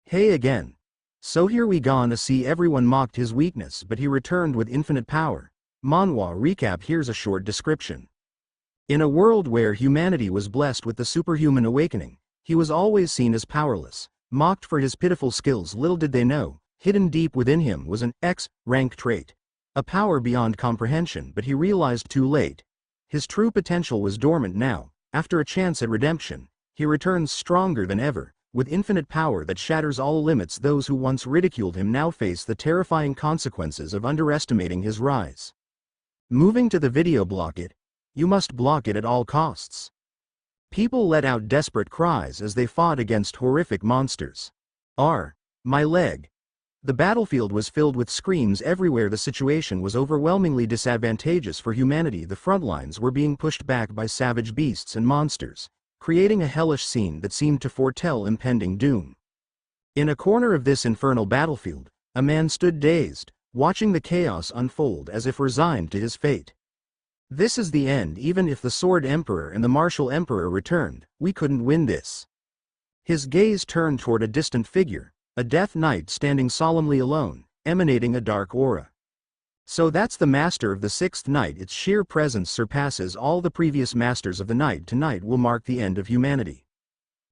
Hey again. So here we gonna see everyone mocked his weakness but he returned with infinite power. Manhwa recap. Here's a short description. In a world where humanity was blessed with the superhuman awakening, he was always seen as powerless, mocked for his pitiful skills. Little did they know, hidden deep within him was an X-rank trait. A power beyond comprehension, but he realized too late. His true potential was dormant now. After a chance at redemption, he returns stronger than ever. With infinite power that shatters all limits, those who once ridiculed him now face the terrifying consequences of underestimating his rise. Moving to the video. Block it. You must block it at all costs. People let out desperate cries as they fought against horrific monsters. My leg. The battlefield was filled with screams everywhere. The situation was overwhelmingly disadvantageous for humanity. The front lines were being pushed back by savage beasts and monsters, creating a hellish scene that seemed to foretell impending doom. In a corner of this infernal battlefield, a man stood dazed, watching the chaos unfold as if resigned to his fate. This is the end. Even if the Sword Emperor and the Martial Emperor returned, we couldn't win this. His gaze turned toward a distant figure, a Death Knight standing solemnly alone, emanating a dark aura. So that's the master of the sixth night. Its sheer presence surpasses all the previous masters of the night. Tonight will mark the end of humanity.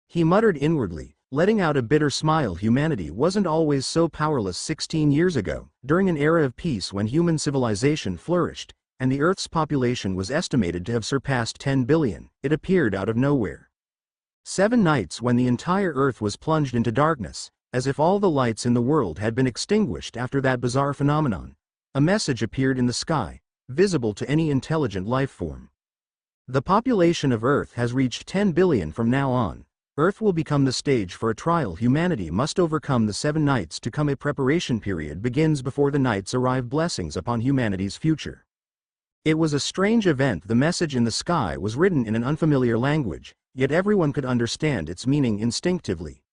He muttered inwardly, letting out a bitter smile. Humanity wasn't always so powerless. 16 years ago, during an era of peace when human civilization flourished, and the Earth's population was estimated to have surpassed 10 billion, it appeared out of nowhere. 7 nights when the entire Earth was plunged into darkness, as if all the lights in the world had been extinguished. After that bizarre phenomenon, a message appeared in the sky, visible to any intelligent life form. The population of Earth has reached 10 billion. From now on, Earth will become the stage for a trial. Humanity must overcome the 7 nights to come. A preparation period begins before the nights arrive. Blessings upon humanity's future. It was a strange event. The message in the sky was written in an unfamiliar language, yet everyone could understand its meaning instinctively.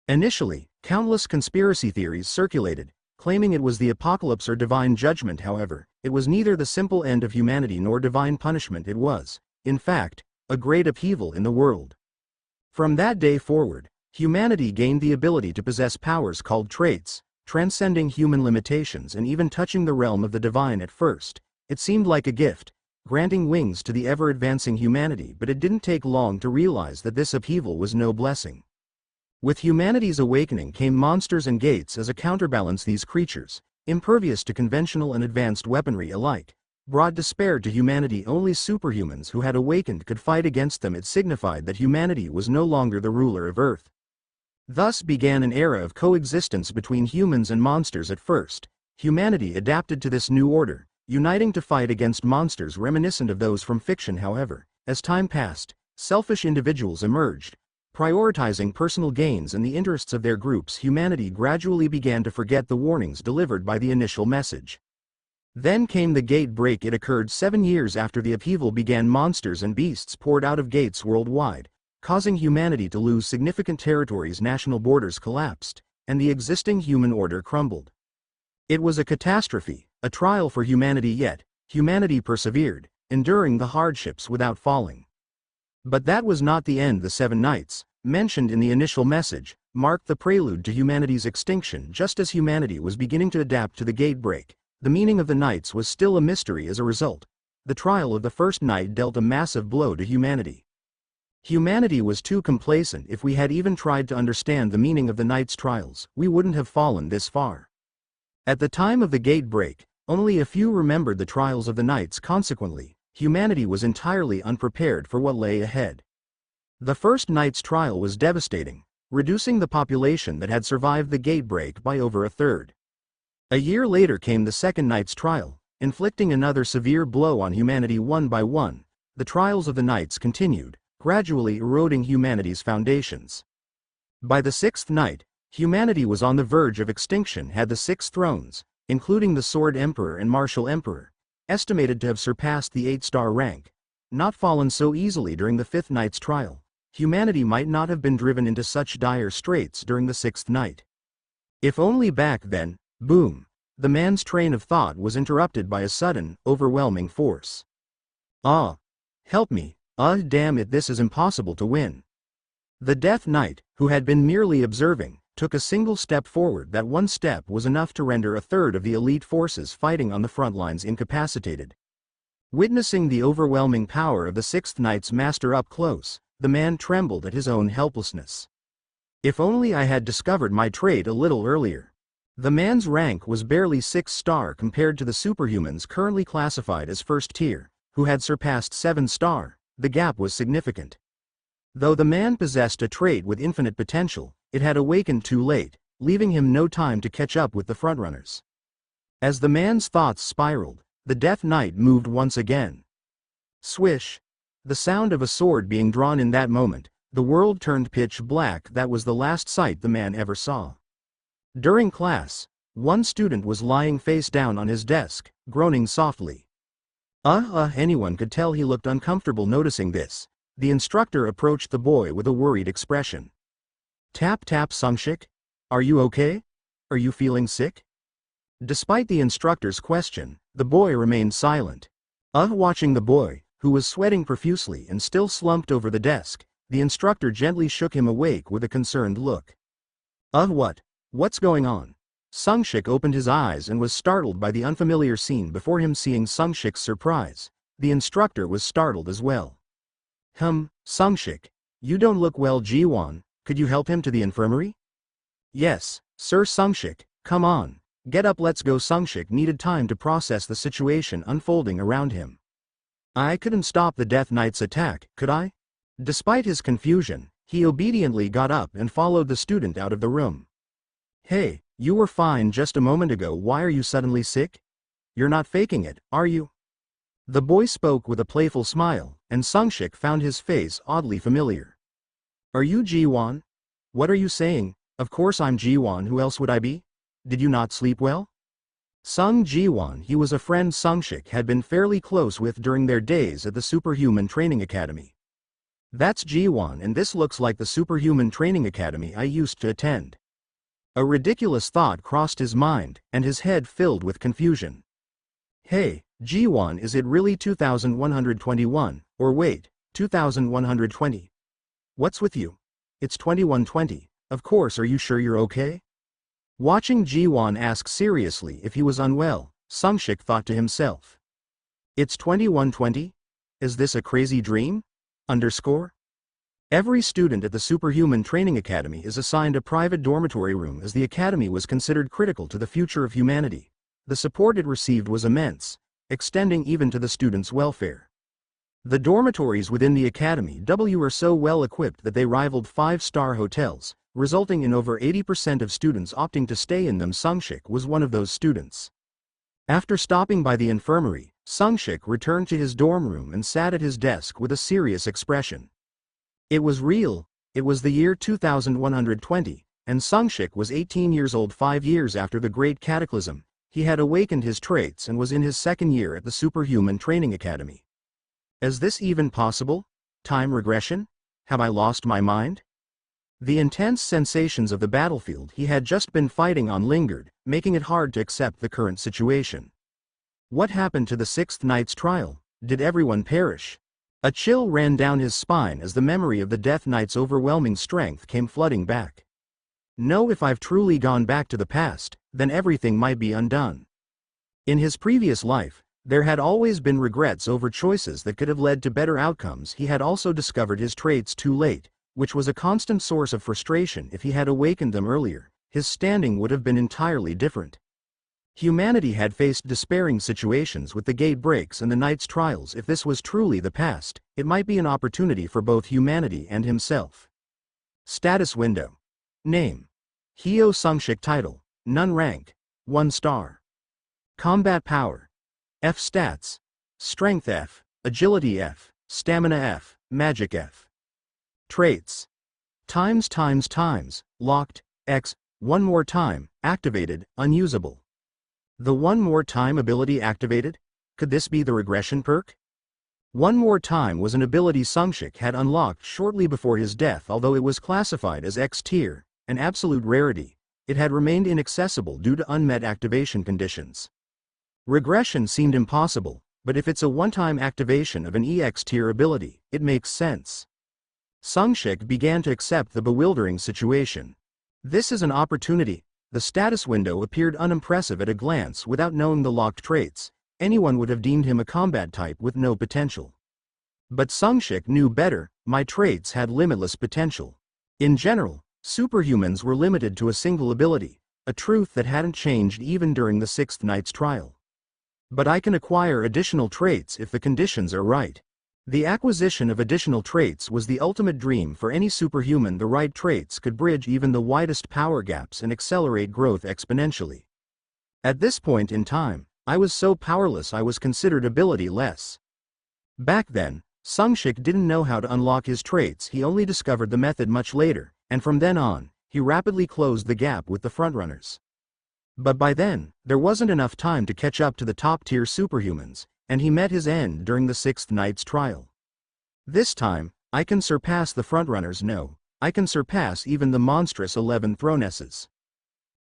Initially, countless conspiracy theories circulated, claiming it was the apocalypse or divine judgment. However, it was neither the simple end of humanity nor divine punishment. It was, in fact, a great upheaval in the world. From that day forward, humanity gained the ability to possess powers called traits, transcending human limitations and even touching the realm of the divine. At first, it seemed like a gift, granting wings to the ever-advancing humanity, but it didn't take long to realize that this upheaval was no blessing. With humanity's awakening came monsters and gates as a counterbalance. These creatures, impervious to conventional and advanced weaponry alike, brought despair to humanity. Only superhumans who had awakened could fight against them. It signified that humanity was no longer the ruler of Earth. Thus began an era of coexistence between humans and monsters. At first, humanity adapted to this new order, uniting to fight against monsters reminiscent of those from fiction. However, as time passed, selfish individuals emerged, prioritizing personal gains and the interests of their groups. Humanity gradually began to forget the warnings delivered by the initial message. Then came the gate break. It occurred 7 years after the upheaval began. Monsters and beasts poured out of gates worldwide, causing humanity to lose significant territories. National borders collapsed, and the existing human order crumbled. It was a catastrophe, a trial for humanity, yet humanity persevered, enduring the hardships without falling. But that was not the end. The 7 nights, mentioned in the initial message, marked the prelude to humanity's extinction. Just as humanity was beginning to adapt to the gate break, the meaning of the nights was still a mystery. As a result, the trial of the first night dealt a massive blow to humanity. Humanity was too complacent. If we had even tried to understand the meaning of the night's trials, we wouldn't have fallen this far. At the time of the gate break, only a few remembered the trials of the nights. Consequently, humanity was entirely unprepared for what lay ahead. The first night's trial was devastating, reducing the population that had survived the gate break by over a third. A year later came the second night's trial, inflicting another severe blow on humanity. One by one, the trials of the nights continued, gradually eroding humanity's foundations. By the 6th night, humanity was on the verge of extinction. Had the 6 thrones, including the Sword Emperor and Martial Emperor, estimated to have surpassed the 8-star rank, not fallen so easily during the 5th night's trial, humanity might not have been driven into such dire straits during the 6th night. If only back then. Boom! The man's train of thought was interrupted by a sudden, overwhelming force. Help me! Damn it, this is impossible to win. The Death Knight, who had been merely observing, took a single step forward. That one step was enough to render a third of the elite forces fighting on the front lines incapacitated. Witnessing the overwhelming power of the Sixth Knight's master up close, the man trembled at his own helplessness. If only I had discovered my trait a little earlier. The man's rank was barely 6-star compared to the superhumans currently classified as first tier, who had surpassed 7-star. The gap was significant. Though the man possessed a trait with infinite potential, it had awakened too late, leaving him no time to catch up with the frontrunners. As the man's thoughts spiraled, the Death Knight moved once again. Swish! The sound of a sword being drawn. In that moment, the world turned pitch black. That was the last sight the man ever saw. During class, one student was lying face down on his desk, groaning softly. Anyone could tell he looked uncomfortable. Noticing this, the instructor approached the boy with a worried expression. Tap tap Sungshik? Are you okay? Are you feeling sick? Despite the instructor's question, the boy remained silent. Watching the boy, who was sweating profusely and still slumped over the desk, the instructor gently shook him awake with a concerned look. What's going on? Sungshik opened his eyes and was startled by the unfamiliar scene before him. Seeing Sungshik's surprise, the instructor was startled as well. Sungshik, you don't look well. Jiwon, could you help him to the infirmary? Yes, sir. Sungshik, come on, get up, let's go. Sungshik needed time to process the situation unfolding around him. I couldn't stop the Death Knight's attack, could I? Despite his confusion, he obediently got up and followed the student out of the room. Hey, you were fine just a moment ago. Why are you suddenly sick? You're not faking it, are you? The boy spoke with a playful smile, and Sungshik found his face oddly familiar. Are you Jiwon? What are you saying? Of course I'm Jiwon. Who else would I be? Did you not sleep well? Sung Jiwon. He was a friend Sungshik had been fairly close with during their days at the Superhuman Training Academy. That's Jiwon, and this looks like the Superhuman Training Academy I used to attend. A ridiculous thought crossed his mind, and his head filled with confusion. Hey, Jiwon, is it really 2121, or wait, 2120? What's with you? It's 2120, of course. Are you sure you're okay? Watching Jiwon ask seriously if he was unwell, Sungshik thought to himself. It's 2120? Is this a crazy dream? Every student at the Superhuman Training Academy is assigned a private dormitory room as the academy was considered critical to the future of humanity. The support it received was immense, extending even to the students' welfare. The dormitories within the academy are so well equipped that they rivaled 5-star hotels, resulting in over 80% of students opting to stay in them. Sungshik was one of those students. After stopping by the infirmary, Sungshik returned to his dorm room and sat at his desk with a serious expression. It was real. It was the year 2120, and Sungshik was 18 years old. 5 years after the Great Cataclysm, he had awakened his traits and was in his second year at the Superhuman Training Academy. Is this even possible? Time regression? Have I lost my mind? The intense sensations of the battlefield he had just been fighting on lingered, making it hard to accept the current situation. What happened to the Sixth Knight's trial? Did everyone perish? A chill ran down his spine as the memory of the Death Knight's overwhelming strength came flooding back. No, if I've truly gone back to the past, then everything might be undone. In his previous life, there had always been regrets over choices that could have led to better outcomes. He had also discovered his traits too late, which was a constant source of frustration. If he had awakened them earlier, his standing would have been entirely different. Humanity had faced despairing situations with the gate breaks and the Knight's trials. If this was truly the past, it might be an opportunity for both humanity and himself. Status window. Name: Hyo Sungshik. Title: None. Rank: 1 star. Combat power: F. Stats: Strength F, Agility F, Stamina F, Magic F. Traits: times, locked, X, one more time, activated, unusable. The one more time ability activated? Could this be the regression perk? One more time was an ability Sungshik had unlocked shortly before his death. Although it was classified as X tier, an absolute rarity, it had remained inaccessible due to unmet activation conditions. Regression seemed impossible, but if it's a one-time activation of an EX tier ability, it makes sense. Sungshik began to accept the bewildering situation. This is an opportunity. The status window appeared unimpressive at a glance. Without knowing the locked traits, anyone would have deemed him a combat type with no potential. But Sungshik knew better. My traits had limitless potential. In general, superhumans were limited to a single ability, a truth that hadn't changed even during the sixth night's trial. But I can acquire additional traits if the conditions are right. The acquisition of additional traits was the ultimate dream for any superhuman. The right traits could bridge even the widest power gaps and accelerate growth exponentially. At this point in time, I was so powerless I was considered ability-less. Back then, Sungshik didn't know how to unlock his traits. He only discovered the method much later, and from then on, he rapidly closed the gap with the frontrunners. But by then, there wasn't enough time to catch up to the top-tier superhumans, and he met his end during the sixth night's trial. This time, I can surpass the frontrunners. No, I can surpass even the monstrous 11 Thronesses.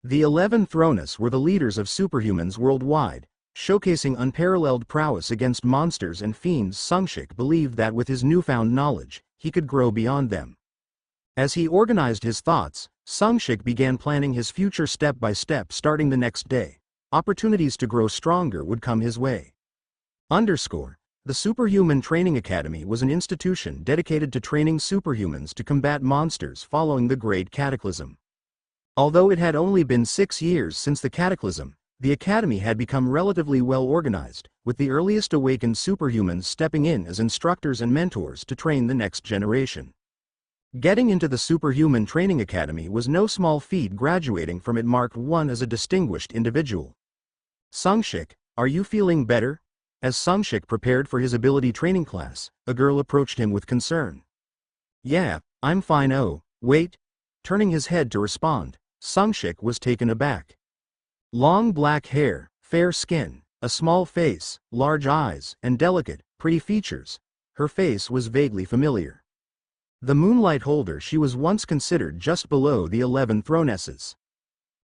The 11 Thrones were the leaders of superhumans worldwide, showcasing unparalleled prowess against monsters and fiends. Sungshik believed that with his newfound knowledge, he could grow beyond them. As he organized his thoughts, Sungshik began planning his future step by step. Starting the next day, opportunities to grow stronger would come his way. The Superhuman Training Academy was an institution dedicated to training superhumans to combat monsters following the Great Cataclysm. Although it had only been 6 years since the Cataclysm, the academy had become relatively well organized, with the earliest awakened superhumans stepping in as instructors and mentors to train the next generation. Getting into the Superhuman Training Academy was no small feat. Graduating from it marked one as a distinguished individual. Sungshik, are you feeling better? As Sungshik prepared for his ability training class, a girl approached him with concern. Yeah, I'm fine. Oh, wait. Turning his head to respond, Sungshik was taken aback. Long black hair, fair skin, a small face, large eyes, and delicate, pretty features. Her face was vaguely familiar. The Moonlight Holder. She was once considered just below the 11 Thronesses.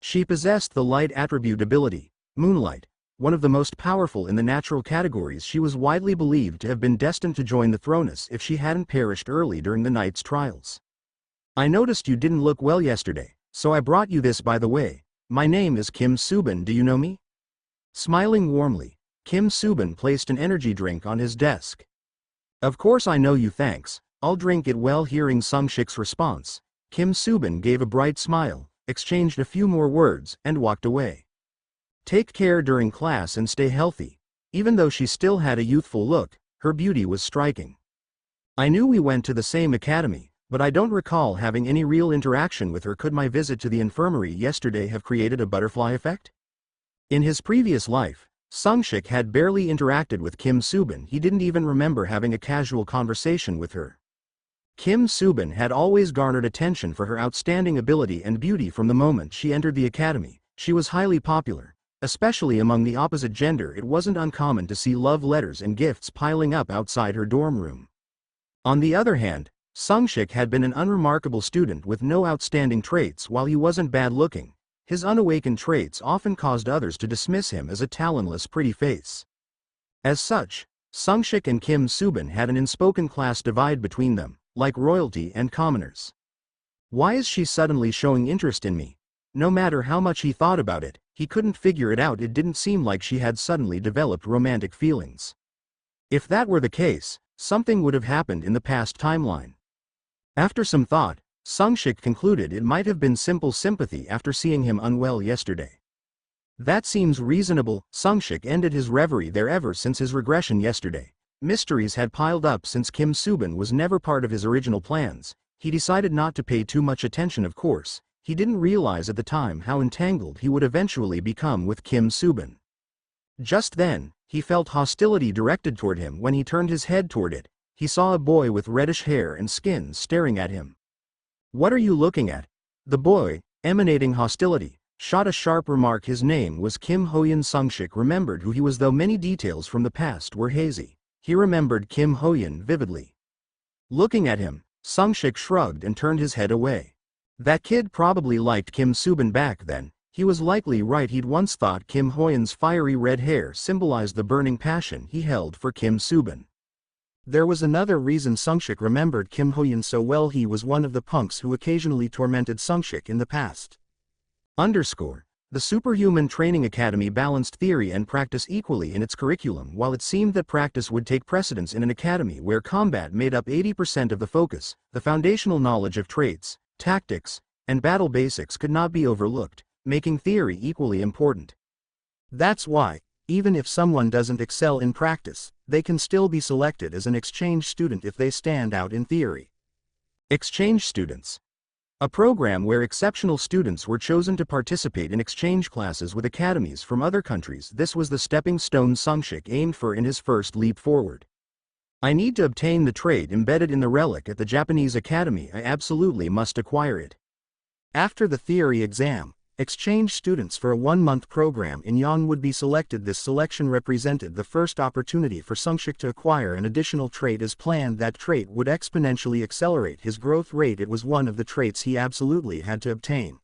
She possessed the light attribute ability, Moonlight, one of the most powerful in the natural categories. She was widely believed to have been destined to join the Thrones if she hadn't perished early during the night's trials. I noticed you didn't look well yesterday, so I brought you this. By the way, my name is Kim Subin. Do you know me? Smiling warmly, Kim Subin placed an energy drink on his desk. Of course I know you, thanks. I'll drink it. Well, hearing Sungshik's response, Kim Subin gave a bright smile, exchanged a few more words, and walked away. Take care during class and stay healthy. Even though she still had a youthful look, her beauty was striking. I knew we went to the same academy, but I don't recall having any real interaction with her. Could my visit to the infirmary yesterday have created a butterfly effect? In his previous life, Sungshik had barely interacted with Kim Subin. He didn't even remember having a casual conversation with her. Kim Subin had always garnered attention for her outstanding ability and beauty. From the moment she entered the academy, she was highly popular. Especially among the opposite gender. It wasn't uncommon to see love letters and gifts piling up outside her dorm room. On the other hand, Sungshik had been an unremarkable student with no outstanding traits. While he wasn't bad-looking, his unawakened traits often caused others to dismiss him as a talentless pretty face. As such, Sungshik and Kim Subin had an unspoken class divide between them, like royalty and commoners. Why is she suddenly showing interest in me? No matter how much he thought about it, he couldn't figure it out. It didn't seem like she had suddenly developed romantic feelings. If that were the case, something would have happened in the past timeline. After some thought, Sungshik concluded it might have been simple sympathy after seeing him unwell yesterday. That seems reasonable. Sungshik ended his reverie there. Ever since his regression yesterday, mysteries had piled up. Since Kim Subin was never part of his original plans, he decided not to pay too much attention. Of course, he didn't realize at the time how entangled he would eventually become with Kim Subin. Just then, he felt hostility directed toward him. When he turned his head toward it, he saw a boy with reddish hair and skin staring at him. What are you looking at? The boy, emanating hostility, shot a sharp remark. His name was Kim Hoyan. Sungshik remembered who he was, though many details from the past were hazy. He remembered Kim Hoyan vividly. Looking at him, Sungshik shrugged and turned his head away. That kid probably liked Kim Subin back then. He was likely right. He'd once thought Kim Hoyan's fiery red hair symbolized the burning passion he held for Kim Subin. There was another reason Sungshik remembered Kim Hoyan so well. He was one of the punks who occasionally tormented Sungshik in the past. Underscore. The Superhuman Training Academy balanced theory and practice equally in its curriculum. While it seemed that practice would take precedence in an academy where combat made up 80% of the focus, the foundational knowledge of traits, tactics, and battle basics could not be overlooked, making theory equally important. That's why, even if someone doesn't excel in practice, they can still be selected as an exchange student if they stand out in theory. Exchange students. A program where exceptional students were chosen to participate in exchange classes with academies from other countries. This was the stepping stone Sungshik aimed for in his first leap forward. I need to obtain the trait embedded in the relic at the Japanese Academy. I absolutely must acquire it. After the theory exam, exchange students for a 1-month program in Yan would be selected. This selection represented the first opportunity for Sungshik to acquire an additional trait as planned. That trait would exponentially accelerate his growth rate. It was one of the traits he absolutely had to obtain.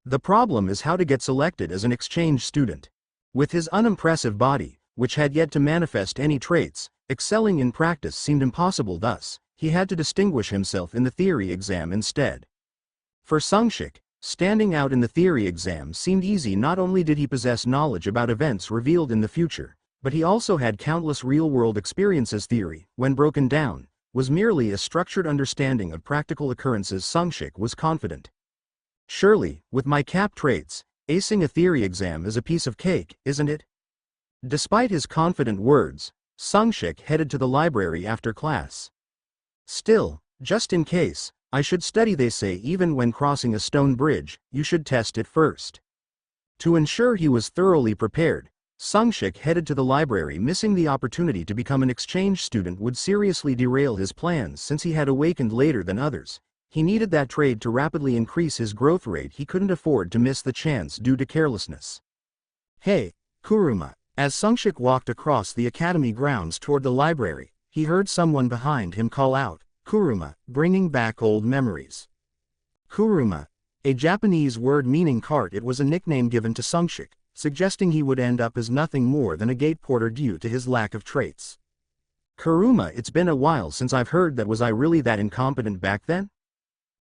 The problem is how to get selected as an exchange student. With his unimpressive body, which had yet to manifest any traits, excelling in practice seemed impossible. Thus, he had to distinguish himself in the theory exam instead. For Sungshik, standing out in the theory exam seemed easy. Not only did he possess knowledge about events revealed in the future, but he also had countless real-world experiences. Theory, when broken down, was merely a structured understanding of practical occurrences. Sungshik was confident. Surely, with my cap traits, acing a theory exam is a piece of cake, isn't it? Despite his confident words, Sungshik headed to the library after class. Still, just in case, I should study. They say even when crossing a stone bridge, you should test it first. To ensure he was thoroughly prepared, Sungshik headed to the library. Missing the opportunity to become an exchange student would seriously derail his plans. Since he had awakened later than others, he needed that trade to rapidly increase his growth rate. He couldn't afford to miss the chance due to carelessness. Hey, Kuruma. As Sungshik walked across the academy grounds toward the library, he heard someone behind him call out, Kuruma, bringing back old memories. Kuruma, a Japanese word meaning cart. It was a nickname given to Sungshik, suggesting he would end up as nothing more than a gate porter due to his lack of traits. Kuruma, it's been a while since I've heard that. Was I really that incompetent back then?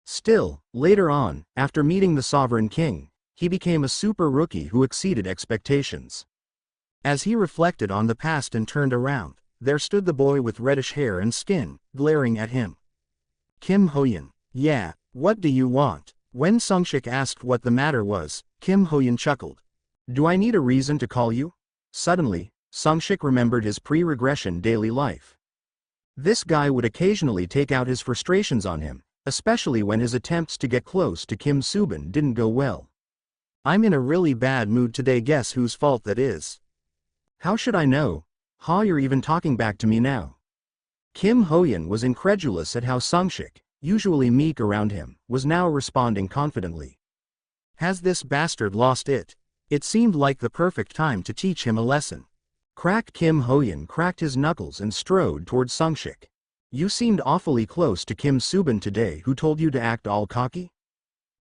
Still, later on, after meeting the Sovereign King, he became a super rookie who exceeded expectations. As he reflected on the past and turned around, there stood the boy with reddish hair and skin, glaring at him. Kim Hoyan. Yeah, what do you want? When Sungshik asked what the matter was, Kim Hoyan chuckled. Do I need a reason to call you? Suddenly, Sungshik remembered his pre-regression daily life. This guy would occasionally take out his frustrations on him, especially when his attempts to get close to Kim Subin didn't go well. I'm in a really bad mood today. Guess whose fault that is? How should I know? Ha, you're even talking back to me now. Kim Hoyan was incredulous at how Sungshik, usually meek around him, was now responding confidently. Has this bastard lost it? It seemed like the perfect time to teach him a lesson. Crack. Kim Hoyan cracked his knuckles and strode toward Sungshik. You seemed awfully close to Kim Subin today. Who told you to act all cocky?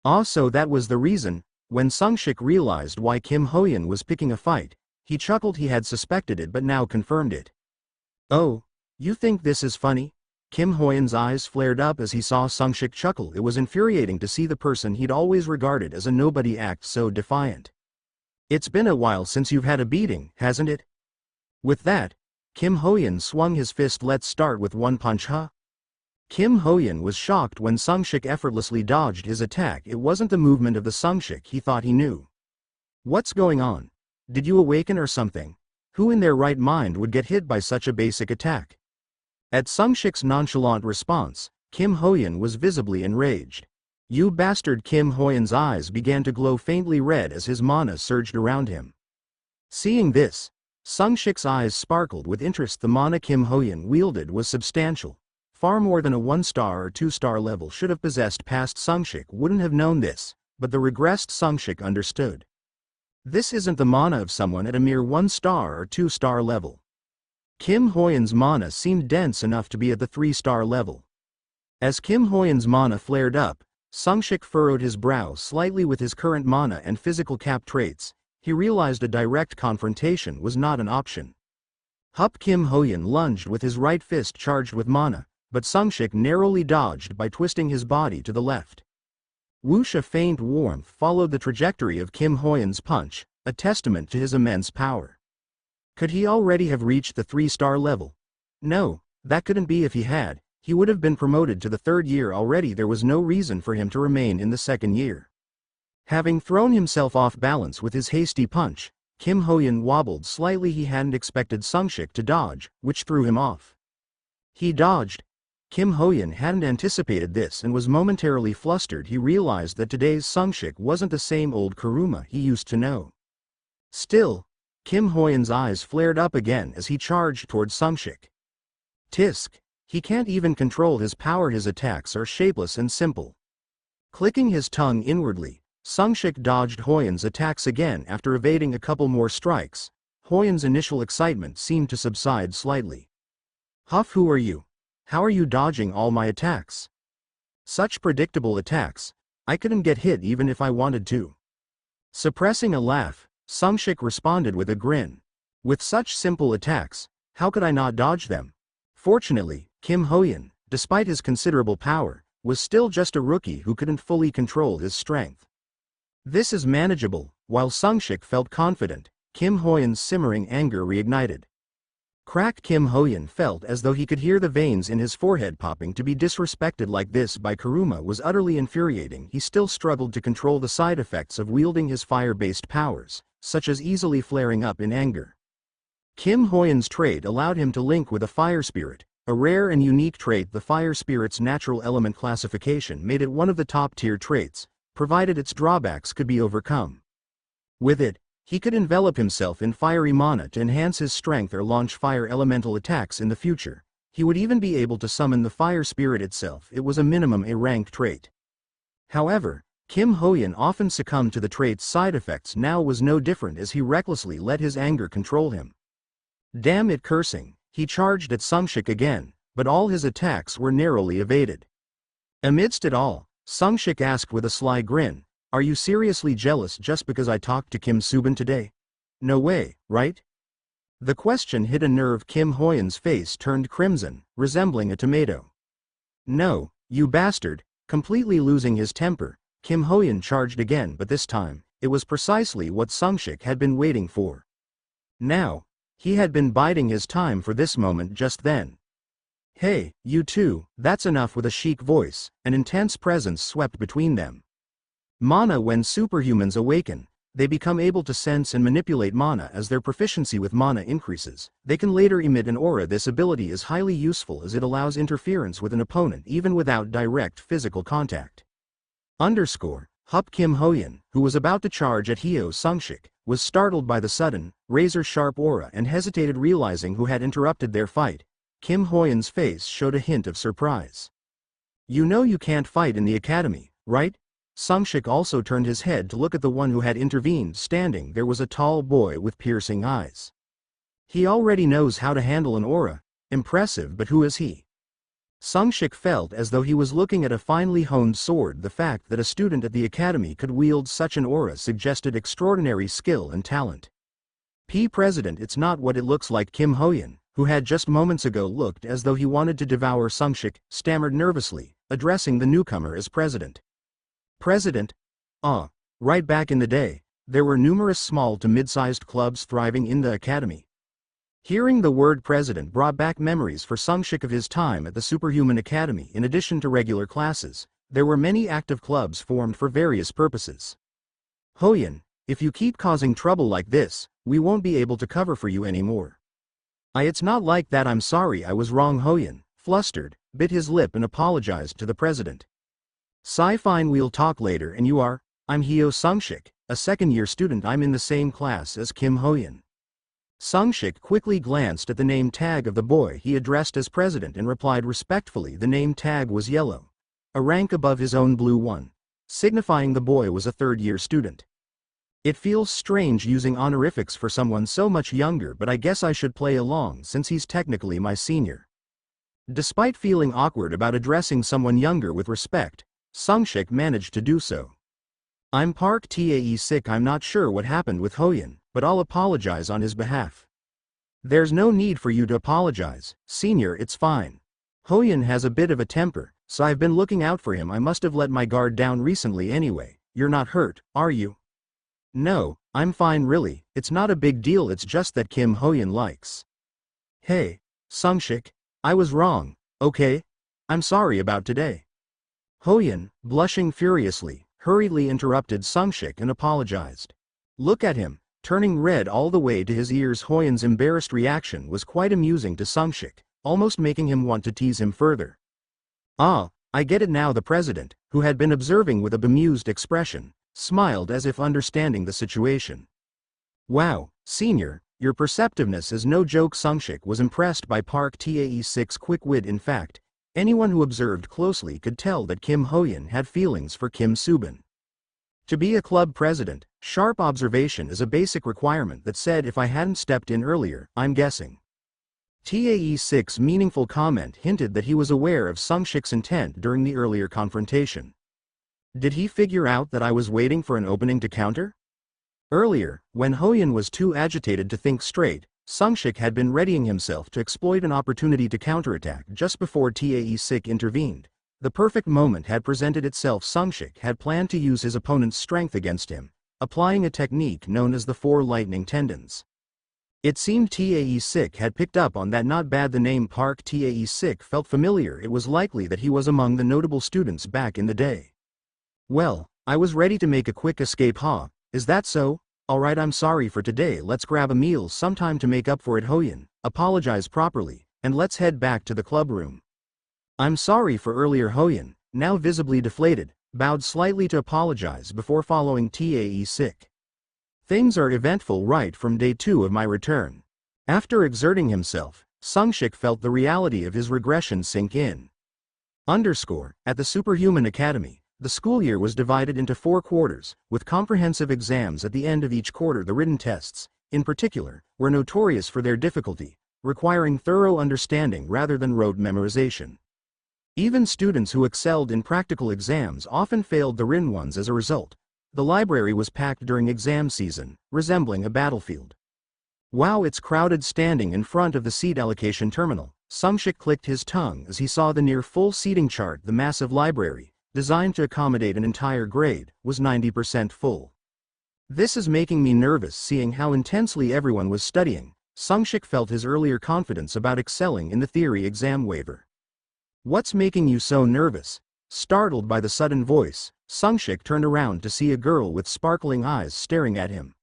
Ah, so that was the reason. When Sungshik realized why Kim Hoyan was picking a fight, he chuckled. He had suspected it but now confirmed it. Oh, you think this is funny? Kim Hoyan's eyes flared up as he saw Sungshik chuckle. It was infuriating to see the person he'd always regarded as a nobody act so defiant. It's been a while since you've had a beating, hasn't it? With that, Kim Hoyan swung his fist. Let's start with one punch, huh? Kim Hoyan was shocked when Sungshik effortlessly dodged his attack. It wasn't the movement of the Sungshik he thought he knew. What's going on? Did you awaken or something? Who in their right mind would get hit by such a basic attack? At Sungshik's nonchalant response, Kim Hoyan was visibly enraged. You bastard! Kim Hoyan's eyes began to glow faintly red as his mana surged around him. Seeing this, Sungshik's eyes sparkled with interest. The mana Kim Hoyan wielded was substantial. Far more than a 1-star or 2-star level should have possessed. Past Sungshik wouldn't have known this, but the regressed Sungshik understood. This isn't the mana of someone at a mere 1-star or 2-star level. Kim Hoyan's mana seemed dense enough to be at the 3-star level. As Kim Hoyan's mana flared up, Sungshik furrowed his brow slightly. With his current mana and physical cap traits, he realized a direct confrontation was not an option. Hup Kim Hoyan lunged with his right fist charged with mana, but Sungshik narrowly dodged by twisting his body to the left. Whoosh, a faint warmth followed the trajectory of Kim Hoyan's punch, a testament to his immense power. Could he already have reached the 3-star level? No, that couldn't be. If he had, he would have been promoted to the 3rd year already. There was no reason for him to remain in the 2nd year. Having thrown himself off balance with his hasty punch, Kim Hoyan wobbled slightly. He hadn't expected Sungshik to dodge, which threw him off. He dodged. Kim Hoyan hadn't anticipated this and was momentarily flustered. He realized that today's Sungshik wasn't the same old Kuruma he used to know. Still, Kim Hoyan's eyes flared up again as he charged toward Sungshik. Tisk! He can't even control his power. His attacks are shapeless and simple. Clicking his tongue inwardly, Sungshik dodged Hoyan's attacks again. After evading a couple more strikes, Hoyan's initial excitement seemed to subside slightly. Huff, who are you? How are you dodging all my attacks? Such predictable attacks, I couldn't get hit even if I wanted to. Suppressing a laugh, Sungshik responded with a grin. With such simple attacks, how could I not dodge them? Fortunately, Kim Hoyan, despite his considerable power, was still just a rookie who couldn't fully control his strength. This is manageable. While Sungshik felt confident, Kim Hoyan's simmering anger reignited. Crack! Kim Hoyan felt as though he could hear the veins in his forehead popping. To be disrespected like this by Kuruma was utterly infuriating. He still struggled to control the side effects of wielding his fire-based powers, such as easily flaring up in anger. Kim Hoyan's trait allowed him to link with a fire spirit, a rare and unique trait. The fire spirit's natural element classification made it one of the top-tier traits, provided its drawbacks could be overcome. With it, he could envelop himself in fiery mana to enhance his strength or launch fire elemental attacks in the future. He would even be able to summon the fire spirit itself. It was a minimum A-rank trait. However, Kim Hoyan often succumbed to the trait's side effects. Now was no different as he recklessly let his anger control him. Damn it! Cursing, he charged at Sungshik again, but all his attacks were narrowly evaded. Amidst it all, Sungshik asked with a sly grin, "Are you seriously jealous just because I talked to Kim Subin today? No way, right?" The question hit a nerve. Kim Hoyan's face turned crimson, resembling a tomato. "No, you bastard!" Completely losing his temper, Kim Hoyan charged again, but this time, it was precisely what Sungshik had been waiting for. Now, he had been biding his time for this moment just then. "Hey, you two, that's enough!" With a chic voice, an intense presence swept between them. Mana. When superhumans awaken, they become able to sense and manipulate mana. As their proficiency with mana increases, they can later emit an aura. This ability is highly useful as it allows interference with an opponent even without direct physical contact. Hup Kim Hoyan, who was about to charge at Hyo Sungshik, was startled by the sudden, razor-sharp aura and hesitated, realizing who had interrupted their fight. Kim Hoyan's face showed a hint of surprise. "You know you can't fight in the academy, right?" Sungshik also turned his head to look at the one who had intervened. Standing there was a tall boy with piercing eyes. "He already knows how to handle an aura. Impressive, but who is he?" Sungshik felt as though he was looking at a finely honed sword. The fact that a student at the academy could wield such an aura suggested extraordinary skill and talent. President, it's not what it looks like." Kim Hoyan, who had just moments ago looked as though he wanted to devour Sungshik, stammered nervously, addressing the newcomer as President. "President? Right back in the day, there were numerous small to mid-sized clubs thriving in the academy." Hearing the word president brought back memories for Sungshik of his time at the Superhuman Academy. In addition to regular classes, there were many active clubs formed for various purposes. "Hoyan, if you keep causing trouble like this, we won't be able to cover for you anymore." It's not like that. I'm sorry, I was wrong." Hoyan, flustered, bit his lip and apologized to the president. "Fine, we'll talk later." "And you are?" "I'm Hyo Sungshik, a second-year student. I'm in the same class as Kim Hoyan." Sungshik quickly glanced at the name tag of the boy he addressed as president and replied respectfully. The name tag was yellow, a rank above his own blue one, signifying the boy was a third-year student. It feels strange using honorifics for someone so much younger, but I guess I should play along since he's technically my senior. Despite feeling awkward about addressing someone younger with respect, Sungshik managed to do so. "I'm Park Tae Sik. I'm not sure what happened with Hoyan, but I'll apologize on his behalf." There's no need for you to apologize, senior, it's fine. Hoyan has a bit of a temper, so I've been looking out for him. I must have let my guard down recently anyway. You're not hurt, are you? No, I'm fine really, it's not a big deal, it's just that Kim Hoyan likes. Hey, Sungshik, I was wrong, okay? I'm sorry about today. Hoyan, blushing furiously, hurriedly interrupted Sungshik and apologized. Look at him, turning red all the way to his ears. Hoyan's embarrassed reaction was quite amusing to Sungshik, almost making him want to tease him further. Ah, I get it now. The president, who had been observing with a bemused expression, smiled as if understanding the situation. Wow, senior, your perceptiveness is no joke. Sungshik was impressed by Park Tae-sik's quick wit. In fact, anyone who observed closely could tell that Kim Hoyan had feelings for Kim Subin. To be a club president, sharp observation is a basic requirement that said if I hadn't stepped in earlier, I'm guessing. Tae-sik's meaningful comment hinted that he was aware of Sungshik's intent during the earlier confrontation. Did he figure out that I was waiting for an opening to counter? Earlier, when Hoyan was too agitated to think straight, Sungshik had been readying himself to exploit an opportunity to counterattack just before Tae-sik intervened. The perfect moment had presented itself. Sungshik had planned to use his opponent's strength against him, applying a technique known as the four lightning tendons. It seemed Tae-sik had picked up on that. Not bad. The name Park Tae-sik felt familiar. It was likely that he was among the notable students back in the day. Well, I was ready to make a quick escape. Huh? Is that so? Alright, I'm sorry for today. Let's grab a meal sometime to make up for it. Hoyan, apologize properly, and let's head back to the club room. I'm sorry for earlier. Hoyan, now visibly deflated, bowed slightly to apologize before following Tae-sik. Things are eventful right from day 2 of my return. After exerting himself, Sungshik felt the reality of his regression sink in. At the Superhuman Academy, the school year was divided into 4 quarters, with comprehensive exams at the end of each quarter. The written tests, in particular, were notorious for their difficulty, requiring thorough understanding rather than rote memorization. Even students who excelled in practical exams often failed the written ones as a result. The library was packed during exam season, resembling a battlefield. Wow, it's crowded. Standing in front of the seat allocation terminal, Sungshik clicked his tongue as he saw the near-full seating chart. The massive library, designed to accommodate an entire grade, was 90% full. This is making me nervous. Seeing how intensely everyone was studying, Sungshik felt his earlier confidence about excelling in the theory exam waver. What's making you so nervous? Startled by the sudden voice, Sungshik turned around to see a girl with sparkling eyes staring at him.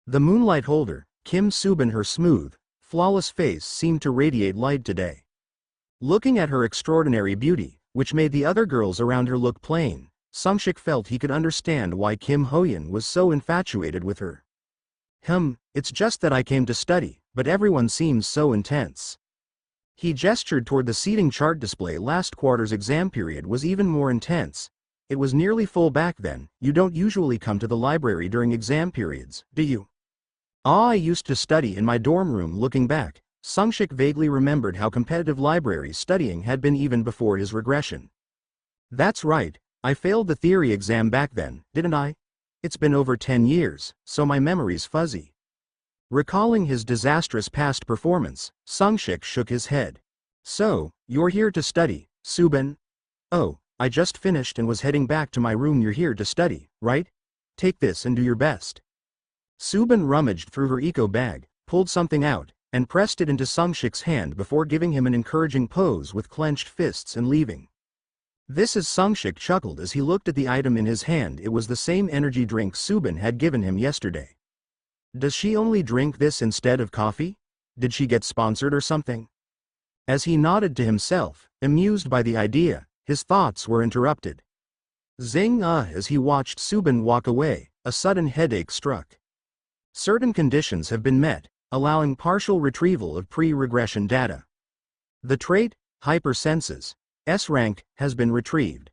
The moonlight holder, Kim Subin. Her smooth, flawless face seemed to radiate light today. Looking at her extraordinary beauty, which made the other girls around her look plain, Sungshik felt he could understand why Kim Hoyan was so infatuated with her. It's just that I came to study, but everyone seems so intense. He gestured toward the seating chart display. Last quarter's exam period was even more intense. It was nearly full back then. You don't usually come to the library during exam periods, do you? I used to study in my dorm room. Looking back, Sungshik vaguely remembered how competitive library studying had been even before his regression. That's right, I failed the theory exam back then, didn't I? It's been over 10 years, so my memory's fuzzy. Recalling his disastrous past performance, Sungshik shook his head. So, you're here to study, Subin? Oh, I just finished and was heading back to my room. You're here to study, right? Take this and do your best. Subin rummaged through her eco bag, pulled something out, and pressed it into Sungshik's hand before giving him an encouraging pose with clenched fists and leaving. This is Sungshik chuckled as he looked at the item in his hand. It was the same energy drink Subin had given him yesterday. Does she only drink this instead of coffee? Did she get sponsored or something? As he nodded to himself, amused by the idea, his thoughts were interrupted. Zing as he watched Subin walk away, a sudden headache struck. Certain conditions have been met, allowing partial retrieval of pre-regression data. The trait, hypersenses, S-rank, has been retrieved.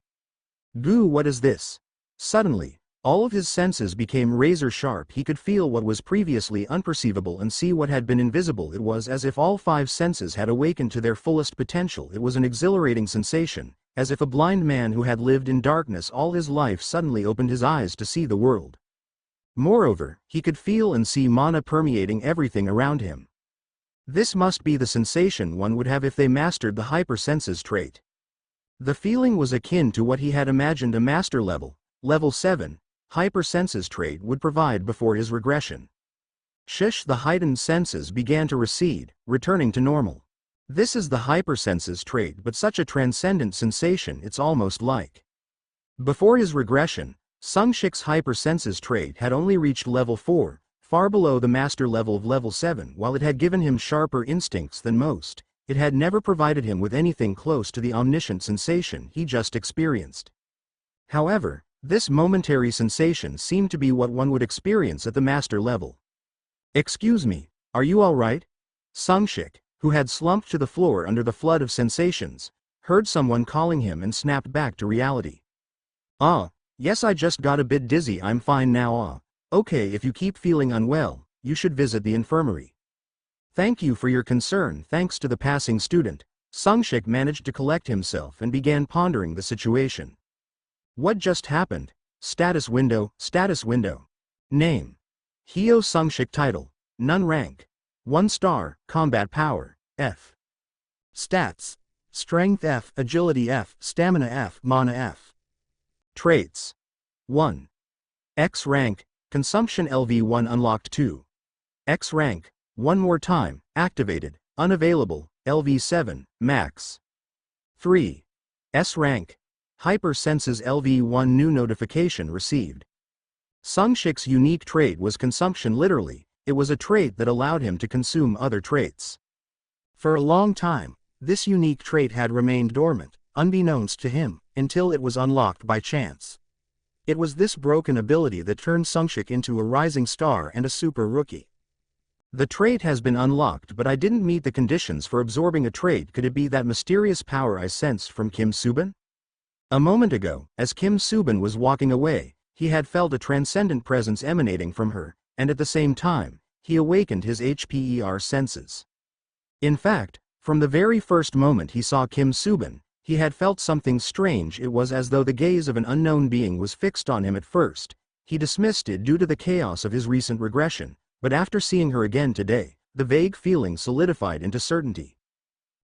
Goo, what is this? Suddenly, all of his senses became razor sharp. He could feel what was previously unperceivable and see what had been invisible. It was as if all 5 senses had awakened to their fullest potential. It was an exhilarating sensation, as if a blind man who had lived in darkness all his life suddenly opened his eyes to see the world. Moreover, he could feel and see mana permeating everything around him. This must be the sensation one would have if they mastered the hypersenses trait. The feeling was akin to what he had imagined a master level 7, hypersenses trait would provide before his regression. The heightened senses began to recede, returning to normal. This is the hypersenses trait, but such a transcendent sensation it's almost like. Before his regression, Sungshik's hypersenses trait had only reached level 4, far below the master level of level 7. While it had given him sharper instincts than most, it had never provided him with anything close to the omniscient sensation he just experienced. However, this momentary sensation seemed to be what one would experience at the master level. "Excuse me, are you all right?" Sungshik, who had slumped to the floor under the flood of sensations, heard someone calling him and snapped back to reality. Yes, I just got a bit dizzy. I'm fine now. Okay, if you keep feeling unwell, you should visit the infirmary." "Thank you for your concern." Thanks to the passing student, Sungshik managed to collect himself and began pondering the situation. What just happened? Status window. Name: Hyo Sungshik. Title: None. Rank: 1 star, Combat Power, F. Stats: Strength F, Agility F, Stamina F, Mana F. Traits: 1. X rank, Consumption LV1 unlocked. 2. X rank, one more time, activated, unavailable, LV7, max. 3. S rank, Hypersenses LV1 new notification received. Sungshik's unique trait was consumption. Literally, it was a trait that allowed him to consume other traits. For a long time, this unique trait had remained dormant, unbeknownst to him, until it was unlocked by chance. It was this broken ability that turned Sungshik into a rising star and a super rookie. The trait has been unlocked, but I didn't meet the conditions for absorbing a trait. Could it be that mysterious power I sensed from Kim Subin? A moment ago, as Kim Subin was walking away, he had felt a transcendent presence emanating from her, and at the same time, he awakened his HPER senses. In fact, from the very first moment he saw Kim Subin, he had felt something strange. It was as though the gaze of an unknown being was fixed on him. At first, he dismissed it due to the chaos of his recent regression, but after seeing her again today, the vague feeling solidified into certainty.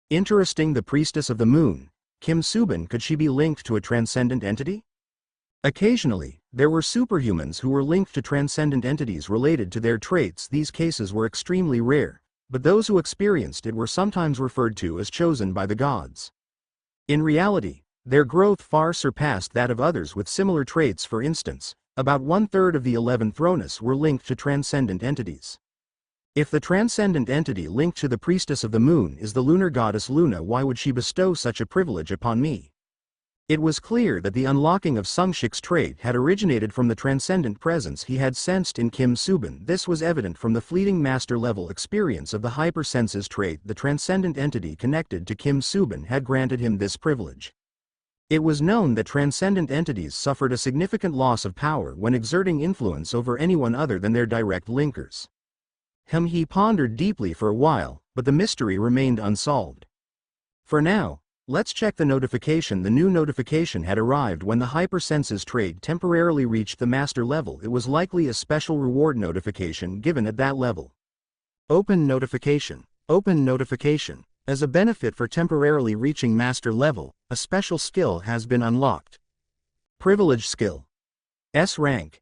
Interesting. The priestess of the moon, Kim Subin. Could she be linked to a transcendent entity? Occasionally, there were superhumans who were linked to transcendent entities related to their traits. These cases were extremely rare, but those who experienced it were sometimes referred to as chosen by the gods. In reality, their growth far surpassed that of others with similar traits. For instance, about 1/3 of the 11 Thrones were linked to transcendent entities. If the transcendent entity linked to the priestess of the moon is the lunar goddess Luna, why would she bestow such a privilege upon me? It was clear that the unlocking of Sungshik's trait had originated from the transcendent presence he had sensed in Kim Subin. This was evident from the fleeting master-level experience of the hypersenses trait. The transcendent entity connected to Kim Subin had granted him this privilege. It was known that transcendent entities suffered a significant loss of power when exerting influence over anyone other than their direct linkers. He pondered deeply for a while, but the mystery remained unsolved. For now, let's check the notification. The new notification had arrived when the hypersenses trait temporarily reached the master level. It was likely a special reward notification given at that level. Open notification. Open notification. As a benefit for temporarily reaching master level, a special skill has been unlocked. Privilege skill. S rank.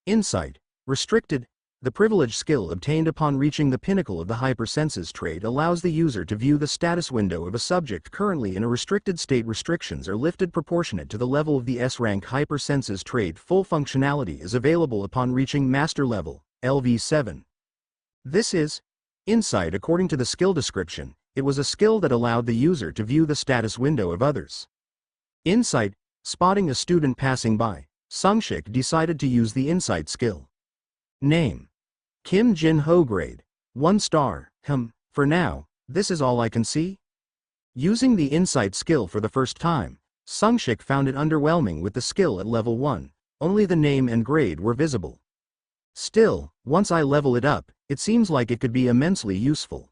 Insight. Restricted. The privilege skill obtained upon reaching the pinnacle of the hypersenses trait allows the user to view the status window of a subject currently in a restricted state. Restrictions are lifted proportionate to the level of the S-rank hypersenses trait. Full functionality is available upon reaching master level, LV7. This is insight. According to the skill description, it was a skill that allowed the user to view the status window of others. Insight. Spotting a student passing by, Sungshik decided to use the insight skill. Name: Kim Jin Ho. Grade: 1 star. For now, this is all I can see. Using the insight skill for the first time, Sungshik found it underwhelming. With the skill at level 1, only the name and grade were visible. Still, once I level it up, it seems like it could be immensely useful.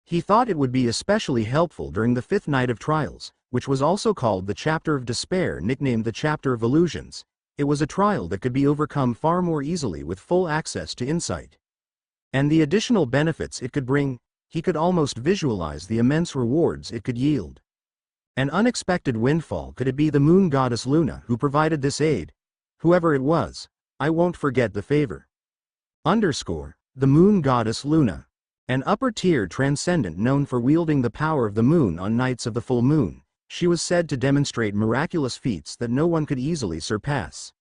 He thought it would be especially helpful during the 5th night of trials, which was also called the Chapter of Despair, nicknamed the Chapter of Illusions. It was a trial that could be overcome far more easily with full access to insight. And the additional benefits it could bring. he could almost visualize the immense rewards it could yield. An unexpected windfall. Could it be the moon goddess Luna who provided this aid? Whoever it was, I won't forget the favor. The moon goddess Luna. An upper-tier transcendent known for wielding the power of the moon on nights of the full moon, she was said to demonstrate miraculous feats that no one could easily surpass.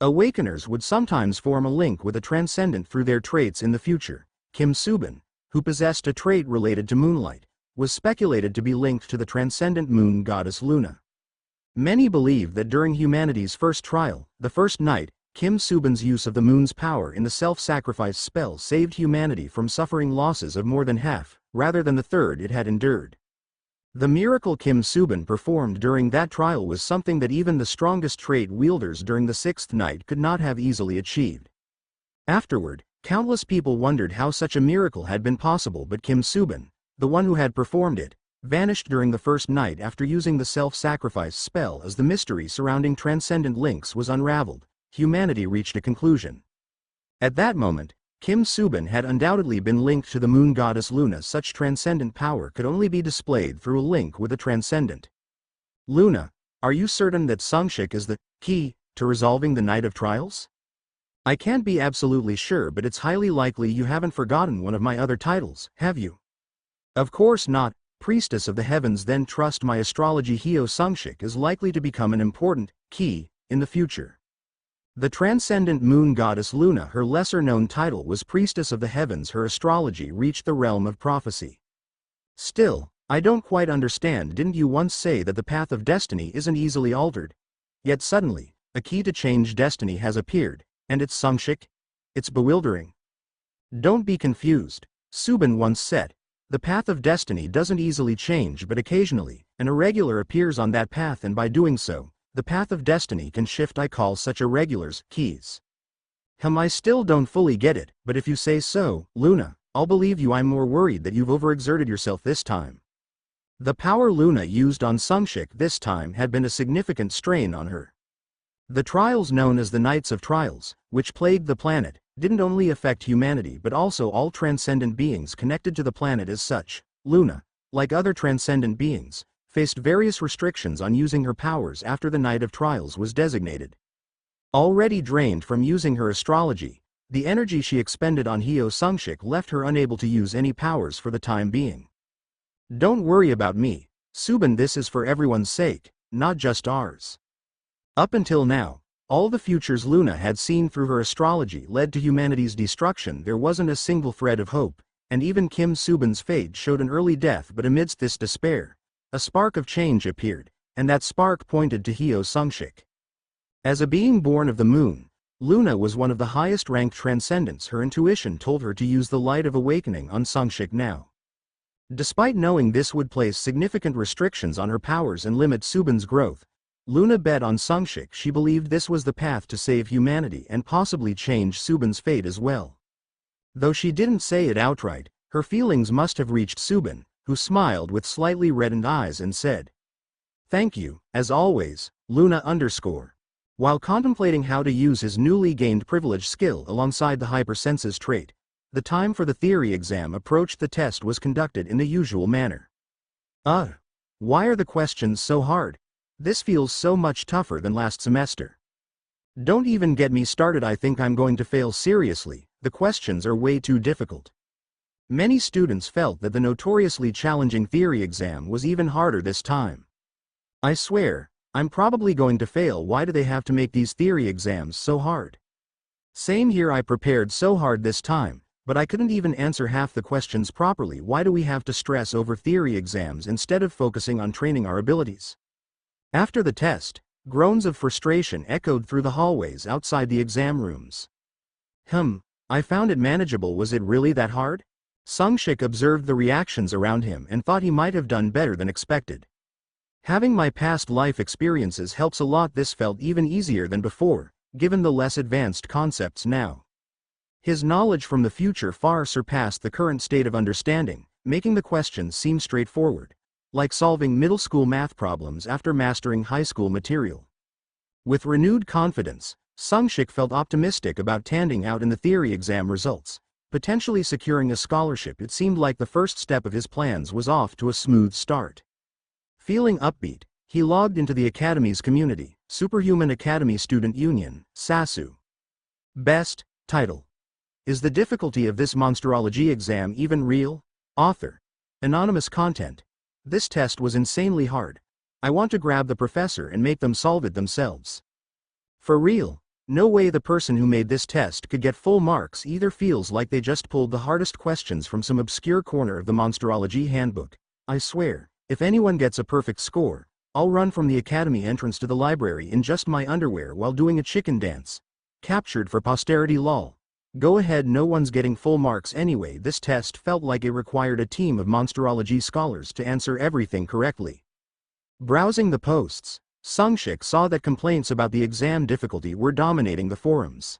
Awakeners would sometimes form a link with a transcendent through their traits in the future. Kim Subin, who possessed a trait related to moonlight, was speculated to be linked to the transcendent moon goddess Luna. Many believe that during humanity's first trial, the first night, Kim Subin's use of the moon's power in the self-sacrifice spell saved humanity from suffering losses of more than half, rather than the third it had endured. The miracle Kim Subin performed during that trial was something that even the strongest trait wielders during the sixth night could not have easily achieved. Afterward, countless people wondered how such a miracle had been possible, but Kim Subin, the one who had performed it, vanished during the first night after using the self-sacrifice spell. As the mystery surrounding transcendent links was unraveled, humanity reached a conclusion. At that moment, Kim Subin had undoubtedly been linked to the moon goddess Luna. Such transcendent power could only be displayed through a link with a transcendent. Luna, are you certain that Sungshik is the key to resolving the Night of Trials? I can't be absolutely sure, but it's highly likely you haven't forgotten one of my other titles, have you? Of course not. Priestess of the Heavens. Then trust my astrology. Hyo Sungshik is likely to become an important key in the future. The transcendent moon goddess Luna. Her lesser-known title was Priestess of the Heavens. Her astrology reached the realm of prophecy. Still, I don't quite understand. Didn't you once say that the path of destiny isn't easily altered? Yet suddenly, a key to change destiny has appeared, and it's Sungshik? It's bewildering. Don't be confused. Subin once said, the path of destiny doesn't easily change, but occasionally, an irregular appears on that path, and by doing so, the path of destiny can shift. I call such irregulars keys. I still don't fully get it, but if you say so, Luna, I'll believe you. I'm more worried that you've overexerted yourself this time. The power Luna used on Sungshik this time had been a significant strain on her. The trials known as the Nights of Trials, which plagued the planet, didn't only affect humanity but also all transcendent beings connected to the planet. As such, Luna, like other transcendent beings, faced various restrictions on using her powers after the Night of Trials was designated. Already drained from using her astrology, the energy she expended on Hyo Sungshik left her unable to use any powers for the time being. Don't worry about me, Subin. This is for everyone's sake, not just ours. Up until now, all the futures Luna had seen through her astrology led to humanity's destruction. There wasn't a single thread of hope, and even Kim Subin's fate showed an early death. But amidst this despair, a spark of change appeared, and that spark pointed to Hyo Sungshik. As a being born of the moon, Luna was one of the highest-ranked transcendents. Her intuition told her to use the light of awakening on Sungshik now. Despite knowing this would place significant restrictions on her powers and limit Subin's growth, Luna bet on Sungshik. She believed this was the path to save humanity and possibly change Subin's fate as well. Though she didn't say it outright, her feelings must have reached Subin, who smiled with slightly reddened eyes and said, "Thank you, as always, Luna _ While contemplating how to use his newly gained privilege skill alongside the hypersenses trait, the time for the theory exam approached. The test was conducted in the usual manner. Why are the questions so hard? This feels so much tougher than last semester. Don't even get me started. I think I'm going to fail seriously. The questions are way too difficult." Many students felt that the notoriously challenging theory exam was even harder this time. I swear, I'm probably going to fail. Why do they have to make these theory exams so hard? Same here. I prepared so hard this time, but I couldn't even answer half the questions properly. Why do we have to stress over theory exams instead of focusing on training our abilities? After the test, groans of frustration echoed through the hallways outside the exam rooms. I found it manageable. Was it really that hard? Sungshik observed the reactions around him and thought he might have done better than expected. Having my past life experiences helps a lot. This felt even easier than before, given the less advanced concepts now. His knowledge from the future far surpassed the current state of understanding, making the questions seem straightforward, like solving middle school math problems after mastering high school material. With renewed confidence, Sungshik felt optimistic about standing out in the theory exam results. Potentially securing a scholarship, it seemed like the first step of his plans was off to a smooth start. Feeling upbeat, he logged into the Academy's community, Superhuman Academy Student Union, SASU. Best, title. Is the difficulty of this monsterology exam even real? Author. Anonymous content. This test was insanely hard. I want to grab the professor and make them solve it themselves. For real. No way the person who made this test could get full marks either. Feels like they just pulled the hardest questions from some obscure corner of the Monsterology handbook. I swear, if anyone gets a perfect score, I'll run from the academy entrance to the library in just my underwear while doing a chicken dance. Captured for posterity lol. Go ahead, no one's getting full marks anyway. This test felt like it required a team of Monsterology scholars to answer everything correctly. Browsing the posts, Sungshik saw that complaints about the exam difficulty were dominating the forums.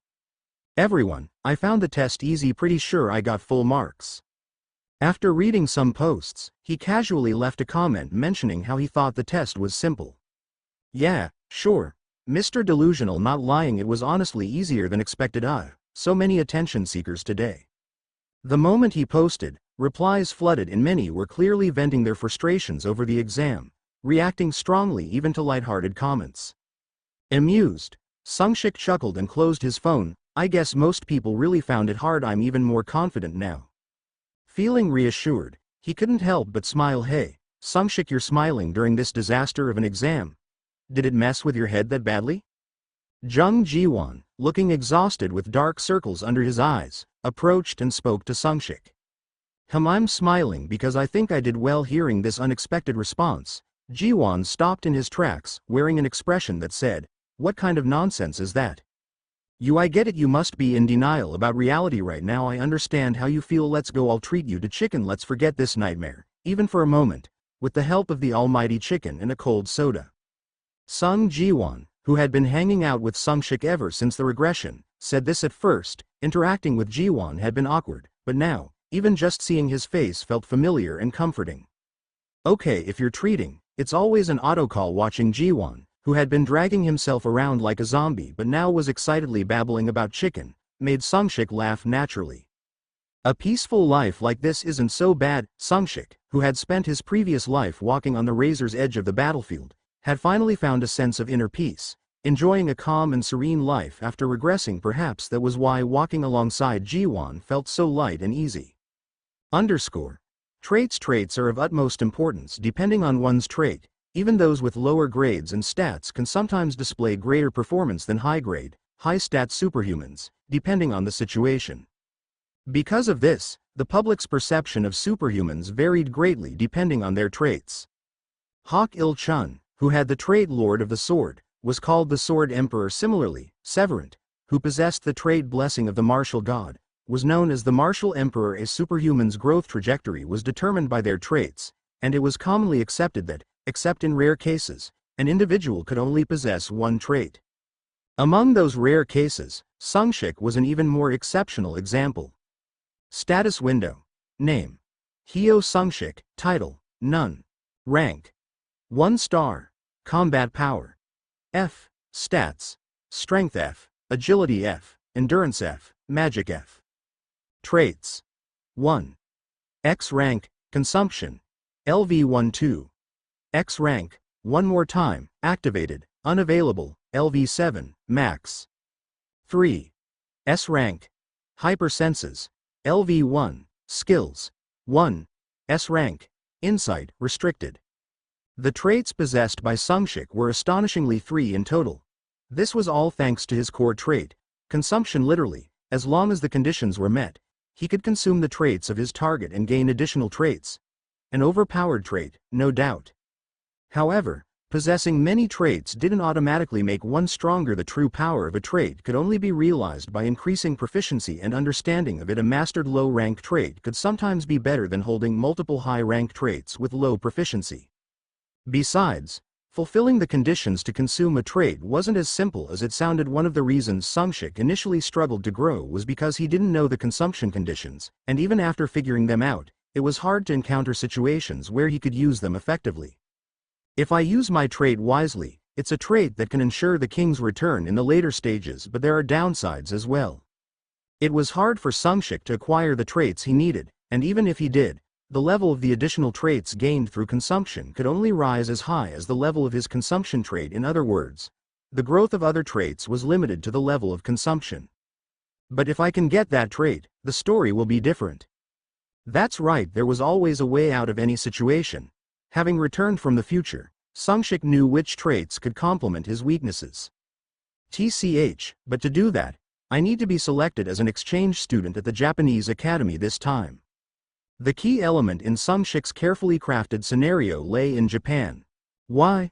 Everyone, I found the test easy, pretty sure I got full marks. After reading some posts, he casually left a comment mentioning how he thought the test was simple. Yeah, sure. Mr. Delusional not lying, it was honestly easier than expected. So many attention seekers today. The moment he posted, replies flooded in. Many were clearly venting their frustrations over the exam, reacting strongly even to lighthearted comments. Amused, Sungshik chuckled and closed his phone. I guess most people really found it hard. I'm even more confident now. Feeling reassured, he couldn't help but smile. Hey, Sungshik, you're smiling during this disaster of an exam. Did it mess with your head that badly? Jung Jiwon, looking exhausted with dark circles under his eyes, approached and spoke to Sungshik. I'm smiling because I think I did well. Hearing this unexpected response, Jiwon stopped in his tracks, wearing an expression that said, "What kind of nonsense is that? I get it, you must be in denial about reality right now. I understand how you feel. Let's go, I'll treat you to chicken. Let's forget this nightmare, even for a moment, with the help of the almighty chicken and a cold soda." Sung Jiwon, who had been hanging out with Sungshik ever since the regression, said this. At first, interacting with Jiwon had been awkward, but now, even just seeing his face felt familiar and comforting. Okay, if you're treating, it's always an autocall. Watching Jiwon, who had been dragging himself around like a zombie but now was excitedly babbling about chicken, made Sungshik laugh naturally. A peaceful life like this isn't so bad. Sungshik, who had spent his previous life walking on the razor's edge of the battlefield, had finally found a sense of inner peace, enjoying a calm and serene life after regressing. Perhaps that was why walking alongside Jiwon felt so light and easy. Traits are of utmost importance depending on one's trait. Even those with lower grades and stats can sometimes display greater performance than high-grade, high-stat superhumans, depending on the situation. Because of this, the public's perception of superhumans varied greatly depending on their traits. Hak Il-chun, who had the trait Lord of the Sword, was called the Sword Emperor. Similarly, Severant, who possessed the trait Blessing of the Martial God, was known as the Martial Emperor. A superhuman's growth trajectory was determined by their traits, and it was commonly accepted that, except in rare cases, an individual could only possess one trait. Among those rare cases, Sungshik was an even more exceptional example. Status window. Name: Hyo Sungshik. Title: None. Rank: 1 star. Combat power: F. Stats: Strength F, Agility F, Endurance F, Magic F. Traits: 1. X rank, Consumption, LV12. X rank, one more time, activated, unavailable, LV7, max. 3. S rank, Hypersenses, LV1, skills, 1. S rank, Insight, restricted. The traits possessed by Sungshik were astonishingly 3 in total. This was all thanks to his core trait, consumption. Literally, as long as the conditions were met, he could consume the traits of his target and gain additional traits. An overpowered trait, no doubt. However, possessing many traits didn't automatically make one stronger. The true power of a trait could only be realized by increasing proficiency and understanding of it. A mastered low-rank trait could sometimes be better than holding multiple high-rank traits with low proficiency. Besides, fulfilling the conditions to consume a trait wasn't as simple as it sounded. One of the reasons Sungshik initially struggled to grow was because he didn't know the consumption conditions, and even after figuring them out, it was hard to encounter situations where he could use them effectively. If I use my trait wisely, it's a trait that can ensure the king's return in the later stages, but there are downsides as well. It was hard for Sungshik to acquire the traits he needed, and even if he did, the level of the additional traits gained through consumption could only rise as high as the level of his consumption trait. In other words, the growth of other traits was limited to the level of consumption. But if I can get that trait, the story will be different. That's right, there was always a way out of any situation. Having returned from the future, Sungshik knew which traits could complement his weaknesses. But to do that, I need to be selected as an exchange student at the Japanese Academy this time. The key element in Sungshik's carefully crafted scenario lay in Japan. Why?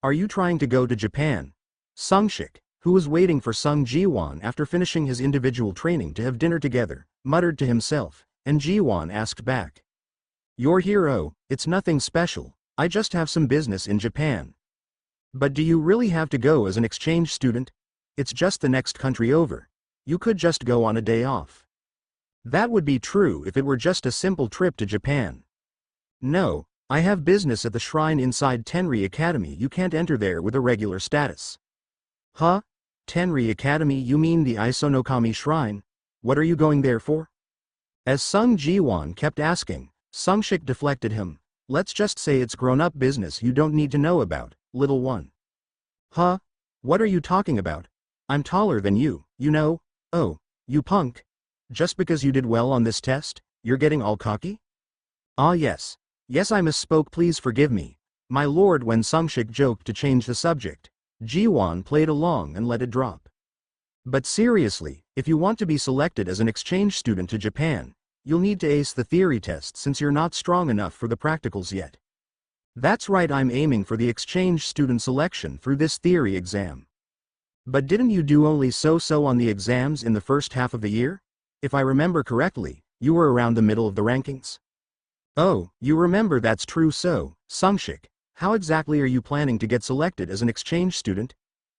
Are you trying to go to Japan? Sungshik, who was waiting for Sung Jiwon after finishing his individual training to have dinner together, muttered to himself, and Jiwon asked back. Your hero, it's nothing special, I just have some business in Japan. But do you really have to go as an exchange student? It's just the next country over. You could just go on a day off. That would be true if it were just a simple trip to Japan. No, I have business at the shrine inside Tenri Academy. You can't enter there with a regular status. Huh? Tenri Academy, you mean the Isonokami Shrine? What are you going there for? As Sung Jiwon kept asking, Sungshik deflected him. Let's just say it's grown-up business you don't need to know about, little one. Huh? What are you talking about? I'm taller than you, you know. Oh, you punk. Just because you did well on this test, you're getting all cocky? Ah yes. Yes, I misspoke, please forgive me, my lord. When Sungshik joked to change the subject, Jiwon played along and let it drop. But seriously, if you want to be selected as an exchange student to Japan, you'll need to ace the theory test since you're not strong enough for the practicals yet. That's right, I'm aiming for the exchange student selection through this theory exam. But didn't you do only so-so on the exams in the first half of the year? If I remember correctly, you were around the middle of the rankings. Oh, you remember, that's true. So, Sungshik, how exactly are you planning to get selected as an exchange student?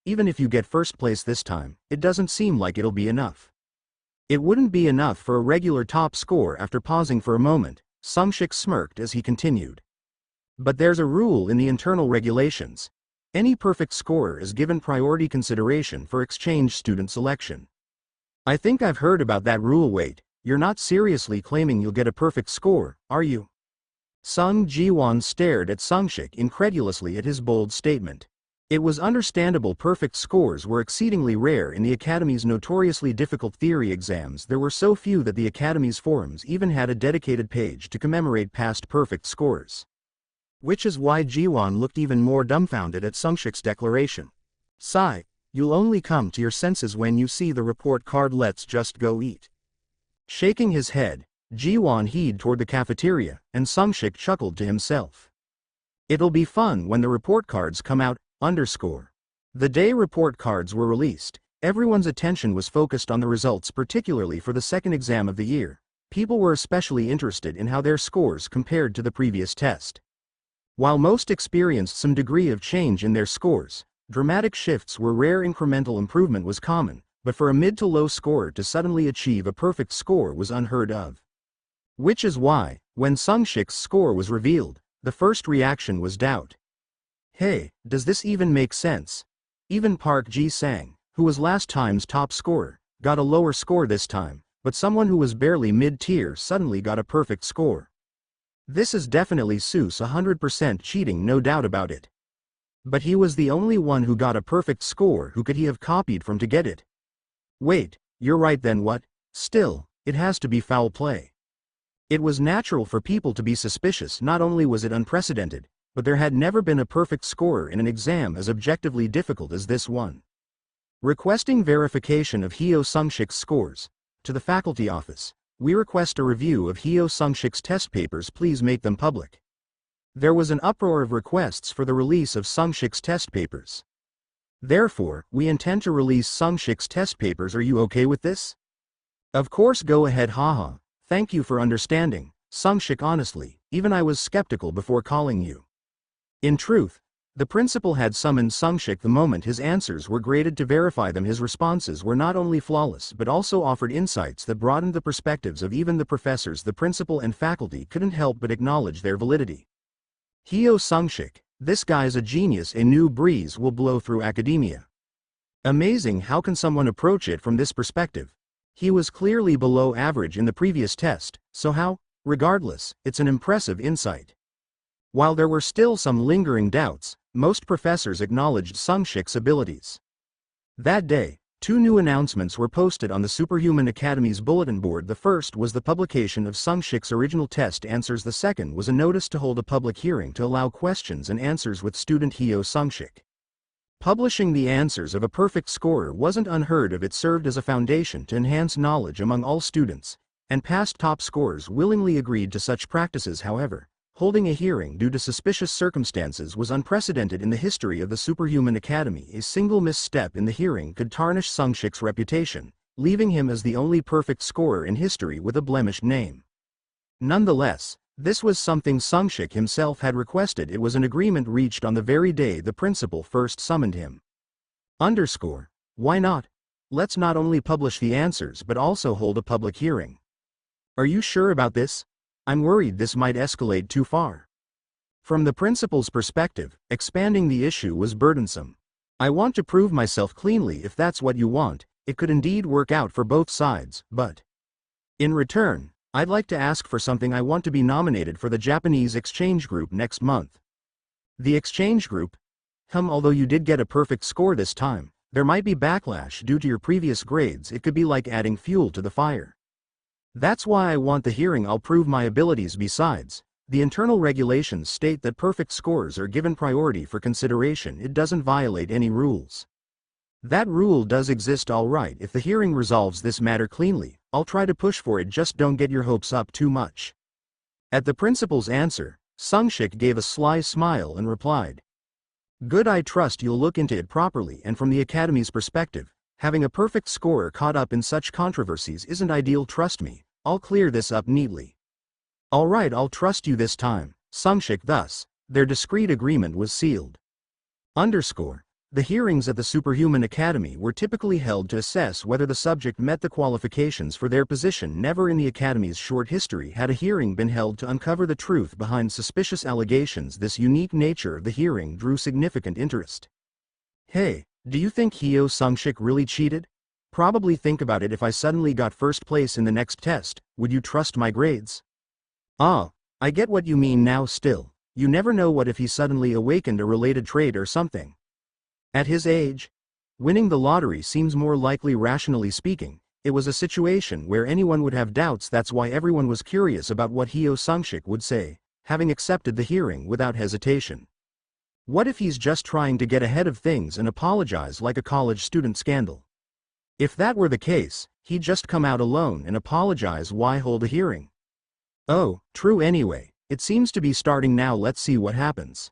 Even if you get first place this time, it doesn't seem like it'll be enough. It wouldn't be enough for a regular top score. After pausing for a moment, Sungshik smirked as he continued. But there's a rule in the internal regulations. Any perfect scorer is given priority consideration for exchange student selection. I think I've heard about that rule. Wait, you're not seriously claiming you'll get a perfect score, are you? Sung Jiwon stared at Sungshik incredulously at his bold statement. It was understandable. Perfect scores were exceedingly rare in the Academy's notoriously difficult theory exams. There were so few that the Academy's forums even had a dedicated page to commemorate past perfect scores. Which is why Jiwon looked even more dumbfounded at Sungshik's declaration. Sigh, you'll only come to your senses when you see the report card. Let's just go eat. Shaking his head, Jiwon headed toward the cafeteria, and Sungshik chuckled to himself. It'll be fun when the report cards come out. The day report cards were released, everyone's attention was focused on the results, particularly for the second exam of the year. People were especially interested in how their scores compared to the previous test. While most experienced some degree of change in their scores, dramatic shifts were rare. Incremental improvement was common, but for a mid to low scorer to suddenly achieve a perfect score was unheard of. Which is why, when Sungshik's score was revealed, the first reaction was doubt. Hey, does this even make sense? Even Park Ji-sang, who was last time's top scorer, got a lower score this time, but someone who was barely mid-tier suddenly got a perfect score. This is definitely Seuss 100% cheating, no doubt about it. But he was the only one who got a perfect score. Who could he have copied from to get it? Wait, you're right, then what? Still, it has to be foul play. It was natural for people to be suspicious. Not only was it unprecedented, but there had never been a perfect scorer in an exam as objectively difficult as this one. Requesting verification of Hyo Sungshik's scores. To the faculty office. We request a review of Hyo Sungshik's test papers. Please make them public. There was an uproar of requests for the release of Sungshik's test papers. Therefore, we intend to release Sungshik's test papers. Are you okay with this? Of course, go ahead. Haha. Thank you for understanding, Sungshik. Honestly, even I was skeptical before calling you. In truth, the principal had summoned Sungshik the moment his answers were graded to verify them. His responses were not only flawless but also offered insights that broadened the perspectives of even the professors. The principal and faculty couldn't help but acknowledge their validity. Hyo Sungshik, this guy's a genius. A new breeze will blow through academia. Amazing. How can someone approach it from this perspective? He was clearly below average in the previous test, so how? Regardless, it's an impressive insight. While there were still some lingering doubts, most professors acknowledged Sungshik's abilities. That day, 2 new announcements were posted on the Superhuman Academy's bulletin board. The first was the publication of Sungshik's original test answers. The second was a notice to hold a public hearing to allow questions and answers with student Hyo Sungshik. Publishing the answers of a perfect scorer wasn't unheard of. It served as a foundation to enhance knowledge among all students, and past top scorers willingly agreed to such practices. However, holding a hearing due to suspicious circumstances was unprecedented in the history of the Superhuman Academy. A single misstep in the hearing could tarnish Sungshik's reputation, leaving him as the only perfect scorer in history with a blemished name. Nonetheless, this was something Sungshik himself had requested. It was an agreement reached on the very day the principal first summoned him. Why not? Let's not only publish the answers but also hold a public hearing. Are you sure about this? I'm worried this might escalate too far. From the principal's perspective, expanding the issue was burdensome. I want to prove myself cleanly. If that's what you want, it could indeed work out for both sides, but in return, I'd like to ask for something. I want to be nominated for the Japanese exchange group next month. The exchange group? Although you did get a perfect score this time, there might be backlash due to your previous grades. It could be like adding fuel to the fire. That's why I want the hearing. I'll prove my abilities. Besides, the internal regulations state that perfect scores are given priority for consideration. It doesn't violate any rules. That rule does exist. All right, if the hearing resolves this matter cleanly, I'll try to push for it. Just don't get your hopes up too much. At the principal's answer, Sungshik gave a sly smile and replied, "Good, I trust you'll look into it properly." And from the Academy's perspective, having a perfect scorer caught up in such controversies isn't ideal. Trust me, I'll clear this up neatly. All right, I'll trust you this time, Sungshik. Thus, their discreet agreement was sealed. The hearings at the Superhuman Academy were typically held to assess whether the subject met the qualifications for their position. Never in the Academy's short history had a hearing been held to uncover the truth behind suspicious allegations. This unique nature of the hearing drew significant interest. Hey, do you think Hyo Sungshik really cheated? Probably. Think about it. If I suddenly got first place in the next test, would you trust my grades? Ah, I get what you mean now. Still, you never know. What if he suddenly awakened a related trait or something? At his age, winning the lottery seems more likely. Rationally speaking, it was a situation where anyone would have doubts. That's why everyone was curious about what Hyo Sungshik would say, having accepted the hearing without hesitation. What if he's just trying to get ahead of things and apologize like a college student scandal? If that were the case, he'd just come out alone and apologize. Why hold a hearing? Oh, true. Anyway, it seems to be starting now. Let's see what happens.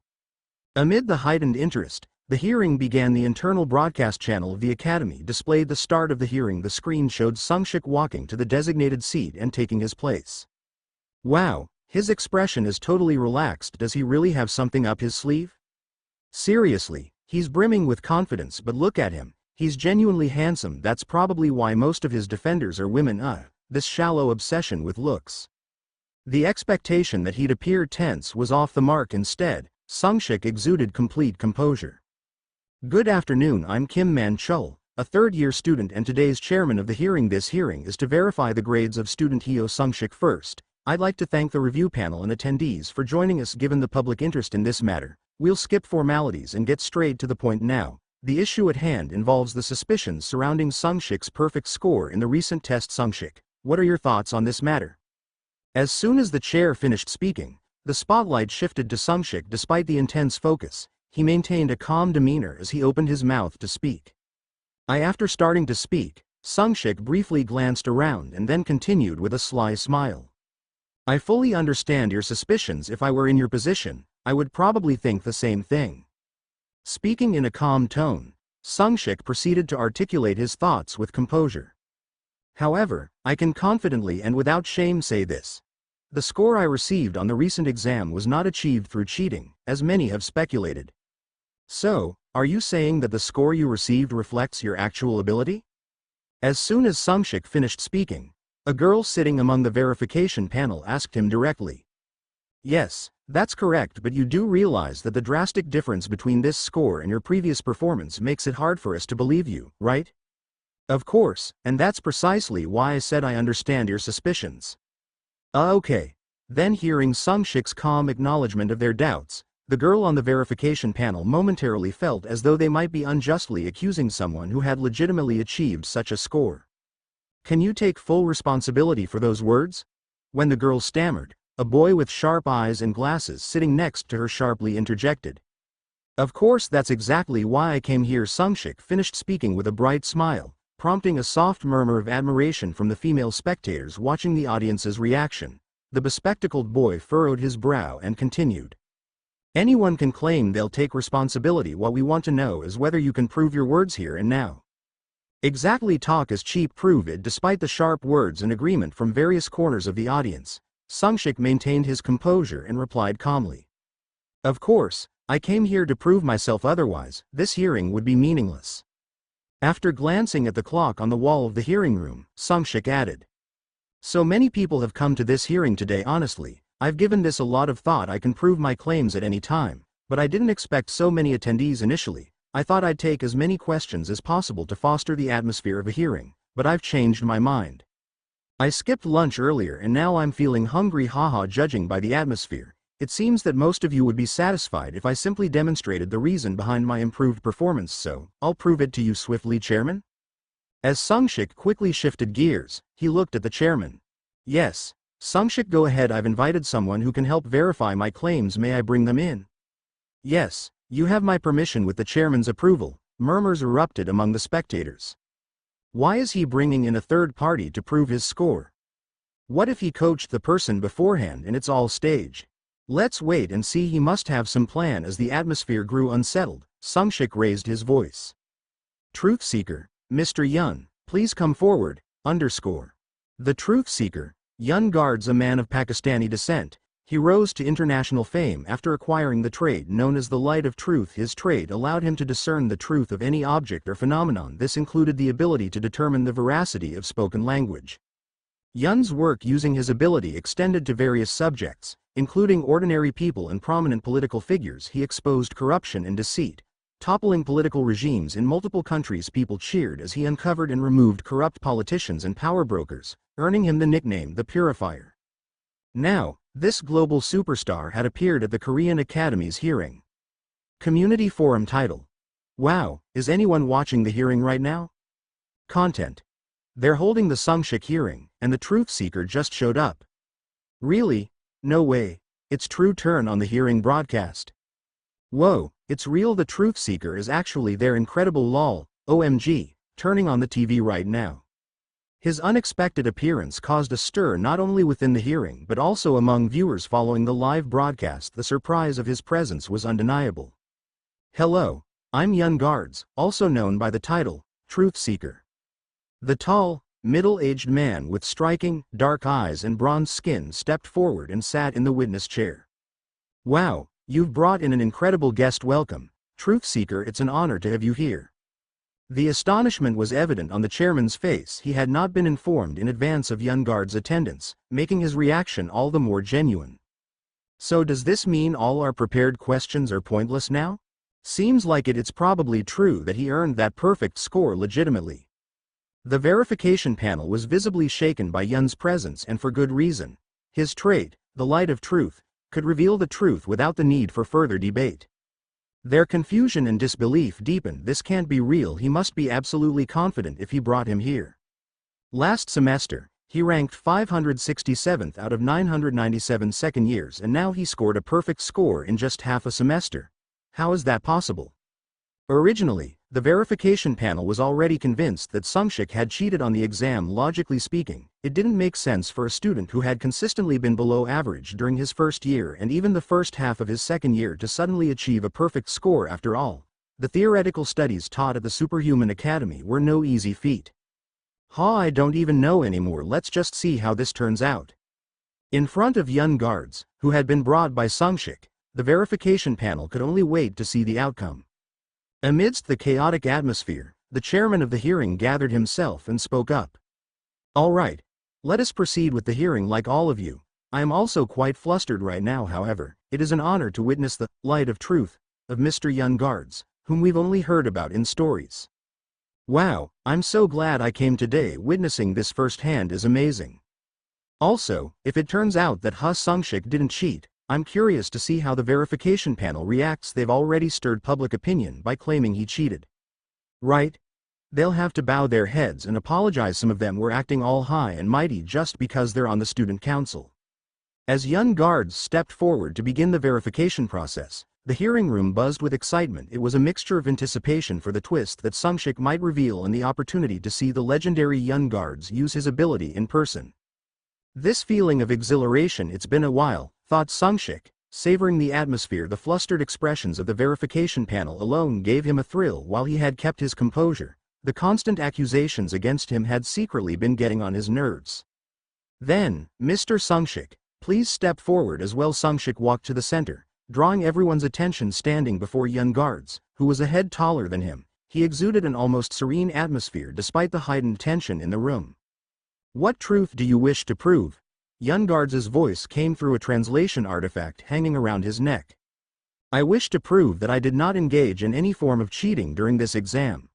Amid the heightened interest, the hearing began. The internal broadcast channel of the Academy displayed the start of the hearing. The screen showed Sungshik walking to the designated seat and taking his place. Wow, his expression is totally relaxed. Does he really have something up his sleeve? Seriously, he's brimming with confidence. But look at him, he's genuinely handsome. That's probably why most of his defenders are women. This shallow obsession with looks. The expectation that he'd appear tense was off the mark. Instead, Sungshik exuded complete composure. Good afternoon, I'm Kim Man-chul, a third-year student and today's chairman of the hearing. This hearing is to verify the grades of student Hyo Sungshik. First, I'd like to thank the review panel and attendees for joining us. Given the public interest in this matter, we'll skip formalities and get straight to the point now. The issue at hand involves the suspicions surrounding Sungshik's perfect score in the recent test. Sungshik, what are your thoughts on this matter? As soon as the chair finished speaking, the spotlight shifted to Sungshik. Despite the intense focus, he maintained a calm demeanor as he opened his mouth to speak. After starting to speak, Sungshik briefly glanced around and then continued with a sly smile. I fully understand your suspicions. If I were in your position, I would probably think the same thing. Speaking in a calm tone, Sungshik proceeded to articulate his thoughts with composure. However, I can confidently and without shame say this. The score I received on the recent exam was not achieved through cheating, as many have speculated. So, are you saying that the score you received reflects your actual ability? As soon as Sungshik finished speaking, a girl sitting among the verification panel asked him directly. Yes, that's correct, but you do realize that the drastic difference between this score and your previous performance makes it hard for us to believe you, right? Of course, and that's precisely why I said I understand your suspicions. Okay. Then hearing Sung-shik's calm acknowledgement of their doubts, the girl on the verification panel momentarily felt as though they might be unjustly accusing someone who had legitimately achieved such a score. Can you take full responsibility for those words? When the girl stammered, a boy with sharp eyes and glasses sitting next to her sharply interjected. Of course, that's exactly why I came here. Sung-shik finished speaking with a bright smile, prompting a soft murmur of admiration from the female spectators watching the audience's reaction. The bespectacled boy furrowed his brow and continued. Anyone can claim they'll take responsibility. What we want to know is whether you can prove your words here and now. Exactly, talk is cheap. Prove it. Despite the sharp words and agreement from various corners of the audience, Sung-shik maintained his composure and replied calmly. Of course, I came here to prove myself, otherwise, this hearing would be meaningless. After glancing at the clock on the wall of the hearing room, Sung-shik added. So many people have come to this hearing today. Honestly, I've given this a lot of thought. I can prove my claims at any time, but I didn't expect so many attendees initially. I thought I'd take as many questions as possible to foster the atmosphere of a hearing, but I've changed my mind. I skipped lunch earlier and now I'm feeling hungry. Haha. Judging by the atmosphere, it seems that most of you would be satisfied if I simply demonstrated the reason behind my improved performance, so I'll prove it to you swiftly, Chairman. As Sung-shik quickly shifted gears, he looked at the chairman. Yes, Sung-shik, go ahead. I've invited someone who can help verify my claims. May I bring them in? Yes, you have my permission. With the chairman's approval, murmurs erupted among the spectators. Why is he bringing in a third party to prove his score? What if he coached the person beforehand and it's all staged? Let's wait and see. He must have some plan. As the atmosphere grew unsettled, Sung-shik raised his voice. Truth Seeker, Mr. Yun, please come forward. The Truth Seeker, Yun Guards, a man of Pakistani descent. He rose to international fame after acquiring the trait known as the Light of Truth. His trait allowed him to discern the truth of any object or phenomenon. This included the ability to determine the veracity of spoken language. Yun's work using his ability extended to various subjects, including ordinary people and prominent political figures. He exposed corruption and deceit, toppling political regimes in multiple countries. People cheered as he uncovered and removed corrupt politicians and power brokers, earning him the nickname the Purifier. Now, this global superstar had appeared at the Korean Academy's hearing. Community Forum title. Wow, is anyone watching the hearing right now? Content. They're holding the Sung-shik hearing, and the Truth Seeker just showed up. Really? No way. It's true. Turn on the hearing broadcast. Whoa, it's real. The Truth Seeker is actually there. Incredible. Lol, OMG, turning on the TV right now. His unexpected appearance caused a stir not only within the hearing but also among viewers following the live broadcast. The surprise of his presence was undeniable. Hello, I'm Yun Guards, also known by the title, Truth Seeker. The tall, middle-aged man with striking, dark eyes and bronze skin stepped forward and sat in the witness chair. Wow, you've brought in an incredible guest. Welcome, Truth Seeker. It's an honor to have you here. The astonishment was evident on the chairman's face. He had not been informed in advance of Yun Guard's attendance, making his reaction all the more genuine. So does this mean all our prepared questions are pointless now? Seems like it. It's probably true that he earned that perfect score legitimately. The verification panel was visibly shaken by Yun's presence, and for good reason. His trait, the Light of Truth, could reveal the truth without the need for further debate. Their confusion and disbelief deepened. This can't be real. He must be absolutely confident if he brought him here. Last semester, he ranked 567th out of 997 second years, and now he scored a perfect score in just half a semester. How is that possible? Originally, the verification panel was already convinced that Sung-shik had cheated on the exam. Logically speaking, it didn't make sense for a student who had consistently been below average during his first year and even the first half of his second year to suddenly achieve a perfect score. After all, the theoretical studies taught at the Superhuman Academy were no easy feat. I don't even know anymore. Let's just see how this turns out. In front of Yun Guards, who had been brought by Sung-shik, the verification panel could only wait to see the outcome. Amidst the chaotic atmosphere, the chairman of the hearing gathered himself and spoke up. All right, let us proceed with the hearing. Like all of you, I am also quite flustered right now. However, it is an honor to witness the Light of Truth of Mr. Yun Guards, whom we've only heard about in stories. Wow, I'm so glad I came today. Witnessing this firsthand is amazing. Also, if it turns out that Ha Sungshik didn't cheat, I'm curious to see how the verification panel reacts. They've already stirred public opinion by claiming he cheated. Right? They'll have to bow their heads and apologize. Some of them were acting all high and mighty just because they're on the student council. As young guards stepped forward to begin the verification process, the hearing room buzzed with excitement. It was a mixture of anticipation for the twist that Sungshik might reveal and the opportunity to see the legendary young guards use his ability in person. This feeling of exhilaration, it's been a while, thought Sungshik, savoring the atmosphere. The flustered expressions of the verification panel alone gave him a thrill. While he had kept his composure, the constant accusations against him had secretly been getting on his nerves. Then, Mr. Sungshik, please step forward as well. Sungshik walked to the center, drawing everyone's attention. Standing before young guards, who was a head taller than him, he exuded an almost serene atmosphere despite the heightened tension in the room. What truth do you wish to prove? Young guard's voice came through a translation artifact hanging around his neck. I wish to prove that I did not engage in any form of cheating during this exam.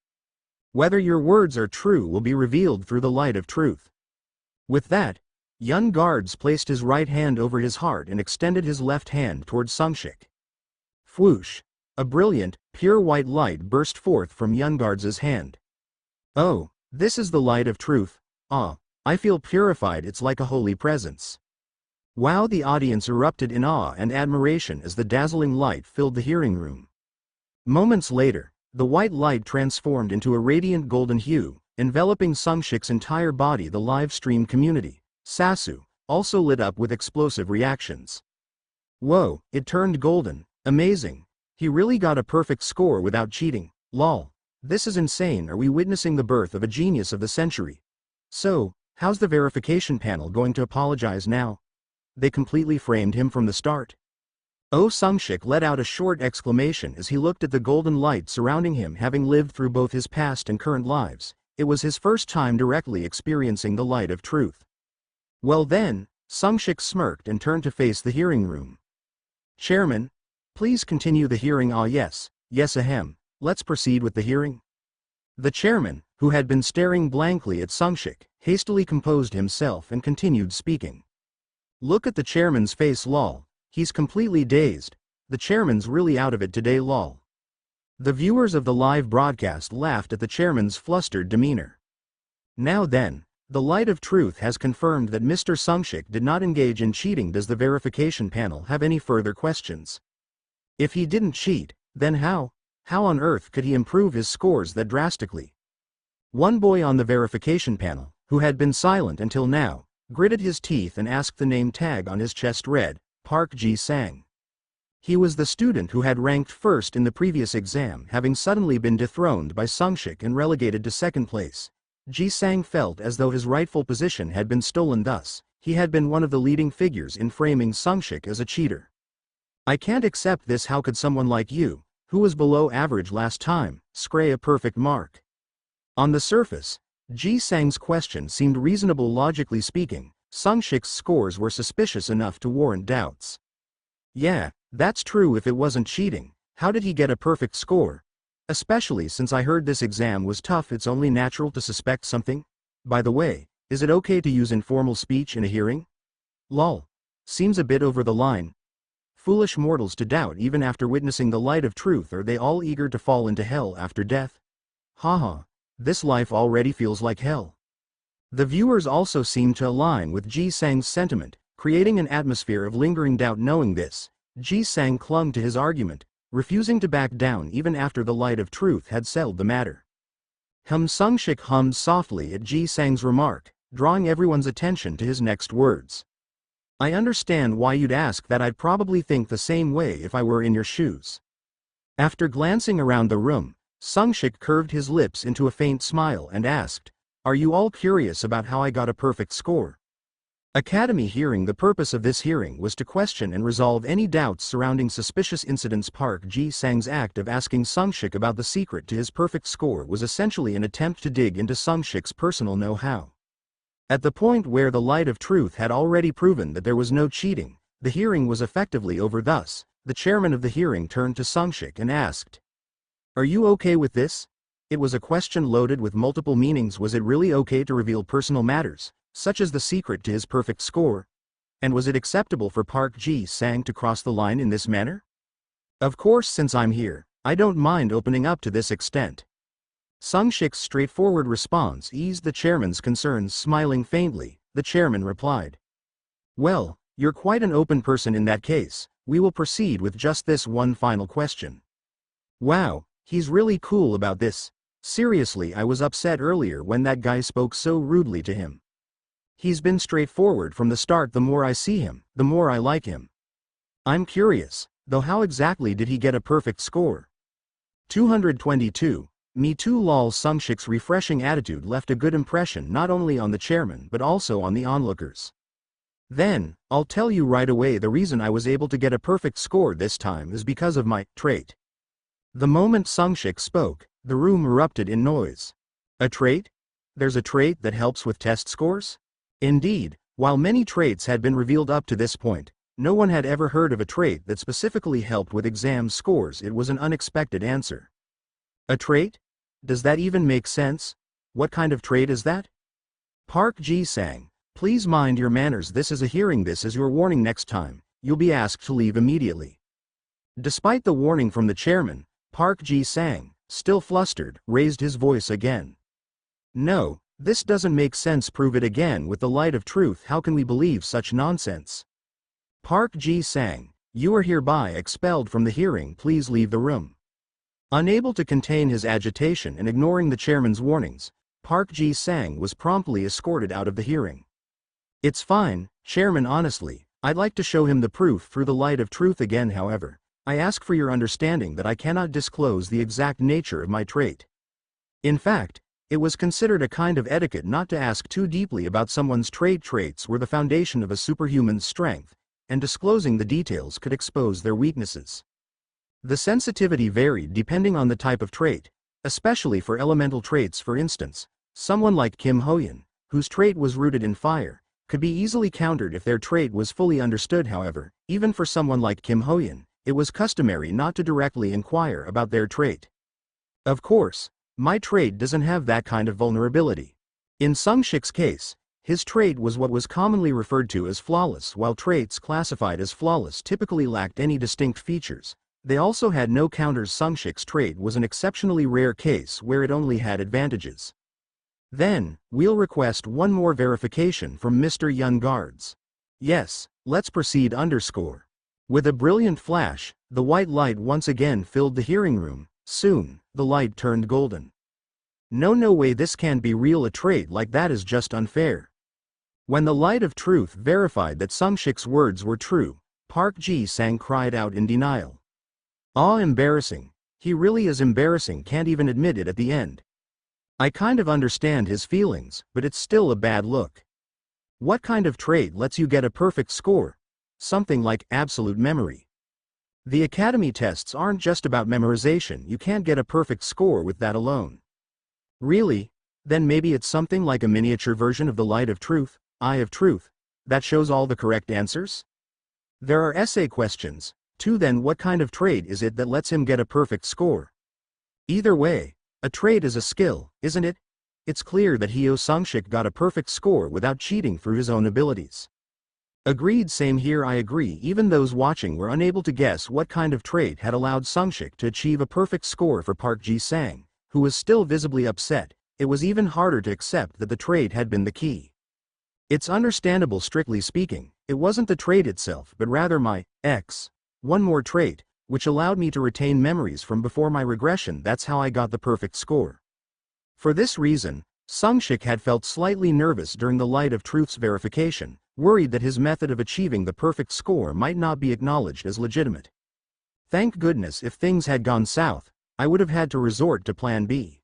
Whether your words are true will be revealed through the light of truth. With that, young guards placed his right hand over his heart and extended his left hand towards Sungshik. Whoosh! A brilliant, pure white light burst forth from young guard's hand. Oh, this is the light of truth. Ah, I feel purified. It's like a holy presence. Wow! The audience erupted in awe and admiration as the dazzling light filled the hearing room. Moments later, the white light transformed into a radiant golden hue, enveloping Sungshik's entire body. The live stream community, Sasu, also lit up with explosive reactions. Whoa, it turned golden. Amazing. He really got a perfect score without cheating. Lol. This is insane. Are we witnessing the birth of a genius of the century? So, how's the verification panel going to apologize now? They completely framed him from the start. Oh, Sungshik let out a short exclamation as he looked at the golden light surrounding him. Having lived through both his past and current lives, it was his first time directly experiencing the light of truth. Well then, Sungshik smirked and turned to face the hearing room. Chairman, please continue the hearing. Ah yes, ahem, let's proceed with the hearing. The chairman, who had been staring blankly at Sungshik, hastily composed himself and continued speaking. Look at the chairman's face. Lol. He's completely dazed. The chairman's really out of it today. Lol. The viewers of the live broadcast laughed at the chairman's flustered demeanor. Now then, the light of truth has confirmed that Mr. Sungshik did not engage in cheating. Does the verification panel have any further questions? If he didn't cheat, then how on earth could he improve his scores that drastically? One boy on the verification panel, who had been silent until now, gritted his teeth and asked. The name tag on his chest read, Park Ji-sang. He was the student who had ranked first in the previous exam, having suddenly been dethroned by Sungshik and relegated to second place. Ji-sang felt as though his rightful position had been stolen. Thus, he had been one of the leading figures in framing Sungshik as a cheater. I can't accept this. How could someone like you, who was below average last time, scrape a perfect mark? On the surface, Ji-sang's question seemed reasonable. Logically speaking, Sungshik's scores were suspicious enough to warrant doubts. Yeah, that's true. If it wasn't cheating, how did he get a perfect score? Especially since I heard this exam was tough. It's only natural to suspect something. By the way, is it okay to use informal speech in a hearing? Lol. Seems a bit over the line. Foolish mortals to doubt even after witnessing the light of truth. Are they all eager to fall into hell after death? Haha, this life already feels like hell. The viewers also seemed to align with Ji-sang's sentiment, creating an atmosphere of lingering doubt. Knowing this, Ji-sang clung to his argument, refusing to back down even after the light of truth had settled the matter. Sungshik hummed softly at Ji-sang's remark, drawing everyone's attention to his next words. I understand why you'd ask that. I'd probably think the same way if I were in your shoes. After glancing around the room, Sungshik curved his lips into a faint smile and asked, Are you all curious about how I got a perfect score? Academy hearing. The purpose of this hearing was to question and resolve any doubts surrounding suspicious incidents. Park Ji-sang's act of asking Sungshik about the secret to his perfect score was essentially an attempt to dig into Sungshik's personal know-how. At the point where the light of truth had already proven that there was no cheating, the hearing was effectively over. Thus, the chairman of the hearing turned to Sungshik and asked, Are you okay with this? It was a question loaded with multiple meanings. Was it really okay to reveal personal matters, such as the secret to his perfect score? And was it acceptable for Park Ji-sang to cross the line in this manner? Of course, since I'm here, I don't mind opening up to this extent. Sung-shik's straightforward response eased the chairman's concerns. Smiling faintly, the chairman replied, "Well, you're quite an open person in that case. We will proceed with just this one final question." Wow, he's really cool about this. Seriously, I was upset earlier when that guy spoke so rudely to him. He's been straightforward from the start. The more I see him, the more I like him. I'm curious, though, how exactly did he get a perfect score? 222. Me too lol. Sung-shik's refreshing attitude left a good impression not only on the chairman but also on the onlookers. Then, I'll tell you right away, the reason I was able to get a perfect score this time is because of my trait. The moment Sung-shik spoke, the room erupted in noise. A trait? There's a trait that helps with test scores? Indeed, while many traits had been revealed up to this point, no one had ever heard of a trait that specifically helped with exam scores. It was an unexpected answer. A trait? Does that even make sense? What kind of trait is that? Park Ji-sang, please mind your manners. This is a hearing. This is your warning. Next time, you'll be asked to leave immediately. Despite the warning from the chairman, Park Ji-sang, still flustered, raised his voice again. No, this doesn't make sense. Prove it again with the light of truth. How can we believe such nonsense? Park Ji-sang, you are hereby expelled from the hearing. Please leave the room. Unable to contain his agitation and ignoring the chairman's warnings, Park Ji-sang was promptly escorted out of the hearing. It's fine, Chairman. Honestly, I'd like to show him the proof through the light of truth again. However, I ask for your understanding that I cannot disclose the exact nature of my trait. In fact, it was considered a kind of etiquette not to ask too deeply about someone's trait. Traits were the foundation of a superhuman's strength, and disclosing the details could expose their weaknesses. The sensitivity varied depending on the type of trait, especially for elemental traits. For instance, someone like Kim Ho-yeon, whose trait was rooted in fire, could be easily countered if their trait was fully understood. However, even for someone like Kim Ho-yeon, it was customary not to directly inquire about their trait. Of course, my trait doesn't have that kind of vulnerability. In Sung-shik's case, his trait was what was commonly referred to as flawless. While traits classified as flawless typically lacked any distinct features, they also had no counters. Sung-shik's trait was an exceptionally rare case where it only had advantages. Then, we'll request one more verification from Mr. Yun Guards. Yes, let's proceed. With a brilliant flash, the white light once again filled the hearing room. Soon, the light turned golden. No way, this can't be real. A trait like that is just unfair. When the light of truth verified that Sung-shik's words were true, Park Ji-sang cried out in denial. Embarrassing. He really is embarrassing. Can't even admit it at the end. I kind of understand his feelings, but it's still a bad look. What kind of trait lets you get a perfect score? Something like absolute memory. The academy tests aren't just about memorization. You can't get a perfect score with that alone. Really? Then maybe it's something like a miniature version of the light of truth, eye of truth, that shows all the correct answers? There are essay questions, too. Then what kind of trait is it that lets him get a perfect score? Either way, a trait is a skill, isn't it? It's clear that Hyo Sung-shik got a perfect score without cheating through his own abilities. Agreed. Same here. I agree. Even those watching were unable to guess what kind of trait had allowed Sung-shik to achieve a perfect score. For Park Ji-sang, who was still visibly upset, it was even harder to accept that the trait had been the key. It's understandable. Strictly speaking, it wasn't the trait itself but rather my one more trait, which allowed me to retain memories from before my regression. That's how I got the perfect score. For this reason, Sung-shik had felt slightly nervous during the light of truth's verification, worried that his method of achieving the perfect score might not be acknowledged as legitimate. Thank goodness. If things had gone south, I would have had to resort to Plan B.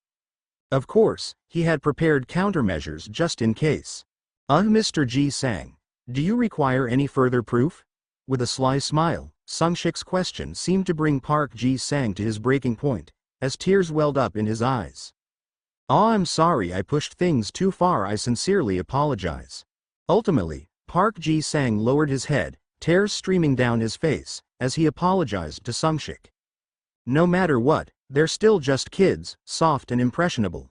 Of course, he had prepared countermeasures just in case. Mr. Ji-sang, do you require any further proof? With a sly smile, Sung-shik's question seemed to bring Park Ji-sang to his breaking point, as tears welled up in his eyes. I'm sorry, I pushed things too far. I sincerely apologize. Ultimately, Park Ji-sang lowered his head, tears streaming down his face, as he apologized to Sung-shik. No matter what, They're still just kids, soft and impressionable.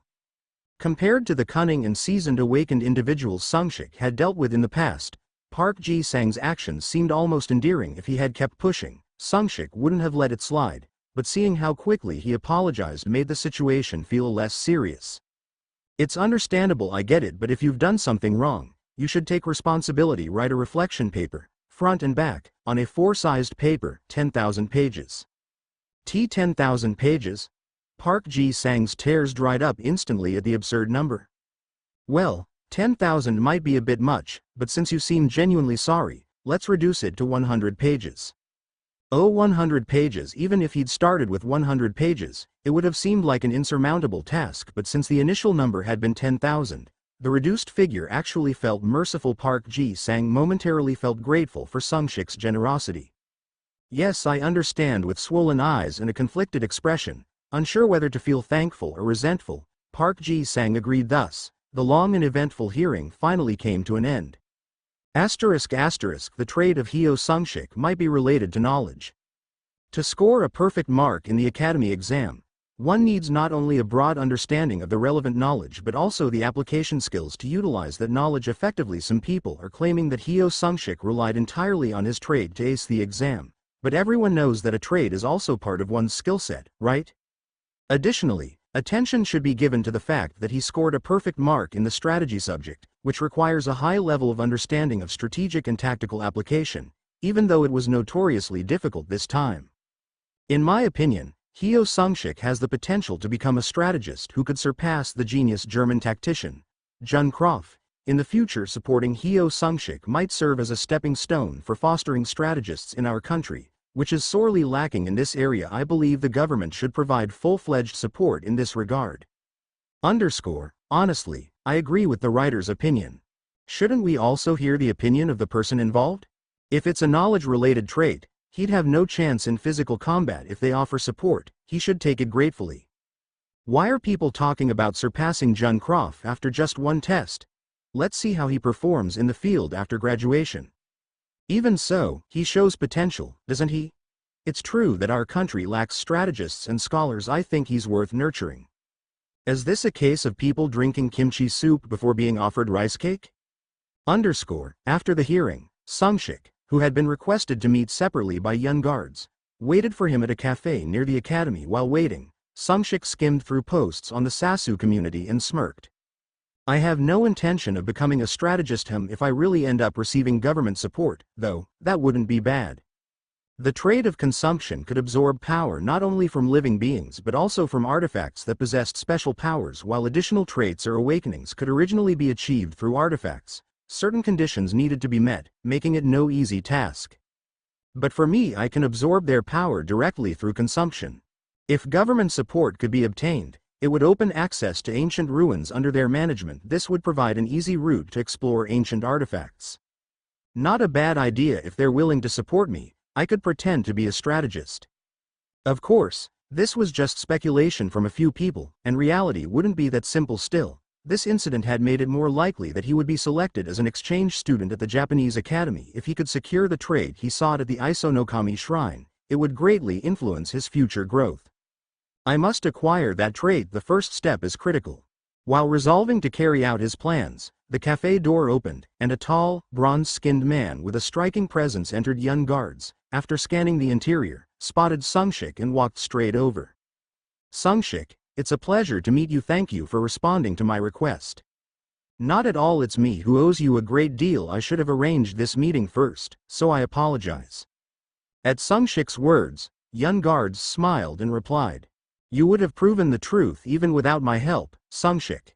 Compared to the cunning and seasoned awakened individuals Sungshik had dealt with in the past, Park Ji-sang's actions seemed almost endearing. If he had kept pushing, Sungshik wouldn't have let it slide, but seeing how quickly he apologized made the situation feel less serious. It's understandable, I get it, but if you've done something wrong, you should take responsibility. Write a reflection paper, front and back, on a 4-sized paper, 10,000 pages. 10,000 pages? Park Ji-sang's tears dried up instantly at the absurd number. Well, 10,000 might be a bit much, but since you seem genuinely sorry, let's reduce it to 100 pages. Oh, 100 pages. Even if he'd started with 100 pages, it would have seemed like an insurmountable task, but since the initial number had been 10,000, the reduced figure actually felt merciful. Park Ji-sang momentarily felt grateful for Sungshik's generosity. Yes, I understand. With swollen eyes and a conflicted expression, unsure whether to feel thankful or resentful, Park Ji-sang agreed. Thus, the long and eventful hearing finally came to an end. The trait of Hyo Sungshik might be related to knowledge. To score a perfect mark in the academy exam, one needs not only a broad understanding of the relevant knowledge but also the application skills to utilize that knowledge effectively. Some people are claiming that Hyo Sungshik relied entirely on his trade to ace the exam, but everyone knows that a trade is also part of one's skill set, right? Additionally, attention should be given to the fact that he scored a perfect mark in the strategy subject, which requires a high level of understanding of strategic and tactical application, even though it was notoriously difficult this time. In my opinion, Hyo Sungshik has the potential to become a strategist who could surpass the genius German tactician, Jun Kroff. In the future, supporting Hyo Sungshik might serve as a stepping stone for fostering strategists in our country, which is sorely lacking in this area. I believe the government should provide full-fledged support in this regard. Honestly, I agree with the writer's opinion. Shouldn't we also hear the opinion of the person involved? If it's a knowledge-related trait, he'd have no chance in physical combat. If they offer support, he should take it gratefully. Why are people talking about surpassing Jun Kroff after just one test? Let's see how he performs in the field after graduation. Even so, he shows potential, doesn't he? It's true that our country lacks strategists and scholars. I think he's worth nurturing. Is this a case of people drinking kimchi soup before being offered rice cake? After the hearing, Sungshik, who had been requested to meet separately by young guards, waited for him at a cafe near the academy. While waiting, Sungshik skimmed through posts on the Sasu community and smirked. I have no intention of becoming a strategist. If I really end up receiving government support, though, that wouldn't be bad. The trade of consumption could absorb power not only from living beings but also from artifacts that possessed special powers, while additional traits or awakenings could originally be achieved through artifacts. Certain conditions needed to be met, making it no easy task. But for me, I can absorb their power directly through consumption. If government support could be obtained, it would open access to ancient ruins under their management. This would provide an easy route to explore ancient artifacts. Not a bad idea. If they're willing to support me, I could pretend to be a strategist. Of course, this was just speculation from a few people, and reality wouldn't be that simple. Still, this incident had made it more likely that he would be selected as an exchange student at the Japanese Academy. If he could secure the trade he sought at the Isonokami Shrine, it would greatly influence his future growth. I must acquire that trait. The first step is critical. While resolving to carry out his plans, the cafe door opened, and a tall, bronze-skinned man with a striking presence entered. Young guards, after scanning the interior, spotted Sungshik and walked straight over. Sungshik, it's a pleasure to meet you. Thank you for responding to my request. Not at all. It's me who owes you a great deal. I should have arranged this meeting first, so I apologize. At Sungshik's words, young guards smiled and replied, You would have proven the truth even without my help, Sungshik.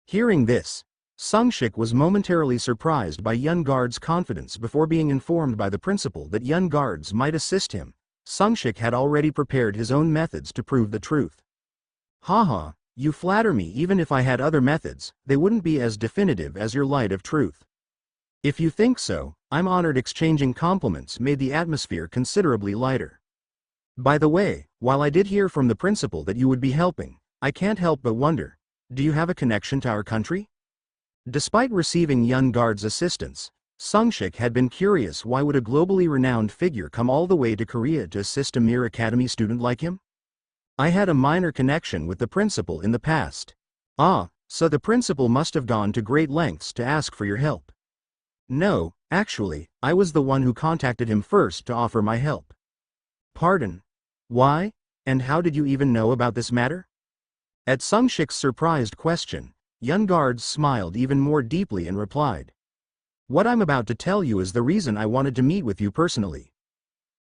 Hearing this, Sungshik was momentarily surprised by young guards' confidence. Before being informed by the principal that young guards might assist him, Sungshik had already prepared his own methods to prove the truth. Haha, you flatter me. Even if I had other methods, they wouldn't be as definitive as your light of truth. If you think so, I'm honored. Exchanging compliments made the atmosphere considerably lighter. By the way, while I did hear from the principal that you would be helping, I can't help but wonder, do you have a connection to our country? Despite receiving young guards' assistance, Sungshik had been curious. Why would a globally renowned figure come all the way to Korea to assist a mere academy student like him? I had a minor connection with the principal in the past. Ah, so the principal must have gone to great lengths to ask for your help. No, actually, I was the one who contacted him first to offer my help. Pardon? Why? And how did you even know about this matter? At Sungshik's surprised question, Young Guards smiled even more deeply and replied. What I'm about to tell you is the reason I wanted to meet with you personally.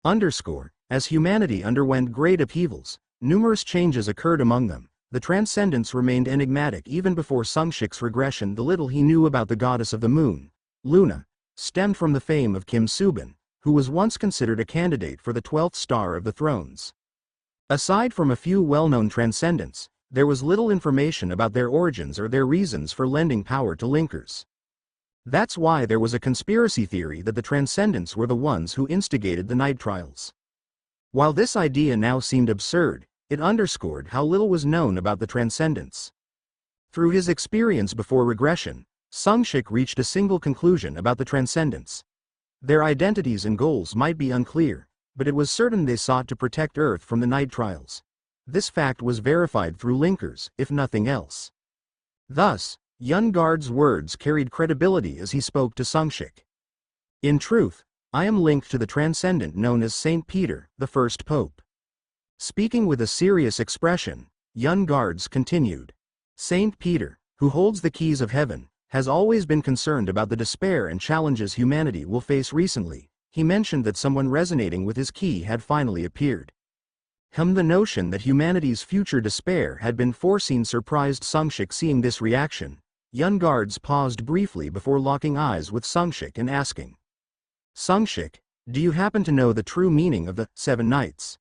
As humanity underwent great upheavals, numerous changes occurred among them. The transcendence remained enigmatic even before Sungshik's regression. The little he knew about the goddess of the moon, Luna, stemmed from the fame of Kim Subin, who was once considered a candidate for the 12th star of the thrones. Aside from a few well-known transcendents, there was little information about their origins or their reasons for lending power to linkers. That's why there was a conspiracy theory that the transcendents were the ones who instigated the night trials. While this idea now seemed absurd, it underscored how little was known about the transcendents. Through his experience before regression, Sungshik reached a single conclusion about the transcendents. Their identities and goals might be unclear, but it was certain they sought to protect Earth from the night trials. This fact was verified through linkers, if nothing else. Thus, Yun Guard's words carried credibility as he spoke to Sungshik. In truth, I am linked to the transcendent known as Saint Peter, the first pope. Speaking with a serious expression, Yun Guards continued. Saint Peter, who holds the keys of heaven, has always been concerned about the despair and challenges humanity will face recently. He mentioned that someone resonating with his key had finally appeared. The notion that humanity's future despair had been foreseen surprised Sungshik. Seeing this reaction, Yun Guards paused briefly before locking eyes with Sungshik and asking. Sungshik, do you happen to know the true meaning of the 7 nights?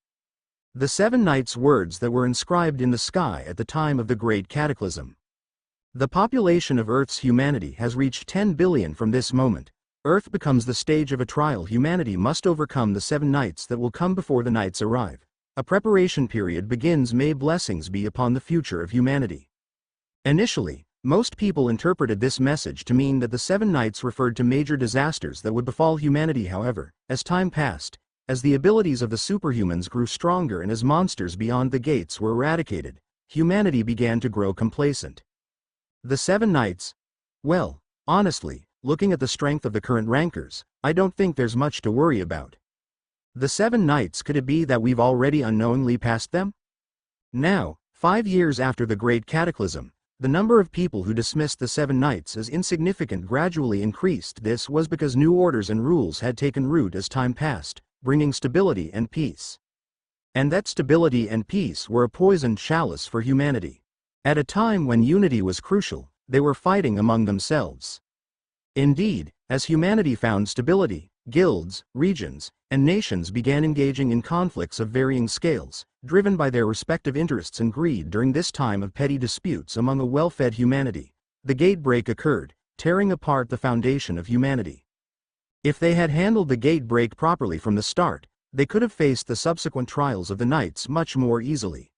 The 7 nights words that were inscribed in the sky at the time of the Great Cataclysm. The population of Earth's humanity has reached 10 billion from this moment. Earth becomes the stage of a trial. Humanity must overcome the 7 nights that will come before the nights arrive. A preparation period begins. May blessings be upon the future of humanity. Initially, most people interpreted this message to mean that the 7 nights referred to major disasters that would befall humanity. However, as time passed, as the abilities of the superhumans grew stronger and as monsters beyond the gates were eradicated, humanity began to grow complacent. The 7 nights? Well, honestly, looking at the strength of the current rankers, I don't think there's much to worry about. The 7 nights, could it be that we've already unknowingly passed them? Now, 5 years after the Great Cataclysm, the number of people who dismissed the 7 nights as insignificant gradually increased. This was because new orders and rules had taken root as time passed, bringing stability and peace. And that stability and peace were a poisoned chalice for humanity. At a time when unity was crucial, they were fighting among themselves. Indeed, as humanity found stability, guilds, regions, and nations began engaging in conflicts of varying scales, driven by their respective interests and greed. During this time of petty disputes among a well-fed humanity, the gate break occurred, tearing apart the foundation of humanity. If they had handled the gate break properly from the start, they could have faced the subsequent trials of the nights much more easily.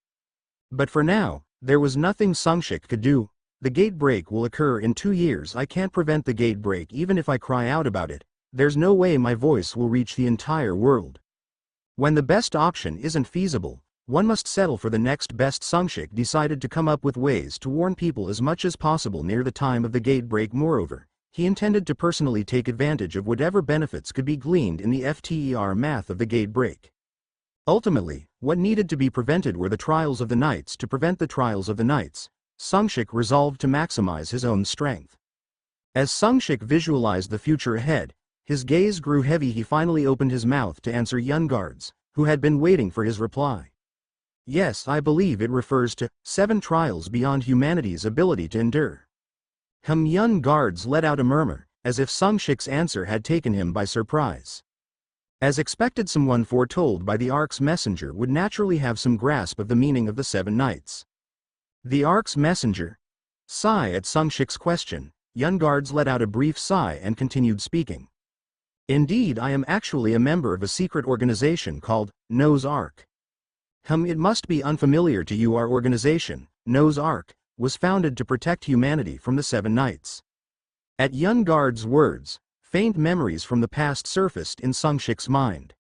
But for now, there was nothing Sungshik could do. The gate break will occur in 2 years. I can't prevent the gate break even if I cry out about it. There's no way my voice will reach the entire world. When the best option isn't feasible, one must settle for the next best. Sungshik decided to come up with ways to warn people as much as possible near the time of the gate break. Moreover, he intended to personally take advantage of whatever benefits could be gleaned in the aftermath of the gate break. Ultimately, what needed to be prevented were the trials of the nights. To prevent the trials of the nights, Sungshik resolved to maximize his own strength. As Sungshik visualized the future ahead, his gaze grew heavy. He finally opened his mouth to answer Yun Guards, who had been waiting for his reply. Yes, I believe it refers to 7 trials beyond humanity's ability to endure. Yun Guards let out a murmur, as if Sungshik's answer had taken him by surprise. As expected, someone foretold by the Ark's messenger would naturally have some grasp of the meaning of the 7 nights. The Ark's messenger? Sigh at Sungshik's question, Yun Guards let out a brief sigh and continued speaking. Indeed, I am actually a member of a secret organization called Noah's Ark. It must be unfamiliar to you. Our organization, Noah's Ark, was founded to protect humanity from the 7 nights. At Yun Guard's words, faint memories from the past surfaced in Sungshik's mind.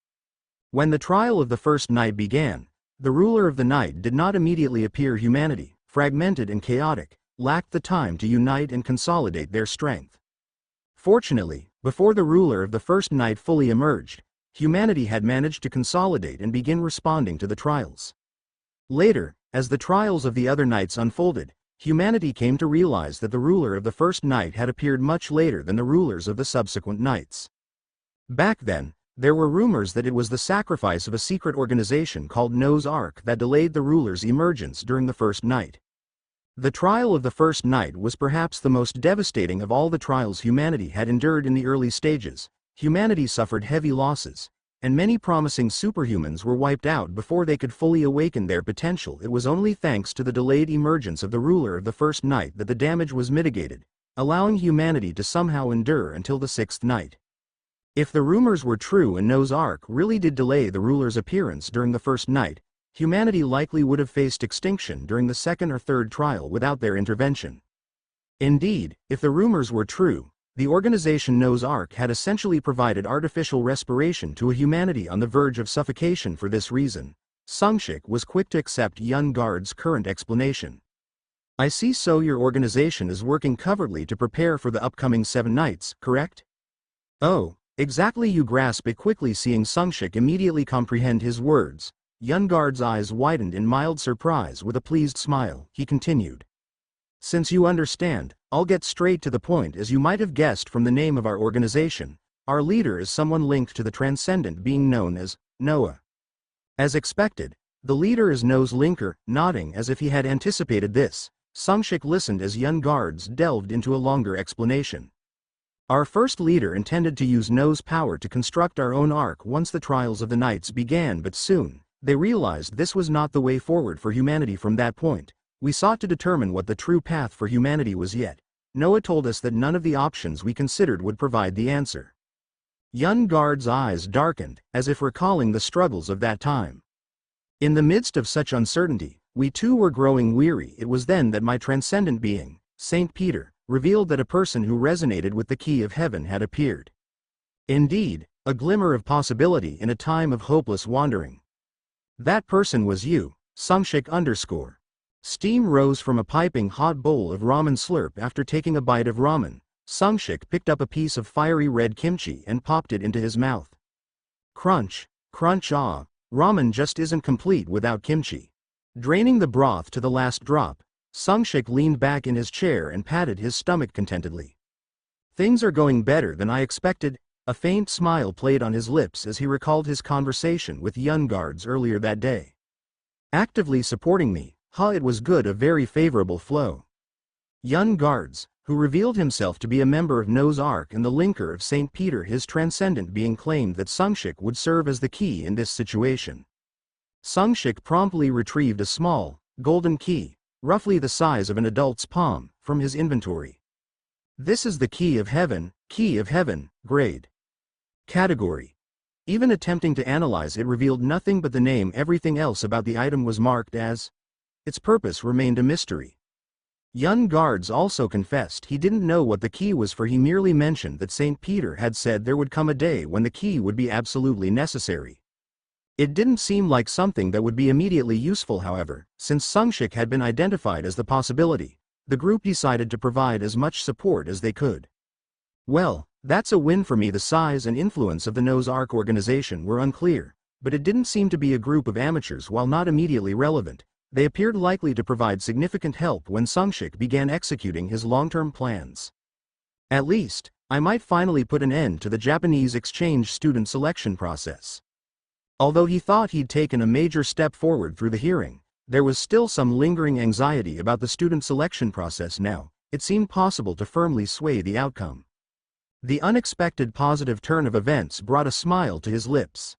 When the trial of the first night began, the ruler of the night did not immediately appear. Humanity, fragmented and chaotic, lacked the time to unite and consolidate their strength. Fortunately, before the ruler of the first night fully emerged, humanity had managed to consolidate and begin responding to the trials. Later, as the trials of the other nights unfolded, humanity came to realize that the ruler of the first night had appeared much later than the rulers of the subsequent nights. Back then, there were rumors that it was the sacrifice of a secret organization called Noah's Ark that delayed the ruler's emergence during the first night. The trial of the first night was perhaps the most devastating of all the trials humanity had endured. In the early stages, humanity suffered heavy losses, and many promising superhumans were wiped out before they could fully awaken their potential. It was only thanks to the delayed emergence of the ruler of the first night that the damage was mitigated, allowing humanity to somehow endure until the sixth night. If the rumors were true and Noah's Ark really did delay the ruler's appearance during the first night, humanity likely would have faced extinction during the second or third trial without their intervention. Indeed, if the rumors were true, the organization Noah's Ark had essentially provided artificial respiration to a humanity on the verge of suffocation. For this reason, Sungshik was quick to accept Yun Guard's current explanation. I see, so your organization is working covertly to prepare for the upcoming 7 nights, correct? Oh, exactly, you grasp it quickly. Seeing Sungshik immediately comprehend his words, Yun Guard's eyes widened in mild surprise. With a pleased smile, he continued. Since you understand, I'll get straight to the point. As you might have guessed from the name of our organization, our leader is someone linked to the transcendent being known as Noah. As expected, the leader is Noah's linker. Nodding as if he had anticipated this, Sungshik listened as Yun Guards delved into a longer explanation. Our first leader intended to use Noah's power to construct our own ark once the trials of the nights began, but soon they realized this was not the way forward for humanity. From that point, we sought to determine what the true path for humanity was, yet Noah told us that none of the options we considered would provide the answer. Yun Guard's eyes darkened, as if recalling the struggles of that time. In the midst of such uncertainty, we too were growing weary. It was then that my transcendent being, Saint Peter, revealed that a person who resonated with the key of heaven had appeared. Indeed, a glimmer of possibility in a time of hopeless wandering. That person was you, Sungshik _ Steam rose from a piping hot bowl of ramen. Slurp. After taking a bite of ramen, Sungshik picked up a piece of fiery red kimchi and popped it into his mouth. Crunch, crunch. Ah, ramen just isn't complete without kimchi. Draining the broth to the last drop, Sungshik leaned back in his chair and patted his stomach contentedly. Things are going better than I expected. A faint smile played on his lips as he recalled his conversation with Yun Guards earlier that day. Actively supporting me, it was good, a very favorable flow. Yun Guards, who revealed himself to be a member of Noah's Ark and the linker of St. Peter, his transcendent being, claimed that Sungshik would serve as the key in this situation. Sungshik promptly retrieved a small, golden key, roughly the size of an adult's palm, from his inventory. This is the key of heaven, grade. Category. Even attempting to analyze it revealed nothing but the name. Everything else about the item was marked as. Its purpose remained a mystery. Yun Guards also confessed he didn't know what the key was for. He merely mentioned that St. Peter had said there would come a day when the key would be absolutely necessary. It didn't seem like something that would be immediately useful. However, since Sungshik had been identified as the possibility, the group decided to provide as much support as they could. Well, that's a win for me. The size and influence of the Noah's Ark organization were unclear, but it didn't seem to be a group of amateurs. While not immediately relevant, they appeared likely to provide significant help when Sungshik began executing his long-term plans. At least, I might finally put an end to the Japanese exchange student selection process. Although he thought he'd taken a major step forward through the hearing, there was still some lingering anxiety about the student selection process. Now, it seemed possible to firmly sway the outcome. The unexpected positive turn of events brought a smile to his lips.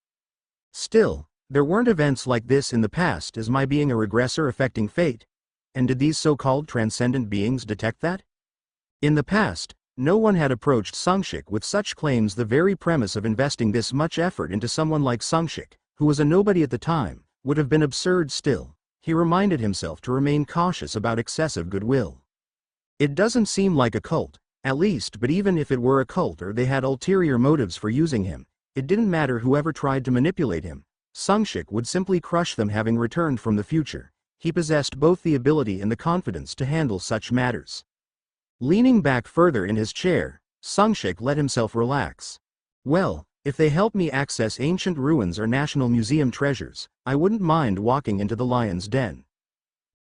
Still, there weren't events like this in the past. Is my being a regressor affecting fate? And did these so-called transcendent beings detect that? In the past, no one had approached Sungshik with such claims. The very premise of investing this much effort into someone like Sungshik, who was a nobody at the time, would have been absurd. Still, he reminded himself to remain cautious about excessive goodwill. It doesn't seem like a cult, at least, but even if it were a cult or they had ulterior motives for using him, it didn't matter. Whoever tried to manipulate him, Sungshik would simply crush them having returned from the future. He possessed both the ability and the confidence to handle such matters. Leaning back further in his chair, Sungshik let himself relax. Well, if they help me access ancient ruins or National Museum treasures, I wouldn't mind walking into the lion's den.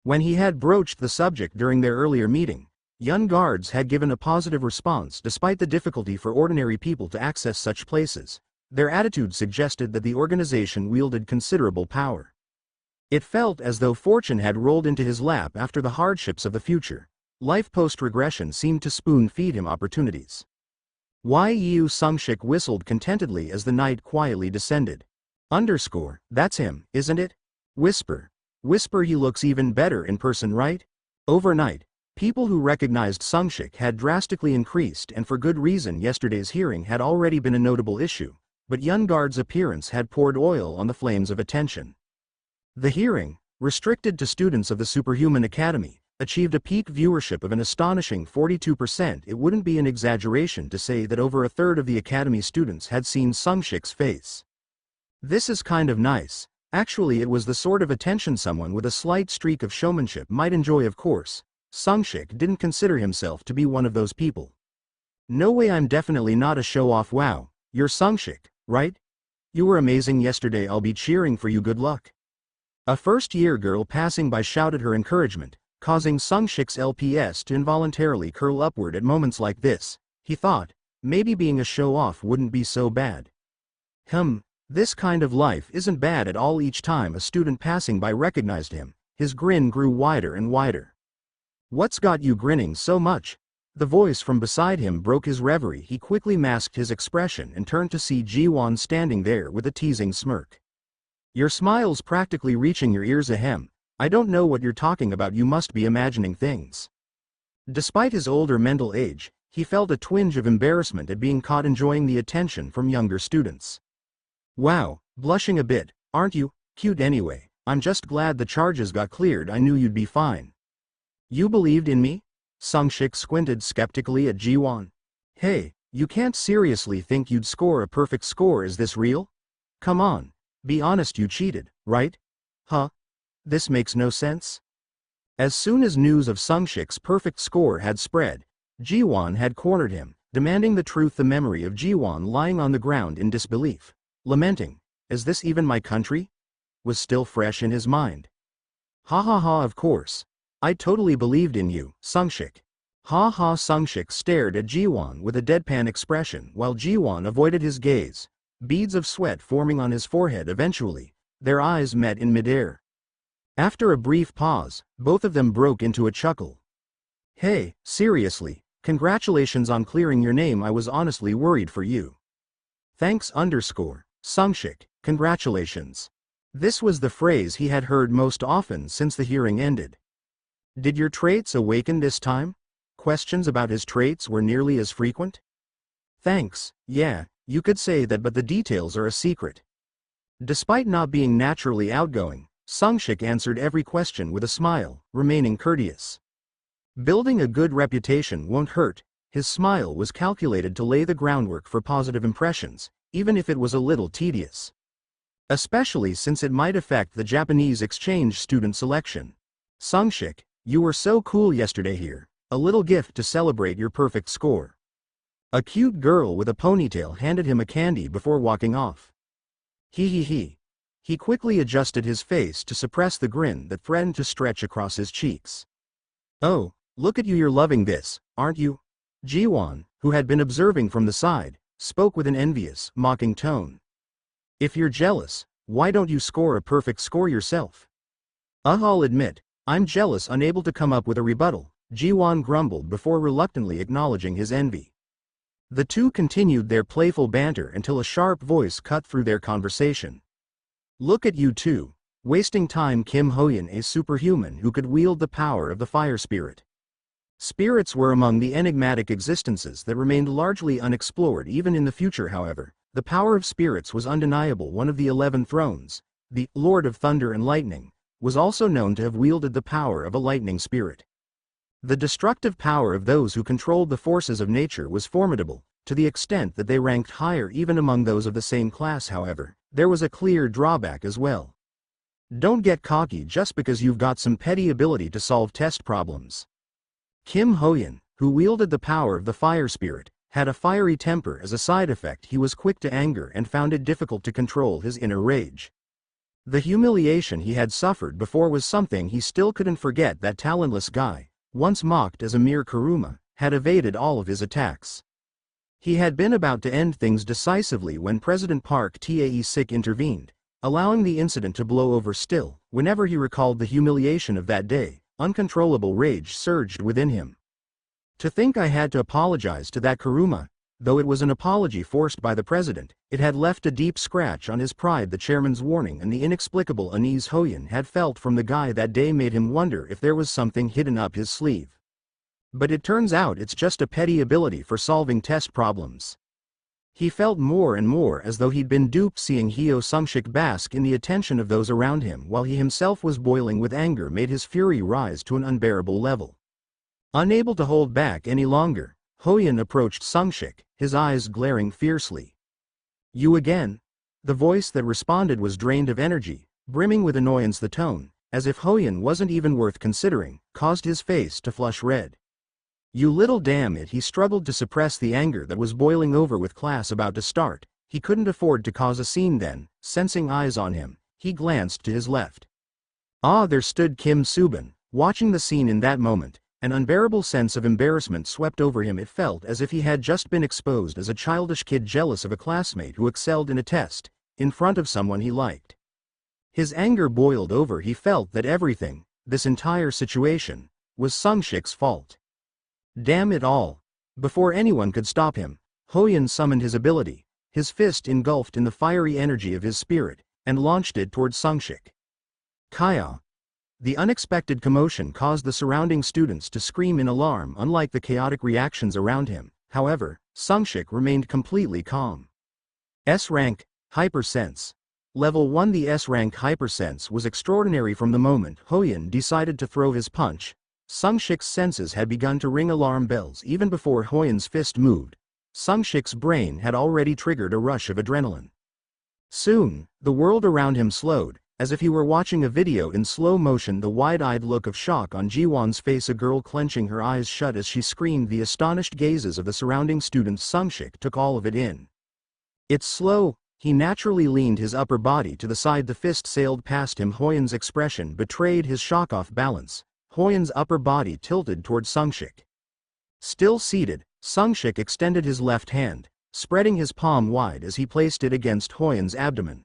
When he had broached the subject during their earlier meeting, young guards had given a positive response despite the difficulty for ordinary people to access such places. Their attitude suggested that the organization wielded considerable power. It felt as though fortune had rolled into his lap after the hardships of the future. Life post-regression seemed to spoon-feed him opportunities. Yu Sungshik whistled contentedly as the night quietly descended. That's him, isn't it? Whisper. He looks even better in person, right? Overnight, people who recognized Sungshik had drastically increased, and for good reason. Yesterday's hearing had already been a notable issue, but young guard's appearance had poured oil on the flames of attention. The hearing, restricted to students of the Superhuman Academy, achieved a peak viewership of an astonishing 42%. It wouldn't be an exaggeration to say that over a third of the Academy students had seen Sungshik's face. This is kind of nice. Actually, it was the sort of attention someone with a slight streak of showmanship might enjoy. Of course, Sungshik didn't consider himself to be one of those people. No way, I'm definitely not a show-off. Wow, you're Sungshik, right? You were amazing yesterday. I'll be cheering for you. Good luck. A first-year girl passing by shouted her encouragement, causing Sungshik's LPS to involuntarily curl upward. At moments like this, he thought, maybe being a show-off wouldn't be so bad. This kind of life isn't bad at all. Each time a student passing by recognized him, his grin grew wider and wider. What's got you grinning so much? The voice from beside him broke his reverie. He quickly masked his expression and turned to see Jiwon standing there with a teasing smirk. Your smile's practically reaching your ears. Ahem. I don't know what you're talking about. You must be imagining things. Despite his older mental age, he felt a twinge of embarrassment at being caught enjoying the attention from younger students. Wow, blushing a bit, aren't you? Cute anyway. I'm just glad the charges got cleared. I knew you'd be fine. You believed in me? Sungshik squinted skeptically at Jiwon. Hey, you can't seriously think you'd score a perfect score. Is this real? Come on, be honest. You cheated, right? Huh? This makes no sense. As soon as news of Sungshik's perfect score had spread, Jiwon had cornered him, demanding the truth. The memory of Jiwon lying on the ground in disbelief, lamenting, "Is this even my country?" was still fresh in his mind. Ha ha ha, of course. I totally believed in you, Sungshik. Ha ha. Sungshik stared at Jiwon with a deadpan expression while Jiwon avoided his gaze, beads of sweat forming on his forehead. Eventually, their eyes met in midair. After a brief pause, both of them broke into a chuckle. Hey, seriously, congratulations on clearing your name. I was honestly worried for you. Thanks. Sungshik, congratulations. This was the phrase he had heard most often since the hearing ended. Did your traits awaken this time? Questions about his traits were nearly as frequent. Thanks, yeah, you could say that, but the details are a secret. Despite not being naturally outgoing, Sungshik answered every question with a smile, remaining courteous. Building a good reputation won't hurt. His smile was calculated to lay the groundwork for positive impressions, even if it was a little tedious. Especially since it might affect the Japanese exchange student selection. Sungshik, you were so cool yesterday. Here, a little gift to celebrate your perfect score. A cute girl with a ponytail handed him a candy before walking off. He. He quickly adjusted his face to suppress the grin that threatened to stretch across his cheeks. Oh, look at you, you're loving this, aren't you? Jiwon, who had been observing from the side, spoke with an envious, mocking tone. If you're jealous, why don't you score a perfect score yourself? I'll admit, I'm jealous. Unable to come up with a rebuttal, Jiwon grumbled before reluctantly acknowledging his envy. The two continued their playful banter until a sharp voice cut through their conversation. Look at you two, wasting time. Kim Hoyeon, a superhuman who could wield the power of the fire spirit. Spirits were among the enigmatic existences that remained largely unexplored even in the future. However, the power of spirits was undeniable. One of the 11 thrones, the Lord of Thunder and Lightning, was also known to have wielded the power of a lightning spirit. The destructive power of those who controlled the forces of nature was formidable, to the extent that they ranked higher even among those of the same class. However, there was a clear drawback as well. Don't get cocky just because you've got some petty ability to solve test problems. Kim Hoyan, who wielded the power of the fire spirit, had a fiery temper. As a side effect, he was quick to anger and found it difficult to control his inner rage. The humiliation he had suffered before was something he still couldn't forget. That talentless guy, once mocked as a mere Kuruma, had evaded all of his attacks. He had been about to end things decisively when President Park Tae-sik intervened, allowing the incident to blow over. Still, whenever he recalled the humiliation of that day, uncontrollable rage surged within him. To think I had to apologize to that Kuruma, though it was an apology forced by the president, it had left a deep scratch on his pride. The chairman's warning and the inexplicable unease Hoyan had felt from the guy that day made him wonder if there was something hidden up his sleeve. But it turns out it's just a petty ability for solving test problems. He felt more and more as though he'd been duped. Seeing Hyo Sung-shik bask in the attention of those around him while he himself was boiling with anger made his fury rise to an unbearable level. Unable to hold back any longer, Hoyan approached Sung-shik, his eyes glaring fiercely. "You again?" The voice that responded was drained of energy, brimming with annoyance. The tone, as if Hoyan wasn't even worth considering, caused his face to flush red. "You little damn it!" He struggled to suppress the anger that was boiling over. With class about to start, he couldn't afford to cause a scene. Then, sensing eyes on him, he glanced to his left. There stood Kim Subin, watching the scene. In that moment, an unbearable sense of embarrassment swept over him. It felt as if he had just been exposed as a childish kid jealous of a classmate who excelled in a test, in front of someone he liked. His anger boiled over. He felt that everything, this entire situation, was Sung-shik's fault. Damn it all! Before anyone could stop him, Hoyan summoned his ability, his fist engulfed in the fiery energy of his spirit, and launched it towards Sung-shik. Kaya! The unexpected commotion caused the surrounding students to scream in alarm. Unlike the chaotic reactions around him, however, Sung-shik remained completely calm. S-rank, Hypersense. Level 1. The S-rank Hypersense was extraordinary. From the moment Hoyan decided to throw his punch, Sung-shik's senses had begun to ring alarm bells. Even before Hoyan's fist moved, Sung-shik's brain had already triggered a rush of adrenaline. Soon, the world around him slowed, as if he were watching a video in slow motion. The wide-eyed look of shock on Ji-won's face, a girl clenching her eyes shut as she screamed. The astonished gazes of the surrounding students. Sung-shik took all of it in. "It's slow." He naturally leaned his upper body to the side. The fist sailed past him. Hoyan's expression betrayed his shock. Off balance, Hoyan's upper body tilted toward Sung-shik. Still seated, Sung-shik extended his left hand, spreading his palm wide as he placed it against Hoyan's abdomen.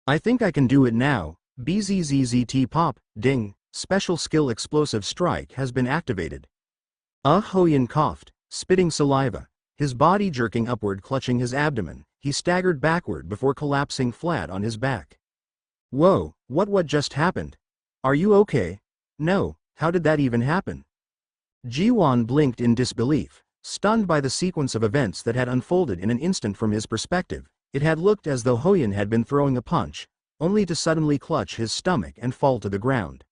"I think I can do it now." Bzzzt pop, ding, special skill explosive strike has been activated. Hoyan coughed, spitting saliva, his body jerking upward. Clutching his abdomen, he staggered backward before collapsing flat on his back. "Whoa, what just happened? Are you okay?" "No, how did that even happen?" Ji-won blinked in disbelief, stunned by the sequence of events that had unfolded in an instant. From his perspective, it had looked as though Hoyan had been throwing a punch, only to suddenly clutch his stomach and fall to the ground.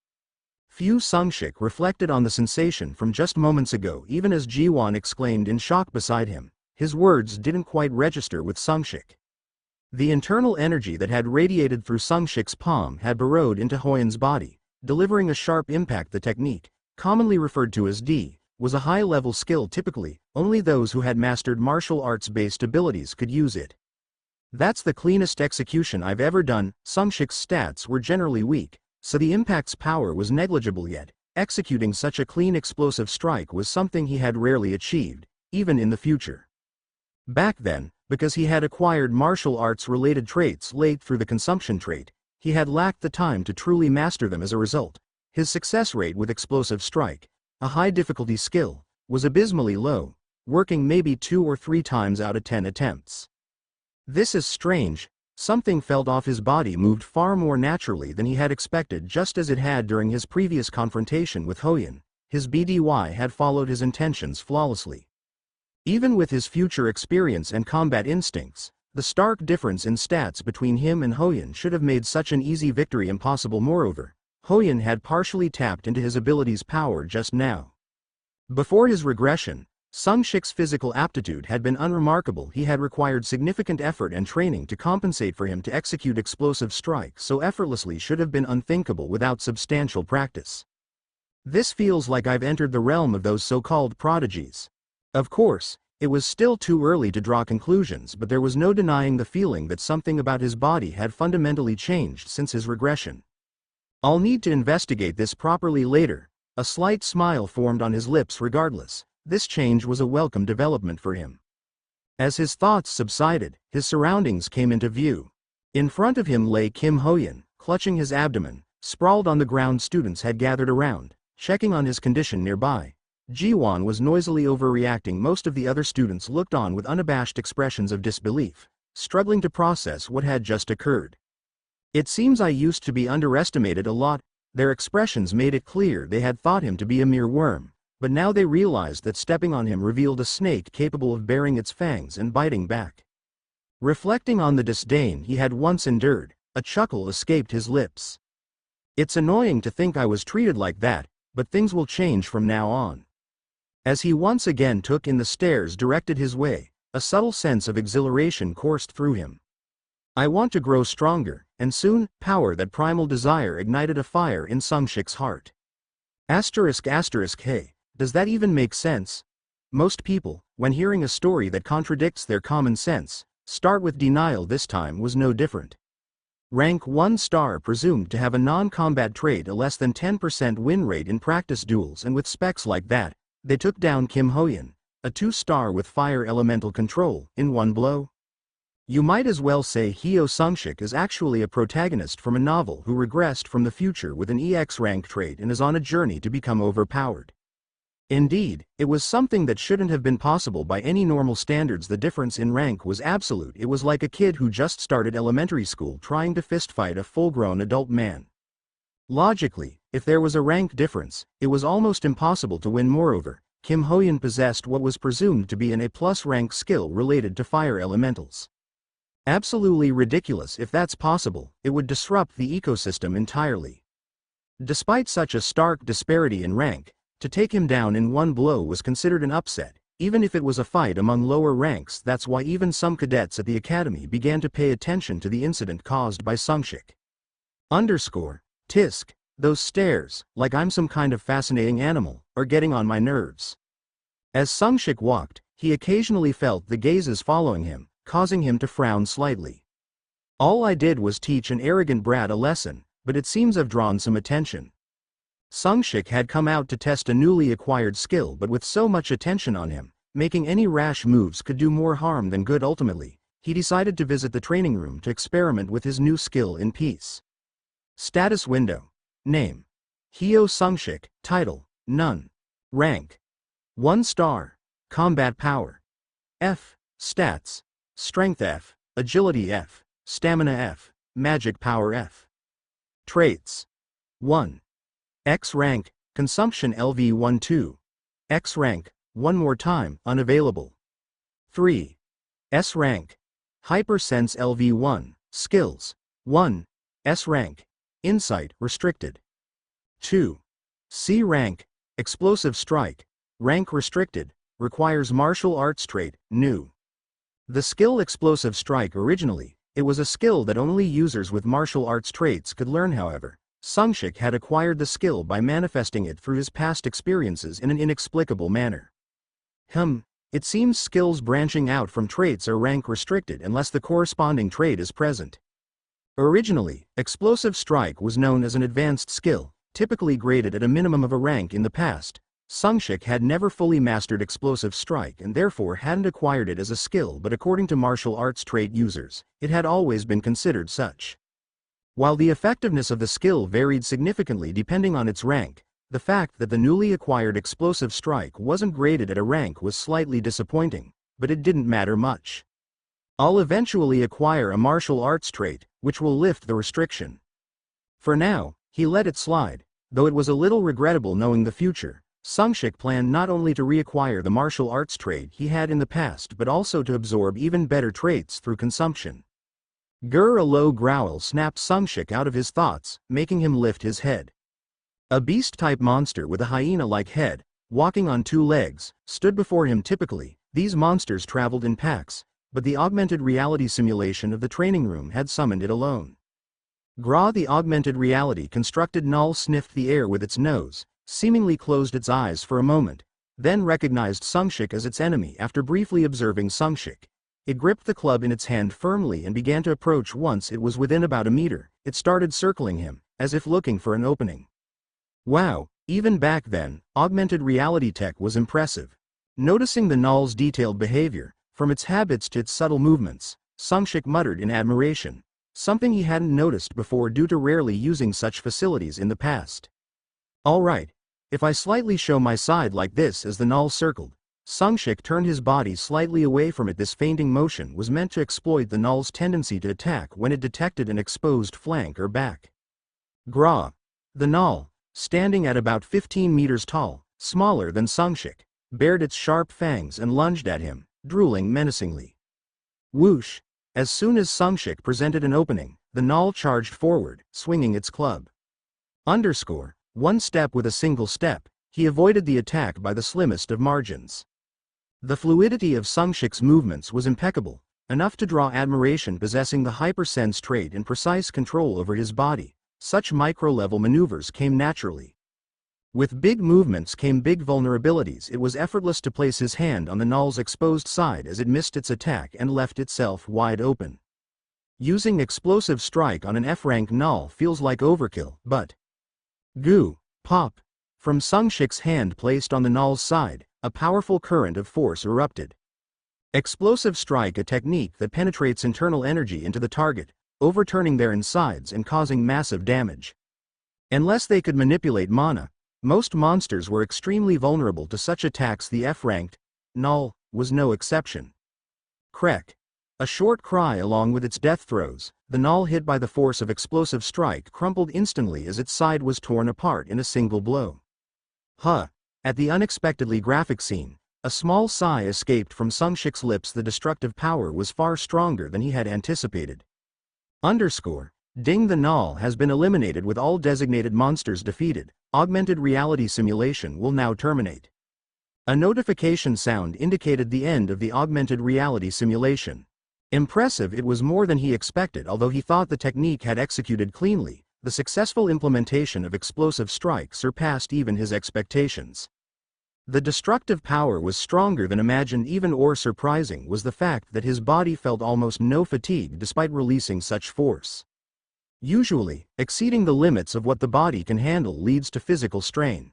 Sung-shik reflected on the sensation from just moments ago. Even as Ji-won exclaimed in shock beside him, his words didn't quite register with Sung-shik. The internal energy that had radiated through Sung-shik's palm had burrowed into Hoyan's body, delivering a sharp impact. The technique, commonly referred to as D, was a high-level skill. Typically, only those who had mastered martial arts-based abilities could use it. "That's the cleanest execution I've ever done." Sung-shik's stats were generally weak, so the impact's power was negligible. Yet, executing such a clean explosive strike was something he had rarely achieved, even in the future. Back then, because he had acquired martial arts-related traits late through the consumption trait, he had lacked the time to truly master them. As a result, his success rate with explosive strike, a high-difficulty skill, was abysmally low, working maybe 2 or 3 times out of 10 attempts. "This is strange." Something felt off. His body moved far more naturally than he had expected. Just as it had during his previous confrontation with Hoyan, his BDY had followed his intentions flawlessly. Even with his future experience and combat instincts, the stark difference in stats between him and Hoyan should have made such an easy victory impossible. Moreover, Hoyan had partially tapped into his ability's power just now. Before his regression, Sungshik's physical aptitude had been unremarkable. He had required significant effort and training to compensate for him to execute explosive strikes so effortlessly should have been unthinkable without substantial practice. This feels like I've entered the realm of those so-called prodigies. Of course, it was still too early to draw conclusions, but there was no denying the feeling that something about his body had fundamentally changed since his regression. I'll need to investigate this properly later. A slight smile formed on his lips regardless. This change was a welcome development for him. As his thoughts subsided, his surroundings came into view. In front of him lay Kim Ho-yeon, clutching his abdomen. Sprawled on the ground, students had gathered around, checking on his condition nearby. Ji-won was noisily overreacting. Most of the other students looked on with unabashed expressions of disbelief, struggling to process what had just occurred. It seems I used to be underestimated a lot. Their expressions made it clear they had thought him to be a mere worm, but now they realized that stepping on him revealed a snake capable of baring its fangs and biting back. Reflecting on the disdain he had once endured, a chuckle escaped his lips. It's annoying to think I was treated like that, but things will change from now on. As he once again took in the stares directed his way, a subtle sense of exhilaration coursed through him. I want to grow stronger, and soon, power. That primal desire ignited a fire in Sungshik's heart. Hey, does that even make sense? Most people, when hearing a story that contradicts their common sense, start with denial. This time was no different. Rank 1 star presumed to have a non-combat trait, a less than 10% win rate in practice duels, and with specs like that, they took down Kim Ho-yeon, a 2-star with fire elemental control, in one blow. You might as well say Hyo Sungshik is actually a protagonist from a novel who regressed from the future with an EX rank trait and is on a journey to become overpowered. Indeed, it was something that shouldn't have been possible by any normal standards. The difference in rank was absolute. It was like a kid who just started elementary school trying to fistfight a full-grown adult man. Logically, if there was a rank difference, it was almost impossible to win. Moreover, Kim Ho-yeon possessed what was presumed to be an A+ rank skill related to fire elementals. Absolutely ridiculous. If that's possible, it would disrupt the ecosystem entirely. Despite such a stark disparity in rank, to take him down in one blow was considered an upset, even if it was a fight among lower ranks. That's why even some cadets at the academy began to pay attention to the incident caused by Sungshik. Tisk, those stares, like I'm some kind of fascinating animal, are getting on my nerves. As Sungshik walked, he occasionally felt the gazes following him, causing him to frown slightly. All I did was teach an arrogant brat a lesson, but it seems I've drawn some attention. Sungshik had come out to test a newly acquired skill, but with so much attention on him, making any rash moves could do more harm than good. Ultimately, he decided to visit the training room to experiment with his new skill in peace. Status window. Name: Hyo Sungshik. Title: None. Rank: 1 star. Combat power: F. Stats: Strength F, Agility F, Stamina F, Magic Power F. Traits: 1. X rank, Consumption LV12. X rank, one more time, unavailable. 3. S rank, Hypersense LV1, Skills: 1. S rank, Insight, restricted. 2. C rank, Explosive Strike, rank restricted, requires martial arts trait, new. The skill Explosive Strike originally, it was a skill that only users with martial arts traits could learn. However, Sungshik had acquired the skill by manifesting it through his past experiences in an inexplicable manner. It seems skills branching out from traits are rank restricted unless the corresponding trait is present. Originally, Explosive Strike was known as an advanced skill, typically graded at a minimum of a rank. In the past, Sungshik had never fully mastered Explosive Strike and therefore hadn't acquired it as a skill, but according to martial arts trait users, it had always been considered such. While the effectiveness of the skill varied significantly depending on its rank, the fact that the newly acquired Explosive Strike wasn't graded at a rank was slightly disappointing, but it didn't matter much. I'll eventually acquire a martial arts trait, which will lift the restriction. For now, he let it slide, though it was a little regrettable knowing the future. Sungshik planned not only to reacquire the martial arts trait he had in the past but also to absorb even better traits through consumption. A low growl snapped Sungshik out of his thoughts, making him lift his head. A beast-type monster with a hyena-like head, walking on two legs, stood before him. Typically, these monsters traveled in packs, but the augmented reality simulation of the training room had summoned it alone. Gra, the augmented reality constructed Null, sniffed the air with its nose, seemingly closed its eyes for a moment, then recognized Sungshik as its enemy. After briefly observing Sungshik, it gripped the club in its hand firmly and began to approach. Once it was within about a meter, it started circling him, as if looking for an opening. Wow, even back then, augmented reality tech was impressive. Noticing the Null's detailed behavior, from its habits to its subtle movements, Sungshik muttered in admiration, something he hadn't noticed before due to rarely using such facilities in the past. Alright, if I slightly show my side like this. As the Null circled, Sungshik turned his body slightly away from it. This feinting motion was meant to exploit the Null's tendency to attack when it detected an exposed flank or back. Gra, the Null, standing at about 15 meters tall, smaller than Sungshik, bared its sharp fangs and lunged at him, drooling menacingly. Whoosh! As soon as Sungshik presented an opening, the Null charged forward, swinging its club. One step. With a single step, he avoided the attack by the slimmest of margins. The fluidity of Sungshik's movements was impeccable, enough to draw admiration. Possessing the hypersense trait and precise control over his body, such micro-level maneuvers came naturally. With big movements came big vulnerabilities. It was effortless to place his hand on the Null's exposed side as it missed its attack and left itself wide open. Using explosive strike on an F-rank Null feels like overkill, but... Goo! Pop! From Sungshik's hand placed on the Null's side, a powerful current of force erupted. Explosive strike, a technique that penetrates internal energy into the target, overturning their insides and causing massive damage. Unless they could manipulate mana, most monsters were extremely vulnerable to such attacks. The F-ranked Null was no exception. Krek! A short cry along with its death throes, the Null, hit by the force of explosive strike, crumpled instantly as its side was torn apart in a single blow. Huh! At the unexpectedly graphic scene, a small sigh escaped from Sungshik's lips. The destructive power was far stronger than he had anticipated. Ding, the Null has been eliminated with all designated monsters defeated. Augmented reality simulation will now terminate. A notification sound indicated the end of the augmented reality simulation. Impressive. It was more than he expected. Although he thought the technique had executed cleanly, the successful implementation of explosive strike surpassed even his expectations. The destructive power was stronger than imagined. Even more surprising was the fact that his body felt almost no fatigue despite releasing such force. Usually, exceeding the limits of what the body can handle leads to physical strain.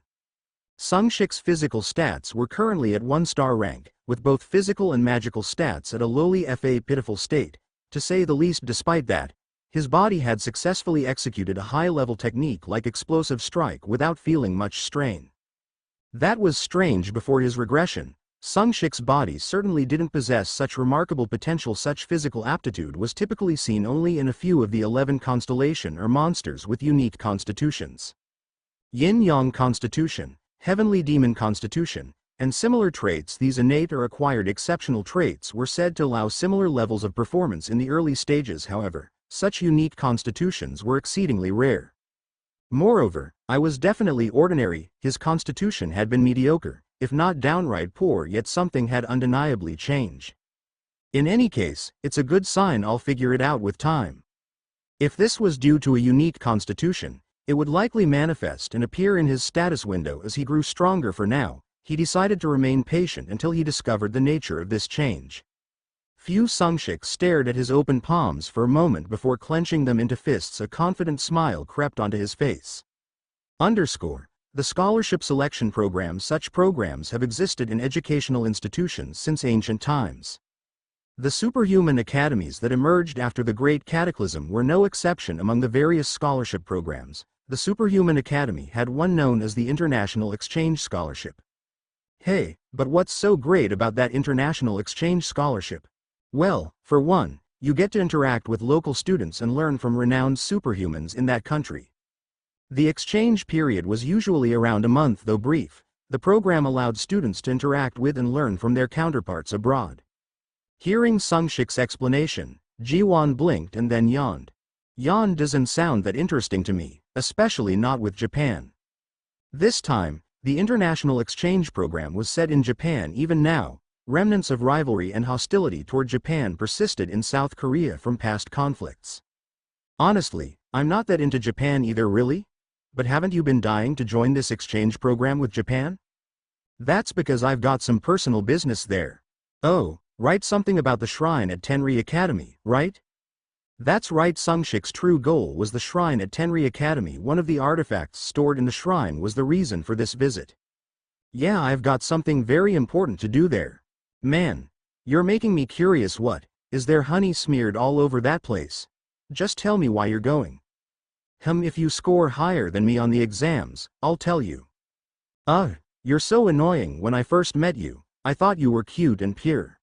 Sungshik's physical stats were currently at 1-star rank, with both physical and magical stats at a lowly FA pitiful state, to say the least. Despite that, his body had successfully executed a high-level technique like explosive strike without feeling much strain. That was strange. Before his regression, Sungshik's body certainly didn't possess such remarkable potential. Such physical aptitude was typically seen only in a few of the 11 constellation or monsters with unique constitutions. Yin-Yang constitution, Heavenly Demon constitution, and similar traits. These innate or acquired exceptional traits were said to allow similar levels of performance in the early stages. However, such unique constitutions were exceedingly rare. Moreover, I was definitely ordinary. His constitution had been mediocre, if not downright poor, yet something had undeniably changed. In any case, it's a good sign. I'll figure it out with time. If this was due to a unique constitution, it would likely manifest and appear in his status window as he grew stronger. For now, he decided to remain patient until he discovered the nature of this change. Sungshik stared at his open palms for a moment before clenching them into fists. A confident smile crept onto his face. The scholarship selection program. Such programs have existed in educational institutions since ancient times. The superhuman academies that emerged after the Great Cataclysm were no exception. Among the various scholarship programs, the Superhuman Academy had one known as the International Exchange Scholarship. Hey, but what's so great about that International Exchange Scholarship? Well, for one, you get to interact with local students and learn from renowned superhumans in that country. The exchange period was usually around a month. Though brief, the program allowed students to interact with and learn from their counterparts abroad. Hearing Sungshik's explanation, Jiwon blinked and then yawned. Doesn't sound that interesting to me, especially not with Japan. This time, The international exchange program was set in Japan even now. Remnants of rivalry and hostility toward Japan persisted in South Korea from past conflicts. Honestly, I'm not that into Japan either really? But haven't you been dying to join this exchange program with Japan? That's because I've got some personal business there. Oh, write something about the shrine at Tenri Academy, right? That's right, Sungshik's true goal was the shrine at Tenri Academy. One of the artifacts stored in the shrine was the reason for this visit. Yeah, I've got something very important to do there. Man, you're making me curious. What? Is there honey smeared all over that place? Just tell me why you're going. If you score higher than me on the exams, I'll tell you. Ugh, you're so annoying. When I first met you, I thought you were cute and pure.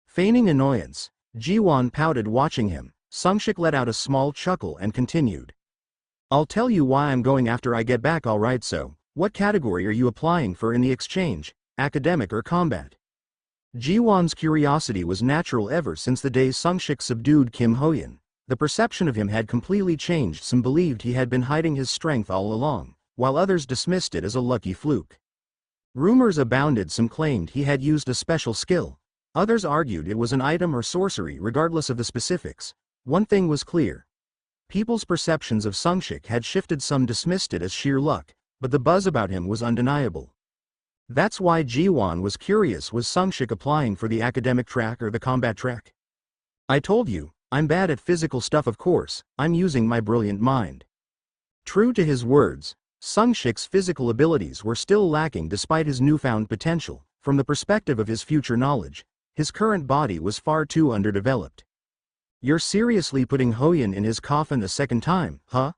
Feigning annoyance, Jiwon pouted watching him. Sungshik let out a small chuckle and continued. I'll tell you why I'm going after I get back. Alright, so, what category are you applying for in the exchange, academic or combat? Jiwon's curiosity was natural ever since the day Sungshik subdued Kim Hoyeon. The perception of him had completely changed. Some believed he had been hiding his strength all along, while others dismissed it as a lucky fluke. Rumors abounded. Some claimed he had used a special skill. Others argued it was an item or sorcery. Regardless of the specifics, one thing was clear. People's perceptions of Sungshik had shifted. Some dismissed it as sheer luck, but the buzz about him was undeniable. That's why Jiwon was curious. Was Sungshik applying for the academic track or the combat track? I told you, I'm bad at physical stuff. Of course, I'm using my brilliant mind. True to his words, Sungshik's physical abilities were still lacking despite his newfound potential. From the perspective of his future knowledge, his current body was far too underdeveloped. You're seriously putting Hoyeon in his coffin a second time, huh?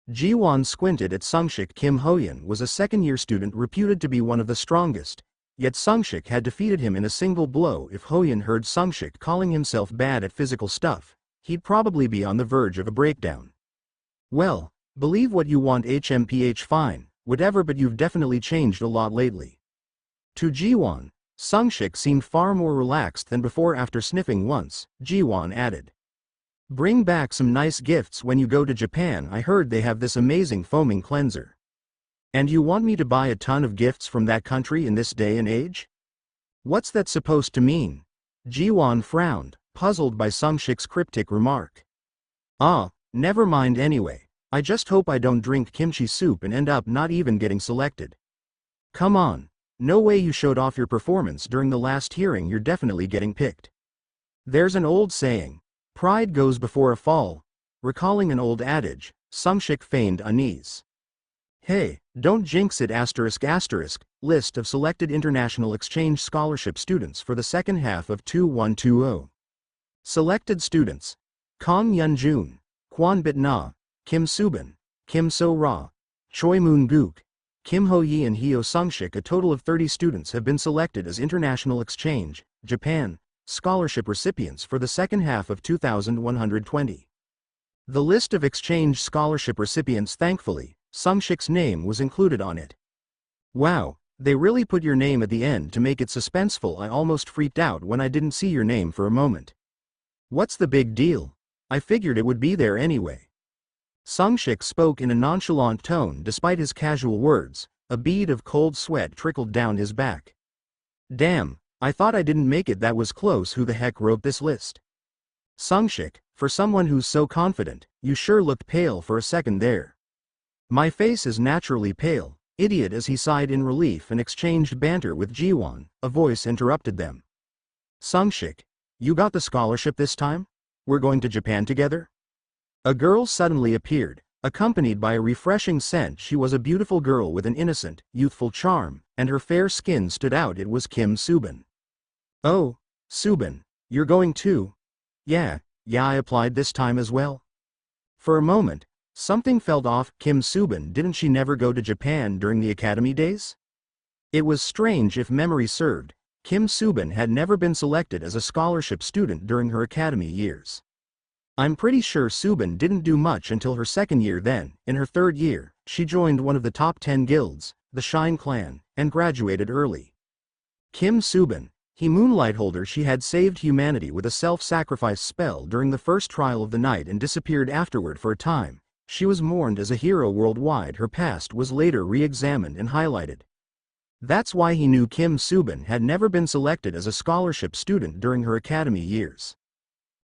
Jiwon squinted at Sungshik. Kim Hoyeon was a second-year student reputed to be one of the strongest, yet Sungshik had defeated him in a single blow. If Hoyeon heard Sungshik calling himself bad at physical stuff, he'd probably be on the verge of a breakdown. Well, believe what you want. HMPH, fine, whatever, but you've definitely changed a lot lately. To Jiwon, Sungshik seemed far more relaxed than before. After sniffing once, Jiwon added, bring back some nice gifts when you go to Japan. I heard they have this amazing foaming cleanser. And you want me to buy a ton of gifts from that country in this day and age? What's that supposed to mean? Jiwon frowned, puzzled by Sungshik's cryptic remark. Never mind anyway. I just hope I don't drink kimchi soup and end up not even getting selected. Come on. No way you showed off your performance during the last hearing. You're definitely getting picked. There's an old saying, pride goes before a fall. Recalling an old adage, Sungshik feigned unease. Hey, don't jinx it. ***. List of selected international exchange scholarship students for the second half of 2120. Selected students: Kang Yun-jun, Kwon Bit-na, Kim Subin, Kim So-ra, Choi Moon-gook, Kim Ho-yi and Hyo Sungshik. A total of 30 students have been selected as international exchange, Japan, scholarship recipients for the second half of 2120. The list of exchange scholarship recipients, thankfully, Sungshik's name was included on it. Wow, they really put your name at the end to make it suspenseful. I almost freaked out when I didn't see your name for a moment. What's the big deal? I figured it would be there anyway. Sungshik spoke in a nonchalant tone. Despite his casual words, a bead of cold sweat trickled down his back. Damn, I thought I didn't make it. That was close. Who the heck wrote this list? Sungshik, for someone who's so confident, you sure looked pale for a second there. My face is naturally pale, idiot. As he sighed in relief and exchanged banter with Jiwon, a voice interrupted them. Sungshik, you got the scholarship this time? We're going to Japan together? A girl suddenly appeared, accompanied by a refreshing scent. She was a beautiful girl with an innocent, youthful charm, and her fair skin stood out. It was Kim Subin. Oh, Subin, you're going too? Yeah, I applied this time as well. For a moment, something felt off. Kim Subin, didn't she never go to Japan during the academy days? It was strange. If memory served, Kim Subin had never been selected as a scholarship student during her academy years. I'm pretty sure Subin didn't do much until her second year. Then, in her third year, she joined one of the top 10 guilds, the Shine Clan, and graduated early. Kim Subin, he Moonlight Holder. She had saved humanity with a self-sacrifice spell during the first trial of the night and disappeared afterward for a time. She was mourned as a hero worldwide. Her past was later re-examined and highlighted. That's why he knew Kim Subin had never been selected as a scholarship student during her academy years.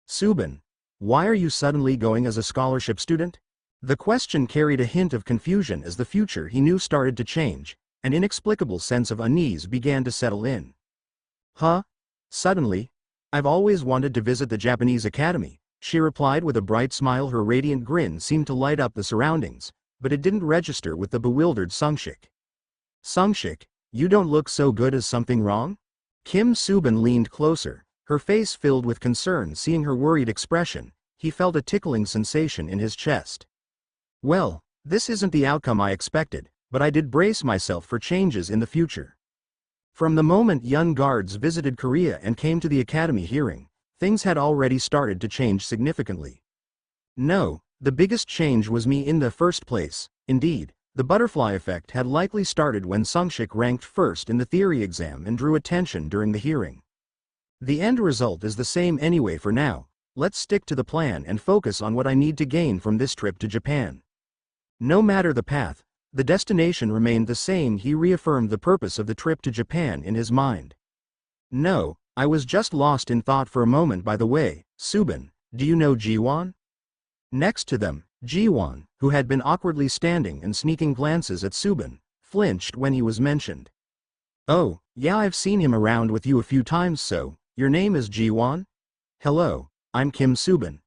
Subin, why are you suddenly going as a scholarship student? The question carried a hint of confusion as the future he knew started to change. An inexplicable sense of unease began to settle in. Huh? Suddenly? I've always wanted to visit the Japanese Academy, she replied with a bright smile. Her radiant grin seemed to light up the surroundings, but it didn't register with the bewildered Sungshik. Sungshik, you don't look so good. Is something wrong? Kim Subin leaned closer, her face filled with concern. Seeing her worried expression, he felt a tickling sensation in his chest. Well, this isn't the outcome I expected, but I did brace myself for changes in the future. From the moment young guards visited Korea and came to the academy hearing, things had already started to change significantly. No, the biggest change was me in the first place. Indeed, the butterfly effect had likely started when Sungshik ranked first in the theory exam and drew attention during the hearing. The end result is the same anyway. For now, let's stick to the plan and focus on what I need to gain from this trip to Japan. No matter the path, the destination remained the same. He reaffirmed the purpose of the trip to Japan in his mind. No, I was just lost in thought for a moment. By the way, Subin, do you know Jiwon? Next to them, Jiwon, who had been awkwardly standing and sneaking glances at Subin, flinched when he was mentioned. Oh, yeah, I've seen him around with you a few times. So, your name is Jiwon? Hello, I'm Kim Subin.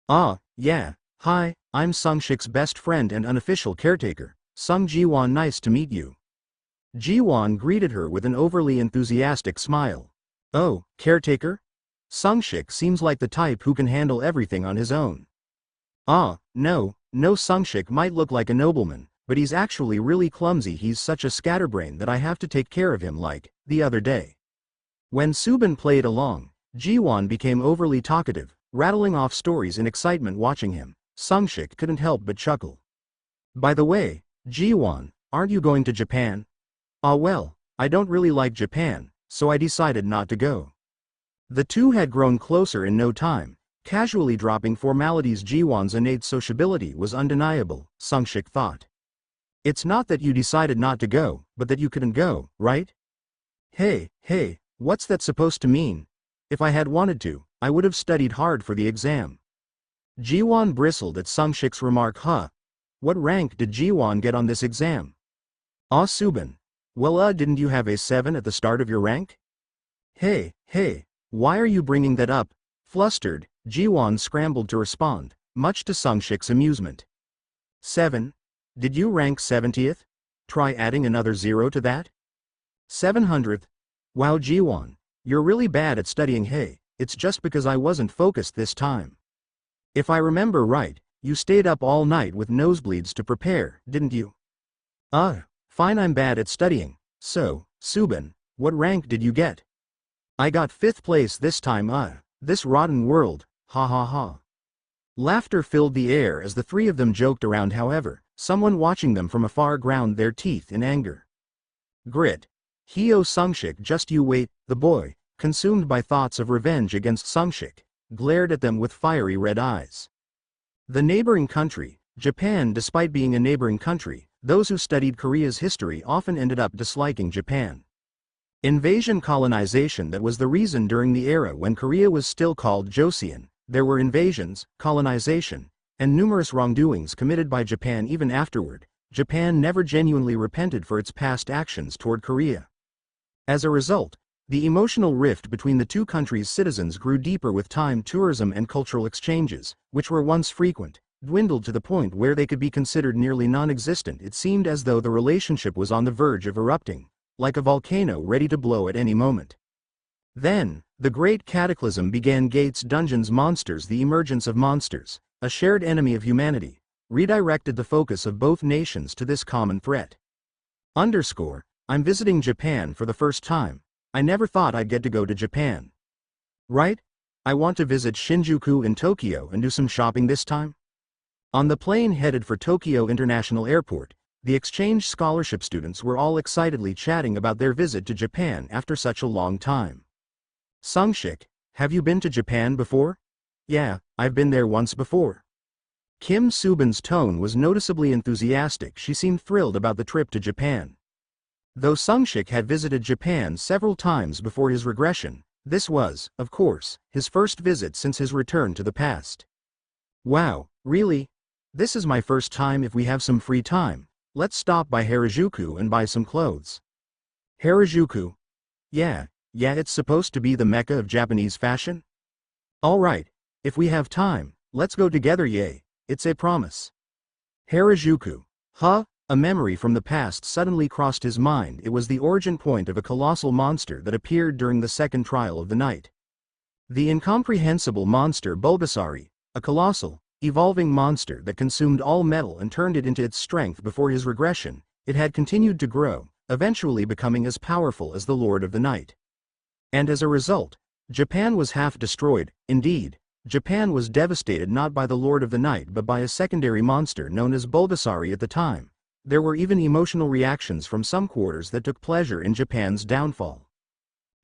Ah, yeah, hi, I'm Sungshik's best friend and unofficial caretaker, Sung Jiwon. Nice to meet you. Jiwon greeted her with an overly enthusiastic smile. Oh, caretaker? Sungshik seems like the type who can handle everything on his own. Ah, no, Sungshik might look like a nobleman, but he's actually really clumsy. He's such a scatterbrain that I have to take care of him like, the other day. When Subin played along, Jiwon became overly talkative, rattling off stories in excitement. Watching him, Sungshik couldn't help but chuckle. By the way, Jiwon, aren't you going to Japan? Ah well, I don't really like Japan, so I decided not to go. The two had grown closer in no time, casually dropping formalities. Jiwon's innate sociability was undeniable, Sungshik thought. It's not that you decided not to go, but that you couldn't go, right? Hey, what's that supposed to mean? If I had wanted to, I would have studied hard for the exam. Jiwon bristled at Sungshik's remark. Huh? What rank did Jiwon get on this exam? Ah, Subin. Well, didn't you have a 7 at the start of your rank? Hey, why are you bringing that up? Flustered, Jiwon scrambled to respond, much to Sungshik's amusement. 7? Did you rank 70th? Try adding another 0 to that? 700th? Wow, Jiwon, you're really bad at studying. Hey, it's just because I wasn't focused this time. If I remember right, you stayed up all night with nosebleeds to prepare, didn't you? Fine, I'm bad at studying. So, Subin, what rank did you get? I got 5th place this time. This rotten world, ha ha ha. Laughter filled the air as the three of them joked around. However, someone watching them from afar ground their teeth in anger. Grit. Hyo Sungshik, just you wait. The boy, consumed by thoughts of revenge against Sungshik, glared at them with fiery red eyes. The neighboring country, Japan. Despite being a neighboring country, those who studied Korea's history often ended up disliking Japan. Invasion colonization. That was the reason during the era when Korea was still called Joseon, there were invasions, colonization, and numerous wrongdoings committed by Japan. Even afterward, Japan never genuinely repented for its past actions toward Korea. As a result, the emotional rift between the two countries' citizens grew deeper with time. Tourism and cultural exchanges, which were once frequent, dwindled to the point where they could be considered nearly non-existent. It seemed as though the relationship was on the verge of erupting, like a volcano ready to blow at any moment. Then, the great cataclysm began. Gates, dungeons, monsters. The emergence of monsters, a shared enemy of humanity, redirected the focus of both nations to this common threat. I'm visiting Japan for the first time. I never thought I'd get to go to Japan. Right? I want to visit Shinjuku in Tokyo and do some shopping this time. On the plane headed for Tokyo International Airport, the exchange scholarship students were all excitedly chatting about their visit to Japan after such a long time. Sungshik, have you been to Japan before? Yeah, I've been there once before. Kim Subin's tone was noticeably enthusiastic. She seemed thrilled about the trip to Japan. Though Sungshik had visited Japan several times before his regression, this was, of course, his first visit since his return to the past. Wow, really? This is my first time. If we have some free time, let's stop by Harajuku and buy some clothes. Harajuku? Yeah, it's supposed to be the mecca of Japanese fashion? Alright, if we have time, let's go together. Yay, it's a promise. Harajuku. Huh? A memory from the past suddenly crossed his mind. It was the origin point of a colossal monster that appeared during the second trial of the night. The incomprehensible monster Bulbasaur, a colossal, evolving monster that consumed all metal and turned it into its strength before his regression. It had continued to grow, eventually becoming as powerful as the Lord of the Night. And as a result, Japan was half destroyed. Indeed, Japan was devastated not by the Lord of the Night but by a secondary monster known as Bulbasaur at the time. There were even emotional reactions from some quarters that took pleasure in Japan's downfall.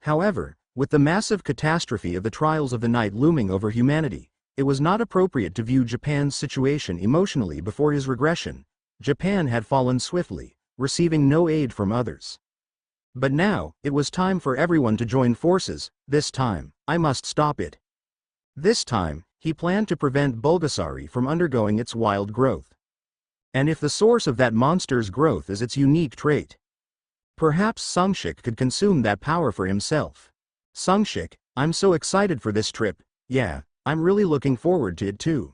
However, with the massive catastrophe of the trials of the night looming over humanity, it was not appropriate to view Japan's situation emotionally before his regression. Japan had fallen swiftly, receiving no aid from others. But now, it was time for everyone to join forces. This time, I must stop it. This time, he planned to prevent Bulbasaur from undergoing its wild growth. And if the source of that monster's growth is its unique trait, perhaps Sungshik could consume that power for himself. Sungshik, I'm so excited for this trip. Yeah, I'm really looking forward to it too.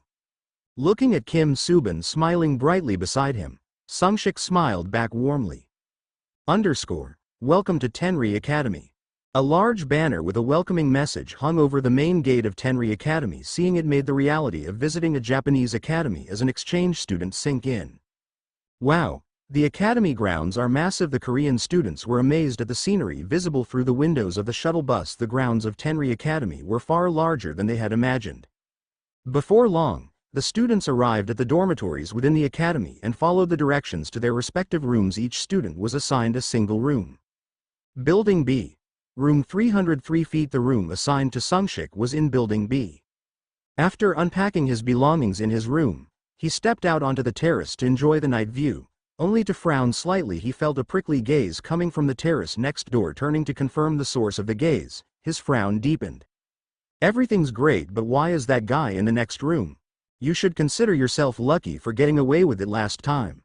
Looking at Kim Subin smiling brightly beside him, Sungshik smiled back warmly. Welcome to Tenri Academy. A large banner with a welcoming message hung over the main gate of Tenri Academy. Seeing it made the reality of visiting a Japanese academy as an exchange student sink in. Wow, the academy grounds are massive. The Korean students were amazed at the scenery visible through the windows of the shuttle bus. The grounds of Tenri Academy were far larger than they had imagined. Before long, the students arrived at the dormitories within the academy and followed the directions to their respective rooms. Each student was assigned a single room. Building B. Room 303 feet. The room assigned to Sungshik was in Building B. After unpacking his belongings in his room, he stepped out onto the terrace to enjoy the night view, only to frown slightly. He felt a prickly gaze coming from the terrace next door. Turning to confirm the source of the gaze, his frown deepened. Everything's great, but why is that guy in the next room? You should consider yourself lucky for getting away with it last time.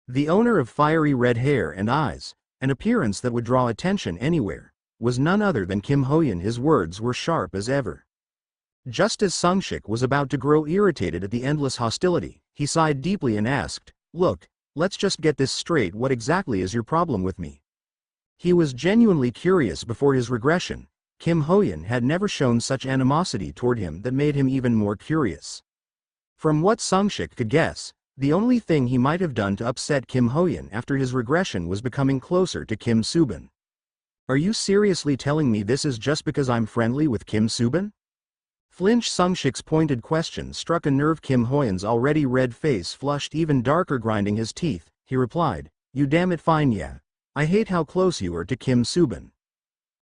The owner of fiery red hair and eyes, an appearance that would draw attention anywhere, was none other than Kim Hoyan. His words were sharp as ever. Just as Sungshik was about to grow irritated at the endless hostility, he sighed deeply and asked, "Look, let's just get this straight. What exactly is your problem with me?" He was genuinely curious. Before his regression, Kim Hoyan had never shown such animosity toward him. That made him even more curious. From what Sungshik could guess, the only thing he might have done to upset Kim Hoyan after his regression was becoming closer to Kim Subin. Are you seriously telling me this is just because I'm friendly with Kim Subin? Flinch. Sungshik's pointed question struck a nerve. Kim Hoyan's already red face flushed even darker. Grinding his teeth, he replied, "You damn it fine, yeah. I hate how close you are to Kim Subin."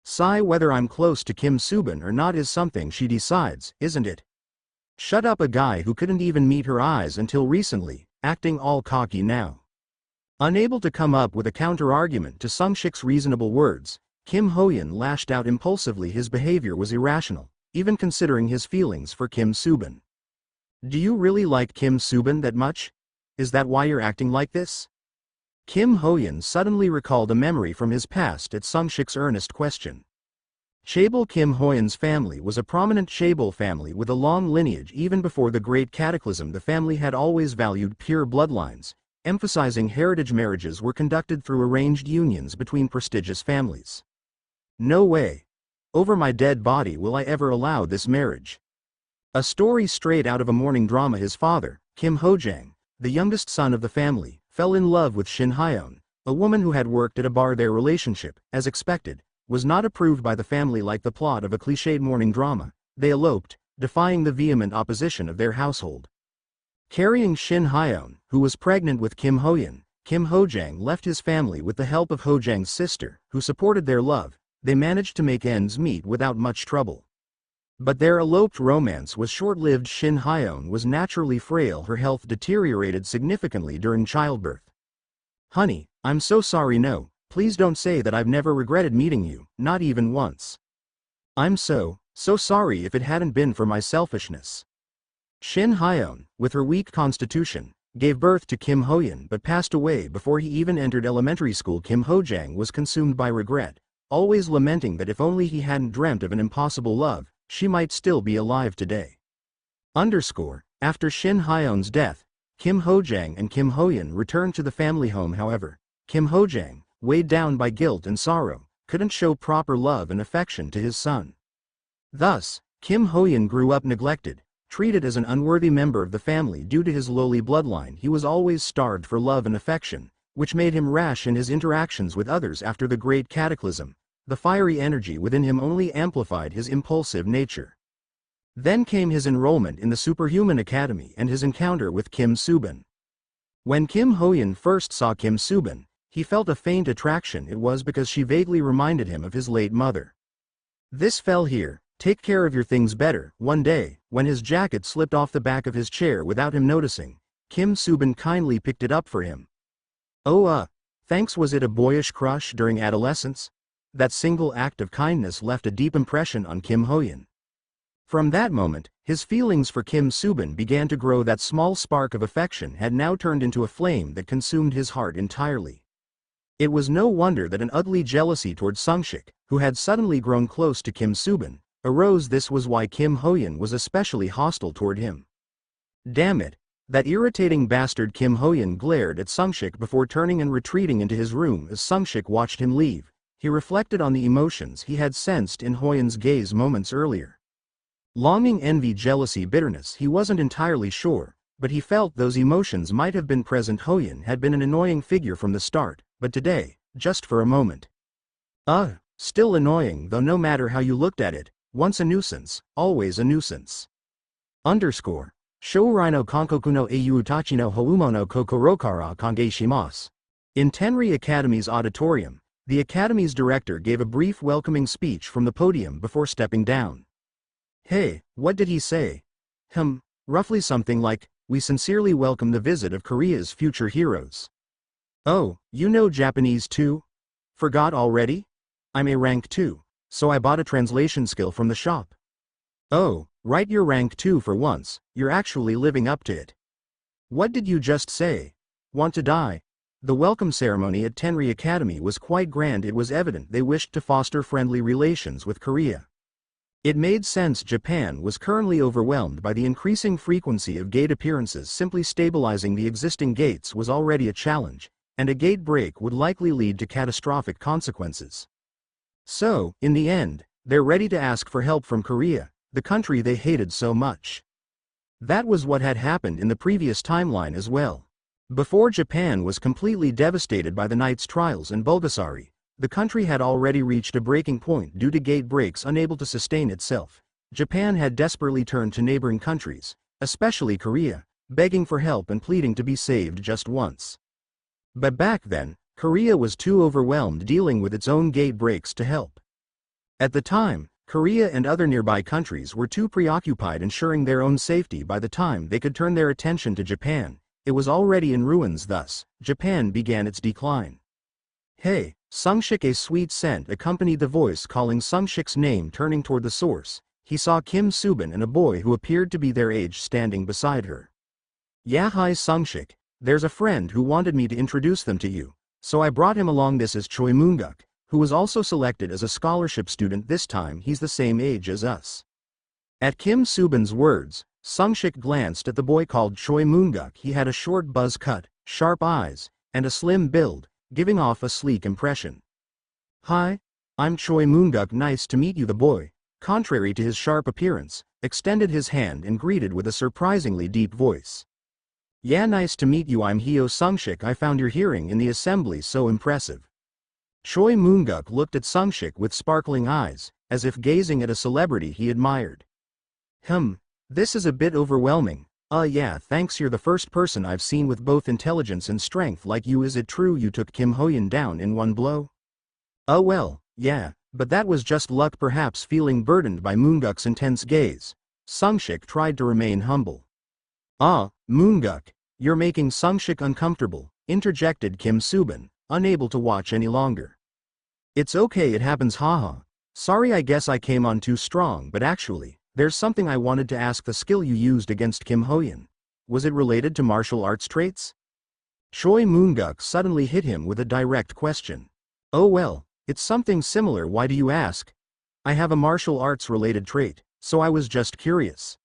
Sigh. Whether I'm close to Kim Subin or not is something she decides, isn't it? Shut up. A guy who couldn't even meet her eyes until recently, acting all cocky now. Unable to come up with a counter-argument to Sungshik's reasonable words, Kim Hoyan lashed out impulsively. His behavior was irrational, even considering his feelings for Kim Subin. Do you really like Kim Subin that much? Is that why you're acting like this? Kim Hoyan suddenly recalled a memory from his past at Sungshik's earnest question. Chaebol. Kim Hoyan's family was a prominent Chaebol family with a long lineage. Even before the Great Cataclysm, the family had always valued pure bloodlines, emphasizing heritage. Marriages were conducted through arranged unions between prestigious families. No way. Over my dead body will I ever allow this marriage. A story straight out of a morning drama. His father, Kim Hojang, the youngest son of the family, fell in love with Shin Hyeon, a woman who had worked at a bar. Their relationship, as expected, was not approved by the family. Like the plot of a cliched morning drama, they eloped, defying the vehement opposition of their household. Carrying Shin Hyeon, who was pregnant with Kim Hoyan, Kim Hojang left his family with the help of Hojang's sister, who supported their love. They managed to make ends meet without much trouble. But their eloped romance was short-lived. Shin Hyeon was naturally frail. Her health deteriorated significantly during childbirth. Honey, I'm so sorry. No, please don't say that. I've never regretted meeting you, not even once. I'm so sorry. If it hadn't been for my selfishness. Shin Hyeon, with her weak constitution, gave birth to Kim Hoyeon but passed away before he even entered elementary school. Kim Hojang was consumed by regret, always lamenting that if only he hadn't dreamt of an impossible love, she might still be alive today. After Shin Hyeon's death, Kim Hojang and Kim Hoyeon returned to the family home. However, Kim Hojang, weighed down by guilt and sorrow, couldn't show proper love and affection to his son. Thus, Kim Hoyeon grew up neglected, treated as an unworthy member of the family. Due to his lowly bloodline, he was always starved for love and affection, which made him rash in his interactions with others. After the Great Cataclysm, the fiery energy within him only amplified his impulsive nature. Then came his enrollment in the Superhuman Academy and his encounter with Kim Subin. When Kim Hoyeon first saw Kim Subin, he felt a faint attraction. It was because she vaguely reminded him of his late mother. This fell here. Take care of your things better. One day, when his jacket slipped off the back of his chair without him noticing, Kim Subin kindly picked it up for him. Oh, thanks. Was it a boyish crush during adolescence? That single act of kindness left a deep impression on Kim Hoyeon. From that moment, his feelings for Kim Subin began to grow. That small spark of affection had now turned into a flame that consumed his heart entirely. It was no wonder that an ugly jealousy toward Sungshik, who had suddenly grown close to Kim Subin, arose. This was why Kim Hoyeon was especially hostile toward him. Damn it, that irritating bastard! Kim Hoyeon glared at Sungshik before turning and retreating into his room. As Sungshik watched him leave, he reflected on the emotions he had sensed in Hoyeon's gaze moments earlier. Longing, envy, jealousy, bitterness. He wasn't entirely sure, but he felt those emotions might have been present. Hoyeon had been an annoying figure from the start, but today, just for a moment. Still annoying though. No matter how you looked at it, once a nuisance, always a nuisance. Shourai no Kankoku no Eiyu Utachi no Houmono Kokorokara Kange Shimasu. In Tenri Academy's auditorium, the Academy's director gave a brief welcoming speech from the podium before stepping down. Hey, what did he say? Roughly something like, "We sincerely welcome the visit of Korea's future heroes." Oh, you know Japanese too? Forgot already? I'm a rank 2, so I bought a translation skill from the shop. Oh, right, you're rank 2 for once. You're actually living up to it. What did you just say? Want to die? The welcome ceremony at Tenri Academy was quite grand. It was evident they wished to foster friendly relations with Korea. It made sense. Japan was currently overwhelmed by the increasing frequency of gate appearances. Simply stabilizing the existing gates was already a challenge, and a gate break would likely lead to catastrophic consequences. So, in the end, they're ready to ask for help from Korea, the country they hated so much. That was what had happened in the previous timeline as well. Before Japan was completely devastated by the Knight's trials in Bulgasari, the country had already reached a breaking point due to gate breaks. Unable to sustain itself, Japan had desperately turned to neighboring countries, especially Korea, begging for help and pleading to be saved just once. But back then, Korea was too overwhelmed dealing with its own gate breaks to help. At the time, Korea and other nearby countries were too preoccupied ensuring their own safety. By the time they could turn their attention to Japan, it was already in ruins. Thus, Japan began its decline. Hey, Sungshik! A sweet scent accompanied the voice calling Sungshik's name. Turning toward the source, he saw Kim Subin and a boy who appeared to be their age standing beside her. Yeah, hi Sungshik, there's a friend who wanted me to introduce them to you, so I brought him along. This is Choi Moonguk, who was also selected as a scholarship student. This time he's the same age as us. At Kim Subin's words, Sungshik glanced at the boy called Choi Moonguk. He had a short buzz cut, sharp eyes, and a slim build, giving off a sleek impression. Hi, I'm Choi Moonguk. Nice to meet you. The boy, contrary to his sharp appearance, extended his hand and greeted with a surprisingly deep voice. Yeah, nice to meet you. I'm Hyo Sungshik. I found your hearing in the assembly so impressive. Choi Moonguk looked at Sungshik with sparkling eyes, as if gazing at a celebrity he admired. This is a bit overwhelming. Yeah, thanks. You're the first person I've seen with both intelligence and strength like you. Is it true you took Kim Hoyeon down in one blow? Well, yeah, But that was just luck, perhaps feeling burdened by Moonguk's intense gaze. Sungshik tried to remain humble. Ah, Moonguk, you're making Sungshik uncomfortable, interjected Kim Subin, unable to watch any longer. It's okay, it happens, haha. Sorry, I guess I came on too strong, but actually, there's something I wanted to ask. The skill you used against Kim Hoyan. Was it related to martial arts traits? Choi Moonguk suddenly hit him with a direct question. Oh well, it's something similar, why do you ask? I have a martial arts related trait, so I was just curious.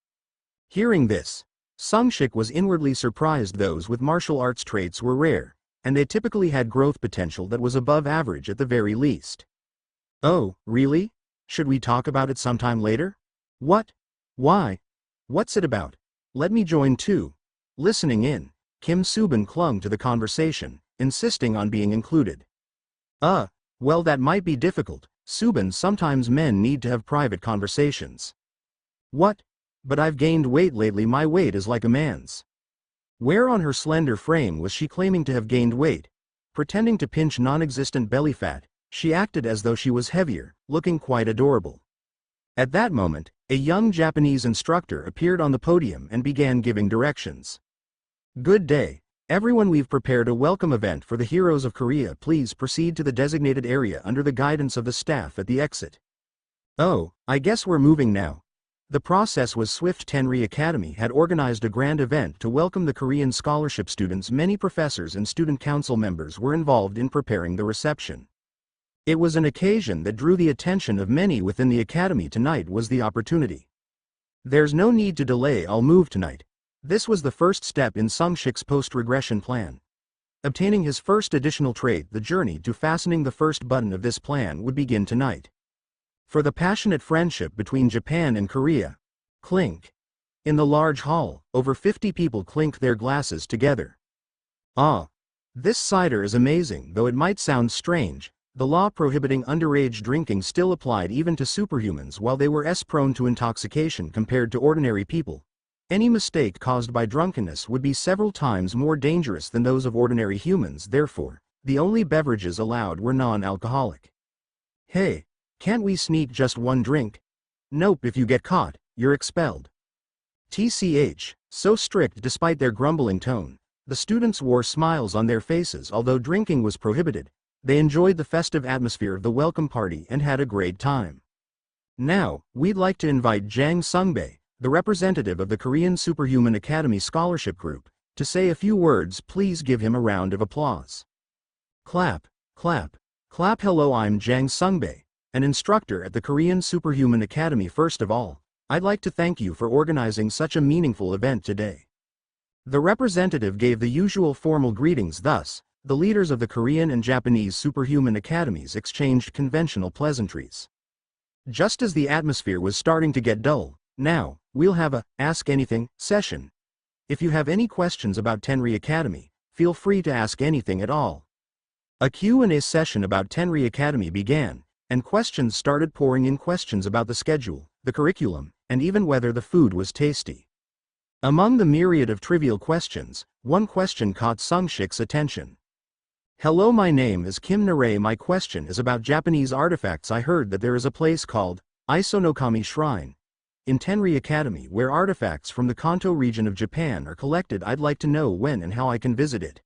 Hearing this, Sungshik was inwardly surprised. Those with martial arts traits were rare, and they typically had growth potential that was above average at the very least. Oh, really? Should we talk about it sometime later? What? Why? What's it about? Let me join too. Listening in, Kim Subin clung to the conversation, insisting on being included. Well, that might be difficult, Subin. Sometimes men need to have private conversations. What? But I've gained weight lately. My weight is like a man's. Where on her slender frame was she claiming to have gained weight? Pretending to pinch non-existent belly fat, she acted as though she was heavier, looking quite adorable. At that moment, a young Japanese instructor appeared on the podium and began giving directions. Good day, everyone. We've prepared a welcome event for the heroes of Korea. Please proceed to the designated area under the guidance of the staff at the exit. Oh, I guess we're moving now. The process was swift. Tenri Academy had organized a grand event to welcome the Korean scholarship students. Many professors and student council members were involved in preparing the reception. It was an occasion that drew the attention of many within the academy. Tonight was the opportunity. There's no need to delay, I'll move tonight. This was the first step in Sungshik's post-regression plan. Obtaining his first additional trait, the journey to fastening the first button of this plan would begin tonight. For the passionate friendship between Japan and Korea. Clink. In the large hall, over 50 people clinked their glasses together. Ah. This cider is amazing. Though it might sound strange, the law prohibiting underage drinking still applied even to superhumans. While they were prone to intoxication compared to ordinary people, any mistake caused by drunkenness would be several times more dangerous than those of ordinary humans. Therefore, the only beverages allowed were non-alcoholic. Hey, can't we sneak just one drink? Nope, if you get caught, you're expelled. TCH, so strict. Despite their grumbling tone, the students wore smiles on their faces. Although drinking was prohibited, they enjoyed the festive atmosphere of the welcome party and had a great time. Now, we'd like to invite Jang Sungbae, the representative of the Korean Superhuman Academy Scholarship Group, to say a few words. Please give him a round of applause. Clap, clap, clap. Hello, I'm Jang Sungbae, an instructor at the Korean Superhuman Academy. First of all, I'd like to thank you for organizing such a meaningful event today. The representative gave the usual formal greetings. Thus, the leaders of the Korean and Japanese superhuman academies exchanged conventional pleasantries. Just as the atmosphere was starting to get dull, now, we'll have a Ask Anything session. If you have any questions about Tenri Academy, feel free to ask anything at all. A Q&A session about Tenri Academy began, and questions started pouring in. Questions about the schedule, the curriculum, and even whether the food was tasty. Among the myriad of trivial questions, one question caught Sungshik's attention. Hello, my name is Kim Nare. My question is about Japanese artifacts. I heard that there is a place called Isonokami Shrine in Tenri Academy where artifacts from the Kanto region of Japan are collected. I'd like to know when and how I can visit it.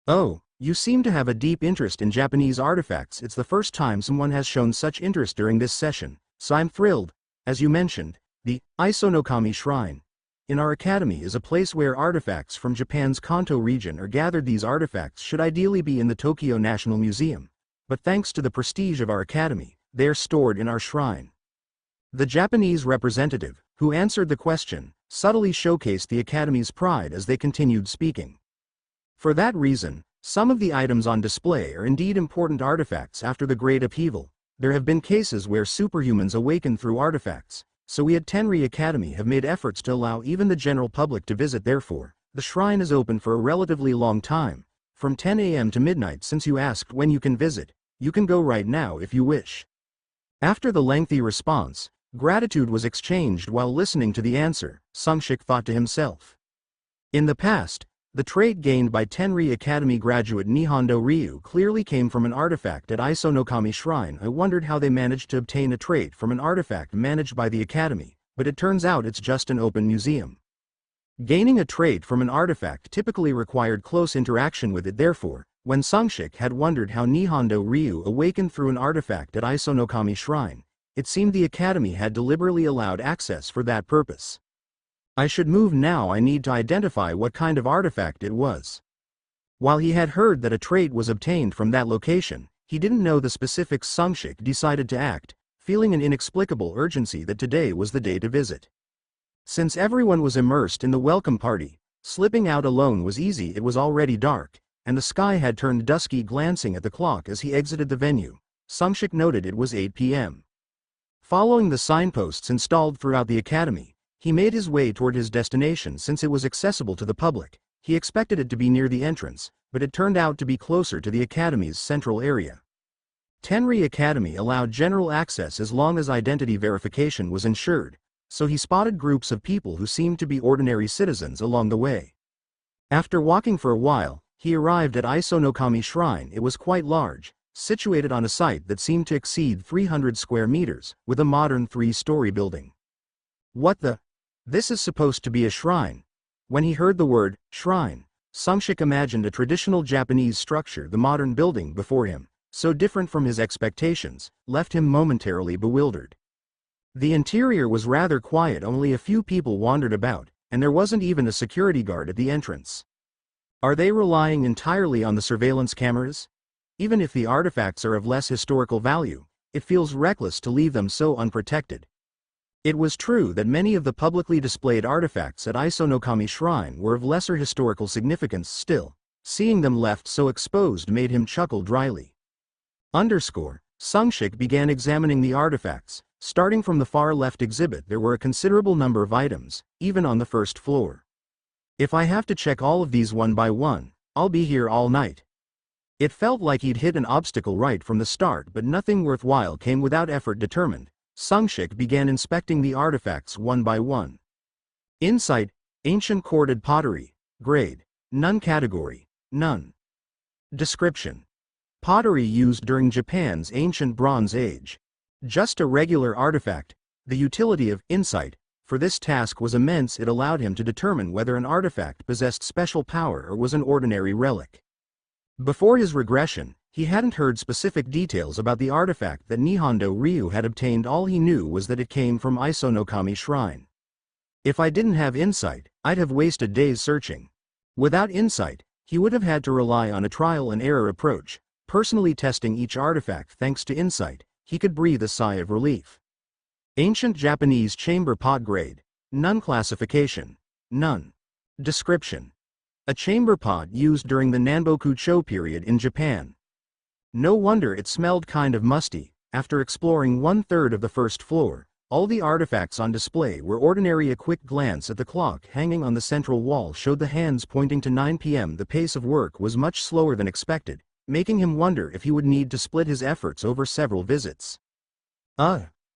Oh, you seem to have a deep interest in Japanese artifacts. It's the first time someone has shown such interest during this session, so I'm thrilled. As you mentioned, the Isonokami Shrine in our academy is a place where artifacts from Japan's Kanto region are gathered. These artifacts should ideally be in the Tokyo National Museum, but thanks to the prestige of our academy, they are stored in our shrine. The Japanese representative, who answered the question, subtly showcased the academy's pride as they continued speaking. For that reason, some of the items on display are indeed important artifacts. After the Great Upheaval, there have been cases where superhumans awaken through artifacts, so we at Tenri Academy have made efforts to allow even the general public to visit. Therefore, the shrine is open for a relatively long time, from 10 a.m. to midnight. Since you asked when you can visit, you can go right now if you wish. After the lengthy response, gratitude was exchanged. While listening to the answer, Sungshik thought to himself. In the past, The trait gained by Tenri Academy graduate Nihando Ryu clearly came from an artifact at Isonokami Shrine. I wondered how they managed to obtain a trait from an artifact managed by the Academy, but it turns out it's just an open museum. Gaining a trait from an artifact typically required close interaction with it. Therefore, when Sungshik had wondered how Nihando Ryu awakened through an artifact at Isonokami Shrine, it seemed the Academy had deliberately allowed access for that purpose. I should move now. I need to identify what kind of artifact it was. While he had heard that a trait was obtained from that location, he didn't know the specifics. Sungshik decided to act, feeling an inexplicable urgency that today was the day to visit. Since everyone was immersed in the welcome party, slipping out alone was easy. It was already dark, and the sky had turned dusky. Glancing at the clock as he exited the venue, Sungshik noted it was 8 p.m. Following the signposts installed throughout the academy, he made his way toward his destination. Since it was accessible to the public, he expected it to be near the entrance, but it turned out to be closer to the academy's central area. Tenri Academy allowed general access as long as identity verification was ensured, so he spotted groups of people who seemed to be ordinary citizens along the way. After walking for a while, he arrived at Isonokami Shrine. It was quite large, situated on a site that seemed to exceed 300 square meters, with a modern 3-story building. What the? This is supposed to be a shrine. When he heard the word, shrine, Sungshik imagined a traditional Japanese structure. The modern building before him, so different from his expectations, left him momentarily bewildered. The interior was rather quiet. Only a few people wandered about, and there wasn't even a security guard at the entrance. Are they relying entirely on the surveillance cameras? Even if the artifacts are of less historical value, it feels reckless to leave them so unprotected. It was true that many of the publicly displayed artifacts at Isonokami Shrine were of lesser historical significance. Still, seeing them left so exposed made him chuckle dryly. Sungshik began examining the artifacts. Starting from the far left exhibit, there were a considerable number of items, even on the first floor. If I have to check all of these one by one, I'll be here all night. It felt like he'd hit an obstacle right from the start, but nothing worthwhile came without effort. Determined, Sungshik began inspecting the artifacts one by one. Insight: Ancient corded pottery. Grade: None. Category: None. Description: Pottery used during Japan's ancient Bronze Age. Just a regular artifact. The utility of insight for this task was immense. It allowed him to determine whether an artifact possessed special power or was an ordinary relic. Before his regression, he hadn't heard specific details about the artifact that Nihando Ryu had obtained. All he knew was that it came from Isonokami Shrine. If I didn't have insight, I'd have wasted days searching. Without insight, he would have had to rely on a trial and error approach, personally testing each artifact. Thanks to insight, he could breathe a sigh of relief. Ancient Japanese chamber pot. Grade: None. Classification: None. Description: A chamber pot used during the Nanboku-cho period in Japan. No wonder it smelled kind of musty. After exploring 1/3 of the first floor, all the artifacts on display were ordinary. A quick glance at the clock hanging on the central wall showed the hands pointing to 9 p.m. The pace of work was much slower than expected, making him wonder if he would need to split his efforts over several visits.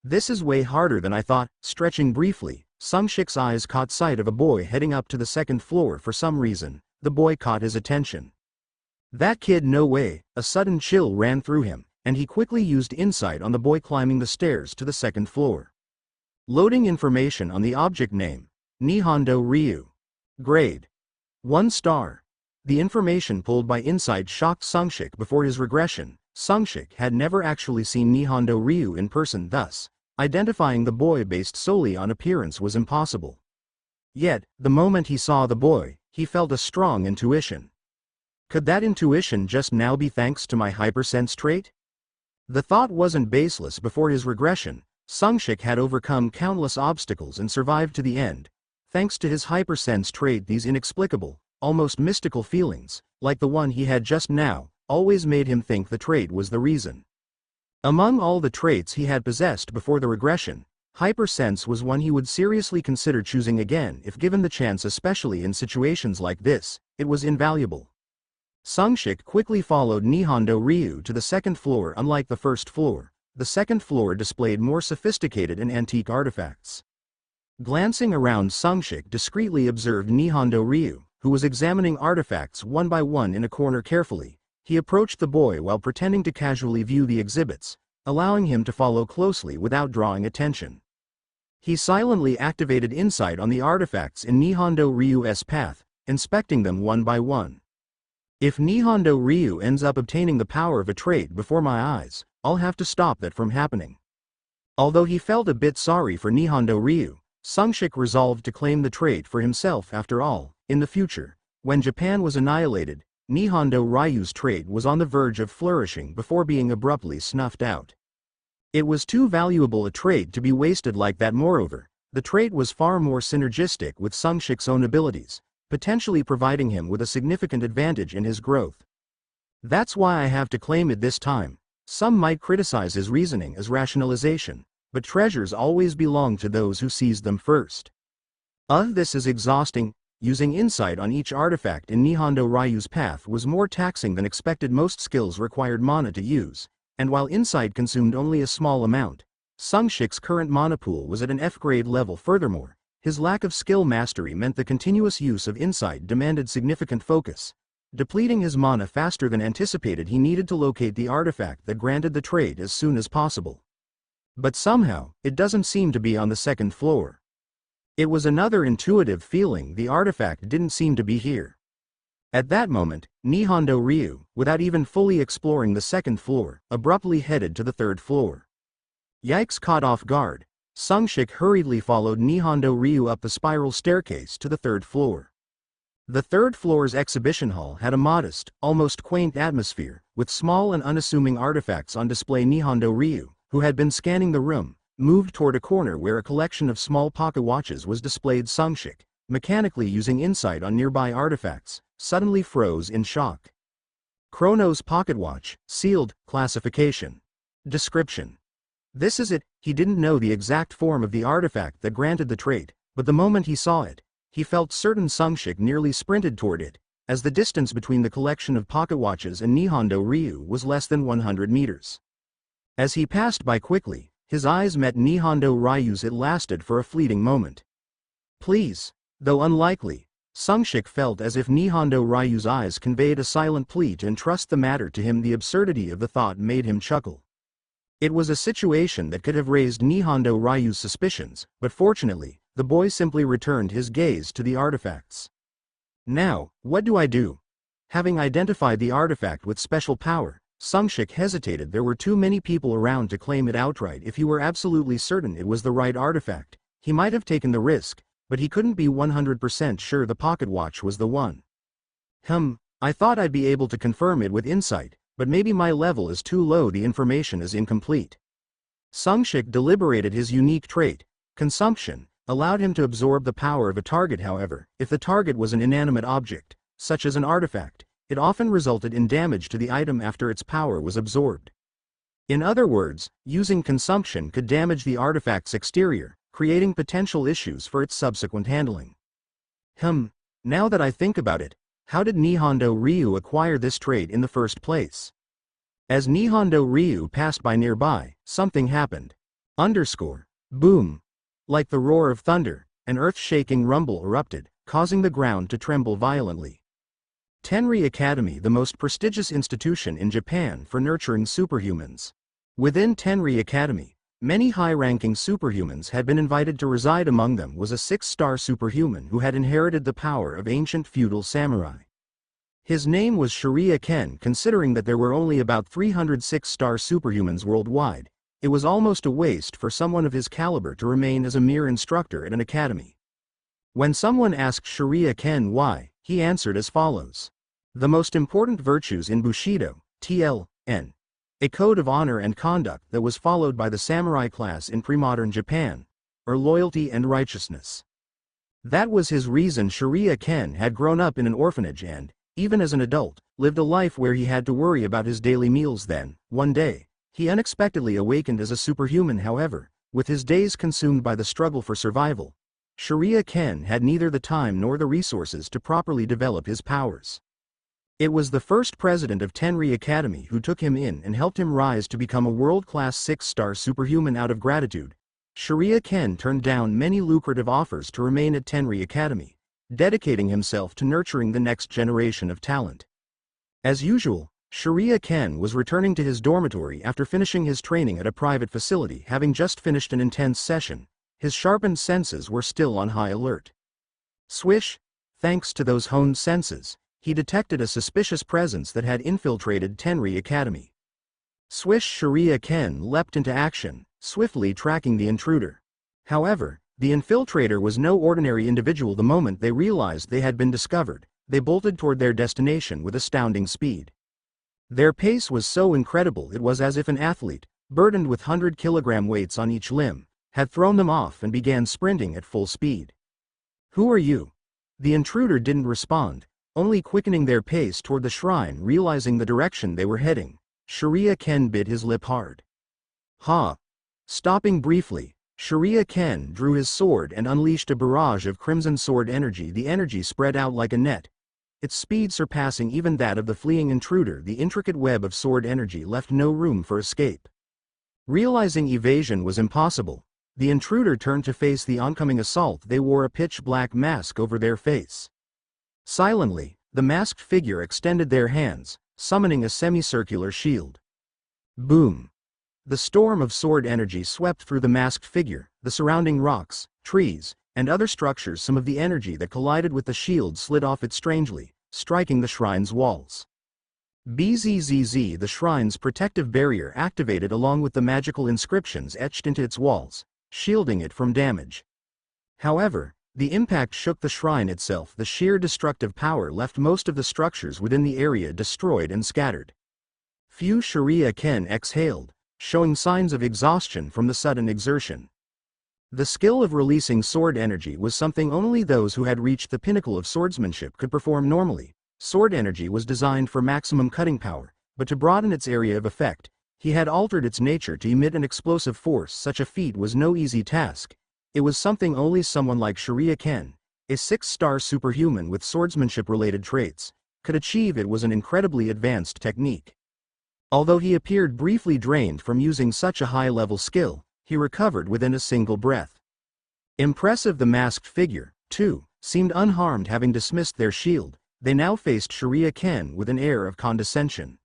This is way harder than I thought. Stretching briefly, Sungshik's eyes caught sight of a boy heading up to the second floor. For some reason, the boy caught his attention. That kid, no way. A sudden chill ran through him, and he quickly used insight on the boy climbing the stairs to the second floor. Loading information on the object: name: Nihando Ryu. Grade: 1 star. The information pulled by insight shocked Sungshik. Before his regression, Sungshik had never actually seen Nihando Ryu in person, thus, identifying the boy based solely on appearance was impossible. Yet, the moment he saw the boy, he felt a strong intuition. Could that intuition just now be thanks to my hypersense trait? The thought wasn't baseless. Before his regression, Sungshik had overcome countless obstacles and survived to the end, thanks to his hypersense trait. These inexplicable, almost mystical feelings, like the one he had just now, always made him think the trait was the reason. Among all the traits he had possessed before the regression, hypersense was one he would seriously consider choosing again if given the chance, especially in situations like this. It was invaluable. Sungshik quickly followed Nihando Ryu to the second floor. Unlike the first floor, the second floor displayed more sophisticated and antique artifacts. Glancing around, Sungshik discreetly observed Nihando Ryu, who was examining artifacts one by one in a corner carefully. He approached the boy while pretending to casually view the exhibits, allowing him to follow closely without drawing attention. He silently activated insight on the artifacts in Nihongo Ryu's path, inspecting them one by one. If Nihongo Ryu ends up obtaining the power of a trait before my eyes, I'll have to stop that from happening. Although he felt a bit sorry for Nihongo Ryu, Sungshik resolved to claim the trait for himself after all. In the future, when Japan was annihilated, Nihongo Ryu's trait was on the verge of flourishing before being abruptly snuffed out. It was too valuable a trait to be wasted like that. Moreover, the trait was far more synergistic with Sungshik's own abilities, potentially providing him with a significant advantage in his growth. That's why I have to claim it this time. Some might criticize his reasoning as rationalization, but treasures always belong to those who seized them first. This is exhausting. Using insight on each artifact in Nihongo Ryu's path was more taxing than expected. Most skills required mana to use, and while insight consumed only a small amount, Sungshik's current mana pool was at an F-grade level. Furthermore, his lack of skill mastery meant the continuous use of insight demanded significant focus. Depleting his mana faster than anticipated, he needed to locate the artifact that granted the trait as soon as possible. But somehow, it doesn't seem to be on the second floor. It was another intuitive feeling. The artifact didn't seem to be here. At that moment, Nihongo Ryu, without even fully exploring the second floor, abruptly headed to the third floor. Yikes! Caught off guard, Sungshik hurriedly followed Nihongo Ryu up the spiral staircase to the third floor. The third floor's exhibition hall had a modest, almost quaint atmosphere, with small and unassuming artifacts on display. Nihongo Ryu, who had been scanning the room, moved toward a corner where a collection of small pocket watches was displayed. Sungshik, mechanically using insight on nearby artifacts, suddenly froze in shock. Chronos pocket watch, sealed, classification. Description. This is it. He didn't know the exact form of the artifact that granted the trait, but the moment he saw it, he felt certain. Sungshik nearly sprinted toward it, as the distance between the collection of pocket watches and Nihongo Ryu was less than 100 meters. As he passed by quickly, his eyes met Nihongo Ryu's. It lasted for a fleeting moment. Please. Though unlikely, Sungshik felt as if Nihongo Ryu's eyes conveyed a silent plea to entrust the matter to him. The absurdity of the thought made him chuckle. It was a situation that could have raised Nihongo Ryu's suspicions, but fortunately, the boy simply returned his gaze to the artifacts. Now, what do I do? Having identified the artifact with special power, Sungshik hesitated. There were too many people around to claim it outright. If he were absolutely certain it was the right artifact, he might have taken the risk, but he couldn't be 100% sure the pocket watch was the one. I thought I'd be able to confirm it with insight, but maybe my level is too low. The information is incomplete. Sungshik deliberated. His unique trait, consumption, allowed him to absorb the power of a target. However, if the target was an inanimate object, such as an artifact, it often resulted in damage to the item after its power was absorbed. In other words, using consumption could damage the artifact's exterior, creating potential issues for its subsequent handling. Now that I think about it, how did Nihongo Ryu acquire this trait in the first place? As Nihongo Ryu passed by nearby, something happened. Boom. Like the roar of thunder, an earth-shaking rumble erupted, causing the ground to tremble violently. Tenri Academy, the most prestigious institution in Japan for nurturing superhumans. Within Tenri Academy, many high-ranking superhumans had been invited to reside. Among them was a 6-star superhuman who had inherited the power of ancient feudal samurai. His name was Shiraya Ken. Considering that there were only about 300 6-star superhumans worldwide, it was almost a waste for someone of his caliber to remain as a mere instructor at an academy. When someone asked Shiraya Ken why, he answered as follows. The most important virtues in Bushido, TLN. A code of honor and conduct that was followed by the samurai class in pre-modern Japan, are loyalty and righteousness. That was his reason. Shiraya Ken had grown up in an orphanage and, even as an adult, lived a life where he had to worry about his daily meals. Then, one day, he unexpectedly awakened as a superhuman. However, with his days consumed by the struggle for survival, Shiraya Ken had neither the time nor the resources to properly develop his powers. It was the first president of Tenri Academy who took him in and helped him rise to become a world-class 6-star superhuman. Out of gratitude, Shiraya Ken turned down many lucrative offers to remain at Tenri Academy, dedicating himself to nurturing the next generation of talent. As usual, Sharia Ken was returning to his dormitory after finishing his training at a private facility. Having just finished an intense session, his sharpened senses were still on high alert. Swish! Thanks to those honed senses, he detected a suspicious presence that had infiltrated Tenri Academy. Swish! Sharia Ken leapt into action, swiftly tracking the intruder. However, the infiltrator was no ordinary individual. The moment they realized they had been discovered, they bolted toward their destination with astounding speed. Their pace was so incredible it was as if an athlete, burdened with 100-kilogram weights on each limb, had thrown them off and began sprinting at full speed. "Who are you?" The intruder didn't respond, only quickening their pace toward the shrine. Realizing the direction they were heading, Sharia Ken bit his lip hard. "Ha!" Stopping briefly, Sharia Ken drew his sword and unleashed a barrage of crimson sword energy. The energy spread out like a net, its speed surpassing even that of the fleeing intruder. The intricate web of sword energy left no room for escape. Realizing evasion was impossible, the intruder turned to face the oncoming assault. They wore a pitch-black mask over their face. Silently, the masked figure extended their hands, summoning a semicircular shield. Boom! The storm of sword energy swept through the masked figure, the surrounding rocks, trees, and other structures. Some of the energy that collided with the shield slid off it strangely, striking the shrine's walls. Bzzz, the shrine's protective barrier activated along with the magical inscriptions etched into its walls, shielding it from damage. However, the impact shook the shrine itself. The sheer destructive power left most of the structures within the area destroyed and scattered. Few Sharia Ken exhaled, showing signs of exhaustion from the sudden exertion. The skill of releasing sword energy was something only those who had reached the pinnacle of swordsmanship could perform normally. Sword energy was designed for maximum cutting power, but to broaden its area of effect, he had altered its nature to emit an explosive force. Such a feat was no easy task. It was something only someone like Sharia Ken, a 6-star superhuman with swordsmanship-related traits, could achieve. It was an incredibly advanced technique. Although he appeared briefly drained from using such a high-level skill, he recovered within a single breath. Impressive. The masked figure, too, seemed unharmed. Having dismissed their shield, they now faced Sharia Ken with an air of condescension.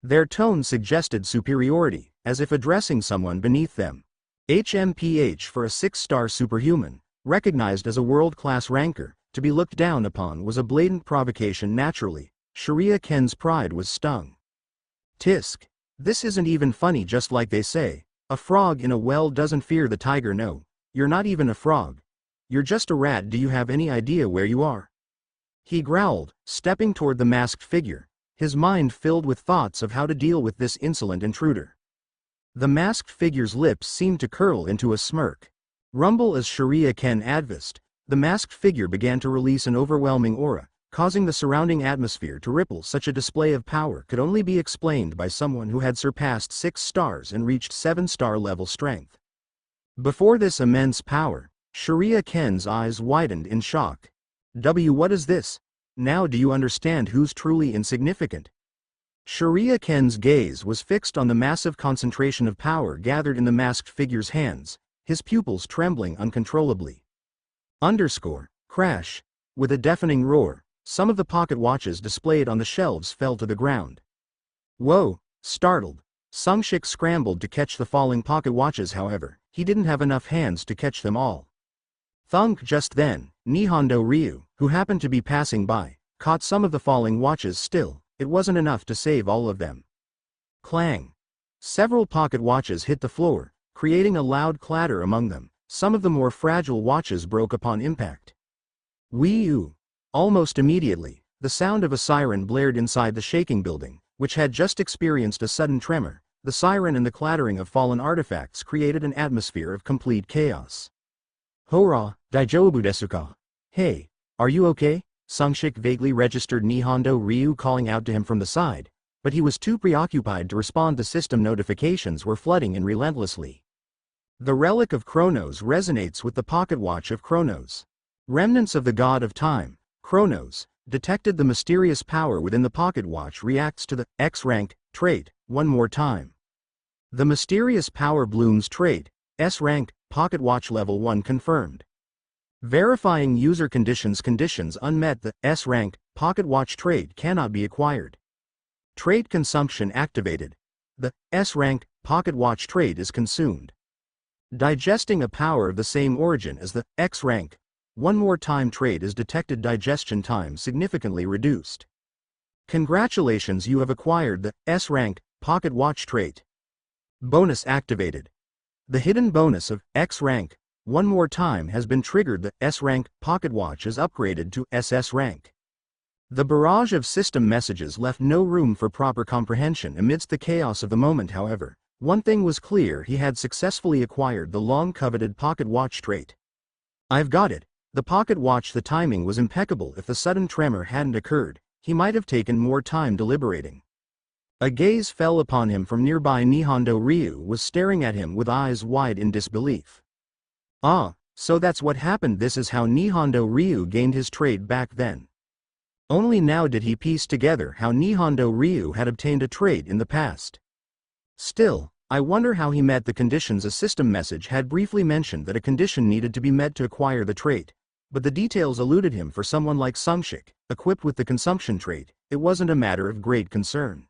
Their tone suggested superiority, as if addressing someone beneath them. HMPH for a 6-star superhuman, recognized as a world-class ranker, to be looked down upon was a blatant provocation. Naturally, Sharia Ken's pride was stung. Tisk. This isn't even funny. Just like they say, a frog in a well doesn't fear the tiger. No, you're not even a frog. You're just a rat. Do you have any idea where you are? He growled, stepping toward the masked figure, his mind filled with thoughts of how to deal with this insolent intruder. The masked figure's lips seemed to curl into a smirk. Rumble. As Sharia Ken advanced, the masked figure began to release an overwhelming aura, causing the surrounding atmosphere to ripple. Such a display of power could only be explained by someone who had surpassed 6 stars and reached 7-star level strength. Before this immense power, Sharia Ken's eyes widened in shock. What is this? Now do you understand who's truly insignificant? Sharia Ken's gaze was fixed on the massive concentration of power gathered in the masked figure's hands, his pupils trembling uncontrollably. Crash. With a deafening roar, some of the pocket watches displayed on the shelves fell to the ground. Whoa! Startled, Sungshik scrambled to catch the falling pocket watches. However, he didn't have enough hands to catch them all. Thunk. Just then, Nihongo Ryu, who happened to be passing by, caught some of the falling watches. Still, it wasn't enough to save all of them. Clang! Several pocket watches hit the floor, creating a loud clatter among them. Some of the more fragile watches broke upon impact. Wee-oo! Almost immediately, the sound of a siren blared inside the shaking building, which had just experienced a sudden tremor. The siren and the clattering of fallen artifacts created an atmosphere of complete chaos. Hora, daijoubu desu ka? Hey, are you okay? Sungshik vaguely registered Nihongo Ryu calling out to him from the side, but he was too preoccupied to respond. The system notifications were flooding in relentlessly. The relic of Chronos resonates with the pocket watch of Chronos. Remnants of the god of time, Chronos, detected the mysterious power within the pocket watch. Reacts to the X rank trait one more time. The mysterious power blooms trait, S rank, pocket watch level 1 confirmed. Verifying user conditions unmet. The S-rank pocket watch trait cannot be acquired. Trait consumption activated. The S-rank pocket watch trait is consumed. Digesting a power of the same origin as the X-rank one more time trait is detected. Digestion time significantly reduced. Congratulations, you have acquired the S-rank pocket watch trait. Bonus activated. The hidden bonus of X rank one more time has been triggered. The S rank pocket watch is upgraded to SS rank. The barrage of system messages left no room for proper comprehension amidst the chaos of the moment. However, one thing was clear: he had successfully acquired the long-coveted pocket watch trait. I've got it. The pocket watch. The timing was impeccable. If the sudden tremor hadn't occurred, he might have taken more time deliberating. A gaze fell upon him from nearby. Nihongo Ryu was staring at him with eyes wide in disbelief. Ah, so that's what happened. This is how Nihongo Ryu gained his trait back then. Only now did he piece together how Nihongo Ryu had obtained a trait in the past. Still, I wonder how he met the conditions. A system message had briefly mentioned that a condition needed to be met to acquire the trait, but the details eluded him. For someone like Sungshik, equipped with the consumption trait, it wasn't a matter of great concern.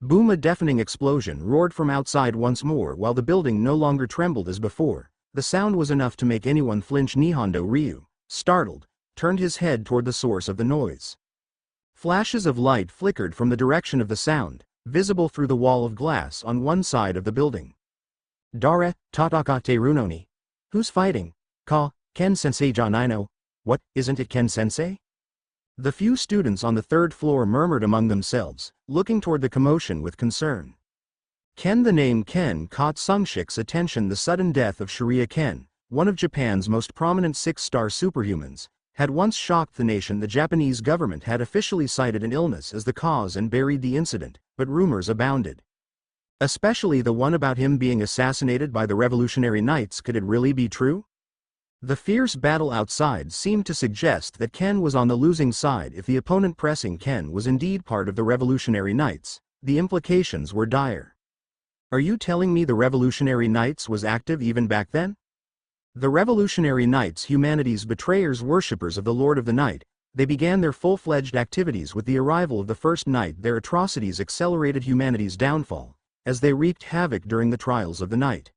Boom! A deafening explosion roared from outside once more. While the building no longer trembled as before, the sound was enough to make anyone flinch. Nihongo Ryu, startled, turned his head toward the source of the noise. Flashes of light flickered from the direction of the sound, visible through the wall of glass on one side of the building. Dare, tatakate runoni. Who's fighting? Ken sensei Janino. What, isn't it Ken sensei? The few students on the third floor murmured among themselves, looking toward the commotion with concern. Ken. The name Ken caught Sungshik's attention. The sudden death of Shiria Ken, one of Japan's most prominent 6-star superhumans, had once shocked the nation. The Japanese government had officially cited an illness as the cause and buried the incident, but rumors abounded. Especially the one about him being assassinated by the Revolutionary Knights. Could it really be true? The fierce battle outside seemed to suggest that Ken was on the losing side. If the opponent pressing Ken was indeed part of the Revolutionary Knights, the implications were dire. Are you telling me the Revolutionary Knights was active even back then? The Revolutionary Knights, humanity's betrayers, worshippers of the Lord of the Night, they began their full-fledged activities with the arrival of the first knight. Their atrocities accelerated humanity's downfall, as they wreaked havoc during the trials of the night.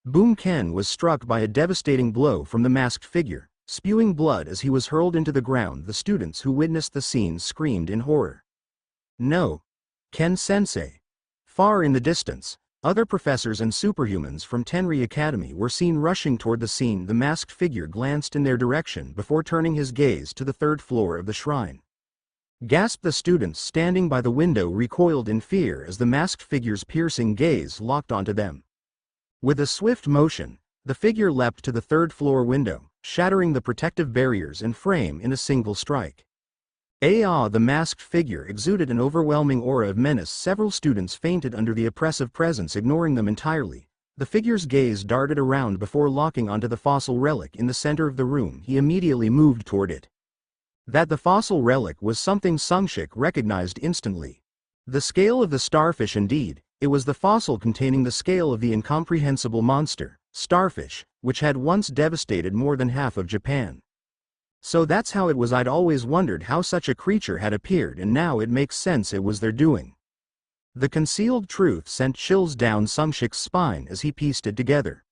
Boom! Ken was struck by a devastating blow from the masked figure, spewing blood as he was hurled into the ground. The students who witnessed the scene screamed in horror. No! Ken-sensei! Far in the distance, other professors and superhumans from Tenri Academy were seen rushing toward the scene. The masked figure glanced in their direction before turning his gaze to the third floor of the shrine. Gasped! The students standing by the window recoiled in fear as the masked figure's piercing gaze locked onto them. With a swift motion, the figure leapt to the third-floor window, shattering the protective barriers and frame in a single strike. The masked figure exuded an overwhelming aura of menace. Several students fainted under the oppressive presence. Ignoring them entirely, the figure's gaze darted around before locking onto the fossil relic in the center of the room. He immediately moved toward it. That the fossil relic was something Sungshik recognized instantly. The scale of the starfish indeed. It was the fossil containing the scale of the incomprehensible monster, starfish, which had once devastated more than half of Japan. So that's how it was. I'd always wondered how such a creature had appeared, and now it makes sense. It was their doing. The concealed truth sent chills down Sungshik's spine as he pieced it together.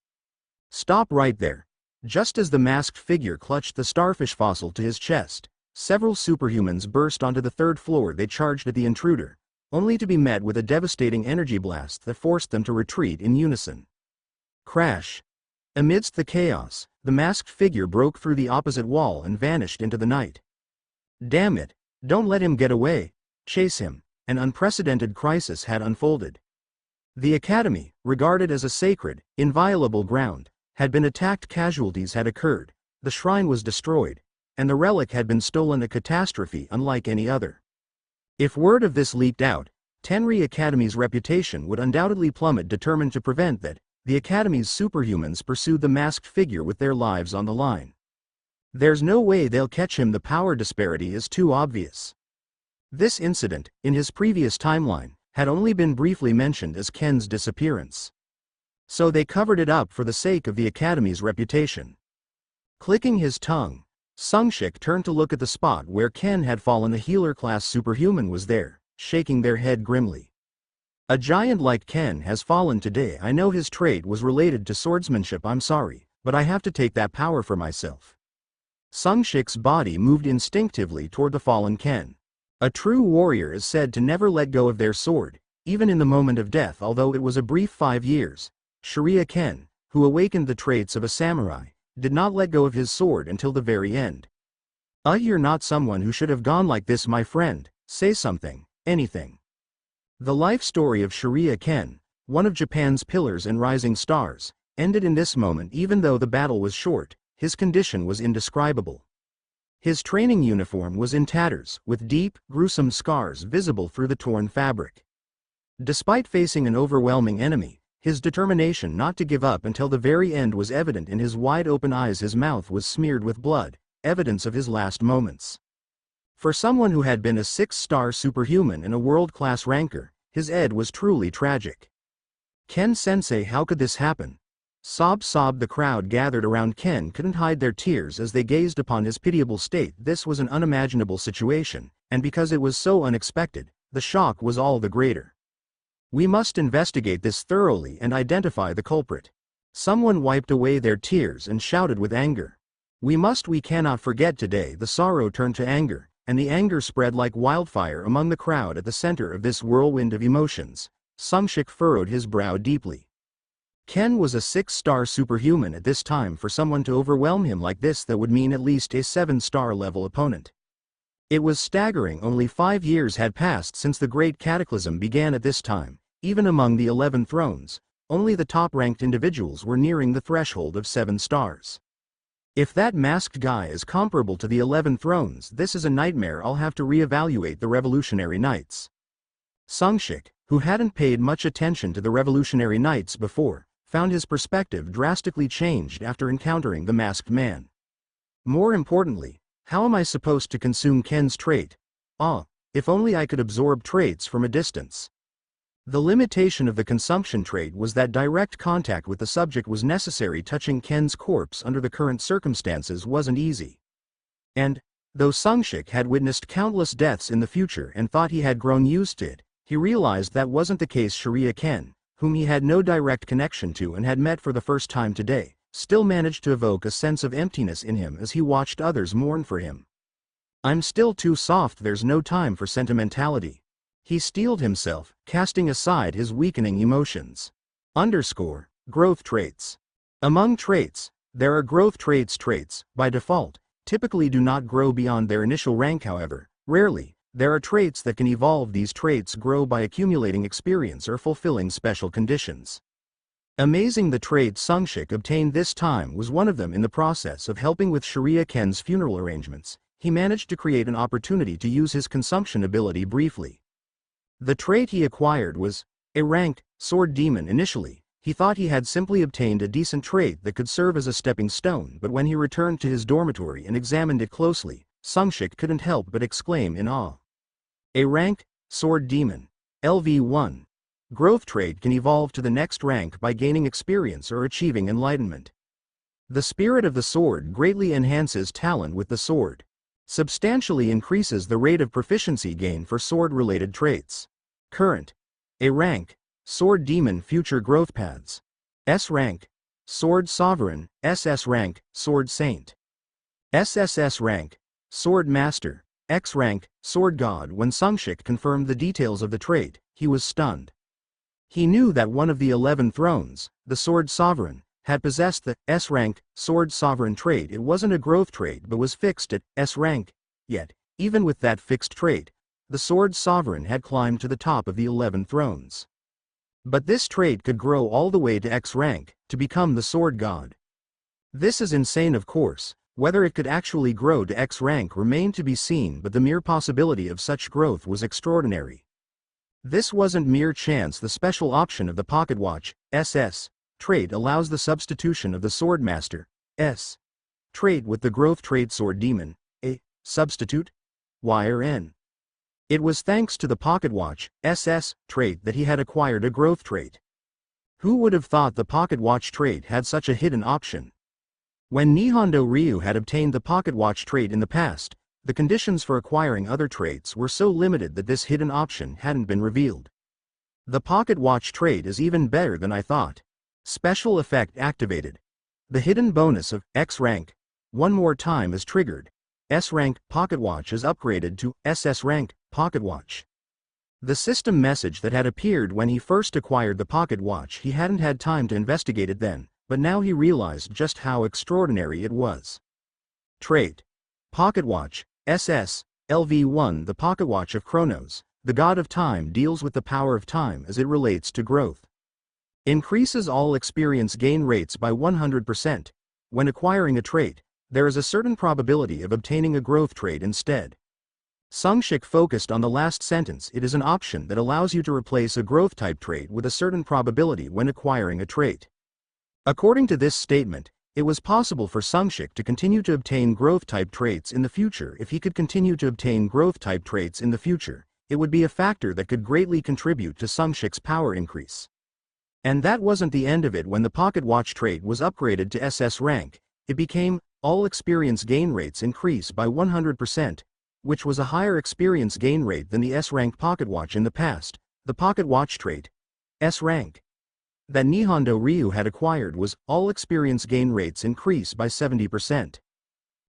Stop right there. Just as the masked figure clutched the starfish fossil to his chest, several superhumans burst onto the third floor. They charged at the intruder, only to be met with a devastating energy blast that forced them to retreat in unison. Crash! Amidst the chaos, the masked figure broke through the opposite wall and vanished into the night. Damn it! Don't let him get away! Chase him! An unprecedented crisis had unfolded. The academy, regarded as a sacred, inviolable ground, had been attacked. Casualties had occurred, the shrine was destroyed, and the relic had been stolen. A catastrophe unlike any other. If word of this leaked out, Tenri Academy's reputation would undoubtedly plummet. Determined to prevent that, the Academy's superhumans pursued the masked figure with their lives on the line. There's no way they'll catch him. The power disparity is too obvious. This incident, in his previous timeline, had only been briefly mentioned as Ken's disappearance. So they covered it up for the sake of the Academy's reputation. Clicking his tongue, Sungshik turned to look at the spot where Ken had fallen. The healer-class superhuman was there, shaking their head grimly. A giant like Ken has fallen today. I know his trait was related to swordsmanship. I'm sorry, but I have to take that power for myself. Sungshik's body moved instinctively toward the fallen Ken. A true warrior is said to never let go of their sword, even in the moment of death. Although it was a brief 5 years, Shiryu Ken, who awakened the traits of a samurai, did not let go of his sword until the very end. You're not someone who should have gone like this, my friend. Say something, anything. The life story of Shiryu Ken, one of Japan's pillars and rising stars, ended in this moment. Even though the battle was short, his condition was indescribable. His training uniform was in tatters, with deep, gruesome scars visible through the torn fabric. Despite facing an overwhelming enemy, his determination not to give up until the very end was evident in his wide-open eyes. His mouth was smeared with blood, evidence of his last moments. For someone who had been a 6-star superhuman and a world-class ranker, his end was truly tragic. Ken-sensei, how could this happen? Sob. The crowd gathered around Ken couldn't hide their tears as they gazed upon his pitiable state. This was an unimaginable situation, and because it was so unexpected, the shock was all the greater. We must investigate this thoroughly and identify the culprit. Someone wiped away their tears and shouted with anger. We cannot forget today. The sorrow turned to anger, and the anger spread like wildfire among the crowd. At the center of this whirlwind of emotions, Sungshik furrowed his brow deeply. Ken was a 6-star superhuman at this time. For someone to overwhelm him like this, that would mean at least a 7-star level opponent. It was staggering. Only 5 years had passed since the Great Cataclysm began. At this time, even among the 11 thrones, only the top-ranked individuals were nearing the threshold of 7 stars. If that masked guy is comparable to the 11 thrones, this is a nightmare. I'll have to reevaluate the Revolutionary Knights. Sungshik, who hadn't paid much attention to the Revolutionary Knights before, found his perspective drastically changed after encountering the masked man. More importantly, how am I supposed to consume Ken's trait? If only I could absorb traits from a distance. The limitation of the consumption trait was that direct contact with the subject was necessary. Touching Ken's corpse under the current circumstances wasn't easy. And, though Sungshik had witnessed countless deaths in the future and thought he had grown used to it, he realized that wasn't the case. Shiryu Ken, whom he had no direct connection to and had met for the first time today, still managed to evoke a sense of emptiness in him as he watched others mourn for him. I'm still too soft. There's no time for sentimentality. He steeled himself, casting aside his weakening emotions. Growth traits. Among traits, there are growth traits. Traits, by default, typically do not grow beyond their initial rank. However, rarely, there are traits that can evolve. These traits grow by accumulating experience or fulfilling special conditions. Amazing. The trait Sungshik obtained this time was one of them. In the process of helping with Shiryu Ken's funeral arrangements, he managed to create an opportunity to use his consumption ability briefly. The trait he acquired was a ranked sword demon. Initially, he thought he had simply obtained a decent trait that could serve as a stepping stone, but when he returned to his dormitory and examined it closely, Sungshik couldn't help but exclaim in awe. A ranked sword demon. LV1. Growth trait can evolve to the next rank by gaining experience or achieving enlightenment. The spirit of the sword greatly enhances talent with the sword. Substantially increases the rate of proficiency gain for sword-related traits. Current. A rank. Sword demon. Future growth paths. S rank. Sword sovereign. SS rank. Sword saint. SSS rank. Sword master. X rank. Sword god. When Sungshik confirmed the details of the trait, he was stunned. He knew that one of the 11 thrones, the sword sovereign, had possessed the S rank sword sovereign trait. It wasn't a growth trait but was fixed at S rank. Yet, even with that fixed trait, the sword sovereign had climbed to the top of the 11 thrones. But this trait could grow all the way to X rank, to become the sword god. This is insane. Of course, whether it could actually grow to X rank remained to be seen, but the mere possibility of such growth was extraordinary. This wasn't mere chance. The special option of the pocket watch, SS, trait allows the substitution of the Swordmaster, S, trait with the growth trait Sword Demon, A, substitute, Y or N. It was thanks to the pocket watch, SS, trait that he had acquired a growth trait. Who would have thought the pocket watch trait had such a hidden option? When Nihongo Ryu had obtained the pocket watch trait in the past, the conditions for acquiring other traits were so limited that this hidden option hadn't been revealed. The pocket watch trait is even better than I thought. Special effect activated. The hidden bonus of X rank one more time is triggered. S rank pocket watch is upgraded to SS rank pocket watch. The system message that had appeared when he first acquired the pocket watch, he hadn't had time to investigate it then, but now he realized just how extraordinary it was. Trait. Pocket watch, SS, LV1. The pocket watch of Chronos, the god of time, deals with the power of time as it relates to growth. Increases all experience gain rates by 100%. When acquiring a trait, there is a certain probability of obtaining a growth trait instead. Sungshik focused on the last sentence. It is an option that allows you to replace a growth type trait with a certain probability when acquiring a trait. According to this statement, it was possible for Sungshik to continue to obtain growth type traits in the future. If he could continue to obtain growth type traits in the future, it would be a factor that could greatly contribute to Sungshik's power increase. And that wasn't the end of it. When the pocket watch trait was upgraded to SS rank, it became all experience gain rates increase by 100%, which was a higher experience gain rate than the S rank pocket watch in the past. The pocket watch trait, S rank, that Nihongo Ryu had acquired was all experience gain rates increase by 70%.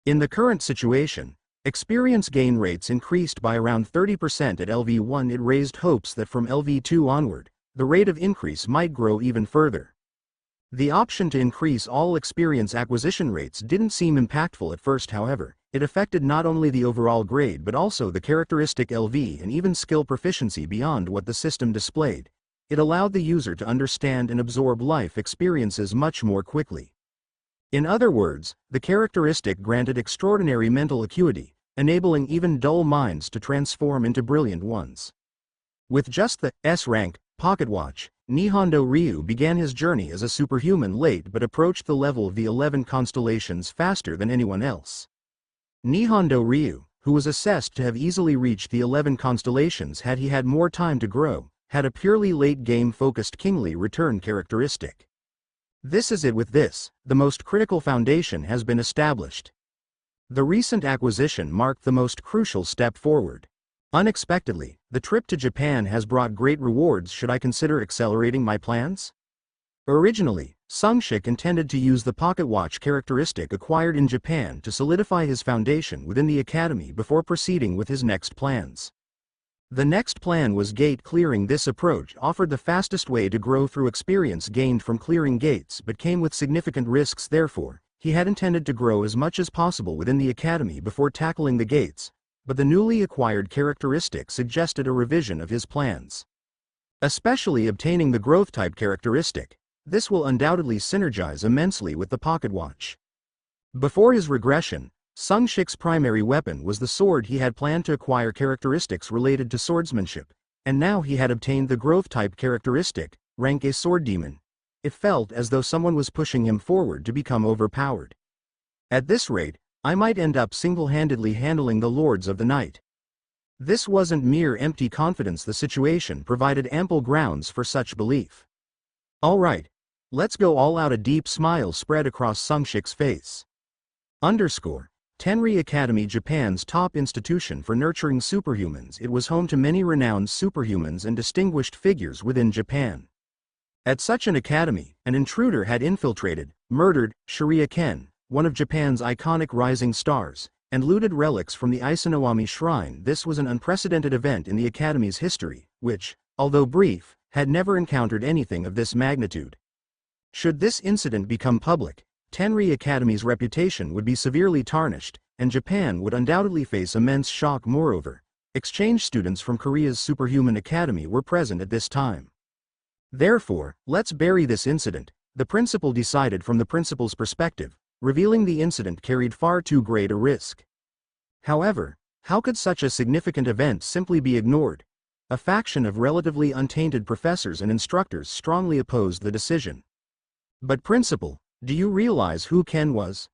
In the current situation, experience gain rates increased by around 30% at LV1. It raised hopes that from LV2 onward, the rate of increase might grow even further. The option to increase all experience acquisition rates didn't seem impactful at first. However, it affected not only the overall grade but also the characteristic LV and even skill proficiency beyond what the system displayed. It allowed the user to understand and absorb life experiences much more quickly. In other words, the characteristic granted extraordinary mental acuity, enabling even dull minds to transform into brilliant ones. With just the S rank pocket watch, Nihongo Ryu began his journey as a superhuman late but approached the level of the 11 constellations faster than anyone else. Nihongo Ryu, who was assessed to have easily reached the 11 constellations had he had more time to grow, had a purely late-game focused kingly return characteristic. This is it. With this, the most critical foundation has been established. The recent acquisition marked the most crucial step forward. Unexpectedly, the trip to Japan has brought great rewards. Should I consider accelerating my plans? Originally, Sungshik intended to use the pocket watch characteristic acquired in Japan to solidify his foundation within the academy before proceeding with his next plans. The next plan was gate clearing. This approach offered the fastest way to grow through experience gained from clearing gates but came with significant risks. Therefore, he had intended to grow as much as possible within the academy before tackling the gates, but the newly acquired characteristic suggested a revision of his plans. Especially obtaining the growth type characteristic. This will undoubtedly synergize immensely with the pocket watch. Before his regression, Sungshik's primary weapon was the sword. He had planned to acquire characteristics related to swordsmanship, and now he had obtained the growth type characteristic, rank A sword demon. It felt as though someone was pushing him forward to become overpowered. At this rate, I might end up single-handedly handling the Lords of the Night. This wasn't mere empty confidence. The situation provided ample grounds for such belief. Alright, let's go all out. A deep smile spread across Sungshik's face. Tenri Academy, Japan's top institution for nurturing superhumans. It was home to many renowned superhumans and distinguished figures within Japan. At such an academy, an intruder had infiltrated, murdered Shiraya Ken, one of Japan's iconic rising stars, and looted relics from the Isanowami Shrine. This was an unprecedented event in the Academy's history, which, although brief, had never encountered anything of this magnitude. Should this incident become public, Tenri Academy's reputation would be severely tarnished, and Japan would undoubtedly face immense shock. Moreover, exchange students from Korea's Superhuman Academy were present at this time. Therefore, let's bury this incident, the principal decided. From the principal's perspective, revealing the incident carried far too great a risk. However, how could such a significant event simply be ignored? A faction of relatively untainted professors and instructors strongly opposed the decision. But principal, do you realize who Ken was?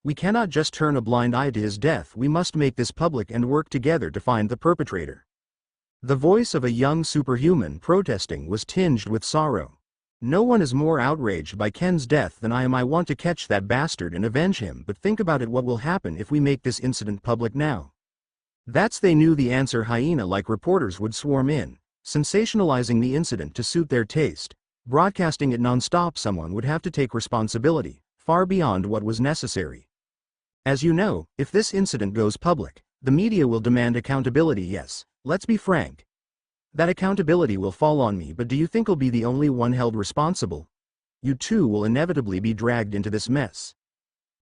We cannot just turn a blind eye to his death. We must make this public and work together to find the perpetrator. The voice of a young superhuman protesting was tinged with sorrow. No one is more outraged by Ken's death than I am. I want to catch that bastard and avenge him, but think about it, what will happen if we make this incident public now? They knew the answer. Hyena-like reporters would swarm in, sensationalizing the incident to suit their taste, broadcasting it non-stop. Someone would have to take responsibility, far beyond what was necessary. As you know, if this incident goes public, the media will demand accountability. Yes, let's be frank. That accountability will fall on me, but do you think I'll be the only one held responsible? You too will inevitably be dragged into this mess.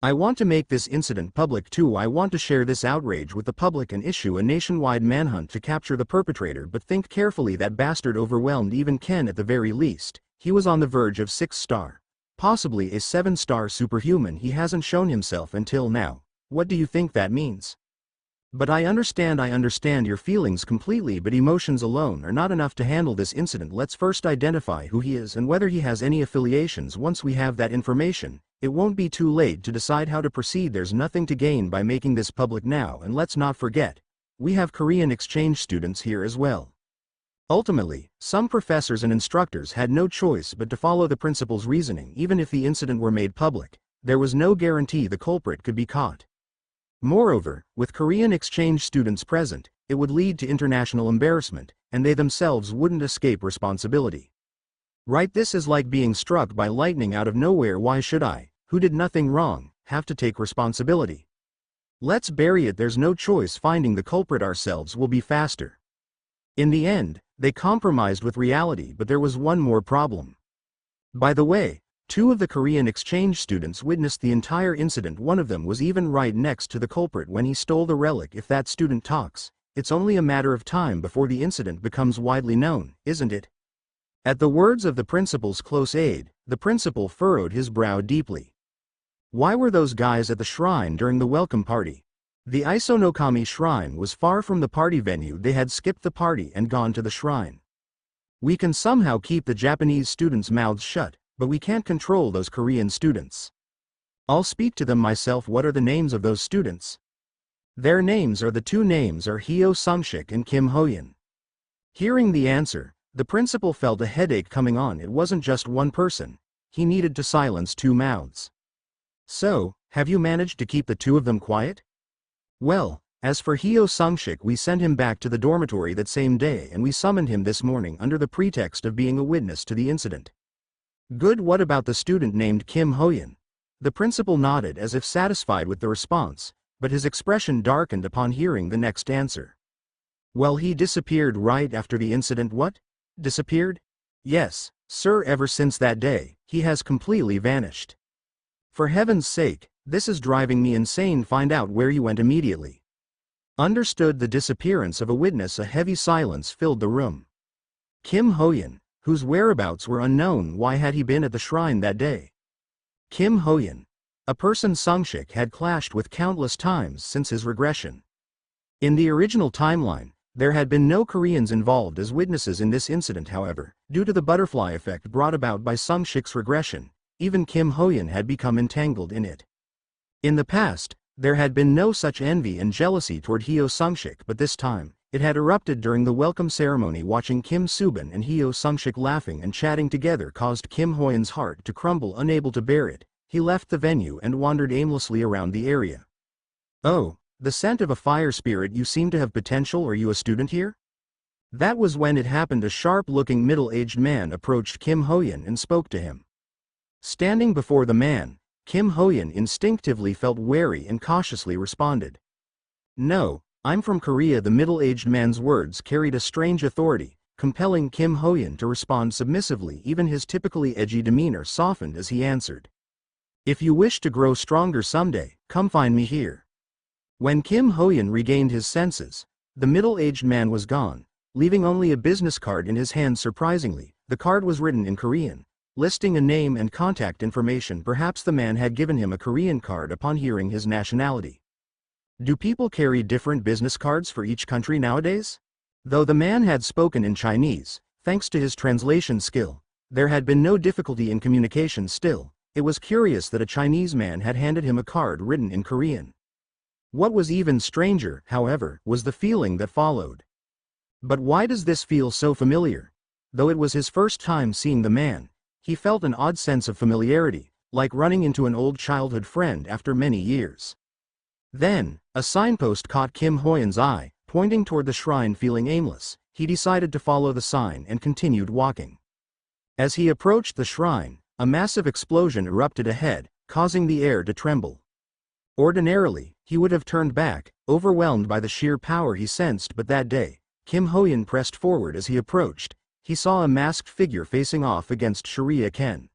I want to make this incident public too. I want to share this outrage with the public and issue a nationwide manhunt to capture the perpetrator. But think carefully, that bastard overwhelmed even Ken. At the very least, he was on the verge of 6-star, possibly a 7-star superhuman. He hasn't shown himself until now. What do you think that means? But I understand your feelings completely, but emotions alone are not enough to handle this incident. Let's first identify who he is and whether he has any affiliations. Once we have that information, it won't be too late to decide how to proceed. There's nothing to gain by making this public now, and let's not forget, we have Korean exchange students here as well. Ultimately, some professors and instructors had no choice but to follow the principal's reasoning. Even if the incident were made public, there was no guarantee the culprit could be caught. Moreover, with Korean exchange students present, it would lead to international embarrassment, and they themselves wouldn't escape responsibility. Right? This is like being struck by lightning out of nowhere. Why should I, who did nothing wrong, have to take responsibility? Let's bury it. There's no choice. Finding the culprit ourselves will be faster. In the end, they compromised with reality, but there was one more problem. By the way, 2 of the Korean exchange students witnessed the entire incident. One of them was even right next to the culprit when he stole the relic. If that student talks, it's only a matter of time before the incident becomes widely known, isn't it? At the words of the principal's close aide, the principal furrowed his brow deeply. Why were those guys at the shrine during the welcome party? The Isonokami shrine was far from the party venue. They had skipped the party and gone to the shrine. We can somehow keep the Japanese students' mouths shut, but we can't control those Korean students. I'll speak to them myself. What are the names of those students? Their names are the 2 names are Hyo Sungshik and Kim Hoyan. Hearing the answer, the principal felt a headache coming on. It wasn't just one person. He needed to silence 2 mouths. So, have you managed to keep the 2 of them quiet? Well, as for Hyo Sungshik, we sent him back to the dormitory that same day, and we summoned him this morning under the pretext of being a witness to the incident. Good. What about the student named Kim Hoyan? The principal nodded as if satisfied with the response, but his expression darkened upon hearing the next answer. Well, he disappeared right after the incident. What? Disappeared? Yes, sir. Ever since that day, he has completely vanished. For heaven's sake, this is driving me insane. Find out where you went immediately. Understood. The disappearance of a witness. A heavy silence filled the room. Kim Hoyan, whose whereabouts were unknown. Why had he been at the shrine that day? Kim Hoyan, a person Sungshik had clashed with countless times since his regression. In the original timeline, there had been no Koreans involved as witnesses in this incident. However, due to the butterfly effect brought about by Sungshik's regression, even Kim Hoyan had become entangled in it. In the past, there had been no such envy and jealousy toward Hyo Sungshik, but this time, it had erupted during the welcome ceremony. Watching Kim Subin and Hyo Sungshik laughing and chatting together caused Kim Hoyan's heart to crumble. Unable to bear it, he left the venue and wandered aimlessly around the area. Oh, the scent of a fire spirit. You seem to have potential. Are you a student here? That was when it happened. A sharp-looking middle-aged man approached Kim Hoyan and spoke to him. Standing before the man, Kim Hoyan instinctively felt wary and cautiously responded. No, I'm from Korea. The middle-aged man's words carried a strange authority, compelling Kim Hoyan to respond submissively. Even his typically edgy demeanor softened as he answered. If you wish to grow stronger someday, come find me here. When Kim Hoyan regained his senses, the middle-aged man was gone, leaving only a business card in his hand. Surprisingly, the card was written in Korean, listing a name and contact information. Perhaps the man had given him a Korean card upon hearing his nationality. Do people carry different business cards for each country nowadays? Though the man had spoken in Chinese, thanks to his translation skill, there had been no difficulty in communication. Still, it was curious that a Chinese man had handed him a card written in Korean. What was even stranger, however, was the feeling that followed. But why does this feel so familiar? Though it was his first time seeing the man, he felt an odd sense of familiarity, like running into an old childhood friend after many years. Then, a signpost caught Kim Hoyen's eye, pointing toward the shrine. Feeling aimless, he decided to follow the sign and continued walking. As he approached the shrine, a massive explosion erupted ahead, causing the air to tremble. Ordinarily, he would have turned back, overwhelmed by the sheer power he sensed, but that day, Kim Hoyen pressed forward. As he approached, he saw a masked figure facing off against Sharia Ken.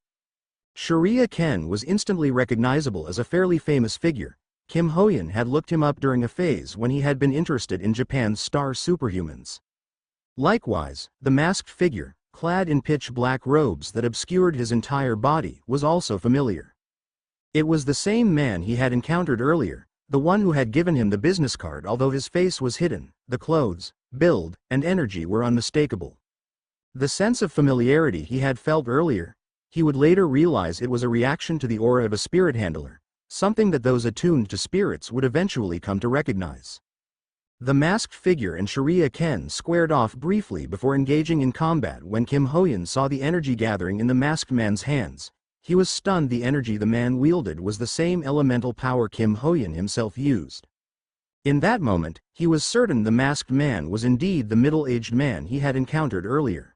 Sharia Ken was instantly recognizable as a fairly famous figure. Kim Hoyen had looked him up during a phase when he had been interested in Japan's star superhumans. Likewise, the masked figure, clad in pitch black robes that obscured his entire body, was also familiar. It was the same man he had encountered earlier, the one who had given him the business card. Although his face was hidden, the clothes, build, and energy were unmistakable. The sense of familiarity he had felt earlier, he would later realize it was a reaction to the aura of a spirit handler, something that those attuned to spirits would eventually come to recognize. The masked figure and Sharia Ken squared off briefly before engaging in combat. When Kim Hoyen saw the energy gathering in the masked man's hands, he was stunned. The energy the man wielded was the same elemental power Kim Hoyen himself used. In that moment, he was certain the masked man was indeed the middle-aged man he had encountered earlier.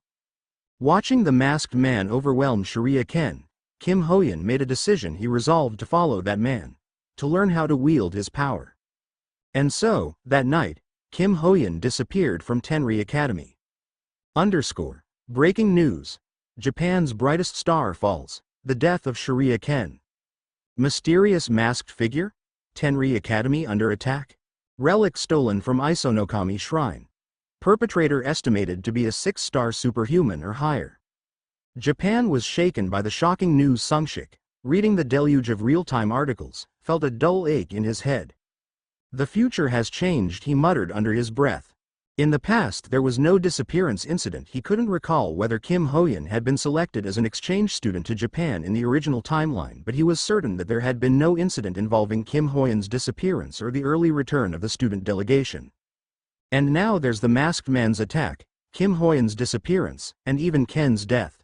Watching the masked man overwhelm Sharia Ken, Kim Hoyen made a decision. He resolved to follow that man, to learn how to wield his power. And so, that night, Kim Hoyen disappeared from Tenri Academy. Breaking news. Japan's brightest star falls. The death of Sharia Ken. Mysterious masked figure? Tenri Academy under attack? Relic stolen from Isonokami Shrine. Perpetrator estimated to be a 6-star superhuman or higher. Japan was shaken by the shocking news. Sungshik, reading the deluge of real-time articles, felt a dull ache in his head. The future has changed, he muttered under his breath. In the past there was no disappearance incident. He couldn't recall whether Kim Hoyen had been selected as an exchange student to Japan in the original timeline, but he was certain that there had been no incident involving Kim Hoyen's disappearance or the early return of the student delegation. And now there's the masked man's attack, Kim Hoyen's disappearance, and even Ken's death.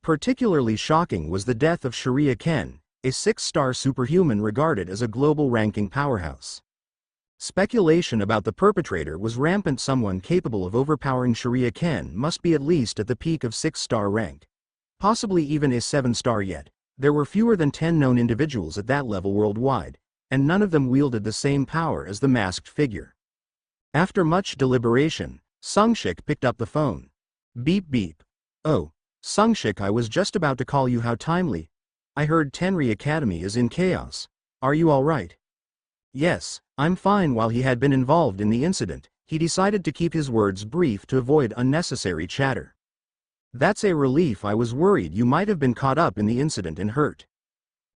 Particularly shocking was the death of Sharia Ken, a 6-star superhuman regarded as a global ranking powerhouse. Speculation about the perpetrator was rampant. Someone capable of overpowering Sharia Ken must be at least at the peak of 6-star rank. Possibly even a 7-star yet. There were fewer than 10 known individuals at that level worldwide, and none of them wielded the same power as the masked figure. After much deliberation, Sungshik picked up the phone. Beep beep. Oh, Sungshik, I was just about to call you. How timely. I heard Tenri Academy is in chaos. Are you alright? Yes, I'm fine. While he had been involved in the incident, he decided to keep his words brief to avoid unnecessary chatter. That's a relief. I was worried you might have been caught up in the incident and hurt.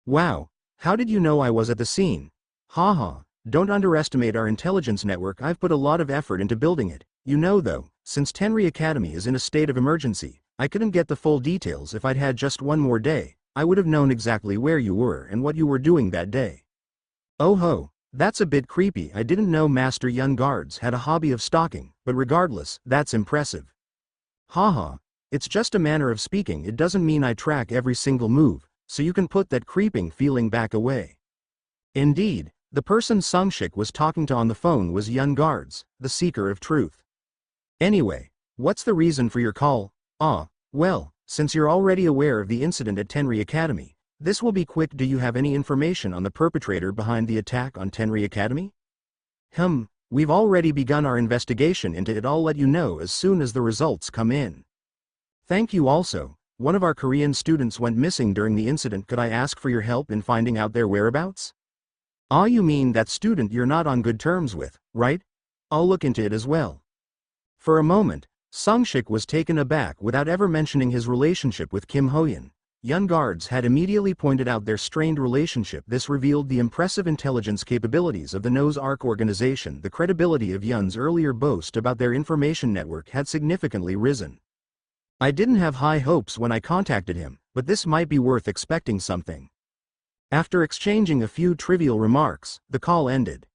Wow, how did you know I was at the scene? Haha, don't underestimate our intelligence network. I've put a lot of effort into building it. You know though, since Tenri Academy is in a state of emergency, I couldn't get the full details. If I'd had just one more day, I would have known exactly where you were and what you were doing that day. Oh ho. That's a bit creepy. I didn't know Master Young Guards had a hobby of stalking, but regardless, that's impressive. Haha, it's just a manner of speaking. It doesn't mean I track every single move, so you can put that creeping feeling back away. Indeed, the person Sungshik was talking to on the phone was Young Guards, the seeker of truth. Anyway, what's the reason for your call? Well, since you're already aware of the incident at Tenri Academy, this will be quick. Do you have any information on the perpetrator behind the attack on Tenri Academy? We've already begun our investigation into it. I'll let you know as soon as the results come in. Thank you. Also, one of our Korean students went missing during the incident. Could I ask for your help in finding out their whereabouts? You mean that student you're not on good terms with, right? I'll look into it as well. For a moment, Sungshik was taken aback. Without ever mentioning his relationship with Kim Hoyen, Young Guards had immediately pointed out their strained relationship. This revealed the impressive intelligence capabilities of the Nose Arc organization. The credibility of Yun's earlier boast about their information network had significantly risen. I didn't have high hopes when I contacted him, but this might be worth expecting something. After exchanging a few trivial remarks, the call ended.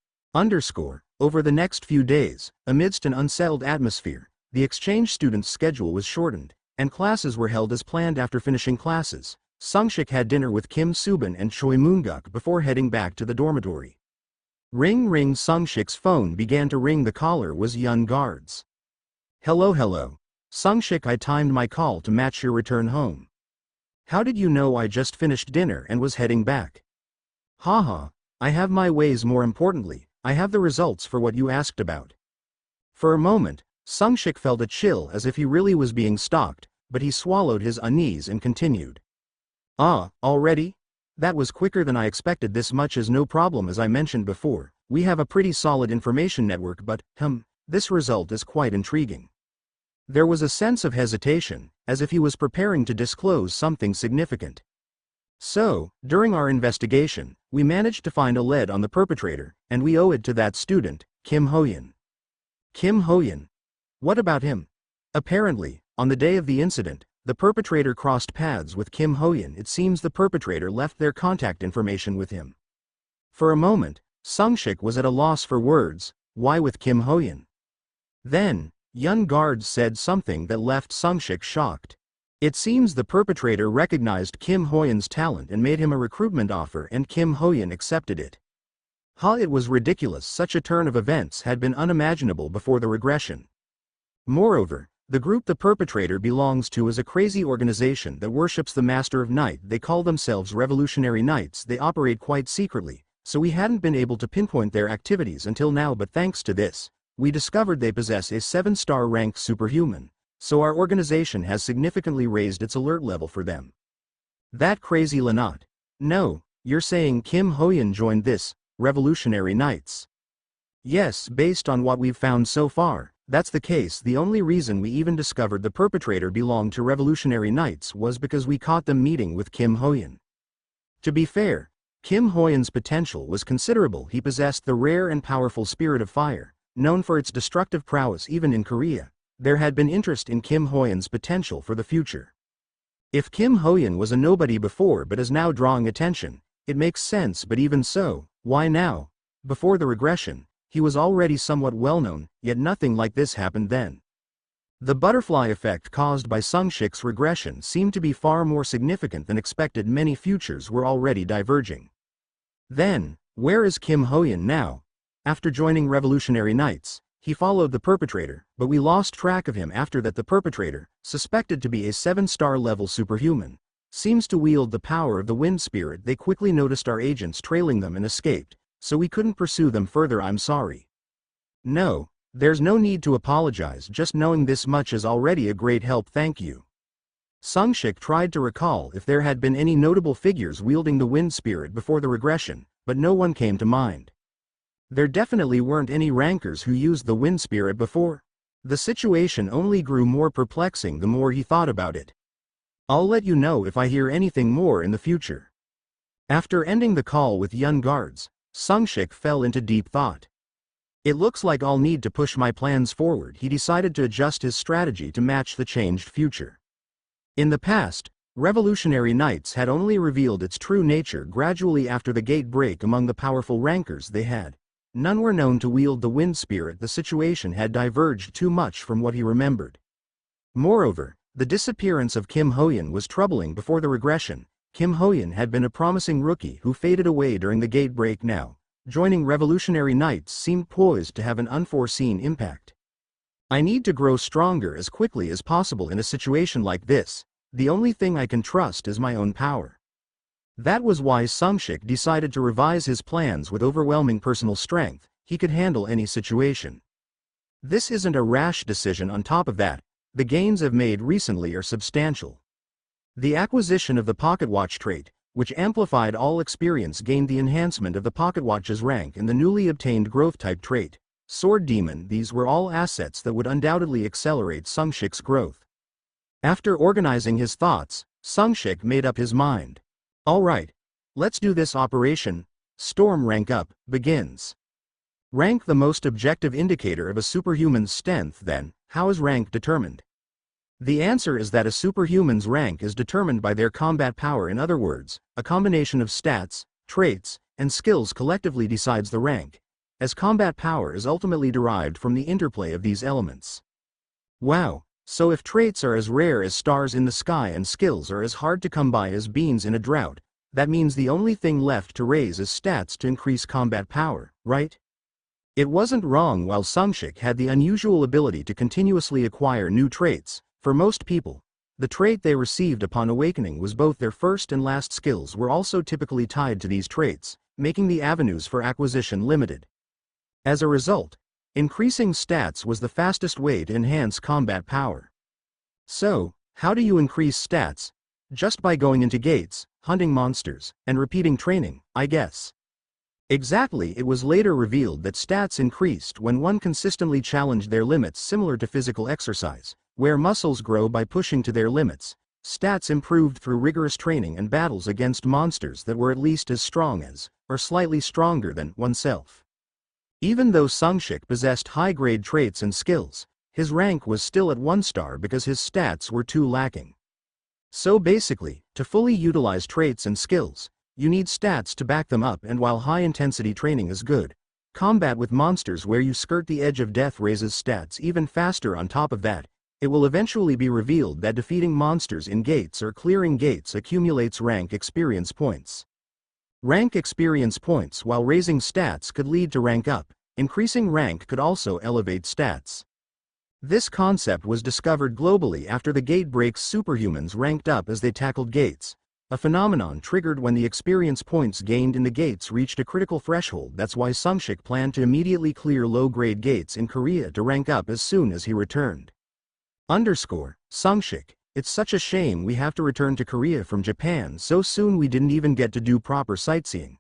Over the next few days, amidst an unsettled atmosphere, the exchange student's schedule was shortened. and classes were held as planned. After finishing classes, Sungshik had dinner with Kim Subin and Choi Moonguk before heading back to the dormitory. Ring ring. Sungshik's phone began to ring. The caller was Yun Guards. Hello hello. Sungshik, I timed my call to match your return home. How did you know I just finished dinner and was heading back? Haha, I have my ways. More importantly, I have the results for what you asked about. For a moment, Sungshik felt a chill as if he really was being stalked, but he swallowed his unease and continued. Ah, already? That was quicker than I expected. This much is no problem. As I mentioned before, we have a pretty solid information network, but, this result is quite intriguing. There was a sense of hesitation, as if he was preparing to disclose something significant. So, during our investigation, we managed to find a lead on the perpetrator, and we owe it to that student, Kim Hoyan. Kim Hoyan? What about him? Apparently, on the day of the incident, the perpetrator crossed paths with Kim Hoyan. It seems the perpetrator left their contact information with him. For a moment, Sungshik was at a loss for words. Why with Kim Hoyan? Then, Yun Guards said something that left Sungshik shocked. It seems the perpetrator recognized Kim Hoyan's talent and made him a recruitment offer, and Kim Hoyan accepted it. It was ridiculous. Such a turn of events had been unimaginable before the regression. Moreover, the group the perpetrator belongs to is a crazy organization that worships the Master of Night. They call themselves Revolutionary Knights. They operate quite secretly, so we hadn't been able to pinpoint their activities until now, but thanks to this, we discovered they possess a 7-star rank superhuman, so our organization has significantly raised its alert level for them. That crazy Lanat? No, you're saying Kim Hoyan joined this, Revolutionary Knights? Yes, based on what we've found so far, that's the case. The only reason we even discovered the perpetrator belonged to Revolutionary Knights was because we caught them meeting with Kim Hoyan. To be fair, Kim Hoyan's potential was considerable. He possessed the rare and powerful Spirit of Fire, known for its destructive prowess. Even in Korea, there had been interest in Kim Hoyan's potential for the future. If Kim Hoyan was a nobody before but is now drawing attention, it makes sense. But even so, why now? Before the regression, he was already somewhat well-known, yet nothing like this happened then. The butterfly effect caused by Sungshik's regression seemed to be far more significant than expected. Many futures were already diverging. Then, where is Kim Hoyan now? After joining Revolutionary Knights, he followed the perpetrator, but we lost track of him. After that, the perpetrator, suspected to be a 7-star level superhuman, seems to wield the power of the wind spirit. They quickly noticed our agents trailing them and escaped, so we couldn't pursue them further. I'm sorry. No, there's no need to apologize. Just knowing this much is already a great help. Thank you. Sungshik tried to recall if there had been any notable figures wielding the wind spirit before the regression, but no one came to mind. There definitely weren't any rankers who used the wind spirit before. The situation only grew more perplexing the more he thought about it. I'll let you know if I hear anything more in the future. After ending the call with Yun Guards, Sungshik fell into deep thought. It looks like I'll need to push my plans forward. He decided to adjust his strategy to match the changed future. In the past, Revolutionary Knights had only revealed its true nature gradually after the gate break. Among the powerful rankers they had, none were known to wield the wind spirit. The situation had diverged too much from what he remembered. Moreover, the disappearance of Kim Hoyan was troubling. Before the regression, Kim Hoyan had been a promising rookie who faded away during the gate break. Now, joining Revolutionary Knights seemed poised to have an unforeseen impact. I need to grow stronger as quickly as possible in a situation like this. The only thing I can trust is my own power. That was why Sungshik decided to revise his plans. With overwhelming personal strength, he could handle any situation. This isn't a rash decision. On top of that, the gains I've made recently are substantial. The acquisition of the Pocket Watch trait, which amplified all experience, gained the enhancement of the Pocket Watch's rank, and the newly obtained Growth Type trait, Sword Demon. These were all assets that would undoubtedly accelerate Sungshik's growth. After organizing his thoughts, Sungshik made up his mind. Alright, let's do this. Operation Storm Rank Up begins. Rank, the most objective indicator of a superhuman's strength. Then, how is rank determined? The answer is that a superhuman's rank is determined by their combat power. In other words, a combination of stats, traits, and skills collectively decides the rank, as combat power is ultimately derived from the interplay of these elements. Wow, So if traits are as rare as stars in the sky and skills are as hard to come by as beans in a drought, that means the only thing left to raise is stats to increase combat power, right? It wasn't wrong. While Sungshik had the unusual ability to continuously acquire new traits, for most people, the trait they received upon awakening was both their first and last. Skills were also typically tied to these traits, making the avenues for acquisition limited. As a result, increasing stats was the fastest way to enhance combat power. So, how do you increase stats? Just by going into gates, hunting monsters, and repeating training, I guess. Exactly. It was later revealed that stats increased when one consistently challenged their limits, similar to physical exercise, where muscles grow by pushing to their limits. Stats improved through rigorous training and battles against monsters that were at least as strong as, or slightly stronger than, oneself. Even though Sungshik possessed high-grade traits and skills, his rank was still at 1 star because his stats were too lacking. So basically, to fully utilize traits and skills, you need stats to back them up. And while high-intensity training is good, combat with monsters where you skirt the edge of death raises stats even faster. On top of that, it will eventually be revealed that defeating monsters in gates or clearing gates accumulates rank experience points. Rank experience points, while raising stats, could lead to rank up. Increasing rank could also elevate stats. This concept was discovered globally after the gate breaks. Superhumans ranked up as they tackled gates, a phenomenon triggered when the experience points gained in the gates reached a critical threshold. That's why Sungshik planned to immediately clear low-grade gates in Korea to rank up as soon as he returned. Sungshik, it's such a shame we have to return to Korea from Japan so soon. We didn't even get to do proper sightseeing.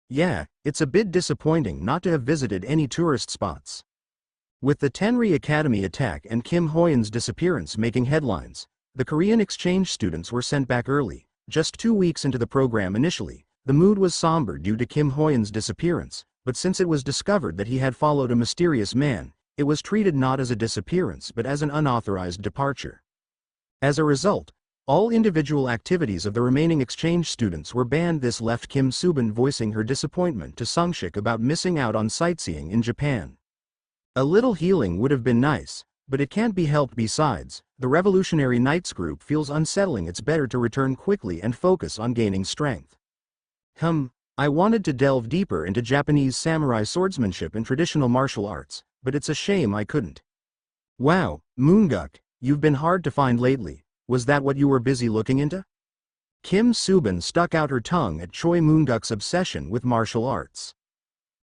Yeah, it's a bit disappointing not to have visited any tourist spots. With the Tenri Academy attack and Kim Hoyen's disappearance making headlines, the Korean exchange students were sent back early. Just 2 weeks into the program. Initially, the mood was somber due to Kim Hoyen's disappearance, but since it was discovered that he had followed a mysterious man, it was treated not as a disappearance but as an unauthorized departure. As a result, all individual activities of the remaining exchange students were banned. This left Kim Subin voicing her disappointment to Sungshik about missing out on sightseeing in Japan. A little healing would have been nice, but it can't be helped. Besides, the Revolutionary Knights group feels unsettling. It's better to return quickly and focus on gaining strength. I wanted to delve deeper into Japanese samurai swordsmanship and traditional martial arts, but it's a shame I couldn't. Wow, Moonguk, you've been hard to find lately. Was that what you were busy looking into? Kim Subin stuck out her tongue at Choi Moonguk's obsession with martial arts.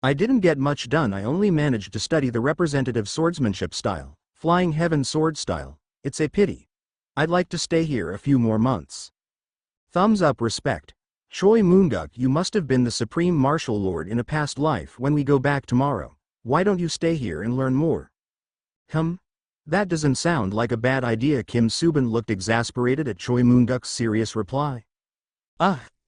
I didn't get much done. I only managed to study the representative swordsmanship style, Flying Heaven sword style. It's a pity. I'd like to stay here a few more months. Thumbs up. Respect. Choi Moonguk, you must have been the supreme martial lord in a past life. When we go back tomorrow, why don't you stay here and learn more? That doesn't sound like a bad idea. Kim Subin looked exasperated at Choi Moonguk's serious reply.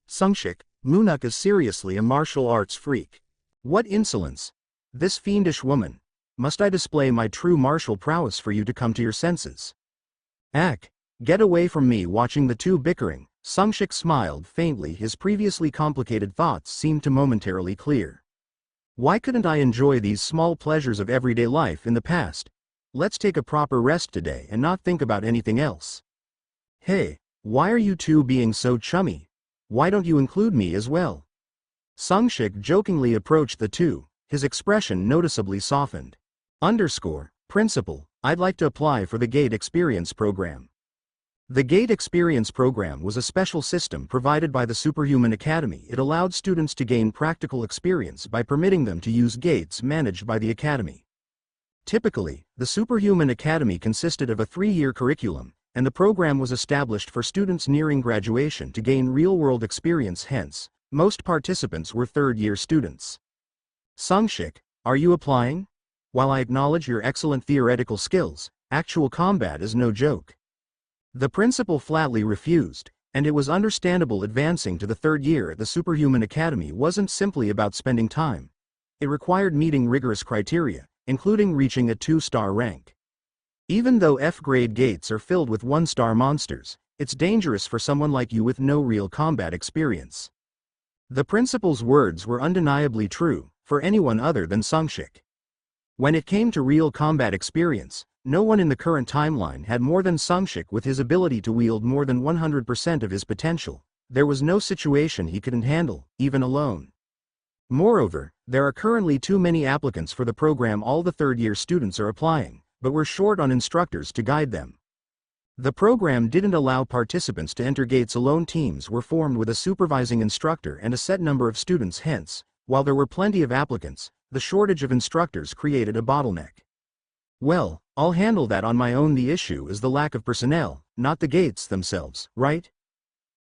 Sungshik, Moonguk is seriously a martial arts freak. What insolence! This fiendish woman. Must I display my true martial prowess for you to come to your senses? Get away from me. Watching the two bickering, Sungshik smiled faintly. His previously complicated thoughts seemed to momentarily clear. Why couldn't I enjoy these small pleasures of everyday life in the past? Let's take a proper rest today and not think about anything else. Hey, why are you two being so chummy? Why don't you include me as well? Sungshik jokingly approached the two, his expression noticeably softened. Principal, I'd like to apply for the GATE Experience Program. The GATE Experience Program was a special system provided by the Superhuman Academy. It allowed students to gain practical experience by permitting them to use gates managed by the Academy. Typically, the Superhuman Academy consisted of a 3-year curriculum, and the program was established for students nearing graduation to gain real-world experience. Hence, most participants were 3rd-year students. Sungshik, are you applying? While I acknowledge your excellent theoretical skills, actual combat is no joke. The principal flatly refused, and it was understandable. Advancing to the 3rd year at the Superhuman Academy wasn't simply about spending time. It required meeting rigorous criteria, including reaching a 2-star rank. Even though F-grade gates are filled with 1-star monsters, it's dangerous for someone like you with no real combat experience. The principal's words were undeniably true for anyone other than Sungshik. When it came to real combat experience, No one in the current timeline had more than Sungshik with his ability to wield more than 100% of his potential. There was no situation he couldn't handle, even alone. Moreover, there are currently too many applicants for the program. All the third-year students are applying, but we're short on instructors to guide them. The program didn't allow participants to enter gates alone. Teams were formed with a supervising instructor and a set number of students. Hence, while there were plenty of applicants, the shortage of instructors created a bottleneck. Well, I'll handle that on my own. The issue is the lack of personnel, not the gates themselves, right?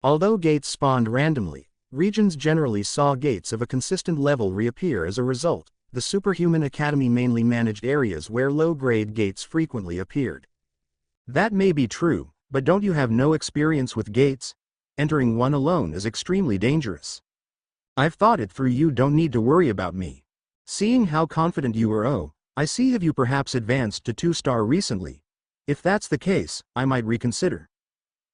Although gates spawned randomly, regions generally saw gates of a consistent level reappear. As a result, the Superhuman Academy mainly managed areas where low-grade gates frequently appeared. That may be true, but don't you have no experience with gates? Entering one alone is extremely dangerous. I've thought it through. You don't need to worry about me. Seeing how confident you are, I see. Have you perhaps advanced to 2-star recently? If that's the case, I might reconsider.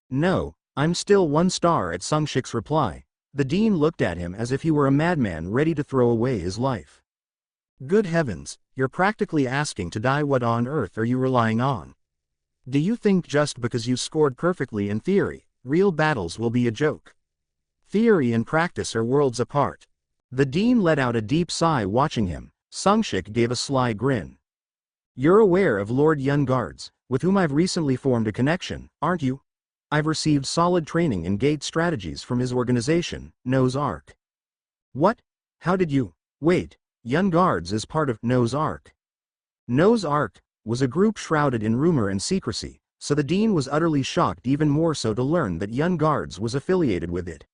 No, I'm still 1-star. At Sungshik's reply, the dean looked at him as if he were a madman ready to throw away his life. Good heavens, you're practically asking to die. What on earth are you relying on? Do you think just because you scored perfectly in theory, real battles will be a joke? Theory and practice are worlds apart. The dean let out a deep sigh. Watching him, Sungshik gave a sly grin. You're aware of Lord Yunguards, with whom I've recently formed a connection, aren't you? I've received solid training in gate strategies from his organization, Noah's Ark. What? How did you? Wait, Yunguards is part of Noah's Ark. Noah's Ark was a group shrouded in rumor and secrecy, so the dean was utterly shocked, even more so to learn that Yunguards was affiliated with it.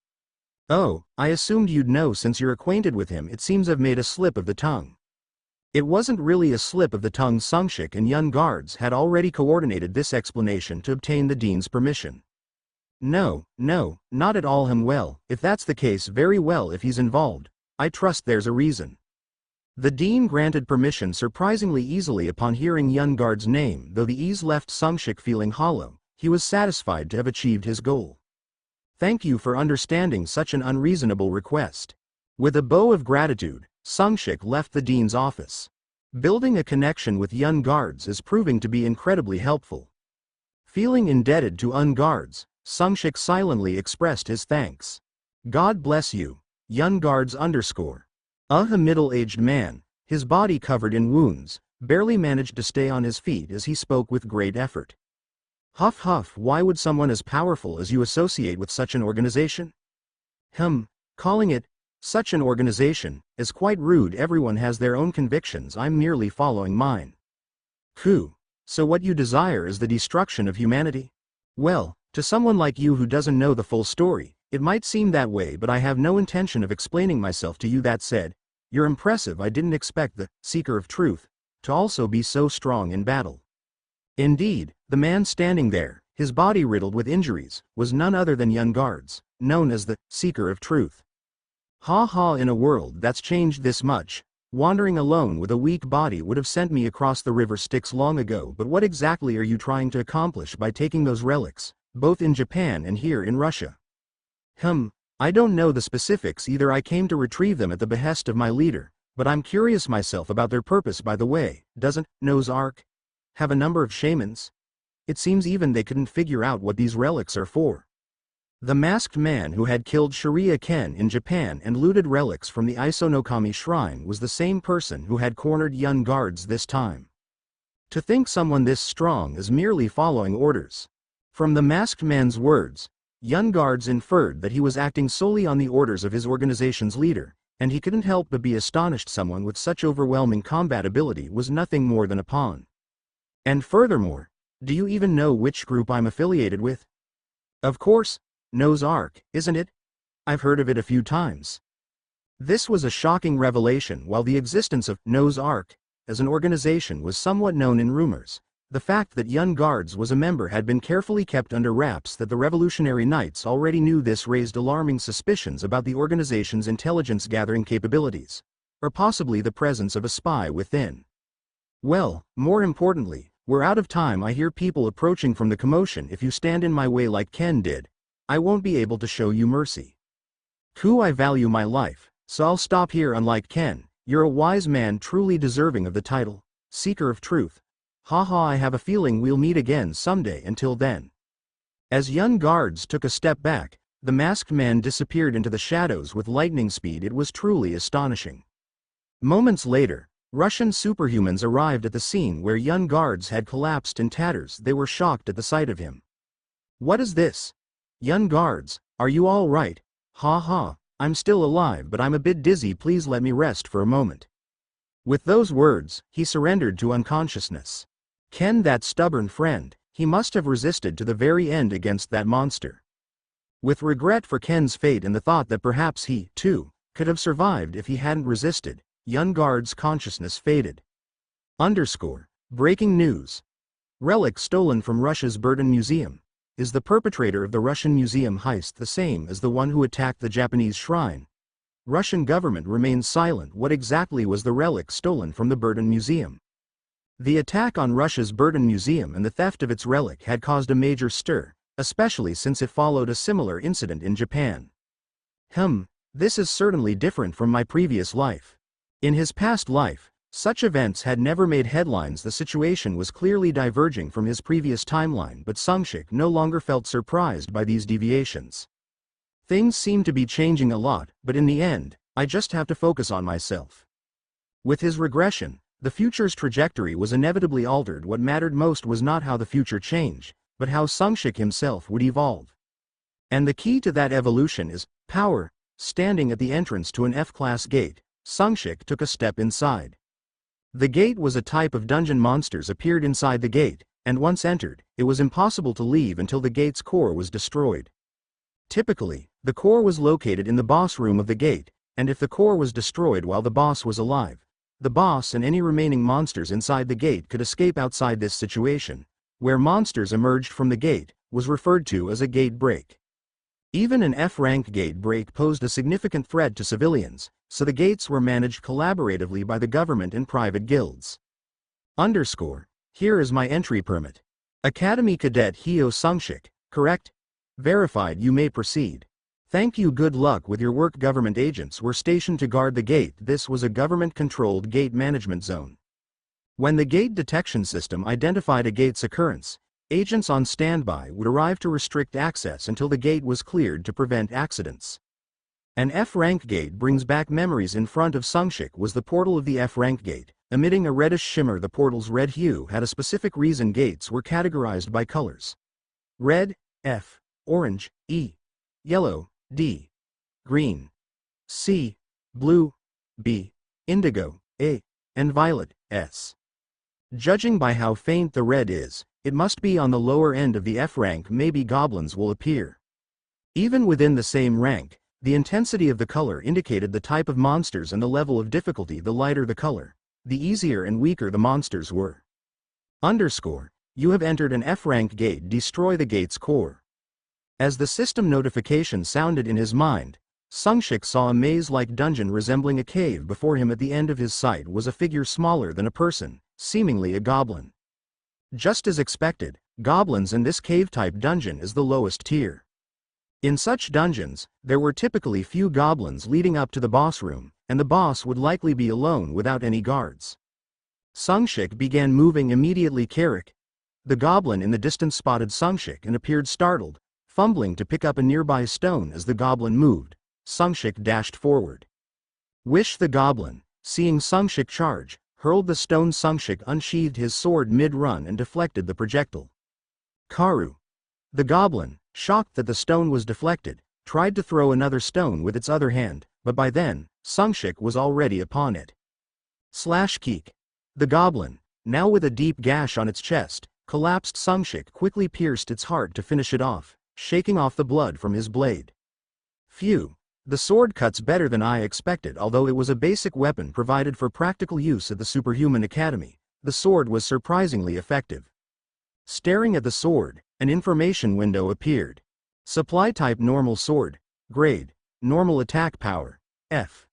Oh, I assumed you'd know since you're acquainted with him. It seems I've made a slip of the tongue. It wasn't really a slip of the tongue. Sungshik and Yunguards had already coordinated this explanation to obtain the dean's permission. No, not at all. Well, if that's the case, very well. If he's involved, I trust there's a reason. The dean granted permission surprisingly easily upon hearing Yunguard's name. Though the ease left Sungshik feeling hollow, he was satisfied to have achieved his goal. Thank you for understanding such an unreasonable request. With a bow of gratitude, Sungshik left the dean's office. Building a connection with Yunguards is proving to be incredibly helpful. Feeling indebted to Yunguards, Sungshik silently expressed his thanks. God bless you, Yunguards _ A middle-aged man, his body covered in wounds, barely managed to stay on his feet as he spoke with great effort. Huff huff. Why would someone as powerful as you associate with such an organization? Calling it such an organization is quite rude. Everyone has their own convictions. I'm merely following mine. So what you desire is the destruction of humanity? Well, to someone like you who doesn't know the full story, it might seem that way, but I have no intention of explaining myself to you. That said, you're impressive. I didn't expect the Seeker of Truth to also be so strong in battle. Indeed, the man standing there, his body riddled with injuries, was none other than Yunguards, known as the Seeker of Truth. Ha ha. In a world that's changed this much, wandering alone with a weak body would have sent me across the river Styx long ago. But what exactly are you trying to accomplish by taking those relics, both in Japan and here in Russia? I don't know the specifics either. I came to retrieve them at the behest of my leader, but I'm curious myself about their purpose. By the way, doesn't Noah's Ark have a number of shamans? It seems even they couldn't figure out what these relics are for. The masked man who had killed Sharia Ken in Japan and looted relics from the Isonokami shrine was the same person who had cornered Yunguards this time. To think someone this strong is merely following orders. From the masked man's words, Yunguards inferred that he was acting solely on the orders of his organization's leader, and he couldn't help but be astonished. Someone with such overwhelming combat ability was nothing more than a pawn. And furthermore, do you even know which group I'm affiliated with? Of course, Noah's Ark, isn't it? I've heard of it a few times. This was a shocking revelation. While the existence of Noah's Ark as an organization was somewhat known in rumors, the fact that Yunguards was a member had been carefully kept under wraps. That the Revolutionary Knights already knew this raised alarming suspicions about the organization's intelligence-gathering capabilities, or possibly the presence of a spy within. Well, more importantly, we're out of time. I hear people approaching from the commotion. If you stand in my way like Ken did, I won't be able to show you mercy. I value my life, so I'll stop here. Unlike Ken, you're a wise man truly deserving of the title, Seeker of Truth. Haha, I have a feeling we'll meet again someday. Until then. As young guards took a step back, the masked man disappeared into the shadows with lightning speed. It was truly astonishing. Moments later, Russian superhumans arrived at the scene where young guards had collapsed in tatters. They were shocked at the sight of him. What is this? Young guards, are you all right? Ha ha, I'm still alive but I'm a bit dizzy, please let me rest for a moment. With those words, he surrendered to unconsciousness. Ken, that stubborn friend, he must have resisted to the very end against that monster. With regret for Ken's fate and the thought that perhaps he, too, could have survived if he hadn't resisted, young guard's consciousness faded. Breaking news. Relic stolen from Russia's Burton Museum. Is the perpetrator of the Russian museum heist the same as the one who attacked the Japanese shrine? Russian government remains silent. What exactly was the relic stolen from the Burton Museum? The attack on Russia's Burton Museum and the theft of its relic had caused a major stir, especially since it followed a similar incident in Japan. This is certainly different from my previous life. In his past life, such events had never made headlines. The situation was clearly diverging from his previous timeline, but Sungshik no longer felt surprised by these deviations. Things seem to be changing a lot, but in the end, I just have to focus on myself. With his regression, the future's trajectory was inevitably altered. What mattered most was not how the future changed, but how Sungshik himself would evolve. And the key to that evolution is power. Standing at the entrance to an F-class gate, Sungshik took a step inside. The gate was a type of dungeon. Monsters appeared inside the gate, and once entered, it was impossible to leave until the gate's core was destroyed. Typically, the core was located in the boss room of the gate, and if the core was destroyed while the boss was alive, the boss and any remaining monsters inside the gate could escape. Outside this situation, where monsters emerged from the gate, was referred to as a gate break. Even an F-rank gate break posed a significant threat to civilians, so the gates were managed collaboratively by the government and private guilds. Here is my entry permit. Academy Cadet Hyo Sungshik, correct? Verified. You may proceed. Thank you. Good luck with your work. Government agents were stationed to guard the gate. This was a government-controlled gate management zone. When the gate detection system identified a gate's occurrence, agents on standby would arrive to restrict access until the gate was cleared to prevent accidents. An F-rank gate brings back memories. In front of Sungshik was the portal of the F-rank gate, emitting a reddish shimmer. The portal's red hue had a specific reason. Gates were categorized by colors. Red, F, orange, E, yellow, D, green, C, blue, B, indigo, A, and violet, S. Judging by how faint the red is, it must be on the lower end of the F rank. Maybe goblins will appear. Even within the same rank, the intensity of the color indicated the type of monsters and the level of difficulty. The lighter the color, the easier and weaker the monsters were. You have entered an F-rank gate. Destroy the gate's core. As the system notification sounded in his mind, Sungshik saw a maze-like dungeon resembling a cave before him. At the end of his sight was a figure smaller than a person, seemingly a goblin. Just as expected, goblins in this cave-type dungeon is the lowest tier. In such dungeons, there were typically few goblins leading up to the boss room, and the boss would likely be alone without any guards. Sungshik began moving immediately. Carrick, the goblin in the distance, spotted Sungshik and appeared startled, fumbling to pick up a nearby stone. As the goblin moved, Sungshik dashed forward. Wish, the goblin, seeing Sungshik charge, hurled the stone. Sungshik unsheathed his sword mid-run and deflected the projectile. Karu, the goblin, shocked that the stone was deflected, tried to throw another stone with its other hand, but by then, Sungshik was already upon it. Keek, the goblin, now with a deep gash on its chest, collapsed. Sungshik quickly pierced its heart to finish it off, shaking off the blood from his blade. Phew, the sword cuts better than I expected. Although it was a basic weapon provided for practical use at the Superhuman Academy, the sword was surprisingly effective. Staring at the sword, an information window appeared. Supply type: normal sword. Grade: normal attack power, F.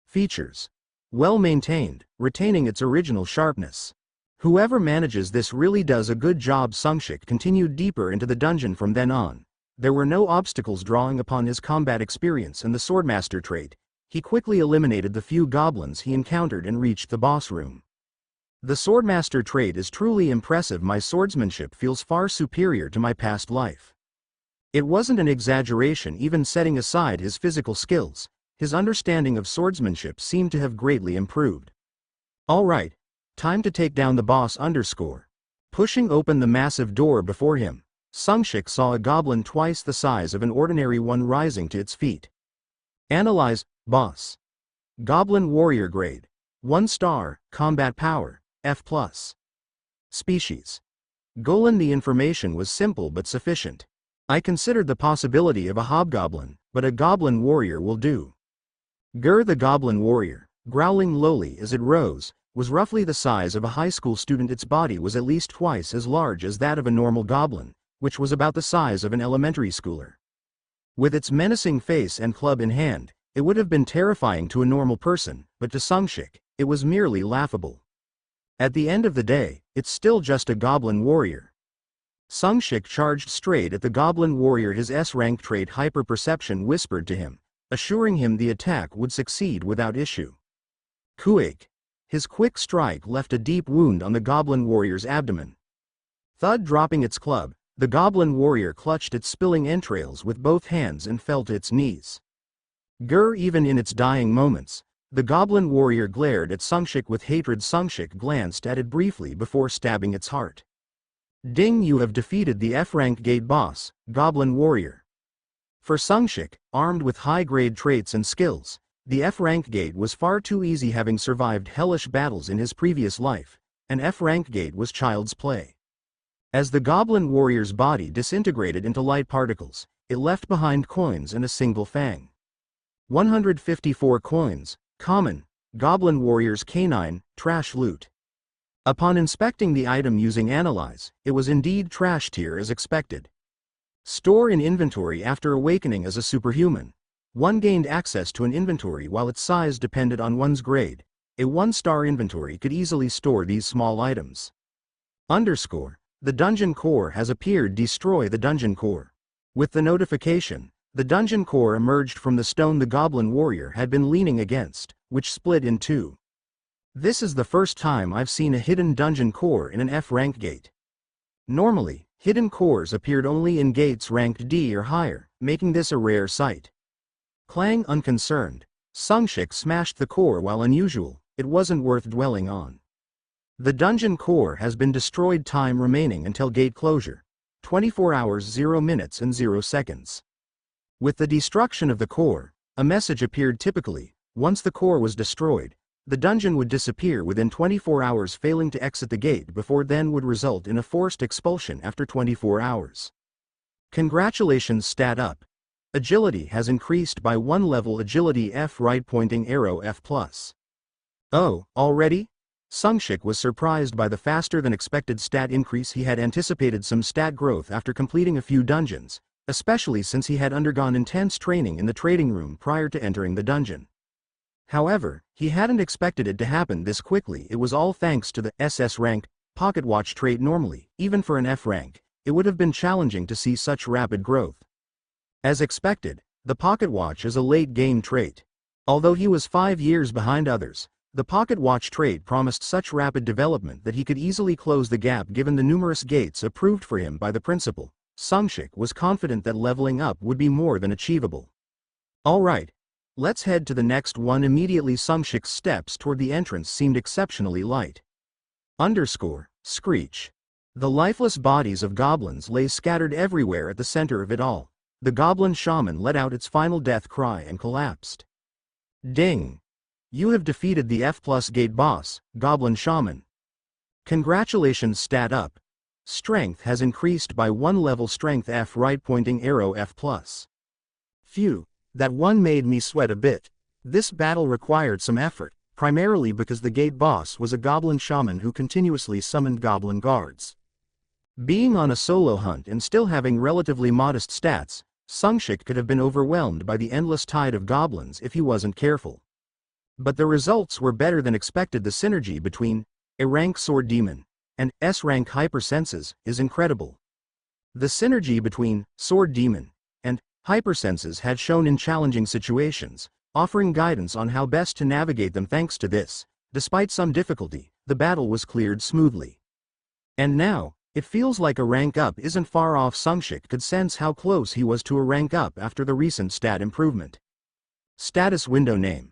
Features: well maintained, retaining its original sharpness. Whoever manages this really does a good job. Sungshik continued deeper into the dungeon. From then on, there were no obstacles. Drawing upon his combat experience and the swordmaster trait, he quickly eliminated the few goblins he encountered and reached the boss room. The Swordmaster trait is truly impressive. My swordsmanship feels far superior to my past life. It wasn't an exaggeration. Even setting aside his physical skills, his understanding of swordsmanship seemed to have greatly improved. Alright, time to take down the boss. Pushing open the massive door before him, Sungshik saw a goblin twice the size of an ordinary one rising to its feet. Analyze, boss. Goblin warrior grade. 1 star, combat power, F+. Species. Golan. The information was simple but sufficient. I considered the possibility of a hobgoblin, but a goblin warrior will do. The goblin warrior, growling lowly as it rose, was roughly the size of a high school student. Its body was at least twice as large as that of a normal goblin, which was about the size of an elementary schooler. With its menacing face and club in hand, it would have been terrifying to a normal person, but to Sungshik, it was merely laughable. At the end of the day, it's still just a goblin warrior. Sungshik charged straight at the goblin warrior. His S-rank trait hyper-perception whispered to him, assuring him the attack would succeed without issue. Kuake. His quick strike left a deep wound on the goblin warrior's abdomen. Thud. Dropping its club, the goblin warrior clutched its spilling entrails with both hands and fell to its knees. Even in its dying moments, the goblin warrior glared at Sungshik with hatred. Sungshik glanced at it briefly before stabbing its heart. Ding! You have defeated the F-rank gate boss, goblin warrior. For Sungshik, armed with high-grade traits and skills, the F-rank gate was far too easy. Having survived hellish battles in his previous life, an F-rank gate was child's play. As the goblin warrior's body disintegrated into light particles, it left behind coins and a single fang. 154 coins, common, goblin warrior's canine, trash loot. Upon inspecting the item using Analyze, it was indeed trash tier as expected. Store in inventory. After awakening as a superhuman, one gained access to an inventory while its size depended on one's grade. A 1-star inventory could easily store these small items. The dungeon core has appeared. Destroy the dungeon core. With the notification, the dungeon core emerged from the stone the goblin warrior had been leaning against, which split in two. This is the first time I've seen a hidden dungeon core in an F-rank gate. Normally, hidden cores appeared only in gates ranked D or higher, making this a rare sight. Clang. Unconcerned, Sungshik smashed the core. While unusual, it wasn't worth dwelling on. The dungeon core has been destroyed. Time remaining until gate closure, 24 hours 0 minutes and 0 seconds. With the destruction of the core, a message appeared. Typically, once the core was destroyed, the dungeon would disappear within 24 hours. Failing to exit the gate before then would result in a forced expulsion after 24 hours. Congratulations. Stat up. Agility has increased by 1 level. Agility F. Right pointing arrow F+. Oh, already? Sungshik was surprised by the faster than expected stat increase. He had anticipated some stat growth after completing a few dungeons, especially since he had undergone intense training in the trading room prior to entering the dungeon. However, he hadn't expected it to happen this quickly. It was all thanks to the SS rank pocket watch trait. Normally, even for an F rank, it would have been challenging to see such rapid growth. As expected, the pocket watch is a late game trait. Although he was 5 years behind others, the pocket watch trait promised such rapid development that he could easily close the gap given the numerous gates approved for him by the principal. Sungshik was confident that leveling up would be more than achievable. Alright, let's head to the next one. Immediately Sungshik's steps toward the entrance seemed exceptionally light. Screech. The lifeless bodies of goblins lay scattered everywhere. At the center of it all, the goblin shaman let out its final death cry and collapsed. Ding! You have defeated the F+ gate boss, goblin shaman. Congratulations. Stat up. Strength has increased by 1 level. Strength F. Right pointing arrow F+. Phew, that one made me sweat a bit. This battle required some effort, primarily because the gate boss was a goblin shaman who continuously summoned goblin guards. Being on a solo hunt and still having relatively modest stats, Sungshik could have been overwhelmed by the endless tide of goblins if he wasn't careful. But the results were better than expected. The synergy between A-rank sword demon and S-rank hypersenses is incredible. The synergy between sword demon and hypersenses had shown in challenging situations, offering guidance on how best to navigate them. Thanks to this, despite some difficulty, the battle was cleared smoothly. And now, it feels like a rank up isn't far off. Sungshik could sense how close he was to a rank up after the recent stat improvement. Status window name.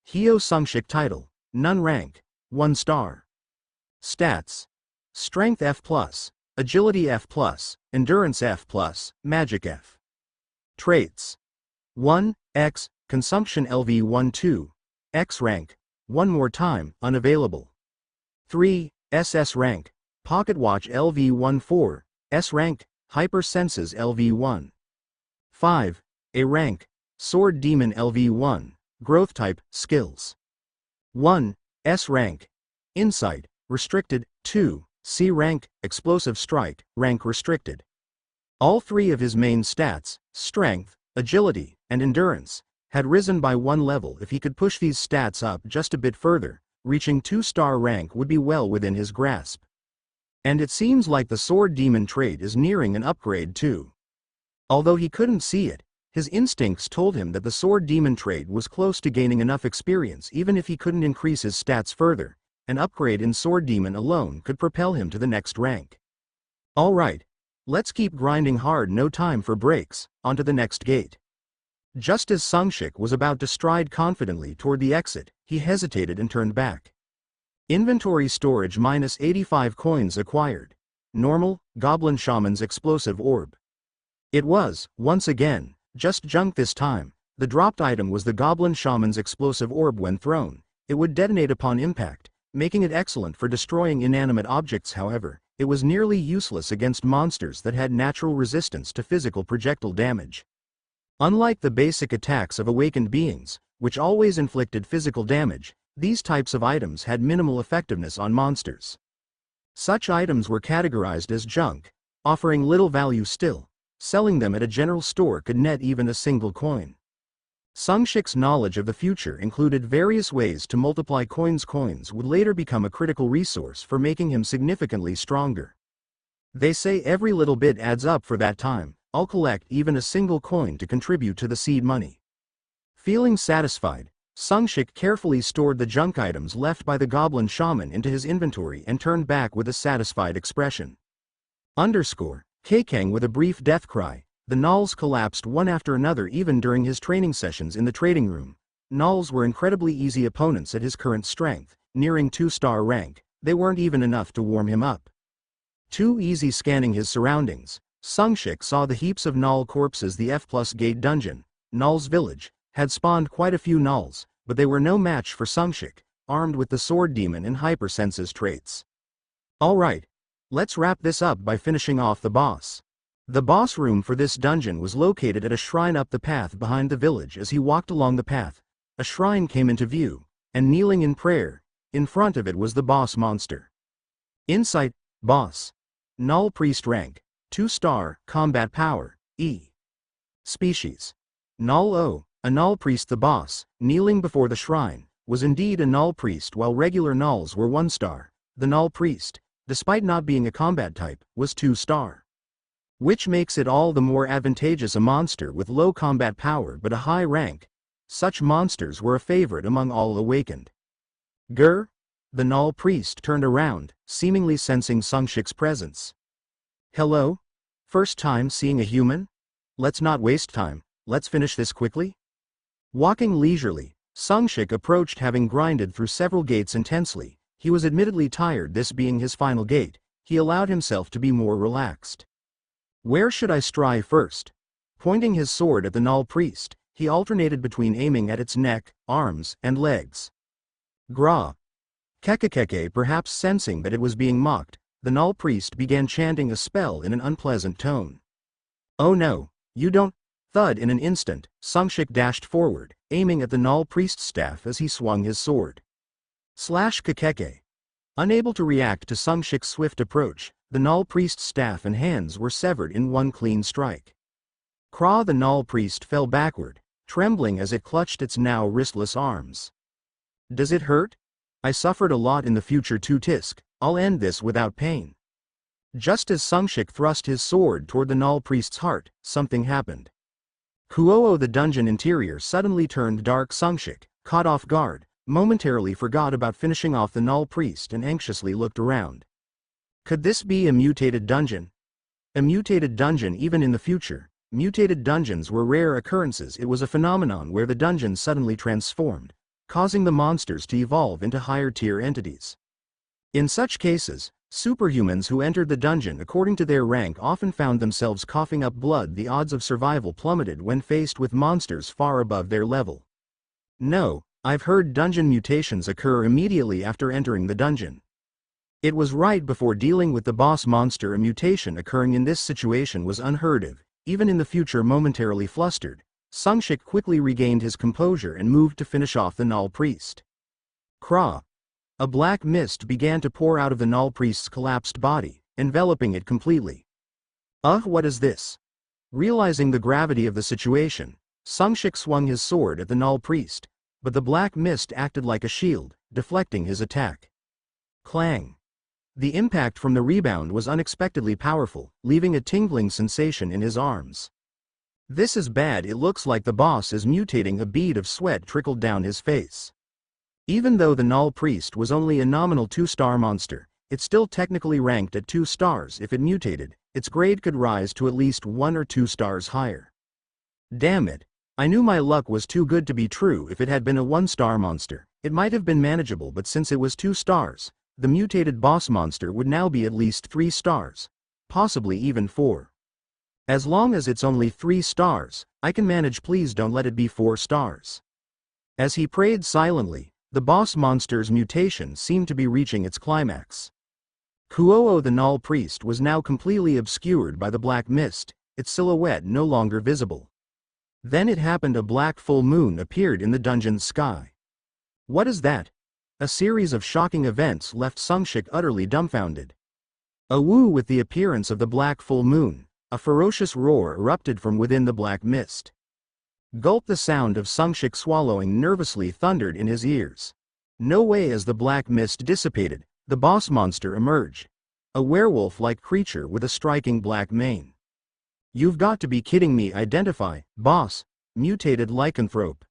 Hyo Sungshik title, None rank, 1 star. Stats. Strength F+, Agility F+, Endurance F+, Magic F. Traits. 1, X, Consumption LV 2, X rank, 1 more time, unavailable. 3, SS rank, Pocket Watch LV 4, S rank, Hyper Senses LV 5, A rank, Sword Demon LV Growth Type, Skills. 1, S rank, Insight, Restricted, 2, C rank, Explosive Strike, rank restricted. All 3 of his main stats, Strength, Agility, and Endurance, had risen by 1 level. If he could push these stats up just a bit further, reaching 2-star rank would be well within his grasp. And it seems like the Sword Demon trait is nearing an upgrade too. Although he couldn't see it, his instincts told him that the Sword Demon trait was close to gaining enough experience. Even if he couldn't increase his stats further, an upgrade in Sword Demon alone could propel him to the next rank. Alright, let's keep grinding hard, no time for breaks, onto the next gate. Just as Sungshik was about to stride confidently toward the exit, he hesitated and turned back. Inventory storage -85 coins acquired. Normal, Goblin Shaman's Explosive Orb. It was, once again, just junk this time. The dropped item was the Goblin Shaman's Explosive Orb. When thrown, it would detonate upon impact, making it excellent for destroying inanimate objects. However, it was nearly useless against monsters that had natural resistance to physical projectile damage. Unlike the basic attacks of awakened beings, which always inflicted physical damage, these types of items had minimal effectiveness on monsters. Such items were categorized as junk, offering little value. Still, selling them at a general store could net even a single coin. Sungshik's knowledge of the future included various ways to multiply coins. Coins would later become a critical resource for making him significantly stronger. They say every little bit adds up. For that time, I'll collect even a single coin to contribute to the seed money. Feeling satisfied, Sungshik carefully stored the junk items left by the Goblin Shaman into his inventory and turned back with a satisfied expression. Kakeng with a brief death cry, the Nulls collapsed one after another. Even during his training sessions in the trading room, Nulls were incredibly easy opponents at his current strength, nearing 2-star rank. They weren't even enough to warm him up. Too easy. Scanning his surroundings, Sungshik saw the heaps of Null corpses. The F+ gate dungeon, Null's village, had spawned quite a few Nulls, but they were no match for Sungshik, armed with the Sword Demon and Hypersenses traits. Alright, let's wrap this up by finishing off the boss. The boss room for this dungeon was located at a shrine up the path behind the village. As he walked along the path, a shrine came into view, and kneeling in prayer, in front of it was the boss monster. Insight, boss. Null priest rank, 2-star, combat power, E. Species. Null O, a Null priest. The boss, kneeling before the shrine, was indeed a Null priest. While regular Nulls were 1-star, the Null priest, despite not being a combat type, was 2-star. Which makes it all the more advantageous. A monster with low combat power but a high rank. Such monsters were a favorite among all awakened. Grr? The Null priest turned around, seemingly sensing Sungshik's presence. Hello? First time seeing a human? Let's not waste time, let's finish this quickly? Walking leisurely, Sungshik approached. Having grinded through several gates intensely, he was admittedly tired. This being his final gate, he allowed himself to be more relaxed. Where should I strike first? Pointing his sword at the Null priest, he alternated between aiming at its neck, arms, and legs. Gra. Kekekeke. Perhaps sensing that it was being mocked, the Null priest began chanting a spell in an unpleasant tone. Oh no, you don't. Thud. In an instant, Sungshik dashed forward, aiming at the Null priest's staff as he swung his sword. Slash Kekeke. Unable to react to Sungshik's swift approach, the Null priest's staff and hands were severed in one clean strike. Kra. The Null priest fell backward, trembling as it clutched its now wristless arms. Does it hurt? I suffered a lot in the future too. Tisk, I'll end this without pain. Just as Sungshik thrust his sword toward the Null priest's heart, something happened. Kuoo. The dungeon interior suddenly turned dark. Sungshik, caught off guard, momentarily forgot about finishing off the null priest and anxiously looked around. Could this be a mutated dungeon? A mutated dungeon even in the future. Mutated dungeons were rare occurrences. It was a phenomenon where the dungeon suddenly transformed, causing the monsters to evolve into higher-tier entities. In such cases, superhumans who entered the dungeon according to their rank often found themselves coughing up blood. The odds of survival plummeted when faced with monsters far above their level. No, I've heard dungeon mutations occur immediately after entering the dungeon. It was right before dealing with the boss monster. A mutation occurring in this situation was unheard of. Even in the future, momentarily flustered, Sungshik quickly regained his composure and moved to finish off the null priest. Kra. A black mist began to pour out of the null priest's collapsed body, enveloping it completely. What is this? Realizing the gravity of the situation, Sungshik swung his sword at the null priest, but the black mist acted like a shield, deflecting his attack. Clang. The impact from the rebound was unexpectedly powerful, leaving a tingling sensation in his arms. This is bad. It looks like the boss is mutating. A bead of sweat trickled down his face. Even though the null priest was only a nominal 2-star monster, it still technically ranked at 2 stars. If it mutated, its grade could rise to at least 1 or 2 stars higher. Damn it. I knew my luck was too good to be true. If it had been a 1-star monster, it might have been manageable, but since it was 2 stars, the mutated boss monster would now be at least 3 stars, possibly even 4. As long as it's only 3 stars, I can manage. Please don't let it be 4 stars. As he prayed silently, the boss monster's mutation seemed to be reaching its climax. Kuo the null priest was now completely obscured by the black mist, its silhouette no longer visible. Then it happened. A black full moon appeared in the dungeon's sky. What is that? A series of shocking events left Sungshik utterly dumbfounded. With the appearance of the black full moon, a ferocious roar erupted from within the black mist. Gulp. The sound of Sungshik swallowing nervously thundered in his ears. No way. As the black mist dissipated, the boss monster emerged. A werewolf-like creature with a striking black mane. You've got to be kidding me. Identify, boss, mutated lycanthrope.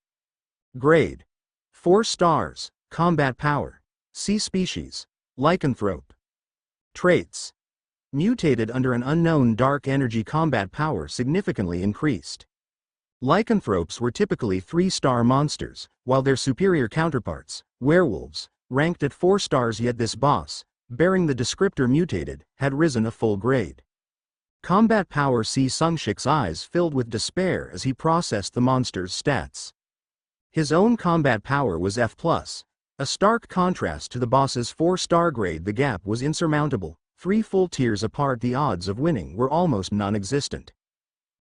Grade: 4 stars. Combat power: C species, lycanthrope. Traits: mutated under an unknown dark energy. Combat power significantly increased. Lycanthropes were typically 3-star monsters, while their superior counterparts, werewolves, ranked at 4 stars. Yet this boss, bearing the descriptor mutated, had risen a full grade. Combat power C. Sungshik's eyes filled with despair as he processed the monster's stats. His own combat power was F+, a stark contrast to the boss's 4-star grade. The gap was insurmountable, 3 full tiers apart. The odds of winning were almost non-existent.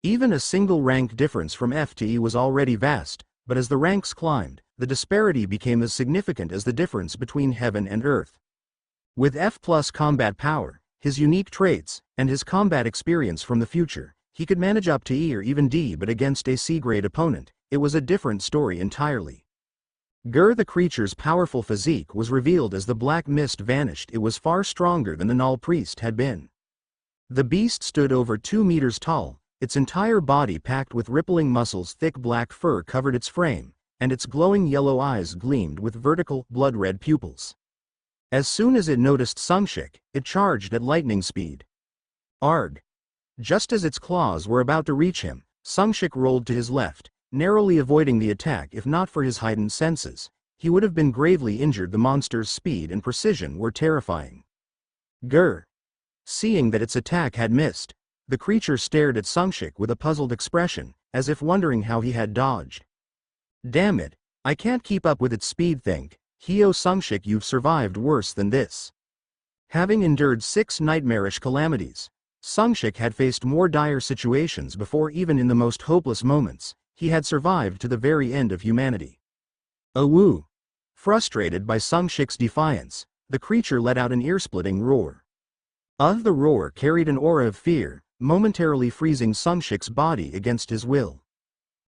Even a single rank difference from F to E was already vast, but as the ranks climbed, the disparity became as significant as the difference between heaven and earth. With F+ combat power, his unique traits, and his combat experience from the future, he could manage up to E or even D, but against a C-grade opponent, it was a different story entirely. The creature's powerful physique was revealed as the black mist vanished. It was far stronger than the null priest had been. The beast stood over 2 meters tall, its entire body packed with rippling muscles. Thick black fur covered its frame, and its glowing yellow eyes gleamed with vertical, blood-red pupils. As soon as it noticed Sungshik, it charged at lightning speed. Arg! Just as its claws were about to reach him, Sungshik rolled to his left, narrowly avoiding the attack. If not for his heightened senses, he would have been gravely injured. The monster's speed and precision were terrifying. Seeing that its attack had missed, the creature stared at Sungshik with a puzzled expression, as if wondering how he had dodged. Damn it, I can't keep up with its speed. Think, Sungshik, you've survived worse than this. Having endured 6 nightmarish calamities, Sungshik had faced more dire situations before. Even in the most hopeless moments, he had survived to the very end of humanity. Frustrated by Sungshik's defiance, the creature let out an ear-splitting roar. The roar carried an aura of fear, momentarily freezing Sungshik's body against his will.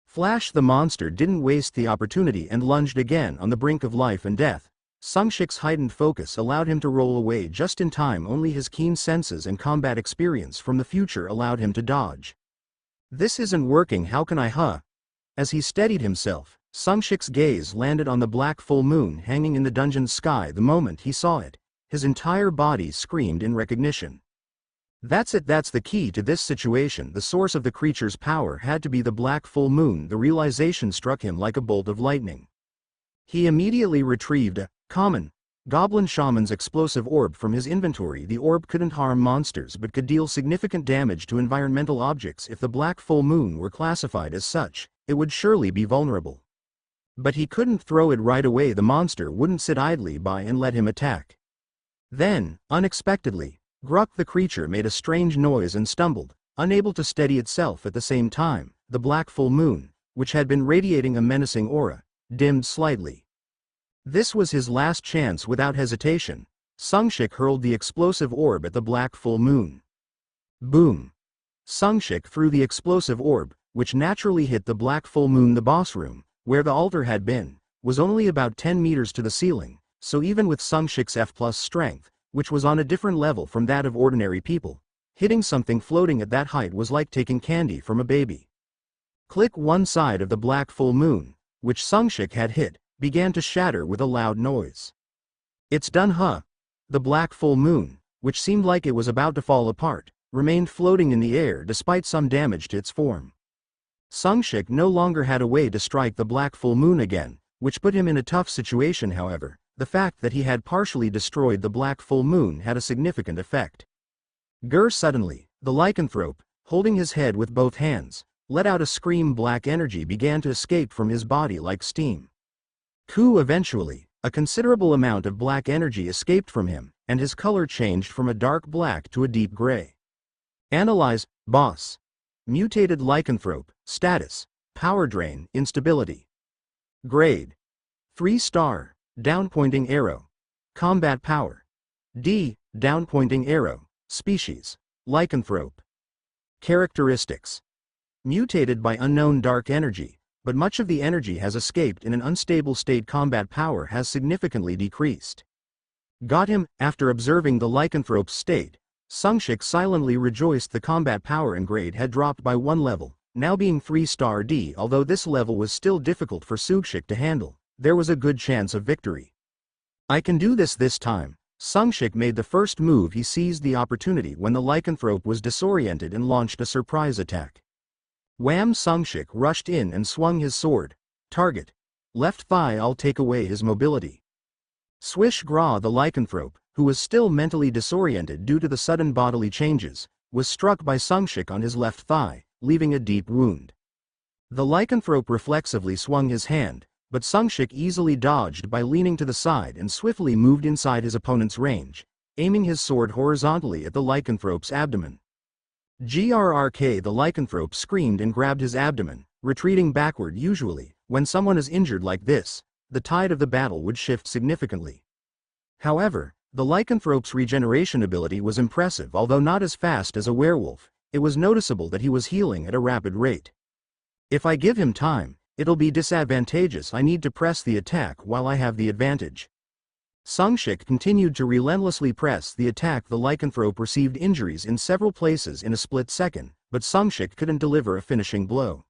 Flash! The monster didn't waste the opportunity and lunged again on the brink of life and death. Sungshik's heightened focus allowed him to roll away just in time. Only his keen senses and combat experience from the future allowed him to dodge. This isn't working. How can I? As he steadied himself, Sungshik's gaze landed on the black full moon hanging in the dungeon's sky. The moment he saw it, his entire body screamed in recognition. That's it, that's the key to this situation. The source of the creature's power had to be the black full moon. The realization struck him like a bolt of lightning. He immediately retrieved a common goblin shaman's explosive orb from his inventory. The orb couldn't harm monsters but could deal significant damage to environmental objects. If the black full moon were classified as such, it would surely be vulnerable. But he couldn't throw it right away. The monster wouldn't sit idly by and let him attack. Then, unexpectedly, Gruk the creature made a strange noise and stumbled, unable to steady itself at the same time. The black full moon, which had been radiating a menacing aura, dimmed slightly. This was his last chance. Without hesitation, Sungshik hurled the explosive orb at the black full moon. Boom! Sungshik threw the explosive orb, which naturally hit the black full moon. The boss room, where the altar had been, was only about 10 meters to the ceiling, so even with Sungshik's F+ strength, which was on a different level from that of ordinary people, hitting something floating at that height was like taking candy from a baby. Click. One side of the black full moon, which Sungshik had hit, began to shatter with a loud noise. It's done, huh? The black full moon, which seemed like it was about to fall apart, remained floating in the air despite some damage to its form. Sungshik no longer had a way to strike the black full moon again, which put him in a tough situation. However, the fact that he had partially destroyed the black full moon had a significant effect. Suddenly, the lycanthrope, holding his head with both hands, let out a scream. Black energy began to escape from his body like steam. Eventually, a considerable amount of black energy escaped from him, and his color changed from a dark black to a deep gray. Analyze, boss. Mutated lycanthrope, status, power drain, instability. Grade: 3-star, down-pointing arrow. Combat power: D, down-pointing arrow. Species: lycanthrope. Characteristics: mutated by unknown dark energy, but much of the energy has escaped in an unstable state. Combat power has significantly decreased. Got him. After observing the lycanthrope's state, Sungshik silently rejoiced. The combat power and grade had dropped by 1 level, now being 3-star D. Although this level was still difficult for Sungshik to handle, there was a good chance of victory. I can do this time. Sungshik made the first move. He seized the opportunity when the lycanthrope was disoriented and launched a surprise attack. Wham! Sungshik rushed in and swung his sword. Target: left thigh. I'll take away his mobility. Swish! Gra! The lycanthrope, who was still mentally disoriented due to the sudden bodily changes, was struck by Sungshik on his left thigh, leaving a deep wound. The lycanthrope reflexively swung his hand, but Sungshik easily dodged by leaning to the side and swiftly moved inside his opponent's range, aiming his sword horizontally at the lycanthrope's abdomen. Grrrk! The lycanthrope screamed and grabbed his abdomen, retreating backward. Usually, when someone is injured like this, the tide of the battle would shift significantly. However, the lycanthrope's regeneration ability was impressive. Although not as fast as a werewolf, it was noticeable that he was healing at a rapid rate. If I give him time, it'll be disadvantageous. I need to press the attack while I have the advantage. Sungshik continued to relentlessly press the attack. The lycanthrope received injuries in several places in a split second, but Sungshik couldn't deliver a finishing blow.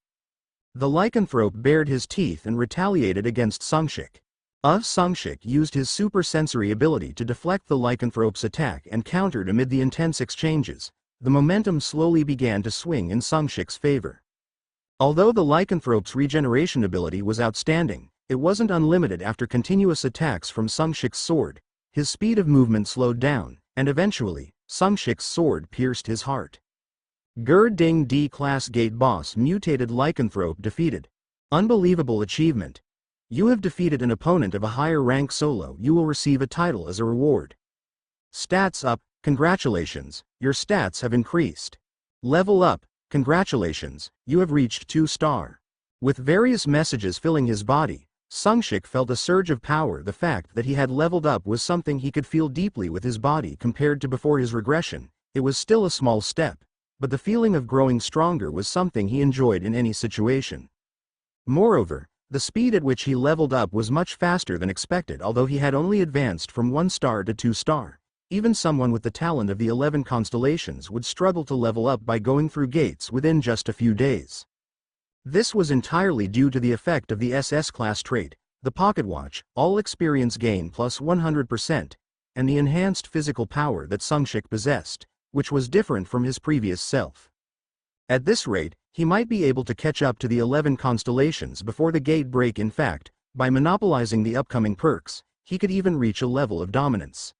The lycanthrope bared his teeth and retaliated against Sungshik. Sungshik used his super sensory ability to deflect the lycanthrope's attack and countered. Amid the intense exchanges, the momentum slowly began to swing in Sungshik's favor. Although the lycanthrope's regeneration ability was outstanding, it wasn't unlimited. After continuous attacks from Sungshik's sword, his speed of movement slowed down, and eventually, Sungshik's sword pierced his heart. Ding! D-Class Gate Boss Mutated Lycanthrope defeated. Unbelievable achievement. You have defeated an opponent of a higher rank solo. You will receive a title as a reward. Stats up. Congratulations, your stats have increased. Level up. Congratulations, you have reached 2-star. With various messages filling his body, Sungshik felt a surge of power. The fact that he had leveled up was something he could feel deeply with his body. Compared to before his regression, it was still a small step, but the feeling of growing stronger was something he enjoyed in any situation. Moreover, the speed at which he leveled up was much faster than expected. Although he had only advanced from 1-star to 2-star, even someone with the talent of the 11 constellations would struggle to level up by going through gates within just a few days. This was entirely due to the effect of the SS class trait, the pocket watch, all experience gain plus 100%, and the enhanced physical power that Sungshik possessed, which was different from his previous self. At this rate, he might be able to catch up to the 11 constellations before the gate break. In fact, by monopolizing the upcoming perks, he could even reach a level of dominance.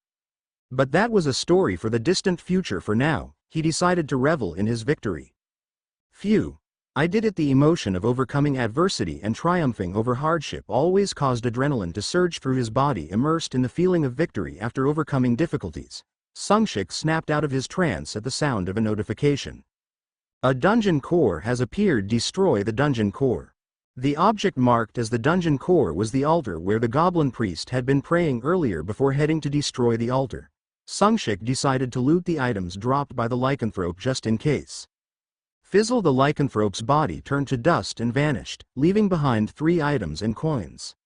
But that was a story for the distant future. For now, he decided to revel in his victory. Phew. I did it. The emotion of overcoming adversity and triumphing over hardship always caused adrenaline to surge through his body. Immersed in the feeling of victory after overcoming difficulties, Sungshik snapped out of his trance at the sound of a notification. A dungeon core has appeared. Destroy the dungeon core. The object marked as the dungeon core was the altar where the goblin priest had been praying earlier. Before heading to destroy the altar, Sungshik decided to loot the items dropped by the lycanthrope just in case. Fizzle. The lycanthrope's body turned to dust and vanished, leaving behind 3 items and coins.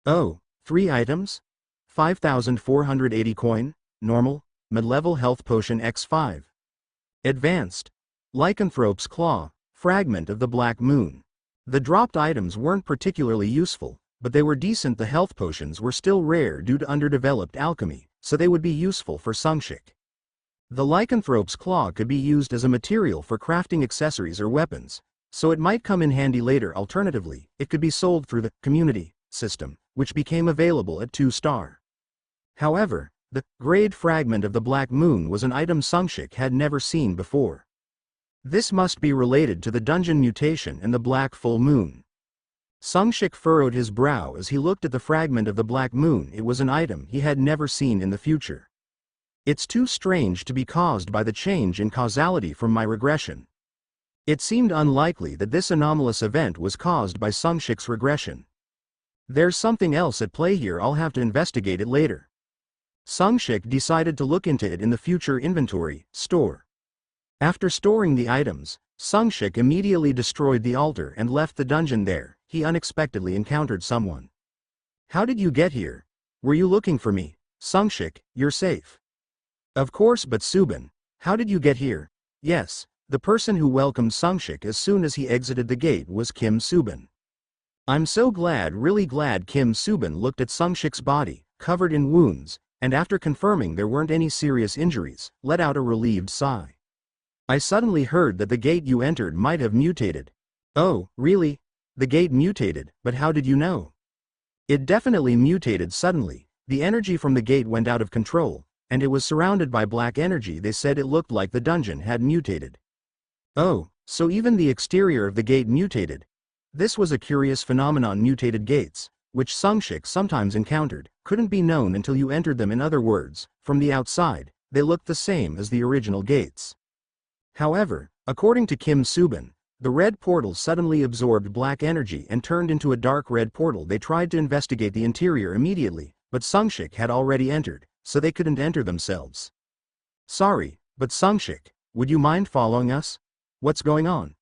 Oh, 3 items? 5,480 coin, normal, mid-level health potion x5. Advanced. Lycanthrope's claw, fragment of the black moon. The dropped items weren't particularly useful, but they were decent. The health potions were still rare due to underdeveloped alchemy, so they would be useful for Sungshik. The lycanthrope's claw could be used as a material for crafting accessories or weapons, so it might come in handy later. Alternatively, it could be sold through the community system, which became available at 2-star. However, the grade fragment of the black moon was an item Sungshik had never seen before. This must be related to the dungeon mutation and the black full moon. Sungshik furrowed his brow as he looked at the fragment of the black moon. It was an item he had never seen in the future. It's too strange to be caused by the change in causality from my regression. It seemed unlikely that this anomalous event was caused by Sungshik's regression. There's something else at play here. I'll have to investigate it later. Sungshik decided to look into it in the future inventory store. After storing the items, Sungshik immediately destroyed the altar and left the dungeon. There, he unexpectedly encountered someone. How did you get here? Were you looking for me? Sungshik, you're safe. Of course, but Subin, how did you get here? Yes, the person who welcomed Sungshik as soon as he exited the gate was Kim Subin. I'm so glad, really glad. Kim Subin looked at Sungshik's body, covered in wounds, and after confirming there weren't any serious injuries, let out a relieved sigh. I suddenly heard that the gate you entered might have mutated. Oh, really? The gate mutated, but how did you know? It definitely mutated suddenly. The energy from the gate went out of control, and it was surrounded by black energy. They said it looked like the dungeon had mutated. Oh, so even the exterior of the gate mutated. This was a curious phenomenon. Mutated gates, which Sungshik sometimes encountered, couldn't be known until you entered them. In other words, from the outside, they looked the same as the original gates. However, according to Kim Subin, the red portal suddenly absorbed black energy and turned into a dark red portal. They tried to investigate the interior immediately, but Sungshik had already entered, so they couldn't enter themselves. Sorry, but Sungshik, would you mind following us? What's going on?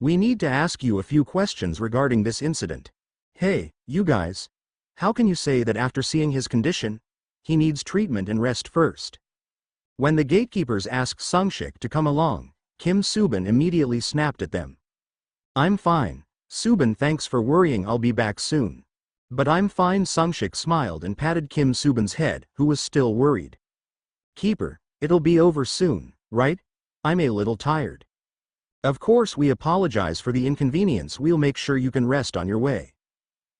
We need to ask you a few questions regarding this incident. Hey, you guys. How can you say that after seeing his condition? He needs treatment and rest first. When the gatekeepers asked Sungshik to come along, Kim Subin immediately snapped at them. I'm fine. Subin, thanks for worrying. I'll be back soon. But I'm fine. Sungshik smiled and patted Kim Subin's head, who was still worried. Keeper, it'll be over soon, right? I'm a little tired. Of course, we apologize for the inconvenience. We'll make sure you can rest on your way.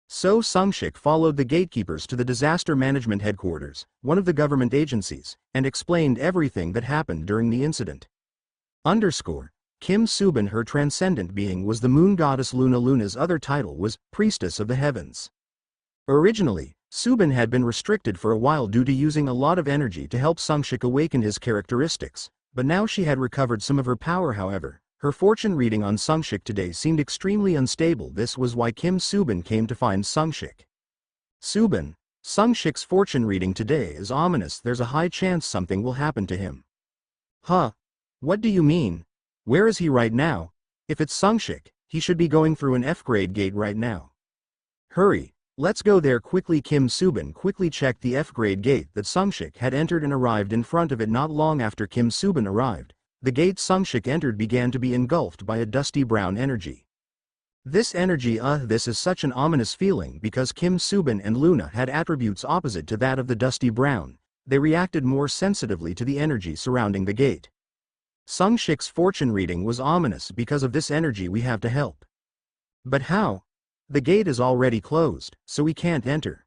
So Sungshik followed the gatekeepers to the disaster management headquarters, one of the government agencies, and explained everything that happened during the incident. Kim Subin, her transcendent being was the moon goddess Luna. Luna's other title was Priestess of the Heavens. Originally, Subin had been restricted for a while due to using a lot of energy to help Sungshik awaken his characteristics, but now she had recovered some of her power. However, her fortune reading on Sungshik today seemed extremely unstable. This was why Kim Subin came to find Sungshik. Subin, Sungshik's fortune reading today is ominous. There's a high chance something will happen to him. Huh? What do you mean? Where is he right now? If it's Sungshik, he should be going through an F-grade gate right now. Hurry, let's go there quickly. Kim Subin quickly checked the F-grade gate that Sungshik had entered and arrived in front of it. Not long after Kim Subin arrived, the gate Sungshik entered began to be engulfed by a dusty brown energy. This energy this is such an ominous feeling because Kim Subin and Luna had attributes opposite to that of the Dusty Brown. They reacted more sensitively to the energy surrounding the gate. Sungshik's fortune reading was ominous because of this energy. We have to help. But how? The gate is already closed, so we can't enter.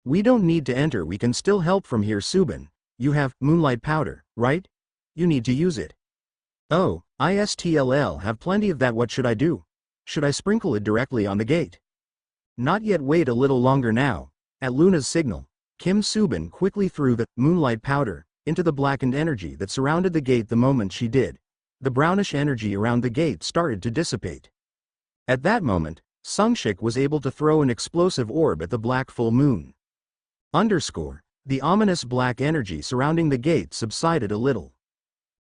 We don't need to enter, we can still help from here. Subin, you have moonlight powder, right? You need to use it. Oh, ISTLL have plenty of that. What should I do? Should I sprinkle it directly on the gate? Not yet, wait a little longer now. At Luna's signal, Kim Subin quickly threw the moonlight powder into the blackened energy that surrounded the gate. The moment she did, the brownish energy around the gate started to dissipate. At that moment, Sungshik was able to throw an explosive orb at the black full moon. The ominous black energy surrounding the gate subsided a little.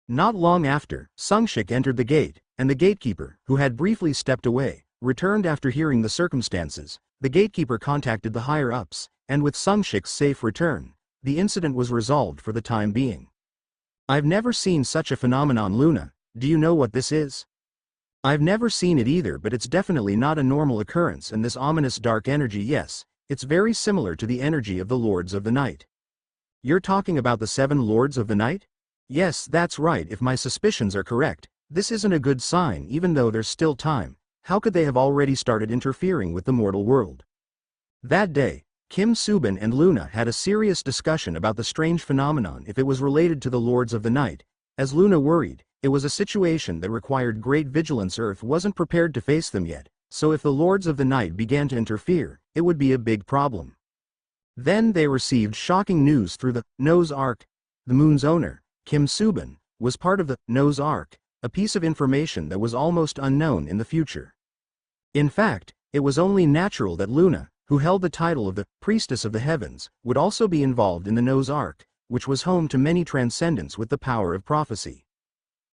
Not long after, Sungshik entered the gate, and the gatekeeper, who had briefly stepped away, returned after hearing the circumstances. The gatekeeper contacted the higher-ups, and with Sungshik's safe return, the incident was resolved for the time being. I've never seen such a phenomenon. Luna, do you know what this is? I've never seen it either, but it's definitely not a normal occurrence, and this ominous dark energy, yes, it's very similar to the energy of the Lords of the Night. You're talking about the 7 Lords of the Night? Yes, that's right. If my suspicions are correct, this isn't a good sign. Even though there's still time, how could they have already started interfering with the mortal world? That day, Kim Subin and Luna had a serious discussion about the strange phenomenon. If it was related to the Lords of the Night, as Luna worried, it was a situation that required great vigilance. Earth wasn't prepared to face them yet, so if the Lords of the Night began to interfere, it would be a big problem. Then they received shocking news through the Nose Arc. The moon's owner, Kim Subin, was part of the Nose Arc, a piece of information that was almost unknown in the future. In fact, it was only natural that Luna, who held the title of the Priestess of the Heavens, would also be involved in the Nose Arc, which was home to many transcendents with the power of prophecy.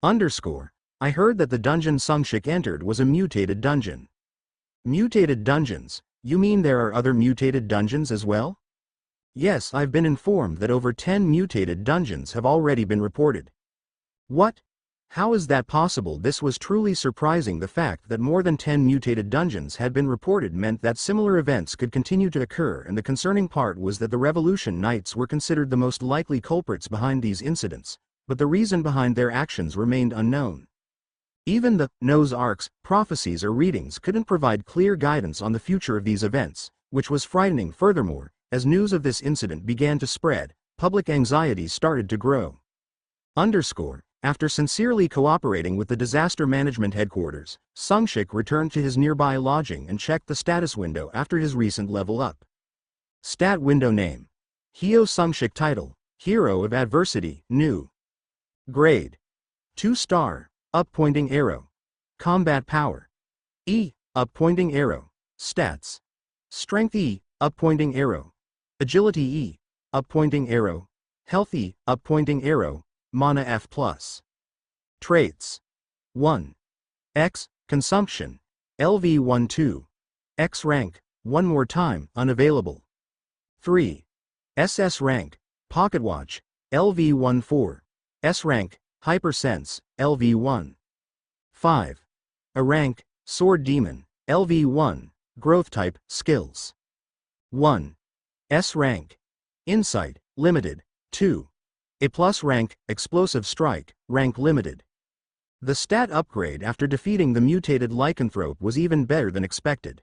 I heard that the dungeon Sungshik entered was a mutated dungeon. Mutated dungeons? You mean there are other mutated dungeons as well? Yes, I've been informed that over 10 mutated dungeons have already been reported. What? How is that possible? This was truly surprising. The fact that more than 10 mutated dungeons had been reported meant that similar events could continue to occur, and the concerning part was that the Revolution Knights were considered the most likely culprits behind these incidents, but the reason behind their actions remained unknown. Even the Nose Arc's prophecies or readings couldn't provide clear guidance on the future of these events, which was frightening. Furthermore, as news of this incident began to spread, public anxieties started to grow. After sincerely cooperating with the disaster management headquarters, Sungshik returned to his nearby lodging and checked the status window after his recent level up. Stat window name: Hyo Sungshik. Title: Hero of Adversity, New. Grade: 2-star, up pointing arrow. Combat power: E, up pointing arrow. Stats: Strength E, up pointing arrow. Agility E, up pointing arrow. Health E, up pointing arrow. Mana F+. Traits: 1. X, consumption, LV12. X rank, one more time, unavailable. 3. SS rank, pocket watch, LV14. S rank, hypersense, LV1. 5. A rank, sword demon, LV1, growth type, skills. 1. S rank, insight, limited, 2. A plus rank, explosive strike, rank limited. The stat upgrade after defeating the mutated lycanthrope was even better than expected.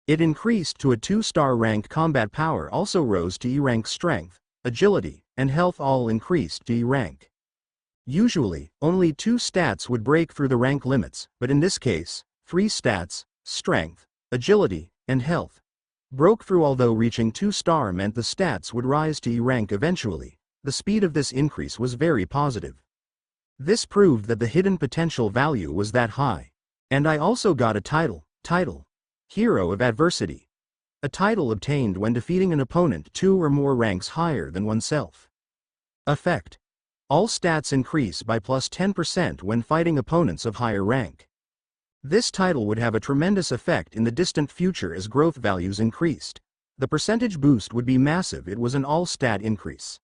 It increased to a 2-star rank. Combat power also rose to E rank. Strength, agility, and health all increased to E rank. Usually, only 2 stats would break through the rank limits, but in this case, 3 stats, strength, agility, and health, broke through. Although reaching 2-star meant the stats would rise to E rank eventually, the speed of this increase was very positive. This proved that the hidden potential value was that high. And I also got a title, Hero of Adversity. A title obtained when defeating an opponent 2 or more ranks higher than oneself. Effect: all stats increase by plus 10% when fighting opponents of higher rank. This title would have a tremendous effect in the distant future as growth values increased. The percentage boost would be massive. It was an all-stat increase.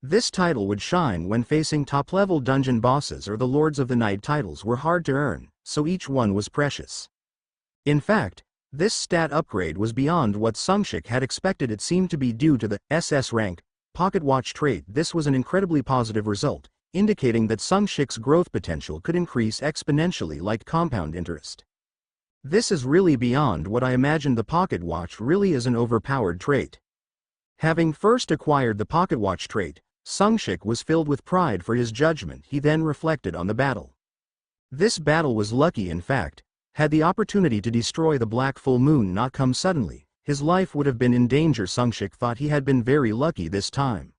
This title would shine when facing top-level dungeon bosses or the Lords of the Night. Titles were hard to earn, so each one was precious. In fact, this stat upgrade was beyond what Sungshik had expected. It seemed to be due to the SS rank pocket watch trait. This was an incredibly positive result, indicating that Sungshik's growth potential could increase exponentially like compound interest. This is really beyond what I imagined. The pocket watch really is an overpowered trait. Having first acquired the pocket watch trait, Sungshik was filled with pride for his judgment. He then reflected on the battle. This battle was lucky. In fact, had the opportunity to destroy the black full moon not come suddenly, his life would have been in danger. Sungshik thought he had been very lucky this time.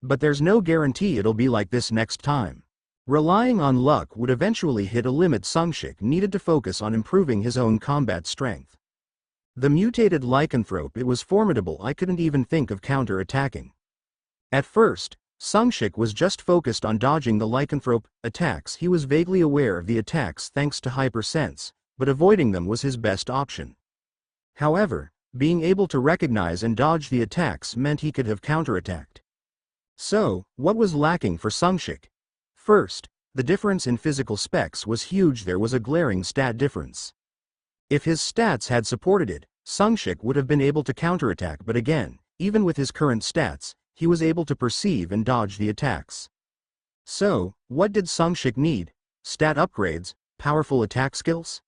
But there's no guarantee it'll be like this next time. Relying on luck would eventually hit a limit. Sungshik needed to focus on improving his own combat strength. The mutated lycanthrope, it was formidable. I couldn't even think of counter-attacking. At first, Sungshik was just focused on dodging the lycanthrope attacks. He was vaguely aware of the attacks thanks to hypersense, but avoiding them was his best option. However, being able to recognize and dodge the attacks meant he could have counterattacked. So, what was lacking for Sungshik? First, the difference in physical specs was huge. There was a glaring stat difference. If his stats had supported it, Sungshik would have been able to counterattack, but again, even with his current stats, he was able to perceive and dodge the attacks. So, what did Sungshik need? Stat upgrades, powerful attack skills?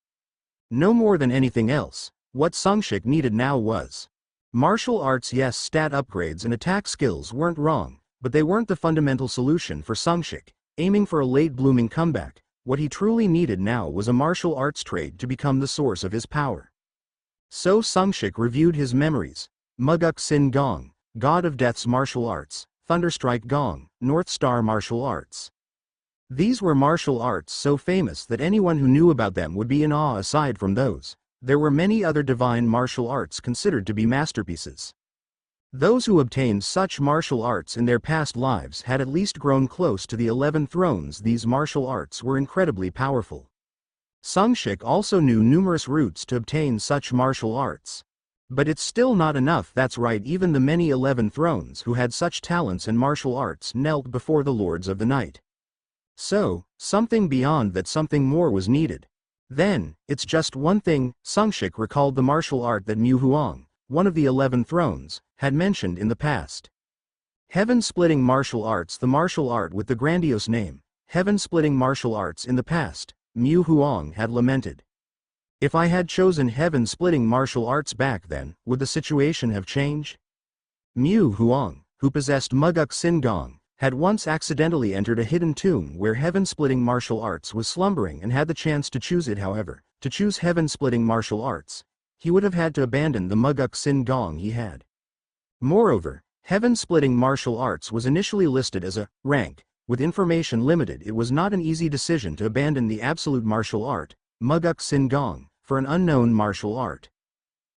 No more than anything else, what Sungshik needed now was martial arts. Yes, stat upgrades and attack skills weren't wrong, but they weren't the fundamental solution for Sungshik. Aiming for a late-blooming comeback, what he truly needed now was a martial arts trait to become the source of his power. So Sungshik reviewed his memories. Muguk Sin Gong, God of Death's martial arts, Thunderstrike Gong, North Star martial arts. These were martial arts so famous that anyone who knew about them would be in awe. Aside from those, there were many other divine martial arts considered to be masterpieces. Those who obtained such martial arts in their past lives had at least grown close to the 11 thrones. These martial arts were incredibly powerful. Sungshik also knew numerous routes to obtain such martial arts. But it's still not enough. That's right, even the many 11 thrones who had such talents in martial arts knelt before the Lords of the Night. So, something beyond that, something more was needed. Then, it's just one thing. Sungshik recalled the martial art that Mu Huang, one of the 11 thrones, had mentioned in the past. Heaven-splitting martial arts, the martial art with the grandiose name, heaven-splitting martial arts. In the past, Mu Huang had lamented. If I had chosen heaven-splitting martial arts back then, would the situation have changed? Mu Huang, who possessed Muguk Sin Gong, had once accidentally entered a hidden tomb where heaven-splitting martial arts was slumbering and had the chance to choose it. However, to choose heaven-splitting martial arts, he would have had to abandon the Muguk Sin Gong he had. Moreover, heaven-splitting martial arts was initially listed as a rank. With information limited, it was not an easy decision to abandon the absolute martial art, Muguk Sin Gong, for an unknown martial art.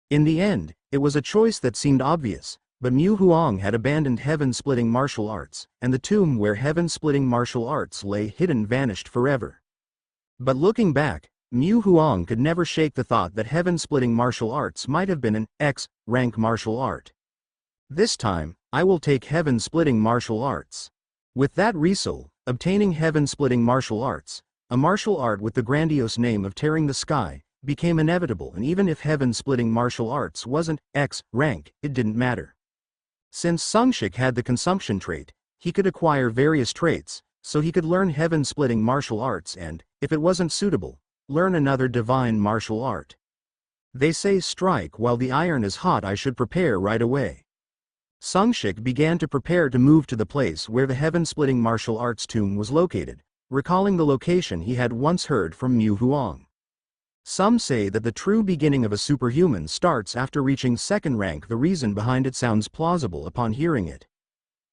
In the end, it was a choice that seemed obvious, but Mu Huang had abandoned heaven-splitting martial arts, and the tomb where heaven-splitting martial arts lay hidden vanished forever. But looking back, Mu Huang could never shake the thought that heaven-splitting martial arts might have been an X-rank martial art. This time, I will take heaven-splitting martial arts. With that resolve, obtaining heaven-splitting martial arts, a martial art with the grandiose name of tearing the sky, became inevitable. And even if heaven-splitting martial arts wasn't X rank, it didn't matter. Since Sungshik had the consumption trait, he could acquire various traits, so he could learn heaven-splitting martial arts and, if it wasn't suitable, learn another divine martial art. They say strike while the iron is hot. I should prepare right away. Sungshik began to prepare to move to the place where the heaven-splitting martial arts tomb was located, recalling the location he had once heard from Mu Huang. Some say that the true beginning of a superhuman starts after reaching second rank. The reason behind it sounds plausible upon hearing it.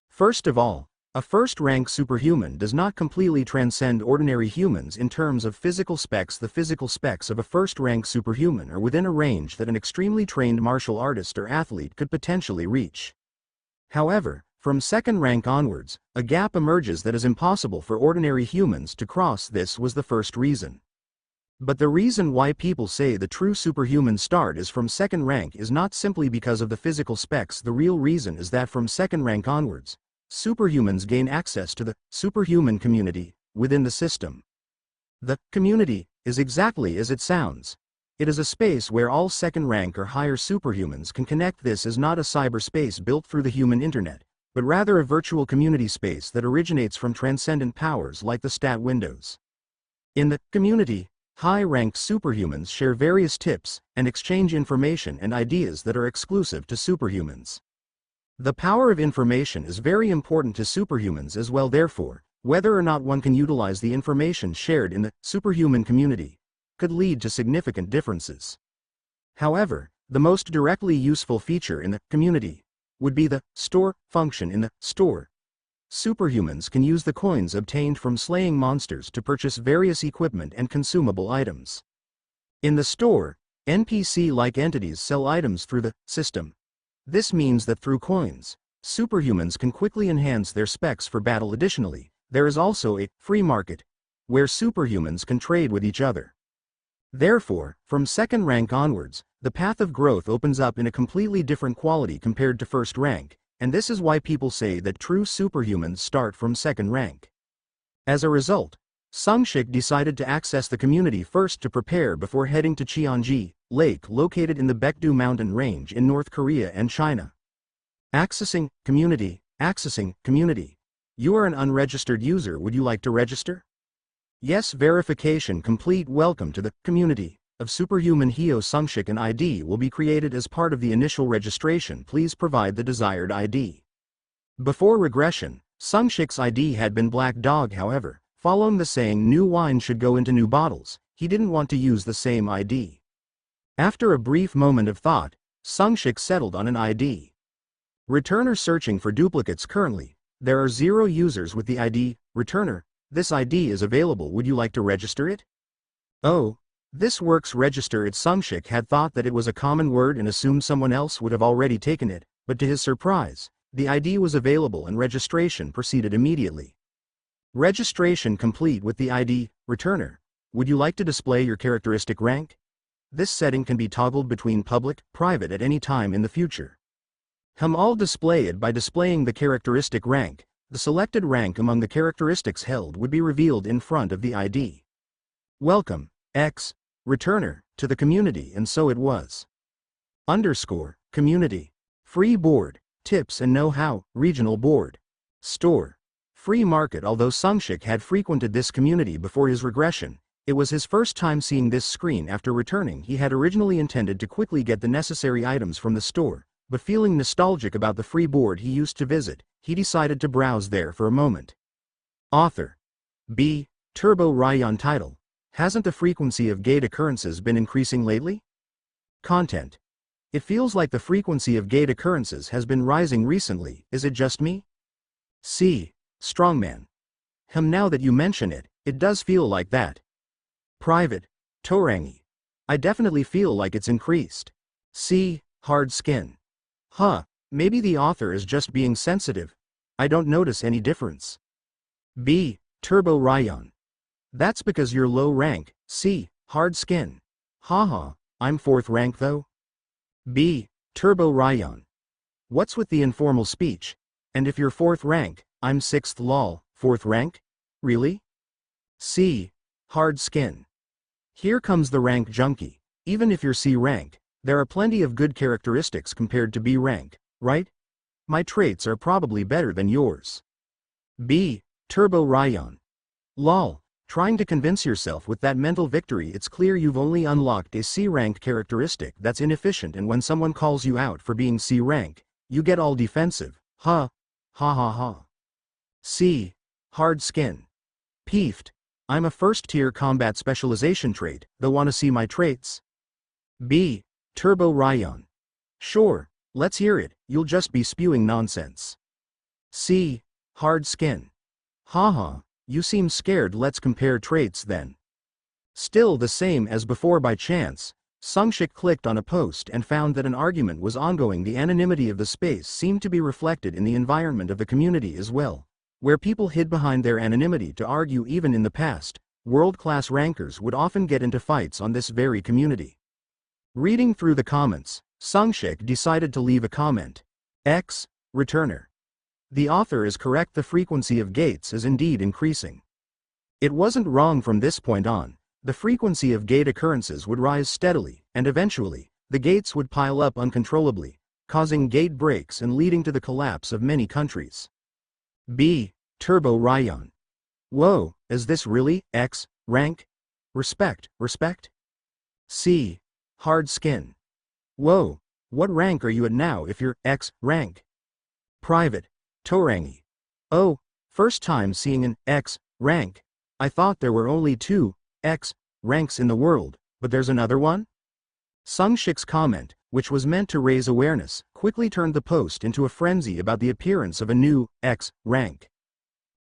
First of all, a first-rank superhuman does not completely transcend ordinary humans in terms of physical specs. The physical specs of a first-rank superhuman are within a range that an extremely trained martial artist or athlete could potentially reach. However, from second rank onwards, a gap emerges that is impossible for ordinary humans to cross. This was the first reason. But the reason why people say the true superhuman start is from second rank is not simply because of the physical specs. The real reason is that from second rank onwards, superhumans gain access to the superhuman community within the system. The community is exactly as it sounds. It is a space where all second rank or higher superhumans can connect. This is not a cyberspace built through the human internet, but rather a virtual community space that originates from transcendent powers like the stat windows. In the community, high-ranked superhumans share various tips and exchange information and ideas that are exclusive to superhumans. The power of information is very important to superhumans as well. Therefore, whether or not one can utilize the information shared in the superhuman community could lead to significant differences. However, the most directly useful feature in the community would be the store function. In the store, superhumans can use the coins obtained from slaying monsters to purchase various equipment and consumable items. In the store, NPC-like entities sell items through the system. This means that through coins, superhumans can quickly enhance their specs for battle. Additionally, there is also a free market, where superhumans can trade with each other. Therefore, from second rank onwards, the path of growth opens up in a completely different quality compared to first rank, and this is why people say that true superhumans start from second rank. As a result, Sungshik decided to access the community first to prepare before heading to Cheonji Lake located in the Baekdu mountain range in North Korea and China. Accessing community. You are an unregistered user. Would you like to register? Yes, verification complete. Welcome to the community of Superhuman Hyo Sungshik. An ID will be created as part of the initial registration. Please provide the desired ID. Before regression, Sungshik's ID had been Black Dog. However, following the saying new wine should go into new bottles, he didn't want to use the same ID. After a brief moment of thought, Sungshik settled on an ID. Returner searching for duplicates. Currently, there are 0 users with the ID Returner. This ID is available. Would you like to register it? Oh, this works. Register it. Sungshik had thought that it was a common word and assumed someone else would have already taken it, but to his surprise, the ID was available and registration proceeded immediately. Registration complete with the ID Returner. Would you like to display your characteristic rank? This setting can be toggled between public, private at any time in the future. I'll display it by displaying the characteristic rank. The selected rank among the characteristics held would be revealed in front of the ID. Welcome, X Returner, to the community. And so it was. Community. Free board, tips and know-how, regional board. Store. Free market. Although Sungshik had frequented this community before his regression, it was his first time seeing this screen after returning. He had originally intended to quickly get the necessary items from the store, but feeling nostalgic about the free board he used to visit, he decided to browse there for a moment. Author. B. Turbo Ryan. Title. Hasn't the frequency of gate occurrences been increasing lately? Content. It feels like the frequency of gate occurrences has been rising recently. Is it just me? C. Strongman. Now that you mention it, it does feel like that. Private. Torangi. I definitely feel like it's increased. C. Hard skin. Maybe the author is just being sensitive. I don't notice any difference. B. Turbo Ryan. That's because you're low rank. C. Hard skin. I'm 4th rank though. B. Turbo Ryan. What's with the informal speech? And if you're 4th rank, I'm 6th lol. 4th rank? Really? C. Hard skin. Here comes the rank junkie. Even if you're C rank, there are plenty of good characteristics compared to B rank, right? My traits are probably better than yours. B. Turbo Ryan. Lol. Trying to convince yourself with that mental victory. It's clear you've only unlocked a C rank characteristic that's inefficient, and when someone calls you out for being C rank, you get all defensive. C. Hard skin. Peeved. I'm a first-tier combat specialization trait, though. Wanna see my traits? B. Turbo Ryan. Sure, let's hear it. You'll just be spewing nonsense. C. Hard skin. You seem scared. Let's compare traits then. Still the same as before. By chance, Sungshik clicked on a post and found that an argument was ongoing. The anonymity of the space seemed to be reflected in the environment of the community as well, where people hid behind their anonymity to argue. Even in the past, world-class rankers would often get into fights on this very community. Reading through the comments, Sungshik decided to leave a comment. X Returner. The author is correct. The frequency of gates is indeed increasing. It wasn't wrong from this point on. The frequency of gate occurrences would rise steadily, and eventually, the gates would pile up uncontrollably, causing gate breaks and leading to the collapse of many countries. B. Turbo Rayon. Whoa, is this really X rank? Respect. C. Hard Skin. Whoa, what rank are you at now if you're X rank? Private. Torangi. Oh, first time seeing an X rank. I thought there were only 2 X ranks in the world, but there's another one? Sungshik's comment, which was meant to raise awareness, quickly turned the post into a frenzy about the appearance of a new X rank.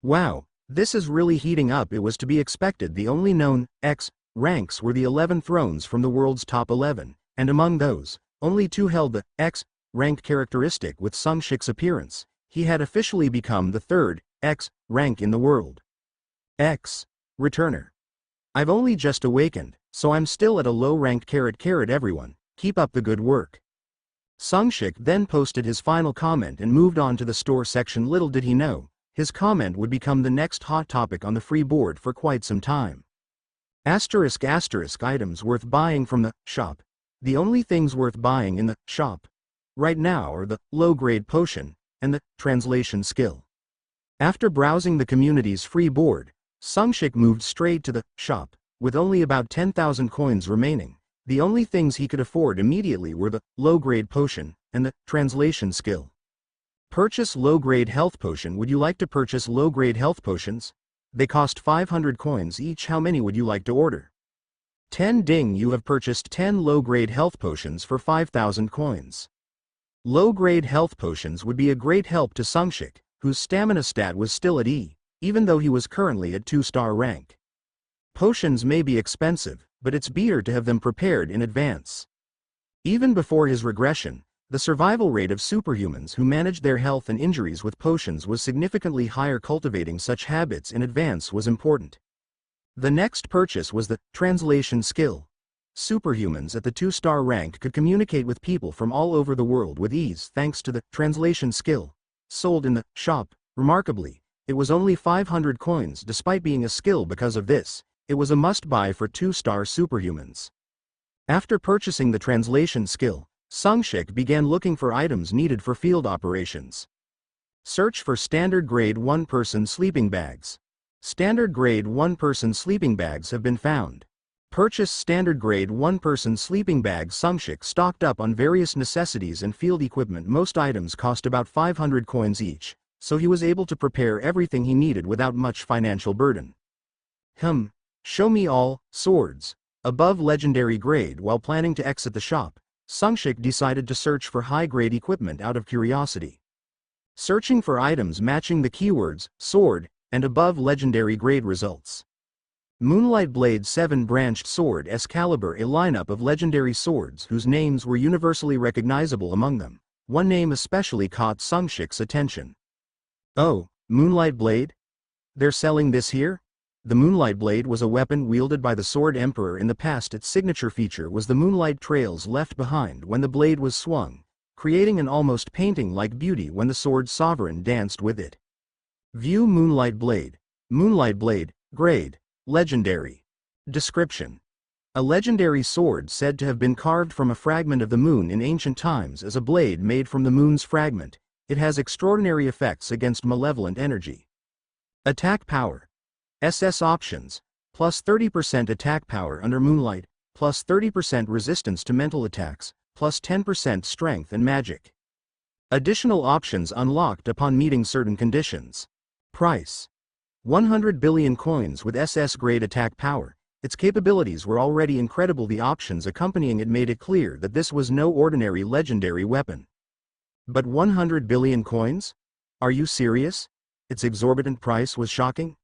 Wow, this is really heating up. It was to be expected. The only known X ranks were the 11 thrones from the world's top 11, and among those, only 2 held the X rank characteristic. With Sungshik's appearance, he had officially become the 3rd X rank in the world. X returner. I've only just awakened, so I'm still at a low rank. Everyone, keep up the good work. Sungshik then posted his final comment and moved on to the store section. Little did he know, his comment would become the next hot topic on the free board for quite some time. Asterisk items worth buying from the shop. The only things worth buying in the shop right now are the low-grade potion and the translation skill. After browsing the community's free board, Sungshik moved straight to the shop. With only about 10,000 coins remaining, the only things he could afford immediately were the low-grade potion and the translation skill. Purchase low-grade health potion. Would you like to purchase low-grade health potions? They cost 500 coins each. How many would you like to order? 10 ding. You have purchased 10 low-grade health potions for 5,000 coins. Low-grade health potions would be a great help to Sungshik, whose stamina stat was still at E, even though he was currently at 2-star rank. Potions may be expensive, but it's better to have them prepared in advance. Even before his regression, the survival rate of superhumans who managed their health and injuries with potions was significantly higher. Cultivating such habits in advance was important. The next purchase was the translation skill. Superhumans at the 2-star rank could communicate with people from all over the world with ease thanks to the translation skill. Sold in the shop, remarkably, it was only 500 coins. Despite being a skill, because of this, it was a must-buy for 2-star superhumans. After purchasing the translation skill, Sungshik began looking for items needed for field operations. Search for standard grade 1-person sleeping bags. Standard grade 1-person sleeping bags have been found. Purchase standard grade 1-person sleeping bags. Sungshik stocked up on various necessities and field equipment. Most items cost about 500 coins each, so he was able to prepare everything he needed without much financial burden. Show me all swords above legendary grade. While planning to exit the shop, Sungshik decided to search for high-grade equipment out of curiosity. Searching for items matching the keywords sword and above legendary grade results. Moonlight Blade 7-branched sword Excalibur. A lineup of legendary swords whose names were universally recognizable. Among them, one name especially caught Sungshik's attention. Oh, Moonlight Blade? They're selling this here? The Moonlight Blade was a weapon wielded by the Sword Emperor in the past. Its signature feature was the moonlight trails left behind when the blade was swung, creating an almost painting-like beauty when the sword sovereign danced with it. View Moonlight Blade. Moonlight Blade, grade, legendary. Description: a legendary sword said to have been carved from a fragment of the moon in ancient times. As a blade made from the moon's fragment, it has extraordinary effects against malevolent energy. Attack power. SS options: plus 30% attack power under moonlight, plus 30% resistance to mental attacks, plus 10% strength and magic. Additional options unlocked upon meeting certain conditions. Price: 100 billion coins. With SS grade attack power, its capabilities were already incredible. The options accompanying it made it clear that this was no ordinary legendary weapon. But 100 billion coins? Are you serious? Its exorbitant price was shocking.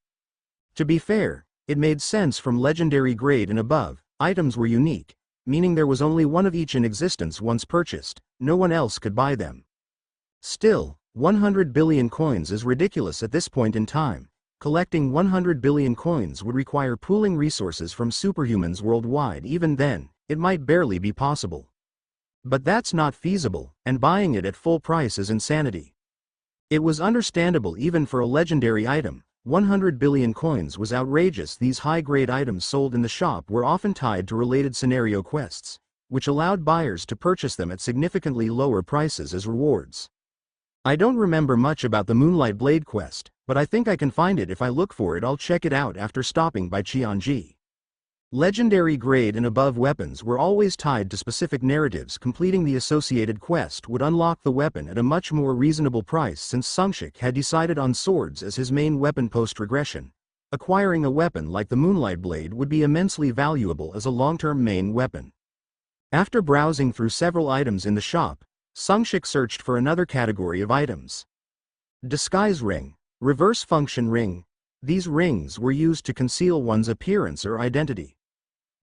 To be fair, it made sense. From legendary grade and above, items were unique, meaning there was only one of each in existence. Once purchased, no one else could buy them. Still, 100 billion coins is ridiculous at this point in time. Collecting 100 billion coins would require pooling resources from superhumans worldwide. Even then, it might barely be possible. But that's not feasible, and buying it at full price is insanity. It was understandable even for a legendary item, 100 billion coins was outrageous. These high-grade items sold in the shop were often tied to related scenario quests, which allowed buyers to purchase them at significantly lower prices as rewards. I don't remember much about the Moonlight Blade quest, but I think I can find it if I look for it. I'll check it out after stopping by Qianji. Legendary grade and above weapons were always tied to specific narratives. Completing the associated quest would unlock the weapon at a much more reasonable price since Sungshik had decided on swords as his main weapon post-regression. Acquiring a weapon like the Moonlight Blade would be immensely valuable as a long-term main weapon. After browsing through several items in the shop, Sungshik searched for another category of items. Disguise Ring. Reverse Function Ring. These rings were used to conceal one's appearance or identity.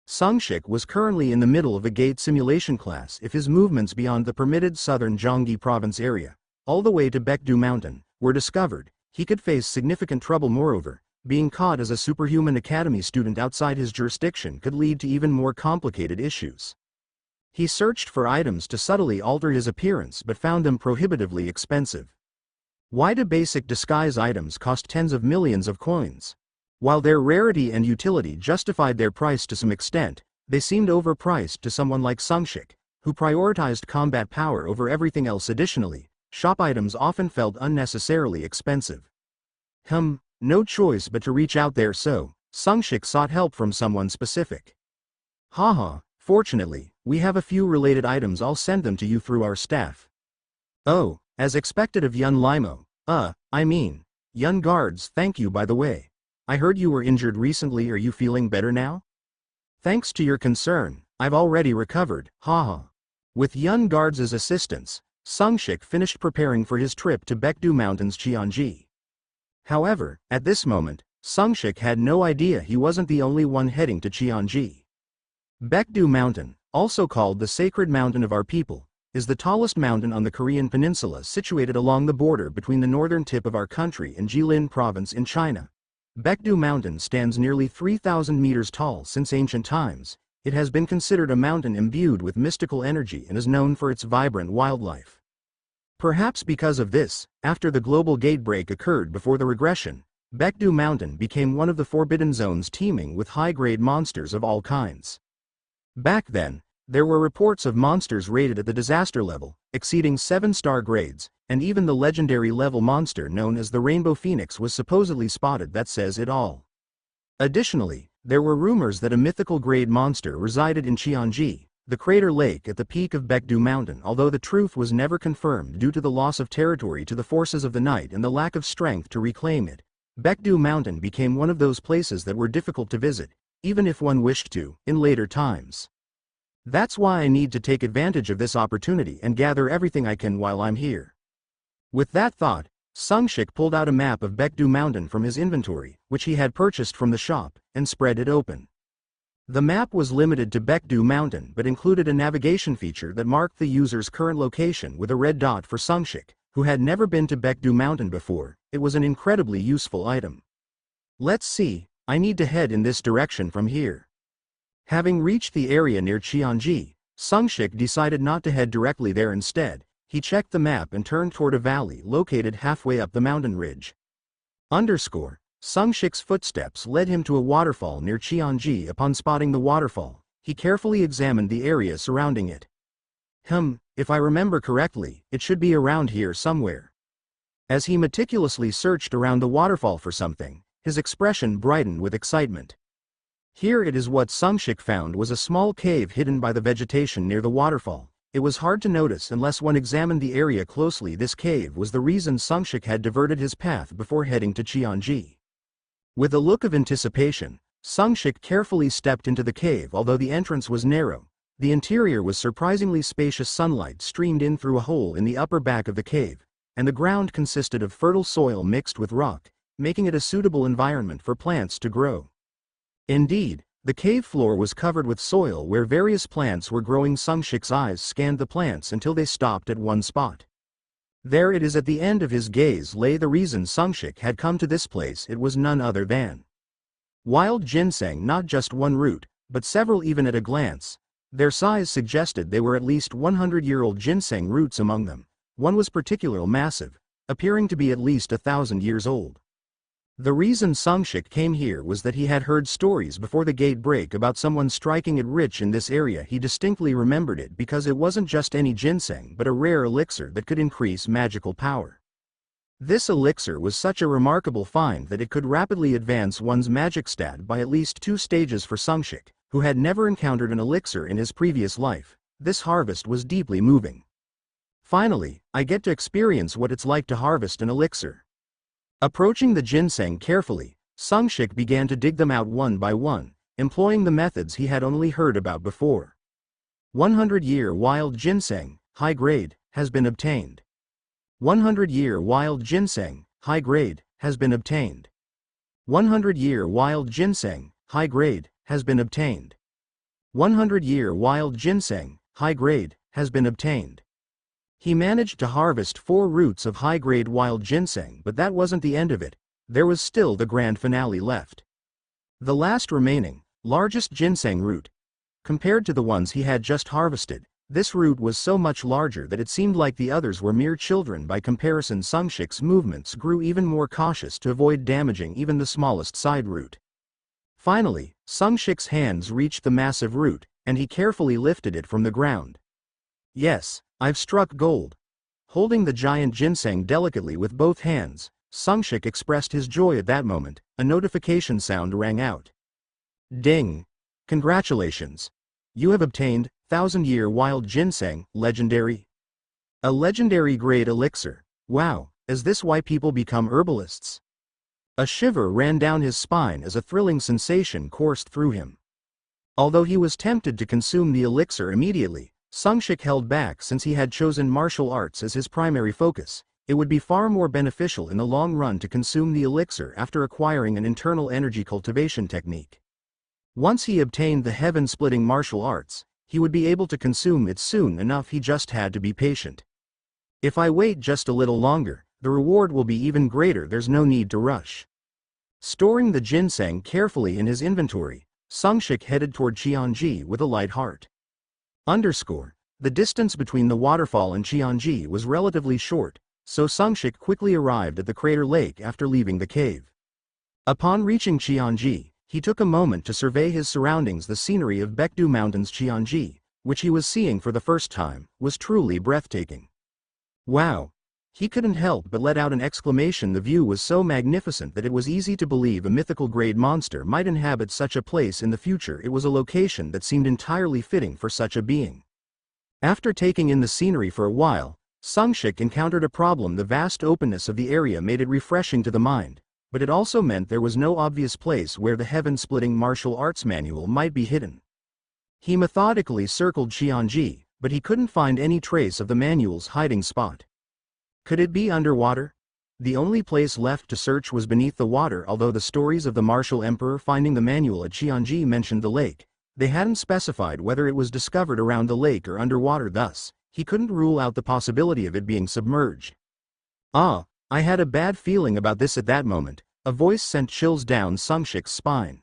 Sungshik was currently in the middle of a gate simulation class. If his movements beyond the permitted southern Gyeonggi province area, all the way to Baekdu Mountain, were discovered, he could face significant trouble. Moreover, being caught as a superhuman academy student outside his jurisdiction could lead to even more complicated issues. He searched for items to subtly alter his appearance but found them prohibitively expensive. Why do basic disguise items cost tens of millions of coins? While their rarity and utility justified their price to some extent, they seemed overpriced to someone like Sungshik, who prioritized combat power over everything else. Additionally, shop items often felt unnecessarily expensive. No choice but to reach out there, so Sungshik sought help from someone specific. Haha, fortunately, we have a few related items. I'll send them to you through our staff. Oh, as expected of Yun Limo. Yun Guards. Thank you. By the way, I heard you were injured recently. Are you feeling better now? Thanks to your concern, I've already recovered. Haha. With Yun Guards' assistance, Sungshik finished preparing for his trip to Baekdu Mountains Qianji. However, at this moment, Sungshik had no idea he wasn't the only one heading to Qianji. Baekdu Mountain, also called the Sacred Mountain of Our People, is the tallest mountain on the Korean peninsula, situated along the border between the northern tip of our country and Jilin province in China. Baekdu Mountain stands nearly 3,000 meters tall. Since ancient times, it has been considered a mountain imbued with mystical energy and is known for its vibrant wildlife. Perhaps because of this, after the global gate break occurred before the regression, Baekdu Mountain became one of the forbidden zones teeming with high-grade monsters of all kinds. Back then, there were reports of monsters rated at the disaster level, exceeding 7-star grades, and even the legendary level monster known as the Rainbow Phoenix was supposedly spotted. That says it all. Additionally, there were rumors that a mythical grade monster resided in Qianji, the crater lake at the peak of Baekdu Mountain, although the truth was never confirmed due to the loss of territory to the forces of the night and the lack of strength to reclaim it. Baekdu Mountain became one of those places that were difficult to visit, even if one wished to, in later times. That's why I need to take advantage of this opportunity and gather everything I can while I'm here. With that thought, Sungshik pulled out a map of Baekdu Mountain from his inventory, which he had purchased from the shop, and spread it open. The map was limited to Baekdu Mountain but included a navigation feature that marked the user's current location with a red dot. For Sungshik, who had never been to Baekdu Mountain before, it was an incredibly useful item. Let's see, I need to head in this direction from here. Having reached the area near Qianji, Sungshik decided not to head directly there. Instead, he checked the map and turned toward a valley located halfway up the mountain ridge. Sungshik's footsteps led him to a waterfall near Qianji. Upon spotting the waterfall, he carefully examined the area surrounding it. If I remember correctly, it should be around here somewhere. As he meticulously searched around the waterfall for something, his expression brightened with excitement. Here it is. What Sungshik found was a small cave hidden by the vegetation near the waterfall. It was hard to notice unless one examined the area closely. This cave was the reason Sungshik had diverted his path before heading to Qianji. With a look of anticipation, Sungshik carefully stepped into the cave. Although the entrance was narrow, the interior was surprisingly spacious. Sunlight streamed in through a hole in the upper back of the cave, and the ground consisted of fertile soil mixed with rock, making it a suitable environment for plants to grow. Indeed, the cave floor was covered with soil where various plants were growing. Sungshik's eyes scanned the plants until they stopped at one spot. There it is. At the end of his gaze lay the reason Sungshik had come to this place. It was none other than wild ginseng. Not just one root, but several. Even at a glance, their size suggested they were at least 100-year-old ginseng roots. Among them, one was particularly massive, appearing to be at least 1,000 years old. The reason Sungshik came here was that he had heard stories before the gate break about someone striking it rich in this area. He distinctly remembered it because it wasn't just any ginseng but a rare elixir that could increase magical power. This elixir was such a remarkable find that it could rapidly advance one's magic stat by at least 2 stages for Sungshik, who had never encountered an elixir in his previous life. This harvest was deeply moving. Finally, I get to experience what it's like to harvest an elixir. Approaching the ginseng carefully, Sungshik began to dig them out one by one, employing the methods he had only heard about before. 100-year wild ginseng, high grade, has been obtained. 100-year wild ginseng, high grade, has been obtained. 100-year wild ginseng, high grade, has been obtained. 100-year wild ginseng, high grade, has been obtained. He managed to harvest 4 roots of high-grade wild ginseng, but that wasn't the end of it. There was still the grand finale left. The last remaining, largest ginseng root. Compared to the ones he had just harvested, this root was so much larger that it seemed like the others were mere children by comparison. Sungshik's movements grew even more cautious to avoid damaging even the smallest side root. Finally, Sungshik's hands reached the massive root, and he carefully lifted it from the ground. Yes, I've struck gold. Holding the giant ginseng delicately with both hands, Sungshik expressed his joy at that moment. A notification sound rang out. Ding! Congratulations! You have obtained 1000-year wild ginseng, legendary. A legendary grade elixir. Wow, is this why people become herbalists? A shiver ran down his spine as a thrilling sensation coursed through him. Although he was tempted to consume the elixir immediately, Sungshik held back since he had chosen martial arts as his primary focus. It would be far more beneficial in the long run to consume the elixir after acquiring an internal energy cultivation technique. Once he obtained the heaven-splitting martial arts, he would be able to consume it soon enough. He just had to be patient. If I wait just a little longer, the reward will be even greater. There's no need to rush. Storing the ginseng carefully in his inventory, Sungshik headed toward Qianji with a light heart. The distance between the waterfall and Qianji was relatively short, so Sungshik quickly arrived at the crater lake after leaving the cave. Upon reaching Qianji, he took a moment to survey his surroundings. The scenery of Baekdu Mountains Qianji, which he was seeing for the first time, was truly breathtaking. Wow! He couldn't help but let out an exclamation. The view was so magnificent that it was easy to believe a mythical grade monster might inhabit such a place in the future. It was a location that seemed entirely fitting for such a being. After taking in the scenery for a while, Sungshik encountered a problem. The vast openness of the area made it refreshing to the mind, but it also meant there was no obvious place where the heaven-splitting martial arts manual might be hidden. He methodically circled Qianji, but he couldn't find any trace of the manual's hiding spot. Could it be underwater? The only place left to search was beneath the water. Although the stories of the martial emperor finding the manual at Qianji mentioned the lake, they hadn't specified whether it was discovered around the lake or underwater. Thus, he couldn't rule out the possibility of it being submerged. I had a bad feeling about this at that moment. A voice sent chills down Sungshik's spine.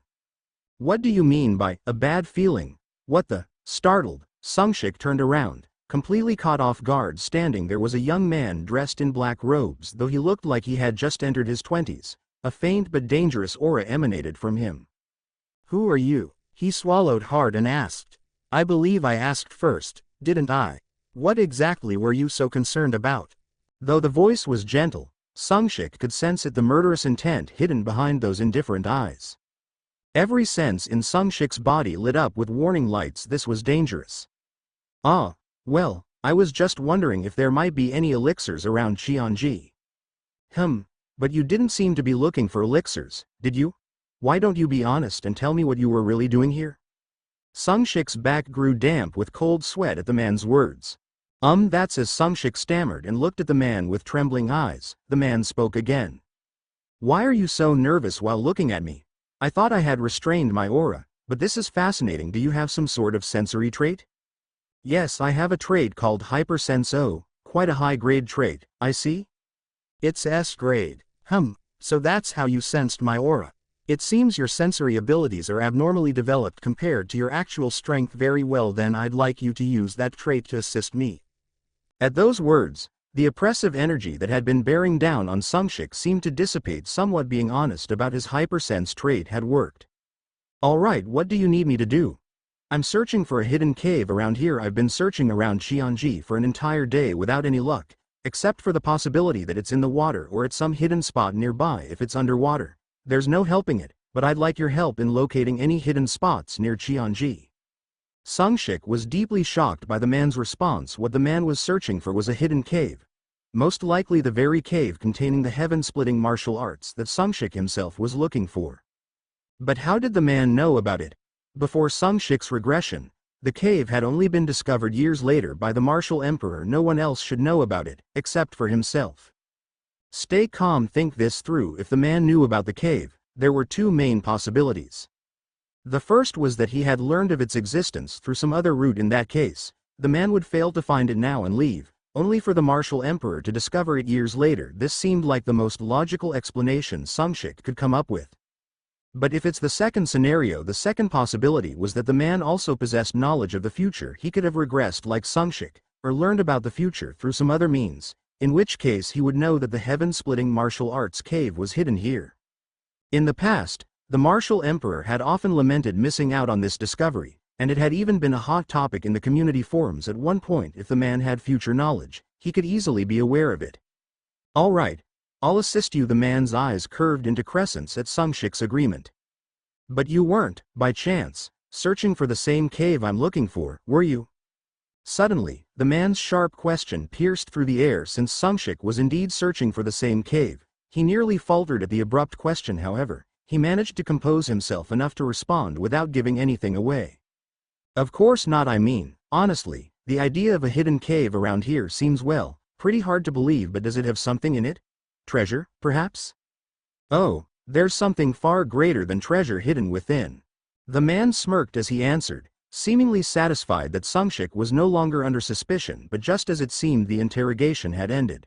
What do you mean by a bad feeling? What the? Startled, Sungshik turned around. Completely caught off guard, standing there was a young man dressed in black robes. Though he looked like he had just entered his 20s, a faint but dangerous aura emanated from him. Who are you? He swallowed hard and asked. I believe I asked first, didn't I? What exactly were you so concerned about? Though the voice was gentle, Sungshik could sense the murderous intent hidden behind those indifferent eyes. Every sense in Sungshik's body lit up with warning lights. This was dangerous. Well, I was just wondering if there might be any elixirs around Qianji. But you didn't seem to be looking for elixirs, did you? Why don't you be honest and tell me what you were really doing here? Sungshik's back grew damp with cold sweat at the man's words. That's as Sungshik stammered and looked at the man with trembling eyes. The man spoke again. Why are you so nervous while looking at me? I thought I had restrained my aura, but this is fascinating. Do you have some sort of sensory trait? Yes, I have a trait called hypersense. Quite a high-grade trait, I see? It's S-grade. So that's how you sensed my aura. It seems your sensory abilities are abnormally developed compared to your actual strength. Very well then, I'd like you to use that trait to assist me. At those words, The oppressive energy that had been bearing down on Sungshik seemed to dissipate somewhat. Being honest about his hypersense trait had worked. Alright, what do you need me to do? I'm searching for a hidden cave around here. I've been searching around Qianji for an entire day without any luck, except for the possibility that it's in the water or at some hidden spot nearby. If it's underwater, there's no helping it, but I'd like your help in locating any hidden spots near Qianji. Sungshik was deeply shocked by the man's response. What the man was searching for was a hidden cave. Most likely the very cave containing the heaven-splitting martial arts that Sungshik himself was looking for. But how did the man know about it? Before Sungshik's regression, the cave had only been discovered years later by the martial emperor. No one else should know about it, except for himself. Stay calm, think this through. If the man knew about the cave, there were two main possibilities. The first was that he had learned of its existence through some other route. In that case, the man would fail to find it now and leave, only for the martial emperor to discover it years later. This seemed like the most logical explanation Sungshik could come up with. But if it's the second scenario, the second possibility was that the man also possessed knowledge of the future. He could have regressed like Sungshik, or learned about the future through some other means, in which case he would know that the heaven-splitting martial arts cave was hidden here. In the past, the martial emperor had often lamented missing out on this discovery, and it had even been a hot topic in the community forums at one point. If the man had future knowledge, he could easily be aware of it. Alright, I'll assist you. The man's eyes curved into crescents at Sungshik's agreement. But you weren't, by chance, searching for the same cave I'm looking for, were you? Suddenly, the man's sharp question pierced through the air. Since Sungshik was indeed searching for the same cave, he nearly faltered at the abrupt question. However, he managed to compose himself enough to respond without giving anything away. Of course not. I mean, honestly, the idea of a hidden cave around here seems, well, pretty hard to believe. But does it have something in it? Treasure, perhaps? Oh, there's something far greater than treasure hidden within. The man smirked as he answered, seemingly satisfied that Sungshik was no longer under suspicion. But just as it seemed, the interrogation had ended.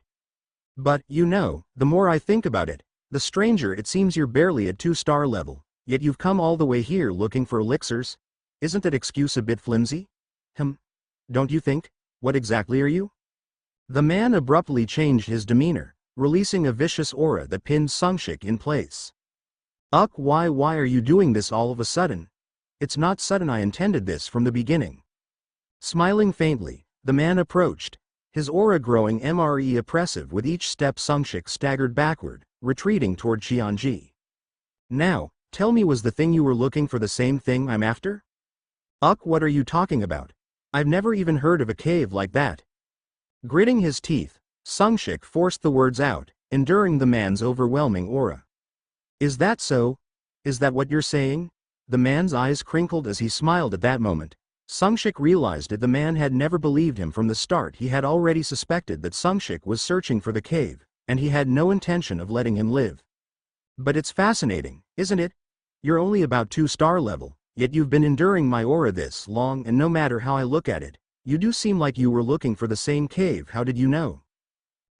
But, you know, the more I think about it, the stranger it seems. You're barely at 2-star level, yet you've come all the way here looking for elixirs. Isn't that excuse a bit flimsy? Don't you think? What exactly are you? The man abruptly changed his demeanor, releasing a vicious aura that pinned Sungshik in place. Why are you doing this all of a sudden? It's not sudden. I intended this from the beginning. Smiling faintly, the man approached, his aura growing more oppressive with each step. Sungshik staggered backward, retreating toward Qianji. Now, tell me, was the thing you were looking for the same thing I'm after? What are you talking about? I've never even heard of a cave like that. Gritting his teeth, Sungshik forced the words out, enduring the man's overwhelming aura. Is that so? Is that what you're saying? The man's eyes crinkled as he smiled. At that moment, Sungshik realized that the man had never believed him from the start. He had already suspected that Sungshik was searching for the cave, and he had no intention of letting him live. But it's fascinating, isn't it? You're only about 2-star level, yet you've been enduring my aura this long, and no matter how I look at it, you do seem like you were looking for the same cave. How did you know?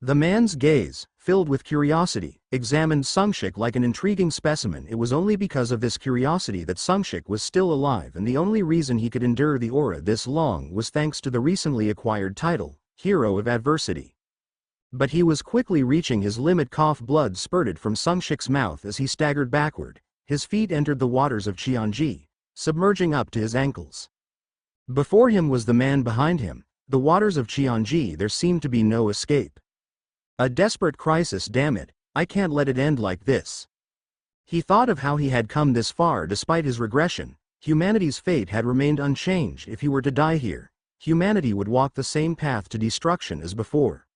The man's gaze, filled with curiosity, examined Sungshik like an intriguing specimen. It was only because of this curiosity that Sungshik was still alive, and the only reason he could endure the aura this long was thanks to the recently acquired title, Hero of Adversity. But he was quickly reaching his limit. Blood spurted from Sungshik's mouth as he staggered backward. His feet entered the waters of Qianji, submerging up to his ankles. Before him was the man behind him, the waters of Qianji. There seemed to be no escape. A desperate crisis. Damn it, I can't let it end like this. He thought of how he had come this far despite his regression. Humanity's fate had remained unchanged. If he were to die here, humanity would walk the same path to destruction as before.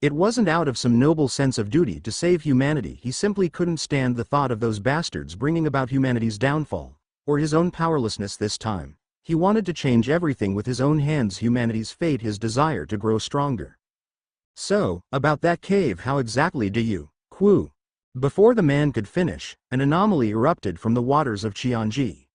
It wasn't out of some noble sense of duty to save humanity. He simply couldn't stand the thought of those bastards bringing about humanity's downfall, or his own powerlessness this time. He wanted to change everything with his own hands. Humanity's fate, his desire to grow stronger. So, about that cave, how exactly do you, Qu? Before the man could finish, an anomaly erupted from the waters of Qianji.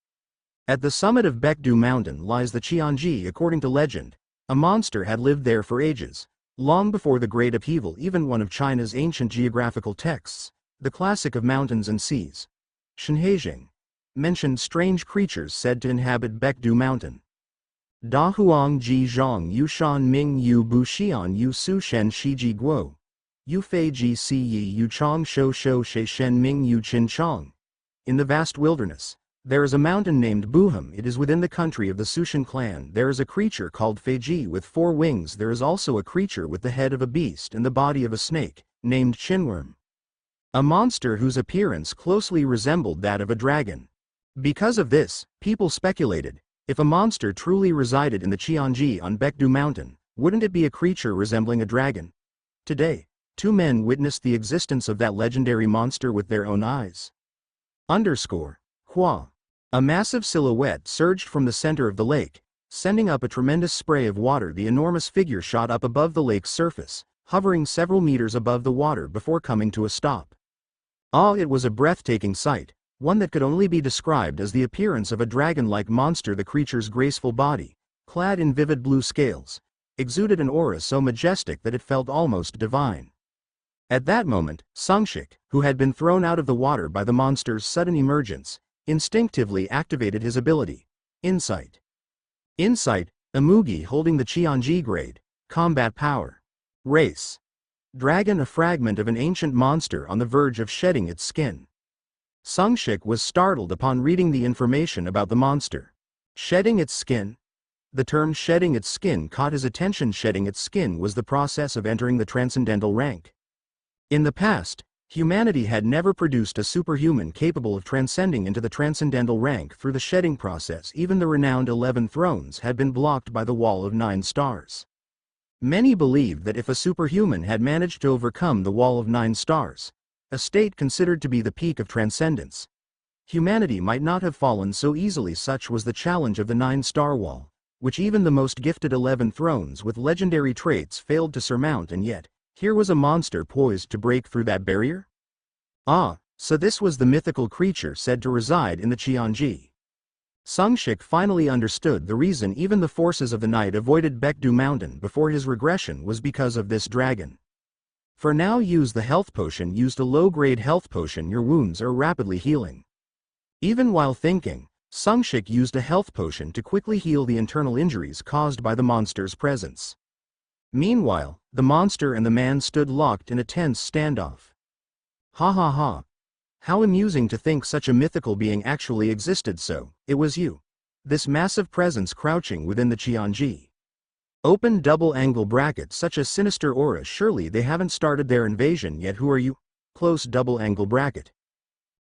At the summit of Baekdu Mountain lies the Qianji. According to legend, a monster had lived there for ages, long before the Great Upheaval. Even one of China's ancient geographical texts, the classic of mountains and seas, Shenheijing, mentioned strange creatures said to inhabit Baekdu Mountain. Da huang ji zhang yu shan ming yu bu xian yu su shen shi ji guo. Yu fei ji si yi yu chong shou shou she shen ming yu chin chong. In the vast wilderness, there is a mountain named Buham. It is within the country of the Sushan clan. There is a creature called Feiji with 4 wings. There is also a creature with the head of a beast and the body of a snake, named Chinworm. A monster whose appearance closely resembled that of a dragon. Because of this, people speculated, if a monster truly resided in the Qianji on Baekdu Mountain, wouldn't it be a creature resembling a dragon? Today, 2 men witnessed the existence of that legendary monster with their own eyes. Hua. A massive silhouette surged from the center of the lake, sending up a tremendous spray of water. The enormous figure shot up above the lake's surface, hovering several meters above the water before coming to a stop. It was a breathtaking sight, one that could only be described as the appearance of a dragon-like monster. The creature's graceful body, clad in vivid blue scales, exuded an aura so majestic that it felt almost divine. At that moment, Sungshik, who had been thrown out of the water by the monster's sudden emergence, instinctively activated his ability, Insight. Insight, a Mugi holding the Qianji grade, combat power. Race. Dragon, a fragment of an ancient monster on the verge of shedding its skin. Sungshik was startled upon reading the information about the monster. Shedding its skin? The term shedding its skin caught his attention. Shedding its skin was the process of entering the transcendental rank. In the past, humanity had never produced a superhuman capable of transcending into the transcendental rank through the shedding process. Even the renowned 11 thrones had been blocked by the wall of 9 stars. Many believed that if a superhuman had managed to overcome the wall of 9 stars, a state considered to be the peak of transcendence, humanity might not have fallen so easily. Such was the challenge of the 9-star wall, which even the most gifted 11 thrones with legendary traits failed to surmount. And yet, here was a monster poised to break through that barrier? So this was the mythical creature said to reside in the Qianji. Sungshik finally understood the reason even the forces of the night avoided Baekdu Mountain before his regression was because of this dragon. For now, use the health potion. Used a low-grade health potion. Your wounds are rapidly healing. Even while thinking, Sungshik used a health potion to quickly heal the internal injuries caused by the monster's presence. Meanwhile, the monster and the man stood locked in a tense standoff. Ha ha ha. How amusing to think such a mythical being actually existed. So, it was you. This massive presence crouching within the Qianji. Open double angle bracket. Such a sinister aura. Surely they haven't started their invasion yet. Who are you? Close double angle bracket.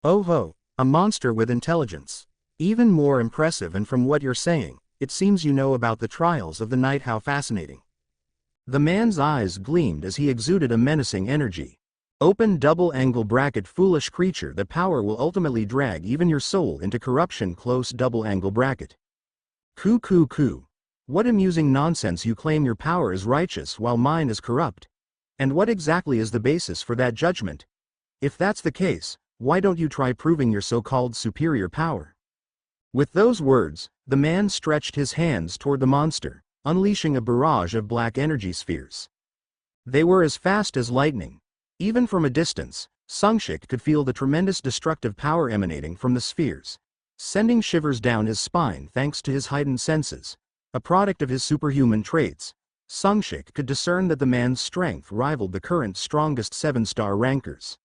Oh ho, a monster with intelligence. Even more impressive, and from what you're saying, it seems you know about the trials of the night. How fascinating. The man's eyes gleamed as he exuded a menacing energy. Open double angle bracket. Foolish creature, that power will ultimately drag even your soul into corruption. Close double angle bracket. Coo. What amusing nonsense. You claim your power is righteous while mine is corrupt. And what exactly is the basis for that judgment? If that's the case, why don't you try proving your so-called superior power? With those words, the man stretched his hands toward the monster, unleashing a barrage of black energy spheres. They were as fast as lightning. Even from a distance, Sungshik could feel the tremendous destructive power emanating from the spheres, sending shivers down his spine. Thanks to his heightened senses, a product of his superhuman traits, Sungshik could discern that the man's strength rivaled the current strongest 7-star rankers.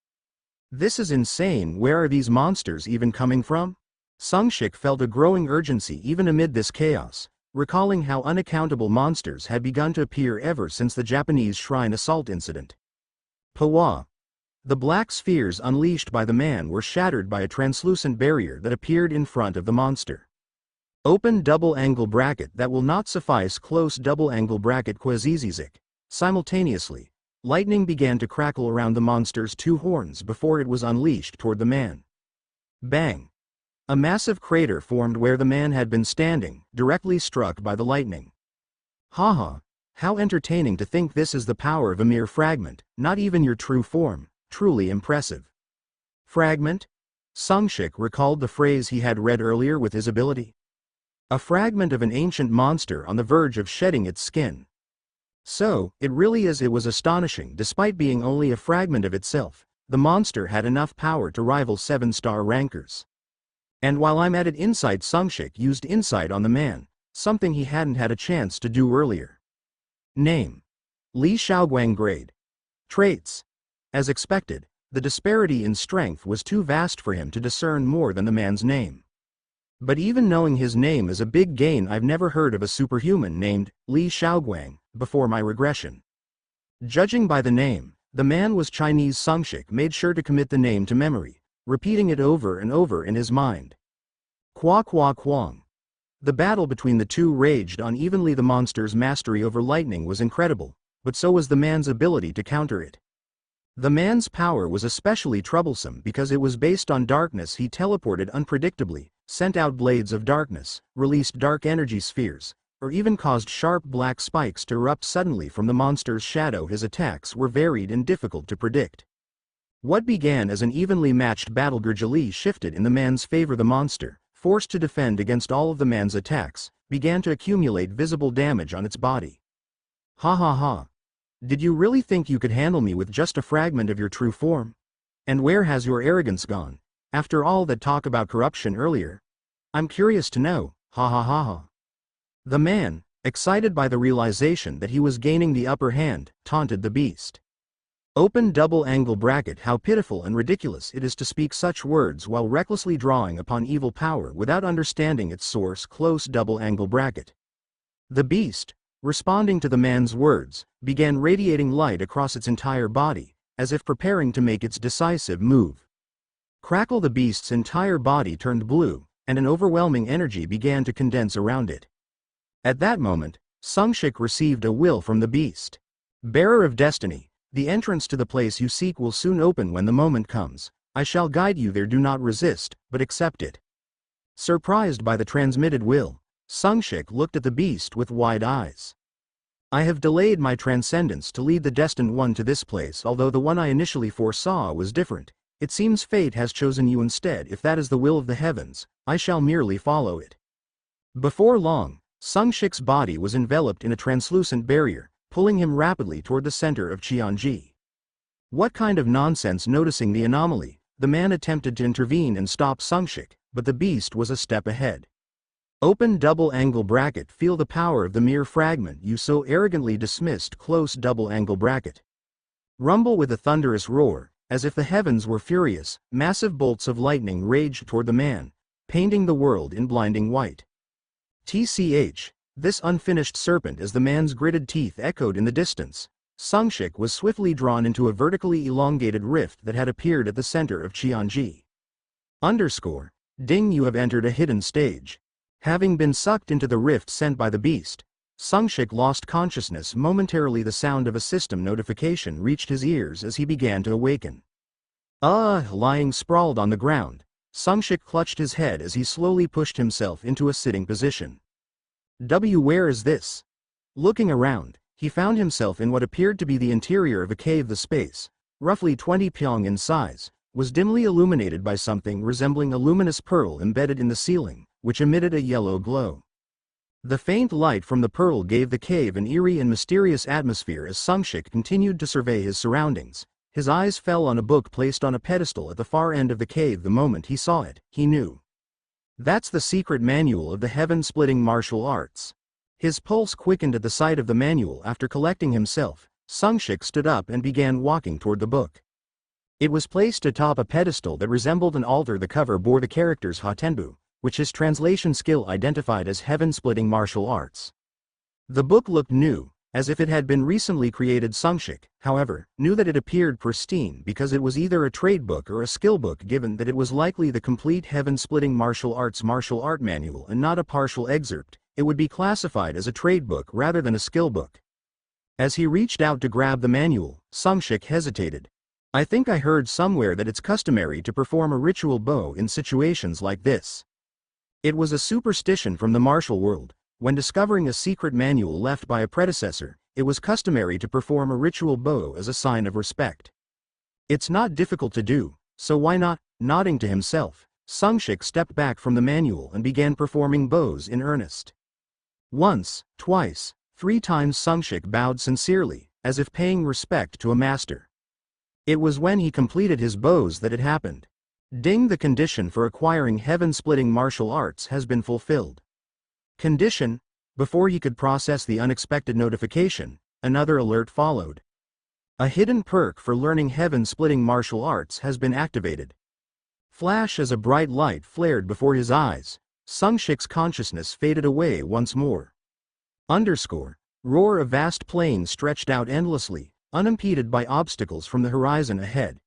This is insane. Where are these monsters even coming from? Sungshik felt a growing urgency even amid this chaos, recalling how unaccountable monsters had begun to appear ever since the Japanese shrine assault incident. Pawa. The black spheres unleashed by the man were shattered by a translucent barrier that appeared in front of the monster. Open double angle bracket. That will not suffice. Close double angle bracket. Quazizizik. Simultaneously, lightning began to crackle around the monster's 2 horns before it was unleashed toward the man. Bang. A massive crater formed where the man had been standing, directly struck by the lightning. Haha. How entertaining to think this is the power of a mere fragment, not even your true form. Truly impressive. Fragment? Sungshik recalled the phrase he had read earlier with his ability. A fragment of an ancient monster on the verge of shedding its skin. So, it really is. It was astonishing. Despite being only a fragment of itself, the monster had enough power to rival 7-star rankers. And while I'm at it, Insight. Sungshik used Insight on the man, something he hadn't had a chance to do earlier. Name: Li Xiaoguang. Grade: Traits. As expected, the disparity in strength was too vast for him to discern more than the man's name. But even knowing his name is a big gain. I've never heard of a superhuman named Li Xiaoguang before my regression. Judging by the name, the man was Chinese. Sungshik made sure to commit the name to memory, repeating it over and over in his mind. Kwa Kwa Kwang. The battle between the two raged unevenly. The monster's mastery over lightning was incredible, but so was the man's ability to counter it. The man's power was especially troublesome because it was based on darkness. He teleported unpredictably, sent out blades of darkness, released dark energy spheres, or even caused sharp black spikes to erupt suddenly from the monster's shadow. His attacks were varied and difficult to predict. What began as an evenly matched battle gradually shifted in the man's favor. The monster, forced to defend against all of the man's attacks, began to accumulate visible damage on its body. Ha ha ha. Did you really think you could handle me with just a fragment of your true form? And where has your arrogance gone, after all that talk about corruption earlier? I'm curious to know, ha ha ha ha. The man, excited by the realization that he was gaining the upper hand, taunted the beast. Open double angle bracket. How pitiful and ridiculous it is to speak such words while recklessly drawing upon evil power without understanding its source. Close double angle bracket. The beast, responding to the man's words, began radiating light across its entire body, as if preparing to make its decisive move. Crackle. The beast's entire body turned blue, and an overwhelming energy began to condense around it. At that moment, Sungshik received a will from the beast. Bearer of destiny, the entrance to the place you seek will soon open when the moment comes. I shall guide you there. Do not resist, but accept it. Surprised by the transmitted will, Sungshik looked at the beast with wide eyes. I have delayed my transcendence to lead the destined one to this place. Although the one I initially foresaw was different, it seems fate has chosen you instead. If that is the will of the heavens, I shall merely follow it. Before long, Sungshik's body was enveloped in a translucent barrier, pulling him rapidly toward the center of Qianji. What kind of nonsense? Noticing the anomaly, the man attempted to intervene and stop Sungshik, but the beast was a step ahead. Open double angle bracket. Feel the power of the mere fragment you so arrogantly dismissed. Close double angle bracket. Rumble. With a thunderous roar, as if the heavens were furious, massive bolts of lightning raged toward the man, painting the world in blinding white. TCH, this unfinished serpent. As the man's gritted teeth echoed in the distance, Sungshik was swiftly drawn into a vertically elongated rift that had appeared at the center of Qianji. Ding. You have entered a hidden stage. Having been sucked into the rift sent by the beast, Sungshik lost consciousness momentarily. The sound of a system notification reached his ears as he began to awaken. Lying sprawled on the ground, Sungshik clutched his head as he slowly pushed himself into a sitting position. Where is this? Looking around, he found himself in what appeared to be the interior of a cave. The space, roughly 20 pyong in size, was dimly illuminated by something resembling a luminous pearl embedded in the ceiling, which emitted a yellow glow. The faint light from the pearl gave the cave an eerie and mysterious atmosphere. As Sungshik continued to survey his surroundings, his eyes fell on a book placed on a pedestal at the far end of the cave. The moment he saw it, he knew. That's the secret manual of the heaven-splitting martial arts. His pulse quickened at the sight of the manual. After collecting himself, Sungshik stood up and began walking toward the book. It was placed atop a pedestal that resembled an altar. The cover bore the characters Hatenbu, which his translation skill identified as heaven-splitting martial arts. The book looked new, as if it had been recently created. Sungshik, however, knew that it appeared pristine because it was either a trade book or a skill book, given that it was likely the complete heaven-splitting martial art manual and not a partial excerpt. It would be classified as a trade book rather than a skill book. As he reached out to grab the manual, Sungshik hesitated. I think I heard somewhere that it's customary to perform a ritual bow in situations like this. It was a superstition from the martial world. When discovering a secret manual left by a predecessor, it was customary to perform a ritual bow as a sign of respect. It's not difficult to do, so why not? Nodding to himself, Sungshik stepped back from the manual and began performing bows in earnest. Once, twice, 3 times Sungshik bowed sincerely, as if paying respect to a master. It was when he completed his bows that it happened. Ding. The condition for acquiring heaven-splitting martial arts has been fulfilled. Condition: Before he could process the unexpected notification, another alert followed. A hidden perk for learning heaven-splitting martial arts has been activated. Flash as a bright light flared before his eyes, Sungshik's consciousness faded away once more. Roar. A vast plain stretched out endlessly, unimpeded by obstacles from the horizon ahead.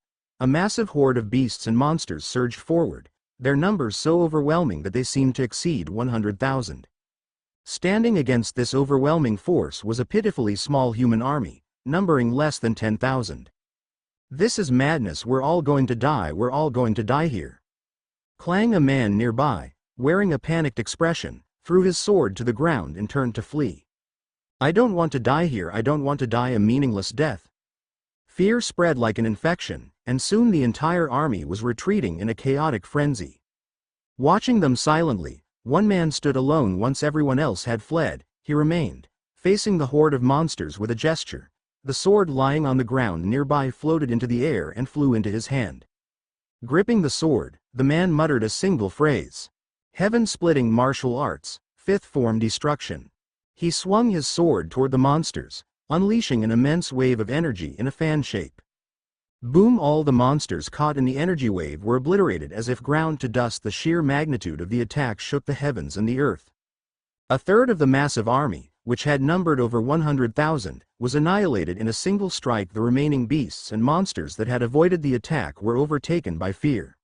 A massive horde of beasts and monsters surged forward, their numbers so overwhelming that they seemed to exceed 100,000. Standing against this overwhelming force was a pitifully small human army, numbering less than 10,000. This is madness, we're all going to die here. Clang. A man nearby, wearing a panicked expression, threw his sword to the ground and turned to flee. I don't want to die here, I don't want to die a meaningless death. Fear spread like an infection, and soon the entire army was retreating in a chaotic frenzy. Watching them silently, one man stood alone once everyone else had fled. He remained, facing the horde of monsters with a gesture. The sword lying on the ground nearby floated into the air and flew into his hand. Gripping the sword, the man muttered a single phrase. Heaven-splitting martial arts, fifth form destruction. He swung his sword toward the monsters, unleashing an immense wave of energy in a fan shape. Boom! All the monsters caught in the energy wave were obliterated as if ground to dust. The sheer magnitude of the attack shook the heavens and the earth. A third of the massive army, which had numbered over 100,000, was annihilated in a single strike. The remaining beasts and monsters that had avoided the attack were overtaken by fear.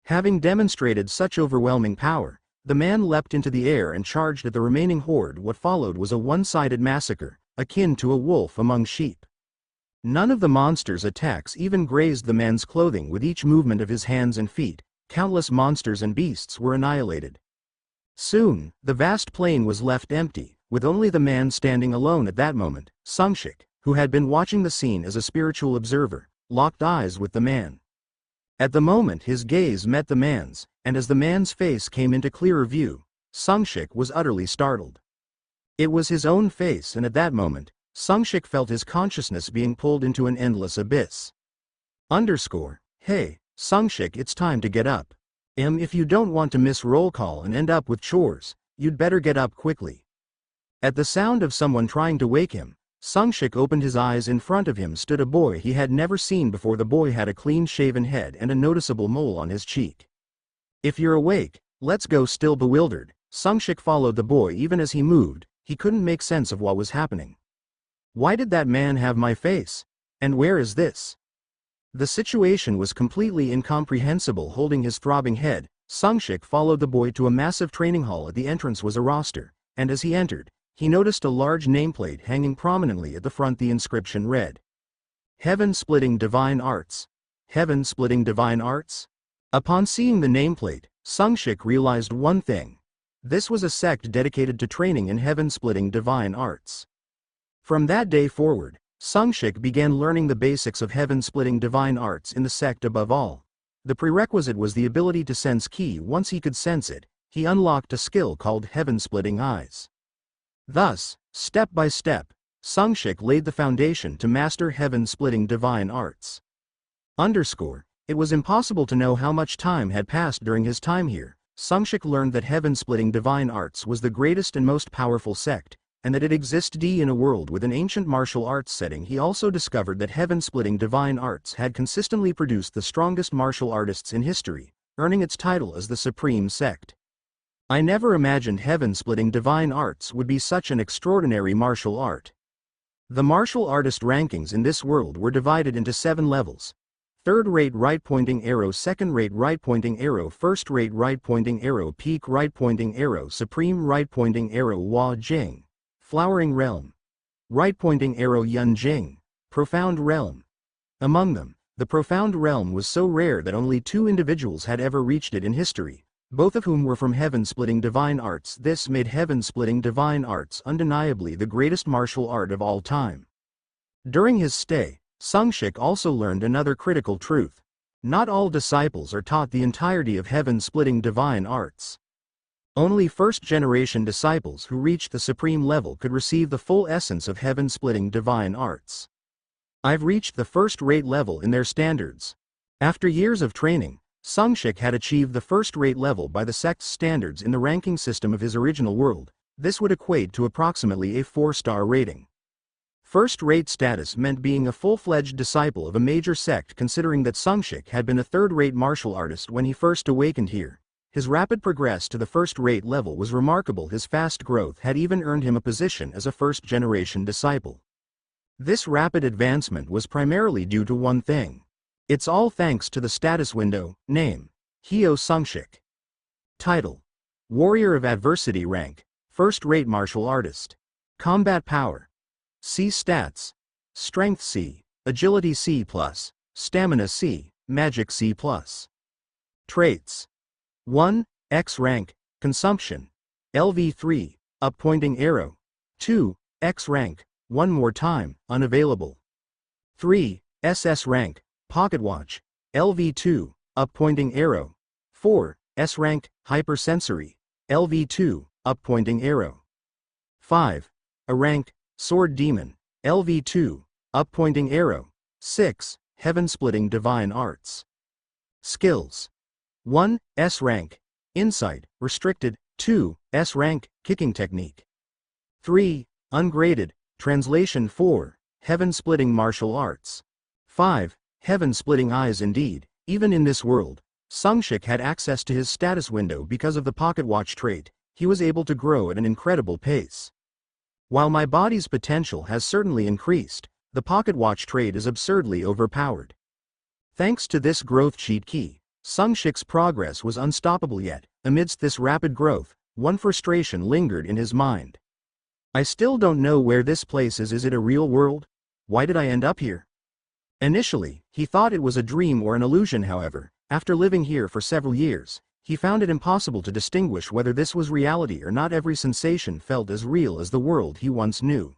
Having demonstrated such overwhelming power, the man leapt into the air and charged at the remaining horde. What followed was a one-sided massacre, akin to a wolf among sheep. None of the monsters' attacks even grazed the man's clothing. With each movement of his hands and feet, countless monsters and beasts were annihilated. Soon, the vast plain was left empty, with only the man standing alone. At that moment, Sungshik, who had been watching the scene as a spiritual observer, locked eyes with the man. At the moment his gaze met the man's, and as the man's face came into clearer view, Sungshik was utterly startled. It was his own face, and at that moment, Sungshik felt his consciousness being pulled into an endless abyss. Hey, Sungshik, it's time to get up. If you don't want to miss roll call and end up with chores, you'd better get up quickly. At the sound of someone trying to wake him, Sungshik opened his eyes. In front of him stood a boy he had never seen before. The boy had a clean-shaven head and a noticeable mole on his cheek. If you're awake, let's go. Still bewildered, Sungshik followed the boy. Even as he moved, he couldn't make sense of what was happening. Why did that man have my face? And where is this? The situation was completely incomprehensible. Holding his throbbing head, Sungshik followed the boy to a massive training hall. At the entrance was a roster, and as he entered, he noticed a large nameplate hanging prominently at the front. The inscription read, Heaven-splitting divine arts. Heaven-splitting divine arts? Upon seeing the nameplate, Sungshik realized one thing. This was a sect dedicated to training in heaven-splitting divine arts. From that day forward, Sungshik began learning the basics of heaven-splitting divine arts in the sect. Above all, the prerequisite was the ability to sense ki. Once he could sense it, he unlocked a skill called heaven-splitting eyes. Thus, step by step, Sungshik laid the foundation to master heaven-splitting divine arts. It was impossible to know how much time had passed during his time here. Sungshik learned that heaven-splitting divine arts was the greatest and most powerful sect, and that it existed in a world with an ancient martial arts setting. He also discovered that heaven-splitting divine arts had consistently produced the strongest martial artists in history, earning its title as the Supreme Sect. I never imagined heaven-splitting divine arts would be such an extraordinary martial art. The martial artist rankings in this world were divided into 7 levels. Third-rate right-pointing arrow, second-rate right-pointing arrow, first-rate right-pointing arrow, peak right-pointing arrow, supreme right-pointing arrow, Hua Jing, flowering realm, right-pointing arrow, Yun Jing, profound realm. Among them, the profound realm was so rare that only 2 individuals had ever reached it in history, both of whom were from heaven-splitting divine arts. This made heaven-splitting divine arts undeniably the greatest martial art of all time. During his stay, Sungshik also learned another critical truth. Not all disciples are taught the entirety of heaven-splitting divine arts. Only first-generation disciples who reached the supreme level could receive the full essence of heaven-splitting divine arts. I've reached the first-rate level in their standards. After years of training, Sungshik had achieved the first-rate level by the sect's standards in the ranking system of his original world. This would equate to approximately a 4-star rating. First-rate status meant being a full-fledged disciple of a major sect, considering that Sungshik had been a third-rate martial artist when he first awakened here. His rapid progress to the first-rate level was remarkable. His fast growth had even earned him a position as a first-generation disciple. This rapid advancement was primarily due to one thing. It's all thanks to the status window. Name: Hyo Sungshik. Title: Warrior of Adversity. Rank: First-rate martial artist. Combat power: C. Stats: Strength C, Agility C+, Stamina C, Magic C+. Traits: 1. X rank, Consumption, LV3, Up pointing arrow. 2. X rank, One more time, Unavailable. 3. SS rank, Pocket watch, LV2, Up pointing arrow. 4. S rank, Hypersensory, LV2, Up pointing arrow. 5. A rank, Sword Demon, LV2, Up pointing arrow. 6. Heaven-splitting divine arts. Skills: 1. S rank, Insight, Restricted. 2. S rank, Kicking technique. 3. Ungraded, Translation. 4. Heaven-splitting martial arts. 5. Heaven-splitting eyes. Indeed, even in this world, Sungshik had access to his status window because of the pocket watch trait. He was able to grow at an incredible pace. While my body's potential has certainly increased, the pocket watch trait is absurdly overpowered. Thanks to this growth cheat key, Sungshik's progress was unstoppable. Yet, amidst this rapid growth, one frustration lingered in his mind. I still don't know where this place is. Is it a real world? Why did I end up here? Initially, he thought it was a dream or an illusion. However, after living here for several years, he found it impossible to distinguish whether this was reality or not. Every sensation felt as real as the world he once knew.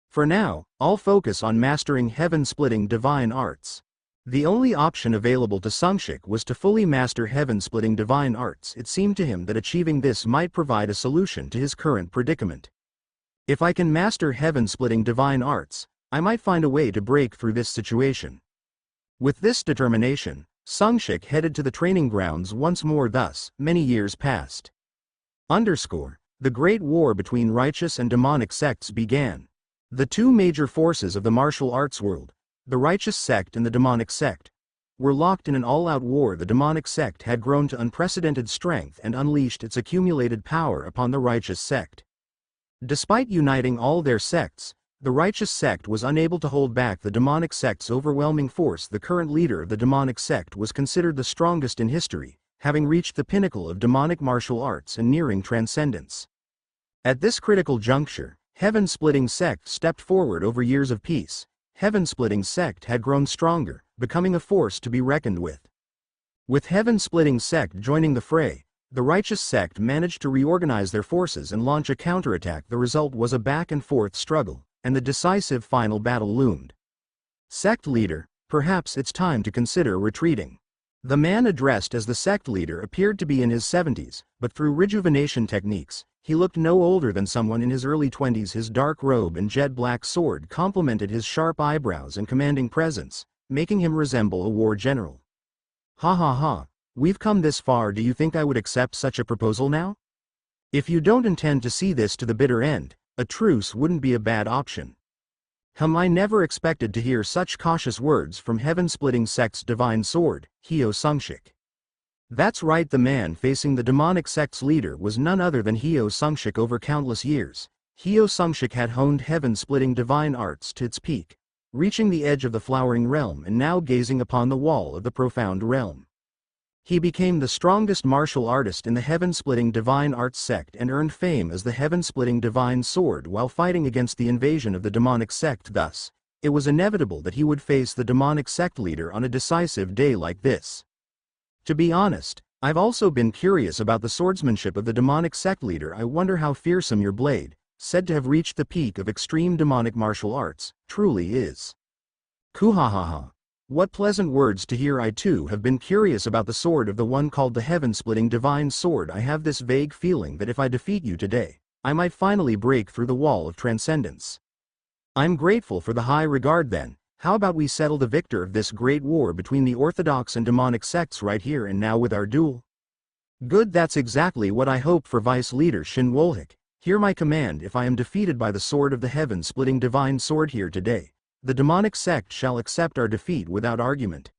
For now, I'll focus on mastering heaven-splitting divine arts. The only option available to Sungshik was to fully master heaven-splitting divine arts. It seemed to him that achieving this might provide a solution to his current predicament. If I can master heaven-splitting divine arts, I might find a way to break through this situation. With this determination, Sungshik headed to the training grounds once more. Thus, many years passed. The Great War between righteous and demonic sects began. The two major forces of the martial arts world, the righteous sect and the demonic sect, were locked in an all-out war. The demonic sect had grown to unprecedented strength and unleashed its accumulated power upon the righteous sect. Despite uniting all their sects, the righteous sect was unable to hold back the demonic sect's overwhelming force. The current leader of the demonic sect was considered the strongest in history, having reached the pinnacle of demonic martial arts and nearing transcendence. At this critical juncture, Heaven-Splitting Sect stepped forward. Over years of peace, Heaven-Splitting Sect had grown stronger, becoming a force to be reckoned with. With Heaven-Splitting Sect joining the fray, the righteous sect managed to reorganize their forces and launch a counterattack. The result was a back-and-forth struggle, and the decisive final battle loomed. Sect leader, perhaps it's time to consider retreating. The man addressed as the sect leader appeared to be in his 70s, but through rejuvenation techniques, he looked no older than someone in his early 20s. His dark robe and jet-black sword complemented his sharp eyebrows and commanding presence, making him resemble a war general. Ha ha ha, we've come this far. Do you think I would accept such a proposal now? If you don't intend to see this to the bitter end, a truce wouldn't be a bad option. I never expected to hear such cautious words from Heaven-Splitting Sect's divine sword, Hyo Sungshik. That's right, the man facing the demonic sect's leader was none other than Hyo Sungshik. Over countless years, Hyo Sungshik had honed heaven-splitting divine arts to its peak, reaching the edge of the flowering realm and now gazing upon the wall of the profound realm. He became the strongest martial artist in the heaven-splitting divine arts sect and earned fame as the heaven-splitting divine sword while fighting against the invasion of the demonic sect. Thus, it was inevitable that he would face the demonic sect leader on a decisive day like this. To be honest, I've also been curious about the swordsmanship of the demonic sect leader. I wonder how fearsome your blade, said to have reached the peak of extreme demonic martial arts, truly is. Kuhahaha. What pleasant words to hear. I too have been curious about the sword of the one called the heaven-splitting divine sword. I have this vague feeling that if I defeat you today, I might finally break through the wall of transcendence. I'm grateful for the high regard. Then, how about we settle the victor of this great war between the orthodox and demonic sects right here and now with our duel? Good, that's exactly what I hoped for. Vice Leader Shin Wolhik, Hear my command. If I am defeated by the sword of the heaven-splitting divine sword here today, the demonic sect shall accept our defeat without argument.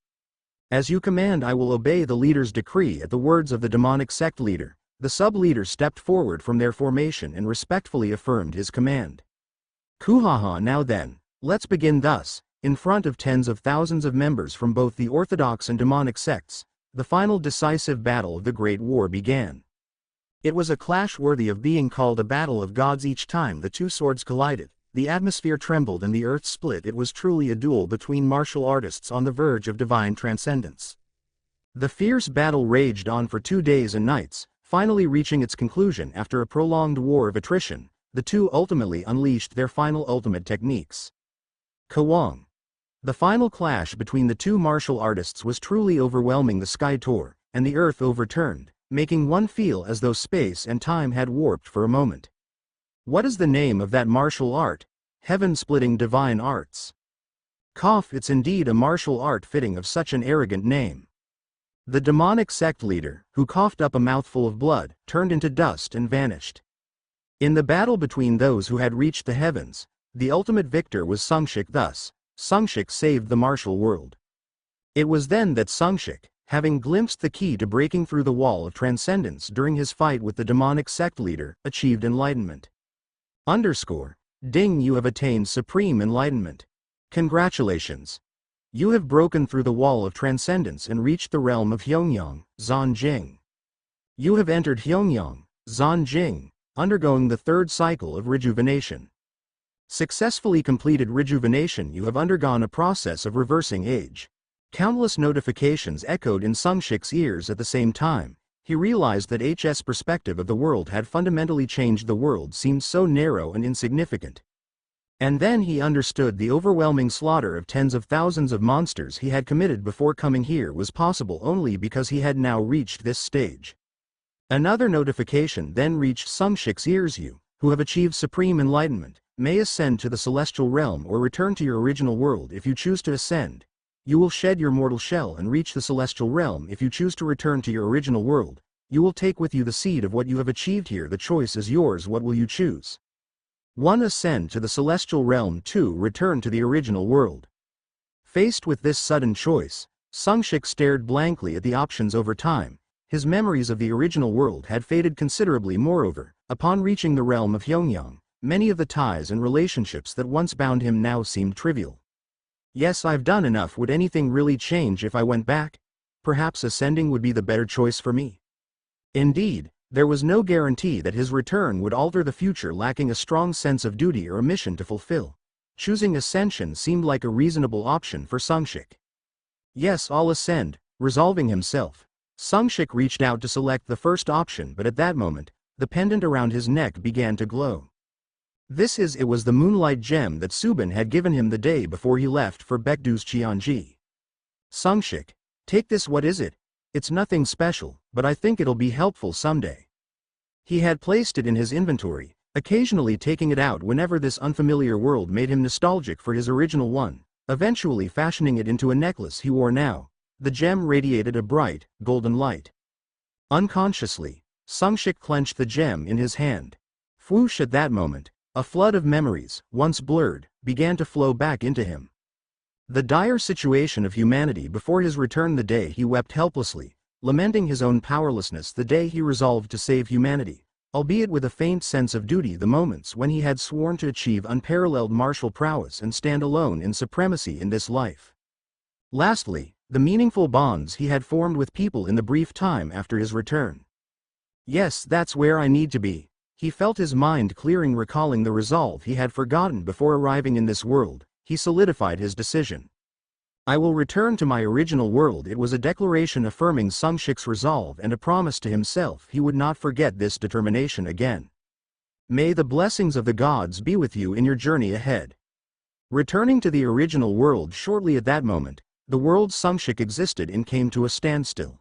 As you command, I will obey the leader's decree." At the words of the demonic sect leader, the sub-leader stepped forward from their formation and respectfully affirmed his command. Kuhaha, now then, let's begin. Thus, in front of tens of thousands of members from both the orthodox and demonic sects, the final decisive battle of the Great War began. It was a clash worthy of being called a battle of gods. Each time the two swords collided, the atmosphere trembled and the earth split. It was truly a duel between martial artists on the verge of divine transcendence. The fierce battle raged on for 2 days and nights, finally reaching its conclusion after a prolonged war of attrition. The two ultimately unleashed their final ultimate techniques. Kawang. The final clash between the two martial artists was truly overwhelming. The sky tore, and the earth overturned, making one feel as though space and time had warped for a moment. What is the name of that martial art? Heaven-splitting divine arts. Cough, it's indeed a martial art fitting of such an arrogant name. The demonic sect leader, who coughed up a mouthful of blood, turned into dust and vanished. In the battle between those who had reached the heavens, the ultimate victor was Sungshik. Thus, Sungshik saved the martial world. It was then that Sungshik, having glimpsed the key to breaking through the wall of transcendence during his fight with the demonic sect leader, achieved enlightenment. Ding, you have attained supreme enlightenment. Congratulations. You have broken through the wall of transcendence and reached the realm of Hyongyang, Zanjing. You have entered Hyongyang, Zanjing, undergoing the third cycle of rejuvenation. Successfully completed rejuvenation. You have undergone a process of reversing age. Countless notifications echoed in Sungshik's ears at the same time. He realized that H's perspective of the world had fundamentally changed. The world seemed so narrow and insignificant. And then he understood the overwhelming slaughter of tens of thousands of monsters he had committed before coming here was possible only because he had now reached this stage. Another notification then reached Sungshik's ears. You, who have achieved supreme enlightenment, may ascend to the celestial realm or return to your original world. If you choose to ascend, you will shed your mortal shell and reach the celestial realm. If you choose to return to your original world, you will take with you the seed of what you have achieved here. The choice is yours. What will you choose? 1. Ascend to the celestial realm. 2. Return to the original world. Faced with this sudden choice, Sungshik stared blankly at the options. Over time, his memories of the original world had faded considerably. Moreover, upon reaching the realm of Hyongyang, many of the ties and relationships that once bound him now seemed trivial. Yes, I've done enough. Would anything really change if I went back? Perhaps ascending would be the better choice for me. Indeed, there was no guarantee that his return would alter the future. Lacking a strong sense of duty or a mission to fulfill, choosing ascension seemed like a reasonable option for Sungshik. Yes, I'll ascend. Resolving himself, Sungshik reached out to select the first option, but at that moment, the pendant around his neck began to glow. It was the moonlight gem that Subin had given him the day before he left for Baekdu's Qianji. Sungshik, take this. What is it? It's nothing special, but I think it'll be helpful someday. He had placed it in his inventory, occasionally taking it out whenever this unfamiliar world made him nostalgic for his original one, eventually fashioning it into a necklace he wore now. The gem radiated a bright, golden light. Unconsciously, Sungshik clenched the gem in his hand. Whoosh! At that moment, a flood of memories, once blurred, began to flow back into him. The dire situation of humanity before his return. The day he wept helplessly, lamenting his own powerlessness. The day he resolved to save humanity, albeit with a faint sense of duty. The moments when he had sworn to achieve unparalleled martial prowess and stand alone in supremacy in this life. Lastly, the meaningful bonds he had formed with people in the brief time after his return. Yes, that's where I need to be. He felt his mind clearing, recalling the resolve he had forgotten before arriving in this world. He solidified his decision. I will return to my original world. It was a declaration affirming Sungshik's resolve and a promise to himself he would not forget this determination again. May the blessings of the gods be with you in your journey ahead. Returning to the original world shortly at that moment, the world Sungshik existed in came to a standstill.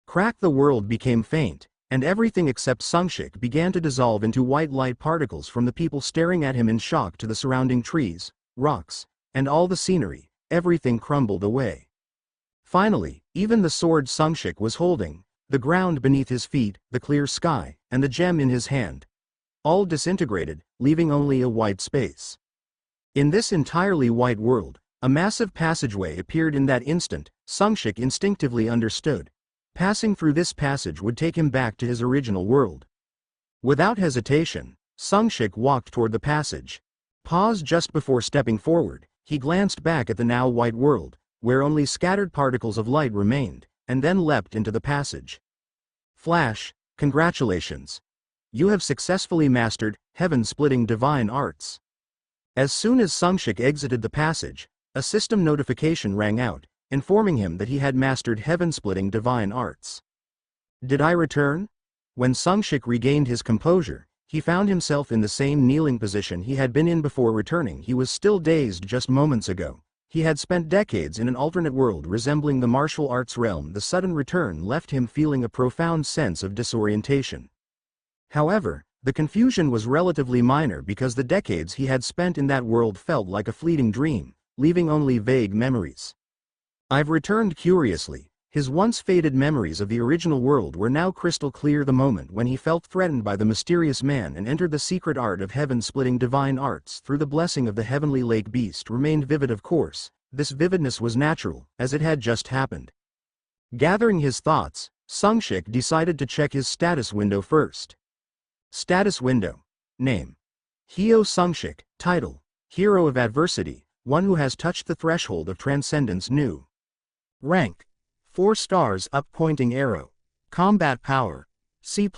Crack! The world became faint, and everything except Sungshik began to dissolve into white light particles from the people staring at him in shock to the surrounding trees, rocks, and all the scenery. Everything crumbled away. Finally, even the sword Sungshik was holding, the ground beneath his feet, the clear sky, and the gem in his hand, all disintegrated, leaving only a white space. In this entirely white world, a massive passageway appeared in that instant. Sungshik instinctively understood. Passing through this passage would take him back to his original world. Without hesitation, Sungshik walked toward the passage. Paused just before stepping forward, he glanced back at the now white world, where only scattered particles of light remained, and then leapt into the passage. Flash, congratulations! You have successfully mastered heaven-splitting divine arts. As soon as Sungshik exited the passage, a system notification rang out, informing him that he had mastered heaven-splitting divine arts. Did I return? When Sungshik regained his composure, he found himself in the same kneeling position he had been in before returning. He was still dazed just moments ago. He had spent decades in an alternate world resembling the martial arts realm. The sudden return left him feeling a profound sense of disorientation. However, the confusion was relatively minor because the decades he had spent in that world felt like a fleeting dream, leaving only vague memories. I've returned curiously. His once faded memories of the original world were now crystal clear. The moment when he felt threatened by the mysterious man and entered the secret art of heaven-splitting divine arts through the blessing of the heavenly lake beast remained vivid. Of course, this vividness was natural, as it had just happened. Gathering his thoughts, Sungshik decided to check his status window first. Status window. Name: Hyo Sungshik. Title: Hero of Adversity, one who has touched the threshold of transcendence. New. Rank: 4 stars up pointing arrow. Combat power: C+.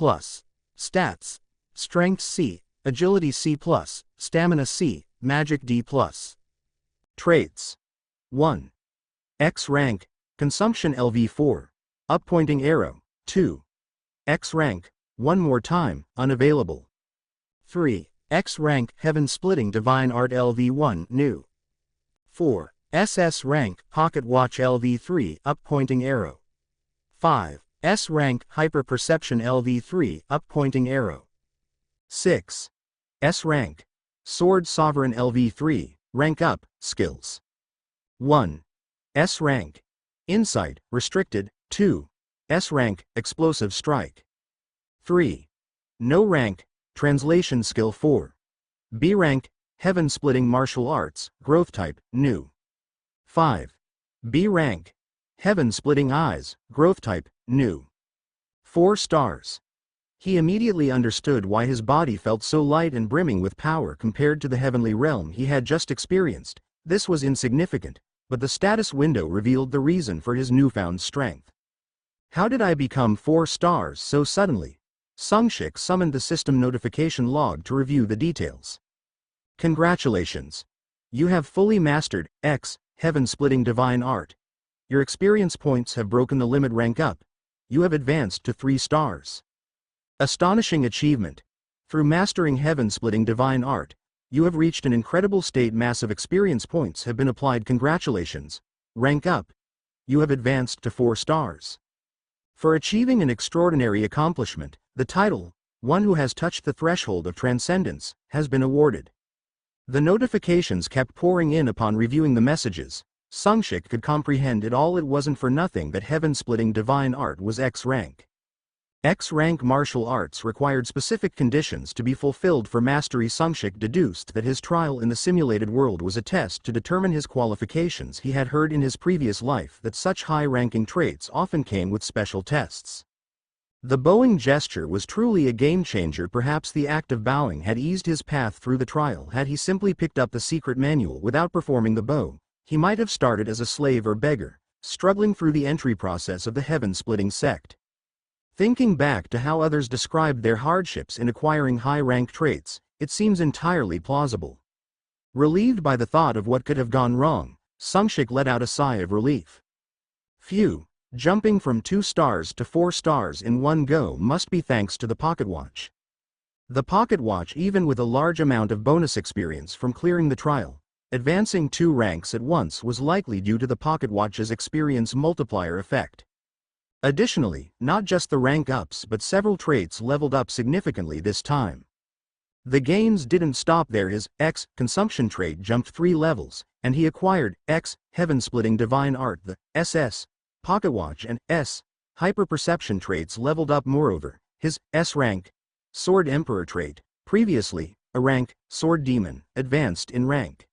Stats: Strength C, Agility C+, Stamina C, Magic D+. Traits: 1. X rank, Consumption LV4, up pointing arrow. 2. X rank, one more time, unavailable. 3. X rank, Heaven-splitting divine art LV1, new. 4. SS rank, Pocket watch LV3, up pointing arrow. 5. S rank, Hyper perception LV3, up pointing arrow. 6. S rank, Sword sovereign LV3, rank up, skills. 1. S rank, Insight, restricted. 2. S rank, Explosive strike. 3. No rank, Translation skill 4. B rank, Heaven-splitting martial arts, growth type, new. 5. B rank, Heaven-splitting eyes, growth type, new. 4 stars. He immediately understood why his body felt so light and brimming with power compared to the heavenly realm he had just experienced. This was insignificant, but the status window revealed the reason for his newfound strength. How did I become 4 stars so suddenly? Sungshik summoned the system notification log to review the details. Congratulations! You have fully mastered X, Heaven-splitting divine art. Your experience points have broken the limit. Rank up. You have advanced to 3 stars. Astonishing achievement. Through mastering heaven-splitting divine art, you have reached an incredible state. Massive experience points have been applied. Congratulations. Rank up. You have advanced to 4 stars. For achieving an extraordinary accomplishment, the title, One Who Has Touched the Threshold of Transcendence, has been awarded. The notifications kept pouring in. Upon reviewing the messages, Sungshik could comprehend it all. It wasn't for nothing that heaven-splitting divine art was X rank. X rank martial arts required specific conditions to be fulfilled for mastery. Sungshik deduced that his trial in the simulated world was a test to determine his qualifications. He had heard in his previous life that such high-ranking traits often came with special tests. The bowing gesture was truly a game-changer. Perhaps the act of bowing had eased his path through the trial. Had he simply picked up the secret manual without performing the bow, he might have started as a slave or beggar, struggling through the entry process of the heaven-splitting sect. Thinking back to how others described their hardships in acquiring high-rank traits, it seems entirely plausible. Relieved by the thought of what could have gone wrong, Sungshik let out a sigh of relief. Phew, jumping from 2 stars to 4 stars in one go must be thanks to the pocket watch. The pocket watch, even with a large amount of bonus experience from clearing the trial, advancing 2 ranks at once was likely due to the pocket watch's experience multiplier effect. Additionally, not just the rank ups but several traits leveled up significantly this time. The gains didn't stop there. His X consumption trait jumped 3 levels, and he acquired X heaven-splitting divine art. The SS pocket watch and S hyper perception traits leveled up. Moreover, his S rank sword emperor trait Previously, a rank, Sword Demon, advanced in rank.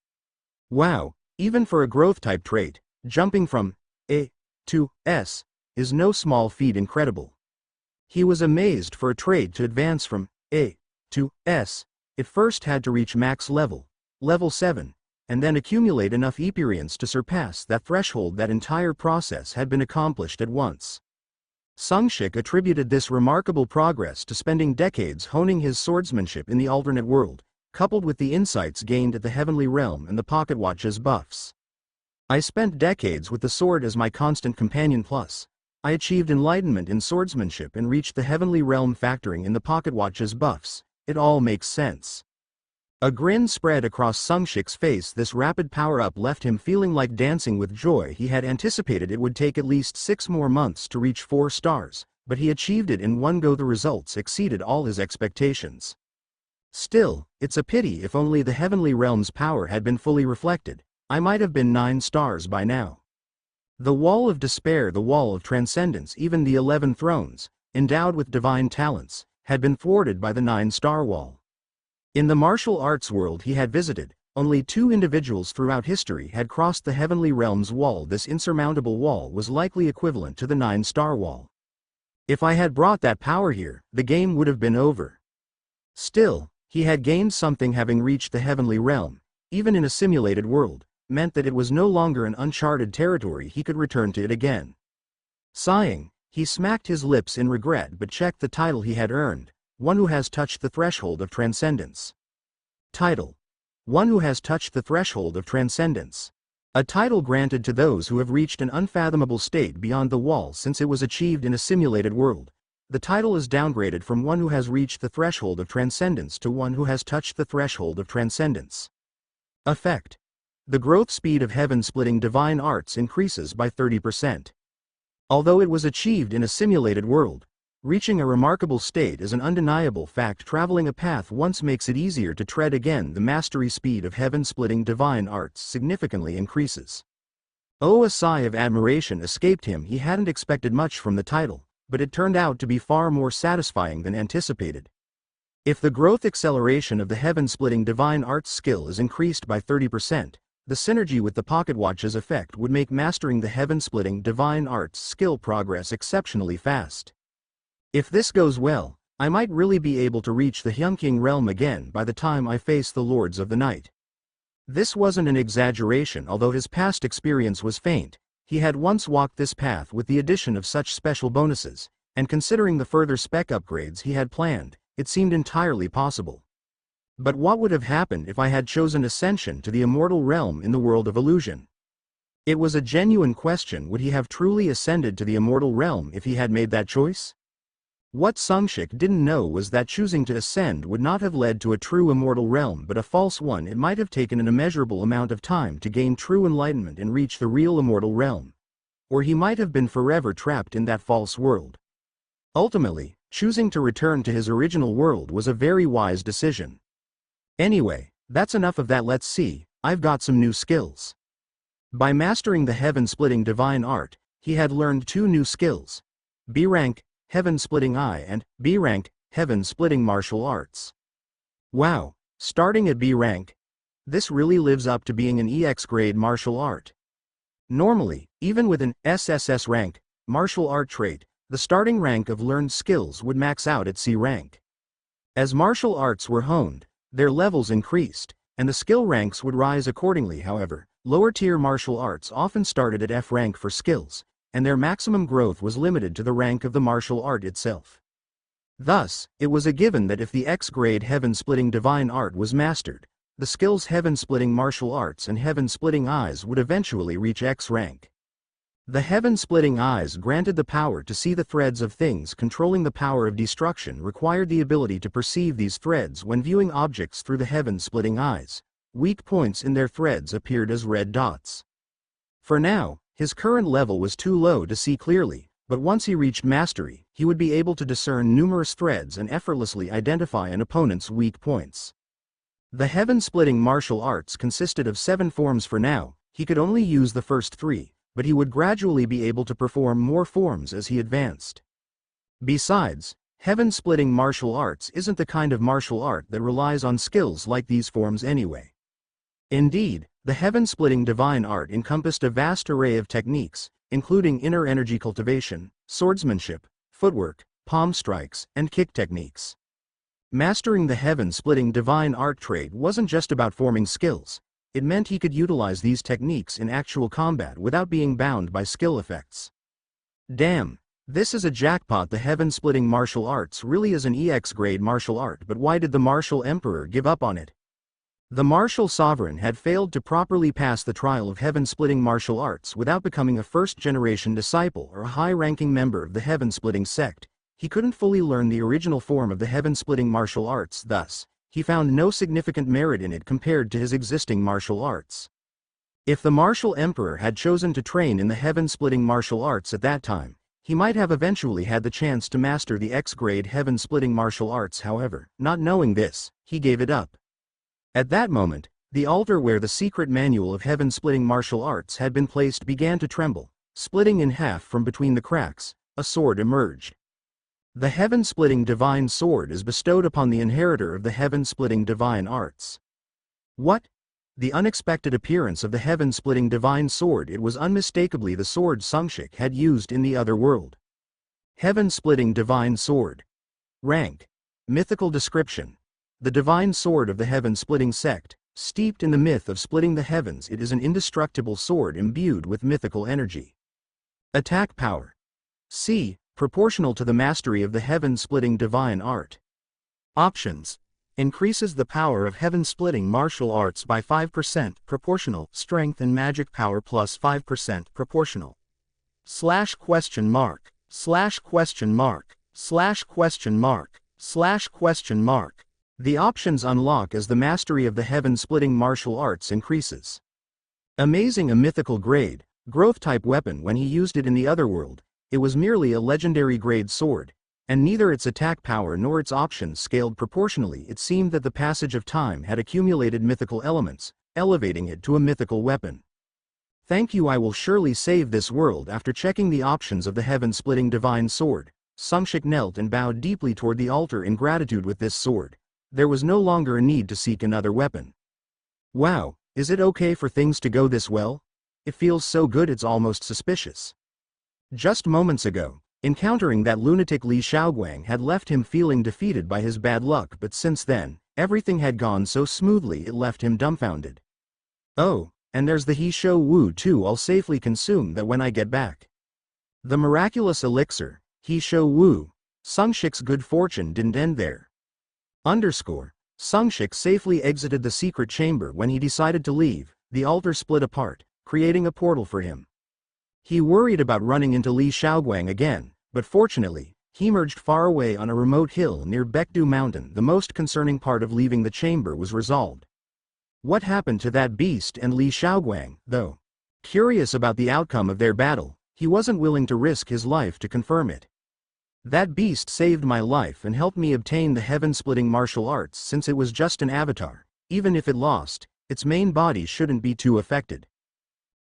Wow, even for a growth-type trait, jumping from A to S is no small feat. Incredible. He was amazed. For a trait to advance from A to S, it first had to reach max level, level 7, and then accumulate enough experience to surpass that threshold. That entire process had been accomplished at once. Sungshik attributed this remarkable progress to spending decades honing his swordsmanship in the alternate world, coupled with the insights gained at the heavenly realm and the pocket watch's buffs. I spent decades with the sword as my constant companion, plus I achieved enlightenment in swordsmanship and reached the heavenly realm. Factoring in the pocket watch's buffs, it all makes sense. A grin spread across Sungshik's face. This rapid power-up left him feeling like dancing with joy. He had anticipated it would take at least 6 more months to reach 4 stars, but he achieved it in one go. The results exceeded all his expectations. Still, it's a pity. If only the heavenly realm's power had been fully reflected, I might have been 9 stars by now. The wall of despair, the wall of transcendence, even the 11 thrones, endowed with divine talents, had been thwarted by the 9-star wall. In the martial arts world he had visited, only 2 individuals throughout history had crossed the heavenly realm's wall. This insurmountable wall was likely equivalent to the 9-star wall. If I had brought that power here, the game would have been over. Still, he had gained something. Having reached the heavenly realm, even in a simulated world, meant that it was no longer an uncharted territory. He could return to it again. Sighing, he smacked his lips in regret but checked the title he had earned: one who has touched the threshold of transcendence. Title: one who has touched the threshold of transcendence. A title granted to those who have reached an unfathomable state beyond the wall. Since it was achieved in a simulated world, the title is downgraded from one who has reached the threshold of transcendence to one who has touched the threshold of transcendence. Effect: the growth speed of heaven-splitting divine arts increases by 30%. Although it was achieved in a simulated world, reaching a remarkable state is an undeniable fact. Traveling a path once makes it easier to tread again. The mastery speed of heaven-splitting divine arts significantly increases. Oh, a sigh of admiration escaped him. He hadn't expected much from the title, but it turned out to be far more satisfying than anticipated. If the growth acceleration of the heaven-splitting divine arts skill is increased by 30%, the synergy with the pocket watch's effect would make mastering the heaven-splitting divine arts skill progress exceptionally fast. If this goes well, I might really be able to reach the Hyunking realm again by the time I face the Lords of the Night. This wasn't an exaggeration. Although his past experience was faint, he had once walked this path with the addition of such special bonuses, and considering the further spec upgrades he had planned, it seemed entirely possible. But what would have happened if I had chosen ascension to the immortal realm in the world of illusion? It was a genuine question. Would he have truly ascended to the immortal realm if he had made that choice? What Sungshik didn't know was that choosing to ascend would not have led to a true immortal realm but a false one. It might have taken an immeasurable amount of time to gain true enlightenment and reach the real immortal realm. Or he might have been forever trapped in that false world. Ultimately, choosing to return to his original world was a very wise decision. Anyway, that's enough of that. Let's see, I've got some new skills. By mastering the heaven-splitting divine art, he had learned 2 new skills: B rank, Heaven-Splitting Eye, and B rank, Heaven-Splitting Martial Arts. Wow, starting at B rank, this really lives up to being an EX grade martial art. Normally, even with an SSS rank martial art trait, the starting rank of learned skills would max out at C rank. As martial arts were honed, their levels increased, and the skill ranks would rise accordingly. However, lower-tier martial arts often started at F rank for skills, and their maximum growth was limited to the rank of the martial art itself. Thus, it was a given that if the X-grade heaven-splitting divine art was mastered, the skills heaven-splitting martial arts and heaven-splitting eyes would eventually reach X rank. The heaven-splitting eyes granted the power to see the threads of things. Controlling the power of destruction required the ability to perceive these threads when viewing objects through the heaven-splitting eyes. Weak points in their threads appeared as red dots. For now, his current level was too low to see clearly, but once he reached mastery, he would be able to discern numerous threads and effortlessly identify an opponent's weak points. The heaven-splitting martial arts consisted of 7 forms. For now, he could only use the first 3. But he would gradually be able to perform more forms as he advanced. Besides, Heaven-splitting martial arts isn't the kind of martial art that relies on skills like these forms anyway. Indeed, the heaven-splitting divine art encompassed a vast array of techniques, including inner energy cultivation, swordsmanship, footwork, palm strikes, and kick techniques. Mastering the heaven-splitting divine art trade wasn't just about forming skills. It meant he could utilize these techniques in actual combat without being bound by skill effects. Damn, this is a jackpot. The heaven-splitting martial arts really is an EX-grade martial art, but why did the martial emperor give up on it? The martial sovereign had failed to properly pass the trial of heaven-splitting martial arts without becoming a first-generation disciple or a high-ranking member of the heaven-splitting sect. He couldn't fully learn the original form of the heaven-splitting martial arts, thus, he found no significant merit in it compared to his existing martial arts. If the martial emperor had chosen to train in the heaven-splitting martial arts at that time, he might have eventually had the chance to master the X-grade heaven-splitting martial arts. However, not knowing this, he gave it up. At that moment, the altar where the secret manual of heaven-splitting martial arts had been placed began to tremble. Splitting in half from between the cracks, a sword emerged. The heaven-splitting divine sword is bestowed upon the inheritor of the heaven-splitting divine arts. What? The unexpected appearance of the heaven-splitting divine sword. It was unmistakably the sword Sungshik had used in the other world. Heaven-splitting divine sword. Rank. Mythical description. The divine sword of the heaven-splitting sect, steeped in the myth of splitting the heavens. It is an indestructible sword imbued with mythical energy. Attack power. C. Proportional to the mastery of the heaven-splitting divine art. Options. Increases the power of heaven-splitting martial arts by 5%, proportional. Strength and magic power plus 5%, proportional. Slash question mark. Slash question mark. Slash question mark. Slash question mark. The options unlock as the mastery of the heaven-splitting martial arts increases. Amazing. A mythical grade, growth-type weapon. When he used it in the other world, it was merely a legendary grade sword, and neither its attack power nor its options scaled proportionally. It seemed that the passage of time had accumulated mythical elements, elevating it to a mythical weapon. Thank you. I will surely save this world. After checking the options of the heaven-splitting divine sword, Sungshik knelt and bowed deeply toward the altar in gratitude. With this sword, there was no longer a need to seek another weapon. Wow, is it okay for things to go this well? It feels so good it's almost suspicious. Just moments ago, encountering that lunatic Li Shaoguang had left him feeling defeated by his bad luck, but since then, everything had gone so smoothly it left him dumbfounded. Oh, and there's the He Shou Wu too. I'll safely consume that when I get back. The miraculous elixir, He Shou Wu. Sungshik's good fortune didn't end there. Sungshik safely exited the secret chamber. When he decided to leave, the altar split apart, creating a portal for him. He worried about running into Li Shaoguang again, but fortunately, he emerged far away on a remote hill near Baekdu Mountain. The most concerning part of leaving the chamber was resolved. What happened to that beast and Li Shaoguang, though? Curious about the outcome of their battle, he wasn't willing to risk his life to confirm it. That beast saved my life and helped me obtain the heaven-splitting martial arts. Since it was just an avatar, even if it lost, its main body shouldn't be too affected.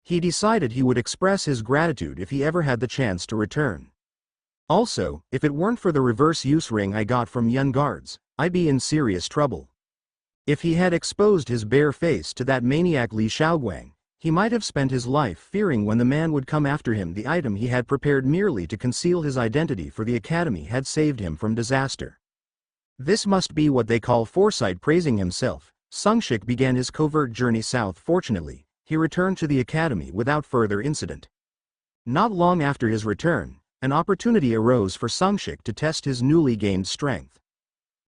He decided he would express his gratitude if he ever had the chance to return. Also, if it weren't for the reverse use ring I got from Yun guards, I'd be in serious trouble. If he had exposed his bare face to that maniac Li Shaoguang, he might have spent his life fearing when the man would come after him. The item he had prepared merely to conceal his identity for the academy had saved him from disaster. This must be what they call foresight. Praising himself, Sungshik began his covert journey south. Fortunately, he returned to the academy without further incident. Not long after his return, an opportunity arose for Sungshik to test his newly gained strength.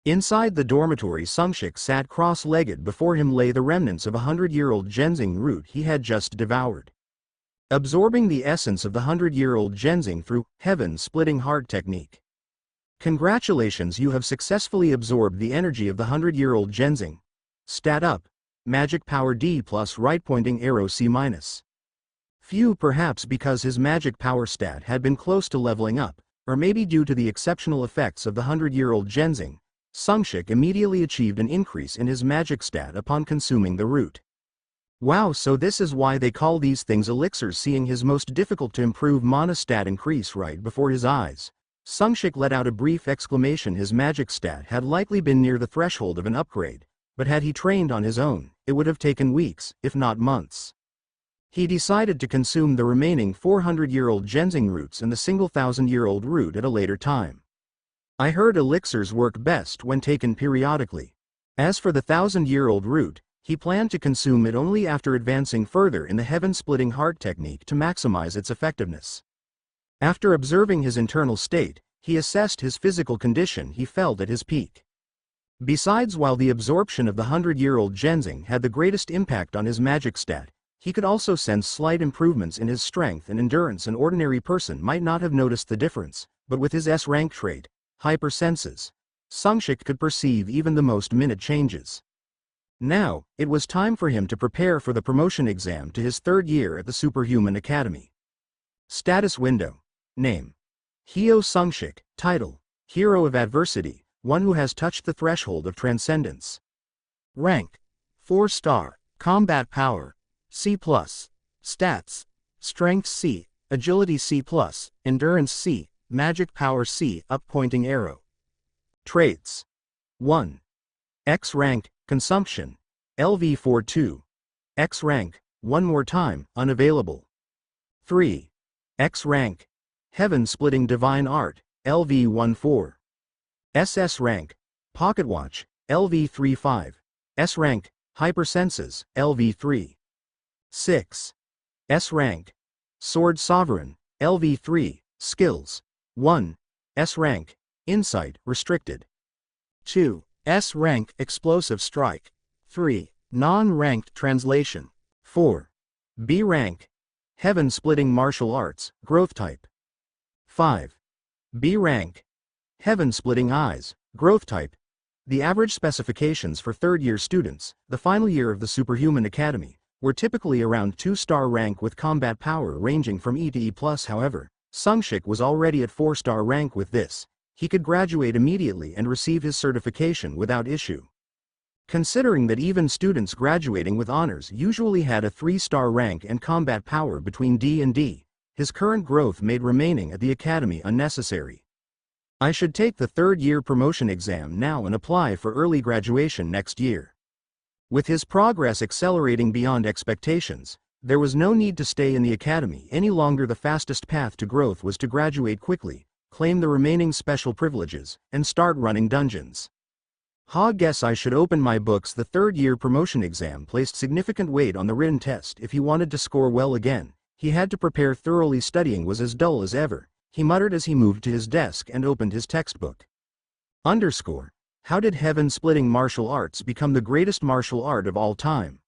Inside the dormitory, Sungshik sat cross-legged. Before him lay the remnants of a 100-year-old ginseng root he had just devoured. Absorbing the essence of the 100-year-old ginseng through heaven-splitting heart technique. Congratulations, you have successfully absorbed the energy of the 100-year-old ginseng. Stat up. Magic power D+, right pointing arrow C-. Few, perhaps because his magic power stat had been close to leveling up, or maybe due to the exceptional effects of the 100-year-old ginseng, Sungshik immediately achieved an increase in his magic stat upon consuming the root. Wow, so this is why they call these things elixirs. Seeing his most difficult to improve mana stat increase right before his eyes, Sungshik let out a brief exclamation. His magic stat had likely been near the threshold of an upgrade, but had he trained on his own, it would have taken weeks, if not months. He decided to consume the remaining 400-year-old ginseng roots and the single 1,000-year-old root at a later time. I heard elixirs work best when taken periodically. As for the 1,000-year-old root, he planned to consume it only after advancing further in the heaven-splitting heart technique to maximize its effectiveness. After observing his internal state, he assessed his physical condition. He felt at his peak. Besides, while the absorption of the 100-year-old ginseng had the greatest impact on his magic stat, he could also sense slight improvements in his strength and endurance. An ordinary person might not have noticed the difference, but with his S-rank trait, hypersenses, Sungshik could perceive even the most minute changes. Now, it was time for him to prepare for the promotion exam to his third year at the Superhuman Academy. Status window. Name: Hyo Sungshik. Title: Hero of Adversity, one who has touched the threshold of transcendence. Rank: 4-star. Combat power: C+. Stats: Strength C, Agility C+, Endurance C, Magic power C. Up pointing arrow. Traits: 1. X rank, Consumption, LV42. X rank, one more time, unavailable. 3. X rank, Heaven-splitting divine art, LV14. SS rank, Pocket watch, LV35. S rank, Hypersenses, LV3. 6. S rank, Sword Sovereign, LV3. Skills: 1. S rank, Insight, restricted. 2. S rank, Explosive strike. 3. Non-ranked translation. 4. B rank, Heaven-splitting martial arts, growth type. 5. B rank, Heaven-splitting eyes, growth type. The average specifications for third-year students, the final year of the Superhuman Academy, were typically around 2-star rank with combat power ranging from E to E+. However, Sungshik was already at 4-star rank. With this, he could graduate immediately and receive his certification without issue. Considering that even students graduating with honors usually had a 3-star rank and combat power between D and D, his current growth made remaining at the academy unnecessary. I should take the third-year promotion exam now and apply for early graduation next year. With his progress accelerating beyond expectations, there was no need to stay in the academy any longer. The fastest path to growth was to graduate quickly, claim the remaining special privileges, and start running dungeons. Guess I should open my books. The third-year promotion exam placed significant weight on the written test. If he wanted to score well again, he had to prepare thoroughly. Studying was as dull as ever, he muttered as he moved to his desk and opened his textbook. How did heaven-splitting martial arts become the greatest martial art of all time?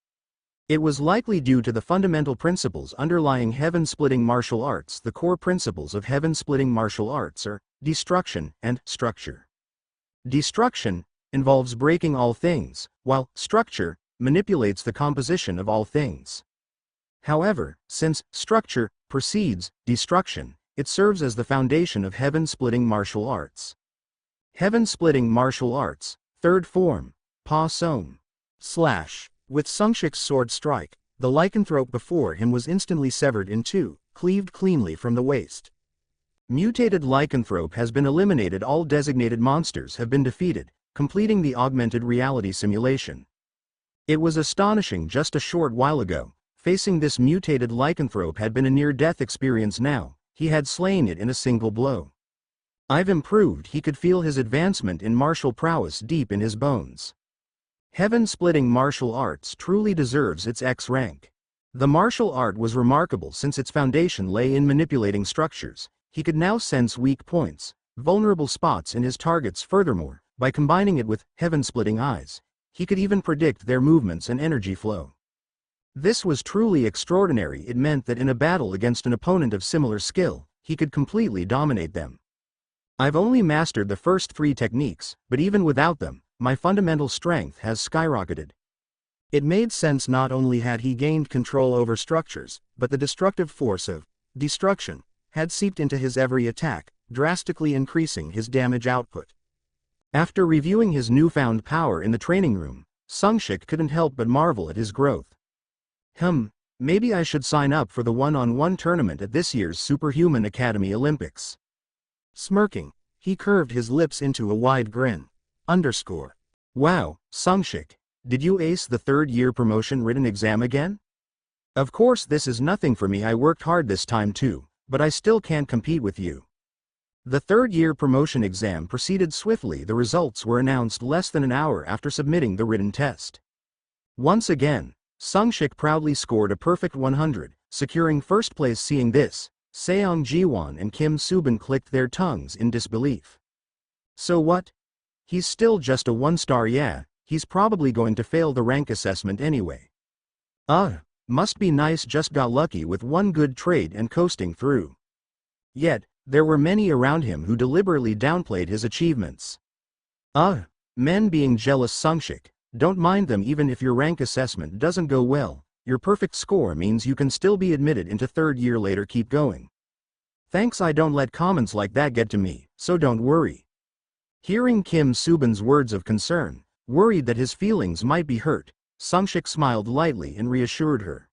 It was likely due to the fundamental principles underlying heaven-splitting martial arts. The core principles of heaven-splitting martial arts are destruction and structure. Destruction involves breaking all things, while structure manipulates the composition of all things. However, since structure precedes destruction, it serves as the foundation of heaven-splitting martial arts. Heaven-splitting martial arts, third form, Pa Som. Slash. With Sungshik's sword strike, the lycanthrope before him was instantly severed in two, cleaved cleanly from the waist. Mutated lycanthrope has been eliminated. All designated monsters have been defeated, completing the augmented reality simulation. It was astonishing just a short while ago. Facing this mutated lycanthrope had been a near-death experience. Now, he had slain it in a single blow. I've improved. He could feel his advancement in martial prowess deep in his bones. Heaven-splitting martial arts truly deserves its X rank. The martial art was remarkable since its foundation lay in manipulating structures. He could now sense weak points, vulnerable spots in his targets. Furthermore, by combining it with heaven-splitting eyes, he could even predict their movements and energy flow. This was truly extraordinary. It meant that in a battle against an opponent of similar skill, he could completely dominate them. I've only mastered the first 3 techniques, but even without them, my fundamental strength has skyrocketed. It made sense. Not only had he gained control over structures, but the destructive force of destruction had seeped into his every attack, drastically increasing his damage output. After reviewing his newfound power in the training room, Sungshik couldn't help but marvel at his growth. Maybe I should sign up for the one-on-one tournament at this year's Superhuman Academy Olympics. Smirking, he curved his lips into a wide grin. Underscore. Wow, Sungshik, did you ace the third-year promotion written exam again? Of course this is nothing for me, I worked hard this time too, but I still can't compete with you. The third-year promotion exam proceeded swiftly. The results were announced less than an hour after submitting the written test. Once again, Sungshik proudly scored a perfect 100, securing first place. Seeing this, Seong Jiwon and Kim Subin clicked their tongues in disbelief. So what? He's still just a 1-star. Yeah, he's probably going to fail the rank assessment anyway. Must be nice, just got lucky with one good trade and coasting through. Yet, there were many around him who deliberately downplayed his achievements. Men being jealous. Sungshik, don't mind them. Even if your rank assessment doesn't go well, your perfect score means you can still be admitted into third year later. Keep going. Thanks, I don't let comments like that get to me, so don't worry. Hearing Kim Subin's words of concern, worried that his feelings might be hurt, Sungshik smiled lightly and reassured her.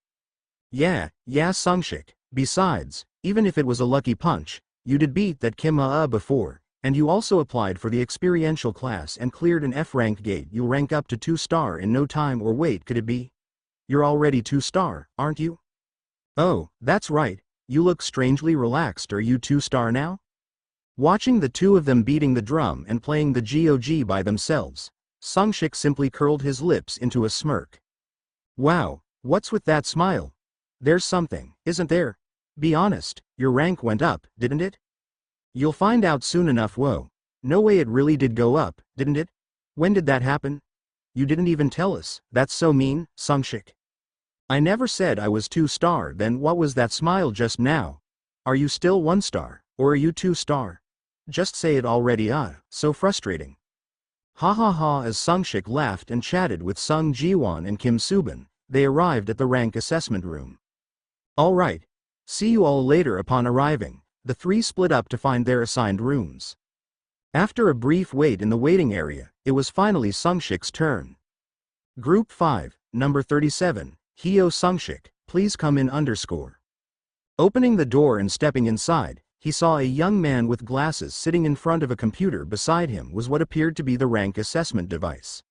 Yeah, Sungshik, besides, even if it was a lucky punch, you did beat that Kim before, and you also applied for the experiential class and cleared an F-rank gate. You'll rank up to 2-star in no time. Or wait, could it be? You're already 2-star, aren't you? Oh, that's right, you look strangely relaxed. Are you 2-star now? Watching the two of them beating the drum and playing the GOG by themselves, Sungshik simply curled his lips into a smirk. Wow, what's with that smile? There's something, isn't there? Be honest, your rank went up, didn't it? You'll find out soon enough. Whoa, no way, it really did go up, didn't it? When did that happen? You didn't even tell us. That's so mean, Sungshik. I never said I was 2-star. Then what was that smile just now? Are you still 1-star, or are you 2-star? Just say it already. So frustrating. Ha ha ha. As Sungshik laughed and chatted with Sung Jiwon and Kim Subin, they arrived at the rank assessment room. Alright. See you all later. Upon arriving, the three split up to find their assigned rooms. After a brief wait in the waiting area, it was finally Sungshik's turn. Group 5, number 37, Hyo Sungshik, please come in. Underscore. Opening the door and stepping inside, he saw a young man with glasses sitting in front of a computer. Beside him was what appeared to be the rank assessment device.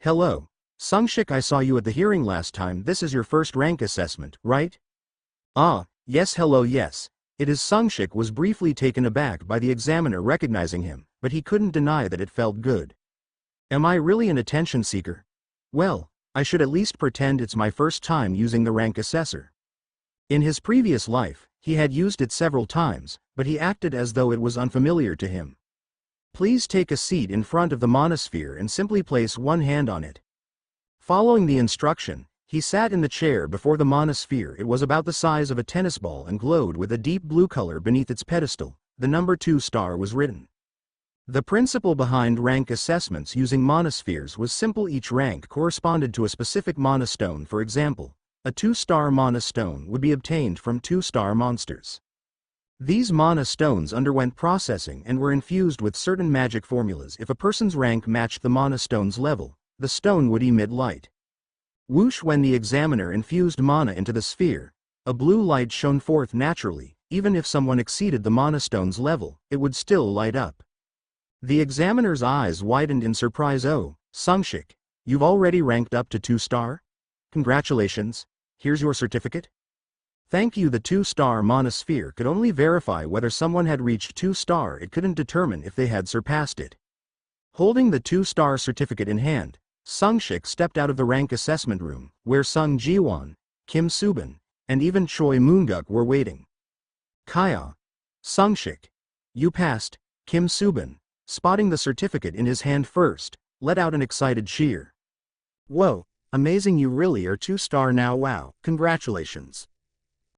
Hello, Sungshik, I saw you at the hearing last time. This is your first rank assessment, right? Yes, hello, yes. It is. Sungshik was briefly taken aback by the examiner recognizing him, but he couldn't deny that it felt good. Am I really an attention seeker? Well, I should at least pretend it's my first time using the rank assessor. In his previous life, he had used it several times, but he acted as though it was unfamiliar to him. Please take a seat in front of the monosphere and simply place one hand on it. Following the instruction, he sat in the chair before the monosphere. It was about the size of a tennis ball and glowed with a deep blue color beneath its pedestal. The number 2-star was written. The principle behind rank assessments using monospheres was simple. Each rank corresponded to a specific monostone. For example, a 2-star monostone would be obtained from 2-star monsters. These monostones underwent processing and were infused with certain magic formulas. If a person's rank matched the monostone's level, the stone would emit light. Whoosh! When the examiner infused mana into the sphere, a blue light shone forth naturally. Even if someone exceeded the monostone's level, it would still light up. The examiner's eyes widened in surprise. Oh, Sungshik, you've already ranked up to 2-star? Congratulations, here's your certificate. Thank you. The 2-star monosphere could only verify whether someone had reached 2-star. It couldn't determine if they had surpassed it. Holding the 2-star certificate in hand, Sungshik stepped out of the rank assessment room, where Sung Jiwon, Kim Subin, and even Choi Moonguk were waiting. Kaya. Sungshik. You passed. Kim Subin, spotting the certificate in his hand first, let out an excited cheer. Whoa, amazing, you really are 2-star now. Wow, congratulations.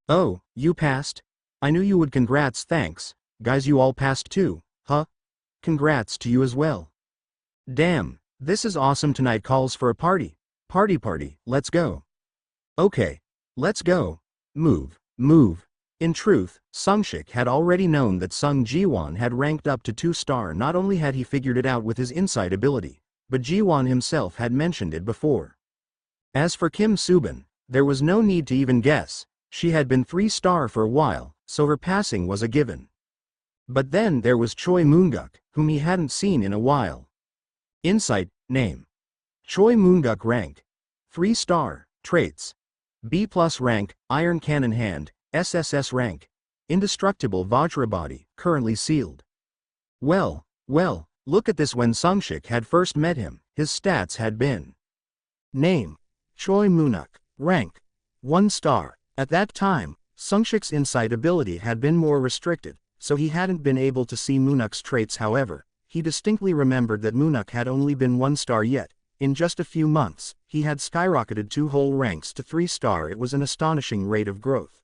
Oh, you passed? I knew you would. Congrats. Thanks, guys, you all passed too, huh? Congrats to you as well. Damn, this is awesome. Tonight calls for a party. Party, let's go. Okay, let's go. Move. In truth, Sungshik had already known that Sung Jiwon had ranked up to 2-star. Not only had he figured it out with his insight ability, but Jiwon himself had mentioned it before. As for Kim Subin, there was no need to even guess. She had been 3-star for a while, so her passing was a given. But then there was Choi Moonguk, whom he hadn't seen in a while. Insight, name. Choi Moonguk rank. 3-star, traits. B+ rank, iron cannon hand, SSS rank. Indestructible Vajra body, currently sealed. Well, look at this. When Sungshik had first met him, his stats had been. Name. Choi Moonguk. Rank. 1 star. At that time, Sungshik's insight ability had been more restricted, so he hadn't been able to see Moonguk's traits. However, he distinctly remembered that Moonguk had only been 1 star yet. In just a few months, he had skyrocketed 2 whole ranks to 3-star. It was an astonishing rate of growth.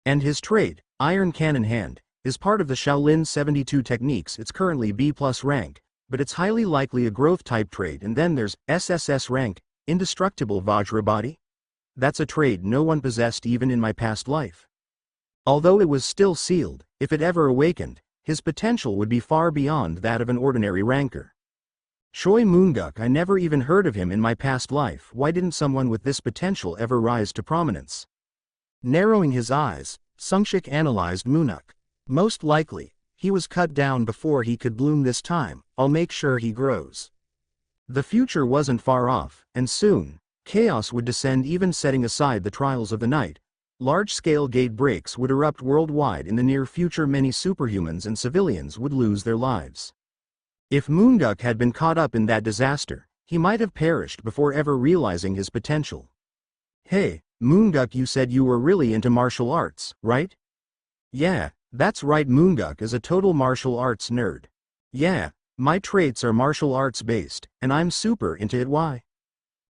And his trait, Iron Cannon Hand, is part of the Shaolin 72 techniques. It's currently B+ rank, but it's highly likely a growth type trait. And then there's SSS rank, Indestructible Vajra body. That's a trait no one possessed even in my past life. Although it was still sealed, if it ever awakened, his potential would be far beyond that of an ordinary ranker. Choi Moonguk, I never even heard of him in my past life. Why didn't someone with this potential ever rise to prominence? Narrowing his eyes, Sungshik analyzed Moonguk. Most likely, he was cut down before he could bloom this time. I'll make sure he grows. The future wasn't far off, and soon, chaos would descend. Even setting aside the trials of the night, large-scale gate breaks would erupt worldwide in the near future. Many superhumans and civilians would lose their lives. If Moonguk had been caught up in that disaster, he might have perished before ever realizing his potential. Hey, Moonguk, you said you were really into martial arts, right? Yeah, that's right. Moonguk is a total martial arts nerd. Yeah, my traits are martial arts based, and I'm super into it. Why?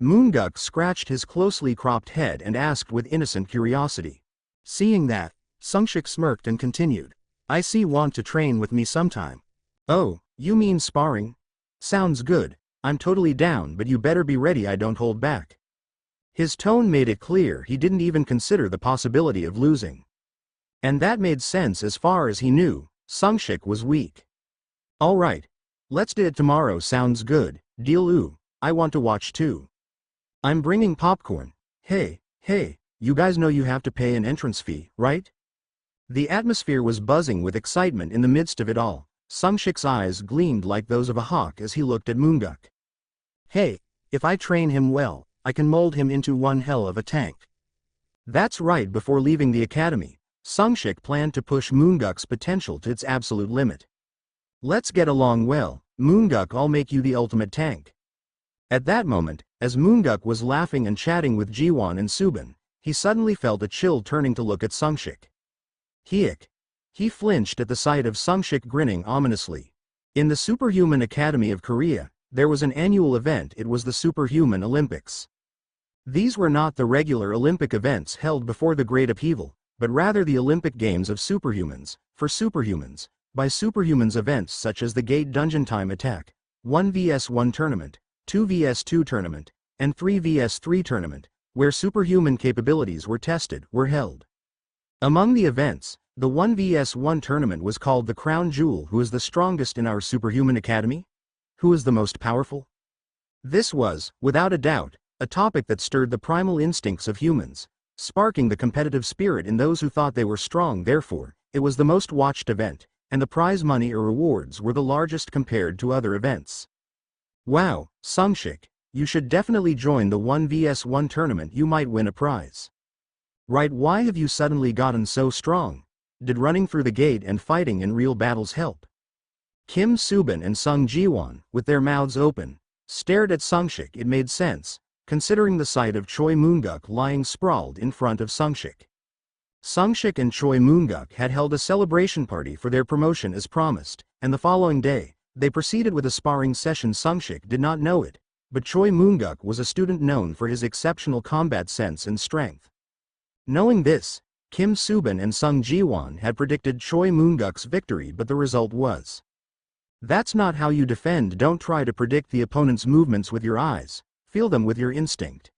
Moonguk scratched his closely cropped head and asked with innocent curiosity. Seeing that, Sungshik smirked and continued. I see. Want to train with me sometime? Oh, you mean sparring? Sounds good. I'm totally down, but you better be ready. I don't hold back. His tone made it clear he didn't even consider the possibility of losing. And that made sense as far as he knew. Sungshik was weak. Alright. Let's do it tomorrow. Sounds good. Deal. Ooh, I want to watch too. I'm bringing popcorn. Hey, you guys know you have to pay an entrance fee, right? The atmosphere was buzzing with excitement in the midst of it all. Sungshik's eyes gleamed like those of a hawk as he looked at Moonguk. Hey, if I train him well, I can mold him into one hell of a tank. That's right. Before leaving the academy, Sungshik planned to push Moonguk's potential to its absolute limit. Let's get along well, Moonguk. I'll make you the ultimate tank. At that moment, as Moonguk was laughing and chatting with Jiwon and Subin, he suddenly felt a chill turning to look at Sungshik. He flinched at the sight of Sungshik grinning ominously. In the Superhuman Academy of Korea, there was an annual event. It was the Superhuman Olympics. These were not the regular Olympic events held before the Great Upheaval, but rather the Olympic Games of Superhumans, for superhumans, by superhumans. Events such as the Gate Dungeon Time Attack, 1 vs 1 tournament, 2 vs 2 tournament, and 3 vs 3 tournament, where superhuman capabilities were tested, were held. Among the events, the 1 vs 1 tournament was called the Crown Jewel. Who is the strongest in our Superhuman Academy? Who is the most powerful? This was, without a doubt, a topic that stirred the primal instincts of humans, sparking the competitive spirit in those who thought they were strong. Therefore, it was the most watched event, and the prize money or rewards were the largest compared to other events. Wow, Sungshik, you should definitely join the 1 vs 1 tournament. You might win a prize. Right? Why have you suddenly gotten so strong? Did running through the gate and fighting in real battles help? Kim Subin and Sung Jiwon, with their mouths open, stared at Sungshik. It made sense, considering the sight of Choi Moonguk lying sprawled in front of Sungshik. Sungshik and Choi Moonguk had held a celebration party for their promotion as promised, and the following day, they proceeded with a sparring session. Sungshik did not know it, but Choi Moonguk was a student known for his exceptional combat sense and strength. Knowing this, Kim Subin and Sung Jiwon had predicted Choi Moonguk's victory, but the result was. That's not how you defend. Don't try to predict the opponent's movements with your eyes, feel them with your instinct.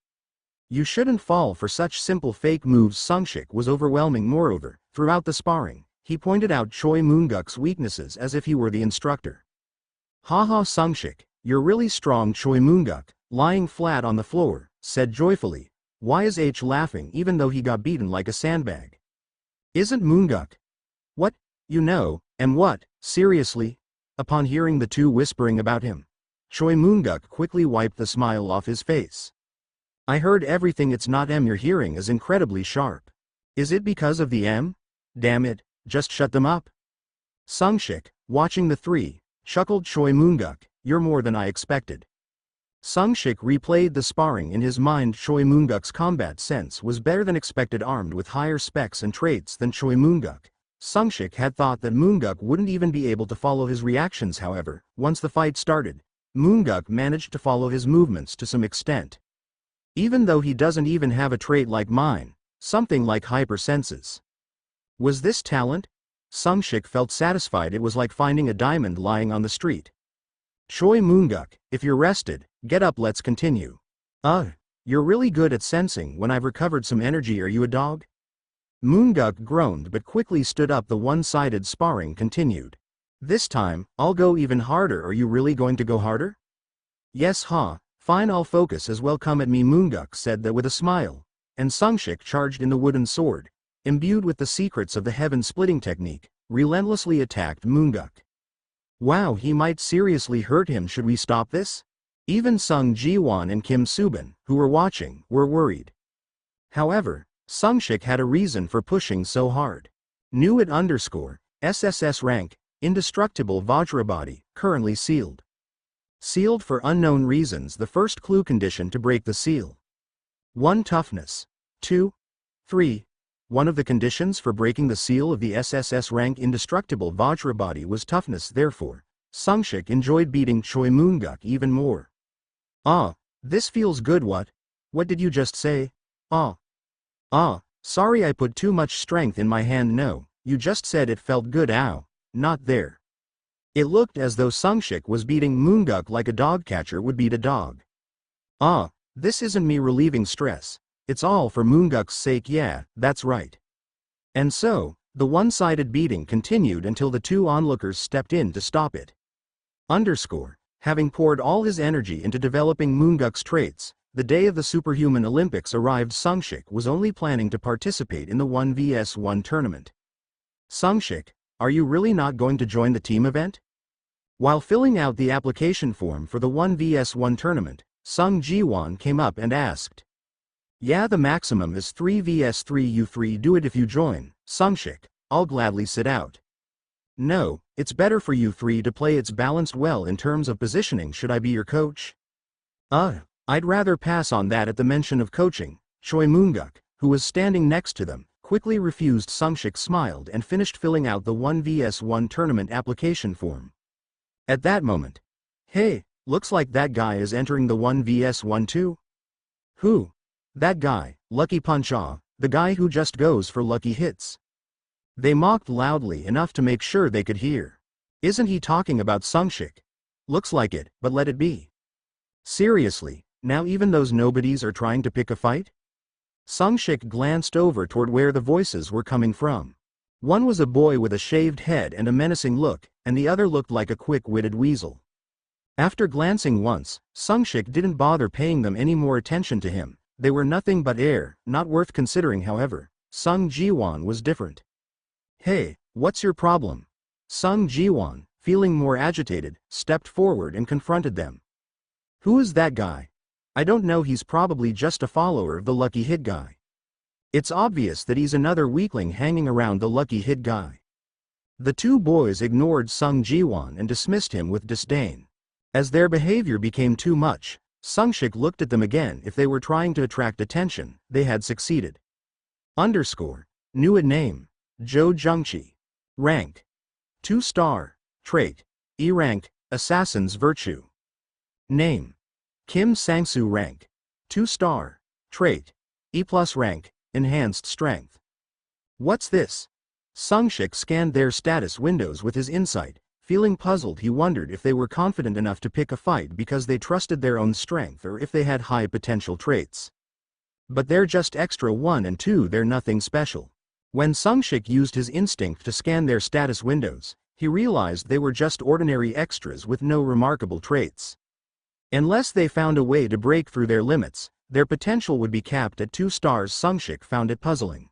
You shouldn't fall for such simple fake moves. Sungshik was overwhelming. Moreover, throughout the sparring, he pointed out Choi Moonguk's weaknesses as if he were the instructor. Haha, Sungshik, you're really strong. Choi Moonguk, lying flat on the floor, said joyfully. Why is H laughing even though he got beaten like a sandbag? Isn't Moonguk? What? You know, And what, seriously? Upon hearing the two whispering about him, Choi Moonguk quickly wiped the smile off his face. I heard everything. It's not M. Your hearing is incredibly sharp. Is it because of the M? Damn it, just shut them up. Sungshik, watching the three, chuckled. Choi Moonguk, you're more than I expected. Sungshik replayed the sparring in his mind. Choi Moonguk's combat sense was better than expected. Armed with higher specs and traits than Choi Moonguk, Sungshik had thought that Moonguk wouldn't even be able to follow his reactions. However, once the fight started, Moonguk managed to follow his movements to some extent. Even though he doesn't even have a trait like mine, something like hypersenses. Was this talent? Sungshik felt satisfied. It was like finding a diamond lying on the street. Choi Moonguk, if you're rested, get up, let's continue. You're really good at sensing when I've recovered some energy. Are you a dog? Moonguk groaned but quickly stood up. The one-sided sparring continued. This time, I'll go even harder. Are you really going to go harder? Yes, fine, I'll focus as well. Come at me, Moonguk said that with a smile, and Sungshik charged in the wooden sword, imbued with the secrets of the heaven-splitting technique, relentlessly attacked Moonguk. Wow, he might seriously hurt him. Should we stop this? Even Sung Ji-won and Kim Subin, who were watching, were worried. However, Sungshik had a reason for pushing so hard. New at _SSS rank, indestructible Vajra body, currently sealed. Sealed for unknown reasons. The first clue condition to break the seal. 1. Toughness. 2. 3. One of the conditions for breaking the seal of the SSS rank indestructible Vajra body was toughness. Therefore, Sungshik enjoyed beating Choi Moonguk even more. This feels good. What did you just say? Sorry, I put too much strength in my hand. No, you just said it felt good. Ow, not there. It looked as though Sungshik was beating Moonguk like a dog catcher would beat a dog. This isn't me relieving stress. It's all for Moonguk's sake. Yeah, that's right. And so, the one-sided beating continued until the two onlookers stepped in to stop it. Having poured all his energy into developing Moonguk's traits, the day of the Superhuman Olympics arrived. Sungshik was only planning to participate in the 1vs1 tournament. Sungshik, are you really not going to join the team event? While filling out the application form for the 1vs1 tournament, Sung Ji-won came up and asked. Yeah, the maximum is 3vs3. You three do it if you join. Sungshik, I'll gladly sit out. No, it's better for you three to play. It's balanced well in terms of positioning. Should I be your coach? I'd rather pass on that. At the mention of coaching, Choi Moonguk, who was standing next to them, quickly refused. Sungshik smiled and finished filling out the 1vs1 tournament application form. At that moment, hey, looks like that guy is entering the 1vs1 too. Who? That guy, Lucky Puncha, the guy who just goes for lucky hits. They mocked loudly enough to make sure they could hear. Isn't he talking about Sungshik? Looks like it, but let it be. Seriously, now even those nobodies are trying to pick a fight? Sungshik glanced over toward where the voices were coming from. One was a boy with a shaved head and a menacing look, and the other looked like a quick-witted weasel. After glancing once, Sungshik didn't bother paying them any more attention to him. They were nothing but air, not worth considering. However, Sung Ji-won was different. Hey, what's your problem? Sung Ji-won, feeling more agitated, stepped forward and confronted them. Who is that guy? I don't know. He's probably just a follower of the Lucky Hit guy. It's obvious that he's another weakling hanging around the Lucky Hit guy. The two boys ignored Sung Ji-won and dismissed him with disdain. As their behavior became too much, Sungshik looked at them again. If they were trying to attract attention, they had succeeded. New at name, Jo Jungchi. Rank. 2-star. Trait. E rank, Assassin's Virtue. Name. Kim Sangsu. Rank. 2-star. Trait. E+ rank, Enhanced Strength. What's this? Sungshik scanned their status windows with his insight. Feeling puzzled, he wondered if they were confident enough to pick a fight because they trusted their own strength or if they had high potential traits. But they're just extra 1 and 2, they're nothing special. When Sungshik used his instinct to scan their status windows, he realized they were just ordinary extras with no remarkable traits. Unless they found a way to break through their limits, their potential would be capped at 2 stars. Sungshik found it puzzling.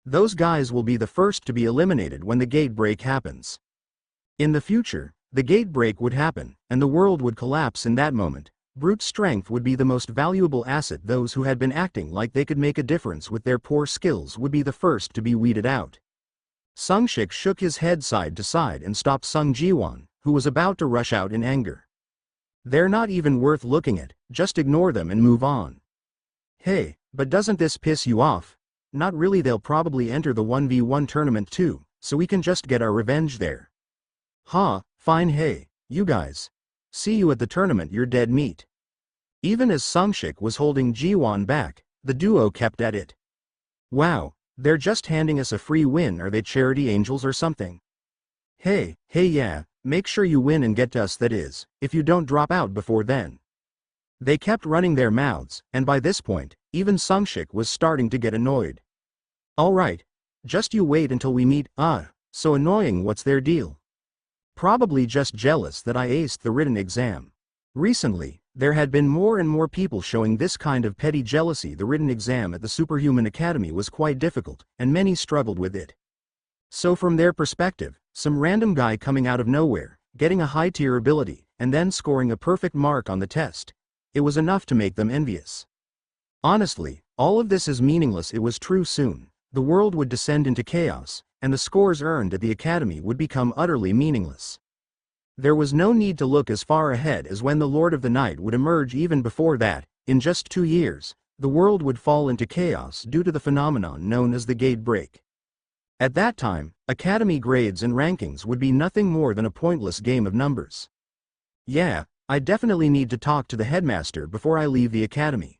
Those guys will be the first to be eliminated when the gate break happens. In the future, the gate break would happen, and the world would collapse in that moment. Brute strength would be the most valuable asset. Those who had been acting like they could make a difference with their poor skills would be the first to be weeded out. Sungshik shook his head side to side and stopped Sung Jiwon, who was about to rush out in anger. They're not even worth looking at, just ignore them and move on. Hey, but doesn't this piss you off? Not really. They'll probably enter the 1v1 tournament too, so we can just get our revenge there. Ha, fine. Hey, you guys. See you at the tournament. You're dead meat. Even as Sungshik was holding Jiwon back, the duo kept at it. Wow, they're just handing us a free win. Are they charity angels or something? Hey, yeah, make sure you win and get to us, that is, if you don't drop out before then. They kept running their mouths, and by this point, even Sungshik was starting to get annoyed. Alright, just you wait until we meet. So annoying. What's their deal? Probably just jealous that I aced the written exam. Recently, there had been more and more people showing this kind of petty jealousy. The written exam at the Superhuman Academy was quite difficult, and many struggled with it. So from their perspective, some random guy coming out of nowhere, getting a high-tier ability, and then scoring a perfect mark on the test, it was enough to make them envious. Honestly, all of this is meaningless. It was true. Soon, the world would descend into chaos, and the scores earned at the academy would become utterly meaningless. There was no need to look as far ahead as when the Lord of the Night would emerge. Even before that, in just 2 years, the world would fall into chaos due to the phenomenon known as the gate break. At that time, academy grades and rankings would be nothing more than a pointless game of numbers. Yeah, I definitely need to talk to the headmaster before I leave the academy.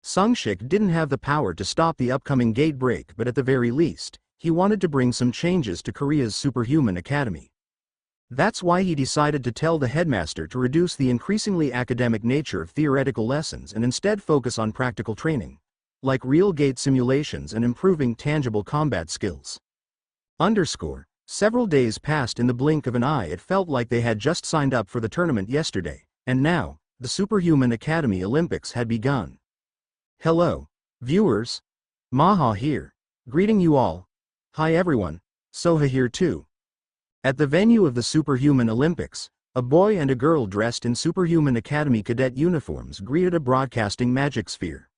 Sungshik didn't have the power to stop the upcoming gate break, but at the very least, he wanted to bring some changes to Korea's Superhuman Academy. That's why he decided to tell the headmaster to reduce the increasingly academic nature of theoretical lessons and instead focus on practical training, like real gate simulations and improving tangible combat skills. Several days passed in the blink of an eye. It felt like they had just signed up for the tournament yesterday, and now, the Superhuman Academy Olympics had begun. Hello, viewers. Maha here, greeting you all. Hi everyone, Soha here too. At the venue of the Superhuman Olympics, a boy and a girl dressed in Superhuman Academy cadet uniforms greeted a broadcasting magic sphere.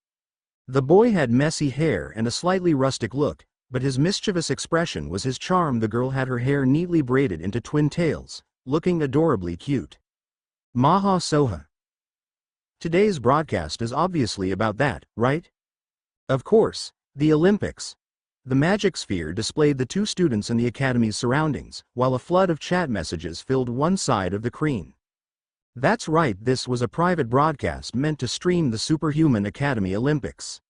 The boy had messy hair and a slightly rustic look, but his mischievous expression was his charm. The girl had her hair neatly braided into twin tails, looking adorably cute. Maha Soha. Today's broadcast is obviously about that, right? Of course, the Olympics. The magic sphere displayed the two students and the academy's surroundings, while a flood of chat messages filled one side of the screen. That's right, this was a private broadcast meant to stream the Superhuman Academy Olympics.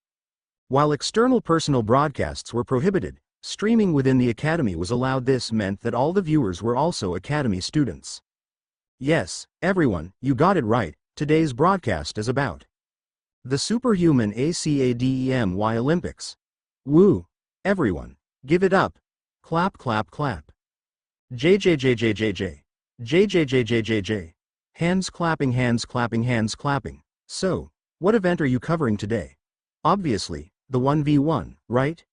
While external personal broadcasts were prohibited, streaming within the academy was allowed. This meant that all the viewers were also academy students. Yes, everyone, you got it right, today's broadcast is about the Superhuman Academy Olympics. Woo! Everyone, give it up. Clap clap clap. JJJJJJ. JJJJJJ. Hands clapping, hands clapping, hands clapping. So, what event are you covering today? Obviously, the 1v1, right?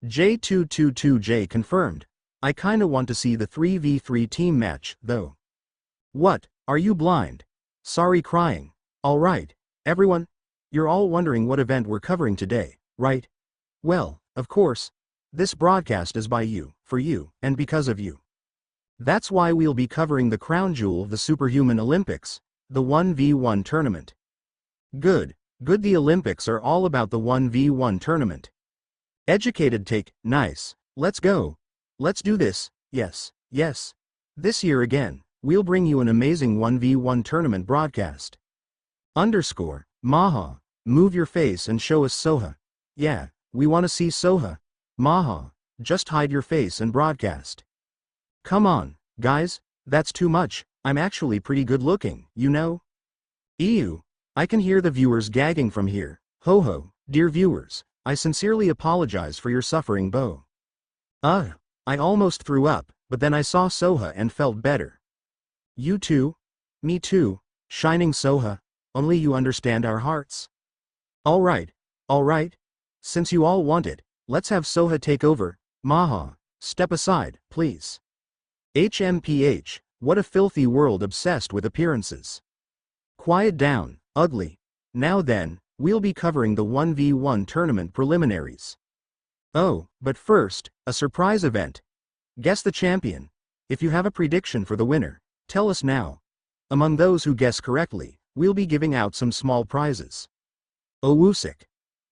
J222J confirmed. I kinda want to see the 3v3 team match, though. What, are you blind? Sorry crying. Alright, everyone. You're all wondering what event we're covering today, right? Well, of course, this broadcast is by you, for you, and because of you. That's why we'll be covering the crown jewel of the Superhuman Olympics, the 1v1 tournament. Good. The Olympics are all about the 1v1 tournament. Educated take, nice. Let's go. Let's do this, yes. This year again, we'll bring you an amazing 1v1 tournament broadcast. Maha, move your face and show us Soha. Yeah. We want to see Soha. Maha, just hide your face and broadcast. Come on, guys, that's too much. I'm actually pretty good looking, you know? Ew. I can hear the viewers gagging from here. Ho ho, dear viewers, I sincerely apologize for your suffering, Bo. I almost threw up, but then I saw Soha and felt better. You too? Me too, shining Soha, only you understand our hearts. Alright. Since you all want it, let's have Soha take over. Maha, step aside, please. HMPH, what a filthy world obsessed with appearances. Quiet down, ugly. Now then, we'll be covering the 1v1 tournament preliminaries. Oh, but first, a surprise event. Guess the champion. If you have a prediction for the winner, tell us now. Among those who guess correctly, we'll be giving out some small prizes. Owusik.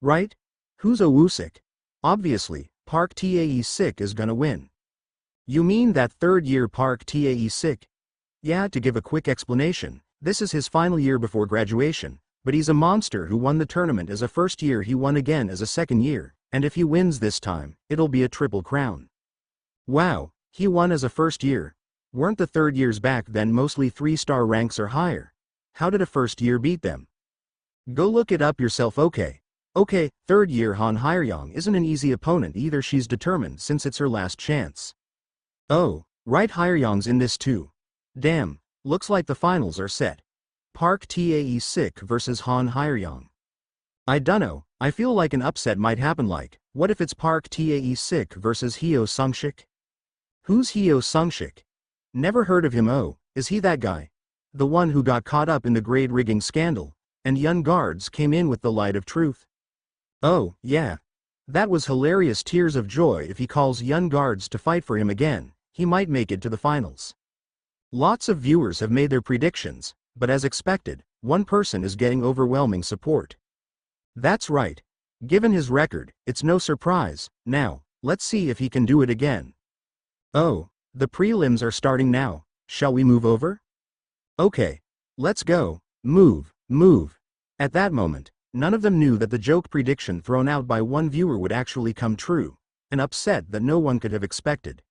Right? Who's Owusik? Obviously, Park Tae-sik is gonna win. You mean that third-year Park Tae-sik? Yeah, to give a quick explanation, this is his final year before graduation, but he's a monster who won the tournament as a first year, he won again as a second year, and if he wins this time, it'll be a triple crown. Wow, he won as a first year. Weren't the third years back then mostly 3-star ranks or higher? How did a first year beat them? Go look it up yourself. Okay, third year Han Hyeryong isn't an easy opponent either, she's determined since it's her last chance. Oh, right, Hyeryong's in this too. Damn, looks like the finals are set. Park Tae-sik versus Han Hyeryong. I dunno, I feel like an upset might happen. Like, what if it's Park Tae-sik versus Hyo Sung-sik? Who's Hyo Sung-sik? Never heard of him. Oh, is he that guy? The one who got caught up in the grade rigging scandal, and young guards came in with the light of truth? Oh, yeah. That was hilarious. Tears of joy. If he calls young guards to fight for him again, he might make it to the finals. Lots of viewers have made their predictions, but as expected, one person is getting overwhelming support. That's right. Given his record, it's no surprise. Now, let's see if he can do it again. Oh, the prelims are starting now. Shall we move over? Okay. Let's go. Move. At that moment, none of them knew that the joke prediction thrown out by one viewer would actually come true, an upset that no one could have expected.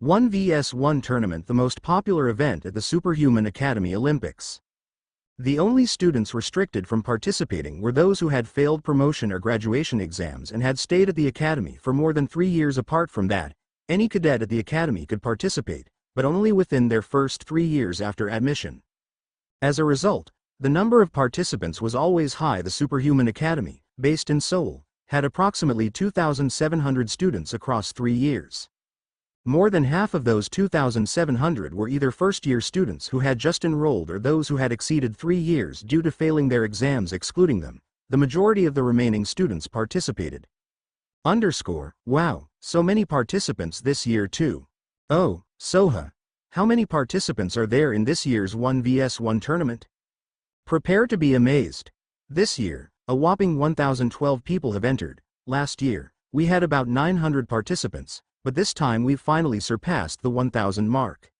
1vs1 tournament, the most popular event at the Superhuman Academy Olympics. The only students restricted from participating were those who had failed promotion or graduation exams and had stayed at the academy for more than 3 years. Apart from that, any cadet at the academy could participate, but only within their first 3 years after admission. As a result, the number of participants was always high. The Superhuman Academy, based in Seoul, had approximately 2,700 students across 3 years. More than half of those 2,700 were either first-year students who had just enrolled or those who had exceeded 3 years due to failing their exams. Excluding them, the majority of the remaining students participated. Wow, so many participants this year too. Oh, Soha. How many participants are there in this year's 1vs1 tournament? Prepare to be amazed. This year, a whopping 1,012 people have entered. Last year, we had about 900 participants, but this time we've finally surpassed the 1,000 mark.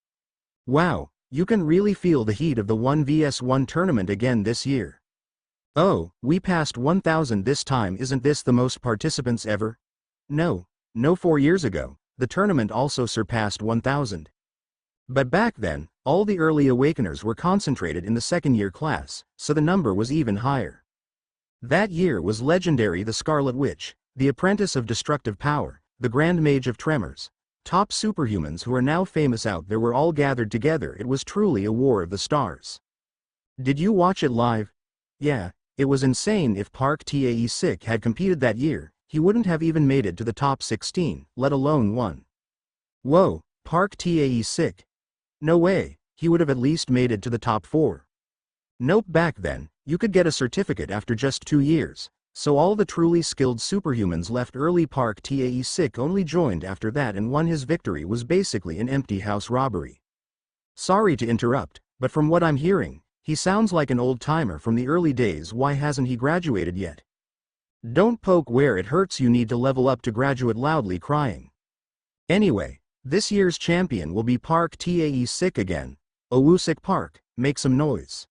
Wow, you can really feel the heat of the 1vs1 tournament again this year. Oh, we passed 1,000 this time. Isn't this the most participants ever? No, 4 years ago, the tournament also surpassed 1,000. But back then, all the early awakeners were concentrated in the second-year class, so the number was even higher. That year was legendary. The Scarlet Witch, the Apprentice of Destructive Power, the Grand Mage of Tremors, top superhumans who are now famous out there were all gathered together. It was truly a war of the stars. Did you watch it live? Yeah, it was insane. If Park Tae-sik had competed that year, he wouldn't have even made it to the top 16, let alone won. Whoa, Park Tae-sik. No way, he would have at least made it to the top 4. Nope, back then, you could get a certificate after just 2 years, so all the truly skilled superhumans left early. Park Tae-sik only joined after that and won. His victory was basically an empty house robbery. Sorry to interrupt, but from what I'm hearing, he sounds like an old-timer from the early days. Why hasn't he graduated yet? Don't poke where it hurts. You need to level up to graduate. Loudly crying. Anyway, this year's champion will be Park Tae-sik again. Owusik Park, make some noise.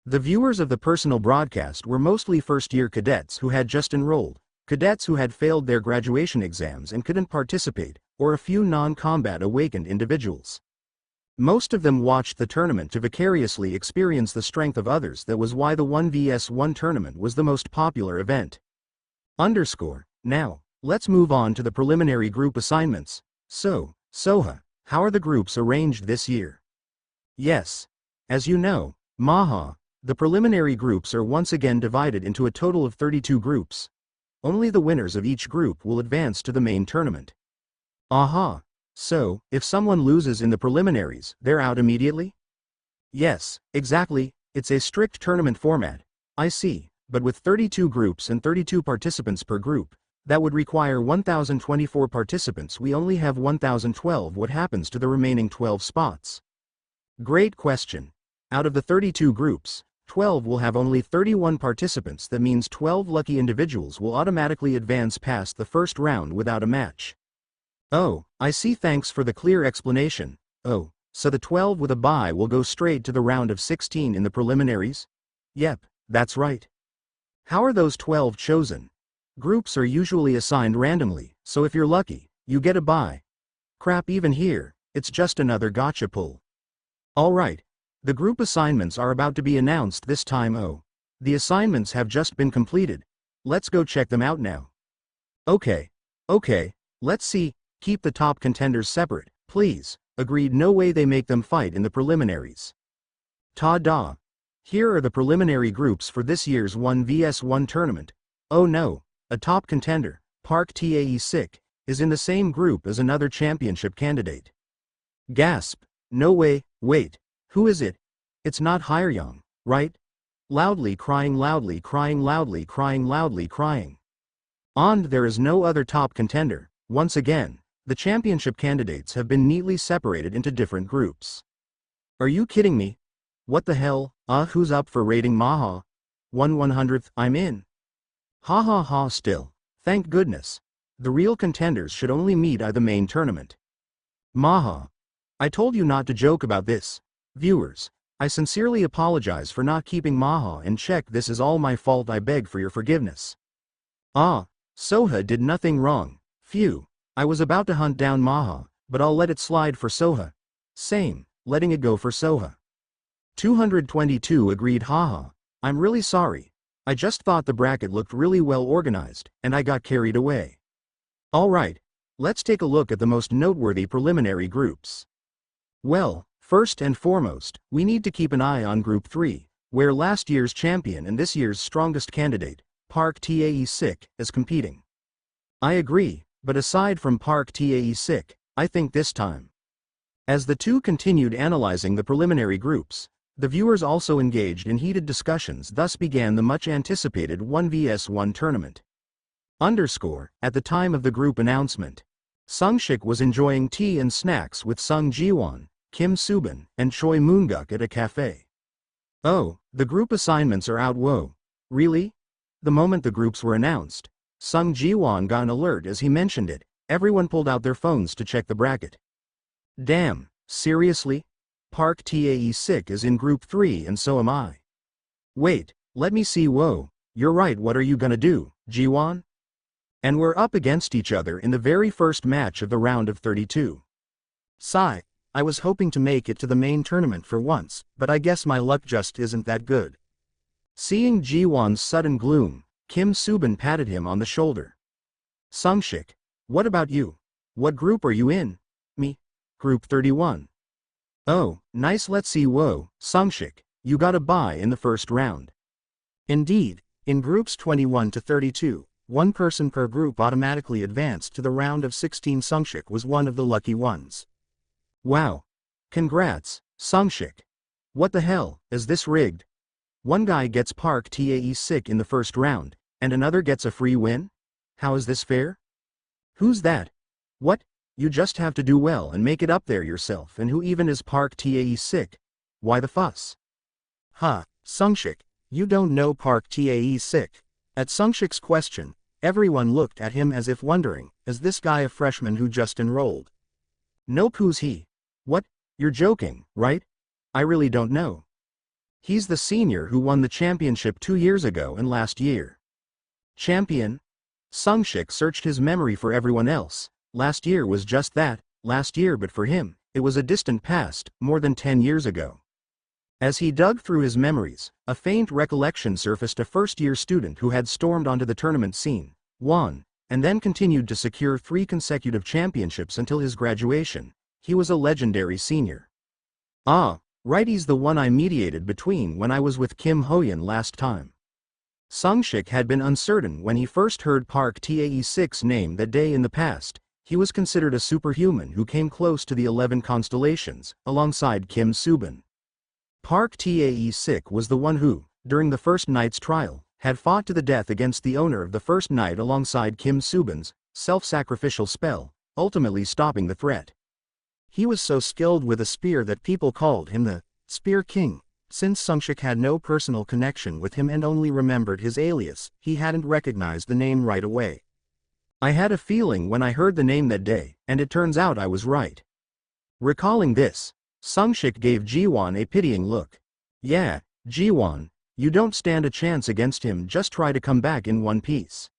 The viewers of the personal broadcast were mostly first-year cadets who had just enrolled, cadets who had failed their graduation exams and couldn't participate, or a few non-combat awakened individuals. Most of them watched the tournament to vicariously experience the strength of others. That was why the 1vs1 tournament was the most popular event. Now, let's move on to the preliminary group assignments. So, Soha, how are the groups arranged this year? Yes. As you know, manhwa, the preliminary groups are once again divided into a total of 32 groups. Only the winners of each group will advance to the main tournament. Aha! So, if someone loses in the preliminaries, they're out immediately? Yes, exactly, it's a strict tournament format. I see, but with 32 groups and 32 participants per group, that would require 1,024 participants. We only have 1,012. What happens to the remaining 12 spots? Great question. Out of the 32 groups, 12 will have only 31 participants. That means 12 lucky individuals will automatically advance past the first round without a match. Oh, I see. Thanks for the clear explanation. Oh, so the 12 with a bye will go straight to the round of 16 in the preliminaries? Yep, that's right. How are those 12 chosen? Groups are usually assigned randomly, so if you're lucky, you get a bye. Crap, even here, it's just another gotcha pull. Alright, the group assignments are about to be announced this time. Oh, the assignments have just been completed. Let's go check them out now. Okay, let's see. Keep the top contenders separate, please. Agreed. No way they make them fight in the preliminaries. Ta-da! Here are the preliminary groups for this year's 1vs1 tournament. Oh no, a top contender, Park Tae-sik, is in the same group as another championship candidate. Gasp! No way. Wait, who is it? It's not Hyeryong, right? Loudly crying, loudly crying, loudly crying, loudly crying. And there is no other top contender. Once again, the championship candidates have been neatly separated into different groups. Are you kidding me? What the hell? Who's up for rating manhwa? 1/100th, I'm in. Ha ha ha. Still, thank goodness. The real contenders should only meet at the main tournament. Manhwa. I told you not to joke about this. Viewers, I sincerely apologize for not keeping manhwa in check. This is all my fault. I beg for your forgiveness. Soha did nothing wrong. Phew. I was about to hunt down manhwa, but I'll let it slide for Soha. Same, letting it go for Soha. 222 agreed. Haha. I'm really sorry. I just thought the bracket looked really well organized, and I got carried away. Alright, let's take a look at the most noteworthy preliminary groups. Well, first and foremost, we need to keep an eye on Group 3, where last year's champion and this year's strongest candidate, Park Tae-sik, is competing. I agree, but aside from Park Tae-sik, I think this time. As the two continued analyzing the preliminary groups, the viewers also engaged in heated discussions. Thus began the much-anticipated 1vs1 tournament. At the time of the group announcement, Sungshik was enjoying tea and snacks with Sung Jiwon, Kim Subin, and Choi Moonguk at a cafe. Oh, the group assignments are out. Whoa. Really? The moment the groups were announced, Sung Jiwon got an alert as he mentioned it. Everyone pulled out their phones to check the bracket. Damn, seriously? Park Tae-sik is in Group 3 and so am I. Wait, let me see. Whoa, you're right. What are you gonna do, Jiwon? And we're up against each other in the very first match of the round of 32. Sigh, I was hoping to make it to the main tournament for once, but I guess my luck just isn't that good. Seeing Jiwon's sudden gloom, Kim Subin patted him on the shoulder. Sungshik, what about you? What group are you in? Me? Group 31. Oh, nice. Let's see. Whoa, Sungshik, you got a bye in the first round. Indeed, in groups 21 to 32, one person per group automatically advanced to the round of 16. Sungshik was one of the lucky ones. Wow. Congrats, Sungshik. What the hell, is this rigged? One guy gets Park Tae-sik in the first round, and another gets a free win? How is this fair? Who's that? What? You just have to do well and make it up there yourself. And who even is Park Tae-sik? Why the fuss? Sungshik, you don't know Park Tae-sik. At Sungshik's question, everyone looked at him as if wondering, is this guy a freshman who just enrolled? Nope. Who's he? What? You're joking, right? I really don't know. He's the senior who won the championship 2 years ago and last year. Champion? Sungshik searched his memory for everyone else. Last year was just that, last year, but for him, it was a distant past, more than 10 years ago. As he dug through his memories, a faint recollection surfaced. A first-year student who had stormed onto the tournament scene, won, and then continued to secure 3 consecutive championships until his graduation. He was a legendary senior. Right, he's the one I mediated between when I was with Kim Hoyeon last time. Sungshik had been uncertain when he first heard Park Tae-sik's name that day in the past. he was considered a superhuman who came close to the 11 constellations, alongside Kim Subin. Park Tae-sik was the one who, during the first night's trial, had fought to the death against the owner of the first night alongside Kim Subin's self-sacrificial spell, ultimately stopping the threat. He was so skilled with a spear that people called him the Spear King. Since Sungshik had no personal connection with him and only remembered his alias, he hadn't recognized the name right away. I had a feeling when I heard the name that day, and it turns out I was right. Recalling this, Sungshik gave Jiwon a pitying look. Yeah, Jiwon, you don't stand a chance against him, just try to come back in one piece.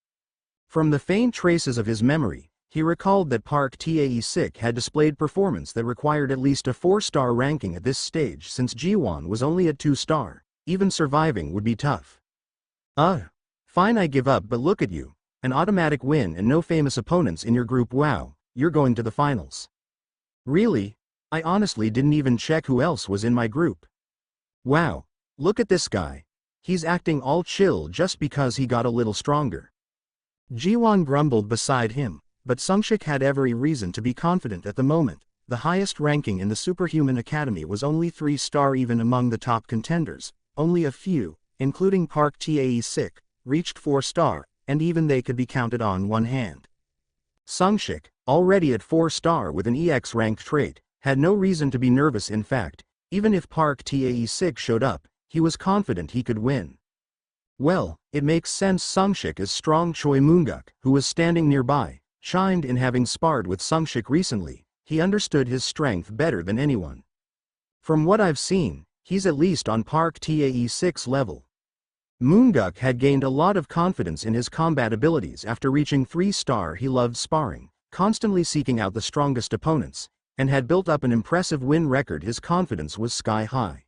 From the faint traces of his memory, he recalled that Park Tae-sik had displayed performance that required at least a 4-star ranking at this stage. Since Jiwon was only at 2-star, even surviving would be tough. Fine, I give up, but look at you. An automatic win and no famous opponents in your group. Wow, you're going to the finals. Really? I honestly didn't even check who else was in my group. Wow, look at this guy. He's acting all chill just because he got a little stronger. Jiwon grumbled beside him, but Sungshik had every reason to be confident at the moment. The highest ranking in the Superhuman Academy was only 3-star. Even among the top contenders, only a few, including Park Tae-sik, reached 4-star, and even they could be counted on one hand. Sungshik, already at 4-star with an EX ranked trait, had no reason to be nervous. In fact, even if Park Tae-sik showed up, he was confident he could win. Well, it makes sense. Sungshik is strong. Choi Moonguk, who was standing nearby, chimed in. Having sparred with Sungshik recently, he understood his strength better than anyone. From what I've seen, he's at least on Park Tae-sik's level. Moonguk had gained a lot of confidence in his combat abilities after reaching 3-star. He loved sparring, constantly seeking out the strongest opponents, and had built up an impressive win record. His confidence was sky high.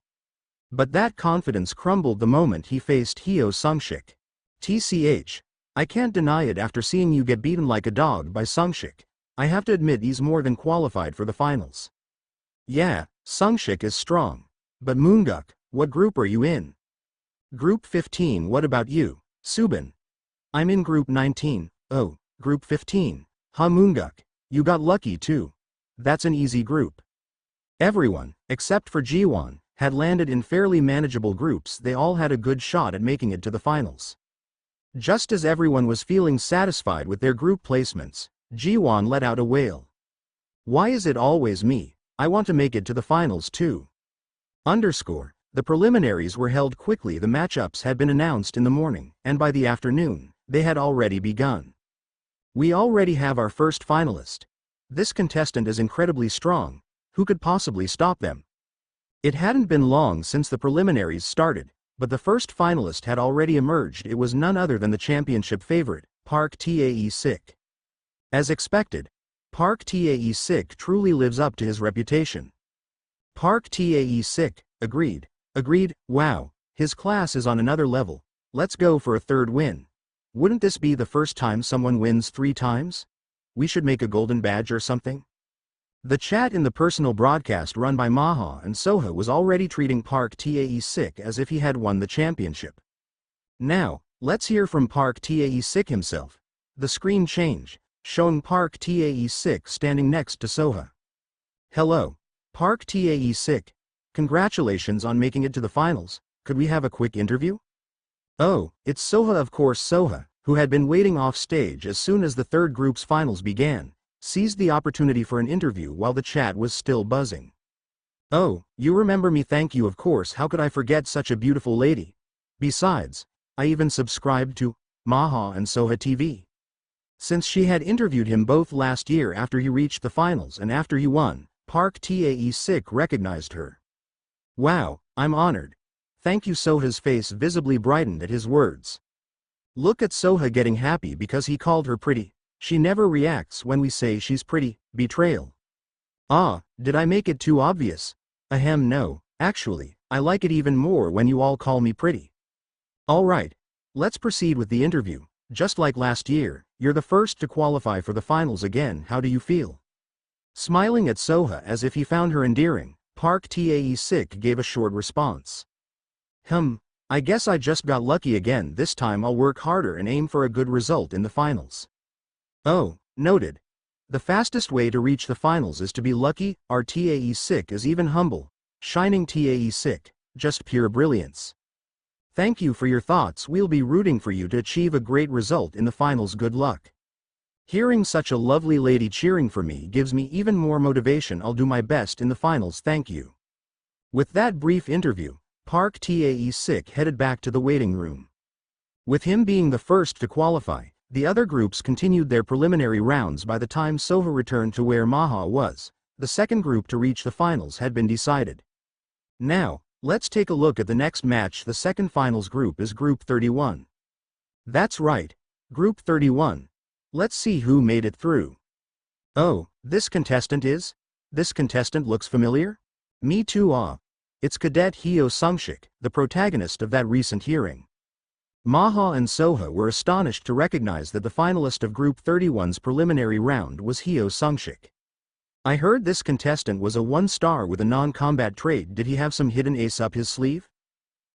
But that confidence crumbled the moment he faced Hyo Sungshik. TCH, I can't deny it, after seeing you get beaten like a dog by Sungshik, I have to admit he's more than qualified for the finals. Yeah, Sungshik is strong. But Moonguk, what group are you in? Group 15. What about you, Subin? I'm in Group 19. Oh, Group 15. Moonguk, you got lucky too. That's an easy group. Everyone, except for Jiwon, had landed in fairly manageable groups. They all had a good shot at making it to the finals. Just as everyone was feeling satisfied with their group placements, Jiwon let out a wail. Why is it always me? I want to make it to the finals too. The preliminaries were held quickly. The matchups had been announced in the morning, and by the afternoon, they had already begun. We already have our first finalist. This contestant is incredibly strong. Who could possibly stop them? It hadn't been long since the preliminaries started, but the first finalist had already emerged. It was none other than the championship favorite, Park Tae-sik. As expected, Park Tae-sik truly lives up to his reputation. Park Tae-sik, agreed. Wow, his class is on another level. Let's go for a third win. Wouldn't this be the first time someone wins 3 times? We should make a golden badge or something. The chat in the personal broadcast run by Manhwa and Soha was already treating Park Tae-sik as if he had won the championship. Now, let's hear from Park Tae-sik himself. The screen changed, showing Park Tae-sik standing next to Soha. Hello, Park Tae-sik. Congratulations on making it to the finals. Could we have a quick interview? Oh, it's Soha. Of course. Soha, who had been waiting off stage as soon as the third group's finals began, seized the opportunity for an interview while the chat was still buzzing. Oh, you remember me? Thank you. Of course, how could I forget such a beautiful lady? Besides, I even subscribed to Manhwa and Soha TV. Since she had interviewed him both last year after he reached the finals and after he won, Park Tae-sik recognized her. Wow, I'm honored. Thank you. Soha's face visibly brightened at his words. Look at Soha getting happy because he called her pretty. She never reacts when we say she's pretty. Betrayal. Ah, did I make it too obvious? Ahem, no, actually, I like it even more when you all call me pretty. Alright, let's proceed with the interview. Just like last year, you're the first to qualify for the finals again. How do you feel? Smiling at Soha as if he found her endearing, Park Tae-sik gave a short response. I guess I just got lucky again. This time I'll work harder and aim for a good result in the finals. Oh, noted. The fastest way to reach the finals is to be lucky. Our TAE sick is even humble. Shining TAE sick, just pure brilliance. Thank you for your thoughts. We'll be rooting for you to achieve a great result in the finals. Good luck. Hearing such a lovely lady cheering for me gives me even more motivation. I'll do my best in the finals. Thank you. With that brief interview, Park Tae-sik headed back to the waiting room. With him being the first to qualify, the other groups continued their preliminary rounds. By the time Soha returned to where Manhwa was, the second group to reach the finals had been decided. Now, let's take a look at the next match. The second finals group is Group 31. That's right, Group 31. Let's see who made it through. Oh, this contestant looks familiar? Me too. It's Cadet Hyo Sungshik, the protagonist of that recent hearing. Maha and Soha were astonished to recognize that the finalist of Group 31's preliminary round was Hyo Sungshik. I heard this contestant was a 1-star with a non-combat trait. Did he have some hidden ace up his sleeve?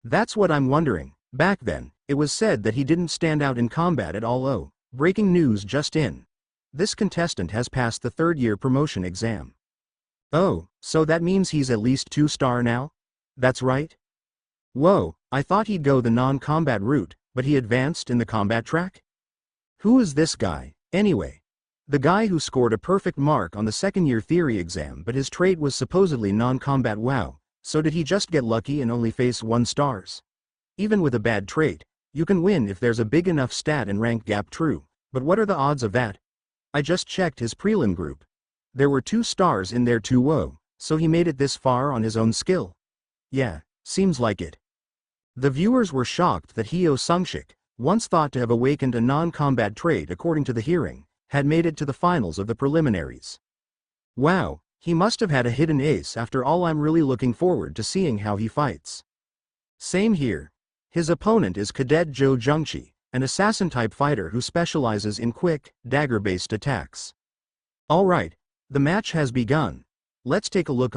That's what I'm wondering. Back then, it was said that he didn't stand out in combat at all. Oh, breaking news just in. This contestant has passed the third-year promotion exam. Oh, so that means he's at least 2-star now? That's right? Whoa, I thought he'd go the non-combat route, but he advanced in the combat track? Who is this guy, anyway? The guy who scored a perfect mark on the second-year theory exam, but his trait was supposedly non-combat. Wow, so did he just get lucky and only face 1-stars? Even with a bad trait, you can win if there's a big enough stat and rank gap. True, but what are the odds of that? I just checked his prelim group. There were 2 stars in there too. Whoa, so he made it this far on his own skill? Yeah, seems like it. The viewers were shocked that Hyo Sungshik, once thought to have awakened a non-combat trait according to the hearing, had made it to the finals of the preliminaries. Wow, he must have had a hidden ace. After all, I'm really looking forward to seeing how he fights. Same here. His opponent is Cadet Jo Jungchi, an assassin-type fighter who specializes in quick, dagger-based attacks. Alright, the match has begun. Let's take a look.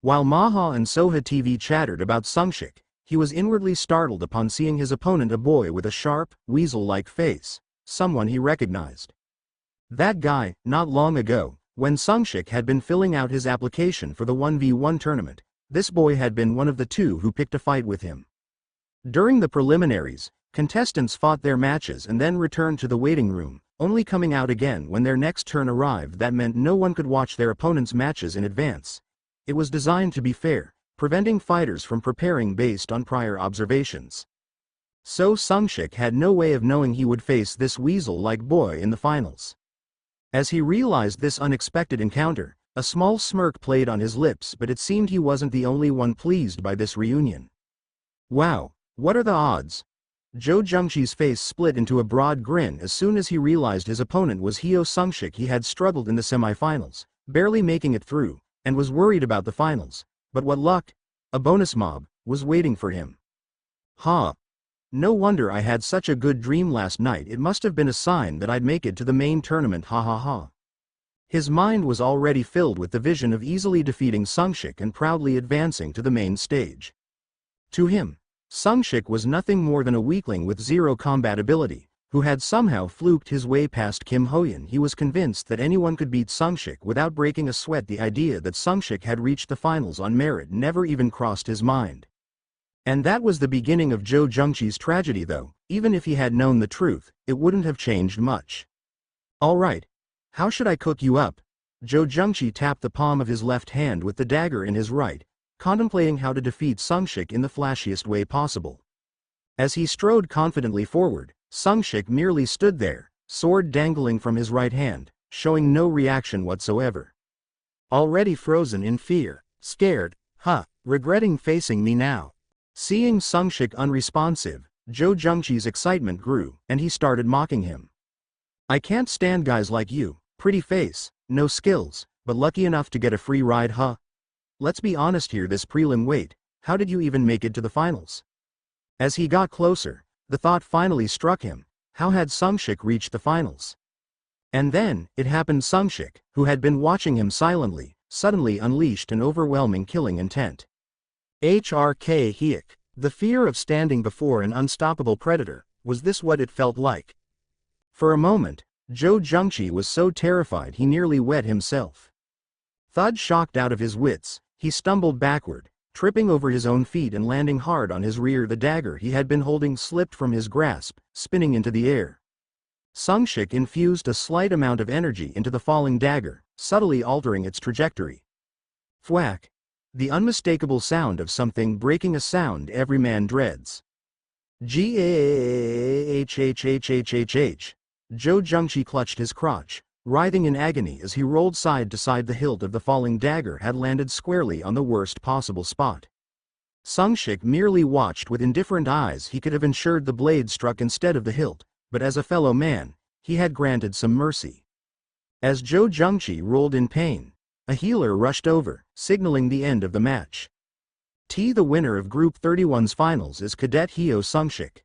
While Maha and Soha TV chattered about Sungshik, he was inwardly startled upon seeing his opponent, a boy with a sharp, weasel-like face, someone he recognized. That guy, not long ago, when Sungshik had been filling out his application for the 1v1 tournament, this boy had been one of the 2 who picked a fight with him. During the preliminaries, contestants fought their matches and then returned to the waiting room, only coming out again when their next turn arrived. That meant no one could watch their opponent's matches in advance. It was designed to be fair, preventing fighters from preparing based on prior observations. So Sungshik had no way of knowing he would face this weasel-like boy in the finals. As he realized this unexpected encounter, a small smirk played on his lips, but it seemed he wasn't the only one pleased by this reunion. Wow, what are the odds? Jo Jungchi's face split into a broad grin as soon as he realized his opponent was Hyo Sungshik. He had struggled in the semifinals, barely making it through, and was worried about the finals. But what luck! A bonus mob was waiting for him. No wonder I had such a good dream last night. It must have been a sign that I'd make it to the main tournament. His mind was already filled with the vision of easily defeating Sungshik and proudly advancing to the main stage. To him, Sungshik was nothing more than a weakling with 0 combat ability, who had somehow fluked his way past Kim Hoyeon. He was convinced that anyone could beat Sungshik without breaking a sweat. The idea that Sungshik had reached the finals on merit never even crossed his mind. And that was the beginning of Jo Jungchi's tragedy, though. Even if he had known the truth, it wouldn't have changed much. Alright. How should I cook you up? Jo Jungchi tapped the palm of his left hand with the dagger in his right, contemplating how to defeat Sungshik in the flashiest way possible. As he strode confidently forward, Sungshik merely stood there, sword dangling from his right hand, showing no reaction whatsoever. Already frozen in fear, scared, regretting facing me now. Seeing Sungshik unresponsive, Jo Jungchi's excitement grew, and he started mocking him. I can't stand guys like you, pretty face, no skills, but lucky enough to get a free ride. Let's be honest here. This prelim, wait, how did you even make it to the finals? As he got closer, the thought finally struck him. How had Sungshik reached the finals? And then, it happened. Sungshik, who had been watching him silently, suddenly unleashed an overwhelming killing intent. HRK Hyuk. The fear of standing before an unstoppable predator, was this what it felt like? For a moment, Zhou Zhengqi was so terrified he nearly wet himself. Thud, shocked out of his wits, he stumbled backward, tripping over his own feet and landing hard on his rear. The dagger he had been holding slipped from his grasp, spinning into the air. Sungshik infused a slight amount of energy into the falling dagger, subtly altering its trajectory. Thwack! The unmistakable sound of something breaking, a sound every man dreads. G-A-H-H-H-H-H-H. Zhou Zhengqi clutched his crotch, writhing in agony as he rolled side to side. The hilt of the falling dagger had landed squarely on the worst possible spot. Sungshik merely watched with indifferent eyes. He could have ensured the blade struck instead of the hilt, but as a fellow man, he had granted some mercy. As Zhou Zhengqi rolled in pain, a healer rushed over, signaling the end of the match. The winner of Group 31's finals is Cadet Hyo Sungshik.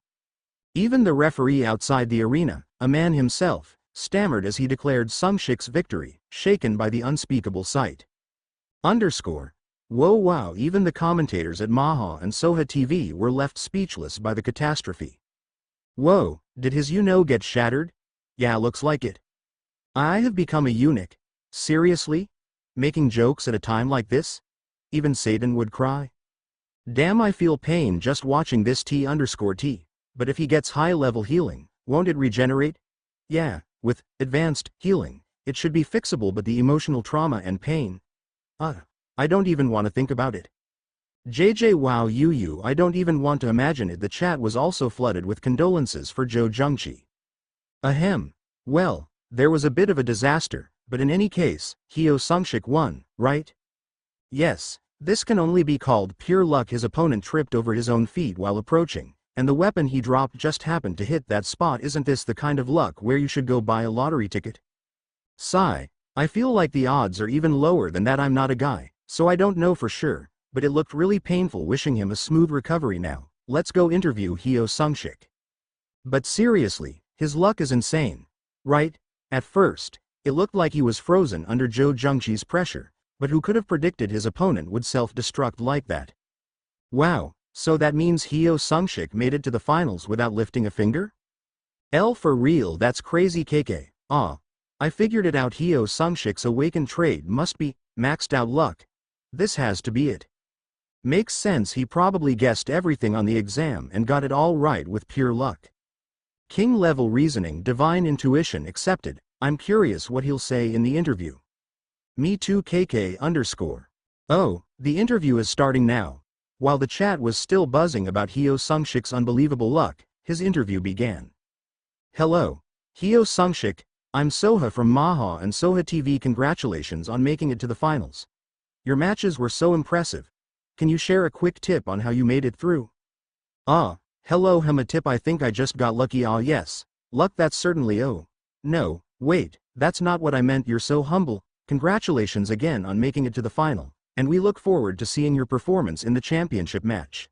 Even the referee outside the arena, a man himself, stammered as he declared Sungshik's victory, shaken by the unspeakable sight. Whoa wow! Even the commentators at manhwa and Soha TV were left speechless by the catastrophe. Whoa, did his get shattered? Yeah, looks like it. I have become a eunuch. Seriously? Making jokes at a time like this? Even Satan would cry. Damn, I feel pain just watching this T. But if he gets high-level healing, won't it regenerate? Yeah, with advanced healing, it should be fixable, but the emotional trauma and pain. I don't even want to think about it. JJ wow yu, I don't even want to imagine it. The chat was also flooded with condolences for Zhou Zhengqi. Ahem. Well, there was a bit of a disaster, but in any case, Hyo Sungshik won, right? Yes, this can only be called pure luck. His opponent tripped over his own feet while approaching, and the weapon he dropped just happened to hit that spot. Isn't this the kind of luck where you should go buy a lottery ticket? Sigh. I feel like the odds are even lower than that. I'm not a guy, so I don't know for sure, but it looked really painful. Wishing him a smooth recovery now. Let's go interview Hyo Sungshik. But seriously, his luck is insane. Right? At first, it looked like he was frozen under Zhou Zhengqi's pressure, but who could have predicted his opponent would self-destruct like that? Wow, so that means Hyo Sungshik made it to the finals without lifting a finger? For real, that's crazy. KK. I figured it out. Hyo Sungshik's awakened trade must be maxed out luck. This has to be it. Makes sense, he probably guessed everything on the exam and got it all right with pure luck. King-level reasoning, divine intuition accepted. I'm curious what he'll say in the interview. Me too. KK _ Oh, the interview is starting now. While the chat was still buzzing about Hyo Sungshik's unbelievable luck, his interview began. Hello, Hyo Sungshik, I'm Soha from manhwa and Soha TV. Congratulations on making it to the finals. Your matches were so impressive. Can you share a quick tip on how you made it through? Hello, a tip. I think I just got lucky. Yes, luck, that's certainly. No, wait, that's not what I meant. You're so humble. Congratulations again on making it to the final, and we look forward to seeing your performance in the championship match.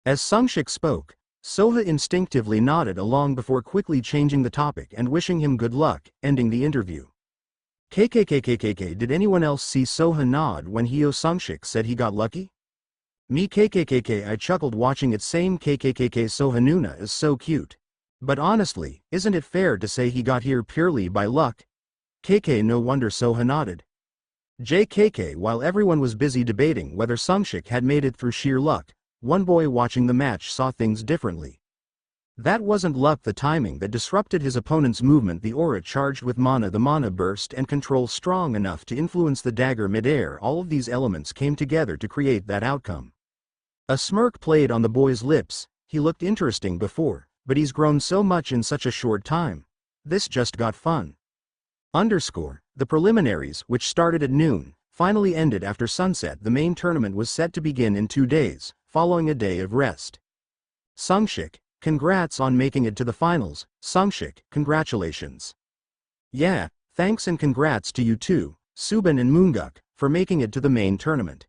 As Sungshik spoke, Soha instinctively nodded along before quickly changing the topic and wishing him good luck, ending the interview. KKKKKK. Did anyone else see Soha nod when Hyo Sungshik said he got lucky? Me KKKK. I chuckled watching it. Same. KKKK. Soha Nuna is so cute. But honestly, isn't it fair to say he got here purely by luck? KK. No wonder Soha nodded. JKK. While everyone was busy debating whether Sungshik had made it through sheer luck, one boy watching the match saw things differently. That wasn't luck. The timing that disrupted his opponent's movement, the aura charged with mana, the mana burst and control strong enough to influence the dagger midair, all of these elements came together to create that outcome. A smirk played on the boy's lips. He looked interesting before, but he's grown so much in such a short time. This just got fun. The preliminaries, which started at noon, finally ended after sunset. The main tournament was set to begin in 2 days, following a day of rest. Sungshik, congrats on making it to the finals. Sungshik, congratulations. Yeah, thanks, and congrats to you too, Subin and Moonguk, for making it to the main tournament.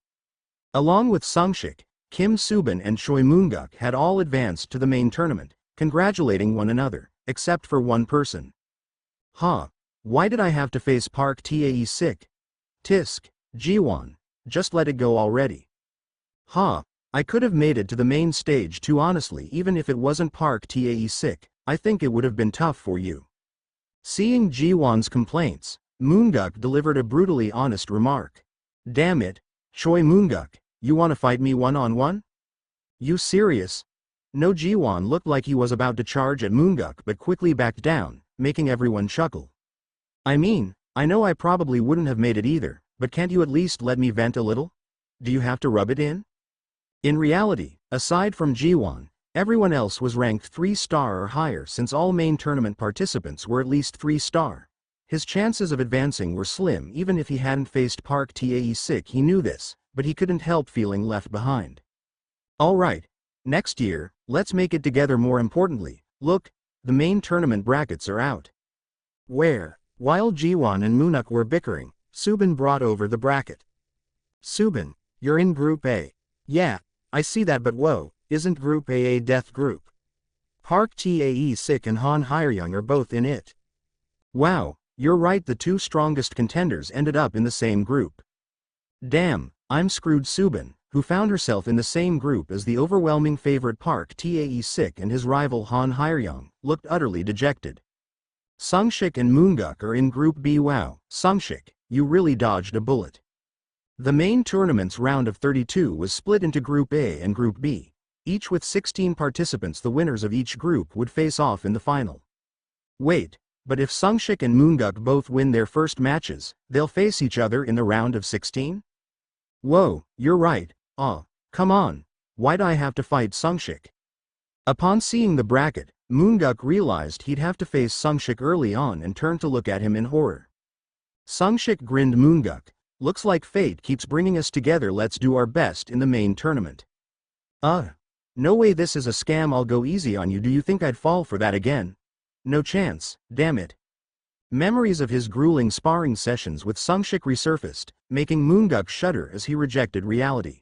Along with Sungshik, Kim Subin and Choi Moonguk had all advanced to the main tournament, congratulating one another, except for one person. Why did I have to face Park Tae Sik? Tisk, Jiwon, just let it go already. I could have made it to the main stage too. Honestly, even if it wasn't Park Tae Sik, I think it would have been tough for you. Seeing Ji-won's complaints, Moonguk delivered a brutally honest remark. Damn it, Choi Moonguk, you wanna fight me one-on-one? You serious? No, Ji-won looked like he was about to charge at Moonguk but quickly backed down, making everyone chuckle. I mean, I know I probably wouldn't have made it either, but can't you at least let me vent a little? Do you have to rub it in? In reality, aside from Ji-won, everyone else was ranked 3-star or higher since all main tournament participants were at least 3-star. His chances of advancing were slim even if he hadn't faced Park Tae-sik. He knew this, but he couldn't help feeling left behind. Alright, next year, let's make it together. More importantly, look, the main tournament brackets are out. While Ji-won and Moonuk were bickering, Subin brought over the bracket. Subin, you're in Group A. Yeah, I see that, but whoa, isn't Group A death group? Park Tae-sik and Han Hyeryung are both in it. Wow, you're right, the two strongest contenders ended up in the same group. Damn, I'm screwed. Subin, who found herself in the same group as the overwhelming favorite Park Tae-sik and his rival Han Hyeryung, looked utterly dejected. Sungshik and Moonguk are in Group B. Wow, Sungshik, you really dodged a bullet. The main tournament's round of 32 was split into Group A and Group B, each with 16 participants. The winners of each group would face off in the final. Wait, but if Sungshik and Moonguk both win their first matches, they'll face each other in the round of 16? Whoa, you're right. Come on, why'd I have to fight Sungshik? Upon seeing the bracket, Moonguk realized he'd have to face Sungshik early on and turned to look at him in horror. Sungshik grinned. Moonguk, looks like fate keeps bringing us together. Let's do our best in the main tournament. No way, this is a scam. I'll go easy on you. Do you think I'd fall for that again? No chance, damn it. Memories of his grueling sparring sessions with Sungshik resurfaced, making Moonguk shudder as he rejected reality.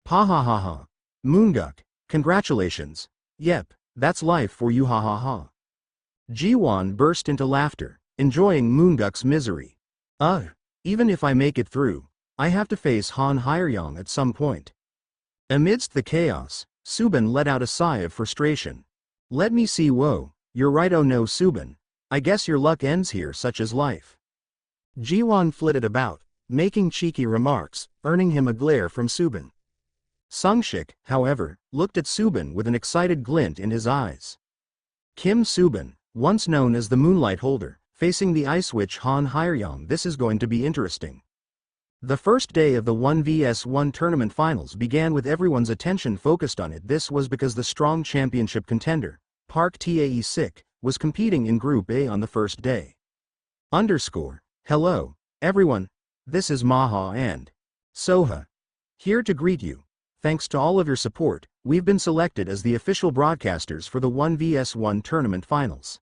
Ha ha ha ha. Moonguk, congratulations. Yep, that's life for you, ha ha ha. Ji-won burst into laughter, enjoying Moonguk's misery. Even if I make it through, I have to face Han Hyeryung at some point. Amidst the chaos, Subin let out a sigh of frustration. Let me see. Whoa, you're right. Oh no, Subin, I guess your luck ends here. Such is life. Ji-won flitted about, making cheeky remarks, earning him a glare from Subin. Sungshik, however, looked at Subin with an excited glint in his eyes. Kim Subin, once known as the Moonlight Holder, facing the Ice Witch Han Hyeryung. This is going to be interesting. The first day of the 1vs1 tournament finals began with everyone's attention focused on it. This was because the strong championship contender, Park Tae-sik, was competing in Group A on the first day. Hello, everyone, this is Maha and Soha, here to greet you. Thanks to all of your support, we've been selected as the official broadcasters for the 1vs1 tournament finals.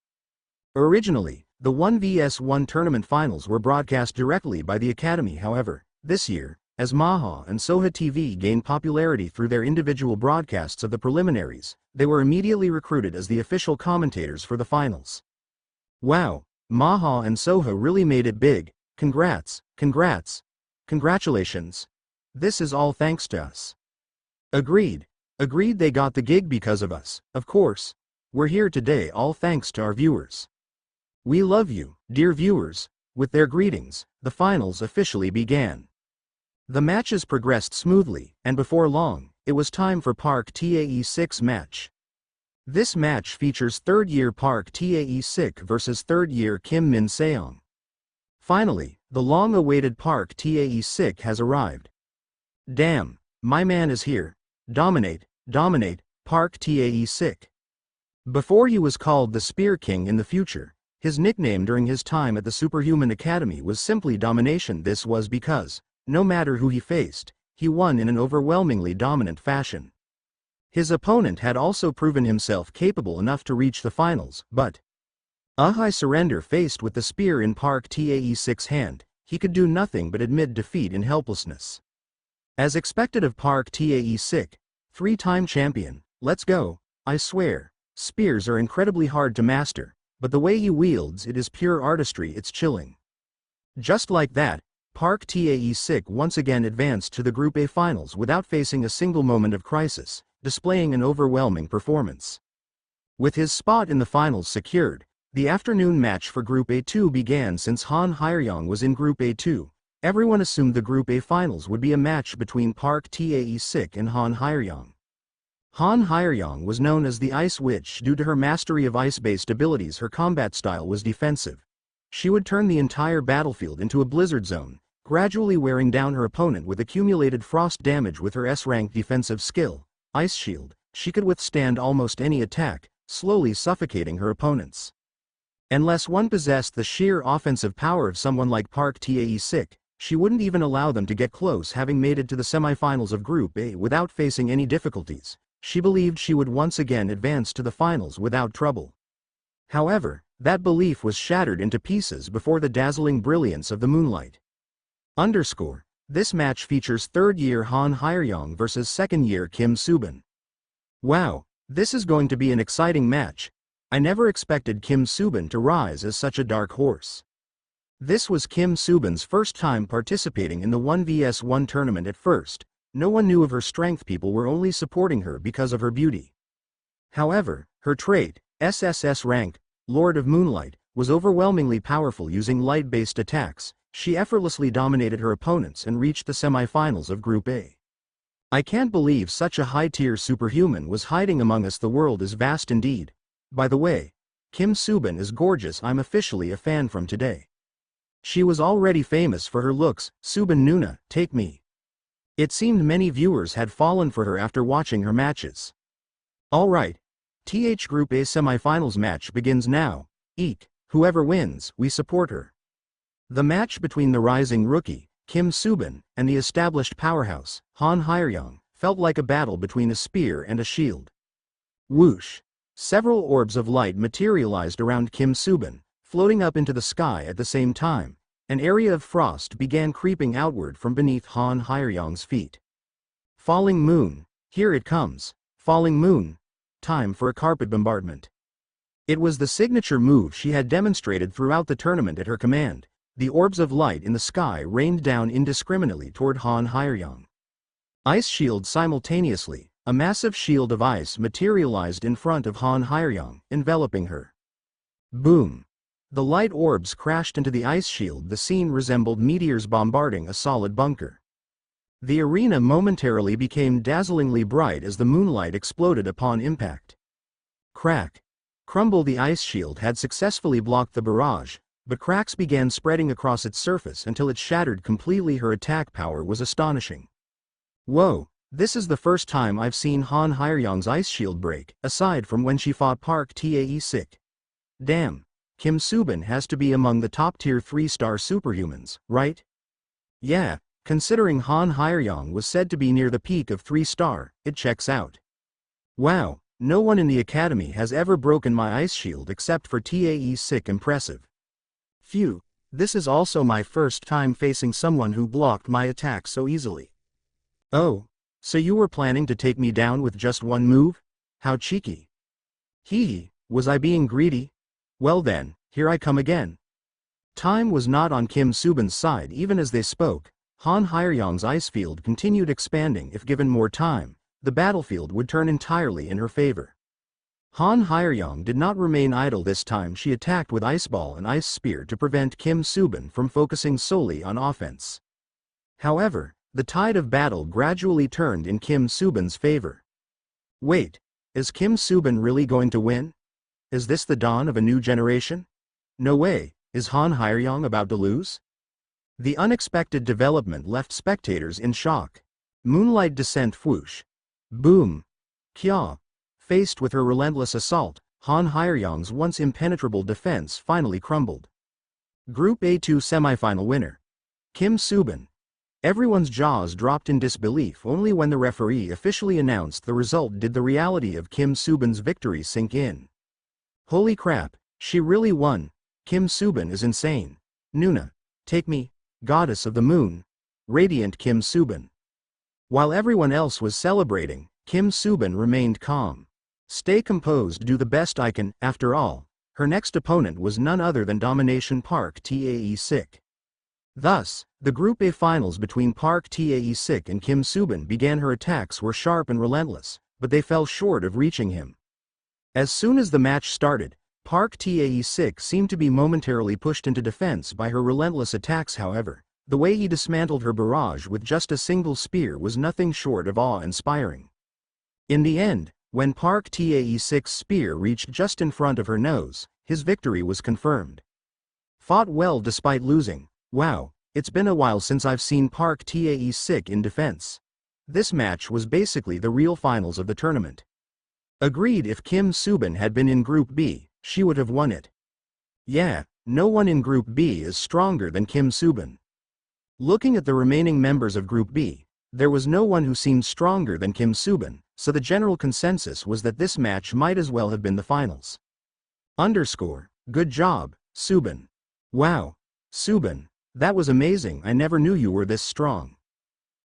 Originally, the 1vs1 tournament finals were broadcast directly by the Academy. However, this year, as Maha and Soha TV gained popularity through their individual broadcasts of the preliminaries, they were immediately recruited as the official commentators for the finals. Wow, Maha and Soha really made it big. Congrats, congratulations. This is all thanks to us. Agreed, they got the gig because of us, of course. We're here today all thanks to our viewers. We love you, dear viewers. With their greetings, the finals officially began. The matches progressed smoothly, and before long, it was time for Park Tae-sik's match. This match features third-year Park Tae-sik versus third-year Kim Min-seong. Finally, the long-awaited Park Tae-sik has arrived. Damn, my man is here. Dominate, Park Tae-sik. Before he was called the Spear King in the future, his nickname during his time at the Superhuman Academy was simply Domination. This was because, no matter who he faced, he won in an overwhelmingly dominant fashion. His opponent had also proven himself capable enough to reach the finals, but I surrender. Faced with the spear in Park Tae-sik's hand, he could do nothing but admit defeat in helplessness. As expected of Park Tae-sik, three-time champion, let's go, I swear, spears are incredibly hard to master, but the way he wields it is pure artistry. It's chilling. Just like that, Park Tae-sik once again advanced to the Group A finals without facing a single moment of crisis, displaying an overwhelming performance. With his spot in the finals secured, The afternoon match for Group A2 began. Since Han Hyeryong was in Group A2, everyone assumed the Group A finals would be a match between Park Tae-sik and Han Hyeryong. Han Hyeryong was known as the Ice Witch due to her mastery of ice-based abilities. Her combat style was defensive. She would turn the entire battlefield into a blizzard zone, gradually wearing down her opponent with accumulated frost damage. With her S-rank defensive skill, Ice Shield, she could withstand almost any attack, slowly suffocating her opponents. Unless one possessed the sheer offensive power of someone like Park Tae-sik, she wouldn't even allow them to get close. Having made it to the semifinals of Group A without facing any difficulties, she believed she would once again advance to the finals without trouble. However, that belief was shattered into pieces before the dazzling brilliance of the moonlight. This match features third-year Han Hyeryong versus second-year Kim Subin. Wow, this is going to be an exciting match. I never expected Kim Subin to rise as such a dark horse. This was Kim Subin's first time participating in the 1vs1 tournament. At first, no one knew of her strength. People were only supporting her because of her beauty. However, her trait, SSS rank, Lord of Moonlight, was overwhelmingly powerful. Using light-based attacks, she effortlessly dominated her opponents and reached the semifinals of Group A. I can't believe such a high-tier superhuman was hiding among us. The world is vast indeed. By the way, Kim Subin is gorgeous. I'm officially a fan from today. She was already famous for her looks. Subin Nuna, take me. It seemed many viewers had fallen for her after watching her matches. Alright. Group A semifinals match begins now. Eek, whoever wins, we support her. The match between the rising rookie, Kim Subin, and the established powerhouse, Han Hyeryong, felt like a battle between a spear and a shield. Whoosh! Several orbs of light materialized around Kim Subin, floating up into the sky at the same time. An area of frost began creeping outward from beneath Han Hyeryong's feet. Falling moon, here it comes. Falling moon. Time for a carpet bombardment. It was the signature move she had demonstrated throughout the tournament. At her command, the orbs of light in the sky rained down indiscriminately toward Han Hyeryong. Ice shield simultaneously. A massive shield of ice materialized in front of Han Hyeryong, enveloping her. Boom! The light orbs crashed into the ice shield. The scene resembled meteors bombarding a solid bunker. The arena momentarily became dazzlingly bright as the moonlight exploded upon impact. Crack! Crumble! The ice shield had successfully blocked the barrage, but cracks began spreading across its surface until it shattered completely. Her attack power was astonishing. Whoa! This is the first time I've seen Han Hyeryong's ice shield break, aside from when she fought Park Tae-sik. Damn, Kim Subin has to be among the top-tier 3-star superhumans, right? Yeah, considering Han Hyeryong was said to be near the peak of 3-star, it checks out. Wow, no one in the academy has ever broken my ice shield except for Tae-sik. Impressive. Phew, this is also my first time facing someone who blocked my attack so easily. Oh. So you were planning to take me down with just one move? How cheeky. Hee, was I being greedy? Well then, here I come again. Time was not on Kim Subin's side. Even as they spoke, Han Hyeryong's ice field continued expanding. If given more time, the battlefield would turn entirely in her favor. Han Hyeryong did not remain idle this time. She attacked with Ice Ball and Ice Spear to prevent Kim Subin from focusing solely on offense. However, the tide of battle gradually turned in Kim Subin's favor. Wait, is Kim Subin really going to win? Is this the dawn of a new generation? No way, is Han Hyeryong about to lose? The unexpected development left spectators in shock. Moonlight descent. Whoosh. Boom. Kya. Faced with her relentless assault, Han Hyeryong's once impenetrable defense finally crumbled. Group A2 semifinal winner. Kim Subin. Everyone's jaws dropped in disbelief. Only when the referee officially announced the result did the reality of Kim Subin's victory sink in. Holy crap, she really won. Kim Subin is insane. Nuna, take me, goddess of the moon. Radiant Kim Subin. While everyone else was celebrating, Kim Subin remained calm. Stay composed, do the best I can. After all, her next opponent was none other than Domination Park Tae-sik. Thus, the Group A finals between Park Tae-sik and Kim Subin began. Her attacks were sharp and relentless, but they fell short of reaching him. As soon as the match started, Park Tae-sik seemed to be momentarily pushed into defense by her relentless attacks. However, the way he dismantled her barrage with just a single spear was nothing short of awe-inspiring. In the end, when Park Tae-sik's spear reached just in front of her nose, his victory was confirmed. Fought well despite losing. Wow, it's been a while since I've seen Park Tae-sik in defense. This match was basically the real finals of the tournament. Agreed. If Kim Subin had been in Group B, she would have won it. Yeah, no one in Group B is stronger than Kim Subin. Looking at the remaining members of Group B, there was no one who seemed stronger than Kim Subin, so the general consensus was that this match might as well have been the finals. Good job, Subin. Wow, Subin, that was amazing. I never knew you were this strong.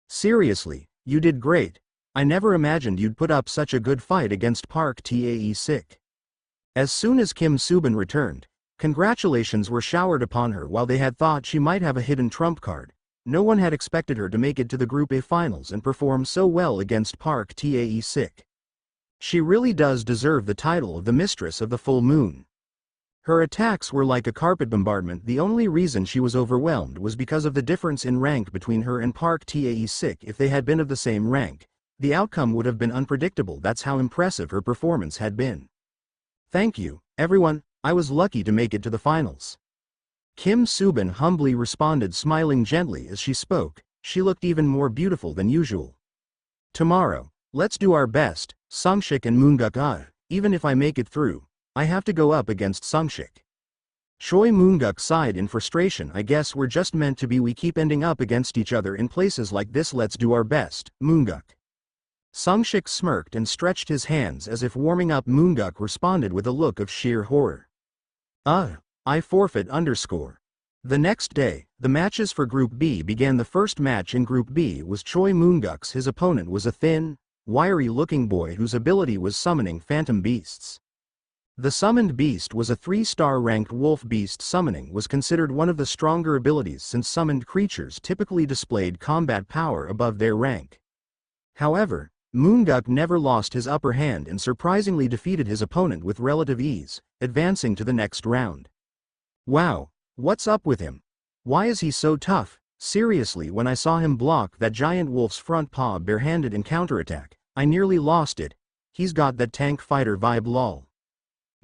Seriously, you did great. I never imagined you'd put up such a good fight against Park Tae-sik. As soon as Kim Subin returned, congratulations were showered upon her. While they had thought she might have a hidden trump card, no one had expected her to make it to the Group A finals and perform so well against Park Tae-sik. She really does deserve the title of the Mistress of the Full Moon. Her attacks were like a carpet bombardment. The only reason she was overwhelmed was because of the difference in rank between her and Park Tae-sik. If they had been of the same rank, the outcome would have been unpredictable. That's how impressive her performance had been. Thank you, everyone, I was lucky to make it to the finals. Kim Subin humbly responded, smiling gently as she spoke. She looked even more beautiful than usual. Tomorrow, let's do our best, Sungshik and Moonguk. Even if I make it through, I have to go up against Sungshik. Choi Moonguk sighed in frustration. I guess we're just meant to be. We keep ending up against each other in places like this. Let's do our best, Moonguk. Sungshik smirked and stretched his hands as if warming up. Moonguk responded with a look of sheer horror. I forfeit. The next day, the matches for Group B began. The first match in Group B was Choi Moonguk's. His opponent was a thin, wiry-looking boy whose ability was summoning phantom beasts. The summoned beast was a 3-star ranked wolf beast. Summoning was considered one of the stronger abilities since summoned creatures typically displayed combat power above their rank. However, Moonguk never lost his upper hand and surprisingly defeated his opponent with relative ease, advancing to the next round. Wow, what's up with him? Why is he so tough? Seriously, when I saw him block that giant wolf's front paw barehanded in counterattack, I nearly lost it. He's got that tank fighter vibe. Lol.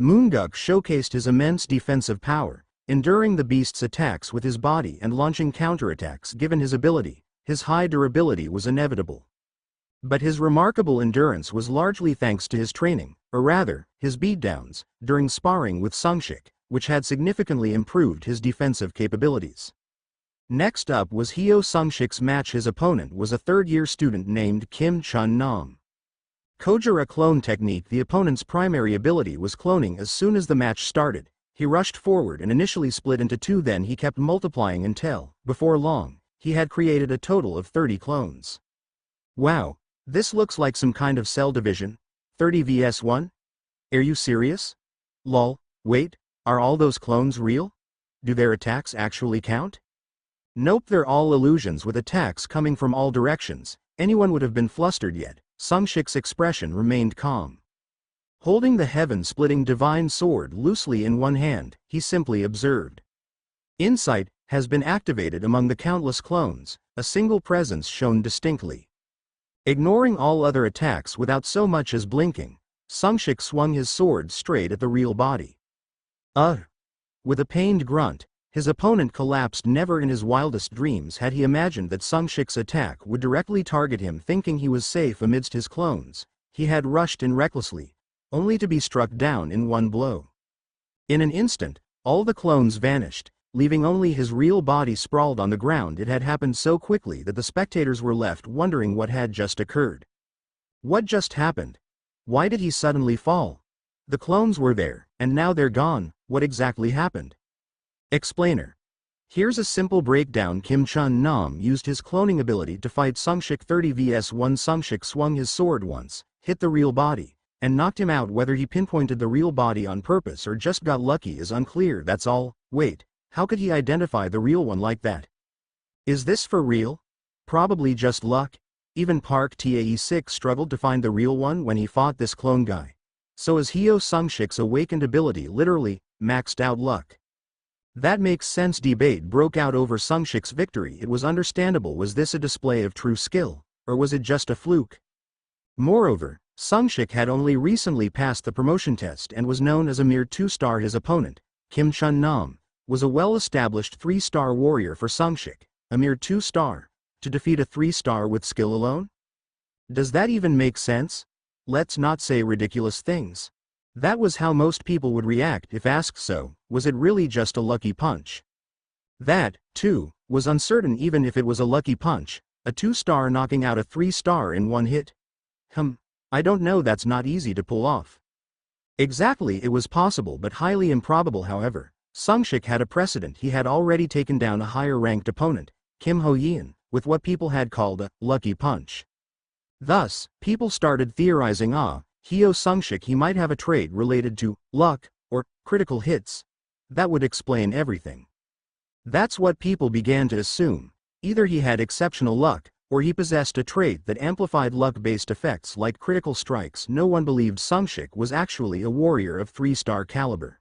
Moonguk showcased his immense defensive power, enduring the beast's attacks with his body and launching counterattacks. Given his ability, his high durability was inevitable. But his remarkable endurance was largely thanks to his training, or rather, his beatdowns, during sparring with Sungshik, which had significantly improved his defensive capabilities. Next up was Hyo Sungshik's match. His opponent was a third-year student named Kim Chun-nam. Kojira clone technique. The opponent's primary ability was cloning. As soon as the match started, he rushed forward and initially split into two. Then he kept multiplying until, before long, he had created a total of 30 clones. Wow, this looks like some kind of cell division. 30 vs 1? Are you serious? Lol, wait, are all those clones real? Do their attacks actually count? Nope, they're all illusions with attacks coming from all directions. Anyone would have been flustered, yet Sungshik's expression remained calm. Holding the heaven-splitting divine sword loosely in one hand, he simply observed. Insight has been activated among the countless clones. A single presence shone distinctly. Ignoring all other attacks without so much as blinking, Sungshik swung his sword straight at the real body. With a pained grunt, his opponent collapsed. Never in his wildest dreams had he imagined that Sungshik's attack would directly target him. Thinking he was safe amidst his clones, he had rushed in recklessly, only to be struck down in one blow. In an instant, all the clones vanished, leaving only his real body sprawled on the ground. It had happened so quickly that the spectators were left wondering what had just occurred. What just happened? Why did he suddenly fall? The clones were there, and now they're gone. What exactly happened? Explainer. Here's a simple breakdown. Kim Chun-nam used his cloning ability to fight Sungshik 30 vs 1. Sungshik swung his sword once, hit the real body, and knocked him out. Whether he pinpointed the real body on purpose or just got lucky is unclear. That's all. Wait, how could he identify the real one like that? Is this for real? Probably just luck. Even Park Tae-sik struggled to find the real one when he fought this clone guy. So is Hyo Sungshik's awakened ability literally maxed out luck? That makes sense. Debate broke out over Sungshik's victory. It was understandable. Was this a display of true skill, or was it just a fluke? Moreover, Sungshik had only recently passed the promotion test and was known as a mere 2-star. His opponent, Kim Chun-nam, was a well-established 3-star warrior. For Sungshik, a mere 2-star, to defeat a 3-star with skill alone? Does that even make sense? Let's not say ridiculous things. That was how most people would react if asked. So, was it really just a lucky punch? That, too, was uncertain. Even if it was a lucky punch, a 2-star knocking out a 3-star in one hit? I don't know. That's not easy to pull off. Exactly, it was possible but highly improbable. However, Sungshik had a precedent. He had already taken down a higher-ranked opponent, Kim Ho-yeon, with what people had called a lucky punch. Thus, people started theorizing, Hyo Sungshik, he might have a trait related to luck or critical hits. That would explain everything. That's what people began to assume. Either he had exceptional luck, or he possessed a trait that amplified luck-based effects like critical strikes. No one believed Sungshik was actually a warrior of 3-star caliber.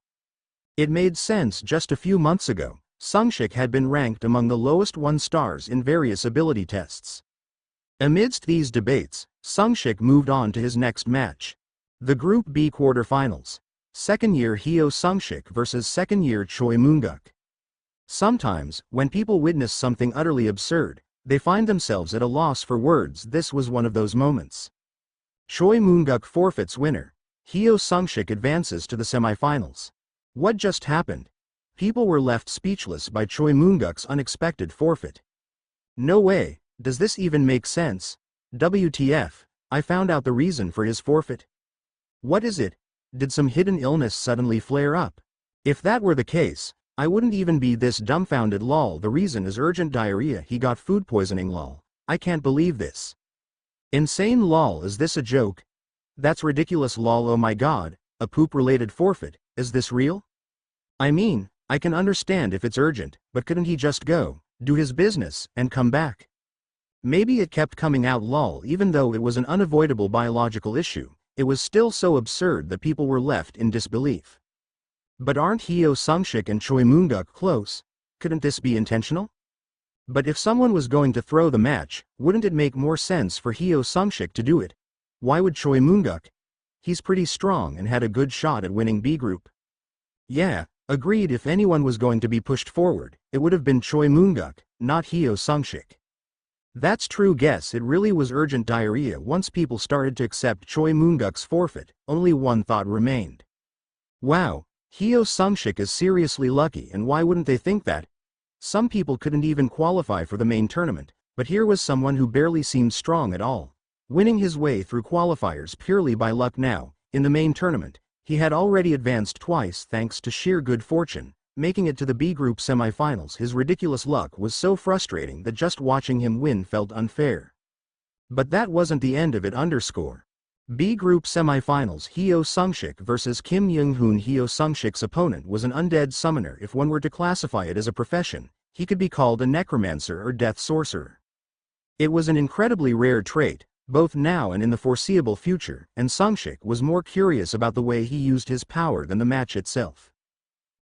It made sense. Just a few months ago, Sungshik had been ranked among the lowest 1-stars in various ability tests. Amidst these debates, Sungshik moved on to his next match. The Group B quarterfinals. Second-year Hyo Sungshik versus second-year Choi Moonguk. Sometimes, when people witness something utterly absurd, they find themselves at a loss for words. This was one of those moments. Choi Moonguk forfeits. Winner, Hyo Sungshik, advances to the semifinals. What just happened? People were left speechless by Choi Moonguk's unexpected forfeit. No way. Does this even make sense? WTF, I found out the reason for his forfeit. What is it? Did some hidden illness suddenly flare up? If that were the case, I wouldn't even be this dumbfounded. Lol, the reason is urgent diarrhea. He got food poisoning. Lol, I can't believe this. Insane. Lol, is this a joke? That's ridiculous. Lol, oh my god, a poop-related forfeit, is this real? I mean, I can understand if it's urgent, but couldn't he just go, do his business, and come back? Maybe it kept coming out. Lol, even though it was an unavoidable biological issue, it was still so absurd that people were left in disbelief. But aren't Hyo Sungshik and Choi Moonguk close? Couldn't this be intentional? But if someone was going to throw the match, wouldn't it make more sense for Hyo Sungshik to do it? Why would Choi Moonguk? He's pretty strong and had a good shot at winning B group. Yeah, agreed. If anyone was going to be pushed forward, it would have been Choi Moonguk, not Hyo Sungshik. That's true. Guess it really was urgent diarrhea. Once people started to accept Choi Moonguk's forfeit, only one thought remained. Wow, Hyo Sungshik is seriously lucky, and why wouldn't they think that? Some people couldn't even qualify for the main tournament, but here was someone who barely seemed strong at all, winning his way through qualifiers purely by luck. Now, in the main tournament, he had already advanced twice thanks to sheer good fortune, making it to the B group semifinals. His ridiculous luck was so frustrating that just watching him win felt unfair. But that wasn't the end of it. B group semifinals. Hyo Sungshik versus Kim Young-hoon. Hyo Sungshik's opponent was an undead summoner. If one were to classify it as a profession, he could be called a necromancer or death sorcerer. It was an incredibly rare trait, both now and in the foreseeable future, and Sungshik was more curious about the way he used his power than the match itself.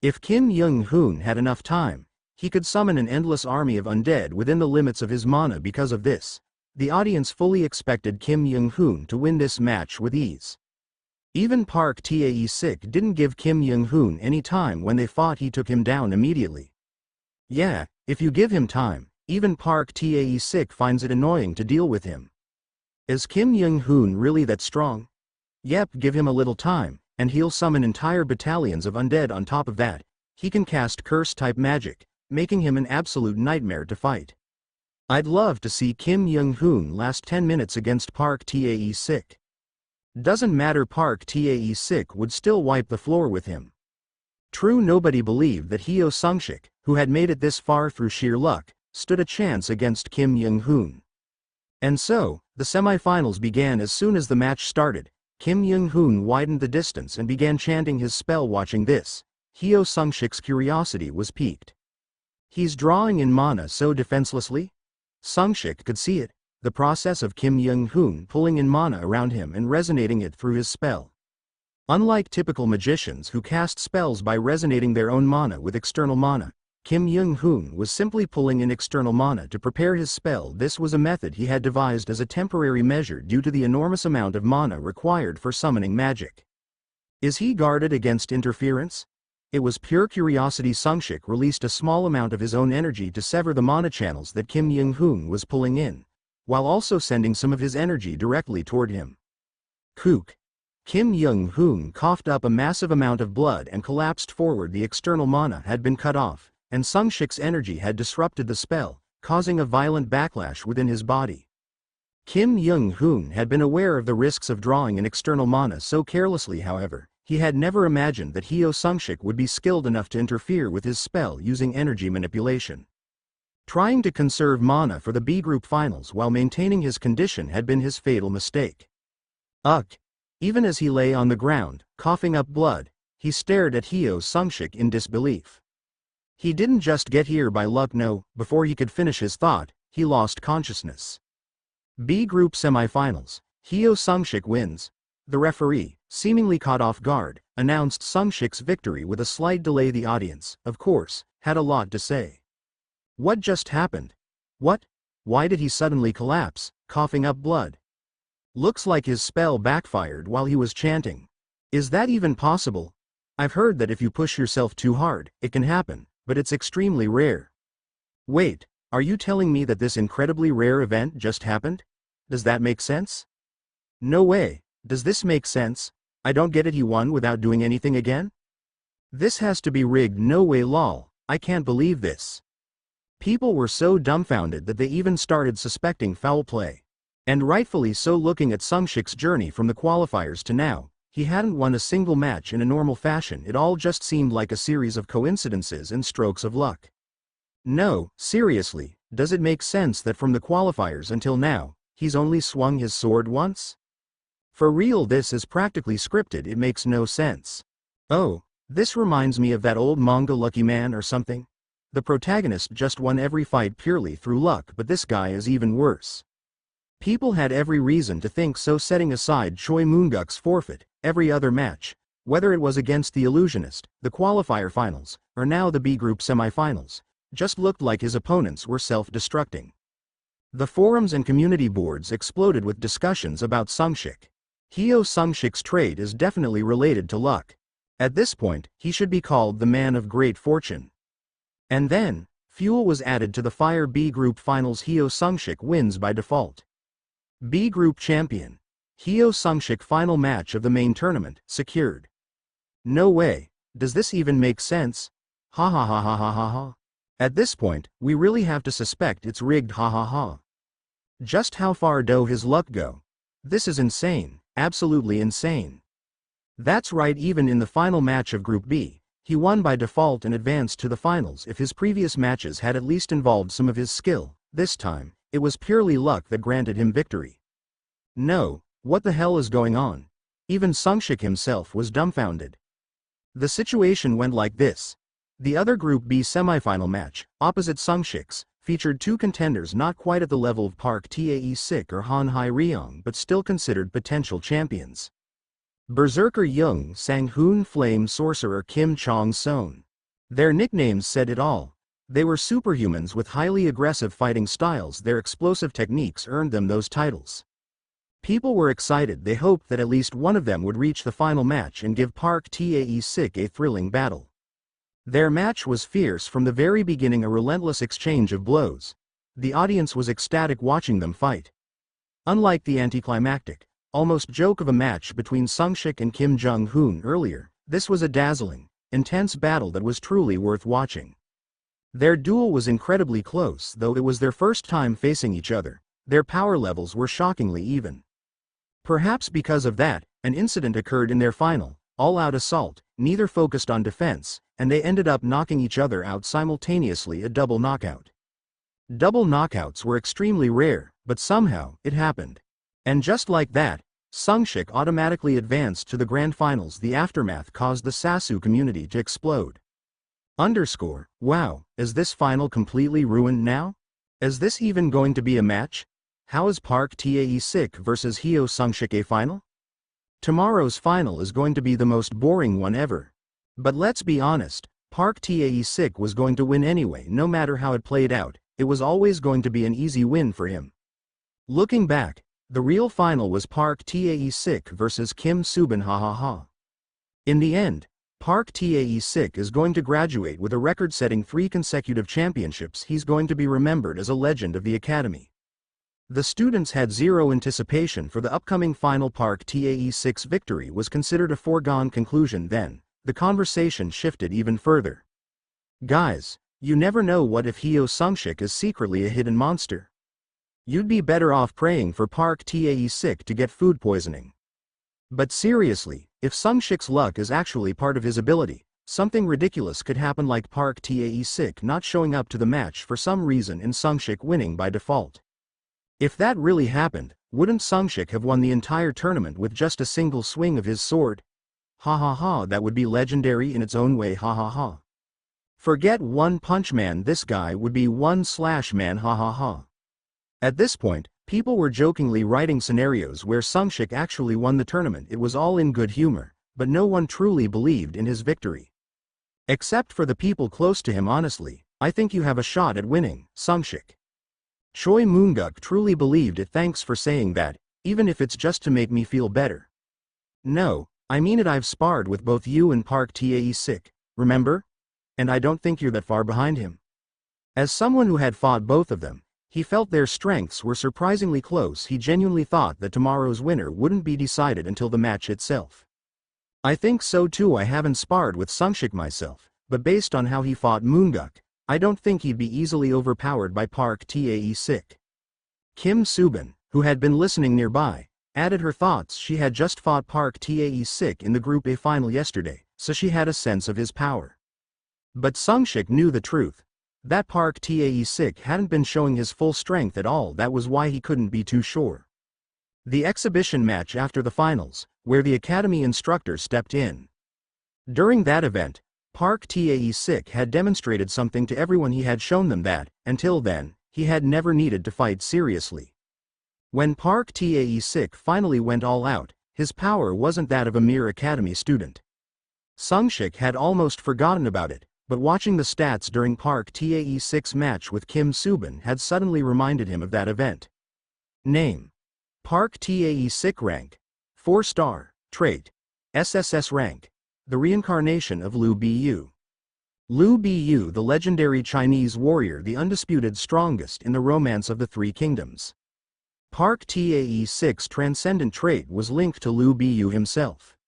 If Kim Young-hoon had enough time, he could summon an endless army of undead within the limits of his mana. Because of this, the audience fully expected Kim Young-hoon to win this match with ease. Even Park Tae-sik didn't give Kim Young-hoon any time when they fought. He took him down immediately. Yeah, if you give him time, even Park Tae-sik finds it annoying to deal with him. Is Kim Young-hoon really that strong? Yep, give him a little time, and he'll summon entire battalions of undead. On top of that, he can cast curse-type magic, making him an absolute nightmare to fight. I'd love to see Kim Young-hoon last 10 minutes against Park Tae-sik. Doesn't matter, Park Tae-sik would still wipe the floor with him. True, nobody believed that Hyo Sungshik, who had made it this far through sheer luck, stood a chance against Kim Young-hoon. And so, the semifinals began. As soon as the match started, Kim Young-hoon widened the distance and began chanting his spell. Watching this, Hyo Sungshik's curiosity was piqued. He's drawing in mana so defenselessly? Sungshik could see it, the process of Kim Young-hoon pulling in mana around him and resonating it through his spell. Unlike typical magicians who cast spells by resonating their own mana with external mana, Kim Young-hoon was simply pulling in external mana to prepare his spell. This was a method he had devised as a temporary measure due to the enormous amount of mana required for summoning magic. Is he guarded against interference? It was pure curiosity. Sungshik released a small amount of his own energy to sever the mana channels that Kim Young-hoon was pulling in, while also sending some of his energy directly toward him. Kook. Kim Young-hoon coughed up a massive amount of blood and collapsed forward. The external mana had been cut off, and Sungshik's energy had disrupted the spell, causing a violent backlash within his body. Kim Young-hoon had been aware of the risks of drawing in external mana so carelessly. However, he had never imagined that Hyo Sungshik would be skilled enough to interfere with his spell using energy manipulation. Trying to conserve mana for the B Group Finals while maintaining his condition had been his fatal mistake. Ugh! Even as he lay on the ground, coughing up blood, he stared at Hyo Sungshik in disbelief. He didn't just get here by luck. No, before he could finish his thought, he lost consciousness. B Group Semifinals. Hyo Sungshik wins. The referee, seemingly caught off guard, announced Sungshik's victory with a slight delay. The audience, of course, had a lot to say. What just happened? What? Why did he suddenly collapse, coughing up blood? Looks like his spell backfired while he was chanting. Is that even possible? I've heard that if you push yourself too hard, it can happen, but it's extremely rare. Wait, are you telling me that this incredibly rare event just happened? Does that make sense? No way. Does this make sense? I don't get it. He won without doing anything again? This has to be rigged. No way. Lol, I can't believe this. People were so dumbfounded that they even started suspecting foul play. And rightfully so. Looking at Sungshik's journey from the qualifiers to now, he hadn't won a single match in a normal fashion. It all just seemed like a series of coincidences and strokes of luck. No, seriously, does it make sense that from the qualifiers until now, he's only swung his sword once? For real, this is practically scripted. It makes no sense. Oh, this reminds me of that old manga Lucky Man or something. The protagonist just won every fight purely through luck, but this guy is even worse. People had every reason to think so. Setting aside Choi Moon-guk's forfeit, every other match, whether it was against the Illusionist, the qualifier finals, or now the B Group semifinals, just looked like his opponents were self-destructing. The forums and community boards exploded with discussions about Sungshik. Hyo Sungshik's trade is definitely related to luck. At this point, he should be called the man of great fortune. And then, fuel was added to the fire. B Group Finals. Hyo Sungshik wins by default. B Group Champion. Hyo Sungshik. Final match of the main tournament, secured. No way, does this even make sense? Ha ha ha ha ha ha ha. At this point, we really have to suspect it's rigged. Ha ha ha. Just how far do his luck go? This is insane, absolutely insane. That's right, even in the final match of Group B, he won by default and advanced to the finals. If his previous matches had at least involved some of his skill, this time, it was purely luck that granted him victory. No, what the hell is going on? Even Sungshik himself was dumbfounded. The situation went like this. The other Group B semifinal match, opposite Sungshik's, featured two contenders not quite at the level of Park Tae-sik or Han Hai-ryong but still considered potential champions. Berserker Young Sang-hoon, Flame Sorcerer Kim Chong-son. Their nicknames said it all. They were superhumans with highly aggressive fighting styles. Their explosive techniques earned them those titles. People were excited. They hoped that at least one of them would reach the final match and give Park Tae-sik a thrilling battle. Their match was fierce from the very beginning, a relentless exchange of blows. The audience was ecstatic watching them fight. Unlike the anticlimactic, almost joke of a match between Sungshik and Kim Jong-hoon earlier, this was a dazzling, intense battle that was truly worth watching. Their duel was incredibly close. Though it was their first time facing each other, their power levels were shockingly even. Perhaps because of that, an incident occurred in their final, all-out assault. Neither focused on defense, and they ended up knocking each other out simultaneously, a double knockout. Double knockouts were extremely rare, but somehow, it happened. And just like that, Sungshik automatically advanced to the grand finals. The aftermath caused the Sasu community to explode. Wow, is this final completely ruined now? Is this even going to be a match? How is Park Tae-sik versus Hyo Sungshik a final? Tomorrow's final is going to be the most boring one ever. But let's be honest, Park Tae-sik was going to win anyway. No matter how it played out, it was always going to be an easy win for him. Looking back, the real final was Park Tae-sik versus Kim Subin. Ha ha ha. In the end, Park Tae-sik is going to graduate with a record-setting 3 consecutive championships. He's going to be remembered as a legend of the academy. The students had zero anticipation for the upcoming final. Park Tae-sik's victory was considered a foregone conclusion. Then, the conversation shifted even further. Guys, you never know what if Hyo Sung-sik is secretly a hidden monster. You'd be better off praying for Park Tae-sik to get food poisoning. But seriously, if Sung-sik's luck is actually part of his ability, something ridiculous could happen, like Park Tae-sik not showing up to the match for some reason and Sung-sik winning by default. If that really happened, wouldn't Sung-sik have won the entire tournament with just a single swing of his sword? Ha ha ha, that would be legendary in its own way. Ha ha ha. Forget One Punch Man, this guy would be One-slash-man. Ha ha ha. At this point, people were jokingly writing scenarios where Sung-sik actually won the tournament. It was all in good humor, but no one truly believed in his victory. Except for the people close to him. Honestly, I think you have a shot at winning, Sung-sik. Choi Moon-guk truly believed it. Thanks for saying that, even if it's just to make me feel better. No, I mean it. I've sparred with both you and Park Tae-sik, remember? And I don't think you're that far behind him. As someone who had fought both of them, he felt their strengths were surprisingly close. He genuinely thought that tomorrow's winner wouldn't be decided until the match itself. I think so too. I haven't sparred with Sung-sik myself, but based on how he fought Moon-guk, I don't think he'd be easily overpowered by Park Tae-sik. Kim Subin, who had been listening nearby, added her thoughts. She had just fought Park Tae-sik in the Group A final yesterday, so she had a sense of his power. But Sung-sik knew the truth. That Park Tae-sik hadn't been showing his full strength at all. That was why he couldn't be too sure. The exhibition match after the finals, where the academy instructor stepped in. During that event, Park Tae-sik had demonstrated something to everyone. He had shown them that, until then, he had never needed to fight seriously. When Park Tae-sik finally went all out, his power wasn't that of a mere academy student. Sung-sik had almost forgotten about it, but watching the stats during Park Tae-sik's match with Kim Subin had suddenly reminded him of that event. Name: Park Tae-sik. Rank: 4-star. Trait: SSS. Rank: the reincarnation of Liu Bu. Liu Bu, the legendary Chinese warrior, the undisputed strongest in the Romance of the Three Kingdoms. Park Tae-sik's transcendent trait was linked to Liu Bu himself.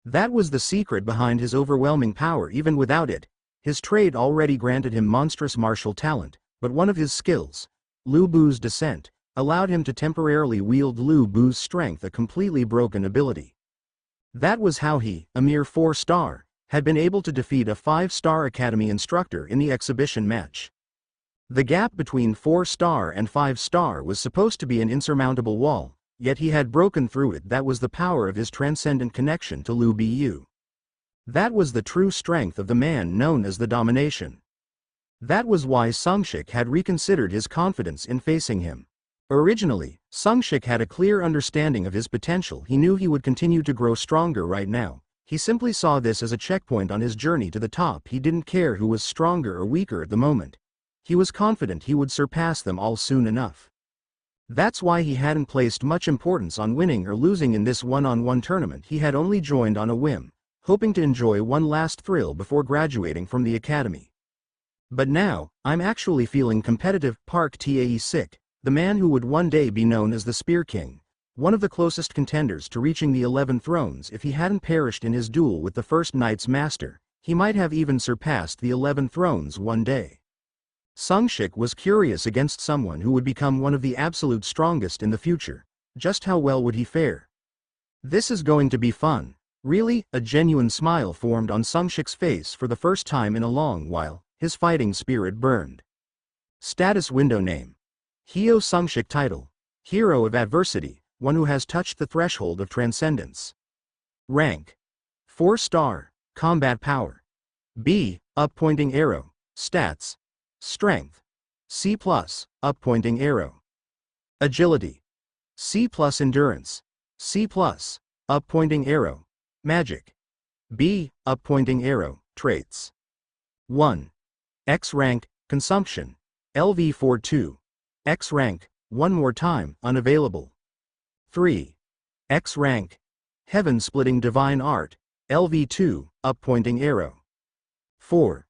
That was the secret behind his overwhelming power. Even without it, his trait already granted him monstrous martial talent, but one of his skills, Liu Bu's descent, allowed him to temporarily wield Liu Bu's strength, a completely broken ability. That was how he, a mere 4-star, had been able to defeat a 5-star academy instructor in the exhibition match. The gap between 4-star and 5-star was supposed to be an insurmountable wall, yet he had broken through it. That was the power of his transcendent connection to Liu Bu. That was the true strength of the man known as the Domination. That was why Sung-sik had reconsidered his confidence in facing him. Originally, Sung-sik had a clear understanding of his potential. He knew he would continue to grow stronger. Right now, he simply saw this as a checkpoint on his journey to the top. He didn't care who was stronger or weaker at the moment. He was confident he would surpass them all soon enough. That's why he hadn't placed much importance on winning or losing in this one-on-one tournament. He had only joined on a whim, hoping to enjoy one last thrill before graduating from the academy. But now, I'm actually feeling competitive. Park Tae-sik, the man who would one day be known as the Spear King, one of the closest contenders to reaching the 11 thrones. If he hadn't perished in his duel with the First Knight's master, he might have even surpassed the 11 thrones one day. Sung-sik was curious. Against someone who would become one of the absolute strongest in the future, just how well would he fare? This is going to be fun. Really? A genuine smile formed on Sung-sik's face for the first time in a long while. His fighting spirit burned. Status window: name: Hyo Sung-sik. Title: Hero of Adversity, one who has touched the threshold of transcendence. Rank: 4-star. Combat power: B, up-pointing arrow. Stats: Strength: C+, up-pointing arrow. Agility: C+. Endurance: C+. up pointing arrow. Magic. B, up pointing arrow, traits. 1. X rank, consumption. LV42. X rank, one more time, unavailable. 3. X rank. Heaven-splitting divine art. LV2, up pointing arrow. 4.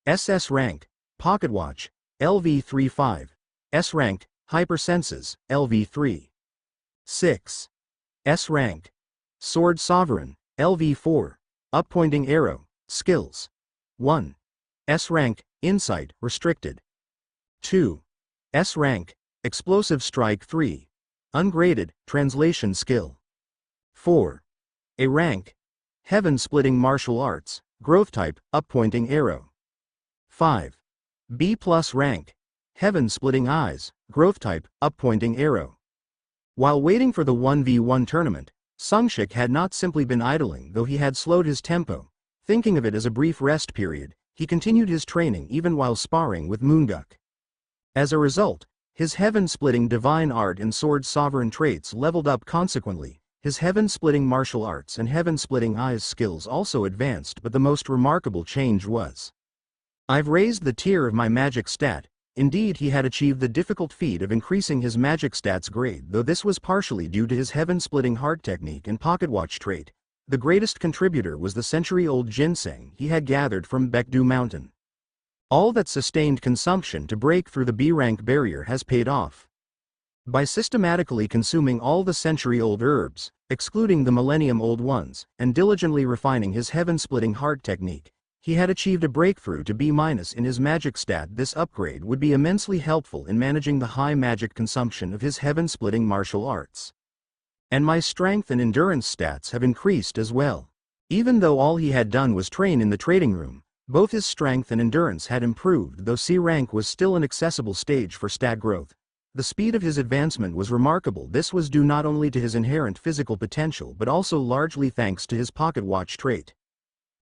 SS rank. Pocket watch. LV35. S rank. Hypersenses. LV3. 6. S rank. Sword sovereign. LV4. Up pointing arrow. Skills. 1. S rank. Insight, restricted. 2. S rank. Explosive strike 3. Ungraded, translation skill. 4. A rank. Heaven-splitting martial arts, growth type, up pointing arrow. 5. B plus rank. Heaven-splitting eyes, growth type, up pointing arrow. While waiting for the 1v1 tournament, Sungshik had not simply been idling, though he had slowed his tempo. Thinking of it as a brief rest period, he continued his training even while sparring with Moonguk. As a result, his heaven-splitting divine art and sword sovereign traits leveled up consequently. His heaven-splitting martial arts and heaven-splitting eyes skills also advanced, but the most remarkable change was, I've raised the tier of my magic stat. Indeed, he had achieved the difficult feat of increasing his magic stats grade, though this was partially due to his heaven-splitting heart technique and pocket watch trait. The greatest contributor was the century-old ginseng he had gathered from Baekdu Mountain. All that sustained consumption to break through the B-rank barrier has paid off. By systematically consuming all the century-old herbs, excluding the millennium-old ones, and diligently refining his heaven-splitting heart technique, he had achieved a breakthrough to B- in his magic stat. This upgrade would be immensely helpful in managing the high magic consumption of his heaven-splitting martial arts. And my strength and endurance stats have increased as well. Even though all he had done was train in the trading room, both his strength and endurance had improved, though C rank was still an accessible stage for stat growth. The speed of his advancement was remarkable. This was due not only to his inherent physical potential but also largely thanks to his pocket watch trait.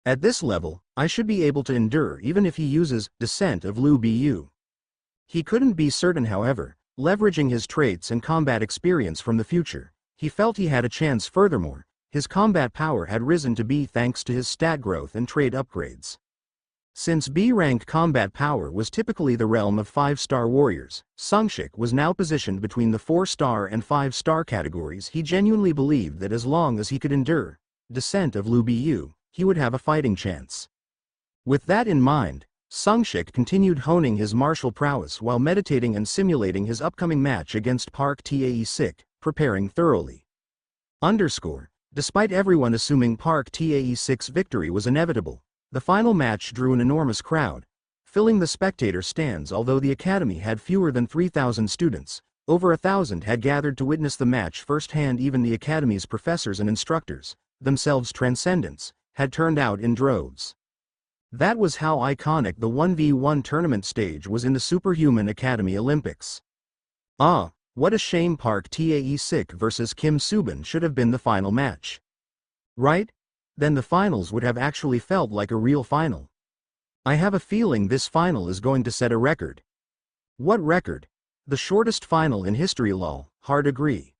At this level, I should be able to endure even if he uses Descent of Lu Bu. He couldn't be certain, however, leveraging his traits and combat experience from the future. He felt he had a chance. Furthermore, his combat power had risen to B thanks to his stat growth and trait upgrades. Since B-rank combat power was typically the realm of 5-star warriors, Sungshik was now positioned between the 4-star and 5-star categories. He genuinely believed that as long as he could endure Descent of Lu Bu, he would have a fighting chance. With that in mind, Sungshik continued honing his martial prowess while meditating and simulating his upcoming match against Park Tae-sik, preparing thoroughly. Despite everyone assuming Park Tae-sik's victory was inevitable, the final match drew an enormous crowd, filling the spectator stands. Although the academy had fewer than 3,000 students, over 1,000 had gathered to witness the match firsthand. Even the academy's professors and instructors, themselves transcendents, had turned out in droves. That was how iconic the 1v1 tournament stage was in the Superhuman Academy Olympics. Ah, what a shame Park Tae-sik versus Kim Subin should have been the final match. Right? Then the finals would have actually felt like a real final. I have a feeling this final is going to set a record. What record? The shortest final in history. Lol, hard agree.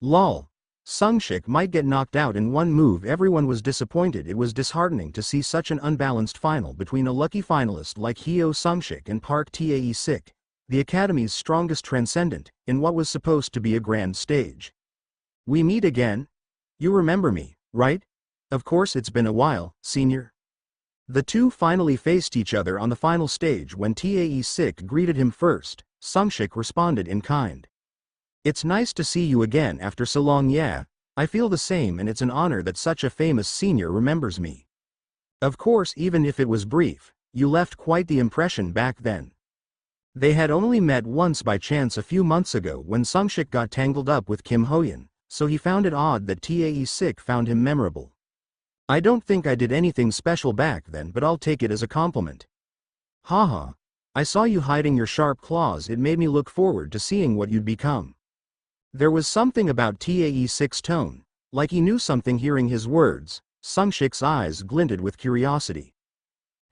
Lol. Sungshik might get knocked out in one move. Everyone was disappointed. It was disheartening to see such an unbalanced final between a lucky finalist like Hyo Sungshik and Park Tae-sik, the academy's strongest transcendent, in what was supposed to be a grand stage. We meet again? You remember me, right? Of course, it's been a while, senior. The two finally faced each other on the final stage. When Tae-sik greeted him first, Sungshik responded in kind. It's nice to see you again after so long. Yeah, I feel the same, and it's an honor that such a famous senior remembers me. Of course, even if it was brief, you left quite the impression back then. They had only met once by chance a few months ago when Sungshik got tangled up with Kim Hoyan, so he found it odd that Tae-sik found him memorable. I don't think I did anything special back then, but I'll take it as a compliment. Haha. I saw you hiding your sharp claws. It made me look forward to seeing what you'd become. There was something about Tae-sik's tone, like he knew something. Hearing his words, Sungshik's eyes glinted with curiosity.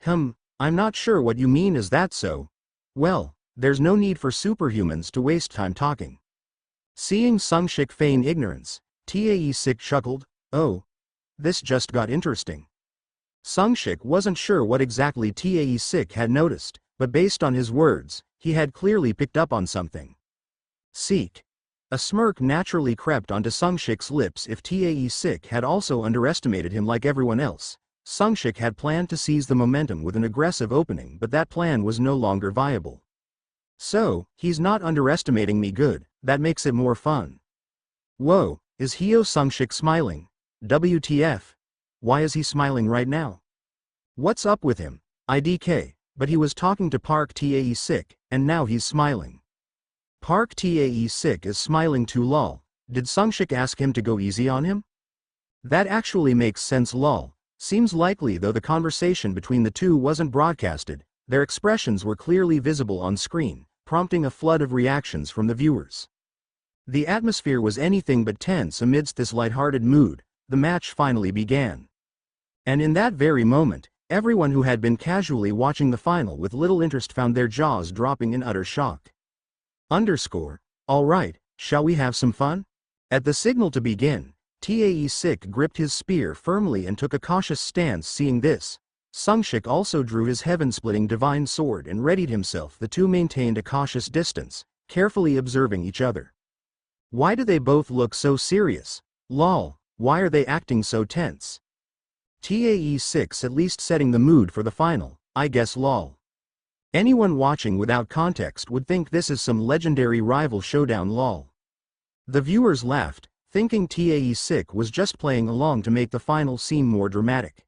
I'm not sure what you mean. Is that so? Well, there's no need for superhumans to waste time talking. Seeing Sungshik feign ignorance, Tae-sik chuckled. Oh, this just got interesting. Sungshik wasn't sure what exactly Tae-sik had noticed, but based on his words, he had clearly picked up on something. Seek. A smirk naturally crept onto Sungshik's lips. If Tae-sik had also underestimated him like everyone else, Sungshik had planned to seize the momentum with an aggressive opening, but that plan was no longer viable. So, he's not underestimating me. Good, that makes it more fun. Whoa, is Hyo Sungshik smiling? WTF? Why is he smiling right now? What's up with him? IDK, but he was talking to Park Tae-sik, and now he's smiling. Park Tae-sik is smiling too. Lol. Did Sungshik ask him to go easy on him? That actually makes sense. Lol. Seems likely, though the conversation between the two wasn't broadcasted, their expressions were clearly visible on screen, prompting a flood of reactions from the viewers. The atmosphere was anything but tense. Amidst this lighthearted mood, the match finally began. And in that very moment, everyone who had been casually watching the final with little interest found their jaws dropping in utter shock. Alright, shall we have some fun? At the signal to begin, Tae-sik gripped his spear firmly and took a cautious stance. Seeing this, Sungshik also drew his heaven-splitting divine sword and readied himself. The two maintained a cautious distance, carefully observing each other. Why do they both look so serious? Lol, why are they acting so tense? Tae-sik's at least setting the mood for the final, I guess. Lol. Anyone watching without context would think this is some legendary rival showdown. Lol. The viewers laughed, thinking Tae-sik was just playing along to make the final seem more dramatic.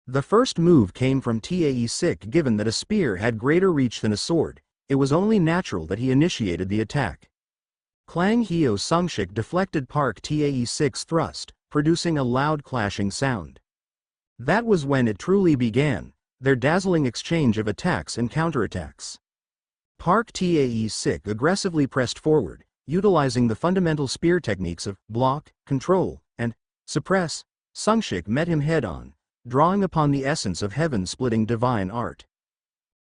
The first move came from Tae-sik. Given that a spear had greater reach than a sword, it was only natural that he initiated the attack. Clang. Hyo Sungshik deflected Park Tae-sik's thrust, producing a loud clashing sound. That was when it truly began, their dazzling exchange of attacks and counterattacks. Park Tae-sik aggressively pressed forward, utilizing the fundamental spear techniques of block, control, and suppress. Sungshik met him head-on, drawing upon the essence of heaven-splitting divine art.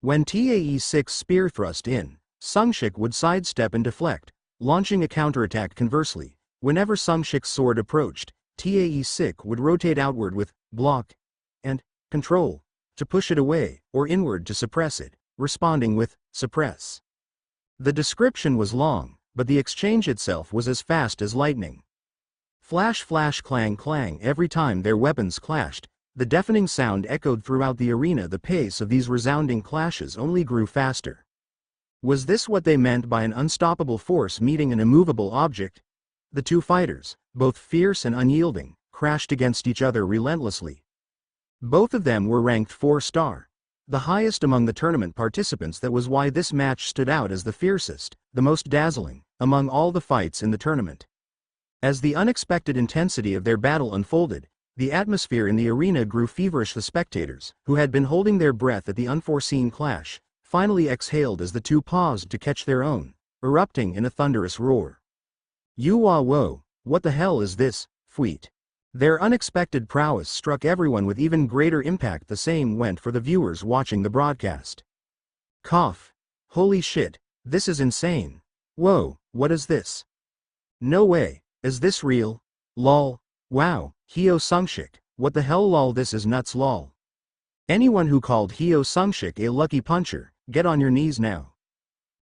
When Tae-sik's spear thrust in, Sungshik would sidestep and deflect, launching a counterattack. Conversely, whenever Sungshik's sword approached, Tae-sik would rotate outward with block and control to push it away, or inward to suppress it, responding with suppress. The description was long, but the exchange itself was as fast as lightning. Flash, flash, clang, clang. Every time their weapons clashed, the deafening sound echoed throughout the arena. The pace of these resounding clashes only grew faster. Was this what they meant by an unstoppable force meeting an immovable object? The two fighters, both fierce and unyielding, crashed against each other relentlessly. Both of them were ranked 4-star, the highest among the tournament participants. That was why this match stood out as the fiercest, the most dazzling, among all the fights in the tournament. As the unexpected intensity of their battle unfolded, the atmosphere in the arena grew feverish. The spectators, who had been holding their breath at the unforeseen clash, finally exhaled as the two paused to catch their own, erupting in a thunderous roar. Whoa, what the hell is this? Fweet. Their unexpected prowess struck everyone with even greater impact. The same went for the viewers watching the broadcast. Cough. Holy shit, this is insane. Whoa, what is this? No way, is this real? Lol. Wow, Hyo Sungshik, what the hell? Lol, this is nuts. Lol. Anyone who called Hyo Sungshik a lucky puncher, get on your knees now.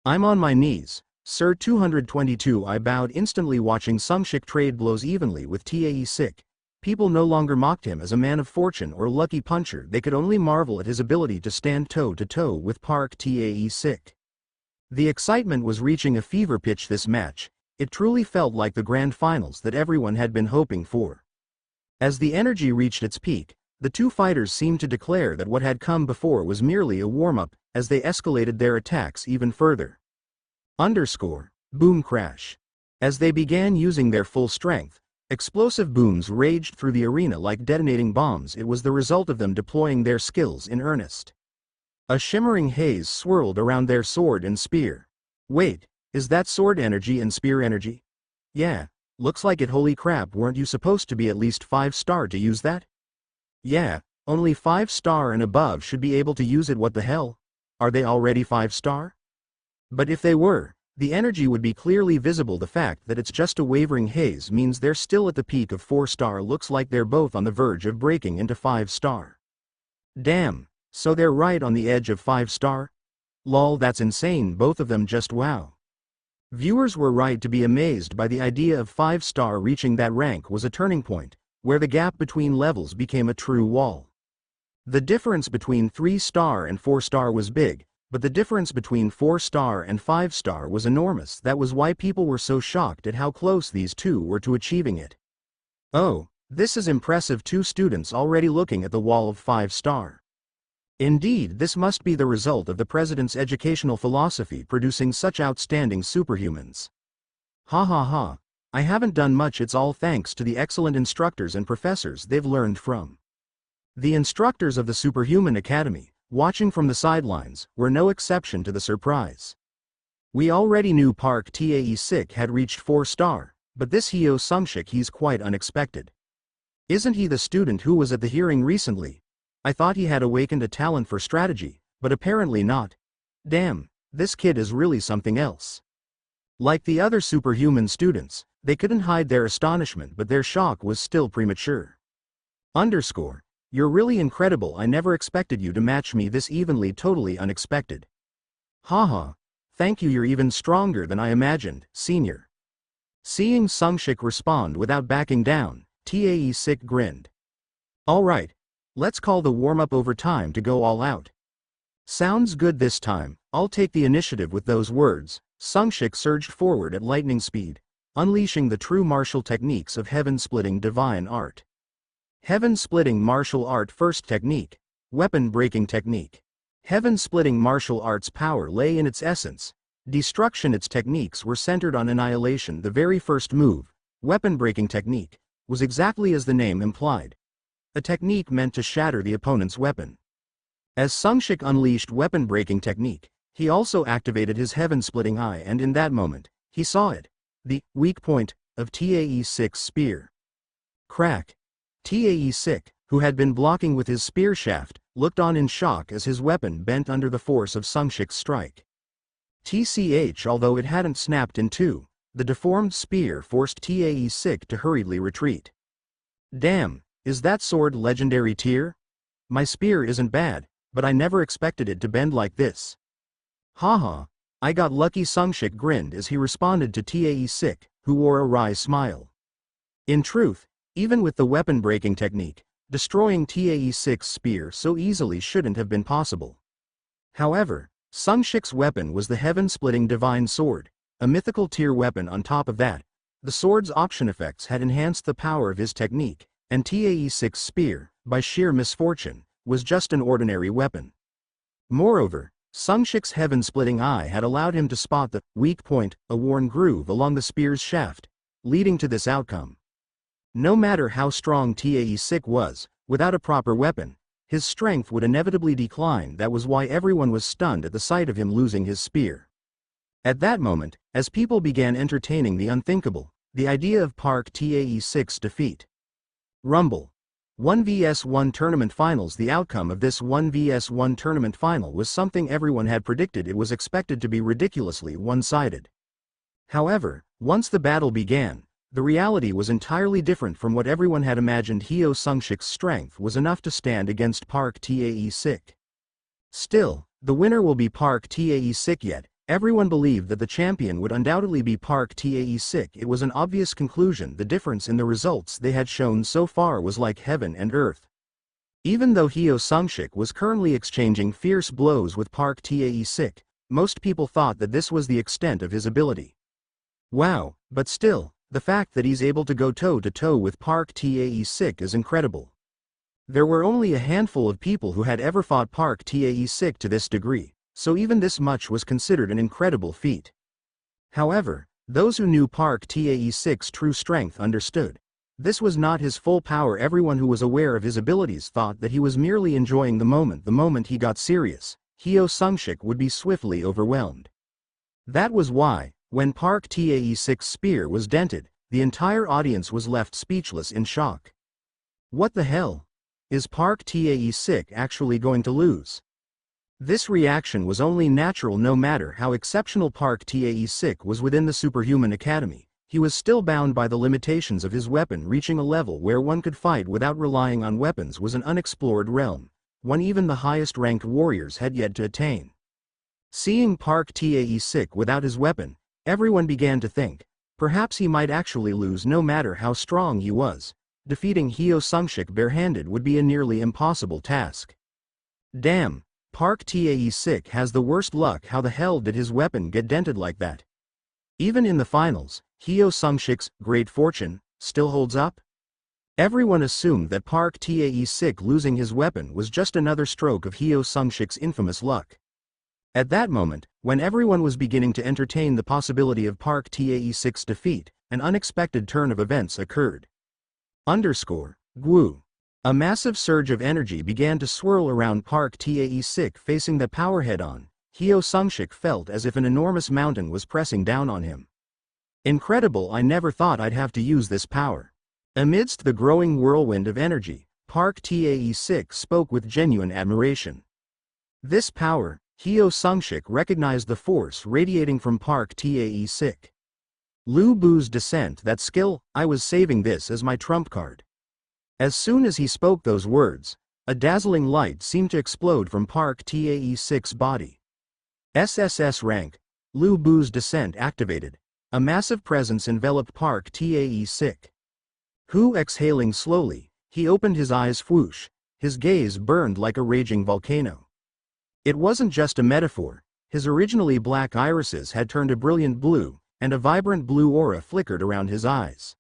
I'm on my knees, sir. 222. I bowed instantly, watching Sungshik trade blows evenly with Tae-sik. People no longer mocked him as a man of fortune or lucky puncher. They could only marvel at his ability to stand toe-to-toe with Park Tae-sik. The excitement was reaching a fever pitch this match. It truly felt like the grand finals that everyone had been hoping for. As the energy reached its peak, the two fighters seemed to declare that what had come before was merely a warm-up, as they escalated their attacks even further. Boom crash. As they began using their full strength, explosive booms raged through the arena like detonating bombs. It was the result of them deploying their skills in earnest. A shimmering haze swirled around their sword and spear. Wait, is that sword energy and spear energy? Yeah, looks like it. Holy crap, weren't you supposed to be at least 5-star to use that? Yeah, only 5-star and above should be able to use it. What the hell? Are they already 5-star? But if they were, The energy would be clearly visible. The fact that it's just a wavering haze means they're still at the peak of 4-star. Looks like they're both on the verge of breaking into 5-star. Damn, so they're right on the edge of 5-star? Lol, that's insane, both of them just wow. Viewers were right to be amazed by the idea of 5-star. Reaching that rank was a turning point, where the gap between levels became a true wall. The difference between 3-star and 4-star was big, but the difference between 4-star and 5-star was enormous. That was why people were so shocked at how close these two were to achieving it. Oh, this is impressive. 2 students already looking at the wall of 5-star. Indeed, this must be the result of the president's educational philosophy producing such outstanding superhumans. Ha ha ha, I haven't done much. It's all thanks to the excellent instructors and professors they've learned from. The instructors of the Superhuman Academy, watching from the sidelines, were no exception to the surprise. We already knew Park Tae-sik had reached 4-star, but this Hyo Sung-sik, he's quite unexpected. Isn't he the student who was at the hearing recently? I thought he had awakened a talent for strategy, but apparently not. Damn, this kid is really something else. Like the other superhuman students, they couldn't hide their astonishment, but their shock was still premature. You're really incredible. I never expected you to match me this evenly. Totally unexpected. Haha, thank you. You're even stronger than I imagined, senior. Seeing Sung-sik respond without backing down, Tae-sik grinned. Alright, let's call the warm-up over. Time to go all out. Sounds good. This time, I'll take the initiative. With those words, Sung-sik surged forward at lightning speed, unleashing the true martial techniques of heaven-splitting divine art. Heaven-splitting martial art. First technique, weapon-breaking technique. Heaven-splitting martial arts power lay in its essence, destruction. Its techniques were centered on annihilation. The very first move, weapon-breaking technique, was exactly as the name implied, a technique meant to shatter the opponent's weapon. As Sung-sik unleashed weapon-breaking technique, he also activated his heaven-splitting eye, and in that moment, he saw it, the weak point of Tae-sik's spear. Crack. Tae-sik, who had been blocking with his spear shaft, looked on in shock as his weapon bent under the force of Sung-sik's strike. Although it hadn't snapped in two, the deformed spear forced Tae-sik to hurriedly retreat. Damn, is that sword legendary tier? My spear isn't bad, but I never expected it to bend like this. Haha, I got lucky. Sung-sik grinned as he responded to Tae-sik, who wore a wry smile. In truth, even with the weapon-breaking technique, destroying Tae-sik's spear so easily shouldn't have been possible. However, Sung-sik's weapon was the heaven-splitting divine sword, a mythical tier weapon. On top of that, the sword's option effects had enhanced the power of his technique, and Tae-sik's spear, by sheer misfortune, was just an ordinary weapon. Moreover, Sung-sik's heaven-splitting eye had allowed him to spot the weak point, a worn groove along the spear's shaft, leading to this outcome. No matter how strong Tae-sik was, without a proper weapon, his strength would inevitably decline. That was why everyone was stunned at the sight of him losing his spear. At that moment, as people began entertaining the unthinkable, the idea of Park Tae-sik's defeat. Rumble. 1vs1 tournament finals. The outcome of this 1vs1 tournament final was something everyone had predicted. It was expected to be ridiculously one-sided. However, once the battle began, the reality was entirely different from what everyone had imagined. Hyo Sung-sik's strength was enough to stand against Park Tae-sik. Still, the winner will be Park Tae-sik. Yet, everyone believed that the champion would undoubtedly be Park Tae-sik. It was an obvious conclusion. The difference in the results they had shown so far was like heaven and earth. Even though Hyo Sung-sik was currently exchanging fierce blows with Park Tae-sik, most people thought that this was the extent of his ability. Wow, but still, the fact that he's able to go toe-to-toe with Park Tae-sik is incredible. There were only a handful of people who had ever fought Park Tae-sik to this degree, so even this much was considered an incredible feat. However, those who knew Park Tae-sik's true strength understood. This was not his full power. Everyone who was aware of his abilities thought that he was merely enjoying the moment. The moment he got serious, Hyo Sung-sik would be swiftly overwhelmed. That was why, when Park Tae-sik's spear was dented, the entire audience was left speechless in shock. What the hell? Is Park Tae-sik actually going to lose? This reaction was only natural no matter how exceptional Park Tae-sik was within the superhuman academy. He was still bound by the limitations of his weapon. Reaching a level where one could fight without relying on weapons was an unexplored realm, one even the highest-ranked warriors had yet to attain. Seeing Park Tae-sik without his weapon, everyone began to think, perhaps he might actually lose no matter how strong he was. Defeating Hyo Sung-sik barehanded would be a nearly impossible task. Damn, Park Tae-sik has the worst luck. How the hell did his weapon get dented like that? Even in the finals, Hyo Sung-sik's great fortune still holds up? Everyone assumed that Park Tae-sik losing his weapon was just another stroke of Hyo Sung-sik's infamous luck. At that moment, when everyone was beginning to entertain the possibility of Park Tae-sik's defeat, an unexpected turn of events occurred. Gu. A massive surge of energy began to swirl around Park Tae-sik. Facing that power head-on, Hyo Sung-sik felt as if an enormous mountain was pressing down on him. Incredible, I never thought I'd have to use this power. Amidst the growing whirlwind of energy, Park Tae-sik spoke with genuine admiration. This power, Hyo Sung-sik recognized the force radiating from Park Tae-sik. Lu Bu's descent, that skill, I was saving this as my trump card. As soon as he spoke those words, a dazzling light seemed to explode from Park Tae-sik's body. SSS rank, Lu Bu's descent activated. A massive presence enveloped Park Tae-sik. Exhaling slowly, he opened his eyes. Whoosh, his gaze burned like a raging volcano. It wasn't just a metaphor, his originally black irises had turned a brilliant blue, and a vibrant blue aura flickered around his eyes.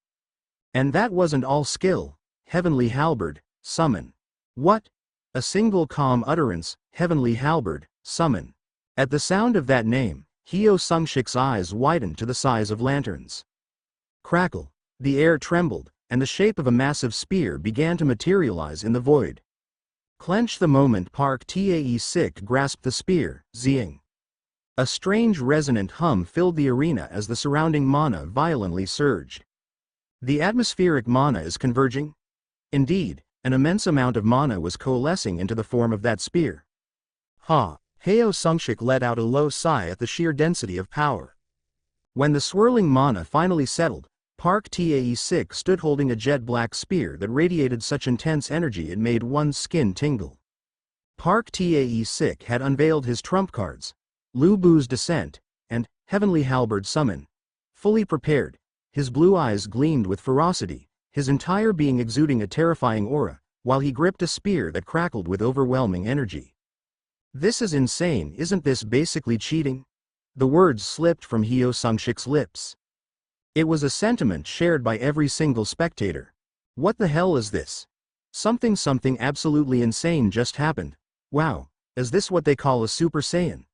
And that wasn't all skill. Heavenly Halberd, summon. What? A single calm utterance, Heavenly Halberd, summon. At the sound of that name, Hyo Sung-sik's eyes widened to the size of lanterns. Crackle, the air trembled, and the shape of a massive spear began to materialize in the void. Clench the moment Park Tae-sik grasped the spear, zing. A strange resonant hum filled the arena as the surrounding mana violently surged. The atmospheric mana is converging? Indeed, an immense amount of mana was coalescing into the form of that spear. Hyo Sung-sik let out a low sigh at the sheer density of power. When the swirling mana finally settled, Park Tae-sik stood holding a jet-black spear that radiated such intense energy it made one's skin tingle. Park Tae-sik had unveiled his trump cards, Lu Bu's descent, and Heavenly Halberd summon. Fully prepared, his blue eyes gleamed with ferocity, his entire being exuding a terrifying aura, while he gripped a spear that crackled with overwhelming energy. This is insane, isn't this basically cheating? The words slipped from Hyo Sung-sik's lips. It was a sentiment shared by every single spectator. What the hell is this? Something absolutely insane just happened. Wow, is this what they call a Super Saiyan?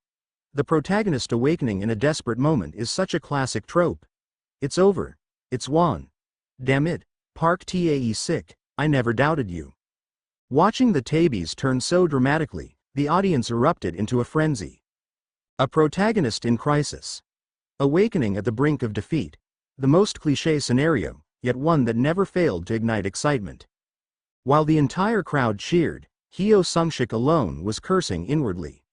The protagonist awakening in a desperate moment is such a classic trope. It's over. It's won. Damn it, Park Tae-sik, I never doubted you. Watching the tables turn so dramatically, the audience erupted into a frenzy. A protagonist in crisis. Awakening at the brink of defeat. The most cliché scenario, yet one that never failed to ignite excitement. While the entire crowd cheered, Hyo Sung-sik alone was cursing inwardly.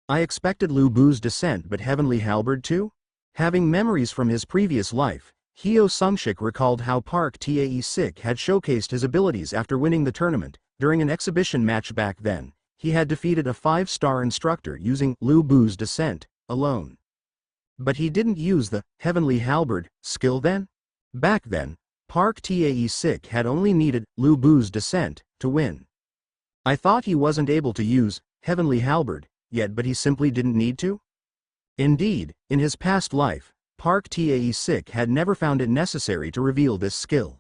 I expected Lu Bu's descent, but Heavenly Halberd too? Having memories from his previous life, Hyo Sung-sik recalled how Park Tae-sik had showcased his abilities after winning the tournament. During an exhibition match back then, he had defeated a 5-star instructor using Lu Bu's descent alone. But he didn't use the Heavenly Halberd skill then? Back then, Park Tae-sik had only needed Lu Bu's descent to win. I thought he wasn't able to use Heavenly Halberd yet, but he simply didn't need to? Indeed, in his past life, Park Tae-sik had never found it necessary to reveal this skill.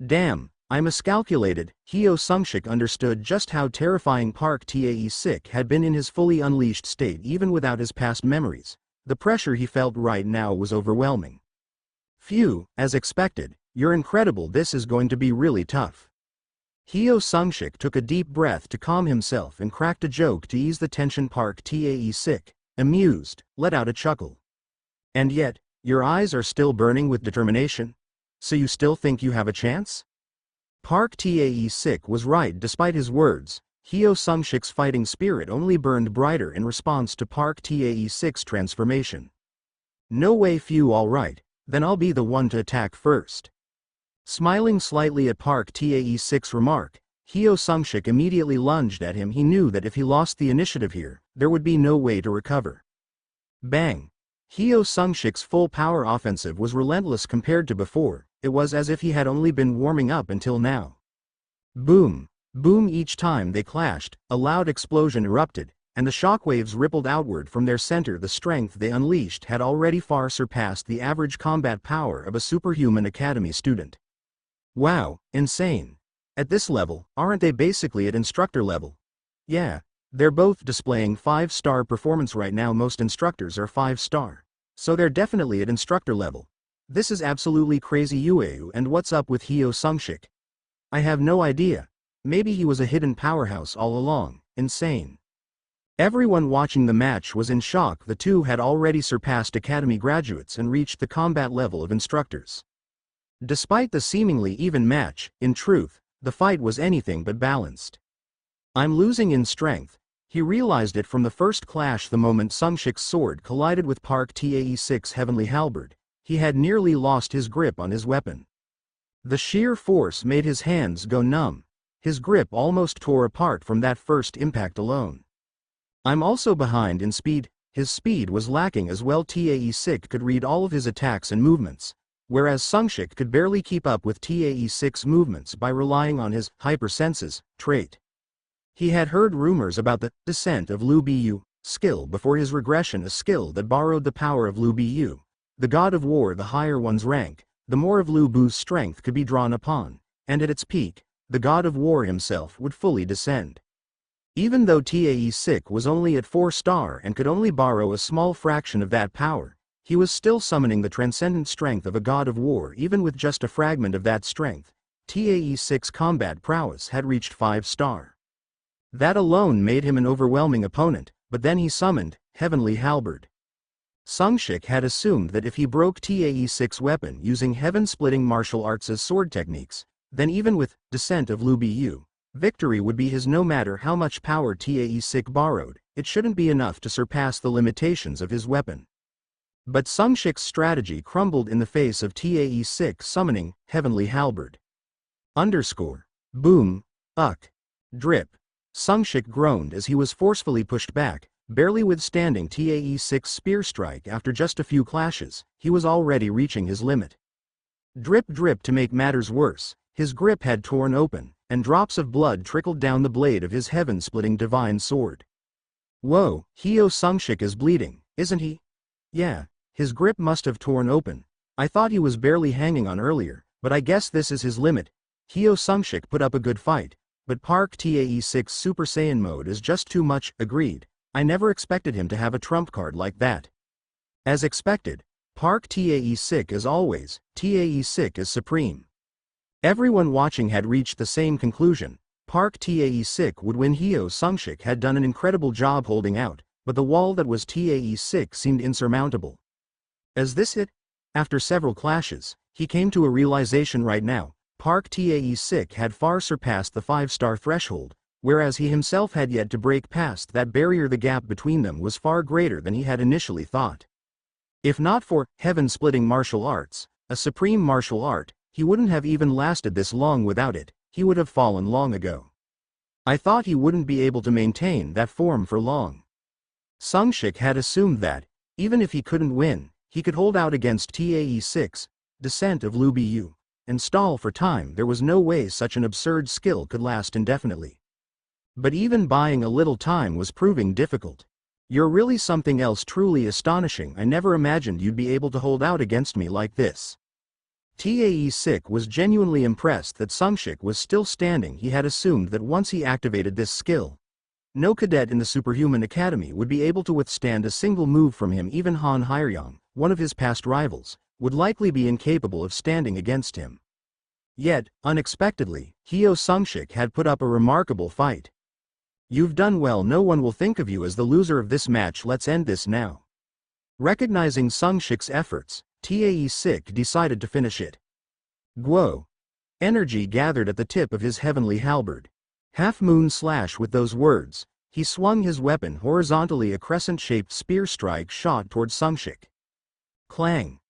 Damn, I miscalculated. Hyo Sung-sik understood just how terrifying Park Tae-sik had been in his fully unleashed state even without his past memories. The pressure he felt right now was overwhelming. Phew, as expected, you're incredible, this is going to be really tough. Hyo Sung-sik took a deep breath to calm himself and cracked a joke to ease the tension. Park Tae-sik, amused, let out a chuckle. And yet, your eyes are still burning with determination? So you still think you have a chance? Park Tae-sik was right. Despite his words, Hyo Sung-shik's fighting spirit only burned brighter in response to Park Tae-6's transformation. No way Few, alright, then I'll be the one to attack first. Smiling slightly at Park Tae-6's remark, Hyo Sung-shik immediately lunged at him. He knew that if he lost the initiative here, there would be no way to recover. Bang! Hyo Sung-shik's full power offensive was relentless compared to before. It was as if he had only been warming up until now. Boom! Boom! Each time they clashed, a loud explosion erupted, and the shockwaves rippled outward from their center. The strength they unleashed had already far surpassed the average combat power of a superhuman academy student. Wow, insane. At this level, aren't they basically at instructor level? Yeah, they're both displaying 5-star performance right now. Most instructors are 5-star. So they're definitely at instructor level. This is absolutely crazy. Ueu, and what's up with Hyo Sung-shik? I have no idea. Maybe he was a hidden powerhouse all along. Insane. Everyone watching the match was in shock. The two had already surpassed academy graduates and reached the combat level of instructors. Despite the seemingly even match, in truth, the fight was anything but balanced. I'm losing in strength. He realized it from the first clash. The moment Sung-shik's sword collided with Park Tae-6's heavenly halberd, he had nearly lost his grip on his weapon. The sheer force made his hands go numb. His grip almost tore apart from that first impact alone. I'm also behind in speed. His speed was lacking as well. Tae-6 could read all of his attacks and movements, whereas Sung-shik could barely keep up with Tae-6's movements by relying on his hypersenses trait. He had heard rumors about the descent of Lu Bu skill before his regression, a skill that borrowed the power of Lu Bu, the god of war. The higher one's rank, the more of Lu Bu's strength could be drawn upon, and at its peak, the god of war himself would fully descend. Even though Tae-6 was only at 4-star and could only borrow a small fraction of that power, he was still summoning the transcendent strength of a god of war. Even with just a fragment of that strength, Tae-6's combat prowess had reached 5-star. That alone made him an overwhelming opponent, but then he summoned Heavenly Halberd. Sung-shik had assumed that if he broke Tae-6's weapon using heaven-splitting martial arts as sword techniques, then even with Descent of Lu Bu, victory would be his. No matter how much power Tae-6 borrowed, it shouldn't be enough to surpass the limitations of his weapon. But Sung-shik's strategy crumbled in the face of Tae-6 summoning Heavenly Halberd. Boom. Drip. Sung-shik groaned as he was forcefully pushed back, barely withstanding Tae-6's spear strike. After just a few clashes, he was already reaching his limit. Drip. To make matters worse, his grip had torn open, and drops of blood trickled down the blade of his heaven-splitting divine sword. Whoa, Hyo Sung-shik is bleeding, isn't he? Yeah, his grip must have torn open. I thought he was barely hanging on earlier, but I guess this is his limit. Hyo Sung-shik put up a good fight, but Park Tae-6's Super Saiyan mode is just too much. Agreed. I never expected him to have a trump card like that. As expected, Park Tae-6 as always, Tae-6 is supreme. Everyone watching had reached the same conclusion. Park Tae-6 would win. Hyo Sung-shik had done an incredible job holding out, but the wall that was Tae-6 seemed insurmountable. As this hit, after several clashes, he came to a realization. Right now, Park Tae-6 had far surpassed the 5-star threshold, whereas he himself had yet to break past that barrier. The gap between them was far greater than he had initially thought. If not for heaven-splitting martial arts, a supreme martial art, he wouldn't have even lasted this long. Without it, he would have fallen long ago. I thought he wouldn't be able to maintain that form for long. Sung-shik had assumed that, even if he couldn't win, he could hold out against Tae-6, Descent of Lu Bu, and stall for time. There was no way such an absurd skill could last indefinitely. But even buying a little time was proving difficult. You're really something else, truly astonishing. I never imagined you'd be able to hold out against me like this. Tae-6 was genuinely impressed that Sung-shik was still standing. He had assumed that once he activated this skill, no cadet in the Superhuman Academy would be able to withstand a single move from him. Even Han Hyeryong, one of his past rivals, would likely be incapable of standing against him. Yet, unexpectedly, Hyo Sung-shik had put up a remarkable fight. You've done well. No one will think of you as the loser of this match. Let's end this now. Recognizing Sung-shik's efforts, Tae-6 decided to finish it. Guo. Energy gathered at the tip of his heavenly halberd. Half-moon slash. With those words, he swung his weapon horizontally. A crescent-shaped spear strike shot toward Sungshik. Clang.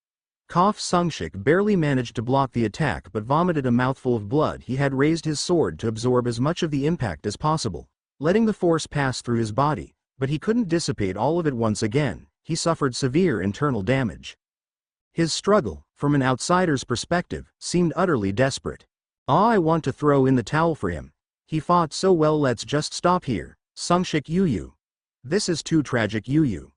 Cough. Sungshik barely managed to block the attack but vomited a mouthful of blood. He had raised his sword to absorb as much of the impact as possible, letting the force pass through his body, but he couldn't dissipate all of it once again. He suffered severe internal damage. His struggle, from an outsider's perspective, seemed utterly desperate. I want to throw in the towel for him. He fought so well. Let's just stop here. Sungshik Yu. This is too tragic. Yu.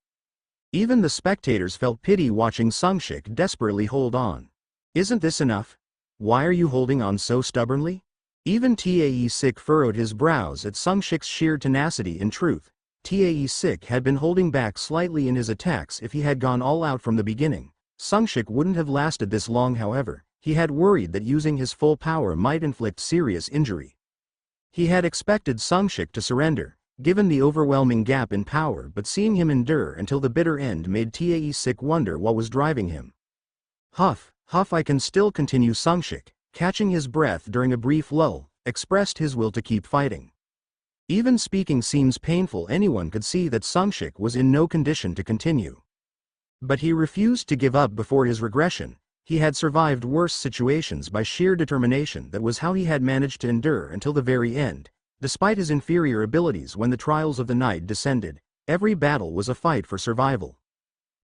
Even the spectators felt pity watching Sungshik desperately hold on. Isn't this enough? Why are you holding on so stubbornly? Even Tae Sik furrowed his brows at Sungshik's sheer tenacity. In truth, Tae Sik had been holding back slightly in his attacks. If he had gone all out from the beginning, Sungshik wouldn't have lasted this long. However, he had worried that using his full power might inflict serious injury. He had expected Sungshik to surrender, given the overwhelming gap in power, but seeing him endure until the bitter end made Tae Sik wonder what was driving him. Huff. I can still continue. Sungshik, catching his breath during a brief lull, expressed his will to keep fighting. Even speaking seems painful. Anyone could see that Sungshik was in no condition to continue. But he refused to give up before his regression. He had survived worse situations by sheer determination. That was how he had managed to endure until the very end. Despite his inferior abilities, when the trials of the night descended, every battle was a fight for survival.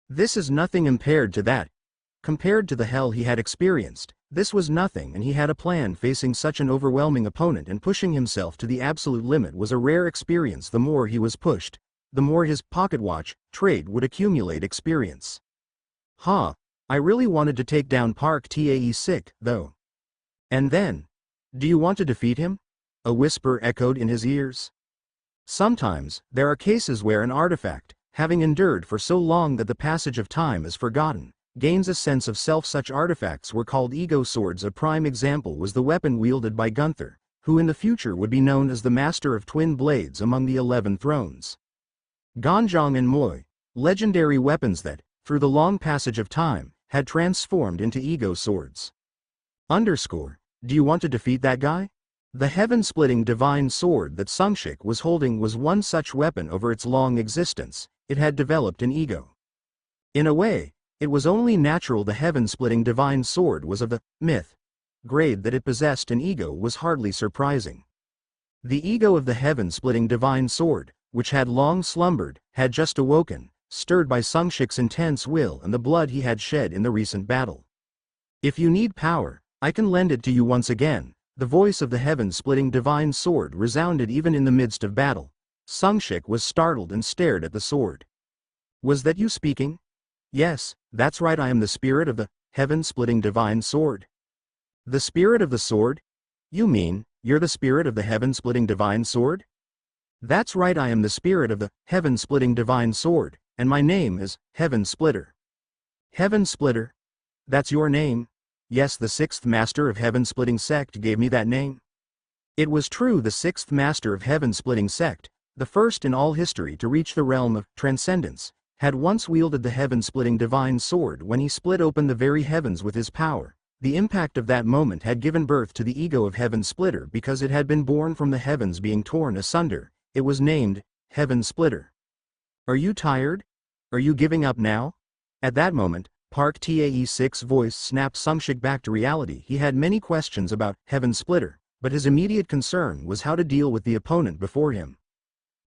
This is nothing compared to that. Compared to the hell he had experienced, this was nothing, and he had a plan. Facing such an overwhelming opponent and pushing himself to the absolute limit was a rare experience. The more he was pushed, the more his pocket watch trade would accumulate experience. I really wanted to take down Park Tae Sik, though. And then, do you want to defeat him? A whisper echoed in his ears. Sometimes, there are cases where an artifact, having endured for so long that the passage of time is forgotten, gains a sense of self. Such artifacts were called ego swords. A prime example was the weapon wielded by Gunther, who in the future would be known as the Master of Twin Blades among the 11 Thrones. Ganjong and Moi, legendary weapons that, through the long passage of time, had transformed into ego swords. Do you want to defeat that guy? The heaven-splitting divine sword that Sungshik was holding was one such weapon. Over its long existence, it had developed an ego. In a way, it was only natural. The heaven-splitting divine sword was of the myth grade. That it possessed an ego was hardly surprising. The ego of the heaven-splitting divine sword, which had long slumbered, had just awoken, stirred by Sungshik's intense will and the blood he had shed in the recent battle. If you need power, I can lend it to you once again. The voice of the heaven-splitting divine sword resounded even in the midst of battle. Sungshik was startled and stared at the sword. Was that you speaking? Yes, that's right. I am the spirit of the heaven-splitting divine sword. The spirit of the sword? You mean, you're the spirit of the heaven-splitting divine sword? That's right. I am the spirit of the heaven-splitting divine sword, and my name is Heaven Splitter. Heaven Splitter? That's your name? Yes, the 6th Master of Heaven-Splitting Sect gave me that name. It was true. The 6th Master of Heaven-Splitting Sect, the first in all history to reach the realm of transcendence, had once wielded the heaven-splitting divine sword when he split open the very heavens with his power. The impact of that moment had given birth to the ego of Heaven Splitter because it had been born from the heavens being torn asunder. It was named Heaven Splitter. Are you tired? Are you giving up now? At that moment, Park Tae Sik's voice snapped Sungshik back to reality. He had many questions about Heaven Splitter, but his immediate concern was how to deal with the opponent before him.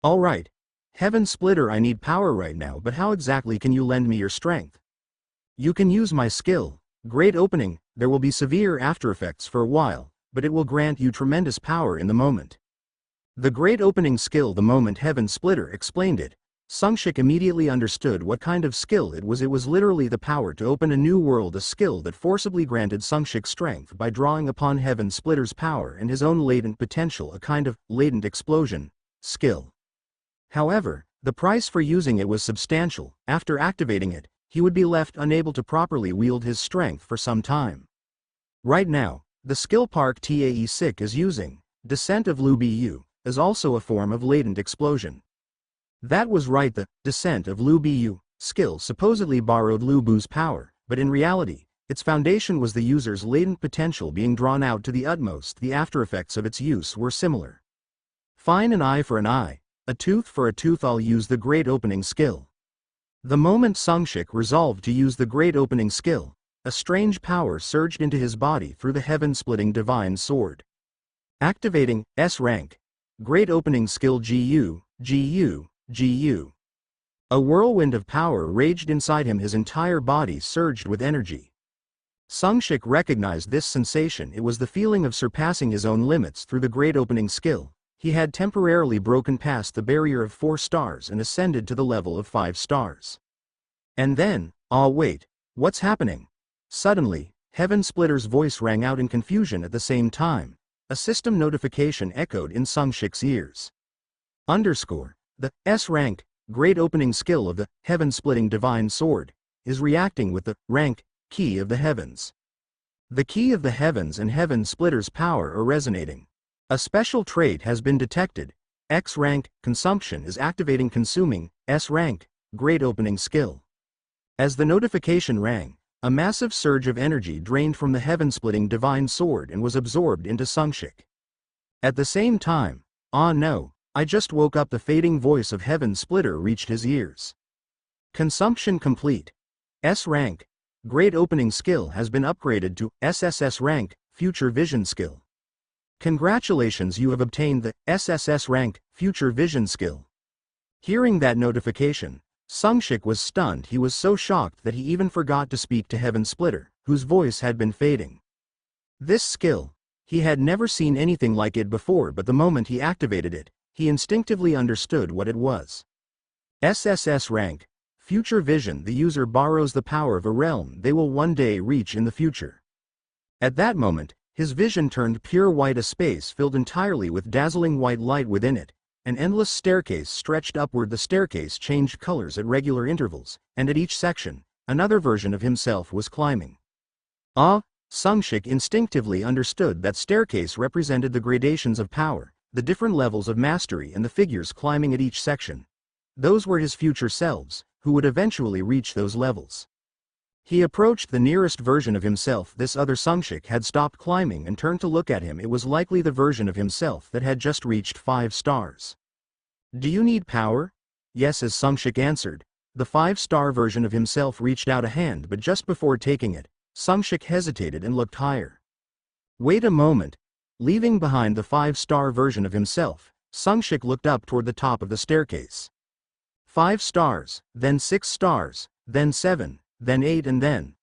All right, Heaven Splitter, I need power right now, but how exactly can you lend me your strength? You can use my skill, Great Opening. There will be severe aftereffects for a while, but it will grant you tremendous power in the moment. The Great Opening skill. The moment Heaven Splitter explained it, Sungshik immediately understood what kind of skill it was. It was literally the power to open a new world, a skill that forcibly granted Sungshik strength by drawing upon Heaven Splitter's power and his own latent potential, a kind of latent explosion skill. However, the price for using it was substantial. After activating it, he would be left unable to properly wield his strength for some time. Right now, the skill Park Tae Sik is using, Descent of Lu Bu, is also a form of latent explosion. That was right, the Descent of Lu Bu skill supposedly borrowed Lu Bu's power, but in reality, its foundation was the user's latent potential being drawn out to the utmost. The aftereffects of its use were similar. Fine, an eye for an eye, a tooth for a tooth. I'll use the great opening skill. The moment Sungshik resolved to use the great opening skill, a strange power surged into his body through the heaven-splitting divine sword. Activating S rank. Great opening skill GU, GU, GU. A whirlwind of power raged inside him, his entire body surged with energy. Sungshik recognized this sensation. It was the feeling of surpassing his own limits through the great opening skill. He had temporarily broken past the barrier of 4 stars and ascended to the level of 5 stars. And then, wait, what's happening? Suddenly, Heaven Splitter's voice rang out in confusion at the same time. A system notification echoed in Sungshik's ears. The S rank, great opening skill of the heaven-splitting divine sword, is reacting with the rank key of the heavens. The key of the heavens and Heaven Splitter's power are resonating. A special trait has been detected. X rank consumption is activating consuming S rank great opening skill. As the notification rang, a massive surge of energy drained from the heaven-splitting divine sword and was absorbed into Sungshik. At the same time, "Ah no, I just woke up." The fading voice of Heaven Splitter reached his ears. Consumption complete. S rank great opening skill has been upgraded to SSS rank future vision skill. Congratulations, you have obtained the SSS rank future vision skill. Hearing that notification, Sungshik was stunned. He was so shocked that he even forgot to speak to Heaven Splitter, whose voice had been fading. This skill, he had never seen anything like it before, but the moment he activated it, he instinctively understood what it was. SSS rank future vision. The user borrows the power of a realm they will one day reach in the future. At that moment, his vision turned pure white, a space filled entirely with dazzling white light within it. An endless staircase stretched upward. The staircase changed colors at regular intervals, and at each section, another version of himself was climbing. Sungshik instinctively understood that staircase represented the gradations of power, the different levels of mastery, and the figures climbing at each section. Those were his future selves, who would eventually reach those levels. He approached the nearest version of himself. This other Sungshik had stopped climbing and turned to look at him. It was likely the version of himself that had just reached 5 stars. "Do you need power?" "Yes," as Sungshik answered. The 5-star version of himself reached out a hand, but just before taking it, Sungshik hesitated and looked higher. "Wait a moment." Leaving behind the 5-star version of himself, Sungshik looked up toward the top of the staircase. 5 stars, then 6 stars, then 7, then 8, and then,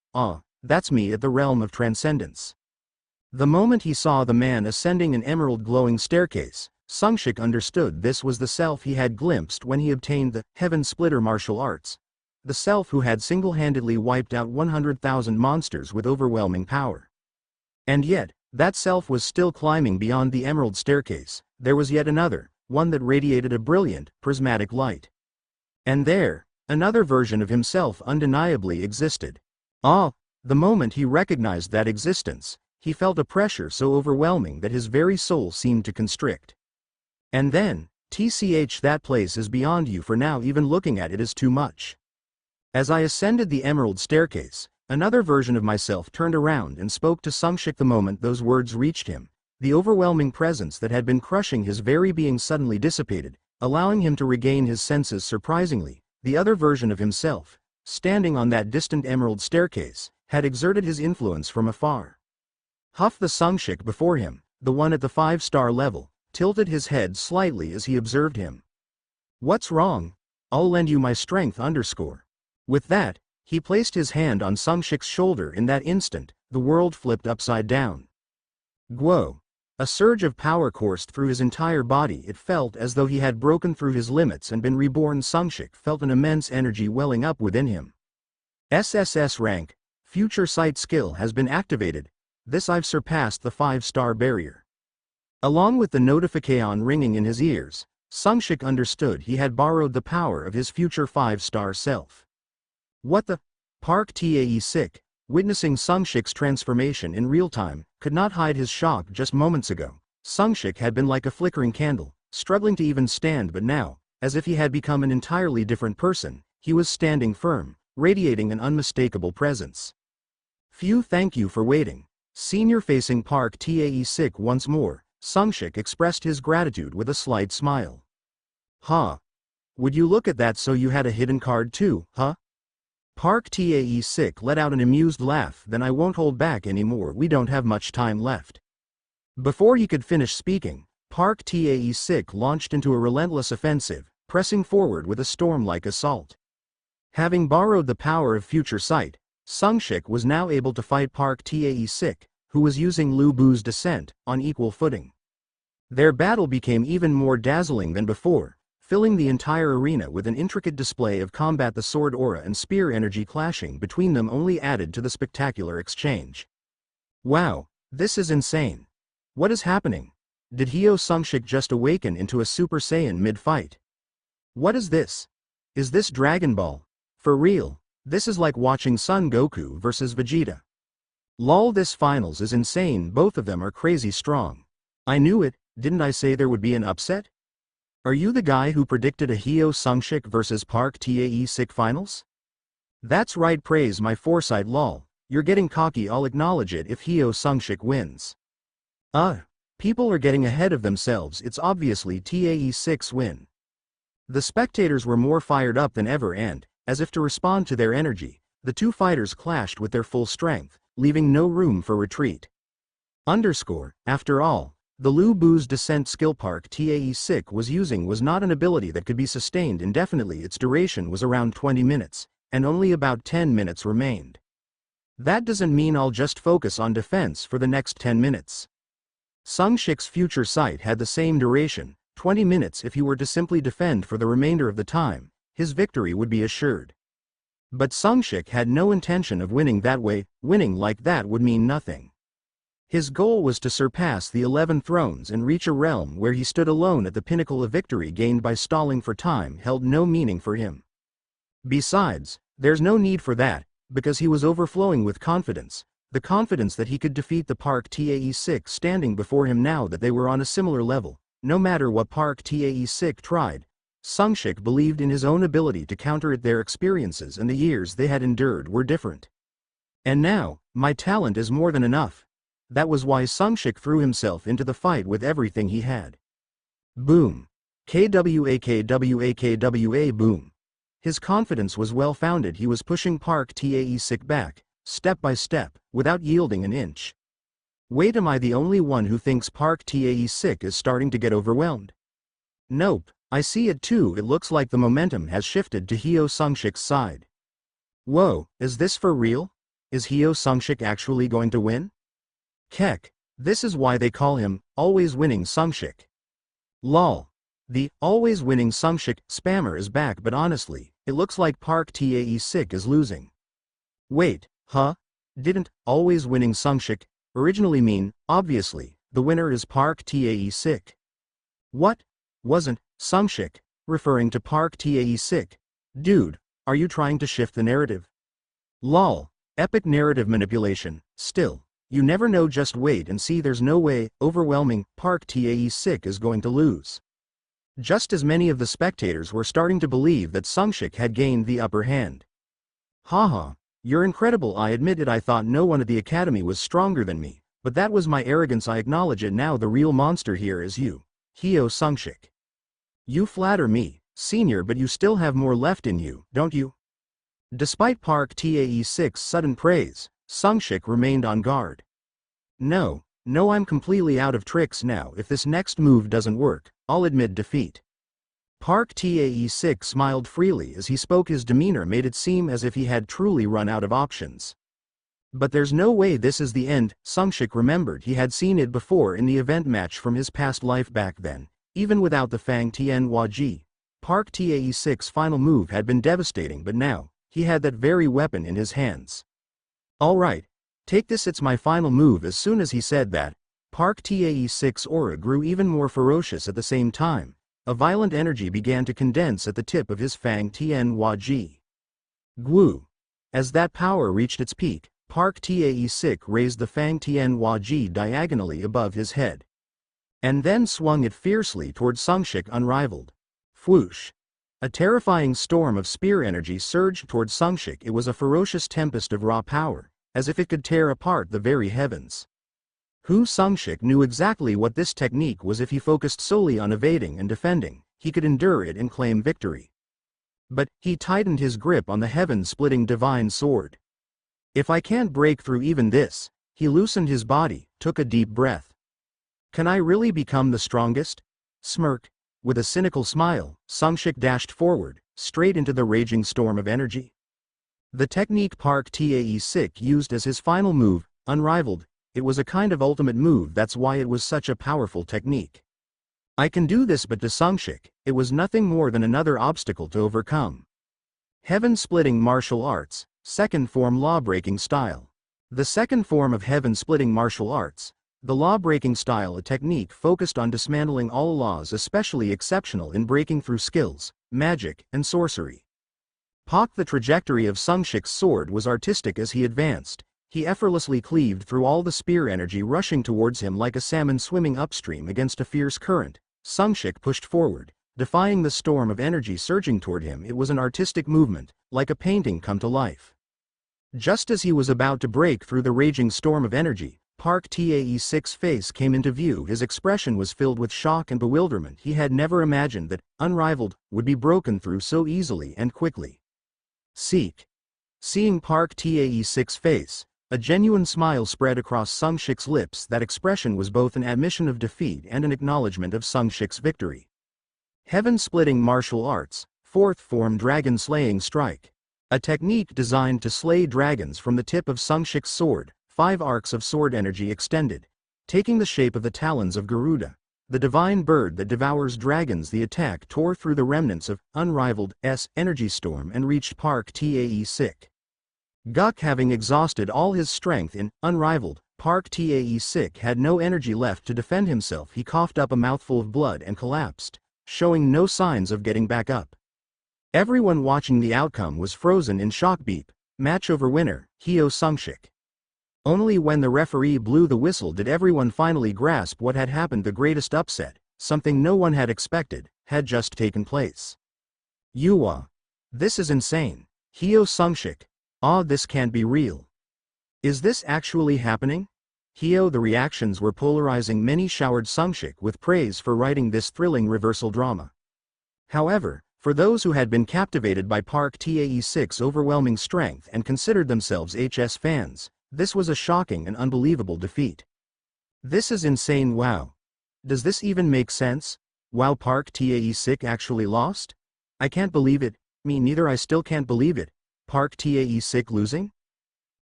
that's me at the realm of transcendence. The moment he saw the man ascending an emerald glowing staircase, Sungshik understood this was the self he had glimpsed when he obtained the Heaven Splitter martial arts. The self who had single-handedly wiped out 100,000 monsters with overwhelming power. And yet, that self was still climbing beyond the emerald staircase. There was yet another, one that radiated a brilliant, prismatic light. And there, another version of himself undeniably existed. The moment he recognized that existence, he felt a pressure so overwhelming that his very soul seemed to constrict. And then, that place is beyond you for now. Even looking at it is too much. As I ascended the emerald staircase, another version of myself turned around and spoke to Sungshik. The moment those words reached him, the overwhelming presence that had been crushing his very being suddenly dissipated, allowing him to regain his senses. Surprisingly, the other version of himself, standing on that distant emerald staircase, had exerted his influence from afar. The Sungshik before him, the one at the 5-star level, tilted his head slightly as he observed him. "What's wrong? I'll lend you my strength." With that, he placed his hand on Sungshik's shoulder. In that instant, the world flipped upside down. Guo! A surge of power coursed through his entire body. It felt as though he had broken through his limits and been reborn. Sungshik felt an immense energy welling up within him. SSS rank, future sight skill has been activated. I've surpassed the 5-star barrier. Along with the notification ringing in his ears, Sungshik understood he had borrowed the power of his future 5-star self. What the? Park Tae Sik, witnessing Sungshik's transformation in real time, could not hide his shock. Just moments ago, Sungshik had been like a flickering candle, struggling to even stand, but now, as if he had become an entirely different person, he was standing firm, radiating an unmistakable presence. "Thank you for waiting." Senior facing Park Tae Sik once more, Sungshik expressed his gratitude with a slight smile. Huh? Would you look at that, so you had a hidden card too, huh? Park Tae-sik let out an amused laugh. Then I won't hold back anymore, we don't have much time left. Before he could finish speaking, Park Tae-sik launched into a relentless offensive, pressing forward with a storm-like assault. Having borrowed the power of future sight, Sungshik was now able to fight Park Tae-sik, who was using Lu Bu's descent, on equal footing. Their battle became even more dazzling than before, filling the entire arena with an intricate display of combat. The sword aura and spear energy clashing between them only added to the spectacular exchange. Wow, this is insane. What is happening? Did Hyo Sungshik just awaken into a Super Saiyan mid-fight? What is this? Is this Dragon Ball? For real, this is like watching Son Goku versus Vegeta. Lol, this finals is insane, both of them are crazy strong. I knew it, didn't I say there would be an upset? Are you the guy who predicted a Hyo Sungshik versus Park Tae-sik finals? That's right, praise my foresight. Lol, you're getting cocky, I'll acknowledge it if Hyo Sungshik wins. People are getting ahead of themselves, it's obviously Tae-sik's win. The spectators were more fired up than ever and, as if to respond to their energy, the two fighters clashed with their full strength, leaving no room for retreat. After all, the Lu Bu's descent skill Park Tae-sik was using was not an ability that could be sustained indefinitely. Its duration was around 20 minutes, and only about 10 minutes remained. That doesn't mean I'll just focus on defense for the next 10 minutes. Sungshik's future sight had the same duration, 20 minutes. If he were to simply defend for the remainder of the time, his victory would be assured. But Sungshik had no intention of winning that way. Winning like that would mean nothing. His goal was to surpass the 11 thrones and reach a realm where he stood alone at the pinnacle. Of victory gained by stalling for time held no meaning for him. Besides, there's no need for that, because he was overflowing with confidence, the confidence that he could defeat the Park Tae-sik standing before him now that they were on a similar level. No matter what Park Tae-sik tried, Sungshik believed in his own ability to counter it. Their experiences and the years they had endured were different. And now, my talent is more than enough. That was why Sungshik threw himself into the fight with everything he had. Boom. KWA boom. His confidence was well founded. He was pushing Park Tae-sik back, step by step, without yielding an inch. Wait, am I the only one who thinks Park Tae-sik is starting to get overwhelmed? Nope, I see it too. It looks like the momentum has shifted to Hyo Sungshik's side. Whoa, is this for real? Is Hyo Sungshik actually going to win? Kek, this is why they call him always winning Sungshik. Lol. The always winning Sungshik spammer is back, but honestly, it looks like Park Tae-sik is losing. Wait, huh? Didn't always winning Sungshik originally mean, obviously, the winner is Park Tae-sik? What? Wasn't Sungshik referring to Park Tae-sik? Dude, are you trying to shift the narrative? Lol. Epic narrative manipulation. Still, you never know, just wait and see. There's no way overwhelming Park Tae-sik is going to lose. Just as many of the spectators were starting to believe that Sungshik had gained the upper hand. Haha, you're incredible, I admit it. I thought no one at the academy was stronger than me, but that was my arrogance, I acknowledge it. Now the real monster here is you, Hyo Sungshik. You flatter me, senior, but you still have more left in you, don't you? Despite Park Tae-sik's sudden praise, Sungshik remained on guard. No, I'm completely out of tricks now. If this next move doesn't work, I'll admit defeat. Park Tae-sik smiled freely as he spoke. His demeanor made it seem as if he had truly run out of options. But there's no way this is the end. Sungshik remembered he had seen it before in the event match from his past life back then. Even without the Fang Tianhua Ji, Park Tae-sik's final move had been devastating, but now, he had that very weapon in his hands. Alright, take this, it's my final move. As soon as he said that, Park Tae-sik's aura grew even more ferocious. At the same time, a violent energy began to condense at the tip of his Fang Tianhua Ji. Gwu. As that power reached its peak, Park Tae-sik raised the Fang Tianhua Ji diagonally above his head, and then swung it fiercely toward Sungshik unrivaled. Whoosh. A terrifying storm of spear energy surged toward Sungshik. It was a ferocious tempest of raw power, as if it could tear apart the very heavens. Hu Sungshik knew exactly what this technique was. If he focused solely on evading and defending, he could endure it and claim victory. But he tightened his grip on the heaven-splitting divine sword. If I can't break through even this, he loosened his body, took a deep breath. Can I really become the strongest? Smirked. With a cynical smile, Sungshik dashed forward, straight into the raging storm of energy. The technique Park Tae-sik used as his final move, unrivaled, it was a kind of ultimate move. That's why it was such a powerful technique. I can do this, but to Sungshik, it was nothing more than another obstacle to overcome. Heaven-splitting martial arts, second form law-breaking style. The second form of heaven-splitting martial arts, the law-breaking style, a technique focused on dismantling all laws, especially exceptional in breaking through skills, magic, and sorcery. The trajectory of Sungshik's sword was artistic as he advanced. He effortlessly cleaved through all the spear energy rushing towards him like a salmon swimming upstream against a fierce current. Sungshik pushed forward, defying the storm of energy surging toward him. It was an artistic movement, like a painting come to life. Just as he was about to break through the raging storm of energy, Park Tae-sik's face came into view. His expression was filled with shock and bewilderment. He had never imagined that, unrivaled, would be broken through so easily and quickly. Seeing Park Tae-sik's face, a genuine smile spread across Sungshik's lips. That expression was both an admission of defeat and an acknowledgement of Sungshik's victory. Heaven-splitting martial arts, fourth form dragon-slaying strike. A technique designed to slay dragons from the tip of Sungshik's sword. 5 arcs of sword energy extended, taking the shape of the talons of Garuda, the divine bird that devours dragons. The attack tore through the remnants of Unrivaled's energy storm and reached Park Tae-sik. Guk, having exhausted all his strength in Unrivaled, Park Tae-sik had no energy left to defend himself. He coughed up a mouthful of blood and collapsed, showing no signs of getting back up. Everyone watching the outcome was frozen in shock. Beep. Match over winner, Hyo Sungshik. Only when the referee blew the whistle did everyone finally grasp what had happened. The greatest upset, something no one had expected, had just taken place. Yuwa. This is insane. Hyo Sungshik. This can't be real. Is this actually happening? Hyo. The reactions were polarizing. Many showered Sungshik with praise for writing this thrilling reversal drama. However, for those who had been captivated by Park Tae-sik's overwhelming strength and considered themselves HS fans, this was a shocking and unbelievable defeat. This is insane. Wow. Does this even make sense? Wow, Park Tae-sik actually lost? I can't believe it. Me neither. I still can't believe it. Park Tae-sik losing?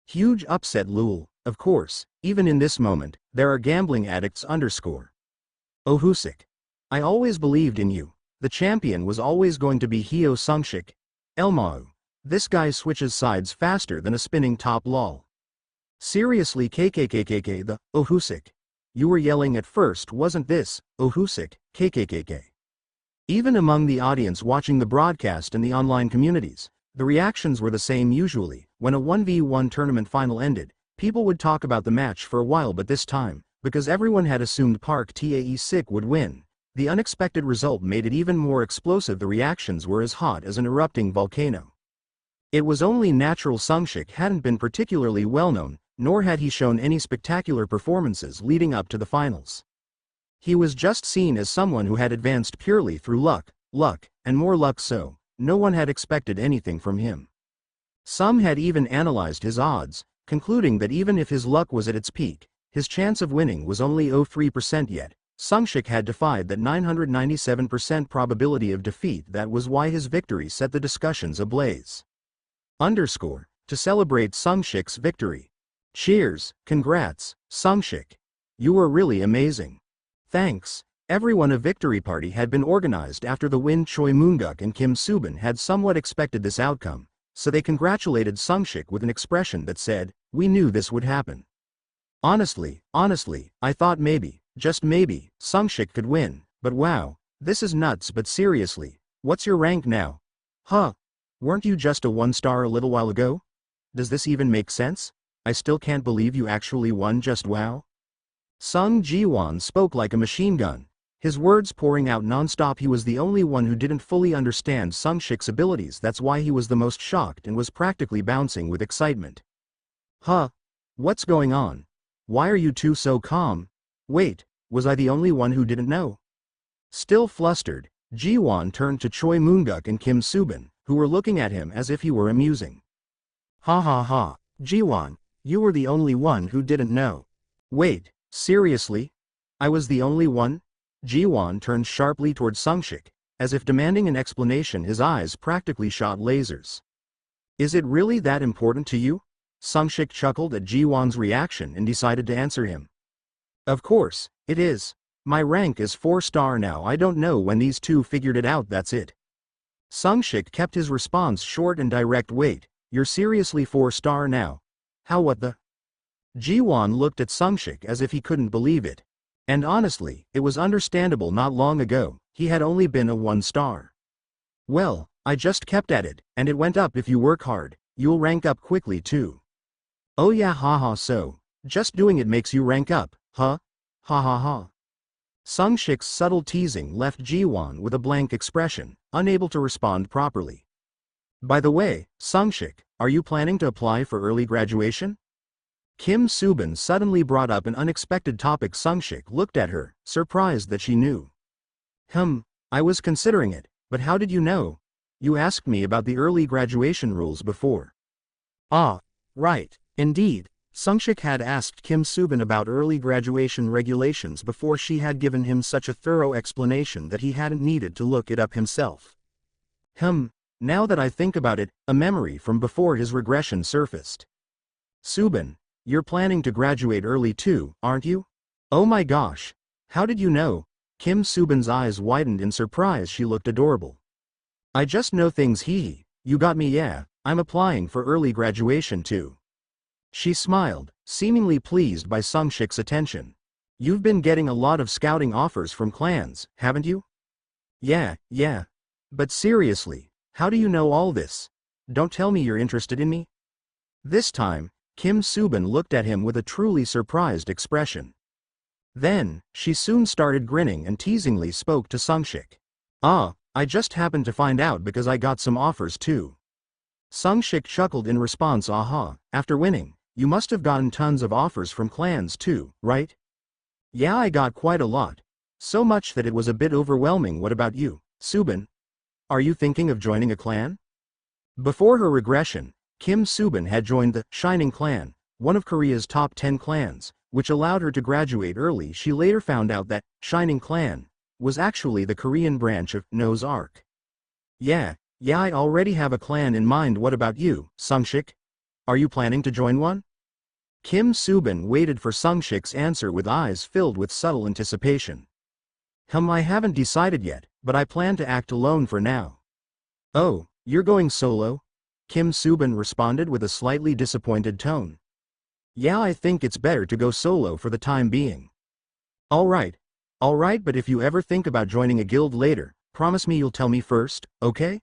Huge upset. Lul. Of course, even in this moment, there are gambling addicts. Ohusik. I always believed in you. The champion was always going to be Hyo Sungshik. Elmao. This guy switches sides faster than a spinning top. Lol. Seriously, KKKKK. The Ohusik. You were yelling at first, wasn't this, Ohusik, KKKK? Even among the audience watching the broadcast and the online communities, the reactions were the same. Usually, when a 1v1 tournament final ended, people would talk about the match for a while, but this time, because everyone had assumed Park Tae-sik would win, the unexpected result made it even more explosive. The reactions were as hot as an erupting volcano. It was only natural. Sungshik hadn't been particularly well known, nor had he shown any spectacular performances leading up to the finals. He was just seen as someone who had advanced purely through luck, and more luck, so no one had expected anything from him. Some had even analyzed his odds, concluding that even if his luck was at its peak, his chance of winning was only 0.3% yet. Sungshik had defied that 997% probability of defeat. That was why his victory set the discussions ablaze. To celebrate Sungshik's victory. Cheers, congrats, Sungshik. You were really amazing. Thanks. Everyone. A victory party had been organized after the win. Choi Moonguk and Kim Subin had somewhat expected this outcome, so they congratulated Sungshik with an expression that said, "We knew this would happen. Honestly, I thought maybe, just maybe, Sungshik could win, but wow, this is nuts." But seriously, what's your rank now? Weren't you just a 1-star a little while ago? Does this even make sense? I still can't believe you actually won. Just wow. Sung Ji-won spoke like a machine gun, his words pouring out non-stop. He was the only one who didn't fully understand Sungshik's abilities. That's why he was the most shocked and was practically bouncing with excitement. What's going on? Why are you two so calm? Wait, was I the only one who didn't know? Still flustered, Ji-won turned to Choi Moonguk and Kim Subin, who were looking at him as if he were amusing. Ha ha ha, Ji-won, you were the only one who didn't know. Wait, seriously? I was the only one? Ji-won turned sharply toward Sungshik, as if demanding an explanation. His eyes practically shot lasers. Is it really that important to you? Sungshik chuckled at Ji-won's reaction and decided to answer him. Of course, it is. My rank is 4-star now. I don't know when these two figured it out, that's it. Sungshik kept his response short and direct. Wait, you're seriously 4-star now? How what the? Ji-won looked at Sungshik as if he couldn't believe it. And honestly, it was understandable. Not long ago, he had only been a 1-star. Well, I just kept at it, and it went up. If you work hard, you'll rank up quickly too. Oh yeah, haha, so, just doing it makes you rank up, huh? Ha ha ha. Sungshik's subtle teasing left Ji-won with a blank expression, unable to respond properly. By the way, Sungshik, are you planning to apply for early graduation? Kim Subin suddenly brought up an unexpected topic. Sungshik looked at her, surprised that she knew. I was considering it, but how did you know? You asked me about the early graduation rules before. Ah, right, indeed. Sungshik had asked Kim Subin about early graduation regulations before. She had given him such a thorough explanation that he hadn't needed to look it up himself. Now that I think about it, a memory from before his regression surfaced. Subin, you're planning to graduate early too, aren't you? Oh my gosh. How did you know? Kim Subin's eyes widened in surprise. She looked adorable. I just know things. You got me. Yeah, I'm applying for early graduation too. She smiled, seemingly pleased by Sungshik's attention. You've been getting a lot of scouting offers from clans, haven't you? Yeah. But seriously, how do you know all this? Don't tell me you're interested in me? This time, Kim Subin looked at him with a truly surprised expression. Then, she soon started grinning and teasingly spoke to Sungshik. I just happened to find out because I got some offers too. Sungshik chuckled in response. After winning, you must have gotten tons of offers from clans too, right? Yeah, I got quite a lot. So much that it was a bit overwhelming. What about you, Subin? Are you thinking of joining a clan? Before her regression, Kim Subin had joined the Shining Clan, one of Korea's top 10 clans, which allowed her to graduate early. She later found out that Shining Clan was actually the Korean branch of Noah's Ark. Yeah, I already have a clan in mind. What about you, Sungshik? Are you planning to join one? Kim Subin waited for Sungshik's answer with eyes filled with subtle anticipation. I haven't decided yet, but I plan to act alone for now. Oh, you're going solo? Kim Subin responded with a slightly disappointed tone. Yeah, I think it's better to go solo for the time being. Alright, but if you ever think about joining a guild later, promise me you'll tell me first, okay?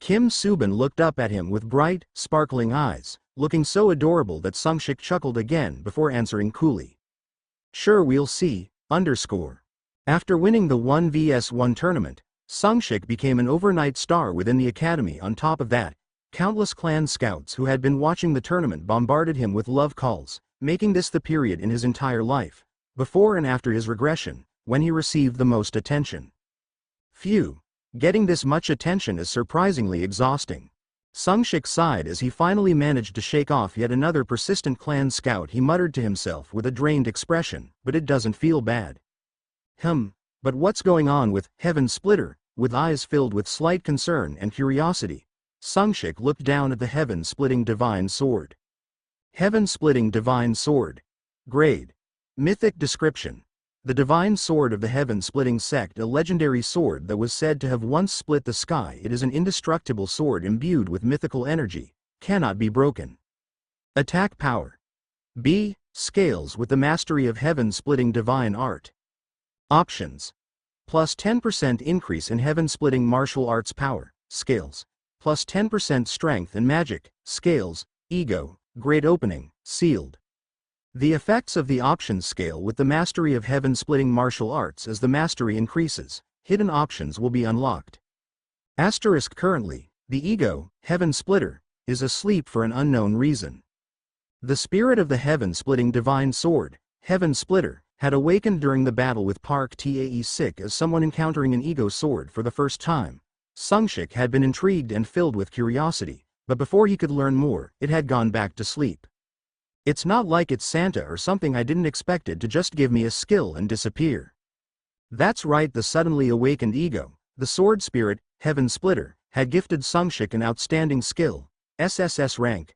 Kim Subin looked up at him with bright, sparkling eyes, looking so adorable that Sungshik chuckled again before answering coolly. Sure, we'll see. After winning the 1vs1 tournament, Sungshik became an overnight star within the academy. On top of that, countless clan scouts who had been watching the tournament bombarded him with love calls, making this the period in his entire life, before and after his regression, when he received the most attention. Phew. Getting this much attention is surprisingly exhausting. Sungshik sighed as he finally managed to shake off yet another persistent clan scout. He muttered to himself with a drained expression, but it doesn't feel bad. But what's going on with Heaven Splitter? With eyes filled with slight concern and curiosity, Sungshik looked down at the Heaven-Splitting Divine Sword. Heaven-Splitting Divine Sword. Grade. Mythic description. The Divine Sword of the Heaven-Splitting Sect, a legendary sword that was said to have once split the sky. It is an indestructible sword imbued with mythical energy, cannot be broken. Attack power. B. Scales with the mastery of Heaven-Splitting Divine Art. Options. Plus 10% increase in Heaven-Splitting Martial Arts Power, Scales. Plus 10% Strength and Magic, Scales, Ego, Great Opening, Sealed. The effects of the options scale with the mastery of Heaven-Splitting Martial Arts. As the mastery increases, hidden options will be unlocked. Currently, the Ego, Heaven Splitter, is asleep for an unknown reason. The spirit of the heaven-splitting divine sword, Heaven Splitter, had awakened during the battle with Park Tae-sik as someone encountering an ego sword for the first time. Sungshik had been intrigued and filled with curiosity, but before he could learn more, it had gone back to sleep. It's not like it's Santa or something I didn't expect it to just give me a skill and disappear. That's right, the suddenly awakened ego, the sword spirit, Heaven Splitter, had gifted Sungshik an outstanding skill, SSS rank,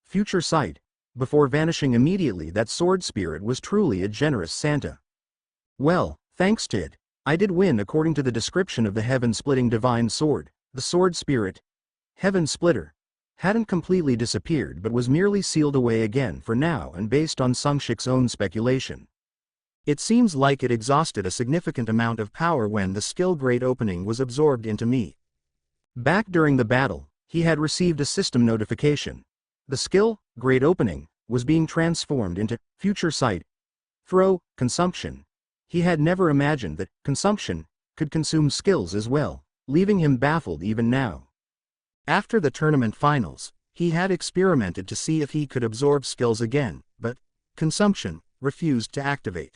Future Sight. Before vanishing immediately, that sword spirit was truly a generous Santa. Well, thanks to it, I did win according to the description of the heaven-splitting divine sword. The sword spirit, Heaven Splitter, hadn't completely disappeared but was merely sealed away again for now, and based on Sungshik's own speculation, It seems like it exhausted a significant amount of power when the skill Great Opening was absorbed into me. Back during the battle, he had received a system notification. The skill, Great Opening, was being transformed into Future Sight. Consumption. He had never imagined that consumption could consume skills as well, leaving him baffled even now. After the tournament finals, he had experimented to see if he could absorb skills again, but consumption refused to activate.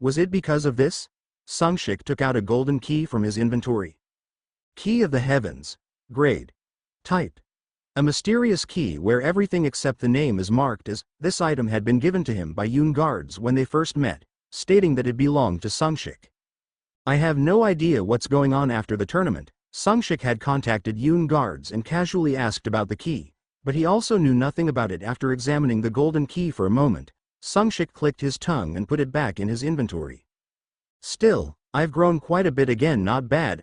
Was it because of this? Sungshik took out a golden key from his inventory. Key of the Heavens. Grade. Type. A mysterious key where everything except the name is marked as. This item had been given to him by Yoon guards when they first met, stating that it belonged to Sungshik. I have no idea what's going on after the tournament. Sungshik had contacted Yoon guards and casually asked about the key, but he also knew nothing about it. After examining the golden key for a moment, Sungshik clicked his tongue and put it back in his inventory. Still, I've grown quite a bit again, not bad,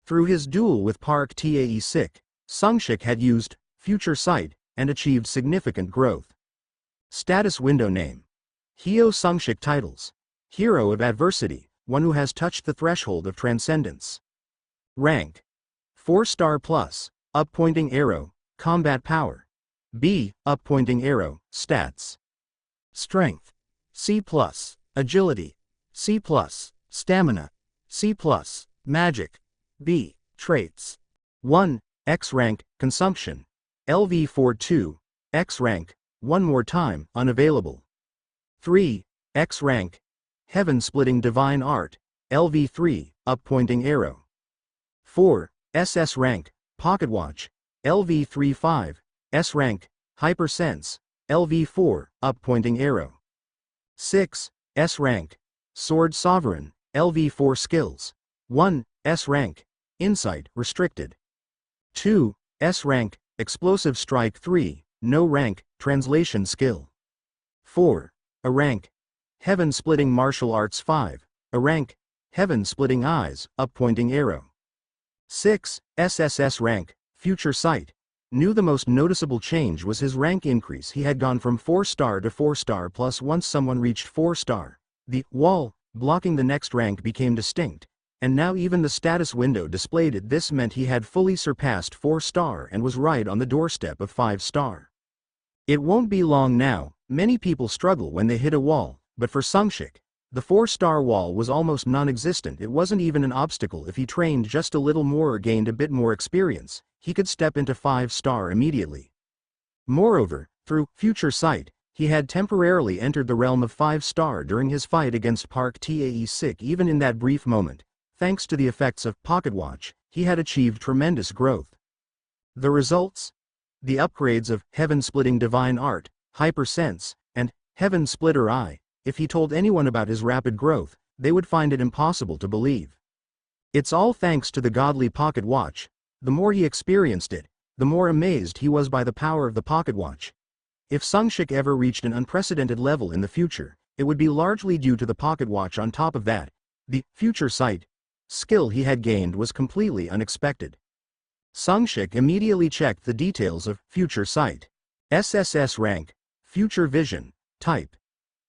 Through his duel with Park Tae-sik, Sungshik had used Future Sight and achieved significant growth. Status window name. Hyo Sungshik titles. Hero of Adversity, one who has touched the threshold of transcendence. Rank. 4-star plus, up pointing arrow, combat power. B, up pointing arrow, stats. Strength. C+, agility. C+, stamina. C+, magic. B, traits. 1. X rank, consumption. LV42, X rank, one more time, unavailable. 3. X rank, heaven-splitting divine art, LV3, up pointing arrow. 4. SS rank, pocket watch, LV35, S rank, hypersense, LV4, up pointing arrow. 6. S rank, sword sovereign, LV4 skills. 1. S rank, insight, restricted. 2. S rank, explosive strike. 3. No rank, translation skill. 4. A rank, heaven-splitting martial arts. 5. A rank, heaven-splitting eyes, up pointing arrow. 6. SSS rank, future sight. Knew the most noticeable change was his rank increase. He had gone from 4-star to 4-star plus once someone reached 4-star. The wall blocking the next rank became distinct, and now even the status window displayed it. This meant he had fully surpassed 4-star and was right on the doorstep of 5-star. It won't be long now. Many people struggle when they hit a wall, but for Sungshik, the 4-star wall was almost non-existent. It wasn't even an obstacle. If he trained just a little more or gained a bit more experience, he could step into 5-star immediately. Moreover, through future sight, he had temporarily entered the realm of 5-star during his fight against Park Tae-sik. Even in that brief moment, thanks to the effects of Pocket Watch, he had achieved tremendous growth. The results? The upgrades of Heaven-Splitting Divine Art, Hypersense, and Heaven Splitter Eye. If he told anyone about his rapid growth, they would find it impossible to believe. It's all thanks to the godly Pocket Watch. The more he experienced it, the more amazed he was by the power of the Pocket Watch. If Sungshik ever reached an unprecedented level in the future, it would be largely due to the Pocket Watch. On top of that, the future sight skill he had gained was completely unexpected. Sungshik immediately checked the details of future sight. SSS rank, future vision, type.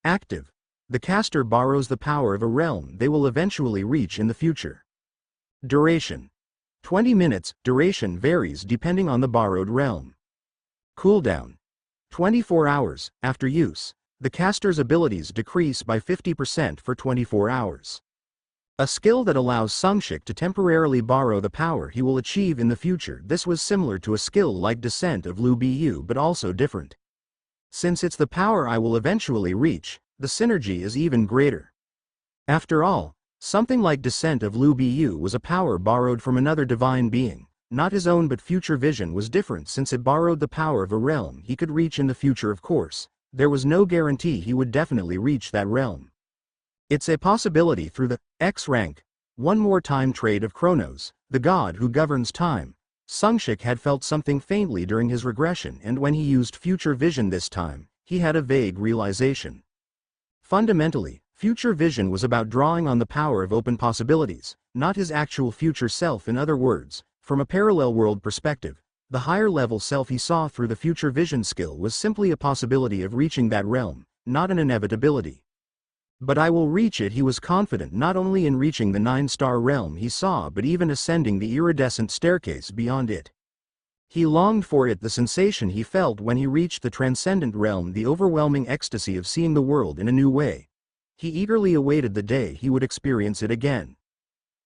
Active. The caster borrows the power of a realm they will eventually reach in the future. Duration. 20 minutes. Duration varies depending on the borrowed realm. Cooldown. 24 hours. After use, the caster's abilities decrease by 50% for 24 hours. A skill that allows Sungshik to temporarily borrow the power he will achieve in the future. This was similar to a skill like Descent of Lu Bu but also different. Since it's the power I will eventually reach, the synergy is even greater. After all, something like Descent of Lu Bu was a power borrowed from another divine being. Not his own, but future vision was different since it borrowed the power of a realm he could reach in the future. Of course, there was no guarantee he would definitely reach that realm. It's a possibility through the X rank. One more time trade of Chronos, the god who governs time. Sungshik had felt something faintly during his regression, and when he used future vision this time, he had a vague realization. Fundamentally, future vision was about drawing on the power of open possibilities, not his actual future self. In other words, from a parallel world perspective, the higher level self he saw through the future vision skill was simply a possibility of reaching that realm, not an inevitability. But I will reach it. He was confident not only in reaching the 9-star realm he saw but even ascending the iridescent staircase beyond it. He longed for it, the sensation he felt when he reached the transcendent realm, the overwhelming ecstasy of seeing the world in a new way. He eagerly awaited the day he would experience it again.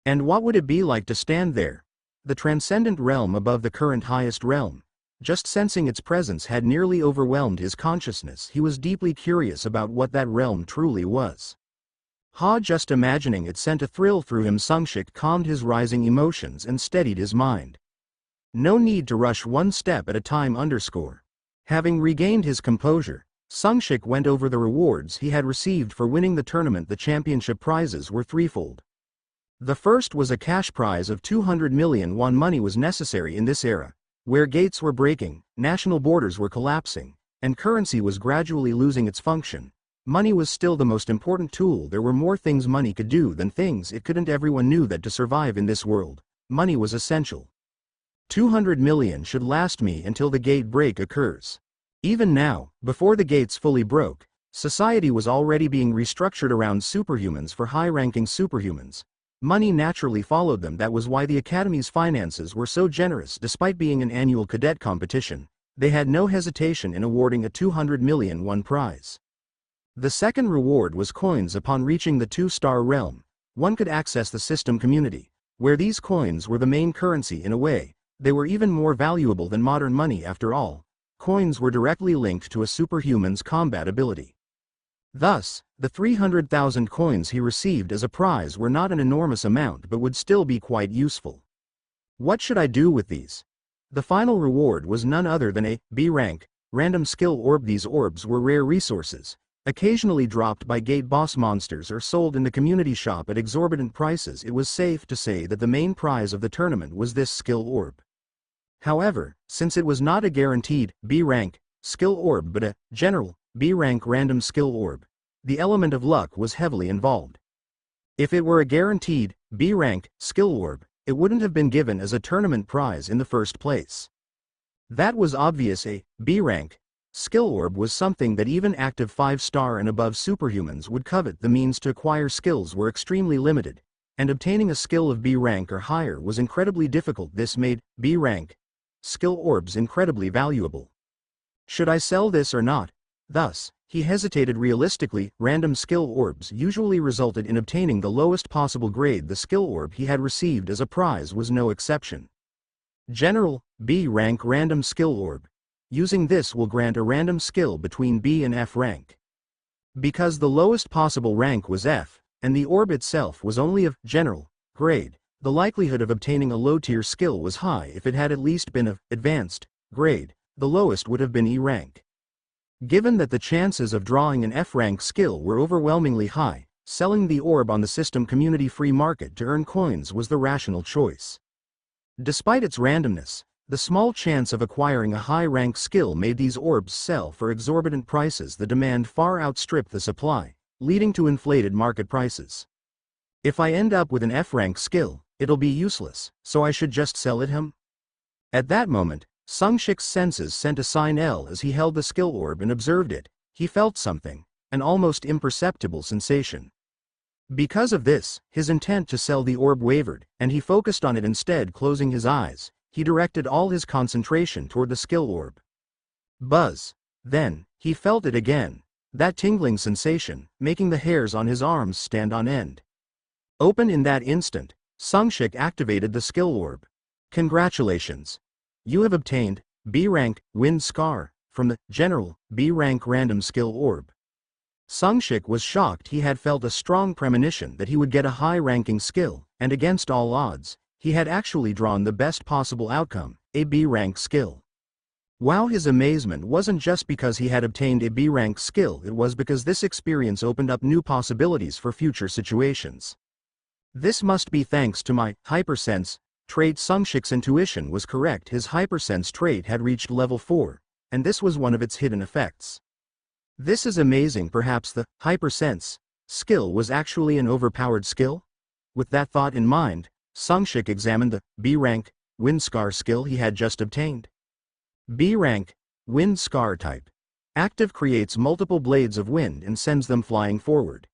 And what would it be like to stand there? The transcendent realm above the current highest realm. Just sensing its presence had nearly overwhelmed his consciousness. He was deeply curious about what that realm truly was. Just imagining it sent a thrill through him. Sungshik calmed his rising emotions and steadied his mind. No need to rush, one step at a time. Having regained his composure, Sungshik went over the rewards he had received for winning the tournament. The championship prizes were threefold. The first was a cash prize of 200 million won. Money was necessary in this era, where gates were breaking, national borders were collapsing, and currency was gradually losing its function. Money was still the most important tool. There were more things money could do than things it couldn't. Everyone knew that to survive in this world, money was essential. 200 million should last me until the gate break occurs. Even now, before the gates fully broke, society was already being restructured around superhumans for high-ranking superhumans. Money naturally followed them. That was why the Academy's finances were so generous. Despite being an annual cadet competition, they had no hesitation in awarding a 200 million won prize. The second reward was coins. Upon reaching the 2-star realm, one could access the system community, where these coins were the main currency. In a way, they were even more valuable than modern money. After all, coins were directly linked to a superhuman's combat ability. Thus, the 300,000 coins he received as a prize were not an enormous amount but would still be quite useful. What should I do with these? The final reward was none other than a B rank random skill orb. These orbs were rare resources, occasionally dropped by gate boss monsters or sold in the community shop at exorbitant prices. It was safe to say that the main prize of the tournament was this skill orb. However, since it was not a guaranteed B rank skill orb but a general B rank random skill orb, the element of luck was heavily involved. If it were a guaranteed B rank skill orb, it wouldn't have been given as a tournament prize in the first place. That was obvious. A B rank skill orb was something that even active 5-star and above superhumans would covet. The means to acquire skills were extremely limited, and obtaining a skill of B rank or higher was incredibly difficult. This made B rank skill orbs incredibly valuable. Should I sell this or not? Thus, he hesitated. Realistically, random skill orbs usually resulted in obtaining the lowest possible grade. The skill orb he had received as a prize was no exception. General B rank random skill orb. Using this will grant a random skill between B and F rank. Because the lowest possible rank was F, and the orb itself was only of general grade, the likelihood of obtaining a low-tier skill was high. If it had at least been of advanced grade, the lowest would have been E rank. Given that the chances of drawing an F-rank skill were overwhelmingly high, selling the orb on the system community free market to earn coins was the rational choice. Despite its randomness, the small chance of acquiring a high-rank skill made these orbs sell for exorbitant prices. The demand far outstripped the supply, leading to inflated market prices. If I end up with an F-rank skill, it'll be useless, so I should just sell it him? At that moment, Sungshik's senses sent a sign L as he held the skill orb and observed it. He felt something, an almost imperceptible sensation. Because of this, his intent to sell the orb wavered, and he focused on it instead. Closing his eyes, he directed all his concentration toward the skill orb. Buzz. Then, he felt it again, that tingling sensation, making the hairs on his arms stand on end. Open in that instant, Sungshik activated the skill orb. Congratulations! You have obtained B rank Wind Scar from the General B rank Random Skill Orb. Sungshik was shocked. He had felt a strong premonition that he would get a high-ranking skill, and against all odds, he had actually drawn the best possible outcome, a B-rank skill. Wow! His amazement wasn't just because he had obtained a B-rank skill, it was because this experience opened up new possibilities for future situations. This must be thanks to my hypersense trait. Sungshik's intuition was correct. His hypersense trait had reached level 4, and this was one of its hidden effects. This is amazing. Perhaps the hypersense skill was actually an overpowered skill? With that thought in mind, Sungshik examined the B-rank Wind Scar skill he had just obtained. B-rank Wind Scar type. Active, creates multiple blades of wind and sends them flying forward.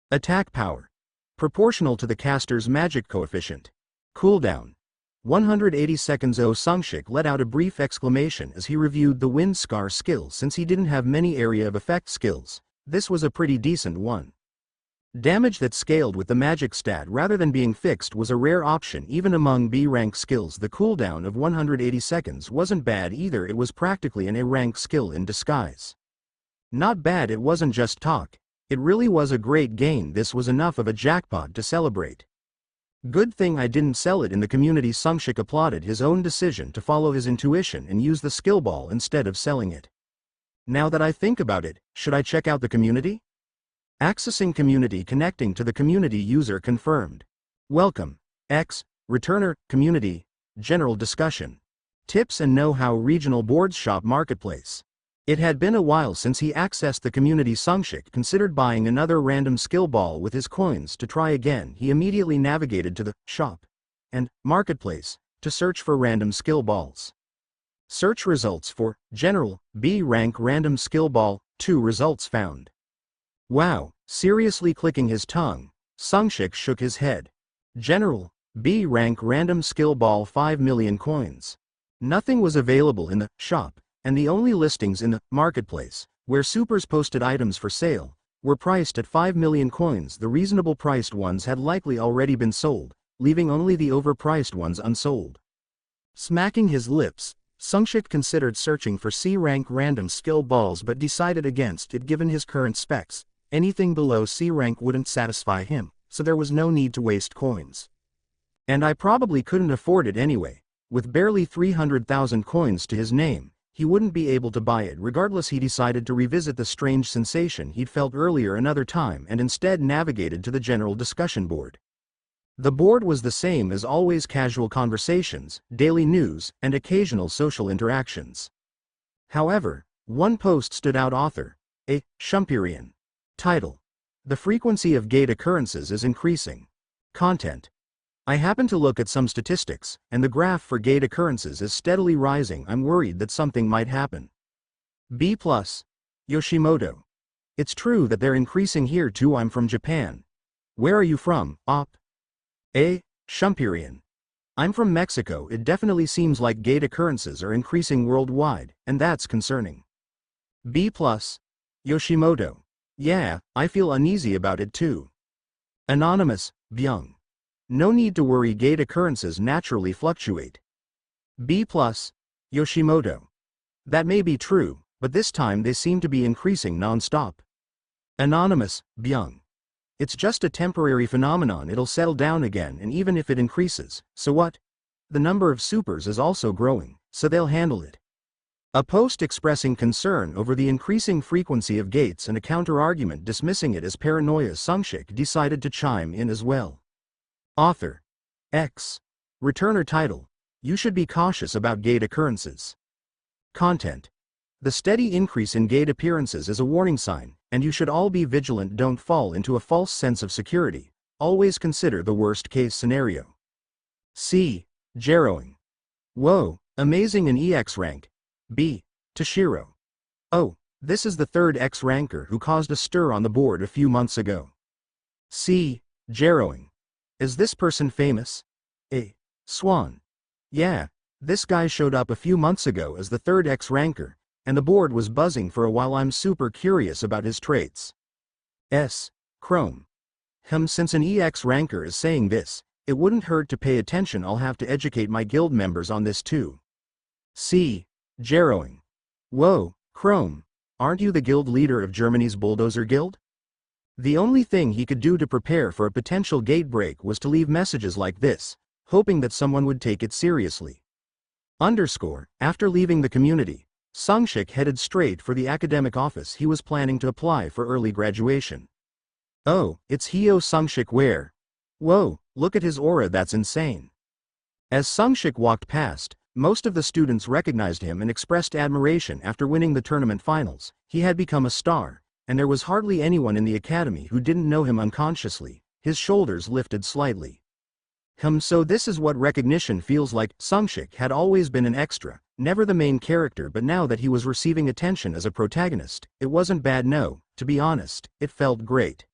Attack power. Proportional to the caster's magic coefficient. Cooldown. 180 seconds. Sungshik let out a brief exclamation as he reviewed the Wind Scar skill. Since he didn't have many area of effect skills, this was a pretty decent one. Damage that scaled with the magic stat rather than being fixed was a rare option even among B-rank skills. The cooldown of 180 seconds wasn't bad either. It was practically an A-rank skill in disguise. Not bad. It wasn't just talk. It really was a great gain. This was enough of a jackpot to celebrate. Good thing I didn't sell it in the community. Sungshik applauded his own decision to follow his intuition and use the skill ball instead of selling it. Now that I think about it, should I check out the community? Accessing community. Connecting to the community. User confirmed. Welcome. X. Returner. Community. General discussion. Tips and know-how. Regional boards. Shop. Marketplace. It had been a while since he accessed the community. Sungshik considered buying another random skill ball with his coins to try again. He immediately navigated to the shop and marketplace to search for random skill balls. Search results for General B rank Random Skill Ball. 2 results found. Wow! Seriously, clicking his tongue, Sungshik shook his head. General B rank Random Skill Ball. 5 million coins. Nothing was available in the shop, and the only listings in the marketplace, where supers posted items for sale, were priced at 5 million coins. The reasonable priced ones had likely already been sold, leaving only the overpriced ones unsold. Smacking his lips, Sungshik considered searching for C-rank random skill balls but decided against it given his current specs. Anything below C rank wouldn't satisfy him, so there was no need to waste coins. And I probably couldn't afford it anyway. With barely 300,000 coins to his name, he wouldn't be able to buy it. Regardless, he decided to revisit the strange sensation he'd felt earlier another time and instead navigated to the general discussion board. The board was the same as always: casual conversations, daily news, and occasional social interactions. However, one post stood out. Author: A. Shumperian. Title: The frequency of gate occurrences is increasing. Content: I happen to look at some statistics, and the graph for gate occurrences is steadily rising. I'm worried that something might happen. B+. Yoshimoto. It's true that they're increasing here too. I'm from Japan. Where are you from, Op? A. Shumperian. I'm from Mexico. It definitely seems like gate occurrences are increasing worldwide, and that's concerning. B+. Yoshimoto. Yeah, I feel uneasy about it too. Anonymous, Byung. No need to worry, gate occurrences naturally fluctuate. B+. Yoshimoto. That may be true, but this time they seem to be increasing non-stop. Anonymous, Byung. It's just a temporary phenomenon. It'll settle down again, and even if it increases, so what? The number of supers is also growing, so they'll handle it. A post expressing concern over the increasing frequency of gates and a counter-argument dismissing it as paranoia. Sungshik decided to chime in as well. Author: X. Returner. Title: You should be cautious about gate occurrences. Content: The steady increase in gate appearances is a warning sign, and you should all be vigilant. Don't fall into a false sense of security. Always consider the worst-case scenario. C. Jarrowing. Whoa, amazing. An EX rank. B. Toshiro. Oh, this is the third X ranker who caused a stir on the board a few months ago. C. Jarrowing. Is this person famous? A. Swan. Yeah, this guy showed up a few months ago as the third X ranker, and the board was buzzing for a while. I'm super curious about his traits. S. Chrome. Since an EX ranker is saying this, it wouldn't hurt to pay attention. I'll have to educate my guild members on this too. See. Jarrowing. Whoa, Chrome. Aren't you the guild leader of Germany's bulldozer guild? The only thing he could do to prepare for a potential gate break was to leave messages like this, hoping that someone would take it seriously. After leaving the community, Sungshik headed straight for the academic office. He was planning to apply for early graduation. Oh, it's Hyo Sungshik. Where? Whoa, look at his aura, that's insane. As Sungshik walked past, most of the students recognized him and expressed admiration. After winning the tournament finals, he had become a star, and there was hardly anyone in the academy who didn't know him. Unconsciously, his shoulders lifted slightly. So this is what recognition feels like. Sungshik had always been an extra, never the main character, but now that he was receiving attention as a protagonist, it wasn't bad. No, to be honest, it felt great.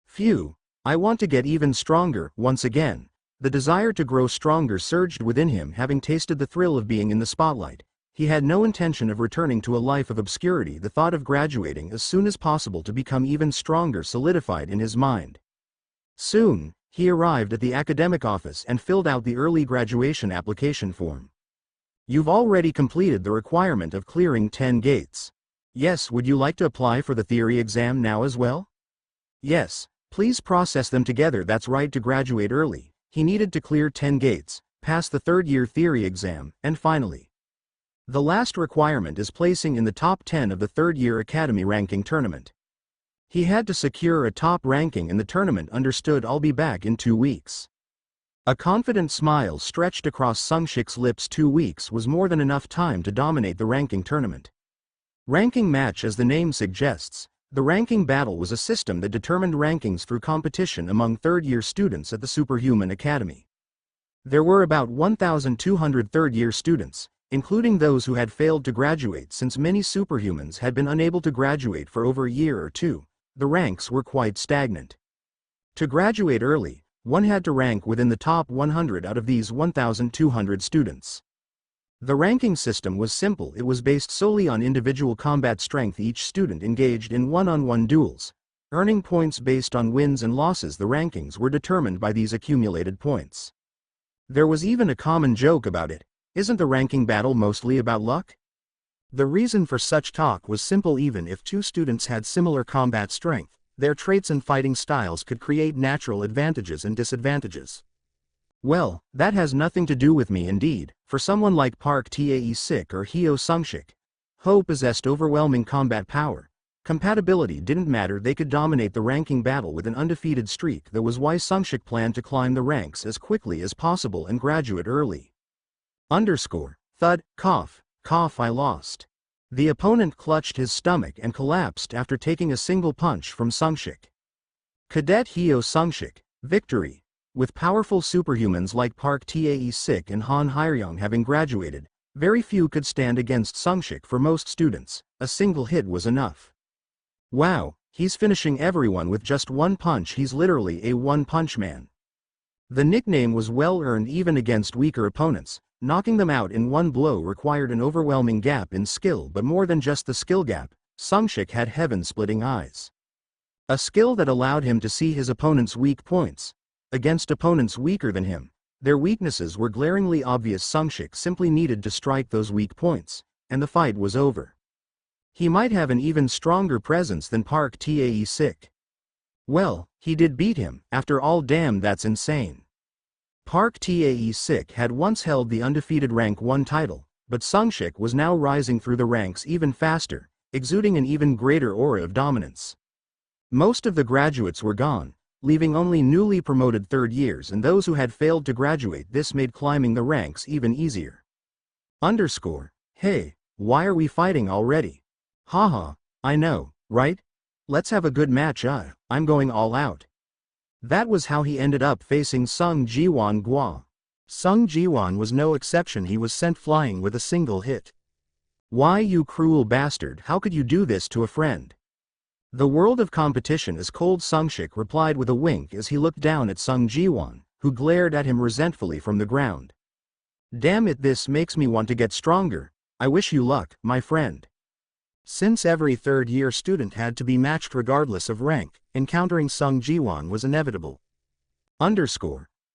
Phew, I want to get even stronger. Once again, the desire to grow stronger surged within him. Having tasted the thrill of being in the spotlight, he had no intention of returning to a life of obscurity. The thought of graduating as soon as possible to become even stronger solidified in his mind. Soon, he arrived at the academic office and filled out the early graduation application form. You've already completed the requirement of clearing 10 gates. Yes, would you like to apply for the theory exam now as well? Yes, please process them together. That's right, to graduate early, he needed to clear 10 gates, pass the third-year theory exam, and finally, the last requirement is placing in the top 10 of the third-year academy ranking tournament. He had to secure a top ranking in the tournament. Understood, I'll be back in 2 weeks. A confident smile stretched across Sungshik's lips. 2 weeks was more than enough time to dominate the ranking tournament. Ranking match, as the name suggests, the ranking battle was a system that determined rankings through competition among third-year students at the Superhuman Academy. There were about 1,200 third-year students, including those who had failed to graduate. Since many superhumans had been unable to graduate for over a year or two, the ranks were quite stagnant. To graduate early, one had to rank within the top 100 out of these 1,200 students. The ranking system was simple. It was based solely on individual combat strength. Each student engaged in one-on-one duels, earning points based on wins and losses. The rankings were determined by these accumulated points. There was even a common joke about it. Isn't the ranking battle mostly about luck? The reason for such talk was simple. Even if two students had similar combat strength, their traits and fighting styles could create natural advantages and disadvantages. Well, that has nothing to do with me. Indeed, for someone like Park Tae-sik or Hyo Sungshik, who possessed overwhelming combat power, compatibility didn't matter. They could dominate the ranking battle with an undefeated streak. That was why Sungshik planned to climb the ranks as quickly as possible and graduate early. Thud, cough, cough, I lost. The opponent clutched his stomach and collapsed after taking a single punch from Sungshik. Cadet Hyo Sungshik, victory. With powerful superhumans like Park Tae-sik and Han Hyeryong having graduated, very few could stand against Sungshik. For most students, a single hit was enough. Wow, he's finishing everyone with just one punch. He's literally a one-punch man. The nickname was well earned even against weaker opponents. Knocking them out in one blow required an overwhelming gap in skill, but more than just the skill gap, Sungshik had heaven-splitting eyes. A skill that allowed him to see his opponent's weak points. Against opponents weaker than him, their weaknesses were glaringly obvious. Sungshik simply needed to strike those weak points, and the fight was over. He might have an even stronger presence than Park Tae-sik. Well, he did beat him, after all. Damn, that's insane. Park Tae-sik had once held the undefeated rank 1 title, but Sungshik was now rising through the ranks even faster, exuding an even greater aura of dominance. Most of the graduates were gone, leaving only newly promoted third years and those who had failed to graduate. This made climbing the ranks even easier. Hey, why are we fighting already? Haha, I know, right? Let's have a good match. I'm going all out. That was how he ended up facing Sung Ji-won Gwa. Sung Ji-won was no exception. He was sent flying with a single hit. Why, you cruel bastard, how could you do this to a friend? The world of competition is cold. Sungshik replied with a wink as he looked down at Sung Ji-won, who glared at him resentfully from the ground. Damn it, this makes me want to get stronger. I wish you luck, my friend. Since every third-year student had to be matched regardless of rank, encountering Sung Jiwon was inevitable.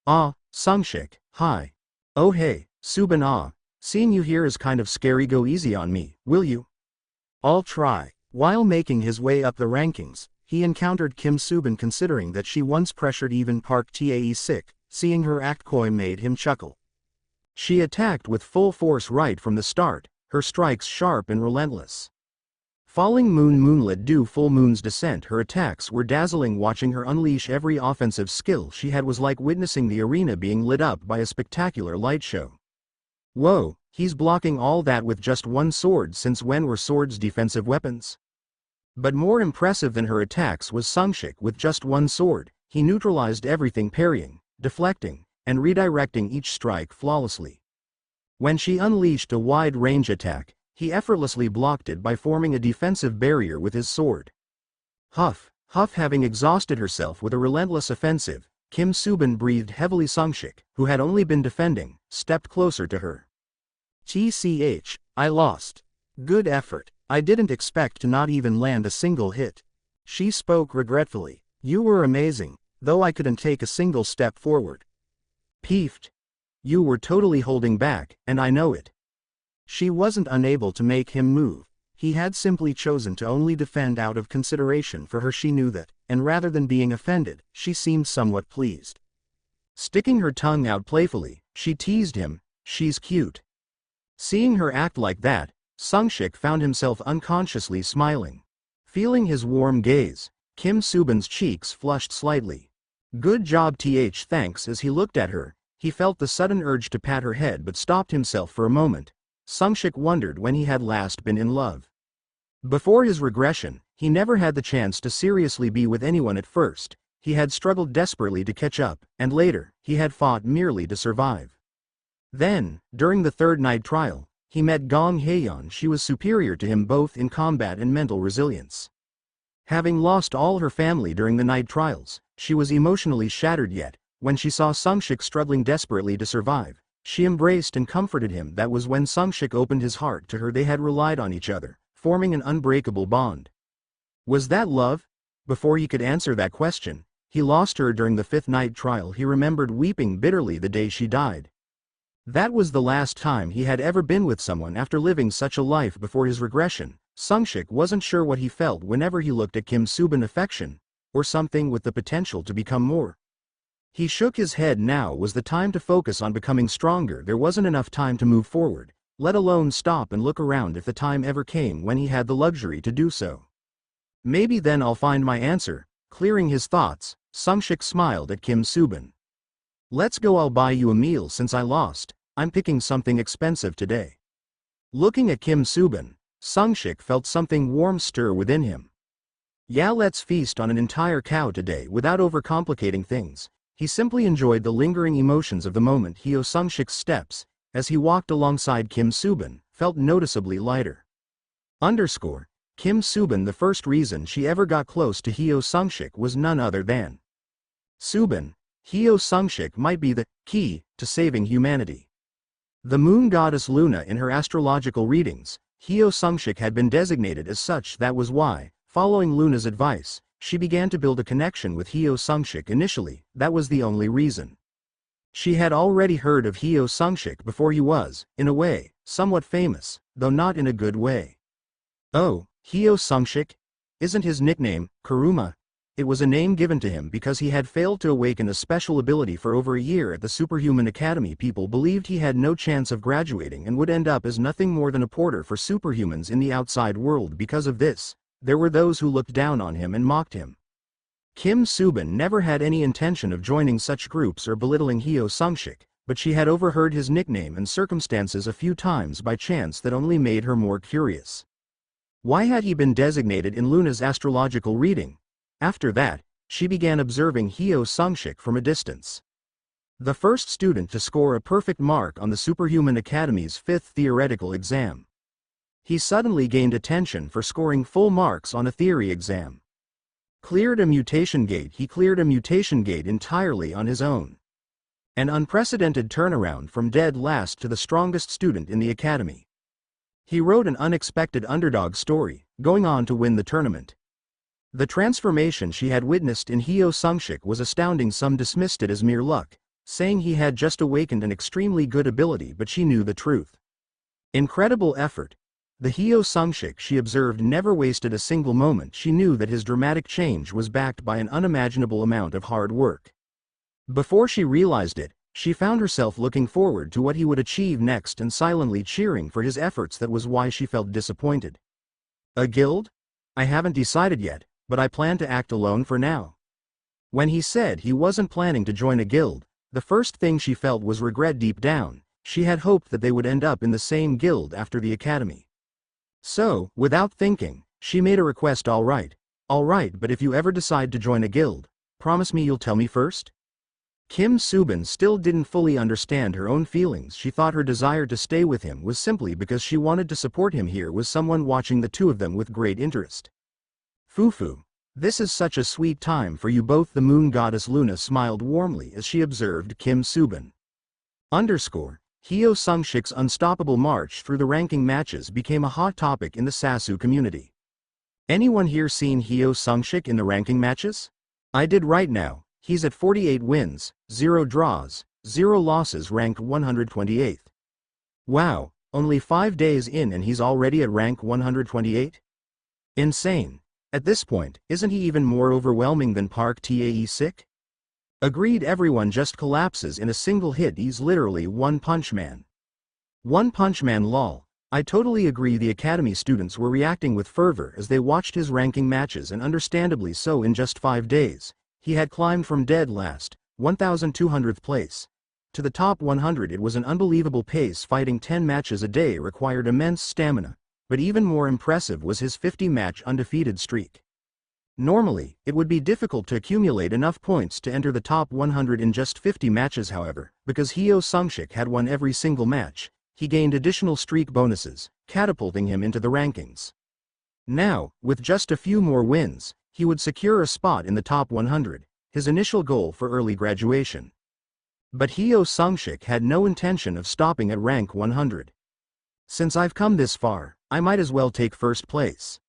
Ah, Sungshik, hi. Oh hey, Subin ah. Seeing you here is kind of scary. Go easy on me, will you? I'll try. While making his way up the rankings, he encountered Kim Subin. Considering that she once pressured even Park Tae-sik, seeing her act coy made him chuckle. She attacked with full force right from the start, her strikes sharp and relentless. Falling moon moonlit dew full moon's descent, her attacks were dazzling. Watching her unleash every offensive skill she had was like witnessing the arena being lit up by a spectacular light show. Whoa, he's blocking all that with just one sword. Since when were swords defensive weapons? But more impressive than her attacks was Sungshik. With just one sword, he neutralized everything, parrying, deflecting, and redirecting each strike flawlessly. When she unleashed a wide-range attack, he effortlessly blocked it by forming a defensive barrier with his sword. Huff. Having exhausted herself with a relentless offensive, Kim Subin breathed heavily. Sungshik, who had only been defending, stepped closer to her. TCH, I lost. Good effort. I didn't expect to not even land a single hit. She spoke regretfully. You were amazing, though I couldn't take a single step forward. Peeved. You were totally holding back, and I know it. She wasn't unable to make him move. He had simply chosen to only defend out of consideration for her. She knew that, and rather than being offended, she seemed somewhat pleased. Sticking her tongue out playfully, she teased him, she's cute. Seeing her act like that, Sungshik found himself unconsciously smiling. Feeling his warm gaze, Kim Subin's cheeks flushed slightly. Good job thanks. As he looked at her, he felt the sudden urge to pat her head but stopped himself for a moment. Sungshik wondered when he had last been in love. Before his regression, he never had the chance to seriously be with anyone. At first, he had struggled desperately to catch up, and later, he had fought merely to survive. Then, during the third night trial, he met Gong Haeyeon. She was superior to him both in combat and mental resilience. Having lost all her family during the night trials, she was emotionally shattered. Yet, when she saw Sungshik struggling desperately to survive, she embraced and comforted him. That was when Sungshik opened his heart to her. They had relied on each other, forming an unbreakable bond. Was that love? Before he could answer that question, he lost her during the fifth night trial. He remembered weeping bitterly the day she died. That was the last time he had ever been with someone after living such a life before his regression. Sungshik wasn't sure what he felt whenever he looked at Kim Subin. Affection, or something with the potential to become more. He shook his head. Now was the time to focus on becoming stronger. There wasn't enough time to move forward, let alone stop and look around if the time ever came when he had the luxury to do so. Maybe then I'll find my answer. Clearing his thoughts, Sungshik smiled at Kim Subin. Let's go, I'll buy you a meal since I lost. I'm picking something expensive today. Looking at Kim Subin, Sungshik felt something warm stir within him. Yeah, let's feast on an entire cow today without overcomplicating things. He simply enjoyed the lingering emotions of the moment. Sungshik's steps, as he walked alongside Kim Subin, felt noticeably lighter. Kim Subin. The first reason she ever got close to Sungshik was none other than Subin. Sungshik might be the key to saving humanity. The moon goddess Luna. In her astrological readings, Sungshik had been designated as such. That was why, following Luna's advice, she began to build a connection with Sungshik. Initially, that was the only reason. She had already heard of Sungshik before. He was, in a way, somewhat famous, though not in a good way. Oh, Sungshik? Isn't his nickname Kuruma? It was a name given to him because he had failed to awaken a special ability for over a year at the Superhuman Academy. People believed he had no chance of graduating and would end up as nothing more than a porter for superhumans in the outside world. Because of this, there were those who looked down on him and mocked him. Kim Subin never had any intention of joining such groups or belittling Sungshik, but she had overheard his nickname and circumstances a few times by chance that only made her more curious. Why had he been designated in Luna's astrological reading? After that, she began observing Sungshik from a distance. The first student to score a perfect mark on the Superhuman Academy's fifth theoretical exam. He suddenly gained attention for scoring full marks on a theory exam. Cleared a mutation gate. He cleared a mutation gate entirely on his own. An unprecedented turnaround from dead last to the strongest student in the academy. He wrote an unexpected underdog story, going on to win the tournament. The transformation she had witnessed in Hyo Sungshik was astounding. Some dismissed it as mere luck, saying he had just awakened an extremely good ability, but she knew the truth. Incredible effort. The Hyo Sungshik she observed never wasted a single moment. She knew that his dramatic change was backed by an unimaginable amount of hard work. Before she realized it, she found herself looking forward to what he would achieve next and silently cheering for his efforts. That was why she felt disappointed. A guild? I haven't decided yet, but I plan to act alone for now. When he said he wasn't planning to join a guild, the first thing she felt was regret deep down. She had hoped that they would end up in the same guild after the academy. So, without thinking, she made a request. All right, but if you ever decide to join a guild, promise me you'll tell me first? Kim Subin still didn't fully understand her own feelings. She thought her desire to stay with him was simply because she wanted to support him. Here was someone watching the two of them with great interest. Fufu, this is such a sweet time for you both. The moon goddess Luna smiled warmly as she observed Kim Subin. Hyo Sungshik's unstoppable march through the ranking matches became a hot topic in the Sasu community. Anyone here seen Hyo Sungshik in the ranking matches? I did right now. He's at 48 wins, 0 draws, 0 losses, ranked 128th. Wow, only 5 days in and he's already at rank 128? Insane. At this point, isn't he even more overwhelming than Park Tae-sik? Agreed. Everyone just collapses in a single hit. He's literally One Punch Man. One Punch Man lol. I totally agree. The academy students were reacting with fervor as they watched his ranking matches, and understandably so. In just 5 days, he had climbed from dead last, 1200th place, to the top 100. It was an unbelievable pace. Fighting 10 matches a day required immense stamina, but even more impressive was his 50-match undefeated streak. Normally, it would be difficult to accumulate enough points to enter the top 100 in just 50 matches. However, because Hyo Sungshik had won every single match, he gained additional streak bonuses, catapulting him into the rankings. Now, with just a few more wins, he would secure a spot in the top 100, his initial goal for early graduation. But Hyo Sungshik had no intention of stopping at rank 100. Since I've come this far, I might as well take first place.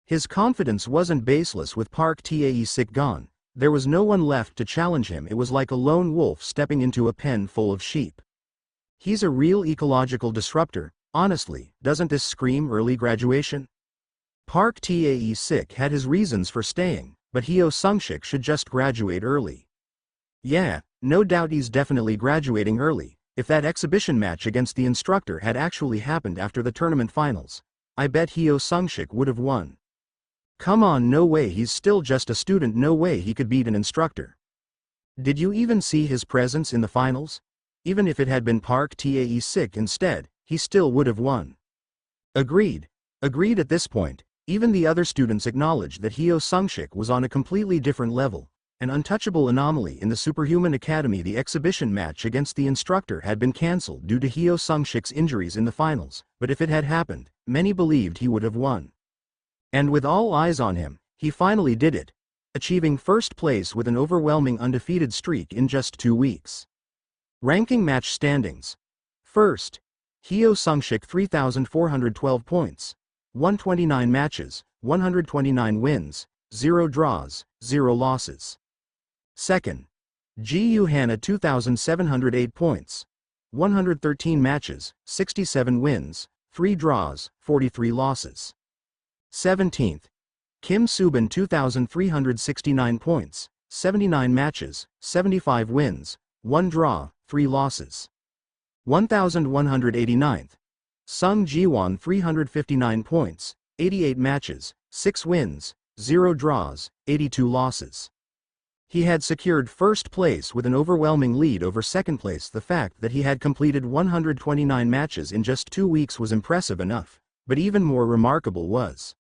His confidence wasn't baseless. With Park Tae-sik gone, there was no one left to challenge him. It was like a lone wolf stepping into a pen full of sheep. He's a real ecological disruptor. Honestly, doesn't this scream early graduation? Park Tae-sik had his reasons for staying, but Hyo Sungshik should just graduate early. Yeah, no doubt he's definitely graduating early. If that exhibition match against the instructor had actually happened after the tournament finals, I bet Hyo Sungshik would have won. Come on, no way, he's still just a student. No way he could beat an instructor. Did you even see his presence in the finals? Even if it had been Park Tae-sik instead, he still would have won. Agreed. At this point, even the other students acknowledged that Hyo Sungshik was on a completely different level, an untouchable anomaly in the Superhuman Academy. The exhibition match against the instructor had been cancelled due to Hyo Sungshik's injuries in the finals, but if it had happened, many believed he would have won. And with all eyes on him, he finally did it, achieving first place with an overwhelming undefeated streak in just 2 weeks. Ranking match standings. First, Hyo Sungshik 3,412 points, 129 matches, 129 wins, 0 draws, 0 losses. Second, Ji Hana 2,708 points, 113 matches, 67 wins, 3 draws, 43 losses. 17th, Kim Subin 2,369 points, 79 matches, 75 wins, 1 draw, 3 losses. 1,189th, Sung Ji-won 359 points, 88 matches, 6 wins, 0 draws, 82 losses. He had secured first place with an overwhelming lead over second place. The fact that he had completed 129 matches in just 2 weeks was impressive enough, but even more remarkable was,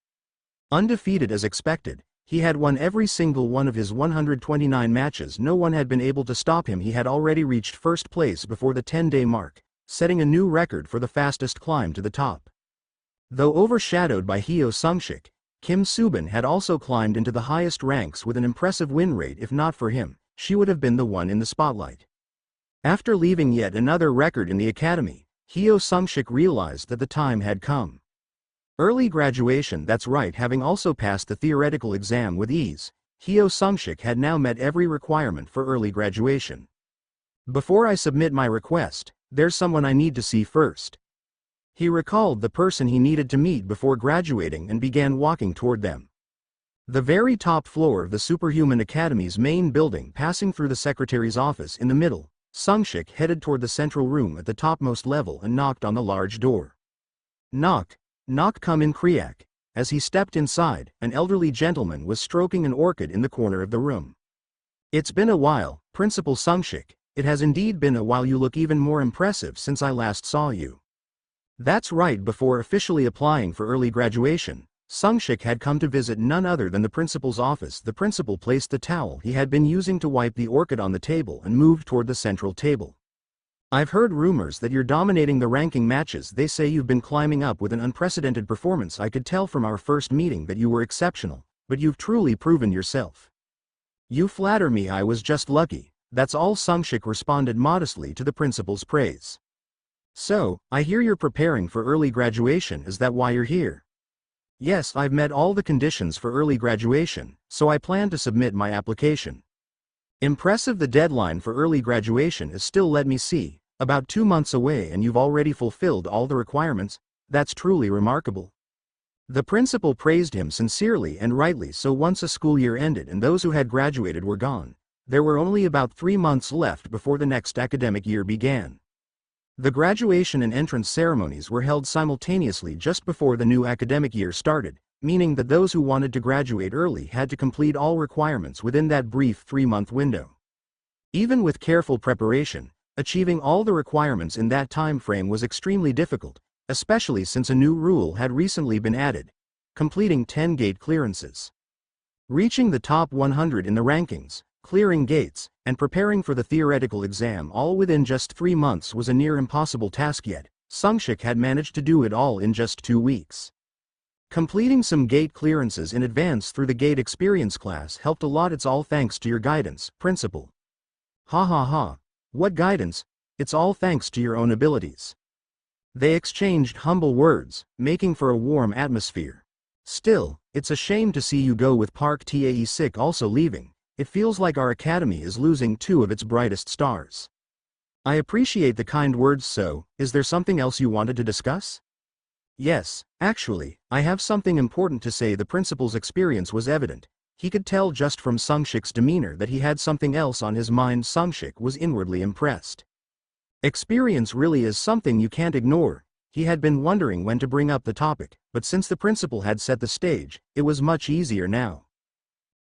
undefeated as expected, he had won every single one of his 129 matches. No one had been able to stop him. He had already reached first place before the 10-day mark, setting a new record for the fastest climb to the top. Though overshadowed by Hyo Sungshik, Kim Subin had also climbed into the highest ranks with an impressive win rate. If not for him, she would have been the one in the spotlight. After leaving yet another record in the academy, Hyo Sungshik realized that the time had come. Early graduation, that's right. Having also passed the theoretical exam with ease, Hyo Sungshik had now met every requirement for early graduation. Before I submit my request, there's someone I need to see first. He recalled the person he needed to meet before graduating and began walking toward them. The very top floor of the Superhuman Academy's main building, passing through the secretary's office in the middle, Sungshik headed toward the central room at the topmost level and knocked on the large door. Knock, knock, come in, Kriak. As he stepped inside, an elderly gentleman was stroking an orchid in the corner of the room. It's been a while, Principal Sungshik. It has indeed been a while. You look even more impressive since I last saw you. That's right. Before officially applying for early graduation, Sungshik had come to visit none other than the principal's office. The principal placed the towel he had been using to wipe the orchid on the table and moved toward the central table. I've heard rumors that you're dominating the ranking matches. They say you've been climbing up with an unprecedented performance. I could tell from our first meeting that you were exceptional, but you've truly proven yourself. You flatter me. I was just lucky. That's all. Sungshik responded modestly to the principal's praise. So, I hear you're preparing for early graduation. Is that why you're here? Yes, I've met all the conditions for early graduation, so I plan to submit my application. Impressive. The deadline for early graduation is still, let me see, about 2 months away, and you've already fulfilled all the requirements. That's truly remarkable. The principal praised him sincerely, and rightly so. Once a school year ended and those who had graduated were gone, there were only about 3 months left before the next academic year began. The graduation and entrance ceremonies were held simultaneously just before the new academic year started, meaning that those who wanted to graduate early had to complete all requirements within that brief 3-month window. Even with careful preparation, achieving all the requirements in that time frame was extremely difficult, especially since a new rule had recently been added: completing 10 gate clearances. Reaching the top 100 in the rankings, clearing gates, and preparing for the theoretical exam all within just 3 months was a near impossible task, yet Sungshik had managed to do it all in just 2 weeks. Completing some gate clearances in advance through the gate experience class helped a lot. It's all thanks to your guidance, Principal. Ha ha ha. What guidance? It's all thanks to your own abilities. They exchanged humble words, making for a warm atmosphere. Still, it's a shame to see you go with Park Tae-sik also leaving. It feels like our academy is losing 2 of its brightest stars. I appreciate the kind words. So, is there something else you wanted to discuss? Yes, actually, I have something important to say. The principal's experience was evident. He could tell just from Sungshik's demeanor that he had something else on his mind. Sungshik was inwardly impressed. Experience really is something you can't ignore. He had been wondering when to bring up the topic, but since the principal had set the stage, it was much easier now.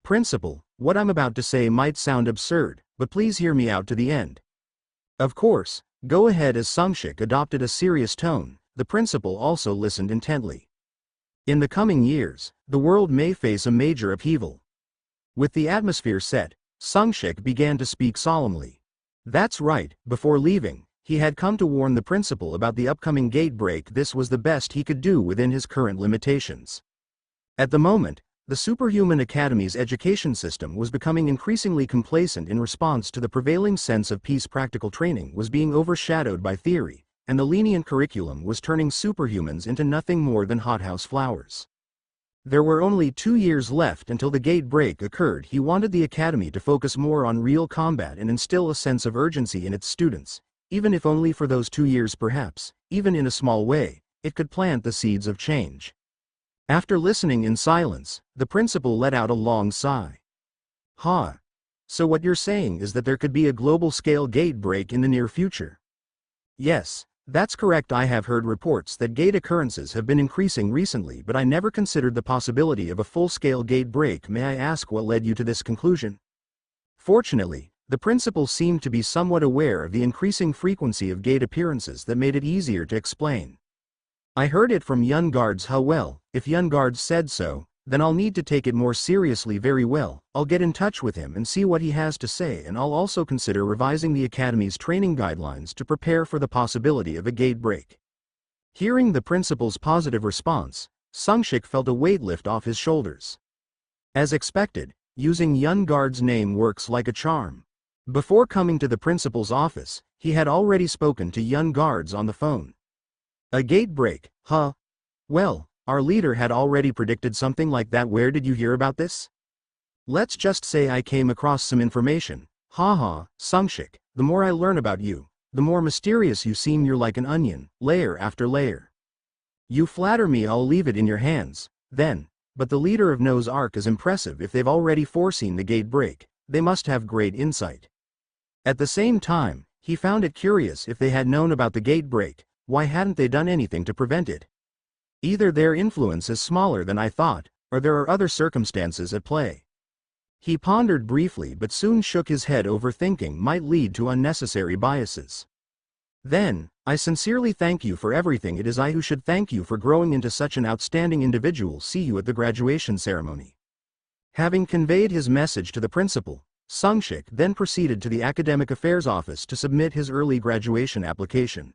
Principal, what I'm about to say might sound absurd, but please hear me out to the end. Of course, go ahead. As Sungshik adopted a serious tone, the principal also listened intently. In the coming years, the world may face a major upheaval. With the atmosphere set, Sungshik began to speak solemnly. That's right. Before leaving, he had come to warn the principal about the upcoming gate break. This was the best he could do within his current limitations. At the moment, the Superhuman Academy's education system was becoming increasingly complacent in response to the prevailing sense of peace. Practical training was being overshadowed by theory, and the lenient curriculum was turning superhumans into nothing more than hothouse flowers. There were only 2 years left until the gate break occurred. He wanted the academy to focus more on real combat and instill a sense of urgency in its students, even if only for those 2 years. Perhaps, even in a small way, it could plant the seeds of change. After listening in silence, the principal let out a long sigh. Ha! So what you're saying is that there could be a global-scale gate break in the near future? Yes, that's correct. I have heard reports that gate occurrences have been increasing recently, but I never considered the possibility of a full-scale gate break. May I ask what led you to this conclusion? Fortunately, the principal seemed to be somewhat aware of the increasing frequency of gate appearances. That made it easier to explain. I heard it from Yun Guards. How well? If Yun Guards said so, then I'll need to take it more seriously. Very well, I'll get in touch with him and see what he has to say, and I'll also consider revising the academy's training guidelines to prepare for the possibility of a gate break. Hearing the principal's positive response, Sungshik felt a weight lift off his shoulders. As expected, using Yun Guard's name works like a charm. Before coming to the principal's office, he had already spoken to Yun Guards on the phone. A gate break, huh? Well, our leader had already predicted something like that. Where did you hear about this? Let's just say I came across some information. Haha, Sungshik, the more I learn about you, the more mysterious you seem. You're like an onion, layer after layer. You flatter me, I'll leave it in your hands, then. But the leader of Noah's Ark is impressive. If they've already foreseen the gate break, they must have great insight. At the same time, he found it curious. If they had known about the gate break, why hadn't they done anything to prevent it? Either their influence is smaller than I thought, or there are other circumstances at play. He pondered briefly but soon shook his head. Overthinking might lead to unnecessary biases. Then, I sincerely thank you for everything. It is I who should thank you for growing into such an outstanding individual. See you at the graduation ceremony. Having conveyed his message to the principal, Sungshik then proceeded to the academic affairs office to submit his early graduation application.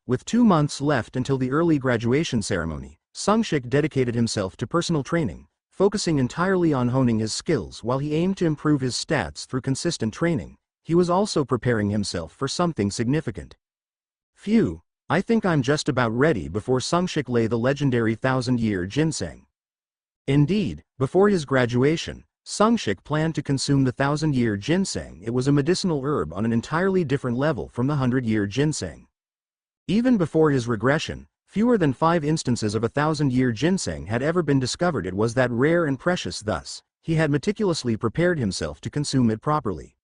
With 2 months left until the early graduation ceremony, Sungshik dedicated himself to personal training, focusing entirely on honing his skills. While he aimed to improve his stats through consistent training, he was also preparing himself for something significant. Phew, I think I'm just about ready. Before Sungshik lay the legendary 1,000-year ginseng. Indeed, before his graduation, Sungshik planned to consume the 1,000-year ginseng. It was a medicinal herb on an entirely different level from the 100-year ginseng. Even before his regression, fewer than 5 instances of a 1,000-year ginseng had ever been discovered. It was that rare and precious. Thus, he had meticulously prepared himself to consume it properly.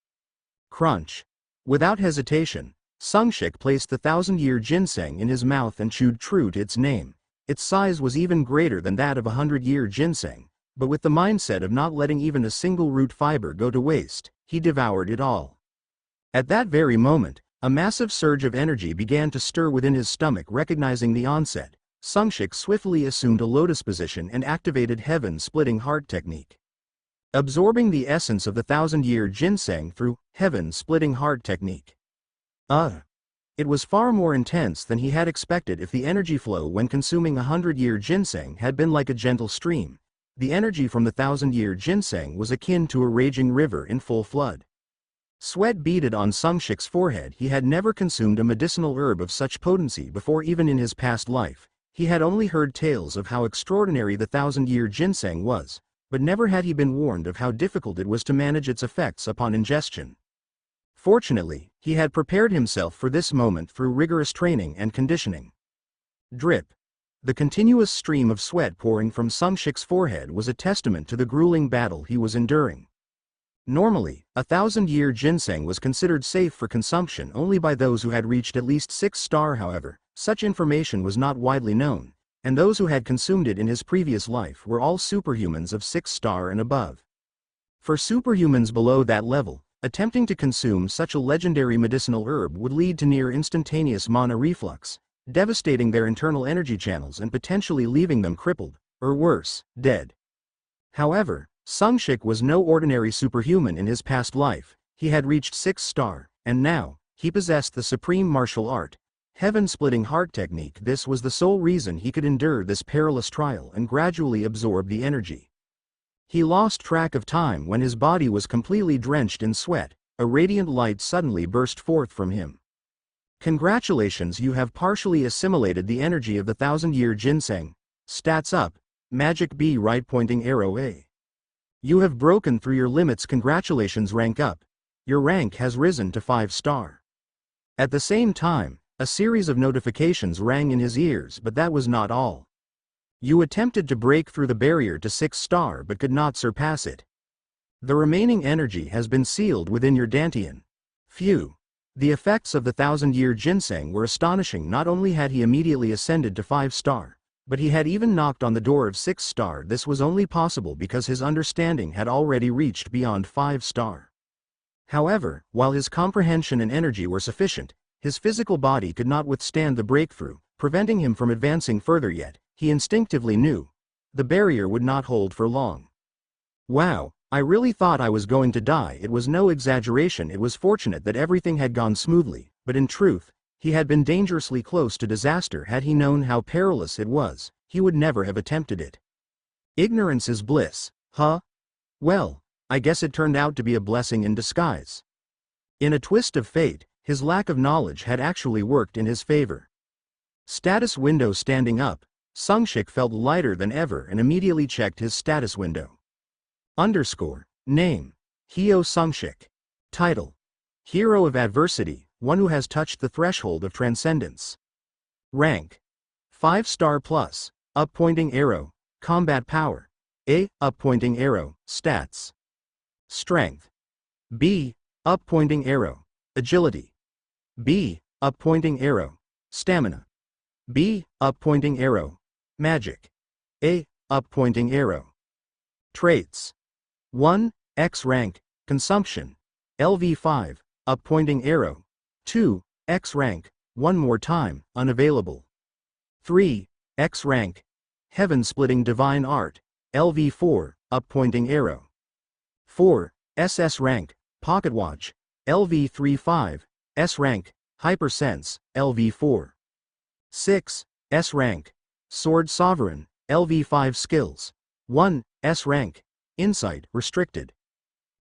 Crunch. Without hesitation, Sungshik placed the 1,000-year ginseng in his mouth and chewed. True to its name, its size was even greater than that of a 100-year ginseng, but with the mindset of not letting even a single root fiber go to waste, he devoured it all. At that very moment, a massive surge of energy began to stir within his stomach. Recognizing the onset, Sungshik swiftly assumed a lotus position and activated heaven-splitting heart technique. Absorbing the essence of the 1,000-year ginseng through heaven-splitting heart technique. It was far more intense than he had expected. If the energy flow when consuming a 100-year ginseng had been like a gentle stream, the energy from the 1,000-year ginseng was akin to a raging river in full flood. Sweat beaded on Sungshik's forehead. He had never consumed a medicinal herb of such potency before. Even in his past life, he had only heard tales of how extraordinary the 1,000-year ginseng was, but never had he been warned of how difficult it was to manage its effects upon ingestion. Fortunately, he had prepared himself for this moment through rigorous training and conditioning. Drip. The continuous stream of sweat pouring from Sungshik's forehead was a testament to the grueling battle he was enduring. Normally, a 1,000-year ginseng was considered safe for consumption only by those who had reached at least 6-star. However, such information was not widely known, and those who had consumed it in his previous life were all superhumans of 6-star and above. For superhumans below that level, attempting to consume such a legendary medicinal herb would lead to near instantaneous mana reflux, devastating their internal energy channels and potentially leaving them crippled, or worse, dead. However, Sungshik was no ordinary superhuman. In his past life, he had reached 6-star, and now, he possessed the supreme martial art, heaven-splitting heart technique. This was the sole reason he could endure this perilous trial and gradually absorb the energy. He lost track of time when his body was completely drenched in sweat. A radiant light suddenly burst forth from him. Congratulations, you have partially assimilated the energy of the 1,000-year ginseng. Stats up, magic B, right pointing arrow A. You have broken through your limits. Congratulations, rank up. Your rank has risen to 5-star. At the same time, a series of notifications rang in his ears, but that was not all. You attempted to break through the barrier to 6-star but could not surpass it. The remaining energy has been sealed within your dantian. Phew. The effects of the 1,000-year ginseng were astonishing. Not only had he immediately ascended to 5-star, but he had even knocked on the door of 6-star. This was only possible because his understanding had already reached beyond 5-star. However, while his comprehension and energy were sufficient, his physical body could not withstand the breakthrough, preventing him from advancing further. Yet, he instinctively knew the barrier would not hold for long. Wow, I really thought I was going to die. It was no exaggeration. It was fortunate that everything had gone smoothly, but in truth, he had been dangerously close to disaster. Had he known how perilous it was, he would never have attempted it. Ignorance is bliss, huh? Well, I guess it turned out to be a blessing in disguise. In a twist of fate, his lack of knowledge had actually worked in his favor. Status window standing up. Sungshik felt lighter than ever and immediately checked his status window. Underscore. Name. Hyo Sungshik. Title. Hero of Adversity, one who has touched the threshold of transcendence. Rank. 5-star plus. Up pointing arrow. Combat power. A. Up pointing arrow. Stats. Strength. B. Up pointing arrow. Agility. B. Up pointing arrow. Stamina. B. Up pointing arrow. Magic. A. Up pointing arrow. Traits. 1. X rank. Consumption. LV5. Up pointing arrow. 2. X rank. One more time. Unavailable. 3. X rank. Heaven splitting divine art. LV4. Up pointing arrow. 4. SS rank. Pocket watch. LV35. S rank. Hypersense. LV4. 6. S rank. Sword sovereign. LV5 skills. 1. S rank. Insight restricted.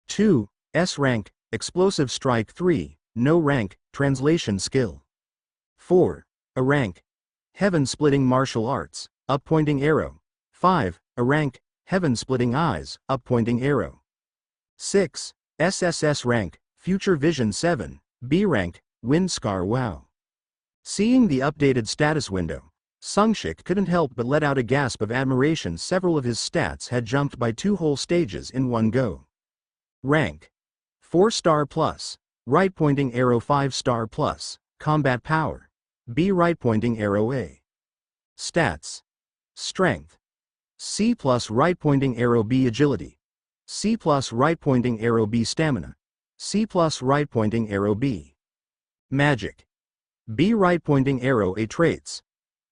2. S rank. Explosive strike. 3. No rank. Translation skill. 4. A rank. Heaven splitting martial arts. Up pointing arrow. 5. A rank. Heaven splitting eyes. Up pointing arrow. 6. SSS rank. Future vision. 7. B rank. Wind scar. Wow. Seeing the updated status window, Sungshik couldn't help but let out a gasp of admiration. Several of his stats had jumped by 2 whole stages in one go. Rank. 4-star plus. Right pointing arrow. 5-star plus. Combat power. B right pointing arrow. A. Stats. Strength. C plus right pointing arrow. B agility. C plus right pointing arrow. B stamina. C plus right pointing arrow. B. Magic. B right pointing arrow. A traits.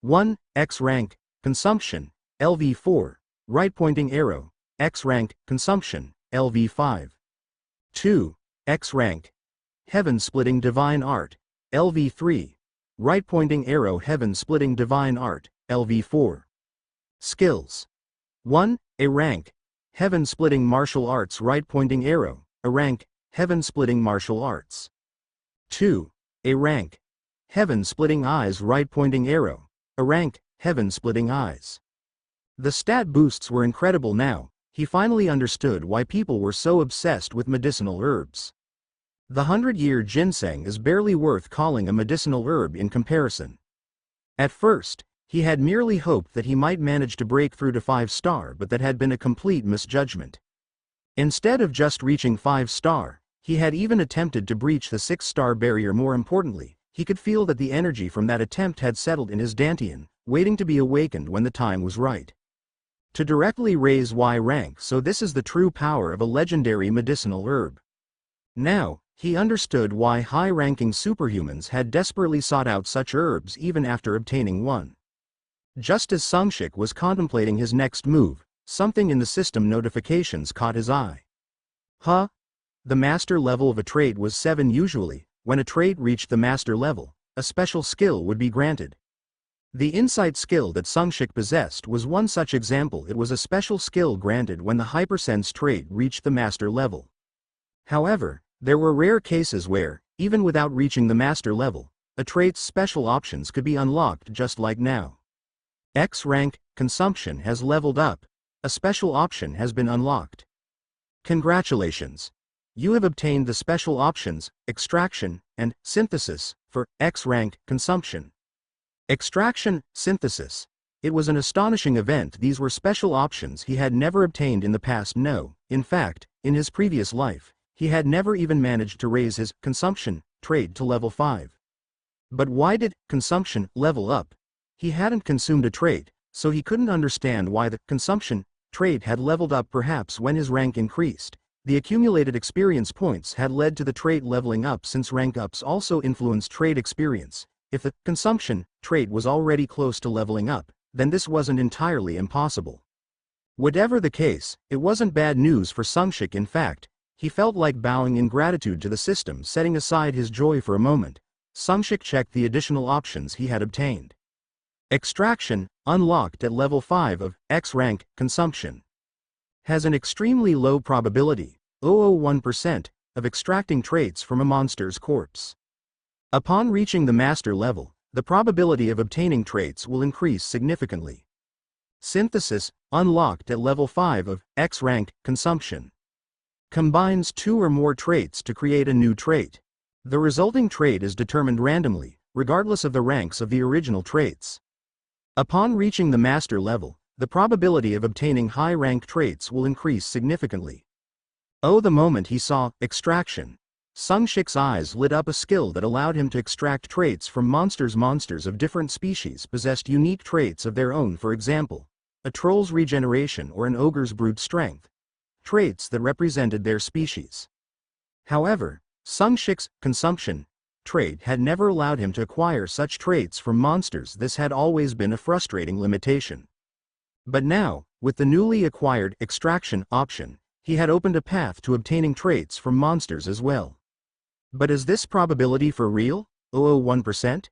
1. X rank. Consumption. LV4. Right pointing arrow. X rank. Consumption. LV5. 2. X rank. Heaven splitting divine art. LV3. Right pointing arrow. Heaven splitting divine art. LV4. Skills. 1. A rank. Heaven splitting martial arts. Right pointing arrow. A rank. Heaven splitting martial arts. 2. A rank. Heaven splitting eyes. Right pointing arrow. A rank. Heaven splitting eyes. The stat boosts were incredible now. He finally understood why people were so obsessed with medicinal herbs. The 100-year ginseng is barely worth calling a medicinal herb in comparison. At first, he had merely hoped that he might manage to break through to 5-star, but that had been a complete misjudgment. Instead of just reaching 5-star, he had even attempted to breach the 6-star barrier. More importantly, he could feel that the energy from that attempt had settled in his dantian, waiting to be awakened when the time was right. To directly raise Y rank. So this is the true power of a legendary medicinal herb. Now, he understood why high-ranking superhumans had desperately sought out such herbs even after obtaining one. Just as Sungshik was contemplating his next move, something in the system notifications caught his eye. Huh? The master level of a trait was 7. Usually, when a trait reached the master level, a special skill would be granted. The insight skill that Sungshik possessed was one such example. It was a special skill granted when the hypersense trait reached the master level. However, there were rare cases where, even without reaching the master level, a trait's special options could be unlocked just like now. X rank, consumption has leveled up. A special option has been unlocked. Congratulations! You have obtained the special options, extraction, and synthesis, for X rank, consumption. Extraction, synthesis. It was an astonishing event. These were special options he had never obtained in the past. No, in fact, in his previous life, he had never even managed to raise his consumption trait to level 5. But why did consumption level up? He hadn't consumed a trait, so he couldn't understand why the consumption trait had leveled up. Perhaps when his rank increased, the accumulated experience points had led to the trait leveling up. Since rank ups also influence trait experience, if the consumption trait was already close to leveling up, then this wasn't entirely impossible. Whatever the case, it wasn't bad news for Sungshik. In fact, he felt like bowing in gratitude to the system. Setting aside his joy for a moment, Sungshik checked the additional options he had obtained. Extraction, unlocked at level 5 of X rank, consumption. Has an extremely low probability, 0.001%, of extracting traits from a monster's corpse. Upon reaching the master level, the probability of obtaining traits will increase significantly. Synthesis, unlocked at level 5 of X rank, consumption. Combines 2 or more traits to create a new trait. The resulting trait is determined randomly, regardless of the ranks of the original traits. Upon reaching the master level, the probability of obtaining high-rank traits will increase significantly. Oh, the moment he saw extraction. Sungshik's eyes lit up. A skill that allowed him to extract traits from monsters. Monsters of different species possessed unique traits of their own, for example, a troll's regeneration or an ogre's brute strength. Traits that represented their species. However, Sungshik's consumption trait had never allowed him to acquire such traits from monsters. This had always been a frustrating limitation. But now, with the newly acquired extraction option, he had opened a path to obtaining traits from monsters as well. But is this probability for real? 0.01%?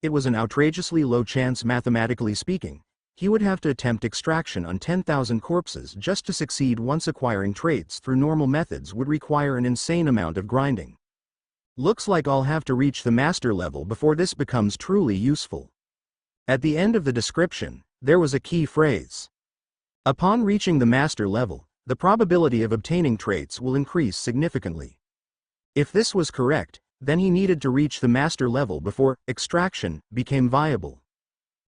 It was an outrageously low chance. Mathematically speaking. He would have to attempt extraction on 10,000 corpses just to succeed. Once acquiring traits through normal methods would require an insane amount of grinding. Looks like I'll have to reach the master level before this becomes truly useful. At the end of the description, there was a key phrase. Upon reaching the master level, the probability of obtaining traits will increase significantly. If this was correct, then he needed to reach the master level before extraction became viable.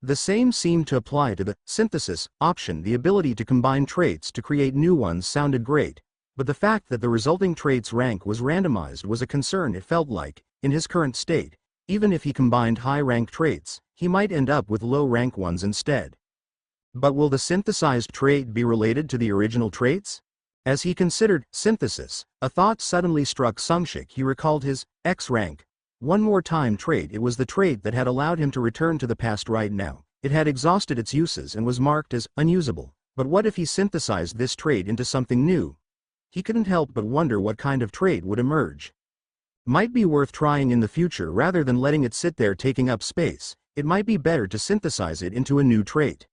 The same seemed to apply to the synthesis option. The ability to combine traits to create new ones sounded great, but the fact that the resulting trait's rank was randomized was a concern. It felt like, in his current state, even if he combined high-rank traits, he might end up with low-rank ones instead. But will the synthesized trait be related to the original traits? As he considered synthesis, a thought suddenly struck Sungshik. He recalled his X rank. One more time trait. It was the trait that had allowed him to return to the past. Right now, it had exhausted its uses and was marked as unusable. But what if he synthesized this trait into something new? He couldn't help but wonder what kind of trait would emerge. Might be worth trying in the future rather than letting it sit there taking up space. It might be better to synthesize it into a new trait.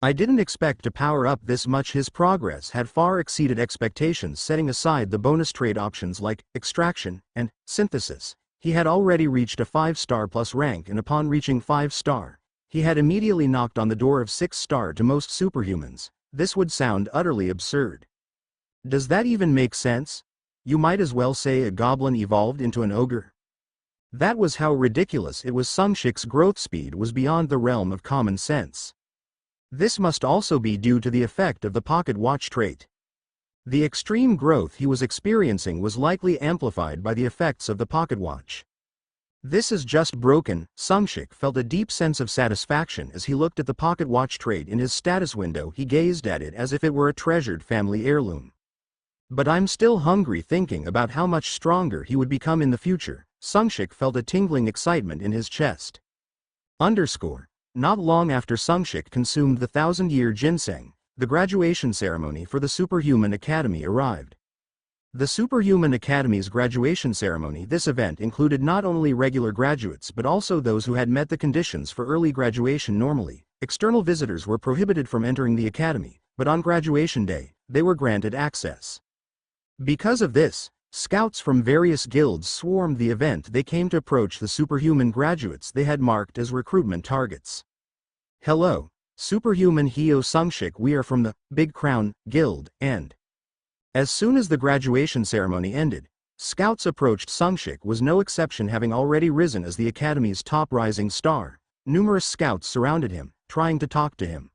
I didn't expect to power up this much. His progress had far exceeded expectations. Setting aside the bonus trait options like extraction and synthesis, he had already reached a 5-star plus rank, and upon reaching 5-star, he had immediately knocked on the door of 6-star. To most superhumans, this would sound utterly absurd. Does that even make sense? You might as well say a goblin evolved into an ogre. That was how ridiculous it was. Sungshik's growth speed was beyond the realm of common sense. This must also be due to the effect of the pocket watch trait. The extreme growth he was experiencing was likely amplified by the effects of the pocket watch. This is just broken. Sungshik felt a deep sense of satisfaction as he looked at the pocket watch trait in his status window. He gazed at it as if it were a treasured family heirloom. But I'm still hungry. Thinking about how much stronger he would become in the future, Sungshik felt a tingling excitement in his chest. Not long after Sungshik consumed the 1,000-year ginseng, the graduation ceremony for the Superhuman Academy arrived. The Superhuman Academy's graduation ceremony. This event included not only regular graduates but also those who had met the conditions for early graduation. Normally, external visitors were prohibited from entering the academy, but on graduation day, they were granted access. Because of this, scouts from various guilds swarmed the event. They came to approach the superhuman graduates they had marked as recruitment targets. Hello, Superhuman Hyo Sungshik. We are from the Big Crown Guild, and as soon as the graduation ceremony ended, scouts approached. Sungshik was no exception, having already risen as the academy's top rising star. Numerous scouts surrounded him, trying to talk to him.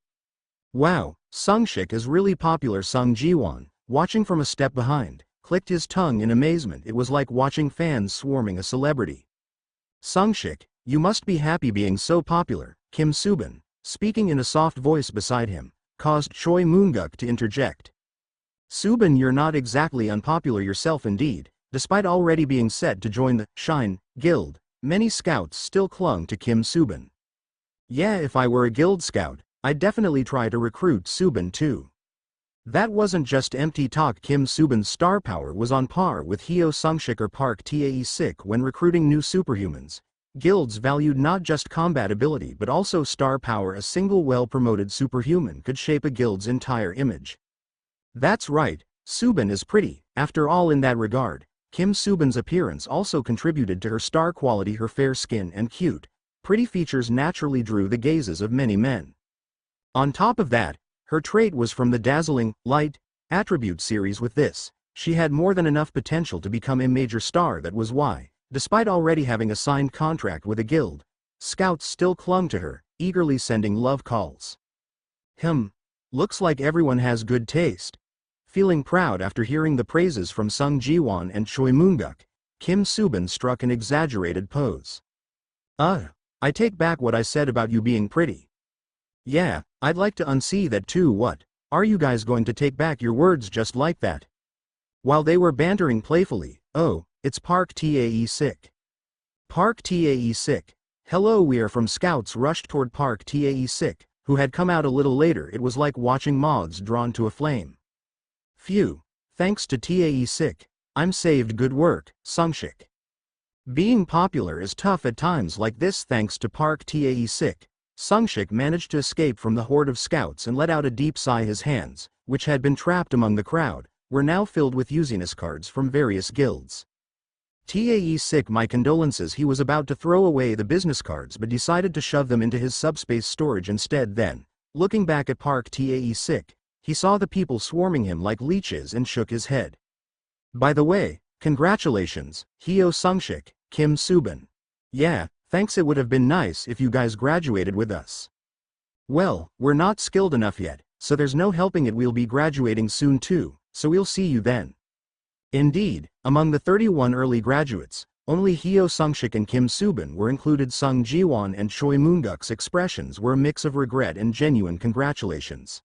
Wow, Sungshik is really popular. Sung Jiwon, watching from a step behind, clicked his tongue in amazement. It was like watching fans swarming a celebrity. Sungshik, you must be happy being so popular. Kim Subin, speaking in a soft voice beside him, caused Choi Moonguk to interject. Subin, you're not exactly unpopular yourself. Indeed, despite already being set to join the Shine Guild, many scouts still clung to Kim Subin. Yeah, if I were a guild scout, I'd definitely try to recruit Subin too. That wasn't just empty talk. Kim Subin's star power was on par with Hyo Sungshik or Park Tae-sik when recruiting new superhumans. Guilds valued not just combat ability but also star power. A single well-promoted superhuman could shape a guild's entire image. That's right, Subin is pretty. After all, in that regard, Kim Subin's appearance also contributed to her star quality. Her fair skin and cute, pretty features naturally drew the gazes of many men. On top of that, her trait was from the dazzling, light, attribute series. With this, she had more than enough potential to become a major star. That was why, despite already having a signed contract with a guild, scouts still clung to her, eagerly sending love calls. Looks like everyone has good taste. Feeling proud after hearing the praises from Sung Ji-won and Choi Moon-guk, Kim Soo-bin struck an exaggerated pose. I take back what I said about you being pretty. Yeah, I'd like to unsee that too. What, are you guys going to take back your words just like that? While they were bantering playfully, oh, it's Park Tae-sik. Park Tae-sik. Hello, we are from Scouts rushed toward Park Tae-sik, who had come out a little later. It was like watching moths drawn to a flame. Phew, thanks to Tae-sik, I'm saved. Good work, Sungshik. Being popular is tough at times like this. Thanks to Park Tae-sik, Sungshik managed to escape from the horde of scouts and let out a deep sigh. His hands, which had been trapped among the crowd, were now filled with usiness cards from various guilds. Tae-sik, my condolences. He was about to throw away the business cards but decided to shove them into his subspace storage instead. Then, looking back at Park Tae-sik, he saw the people swarming him like leeches and shook his head. By the way, congratulations, Hyo Sungshik, Kim Soo-bin. Yeah, thanks. It would have been nice if you guys graduated with us. Well, we're not skilled enough yet, so there's no helping it. We'll be graduating soon too, so we'll see you then. Indeed, among the 31 early graduates, only Hyo Sungshik and Kim Soo-bin were included. Sung Ji-won and Choi Moon-guk's expressions were a mix of regret and genuine congratulations.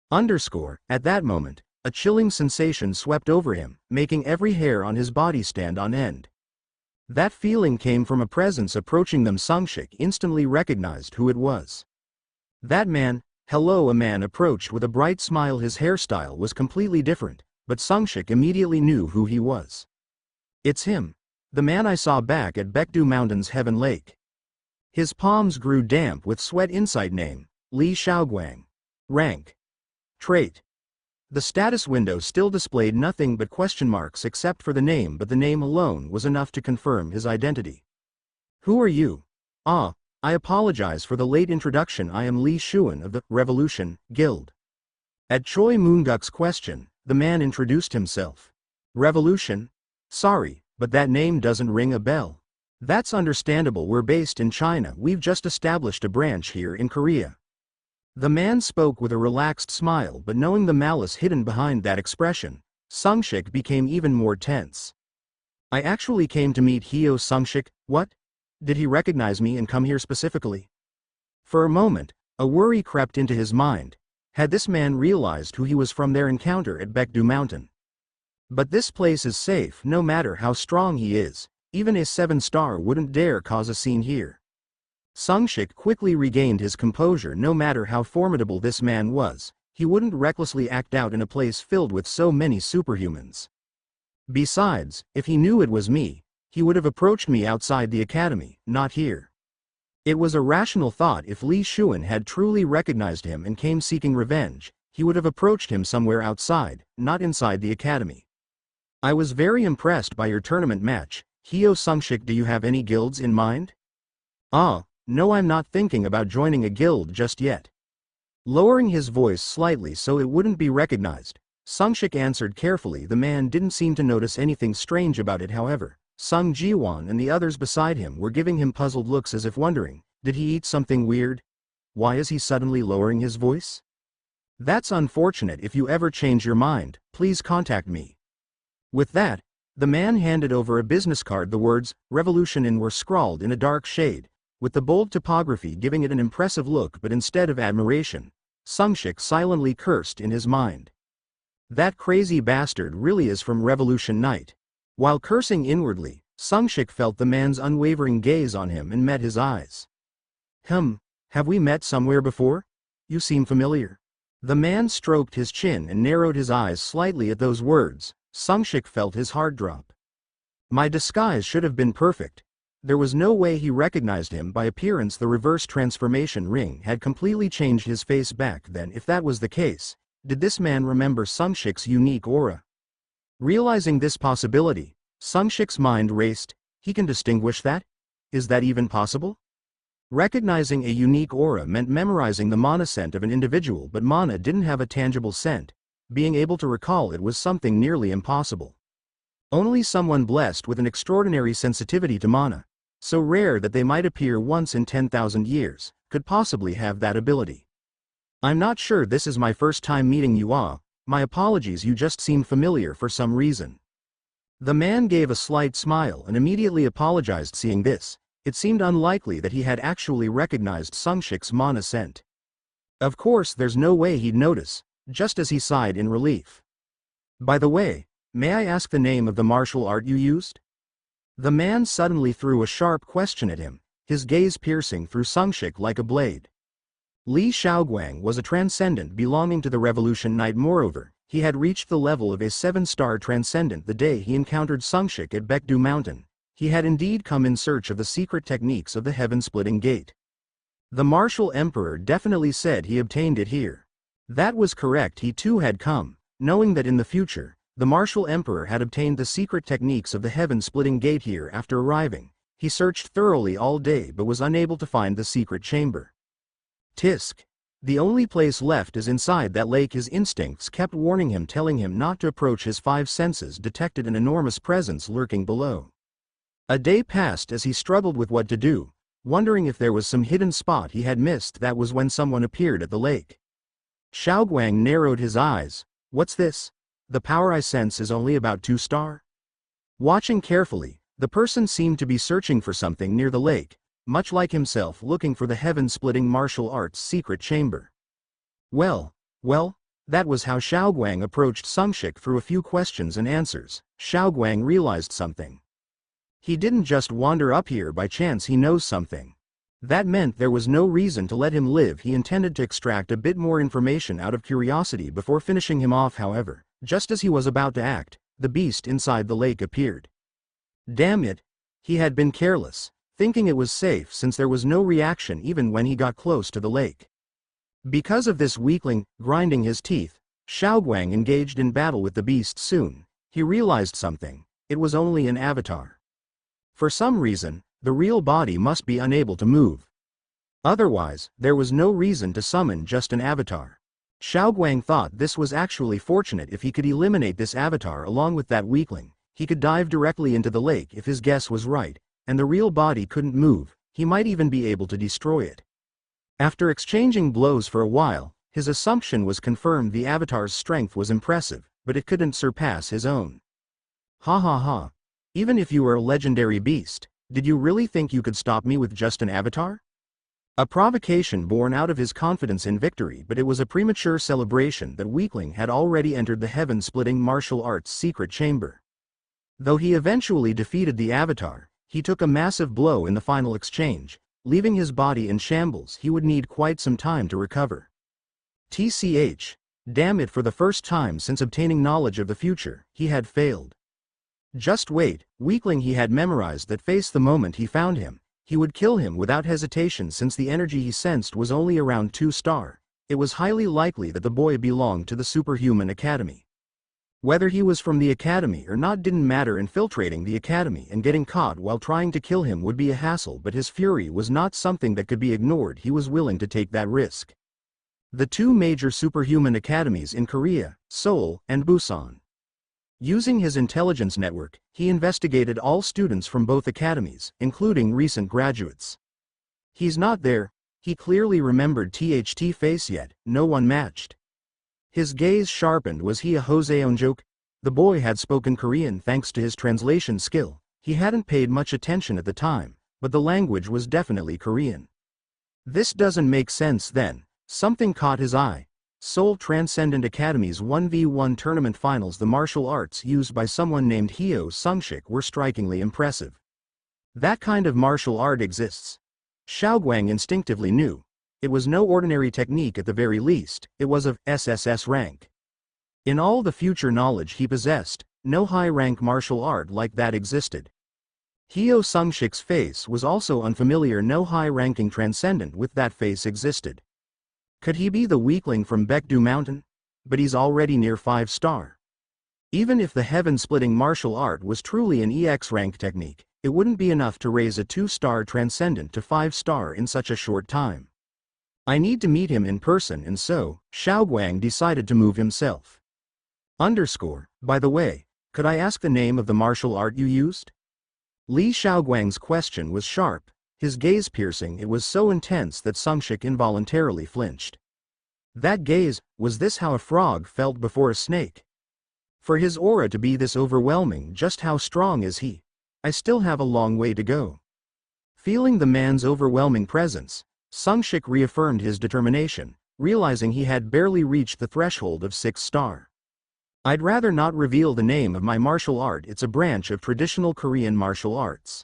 At that moment, a chilling sensation swept over him, making every hair on his body stand on end. That feeling came from a presence approaching them. Sungshik instantly recognized who it was. That man. Hello. A man approached with a bright smile. His hairstyle was completely different, but Sungshik immediately knew who he was. It's him. The man I saw back at Baekdu Mountain's Heaven Lake. His palms grew damp with sweat. Insight name, Lee Xiaoguang. Rank. Trait. The status window still displayed nothing but question marks except for the name, but the name alone was enough to confirm his identity. Who are you? I apologize for the late introduction. I am Lee Shuan of the Revolution Guild. At Choi Moon-guk's question, the man introduced himself. Revolution? Sorry, but that name doesn't ring a bell. That's understandable. We're based in China. We've just established a branch here in Korea. The man spoke with a relaxed smile, but knowing the malice hidden behind that expression, Sungshik became even more tense. I actually came to meet Hyo Sungshik. What? Did he recognize me and come here specifically? For a moment, a worry crept into his mind. Had this man realized who he was from their encounter at Baekdu Mountain? But this place is safe. No matter how strong he is, even a 7-star wouldn't dare cause a scene here. Sungshik quickly regained his composure. No matter how formidable this man was, he wouldn't recklessly act out in a place filled with so many superhumans. Besides, if he knew it was me, he would have approached me outside the academy, not here. It was a rational thought. If Lee Shuan had truly recognized him and came seeking revenge, he would have approached him somewhere outside, not inside the academy. I was very impressed by your tournament match, Hyo Sungshik. Do you have any guilds in mind? No, I'm not thinking about joining a guild just yet. Lowering his voice slightly so it wouldn't be recognized, Sungshik answered carefully. The man didn't seem to notice anything strange about it. However, Sung Ji-won and the others beside him were giving him puzzled looks as if wondering, did he eat something weird? Why is he suddenly lowering his voice? That's unfortunate. If you ever change your mind, please contact me. With that, the man handed over a business card. The words, Revolution in were scrawled in a dark shade, with the bold typography giving it an impressive look, but instead of admiration, Sungshik silently cursed in his mind. That crazy bastard really is from Revolution Night. While cursing inwardly, Sungshik felt the man's unwavering gaze on him and met his eyes. Have we met somewhere before? You seem familiar. The man stroked his chin and narrowed his eyes slightly at those words. Sungshik felt his heart drop. My disguise should have been perfect. There was no way he recognized him by appearance. The reverse transformation ring had completely changed his face back then. If that was the case, did this man remember Sungshik's unique aura? Realizing this possibility, Sungshik's mind raced. He can distinguish that? Is that even possible? Recognizing a unique aura meant memorizing the mana scent of an individual, but mana didn't have a tangible scent. Being able to recall it was something nearly impossible. Only someone blessed with an extraordinary sensitivity to mana, so rare that they might appear once in 10,000 years, could possibly have that ability. I'm not sure this is my first time meeting you all. My apologies, you just seem familiar for some reason. The man gave a slight smile and immediately apologized. Seeing this, it seemed unlikely that he had actually recognized Sungshik's mana scent. Of course there's no way he'd notice, just as he sighed in relief. By the way, may I ask the name of the martial art you used? The man suddenly threw a sharp question at him, his gaze piercing through Sungshik like a blade. Li Shaoguang was a transcendent belonging to the Revolution Knight. Moreover, he had reached the level of a 7-star transcendent the day he encountered Sungshik at Baekdu Mountain. He had indeed come in search of the secret techniques of the heaven-splitting gate. The martial emperor definitely said he obtained it here. That was correct. He too had come, knowing that in the future, the martial emperor had obtained the secret techniques of the heaven-splitting gate here. After arriving, he searched thoroughly all day but was unable to find the secret chamber. Tisk. The only place left is inside that lake. His instincts kept warning him, telling him not to approach. His 5 senses detected an enormous presence lurking below. A day passed as he struggled with what to do, wondering if there was some hidden spot he had missed. That was when someone appeared at the lake. Shaoguang narrowed his eyes. What's this? The power I sense is only about 2-star? Watching carefully, the person seemed to be searching for something near the lake, much like himself looking for the heaven-splitting martial arts secret chamber. Well, that was how Shaoguang approached Sungshik. Through a few questions and answers, Shaoguang realized something. He didn't just wander up here by chance. He knows something. That meant there was no reason to let him live. He intended to extract a bit more information out of curiosity before finishing him off. However, just as he was about to act, the beast inside the lake appeared. Damn it! He had been careless, thinking it was safe since there was no reaction even when he got close to the lake. Because of this weakling, grinding his teeth, Shaoguang engaged in battle with the beast. Soon, he realized something. It was only an avatar. For some reason, the real body must be unable to move. Otherwise, there was no reason to summon just an avatar. Shaoguang thought this was actually fortunate. If he could eliminate this avatar along with that weakling, he could dive directly into the lake. If his guess was right, and the real body couldn't move, he might even be able to destroy it. After exchanging blows for a while, his assumption was confirmed. The avatar's strength was impressive, but it couldn't surpass his own. Ha ha ha. Even if you were a legendary beast, did you really think you could stop me with just an avatar? A provocation born out of his confidence in victory, but it was a premature celebration. That weakling had already entered the heaven-splitting martial arts secret chamber. Though he eventually defeated the avatar, he took a massive blow in the final exchange, leaving his body in shambles. He would need quite some time to recover. TCH. Damn it, for the first time since obtaining knowledge of the future, he had failed. Just wait, weakling he had memorized that face. The moment he found him, he would kill him without hesitation. Since the energy he sensed was only around 2-star, it was highly likely that the boy belonged to the Superhuman Academy. Whether he was from the academy or not didn't matter. Infiltrating the academy and getting caught while trying to kill him would be a hassle, but his fury was not something that could be ignored. He was willing to take that risk. The 2 major superhuman academies in Korea, Seoul and Busan. Using his intelligence network, he investigated all students from both academies, including recent graduates. He's not there. He clearly remembered THT face, yet no one matched. His gaze sharpened. Was he a Hoseonjok? The boy had spoken Korean thanks to his translation skill. He hadn't paid much attention at the time, but the language was definitely Korean. This doesn't make sense. Then something caught his eye. Seoul Transcendent Academy's 1v1 tournament finals. The martial arts used by someone named Hyo Sungshik were strikingly impressive. That kind of martial art exists. Shaoguang instinctively knew. It was no ordinary technique. At the very least, it was of SSS rank. In all the future knowledge he possessed, no high-rank martial art like that existed. Hyo Sungshik's face was also unfamiliar. No high-ranking transcendent with that face existed. Could he be the weakling from Baekdu Mountain? But he's already near 5-star. Even if the heaven-splitting martial art was truly an EX rank technique, it wouldn't be enough to raise a 2-star transcendent to 5-star in such a short time. I need to meet him in person, and so, Xiaoguang decided to move himself. By the way, could I ask the name of the martial art you used? Li Xiaoguang's question was sharp, his gaze piercing. It was so intense that Sungshik involuntarily flinched. That gaze, was this how a frog felt before a snake? For his aura to be this overwhelming, just how strong is he? I still have a long way to go. Feeling the man's overwhelming presence, Sungshik reaffirmed his determination, realizing he had barely reached the threshold of 6-star. I'd rather not reveal the name of my martial art. It's a branch of traditional Korean martial arts.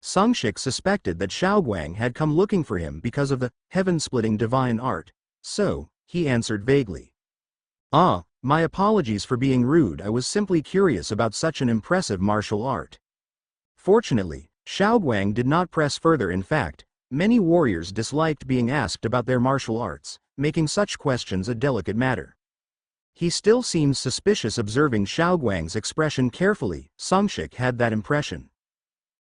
Sungshik suspected that Xiaoguang had come looking for him because of the heaven-splitting divine art, so he answered vaguely. Ah, my apologies for being rude. I was simply curious about such an impressive martial art. Fortunately, Xiaoguang did not press further. In fact, many warriors disliked being asked about their martial arts, making such questions a delicate matter. He still seemed suspicious. Observing Xiaoguang's expression carefully, Sungshik had that impression.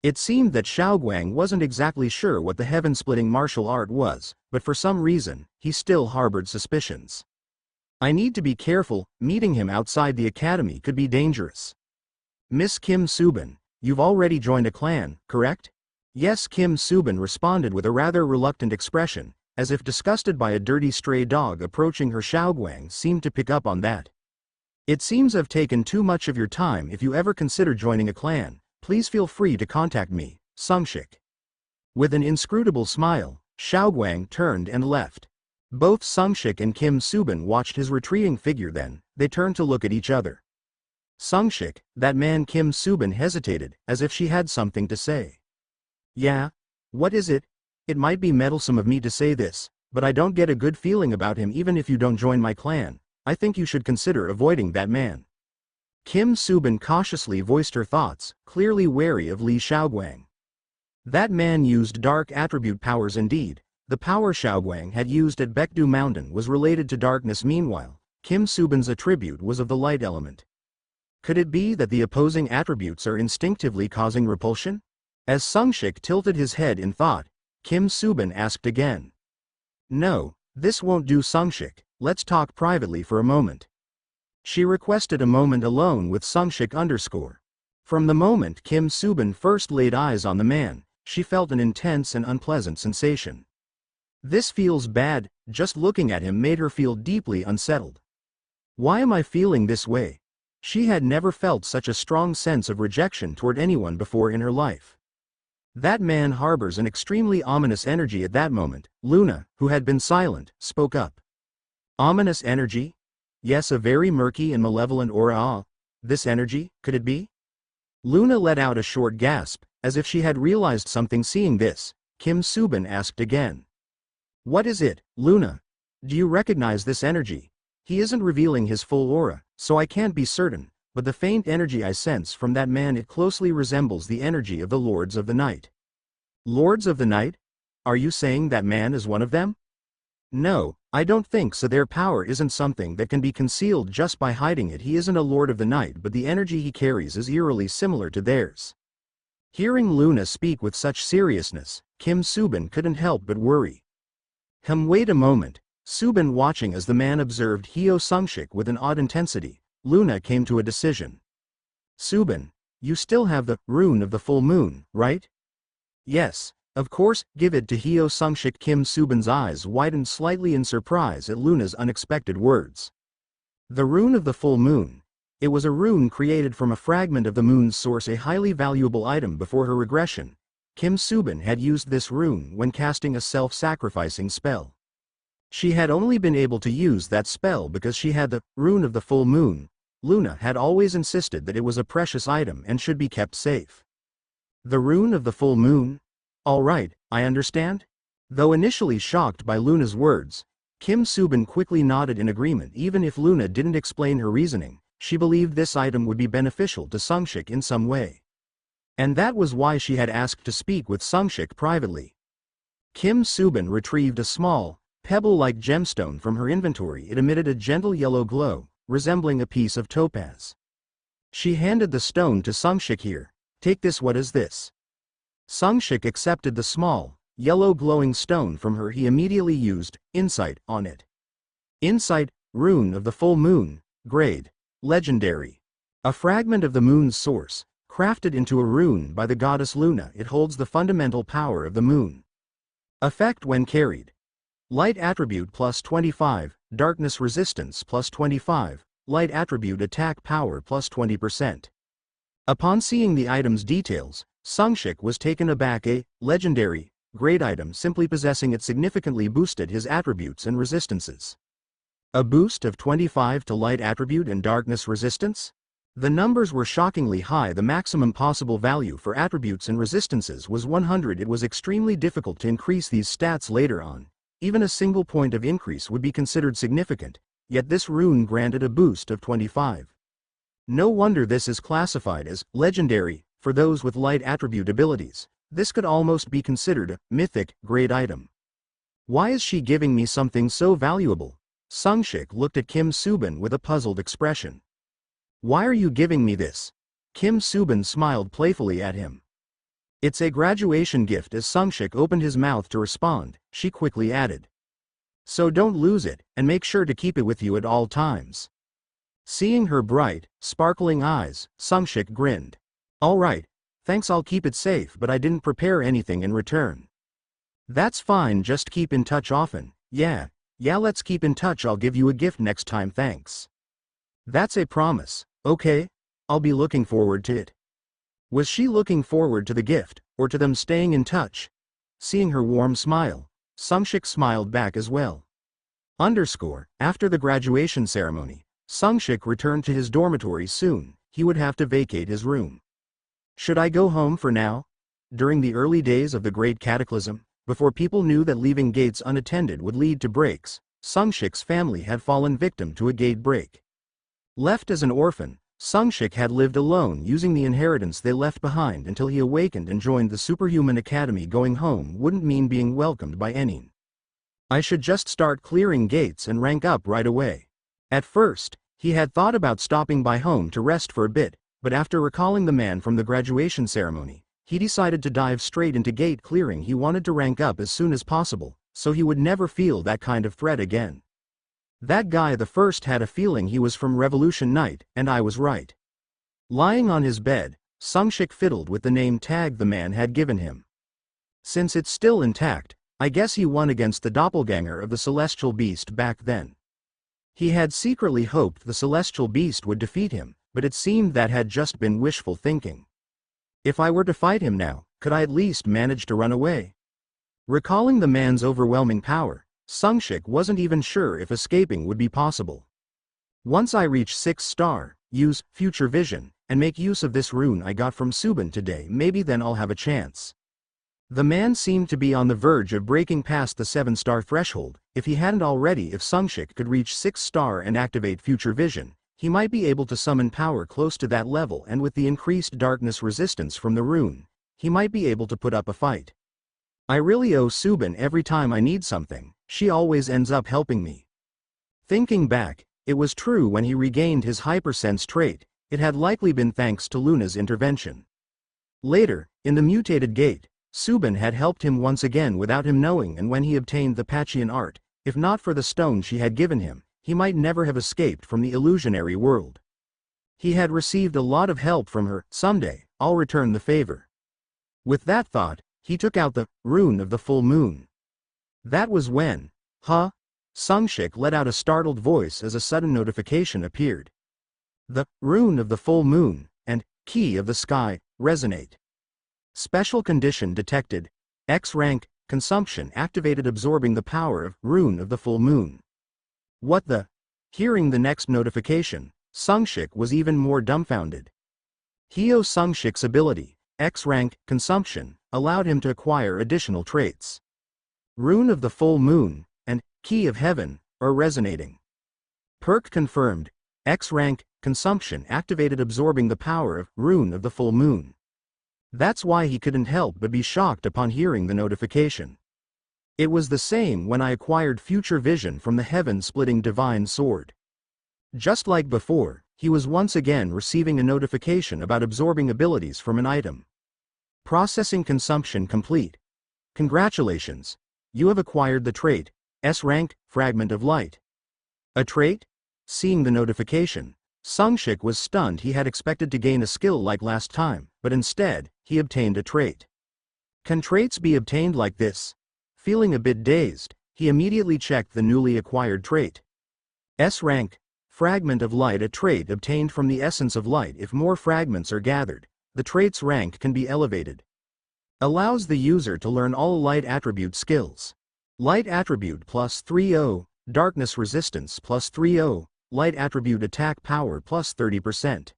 It seemed that Xiaoguang wasn't exactly sure what the heaven-splitting martial art was, but for some reason, he still harbored suspicions. I need to be careful. Meeting him outside the academy could be dangerous. Miss Kim Subin, you've already joined a clan, correct? Yes, Kim Subin responded with a rather reluctant expression, as if disgusted by a dirty stray dog approaching her. Xiaoguang seemed to pick up on that. It seems I've taken too much of your time. If you ever consider joining a clan, please feel free to contact me, Sungshik. With an inscrutable smile, Xiaoguang turned and left. Both Sungshik and Kim Subin watched his retreating figure. Then, they turned to look at each other. Sungshik, that man. Kim Subin hesitated, as if she had something to say. Yeah? What is it? It might be meddlesome of me to say this, but I don't get a good feeling about him. Even if you don't join my clan, I think you should consider avoiding that man. Kim Subin cautiously voiced her thoughts, clearly wary of Li Xiaoguang. That man used dark attribute powers. Indeed, the power Xiaoguang had used at Baekdu Mountain was related to darkness. Meanwhile, Kim Subin's attribute was of the light element. Could it be that the opposing attributes are instinctively causing repulsion? As Sungshik tilted his head in thought, Kim Subin asked again. No, this won't do, Sungshik, let's talk privately for a moment. She requested a moment alone with Sungshik. From the moment Kim Subin first laid eyes on the man, she felt an intense and unpleasant sensation. This feels bad. Just looking at him made her feel deeply unsettled. Why am I feeling this way? She had never felt such a strong sense of rejection toward anyone before in her life. That man harbors an extremely ominous energy. At that moment, Luna, who had been silent, spoke up. Ominous energy? Yes, a very murky and malevolent aura. Ah, this energy, could it be? Luna let out a short gasp, as if she had realized something. Seeing this, Kim Subin asked again. What is it, Luna? Do you recognize this energy? He isn't revealing his full aura, so I can't be certain, but the faint energy I sense from that man, it closely resembles the energy of the Lords of the Night. Lords of the Night? Are you saying that man is one of them? No, I don't think so. Their power isn't something that can be concealed just by hiding it. He isn't a Lord of the Night, but the energy he carries is eerily similar to theirs. Hearing Luna speak with such seriousness, Kim Subin couldn't help but worry. Wait a moment. Subin watching as the man observed Hyo Sungshik with an odd intensity, Luna came to a decision. Subin, you still have the rune of the full moon, right? Yes, of course. Give it to Hyo Sungshik. Kim Subin's eyes widened slightly in surprise at Luna's unexpected words. The rune of the full moon. It was a rune created from a fragment of the moon's source, a highly valuable item. Before her regression, Kim Subin had used this rune when casting a self-sacrificing spell. She had only been able to use that spell because she had the rune of the full moon. Luna had always insisted that it was a precious item and should be kept safe. The rune of the full moon? All right, I understand. Though initially shocked by Luna's words, Kim Subin quickly nodded in agreement. Even if Luna didn't explain her reasoning, she believed this item would be beneficial to Sungshik in some way. And that was why she had asked to speak with Sungshik privately. Kim Subin retrieved a small, pebble-like gemstone from her inventory. It emitted a gentle yellow glow, resembling a piece of topaz. She handed the stone to Sungshik. Here, Take this. What is this? Sungshik accepted the small, yellow glowing stone from her. He immediately used insight on it. Insight, rune of the full moon, grade, legendary. A fragment of the moon's source, crafted into a rune by the goddess Luna. It holds the fundamental power of the moon. Effect when carried. Light attribute plus 25, darkness resistance plus 25, light attribute attack power plus 20%. Upon seeing the item's details, Sungshik was taken aback. A legendary, grade item simply possessing it significantly boosted his attributes and resistances. A boost of 25 to light attribute and darkness resistance? The numbers were shockingly high. The maximum possible value for attributes and resistances was 100. It was extremely difficult to increase these stats later on. Even a single point of increase would be considered significant, yet this rune granted a boost of 25. No wonder this is classified as legendary for those with light attribute abilities. This could almost be considered a mythic grade item. Why is she giving me something so valuable? Sungshik looked at Kim Subin with a puzzled expression. Why are you giving me this? Kim Subin smiled playfully at him. It's a graduation gift. As Sungshik opened his mouth to respond, she quickly added. So don't lose it, and make sure to keep it with you at all times. Seeing her bright, sparkling eyes, Sungshik grinned. All right, thanks, I'll keep it safe, but I didn't prepare anything in return. That's fine, just keep in touch often. Yeah, let's keep in touch. I'll give you a gift next time, thanks. That's a promise. Okay, I'll be looking forward to it. Was she looking forward to the gift, or to them staying in touch? Seeing her warm smile, Sungshik smiled back as well. After the graduation ceremony, Sungshik returned to his dormitory soon. He would have to vacate his room. Should I go home for now? During the early days of the Great Cataclysm, before people knew that leaving gates unattended would lead to breaks, Sungshik's family had fallen victim to a gate break. Left as an orphan, Sungshik had lived alone using the inheritance they left behind until he awakened and joined the superhuman academy. Going home wouldn't mean being welcomed by anyone. I should just start clearing gates and rank up right away. At first, he had thought about stopping by home to rest for a bit, but after recalling the man from the graduation ceremony, he decided to dive straight into gate clearing. He wanted to rank up as soon as possible, so he would never feel that kind of threat again. That guy the first had a feeling he was from Revolution Night, and I was right. Lying on his bed, Sungshik fiddled with the name tag the man had given him. Since it's still intact, I guess he won against the doppelganger of the celestial beast back then. He had secretly hoped the celestial beast would defeat him, but it seemed that had just been wishful thinking. If I were to fight him now, could I at least manage to run away? Recalling the man's overwhelming power, Sungshik wasn't even sure if escaping would be possible. Once I reach 6 star, use future vision, and make use of this rune I got from Subin today, maybe then I'll have a chance. The man seemed to be on the verge of breaking past the 7-star threshold. If he hadn't already, if Sungshik could reach 6 star and activate future vision, he might be able to summon power close to that level, and with the increased darkness resistance from the rune, he might be able to put up a fight. I really owe Subin every time I need something. She always ends up helping me. Thinking back, it was true when he regained his hypersense trait, it had likely been thanks to Luna's intervention. Later, in the mutated gate, Subin had helped him once again without him knowing, and when he obtained the Pachian art, if not for the stone she had given him, he might never have escaped from the illusionary world. He had received a lot of help from her. Someday, I'll return the favor. With that thought, he took out the rune of the full moon. That was when, Sungshik let out a startled voice as a sudden notification appeared. The rune of the full moon and key of the sky resonate. Special condition detected. X rank, consumption activated, absorbing the power of rune of the full moon. What the? Hearing the next notification, Sungshik was even more dumbfounded. Hyo Sungshik's ability, X rank, consumption, allowed him to acquire additional traits. Rune of the full moon and key of heaven are resonating. Perk confirmed. X rank, consumption activated, absorbing the power of rune of the full moon. That's why he couldn't help but be shocked upon hearing the notification. It was the same when I acquired future vision from the heaven-splitting divine sword. Just like before, he was once again receiving a notification about absorbing abilities from an item. Processing consumption complete. Congratulations. You have acquired the trait, S-rank, Fragment of Light. A trait? Seeing the notification, Sungshik was stunned. He had expected to gain a skill like last time, but instead, he obtained a trait. Can traits be obtained like this? Feeling a bit dazed, he immediately checked the newly acquired trait. S-rank, Fragment of Light. A trait obtained from the essence of light. If more fragments are gathered, the trait's rank can be elevated. Allows the user to learn all light attribute skills. Light attribute plus 30, darkness resistance plus 30, light attribute attack power plus 30%.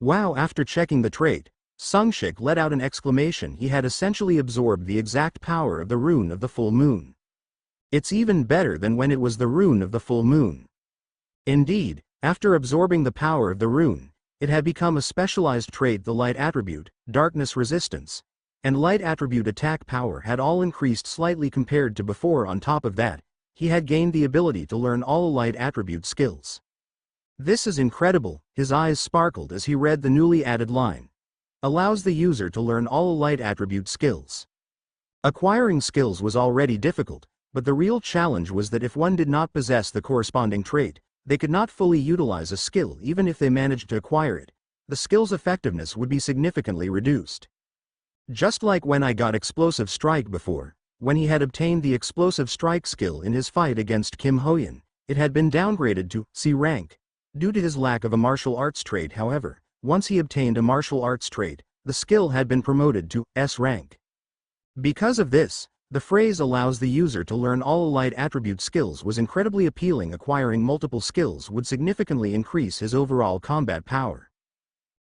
Wow! After checking the trait, Sungshik let out an exclamation. He had essentially absorbed the exact power of the rune of the full moon. It's even better than when it was the rune of the full moon. Indeed, after absorbing the power of the rune, it had become a specialized trait. The light attribute, darkness resistance, and light attribute attack power had all increased slightly compared to before. On top of that, he had gained the ability to learn all light attribute skills. This is incredible. His eyes sparkled as he read the newly added line. Allows the user to learn all light attribute skills. Acquiring skills was already difficult, but the real challenge was that if one did not possess the corresponding trait, they could not fully utilize a skill. Even if they managed to acquire it, the skill's effectiveness would be significantly reduced. Just like when I got Explosive Strike before, when he had obtained the Explosive Strike skill in his fight against Kim Hoyan, it had been downgraded to C rank. Due to his lack of a martial arts trait. However, once he obtained a martial arts trait, the skill had been promoted to S rank. Because of this, the phrase allows the user to learn all light attribute skills was incredibly appealing. Acquiring multiple skills would significantly increase his overall combat power.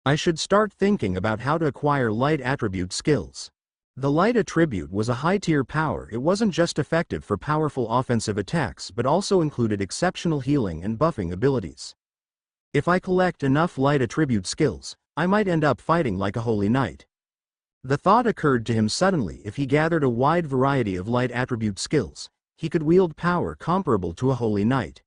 I should start thinking about how to acquire light attribute skills. The light attribute was a high-tier power. It wasn't just effective for powerful offensive attacks but also included exceptional healing and buffing abilities. If I collect enough light attribute skills, I might end up fighting like a holy knight. The thought occurred to him suddenly. If he gathered a wide variety of light attribute skills, he could wield power comparable to a holy knight.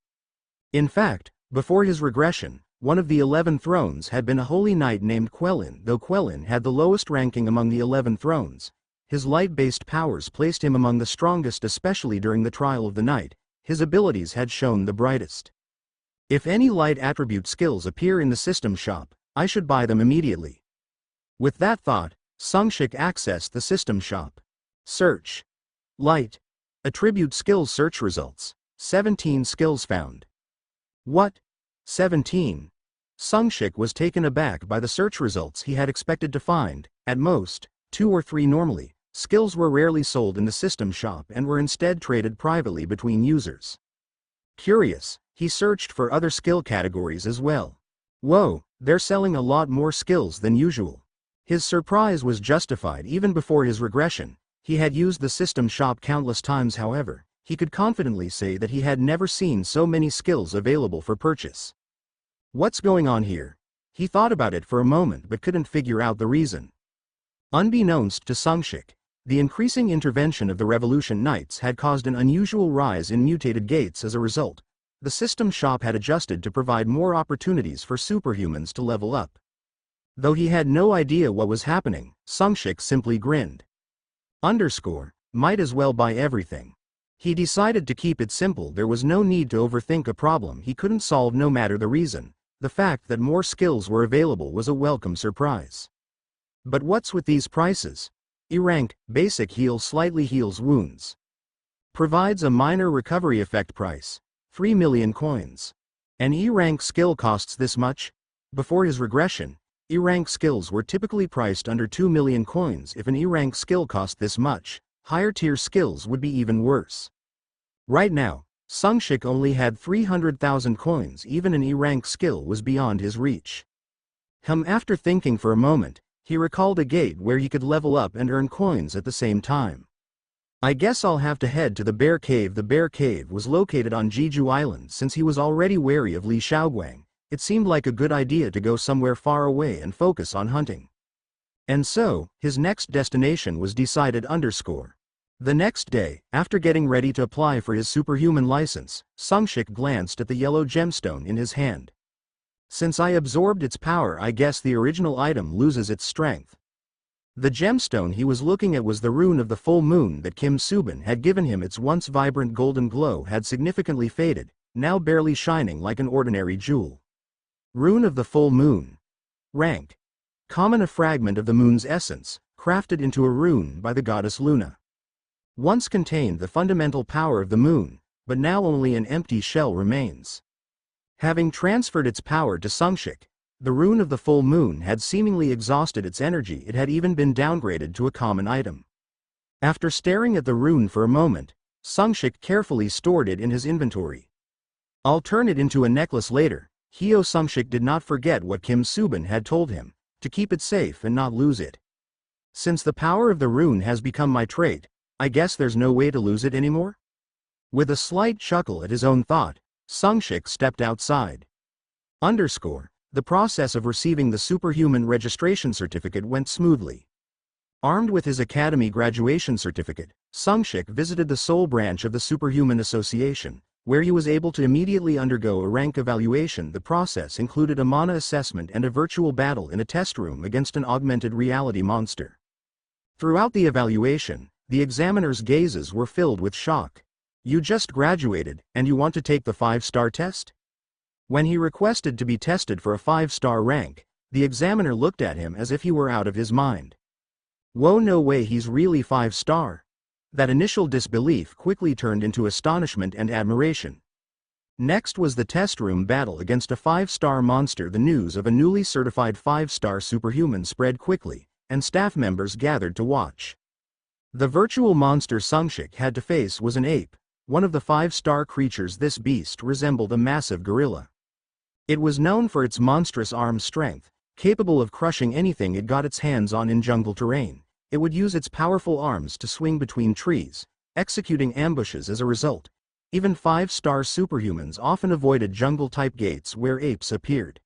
In fact, before his regression, one of the 11 thrones had been a holy knight named Quelin. Though Quelin had the lowest ranking among the 11 thrones, his light-based powers placed him among the strongest. Especially during the trial of the night, his abilities had shown the brightest. If any light attribute skills appear in the system shop, I should buy them immediately. With that thought, Sungshik accessed the system shop. Search. Light. Attribute skills. Search results. 17 skills found. What? 17? Sungshik was taken aback by the search results. He had expected to find, at most, 2 or 3. Normally, skills were rarely sold in the system shop and were instead traded privately between users. Curious, he searched for other skill categories as well. Whoa, they're selling a lot more skills than usual. His surprise was justified. Even before his regression, he had used the system shop countless times. However, he could confidently say that he had never seen so many skills available for purchase. What's going on here? He thought about it for a moment but couldn't figure out the reason. Unbeknownst to Sungshik, the increasing intervention of the Revolution Knights had caused an unusual rise in mutated gates. As a result, the system shop had adjusted to provide more opportunities for superhumans to level up. Though he had no idea what was happening, Sungshik simply grinned. Might as well buy everything. He decided to keep it simple. There was no need to overthink a problem he couldn't solve no matter the reason. The fact that more skills were available was a welcome surprise. But what's with these prices? E rank, basic heal slightly heals wounds. Provides a minor recovery effect. Price, 3 million coins. An E rank skill costs this much? Before his regression, E rank skills were typically priced under 2 million coins. If an E rank skill cost this much, higher tier skills would be even worse. Right now, Sungshik only had 300,000 coins. Even an E rank skill was beyond his reach. After thinking for a moment, he recalled a gate where he could level up and earn coins at the same time. I guess I'll have to head to the Bear Cave. The Bear Cave was located on Jeju Island. Since he was already wary of Li Shaoguang, it seemed like a good idea to go somewhere far away and focus on hunting. And so, his next destination was decided. The next day, after getting ready to apply for his superhuman license, Sungshik glanced at the yellow gemstone in his hand. Since I absorbed its power, I guess the original item loses its strength. The gemstone he was looking at was the rune of the full moon that Kim Subin had given him. Its once vibrant golden glow had significantly faded, now barely shining like an ordinary jewel. Rune of the full moon. Rank. Common, a fragment of the moon's essence, crafted into a rune by the goddess Luna. Once contained the fundamental power of the moon, but now only an empty shell remains. Having transferred its power to Sungshik, the rune of the full moon had seemingly exhausted its energy. It had even been downgraded to a common item. After staring at the rune for a moment, Sungshik carefully stored it in his inventory. I'll turn it into a necklace later. Hyo Sungshik did not forget what Kim Subin had told him, to keep it safe and not lose it. Since the power of the rune has become my trait, I guess there's no way to lose it anymore? With a slight chuckle at his own thought, Sungshik stepped outside. The process of receiving the superhuman registration certificate went smoothly. Armed with his academy graduation certificate, Sungshik visited the Seoul branch of the Superhuman Association, where he was able to immediately undergo a rank evaluation. The process included a mana assessment and a virtual battle in a test room against an augmented reality monster. Throughout the evaluation, the examiner's gazes were filled with shock. You just graduated, and you want to take the 5-star test? When he requested to be tested for a 5-star rank, the examiner looked at him as if he were out of his mind. Whoa, no way, he's really 5-star. That initial disbelief quickly turned into astonishment and admiration. Next was the test room battle against a 5-star monster. The news of a newly certified 5-star superhuman spread quickly, and staff members gathered to watch. The virtual monster Sungshik had to face was an ape, one of the 5-star creatures. This beast resembled a massive gorilla. It was known for its monstrous arm strength, capable of crushing anything it got its hands on in jungle terrain. It would use its powerful arms to swing between trees, executing ambushes. As a result, even 5-star superhumans often avoided jungle-type gates where apes appeared.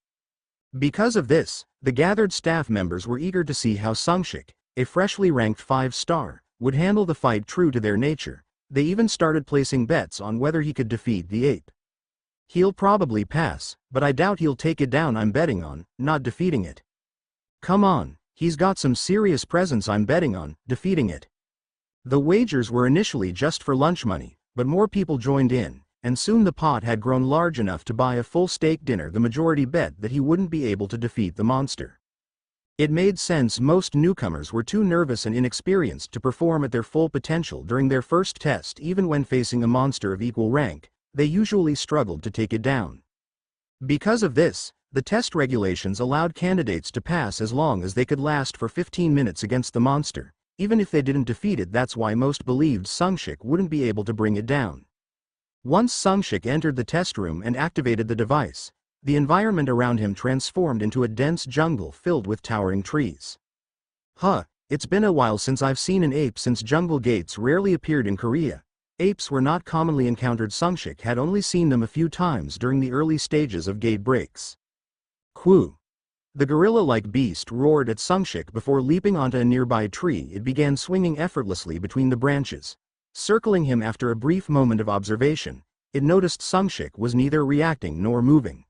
Because of this, the gathered staff members were eager to see how Sungshik, a freshly ranked 5-star, would handle the fight. True to their nature, they even started placing bets on whether he could defeat the ape. He'll probably pass, but I doubt he'll take it down. I'm betting on not defeating it. Come on, he's got some serious presence. I'm betting on defeating it. The wagers were initially just for lunch money, but more people joined in, and soon the pot had grown large enough to buy a full steak dinner. The majority bet that he wouldn't be able to defeat the monster. It made sense. Most newcomers were too nervous and inexperienced to perform at their full potential during their first test. Even when facing a monster of equal rank, they usually struggled to take it down. Because of this, the test regulations allowed candidates to pass as long as they could last for 15 minutes against the monster, even if they didn't defeat it. That's why most believed Sungshik wouldn't be able to bring it down. Once Sungshik entered the test room and activated the device, the environment around him transformed into a dense jungle filled with towering trees. It's been a while since I've seen an ape. Since jungle gates rarely appeared in Korea, apes were not commonly encountered. Sungshik had only seen them a few times during the early stages of gate breaks. Quoo! The gorilla-like beast roared at Sungshik before leaping onto a nearby tree. It began swinging effortlessly between the branches, circling him. After a brief moment of observation, it noticed Sungshik was neither reacting nor moving.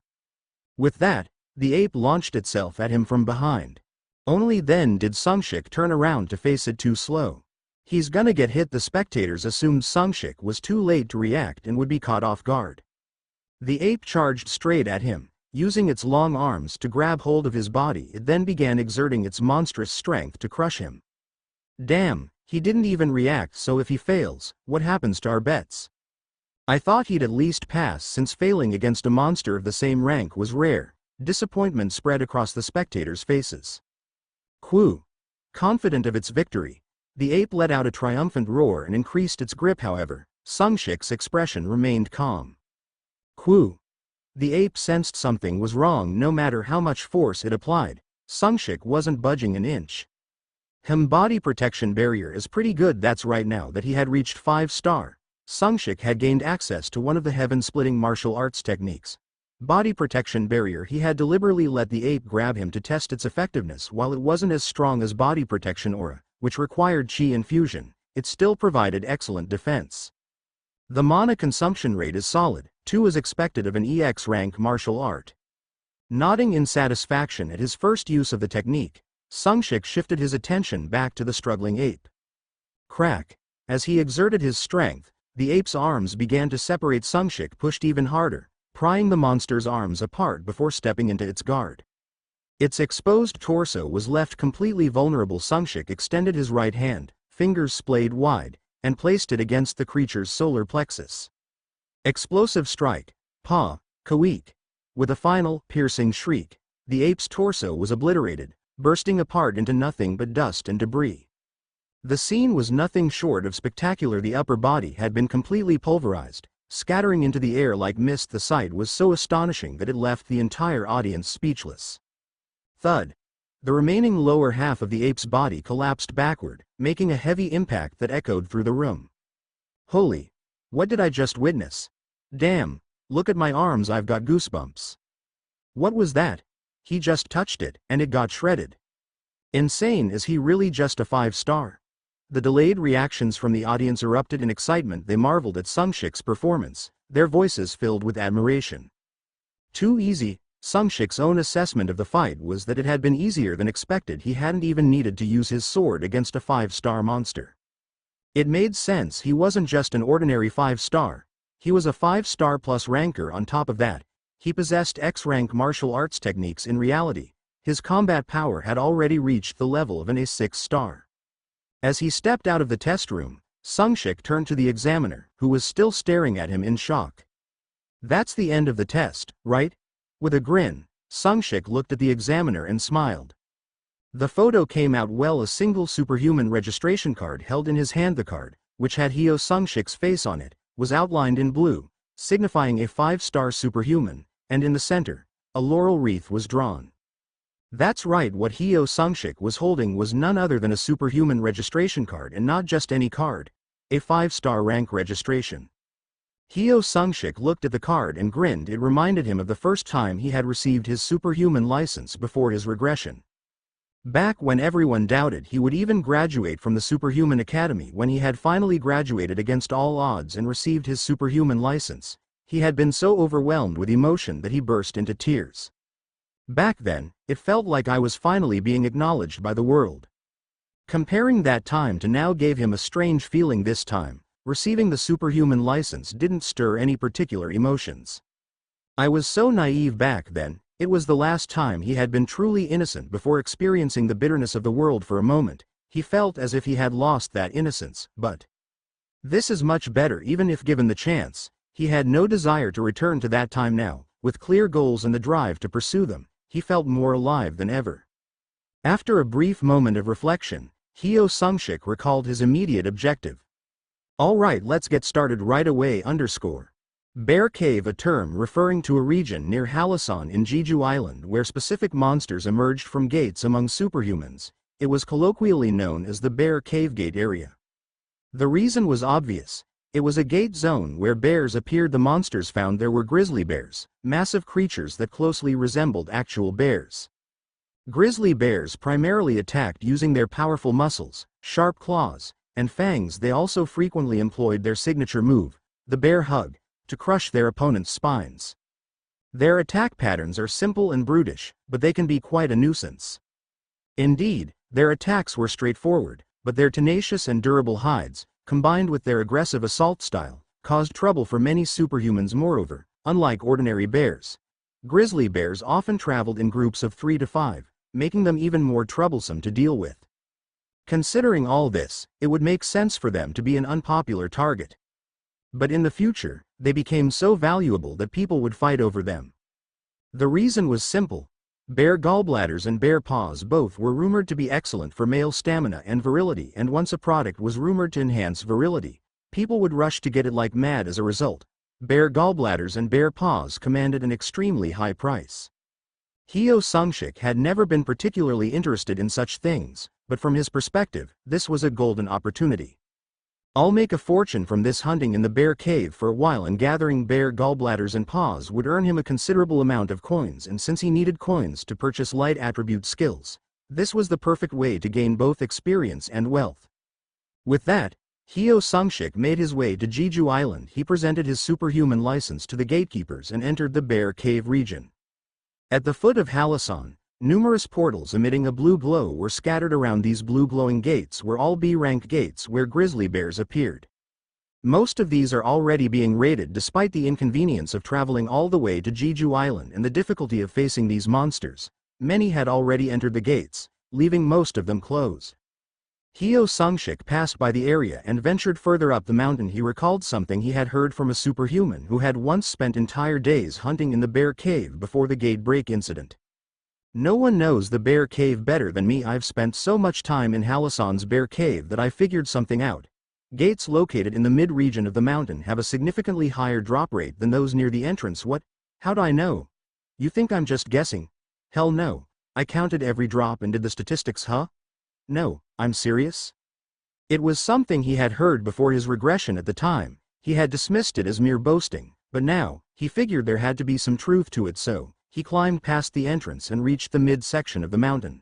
With that, the ape launched itself at him from behind. Only then did Sungshik turn around to face it. Too slow. He's gonna get hit. The spectators assumed Sungshik was too late to react and would be caught off guard. The ape charged straight at him, using its long arms to grab hold of his body. It then began exerting its monstrous strength to crush him. Damn, he didn't even react. So if he fails, what happens to our bets? I thought he'd at least pass, since failing against a monster of the same rank was rare. Disappointment spread across the spectators' faces. Quoo! Confident of its victory, the ape let out a triumphant roar and increased its grip. However, Sungshik's expression remained calm. Quoo! The ape sensed something was wrong. No matter how much force it applied, Sungshik wasn't budging an inch. Body protection barrier is pretty good. That's right. Now that he had reached 5-star, Sungshik had gained access to one of the heaven-splitting martial arts techniques. Body protection barrier. He had deliberately let the ape grab him to test its effectiveness. While it wasn't as strong as body protection aura, which required chi infusion, it still provided excellent defense. The mana consumption rate is solid, too, as expected of an EX rank martial art. Nodding in satisfaction at his first use of the technique, Sungshik shifted his attention back to the struggling ape. Crack. As he exerted his strength, the ape's arms began to separate. Sungshik pushed even harder, prying the monster's arms apart before stepping into its guard. Its exposed torso was left completely vulnerable. Sungshik extended his right hand, fingers splayed wide, and placed it against the creature's solar plexus. Explosive strike. Pa. Kaweek. With a final, piercing shriek, the ape's torso was obliterated, bursting apart into nothing but dust and debris. The scene was nothing short of spectacular. The upper body had been completely pulverized, scattering into the air like mist. The sight was so astonishing that it left the entire audience speechless. Thud. The remaining lower half of the ape's body collapsed backward, making a heavy impact that echoed through the room. Holy! What did I just witness? Damn! Look at my arms, I've got goosebumps. What was that? He just touched it, and it got shredded. Insane. Is he really just a 5-star? The delayed reactions from the audience erupted in excitement. They marveled at Sungshik's performance, their voices filled with admiration. Too easy. Sungshik's own assessment of the fight was that it had been easier than expected. He hadn't even needed to use his sword against a 5-star monster. It made sense. He wasn't just an ordinary 5-star. He was a 5-star plus ranker. On top of that, he possessed X-rank martial arts techniques. In reality, his combat power had already reached the level of an A6-star. As he stepped out of the test room, Sungshik turned to the examiner, who was still staring at him in shock. That's the end of the test, right? With a grin, Sungshik looked at the examiner and smiled. The photo came out well. A single superhuman registration card held in his hand. The card, which had Hyo Sungshik's face on it, was outlined in blue, signifying a 5-star superhuman, and in the center, a laurel wreath was drawn. That's right, what Hyo Sungshik was holding was none other than a superhuman registration card, and not just any card, a 5-star rank registration. Hyo Sungshik looked at the card and grinned. It reminded him of the first time he had received his superhuman license before his regression. Back when everyone doubted he would even graduate from the Superhuman Academy, when he had finally graduated against all odds and received his superhuman license, he had been so overwhelmed with emotion that he burst into tears. Back then, it felt like I was finally being acknowledged by the world. Comparing that time to now gave him a strange feeling. This time, receiving the superhuman license didn't stir any particular emotions. I was so naive back then. It was the last time he had been truly innocent. Before experiencing the bitterness of the world for a moment, he felt as if he had lost that innocence. But this is much better. Even if given the chance, he had no desire to return to that time now. With clear goals and the drive to pursue them, he felt more alive than ever. After a brief moment of reflection, Hyo Sungshik recalled his immediate objective. Alright, let's get started right away. Bear Cave, a term referring to a region near Halasan in Jeju Island where specific monsters emerged from gates among superhumans. It was colloquially known as the Bear Cave Gate area. The reason was obvious. It was a gate zone where bears appeared. The monsters found there were grizzly bears, massive creatures that closely resembled actual bears. Grizzly bears primarily attacked using their powerful muscles, sharp claws, and fangs. They also frequently employed their signature move, the bear hug, to crush their opponent's spines. Their attack patterns are simple and brutish, but they can be quite a nuisance. Indeed, their attacks were straightforward, but their tenacious and durable hides, combined with their aggressive assault style, caused trouble for many superhumans. Moreover, unlike ordinary bears, grizzly bears often traveled in groups of 3 to 5, making them even more troublesome to deal with. Considering all this, it would make sense for them to be an unpopular target. But in the future, they became so valuable that people would fight over them. The reason was simple. Bear gallbladders and bear paws both were rumored to be excellent for male stamina and virility, and once a product was rumored to enhance virility, people would rush to get it like mad. As a result, bear gallbladders and bear paws commanded an extremely high price. Hyo Sungshik had never been particularly interested in such things, but from his perspective, this was a golden opportunity. I'll make a fortune from this. Hunting in the bear cave for a while and gathering bear gallbladders and paws would earn him a considerable amount of coins, and since he needed coins to purchase light attribute skills, this was the perfect way to gain both experience and wealth. With that, Hyo Sungshik made his way to Jeju Island. He presented his superhuman license to the gatekeepers and entered the bear cave region. At the foot of Halasan, numerous portals emitting a blue glow were scattered around. These blue glowing gates were all B-rank gates where grizzly bears appeared. Most of these are already being raided despite the inconvenience of traveling all the way to Jeju Island and the difficulty of facing these monsters. Many had already entered the gates, leaving most of them closed. Hyo Sungshik passed by the area and ventured further up the mountain. He recalled something he had heard from a superhuman who had once spent entire days hunting in the bear cave before the gate break incident. No one knows the bear cave better than me. I've spent so much time in Halasan's bear cave that I figured something out. Gates located in the mid-region of the mountain have a significantly higher drop rate than those near the entrance. What? How'd I know? You think I'm just guessing? Hell no. I counted every drop and did the statistics. Huh? No, I'm serious. It was something he had heard before his regression. At the time, he had dismissed it as mere boasting, but now, he figured there had to be some truth to it, so he climbed past the entrance and reached the mid-section of the mountain.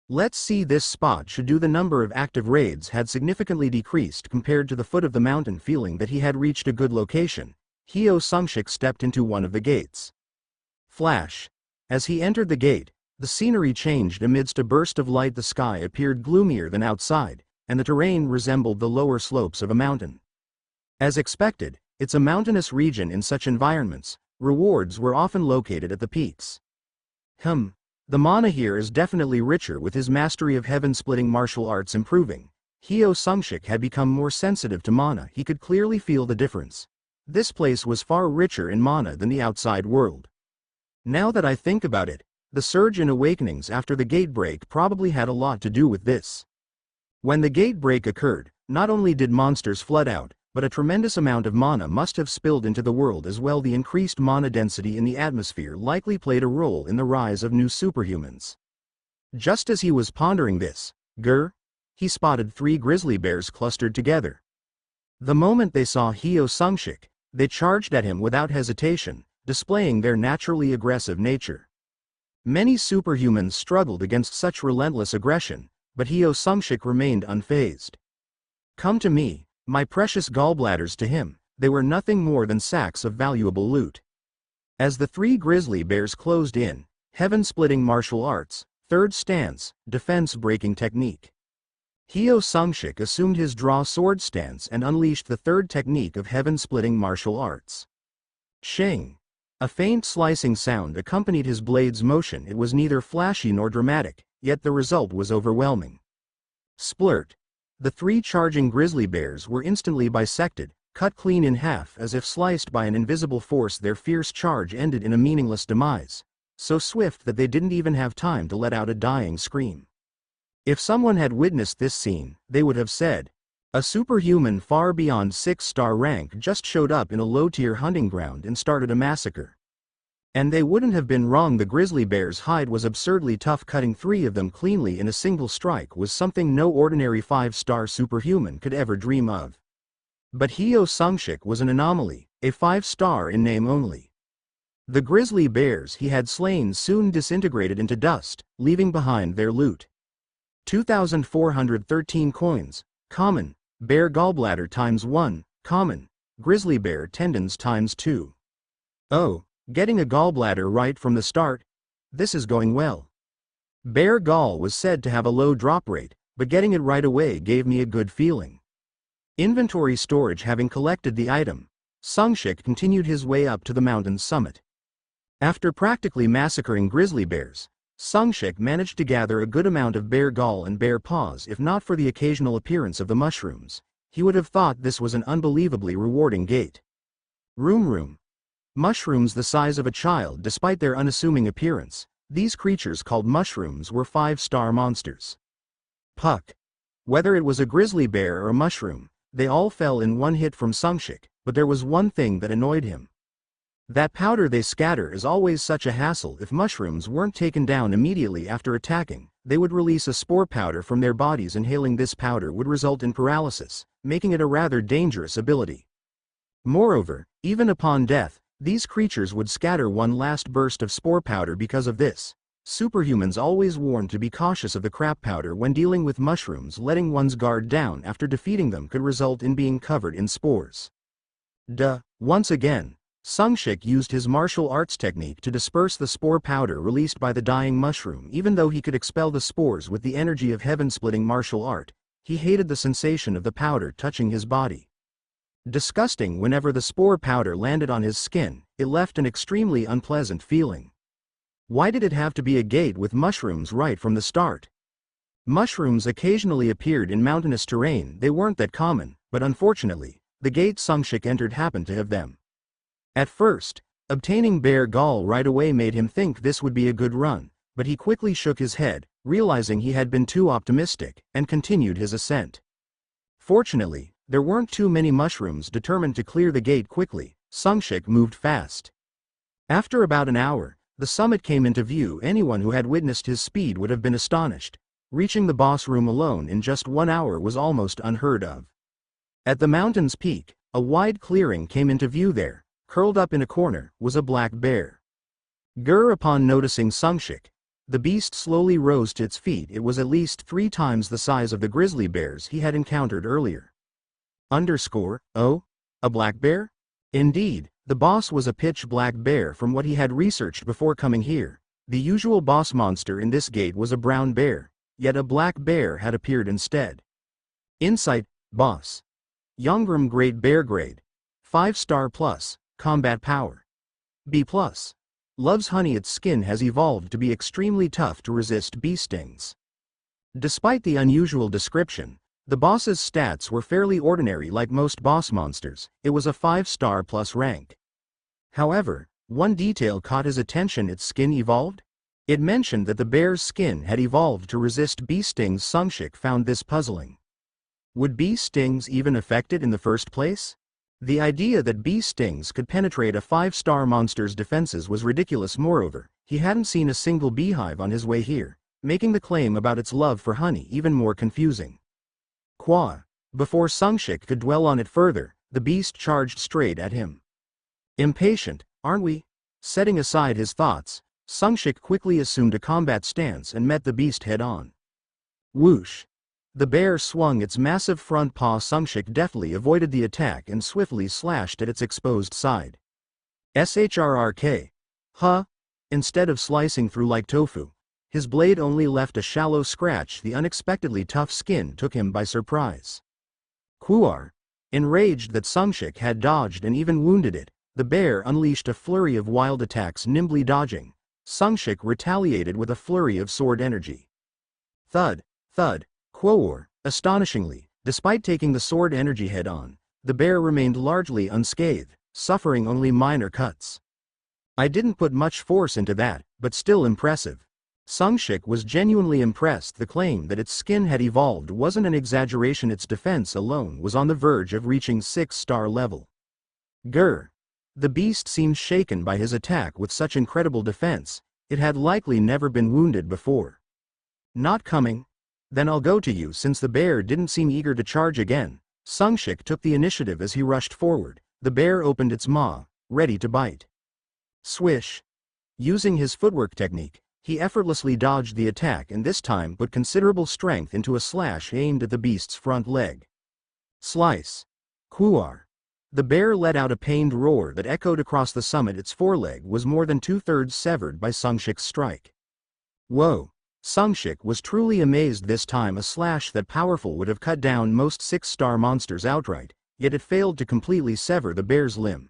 Let's see, this spot should do. The number of active raids had significantly decreased compared to the foot of the mountain. Feeling that he had reached a good location, Hyo Sungshik stepped into one of the gates. Flash. As he entered the gate, the scenery changed. Amidst a burst of light, the sky appeared gloomier than outside, and the terrain resembled the lower slopes of a mountain. As expected, it's a mountainous region. In such environments, rewards were often located at the peaks. The mana here is definitely richer. With his mastery of heaven-splitting martial arts improving, Hyo Sungshik had become more sensitive to mana. He could clearly feel the difference. This place was far richer in mana than the outside world. Now that I think about it, the surge in awakenings after the gate break probably had a lot to do with this. When the gate break occurred, not only did monsters flood out, but a tremendous amount of mana must have spilled into the world as well. The increased mana density in the atmosphere likely played a role in the rise of new superhumans. Just as he was pondering this, he spotted 3 grizzly bears clustered together. The moment they saw Hyo Sungshik, they charged at him without hesitation, displaying their naturally aggressive nature. Many superhumans struggled against such relentless aggression, but Hyo Sungshik remained unfazed. Come to me, my precious gallbladders. To him, they were nothing more than sacks of valuable loot. As the 3 grizzly bears closed in, heaven-splitting martial arts, third stance, defense-breaking technique. Hyo Sungshik assumed his draw sword stance and unleashed the third technique of heaven-splitting martial arts. Shing. A faint slicing sound accompanied his blade's motion. It was neither flashy nor dramatic, yet the result was overwhelming. Splurt. The 3 charging grizzly bears were instantly bisected, cut clean in half as if sliced by an invisible force. Their fierce charge ended in a meaningless demise, so swift that they didn't even have time to let out a dying scream. If someone had witnessed this scene, they would have said, a superhuman far beyond 6-star rank just showed up in a low-tier hunting ground and started a massacre. And they wouldn't have been wrong. The grizzly bear's hide was absurdly tough. Cutting 3 of them cleanly in a single strike was something no ordinary 5-star superhuman could ever dream of. But Hyo Sungshik was an anomaly, a 5-star in name only. The grizzly bears he had slain soon disintegrated into dust, leaving behind their loot. 2,413 coins, common, bear gallbladder times 1, common, grizzly bear tendons times 2. Oh. Getting a gallbladder right from the start? This is going well. Bear gall was said to have a low drop rate, but getting it right away gave me a good feeling. Inventory storage. Having collected the item, Sungshik continued his way up to the mountain's summit. After practically massacring grizzly bears, Sungshik managed to gather a good amount of bear gall and bear paws. If not for the occasional appearance of the mushrooms, he would have thought this was an unbelievably rewarding gate. Room. Mushrooms the size of a child. Despite their unassuming appearance, these creatures called mushrooms were 5-star monsters. Puck. Whether it was a grizzly bear or a mushroom, they all fell in one hit from Sungshik, but there was one thing that annoyed him. That powder they scatter is always such a hassle. If mushrooms weren't taken down immediately after attacking, they would release a spore powder from their bodies. Inhaling this powder would result in paralysis, making it a rather dangerous ability. Moreover, even upon death, these creatures would scatter one last burst of spore powder. Because of this, superhumans always warned to be cautious of the crap powder when dealing with mushrooms. Letting one's guard down after defeating them could result in being covered in spores. Once again, Sungshik used his martial arts technique to disperse the spore powder released by the dying mushroom. Even though he could expel the spores with the energy of heaven-splitting martial art, he hated the sensation of the powder touching his body. Disgusting. Whenever the spore powder landed on his skin, it left an extremely unpleasant feeling. Why did it have to be a gate with mushrooms right from the start? Mushrooms occasionally appeared in mountainous terrain. They weren't that common, but unfortunately, the gate Sungshik entered happened to have them. At first, obtaining bear gall right away made him think this would be a good run, but he quickly shook his head, realizing he had been too optimistic, and continued his ascent. Fortunately, there weren't too many mushrooms. Determined to clear the gate quickly, Sungshik moved fast. After about an hour, the summit came into view. Anyone who had witnessed his speed would have been astonished. Reaching the boss room alone in just 1 hour was almost unheard of. At the mountain's peak, a wide clearing came into view. There, curled up in a corner, was a black bear. Grr! Upon noticing Sungshik, the beast slowly rose to its feet. It was at least 3 times the size of the grizzly bears he had encountered earlier. Oh? A black bear? Indeed, the boss was a pitch black bear. From what he had researched before coming here, the usual boss monster in this gate was a brown bear, yet a black bear had appeared instead. Insight, boss. Yongram Great Bear Grade. 5-star plus, combat power. B+. Loves honey. Its skin has evolved to be extremely tough to resist bee stings. Despite the unusual description, the boss's stats were fairly ordinary. Like most boss monsters, it was a 5-star plus rank. However, one detail caught his attention. Its skin evolved? It mentioned that the bear's skin had evolved to resist bee stings. Sungshik found this puzzling. Would bee stings even affect it in the first place? The idea that bee stings could penetrate a 5-star monster's defenses was ridiculous. Moreover, he hadn't seen a single beehive on his way here, making the claim about its love for honey even more confusing. Qua. Before Sungshik could dwell on it further, the beast charged straight at him. Impatient, aren't we? Setting aside his thoughts, Sungshik quickly assumed a combat stance and met the beast head-on. Whoosh! The bear swung its massive front paw. Sungshik deftly avoided the attack and swiftly slashed at its exposed side. Shrrk. Huh? Instead of slicing through like tofu, his blade only left a shallow scratch. The unexpectedly tough skin took him by surprise. Kuar. Enraged that Sungshik had dodged and even wounded it, the bear unleashed a flurry of wild attacks. Nimbly dodging, Sungshik retaliated with a flurry of sword energy. Thud, thud. Quoor. Astonishingly, despite taking the sword energy head-on, the bear remained largely unscathed, suffering only minor cuts. I didn't put much force into that, but still impressive. Sungshik was genuinely impressed. The claim that its skin had evolved wasn't an exaggeration. Its defense alone was on the verge of reaching 6-star level. Grr. The beast seemed shaken by his attack. With such incredible defense, it had likely never been wounded before. Not coming? Then I'll go to you. Since the bear didn't seem eager to charge again, Sungshik took the initiative. As he rushed forward, the bear opened its maw, ready to bite. Swish. Using his footwork technique, he effortlessly dodged the attack and this time put considerable strength into a slash aimed at the beast's front leg. Slice. Kuar. The bear let out a pained roar that echoed across the summit. Its foreleg was more than 2/3 severed by Sungshik's strike. Whoa. Sungshik was truly amazed. This time a slash that powerful would have cut down most 6-star monsters outright, yet it failed to completely sever the bear's limb.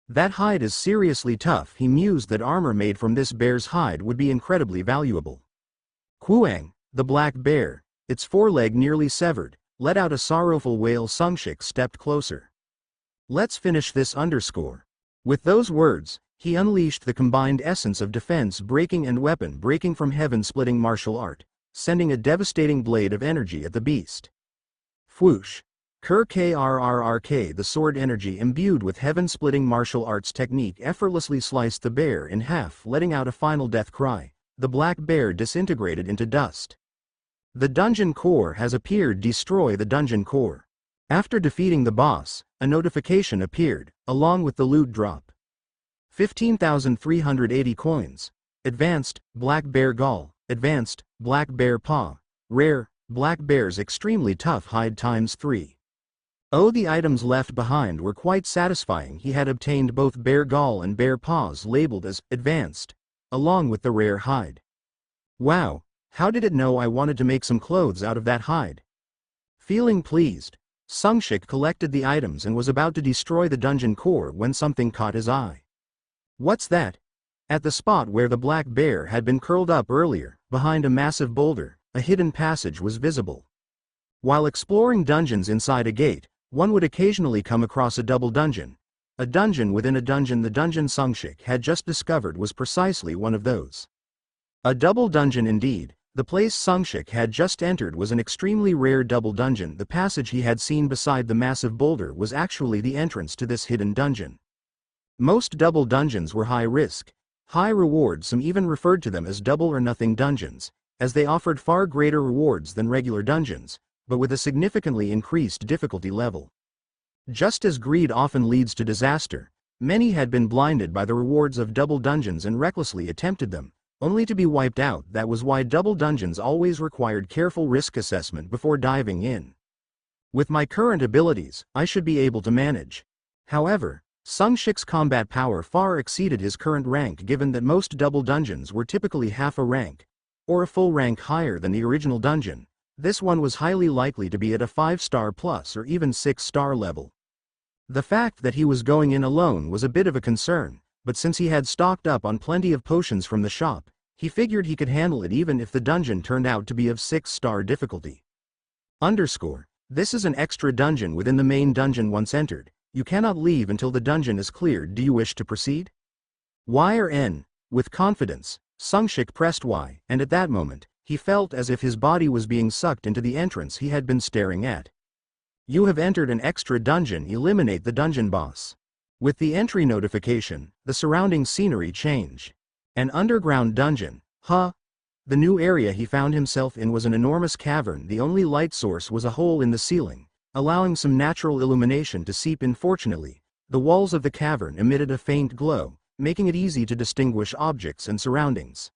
That hide is seriously tough. He mused that armor made from this bear's hide would be incredibly valuable. Kuang, the black bear, its foreleg nearly severed, let out a sorrowful wail. Sungshik stepped closer. Let's finish this underscore. With those words, he unleashed the combined essence of defense breaking and weapon breaking from heaven-splitting martial art, sending a devastating blade of energy at the beast. Whoosh. Krrrrk. The sword energy imbued with heaven-splitting martial arts technique effortlessly sliced the bear in half, letting out a final death cry. The black bear disintegrated into dust. The dungeon core has appeared. Destroy the dungeon core. After defeating the boss, a notification appeared, along with the loot drop. 15,380 coins. Advanced, Black Bear Gall. Advanced, Black Bear Paw. Rare, Black Bear's extremely tough hide ×3. Oh, the items left behind were quite satisfying. He had obtained both bear gall and bear paws labeled as advanced, along with the rare hide. Wow, how did it know I wanted to make some clothes out of that hide? Feeling pleased, Sungshik collected the items and was about to destroy the dungeon core when something caught his eye. What's that? At the spot where the black bear had been curled up earlier, behind a massive boulder, a hidden passage was visible. While exploring dungeons inside a gate, one would occasionally come across a double dungeon. A dungeon within a dungeon. The dungeon Sungshik had just discovered was precisely one of those. A double dungeon indeed. The place Sungshik had just entered was an extremely rare double dungeon. The passage he had seen beside the massive boulder was actually the entrance to this hidden dungeon. Most double dungeons were high risk, high reward. Some even referred to them as double or nothing dungeons, as they offered far greater rewards than regular dungeons, but with a significantly increased difficulty level. Just as greed often leads to disaster, many had been blinded by the rewards of double dungeons and recklessly attempted them, only to be wiped out. That was why double dungeons always required careful risk assessment before diving in. With my current abilities, I should be able to manage. However, Sungshik's combat power far exceeded his current rank, given that most double dungeons were typically half a rank, or a full rank higher than the original dungeon. This one was highly likely to be at a 5-star plus or even 6-star level. The fact that he was going in alone was a bit of a concern, but since he had stocked up on plenty of potions from the shop, he figured he could handle it even if the dungeon turned out to be of 6-star difficulty. This is an extra dungeon within the main dungeon. Once entered, you cannot leave until the dungeon is cleared. Do you wish to proceed? Y or N? With confidence, Sungshik pressed Y, and at that moment, he felt as if his body was being sucked into the entrance he had been staring at. You have entered an extra dungeon. Eliminate the dungeon boss. With the entry notification, the surrounding scenery changed. An underground dungeon, huh? The new area he found himself in was an enormous cavern. The only light source was a hole in the ceiling, allowing some natural illumination to seep in. Fortunately, the walls of the cavern emitted a faint glow, making it easy to distinguish objects and surroundings.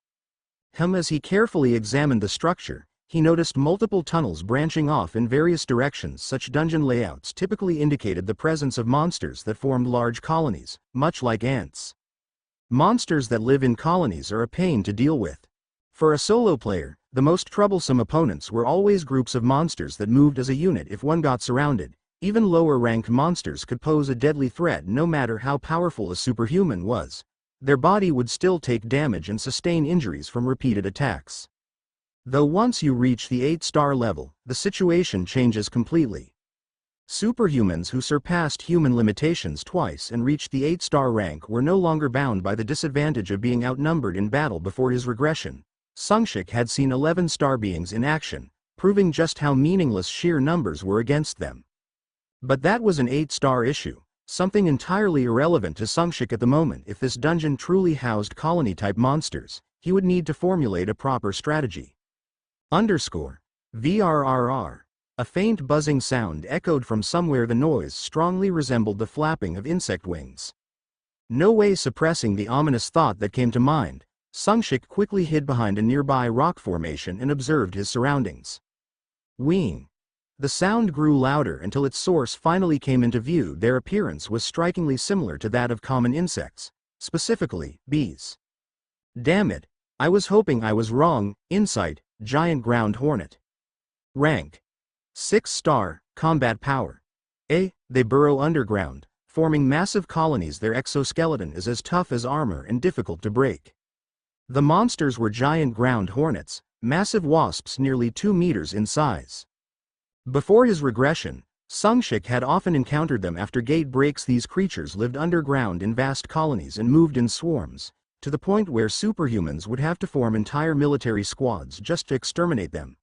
As he carefully examined the structure, he noticed multiple tunnels branching off in various directions. Such dungeon layouts typically indicated the presence of monsters that formed large colonies, much like ants. Monsters that live in colonies are a pain to deal with. For a solo player, the most troublesome opponents were always groups of monsters that moved as a unit. If one got surrounded, even lower-ranked monsters could pose a deadly threat. No matter how powerful a superhuman was, their body would still take damage and sustain injuries from repeated attacks. Though once you reach the 8-star level, the situation changes completely. Superhumans who surpassed human limitations twice and reached the 8-star rank were no longer bound by the disadvantage of being outnumbered in battle. Before his regression, Sungshik had seen 11-star beings in action, proving just how meaningless sheer numbers were against them. But that was an 8-star issue, something entirely irrelevant to Sungshik at the moment. If this dungeon truly housed colony-type monsters, he would need to formulate a proper strategy. VRRR. A faint buzzing sound echoed from somewhere. The noise strongly resembled the flapping of insect wings. No way suppressing the ominous thought that came to mind, Sungshik quickly hid behind a nearby rock formation and observed his surroundings. Wheeing. The sound grew louder until its source finally came into view. Their appearance was strikingly similar to that of common insects, specifically bees. Damn it, I was hoping I was wrong. Insight, giant ground hornet. Rank: 6-star, combat power. They burrow underground, forming massive colonies. Their exoskeleton is as tough as armor and difficult to break. The monsters were giant ground hornets, massive wasps nearly 2 meters in size. Before his regression, Sungshik had often encountered them after gate breaks. These creatures lived underground in vast colonies and moved in swarms, to the point where superhumans would have to form entire military squads just to exterminate them.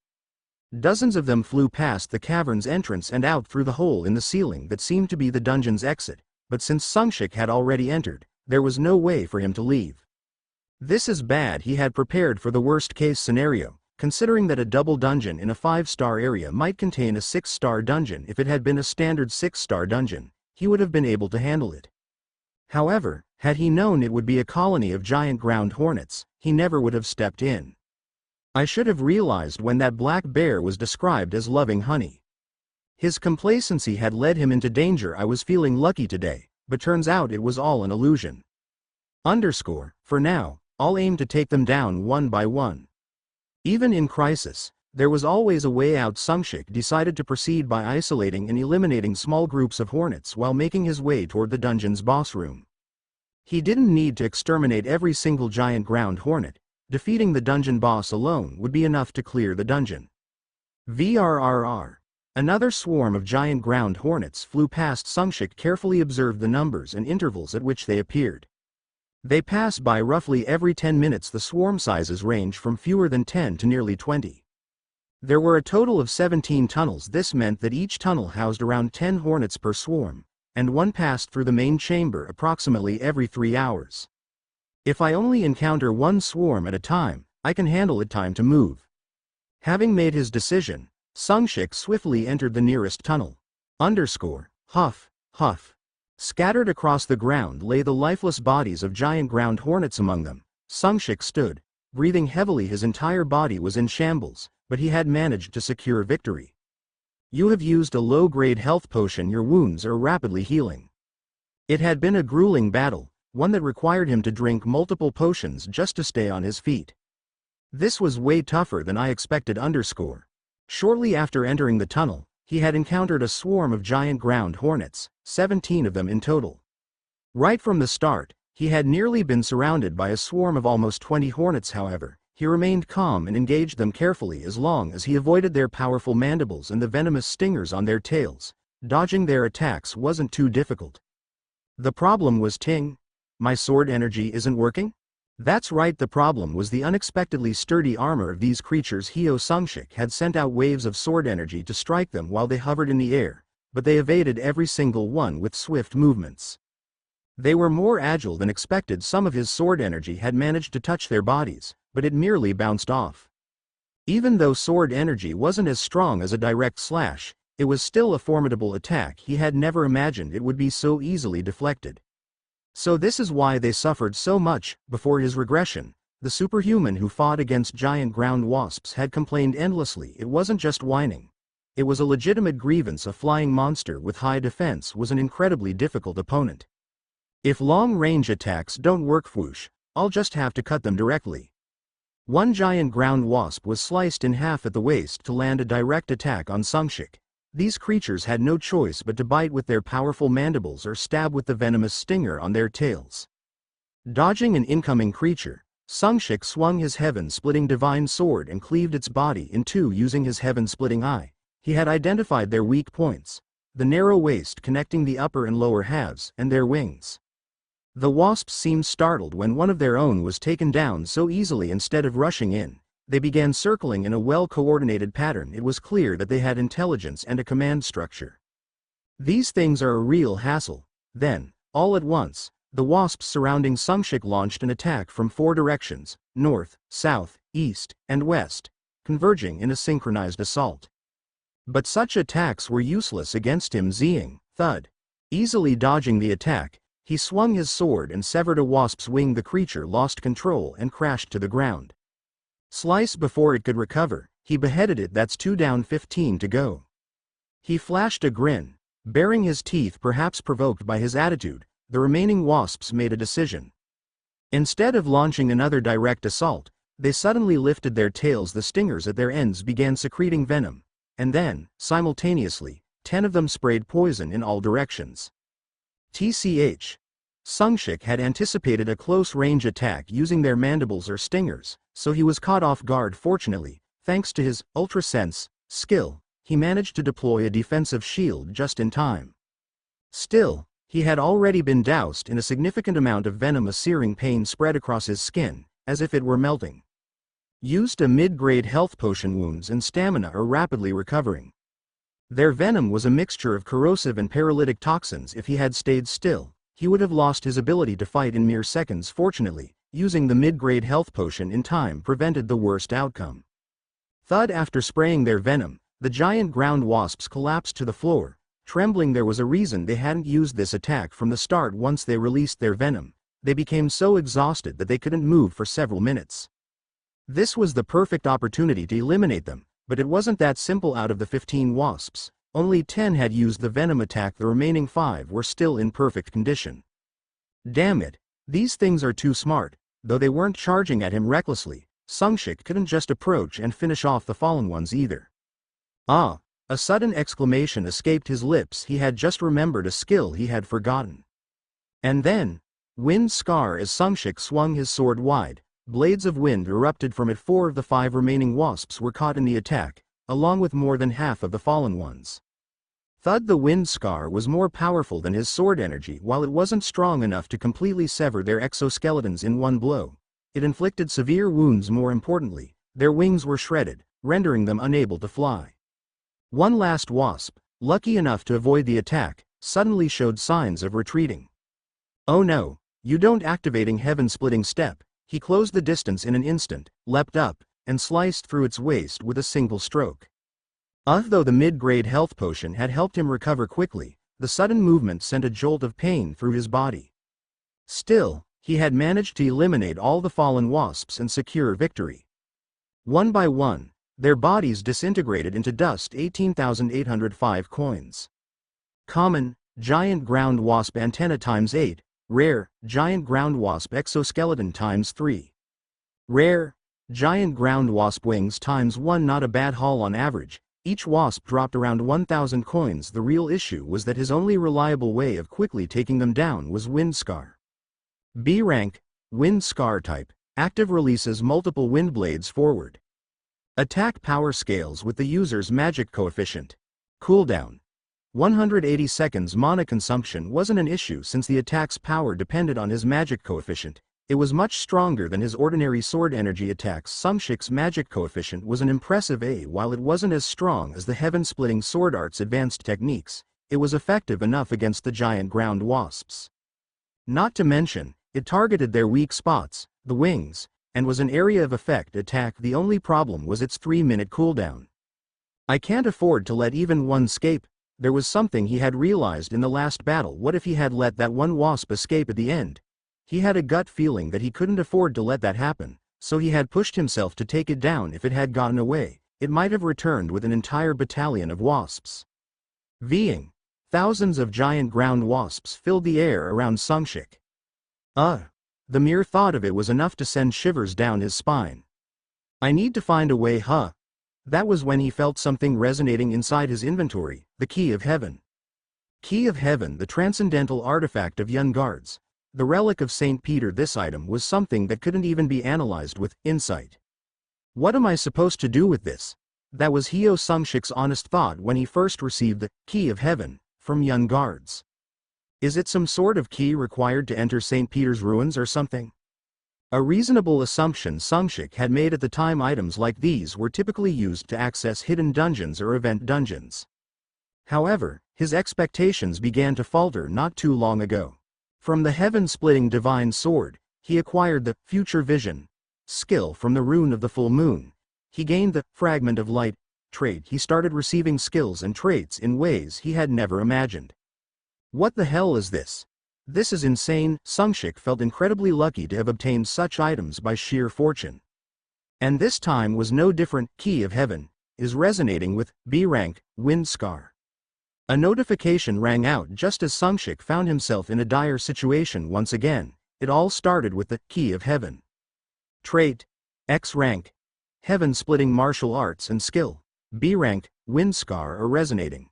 Dozens of them flew past the cavern's entrance and out through the hole in the ceiling that seemed to be the dungeon's exit, but since Sungshik had already entered, there was no way for him to leave. This is bad. He had prepared for the worst-case scenario, considering that a double dungeon in a 5-star area might contain a 6-star dungeon. If it had been a standard 6-star dungeon, he would have been able to handle it. However, had he known it would be a colony of giant ground hornets, he never would have stepped in. I should have realized when that black bear was described as loving honey. His complacency had led him into danger. I was feeling lucky today, but turns out it was all an illusion. For now, I'll aim to take them down one by one. Even in crisis, there was always a way out. Sungshik decided to proceed by isolating and eliminating small groups of hornets while making his way toward the dungeon's boss room. He didn't need to exterminate every single giant ground hornet. Defeating the dungeon boss alone would be enough to clear the dungeon. VRRR. Another swarm of giant ground hornets flew past. Sungshik carefully observed the numbers and intervals at which they appeared. They pass by roughly every 10 minutes. The swarm sizes range from fewer than 10 to nearly 20. There were a total of 17 tunnels. This meant that each tunnel housed around 10 hornets per swarm, and one passed through the main chamber approximately every 3 hours. If I only encounter one swarm at a time, I can handle it. Time to move. Having made his decision, Sungshik swiftly entered the nearest tunnel. Huff, huff. Scattered across the ground lay the lifeless bodies of giant ground hornets. Among them, Sungshik stood, breathing heavily. His entire body was in shambles, but he had managed to secure victory. You have used a low-grade health potion. Your wounds are rapidly healing. It had been a grueling battle, one that required him to drink multiple potions just to stay on his feet. This was way tougher than I expected. Shortly after entering the tunnel, he had encountered a swarm of giant ground hornets, 17 of them in total. Right from the start, he had nearly been surrounded by a swarm of almost 20 hornets. However, he remained calm and engaged them carefully. As long as he avoided their powerful mandibles and the venomous stingers on their tails, dodging their attacks wasn't too difficult. The problem was Ting. My sword energy isn't working? That's right, the problem was the unexpectedly sturdy armor of these creatures. Sungshik had sent out waves of sword energy to strike them while they hovered in the air, but they evaded every single one with swift movements. They were more agile than expected. Some of his sword energy had managed to touch their bodies, but it merely bounced off. Even though sword energy wasn't as strong as a direct slash, it was still a formidable attack. He had never imagined it would be so easily deflected. So this is why they suffered so much. Before his regression, the superhuman who fought against giant ground wasps had complained endlessly. It wasn't just whining. It was a legitimate grievance. A flying monster with high defense was an incredibly difficult opponent. If long-range attacks don't work, whoosh, I'll just have to cut them directly. One giant ground wasp was sliced in half at the waist to land a direct attack on Sungshik. These creatures had no choice but to bite with their powerful mandibles or stab with the venomous stinger on their tails. Dodging an incoming creature, Sungshik swung his heaven-splitting divine sword and cleaved its body in two using his heaven-splitting eye. He had identified their weak points: the narrow waist connecting the upper and lower halves, and their wings. The wasps seemed startled when one of their own was taken down so easily. Instead of rushing in, they began circling in a well-coordinated pattern. It was clear that they had intelligence and a command structure. These things are a real hassle. Then, all at once, the wasps surrounding Sungshik launched an attack from 4 directions: north, south, east, and west, converging in a synchronized assault. But such attacks were useless against him. Thud. Easily dodging the attack, he swung his sword and severed a wasp's wing. The creature lost control and crashed to the ground. Slice before it could recover, he beheaded it. That's 2 down, 15 to go. He flashed a grin, baring his teeth. Perhaps provoked by his attitude, the remaining wasps made a decision. Instead of launching another direct assault, they suddenly lifted their tails. The stingers at their ends began secreting venom, and then, simultaneously, 10 of them sprayed poison in all directions. TCH. Sungshik had anticipated a close-range attack using their mandibles or stingers, so he was caught off guard. Fortunately, thanks to his Ultra Sense skill, he managed to deploy a defensive shield just in time. Still, he had already been doused in a significant amount of venom. A searing pain spread across his skin, as if it were melting. Used a mid-grade health potion. Wounds and stamina are rapidly recovering. Their venom was a mixture of corrosive and paralytic toxins. If he had stayed still, he would have lost his ability to fight in mere seconds. Fortunately, using the mid-grade health potion in time prevented the worst outcome. Thud. After spraying their venom, the giant ground wasps collapsed to the floor, trembling. There was a reason they hadn't used this attack from the start. Once they released their venom, they became so exhausted that they couldn't move for several minutes. This was the perfect opportunity to eliminate them, but it wasn't that simple. Out of the 15 wasps, Only 10 had used the venom attack, the remaining 5 were still in perfect condition. Damn it, these things are too smart. Though they weren't charging at him recklessly, Sungshik couldn't just approach and finish off the fallen ones either. Ah! A sudden exclamation escaped his lips. He had just remembered a skill he had forgotten. And then, wind scar. As Sungshik swung his sword wide, blades of wind erupted from it. 4 of the 5 remaining wasps were caught in the attack, along with more than half of the fallen ones. Thud! The wind scar was more powerful than his sword energy. While it wasn't strong enough to completely sever their exoskeletons in one blow, it inflicted severe wounds. More importantly, their wings were shredded, rendering them unable to fly. One last wasp, lucky enough to avoid the attack, suddenly showed signs of retreating. Oh no, you don't! Activating heaven-splitting step, he closed the distance in an instant, leapt up, and sliced through its waist with a single stroke. Though the mid-grade health potion had helped him recover quickly, the sudden movement sent a jolt of pain through his body. Still, he had managed to eliminate all the fallen wasps and secure victory. One by one, their bodies disintegrated into dust. 18,805 coins. Common, giant ground wasp antenna times 8, rare, giant ground wasp exoskeleton times 3. Rare, giant ground wasp wings times 1. Not a bad haul on average. Each wasp dropped around 1,000 coins. The real issue was that his only reliable way of quickly taking them down was wind scar. B rank, wind scar type, active, releases multiple wind blades forward. Attack power scales with the user's magic coefficient. Cooldown 180 seconds. Mana consumption wasn't an issue since the attack's power depended on his magic coefficient. It was much stronger than his ordinary sword energy attacks. Sungshik's magic coefficient was an impressive A. While it wasn't as strong as the heaven-splitting sword art's advanced techniques, it was effective enough against the giant ground wasps. Not to mention, it targeted their weak spots, the wings, and was an area of effect attack. The only problem was its 3-minute cooldown. I can't afford to let even one escape. There was something he had realized in the last battle. What if he had let that one wasp escape at the end? He had a gut feeling that he couldn't afford to let that happen, so he had pushed himself to take it down. If it had gotten away, it might have returned with an entire battalion of wasps. Ving. Thousands of giant ground wasps filled the air around Sungshik. The mere thought of it was enough to send shivers down his spine. I need to find a way. That was when he felt something resonating inside his inventory, the Key of Heaven. Key of Heaven, the transcendental artifact of Yun Guards, the relic of St. Peter. This item was something that couldn't even be analyzed with insight. What am I supposed to do with this? That was Hyo Sungshik's honest thought when he first received the Key of Heaven from Yun Guards. Is it some sort of key required to enter St. Peter's ruins or something? A reasonable assumption Sungshik had made at the time. Items like these were typically used to access hidden dungeons or event dungeons. However, his expectations began to falter not too long ago. From the heaven-splitting divine sword, he acquired the Future Vision skill. From the rune of the full moon, he gained the Fragment of Light trait. He started receiving skills and traits in ways he had never imagined. What the hell is this? This is insane. Sungshik felt incredibly lucky to have obtained such items by sheer fortune. And this time was no different. Key of Heaven is resonating with B rank, Wind Scar. A notification rang out just as Sungshik found himself in a dire situation once again. It all started with the Key of Heaven. Trait, X rank, Heaven-splitting martial arts and skill. B rank, Wind Scar are resonating.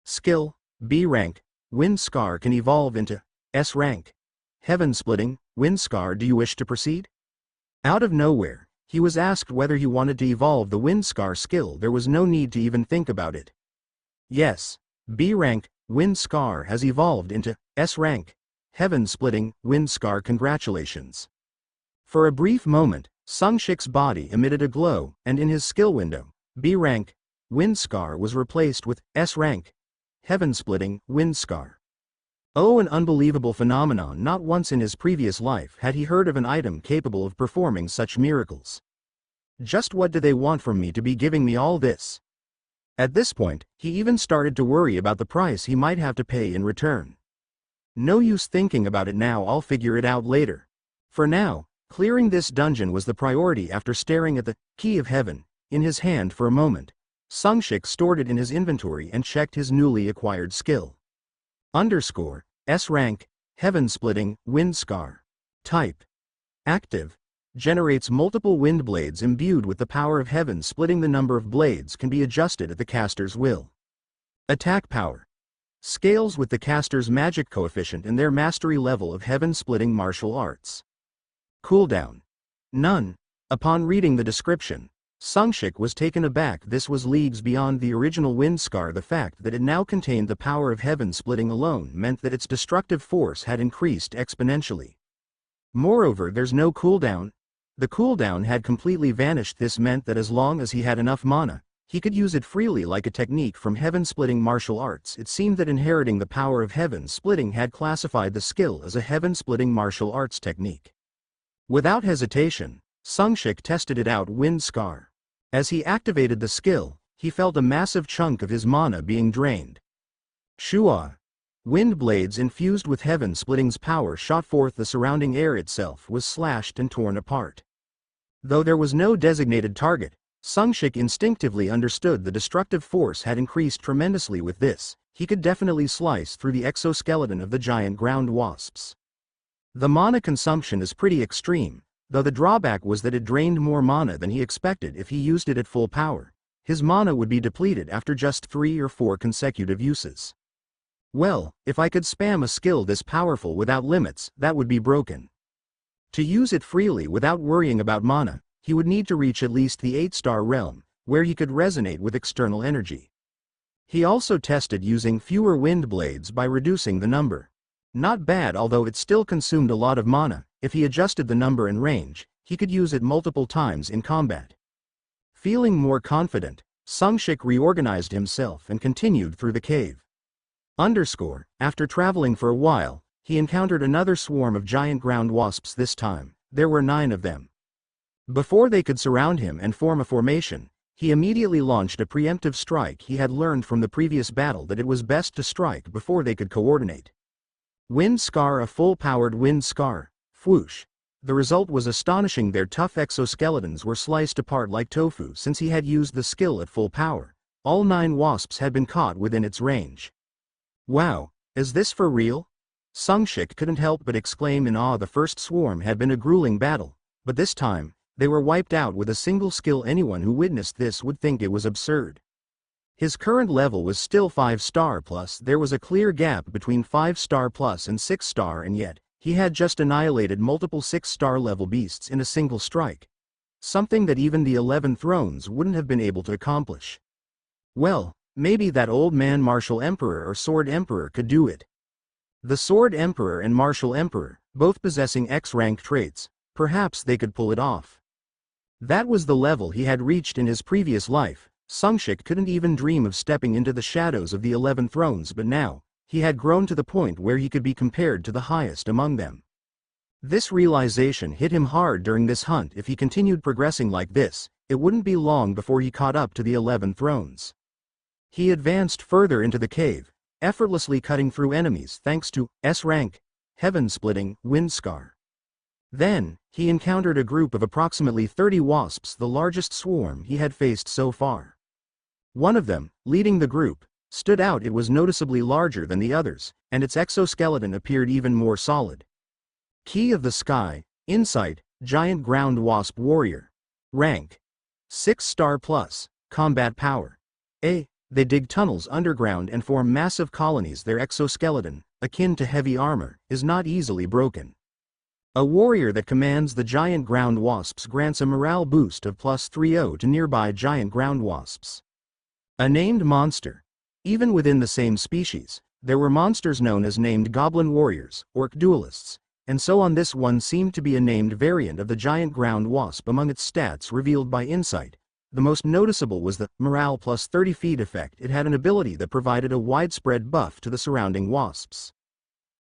Skill, B rank, Wind Scar can evolve into S rank. Heaven-splitting, Wind Scar. Do you wish to proceed? Out of nowhere, he was asked whether he wanted to evolve the Wind Scar skill. There was no need to even think about it. Yes, B rank, Wind Scar has evolved into S rank. Heaven-splitting, Wind Scar. Congratulations. For a brief moment, Sungshik's body emitted a glow, and in his skill window, B rank, Wind Scar was replaced with S rank. Heaven-splitting, Wind Scar. Oh, an unbelievable phenomenon. Not once in his previous life had he heard of an item capable of performing such miracles. Just what do they want from me to be giving me all this? At this point, he even started to worry about the price he might have to pay in return. No use thinking about it now. I'll figure it out later. For now, clearing this dungeon was the priority. After staring at the Key of Heaven in his hand for a moment, Sungshik stored it in his inventory and checked his newly acquired skill. Underscore, S rank, Heaven Splitting, Wind Scar. Type. Active. Generates multiple wind blades imbued with the power of heaven splitting. The number of blades can be adjusted at the caster's will. Attack power. Scales with the caster's magic coefficient and their mastery level of heaven splitting martial arts. Cooldown. None. Upon reading the description, Sungshik was taken aback. This was leagues beyond the original wind scar. The fact that it now contained the power of heaven splitting alone meant that its destructive force had increased exponentially. Moreover, there's no cooldown. The cooldown had completely vanished. This meant that as long as he had enough mana, he could use it freely like a technique from heaven-splitting martial arts. It seemed that inheriting the power of heaven-splitting had classified the skill as a heaven-splitting martial arts technique. Without hesitation, Sungshik tested it out. Wind Scar. As he activated the skill, he felt a massive chunk of his mana being drained. Shua. Wind blades infused with heaven splitting's power shot forth. The surrounding air itself was slashed and torn apart. Though there was no designated target, Sungshik instinctively understood the destructive force had increased tremendously. With this, he could definitely slice through the exoskeleton of the giant ground wasps. The mana consumption is pretty extreme, though the drawback was that it drained more mana than he expected. If he used it at full power, his mana would be depleted after just 3 or 4 consecutive uses. Well, if I could spam a skill this powerful without limits, that would be broken. To use it freely without worrying about mana, he would need to reach at least the 8-star realm, where he could resonate with external energy. He also tested using fewer wind blades by reducing the number. Not bad, although it still consumed a lot of mana. If he adjusted the number and range, he could use it multiple times in combat. Feeling more confident, Sungshik reorganized himself and continued through the cave. Underscore, after traveling for a while, he encountered another swarm of giant ground wasps. This time, there were 9 of them. Before they could surround him and form a formation, he immediately launched a preemptive strike. He had learned from the previous battle that it was best to strike before they could coordinate. Wind Scar. A full-powered Wind Scar. Whoosh. The result was astonishing. Their tough exoskeletons were sliced apart like tofu. Since he had used the skill at full power, all 9 wasps had been caught within its range. Wow, is this for real? Sungshik couldn't help but exclaim in awe. The first swarm had been a grueling battle, but this time, they were wiped out with a single skill. Anyone who witnessed this would think it was absurd. His current level was still 5-star plus. There was a clear gap between 5-star plus and 6-star, and yet, he had just annihilated multiple 6-star level beasts in a single strike. Something that even the 11 thrones wouldn't have been able to accomplish. Well, maybe that old man Martial Emperor or Sword Emperor could do it. The Sword Emperor and Martial Emperor, both possessing X-rank traits, perhaps they could pull it off. That was the level he had reached in his previous life. Sungshik couldn't even dream of stepping into the shadows of the 11 thrones, but now, he had grown to the point where he could be compared to the highest among them. This realization hit him hard during this hunt. If he continued progressing like this, it wouldn't be long before he caught up to the 11 thrones. He advanced further into the cave, effortlessly cutting through enemies thanks to S-rank, heaven-splitting, Wind Scar. Then, he encountered a group of approximately 30 wasps, the largest swarm he had faced so far. One of them, leading the group, stood out. It was noticeably larger than the others, and its exoskeleton appeared even more solid. Key of the Sky, Insight, Giant Ground Wasp Warrior. Rank. 6-star plus, Combat Power. A. They dig tunnels underground and form massive colonies. Their exoskeleton, akin to heavy armor, is not easily broken. A warrior that commands the giant ground wasps grants a morale boost of +30 to nearby giant ground wasps. A named monster. Even within the same species, there were monsters known as named goblin warriors, orc duelists, and so on. This one seemed to be a named variant of the giant ground wasp. Among its stats revealed by Insight, the most noticeable was the morale +30 feet effect. It had an ability that provided a widespread buff to the surrounding wasps.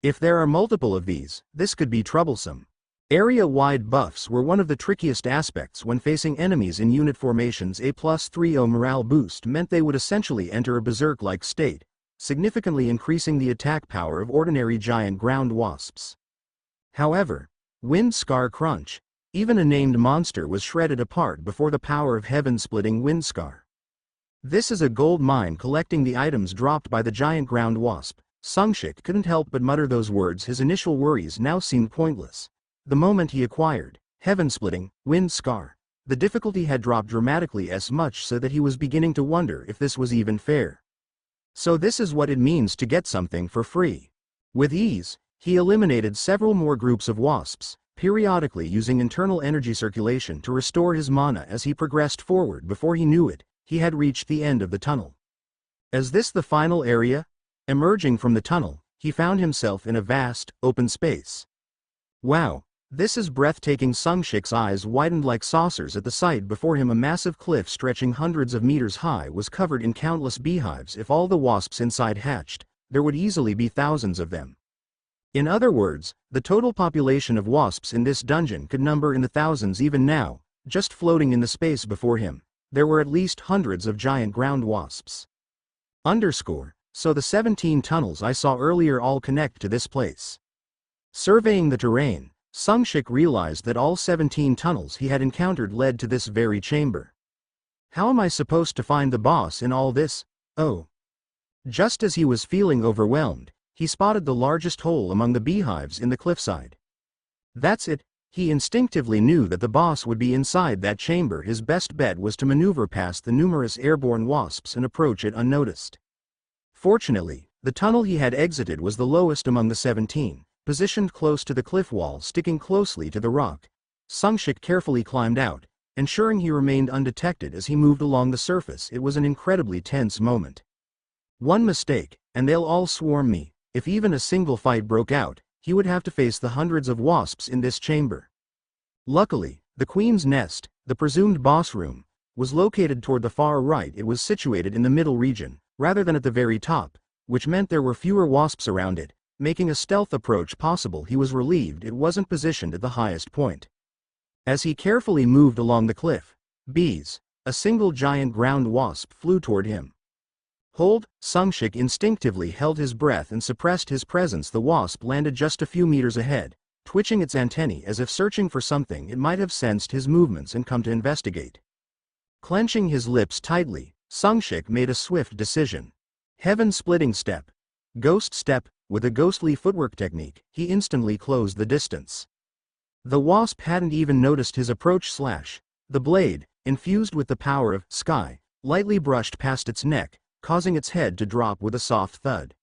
If there are multiple of these, this could be troublesome. Area-wide buffs were one of the trickiest aspects when facing enemies in unit formations. A +30 morale boost meant they would essentially enter a berserk-like state, significantly increasing the attack power of ordinary giant ground wasps. However, Wind Scar Crunch. Even a named monster was shredded apart before the power of heaven-splitting Wind Scar. This is a gold mine collecting the items dropped by the giant ground wasp. Sungshik couldn't help but mutter those words. His initial worries now seemed pointless. The moment he acquired heaven-splitting, wind scar, the difficulty had dropped dramatically, as much so that he was beginning to wonder if this was even fair. So this is what it means to get something for free. With ease, he eliminated several more groups of wasps, periodically using internal energy circulation to restore his mana as he progressed forward. Before he knew it, he had reached the end of the tunnel. Is this the final area? Emerging from the tunnel, he found himself in a vast, open space. Wow, this is breathtaking. Sungshik's eyes widened like saucers at the sight before him. A massive cliff stretching hundreds of meters high was covered in countless beehives. If all the wasps inside hatched, there would easily be thousands of them. In other words, the total population of wasps in this dungeon could number in the thousands. Even now, just floating in the space before him, there were at least hundreds of giant ground wasps. So the 17 tunnels I saw earlier all connect to this place. Surveying the terrain, Sungshik realized that all 17 tunnels he had encountered led to this very chamber. How am I supposed to find the boss in all this? Oh. Just as he was feeling overwhelmed, he spotted the largest hole among the beehives in the cliffside. That's it. He instinctively knew that the boss would be inside that chamber. His best bet was to maneuver past the numerous airborne wasps and approach it unnoticed. Fortunately, the tunnel he had exited was the lowest among the 17, positioned close to the cliff wall, sticking closely to the rock. Sungshik carefully climbed out, ensuring he remained undetected as he moved along the surface. It was an incredibly tense moment. One mistake, and they'll all swarm me. If even a single fight broke out, he would have to face the hundreds of wasps in this chamber. Luckily, the Queen's Nest, the presumed boss room, was located toward the far right. It was situated in the middle region, rather than at the very top, which meant there were fewer wasps around it, making a stealth approach possible. He was relieved it wasn't positioned at the highest point. As he carefully moved along the cliff, a single giant ground wasp flew toward him. Hold! Sungshik instinctively held his breath and suppressed his presence. The wasp landed just a few meters ahead, twitching its antennae as if searching for something. It might have sensed his movements and come to investigate. Clenching his lips tightly, Sungshik made a swift decision. Heaven-splitting step. Ghost step. With a ghostly footwork technique, he instantly closed the distance. The wasp hadn't even noticed his approach. The blade, infused with the power of sky, lightly brushed past its neck, causing its head to drop with a soft thud.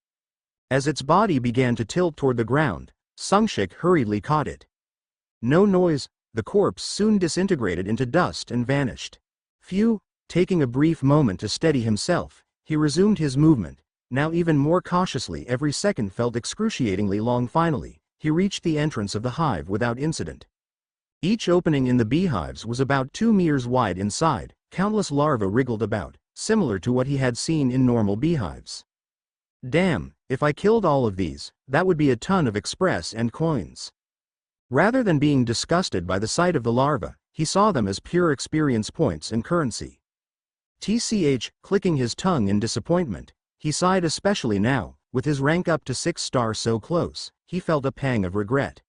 As its body began to tilt toward the ground, Sungshik hurriedly caught it. No noise. The corpse soon disintegrated into dust and vanished. Phew! Taking a brief moment to steady himself, he resumed his movement, now even more cautiously. Every second felt excruciatingly long. Finally, he reached the entrance of the hive without incident. Each opening in the beehives was about 2 meters wide. Inside, countless larvae wriggled about, similar to what he had seen in normal beehives. Damn, if I killed all of these, that would be a ton of express and coins. Rather than being disgusted by the sight of the larvae, he saw them as pure experience points and currency. Clicking his tongue in disappointment, he sighed, especially now, with his rank up to 6-star so close. He felt a pang of regret.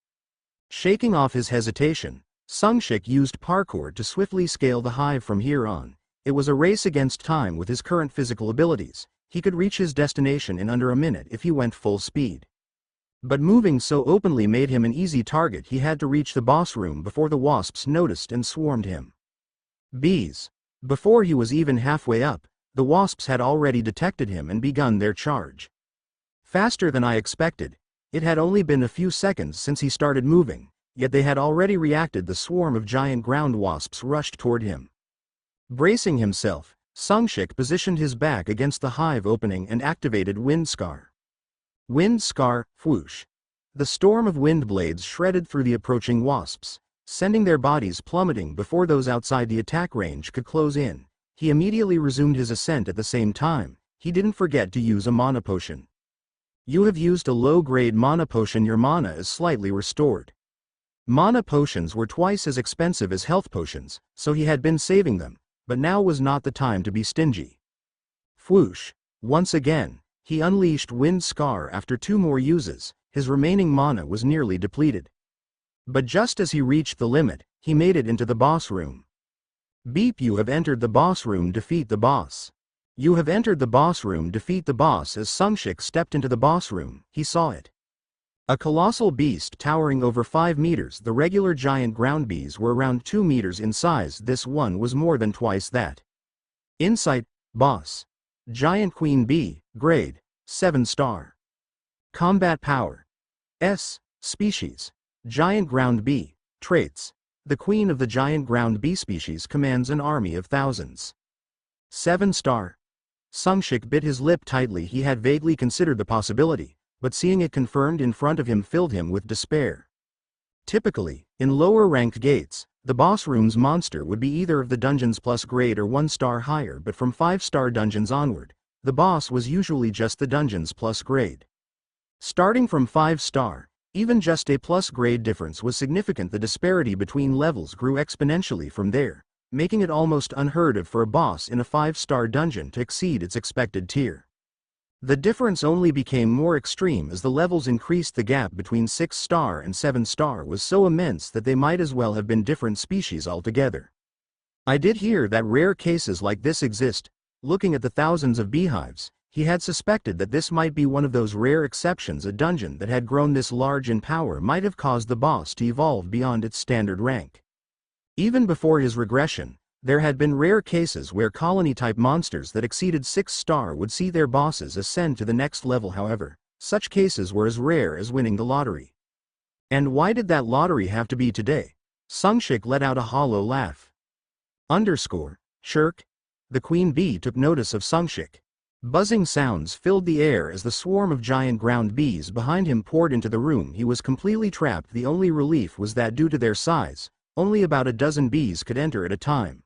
Shaking off his hesitation, Sungshik used parkour to swiftly scale the hive from here on. It was a race against time. With his current physical abilities, he could reach his destination in under a minute if he went full speed. But moving so openly made him an easy target. He had to reach the boss room before the wasps noticed and swarmed him. Before he was even halfway up, the wasps had already detected him and begun their charge. Faster than I expected. It had only been a few seconds since he started moving, yet they had already reacted. The swarm of giant ground wasps rushed toward him. Bracing himself, Sungshik positioned his back against the hive opening and activated Wind Scar. Wind Scar, whoosh. The storm of wind blades shredded through the approaching wasps, sending their bodies plummeting before those outside the attack range could close in. He immediately resumed his ascent. At the same time, he didn't forget to use a mana potion. You have used a low-grade mana potion. Your mana is slightly restored. Mana potions were twice as expensive as health potions, so he had been saving them, but now was not the time to be stingy. Whoosh! Once again, he unleashed Wind Scar. After 2 more uses, his remaining mana was nearly depleted. But just as he reached the limit, he made it into the boss room. Beep! You have entered the boss room. Defeat the boss. You have entered the boss room. Defeat the boss. As Sungshik stepped into the boss room, he saw it. A colossal beast towering over 5 meters. The regular giant ground bees were around 2 meters in size. This one was more than twice that. Insight, boss. Giant queen bee, grade, 7-star. Combat power. S, species. Giant ground bee, traits. The queen of the giant ground bee species commands an army of thousands. 7-star. Sungshik bit his lip tightly. He had vaguely considered the possibility, but seeing it confirmed in front of him filled him with despair. Typically, in lower-ranked gates, the boss room's monster would be either of the dungeon's plus grade or 1 star higher, but from 5-star dungeons onward, the boss was usually just the dungeon's plus grade. Starting from 5-star, even just a plus grade difference was significant. The disparity between levels grew exponentially from there, making it almost unheard of for a boss in a 5-star dungeon to exceed its expected tier. The difference only became more extreme as the levels increased. The gap between 6-star and 7-star was so immense that they might as well have been different species altogether. I did hear that rare cases like this exist. Looking at the thousands of beehives, he had suspected that this might be one of those rare exceptions. A dungeon that had grown this large in power might have caused the boss to evolve beyond its standard rank. Even before his regression, there had been rare cases where colony-type monsters that exceeded 6-star would see their bosses ascend to the next level. However, such cases were as rare as winning the lottery. And why did that lottery have to be today? Sungshik let out a hollow laugh. Shirk. The queen bee took notice of Sungshik. Buzzing sounds filled the air as the swarm of giant ground bees behind him poured into the room. He was completely trapped. The only relief was that due to their size, only about a dozen bees could enter at a time.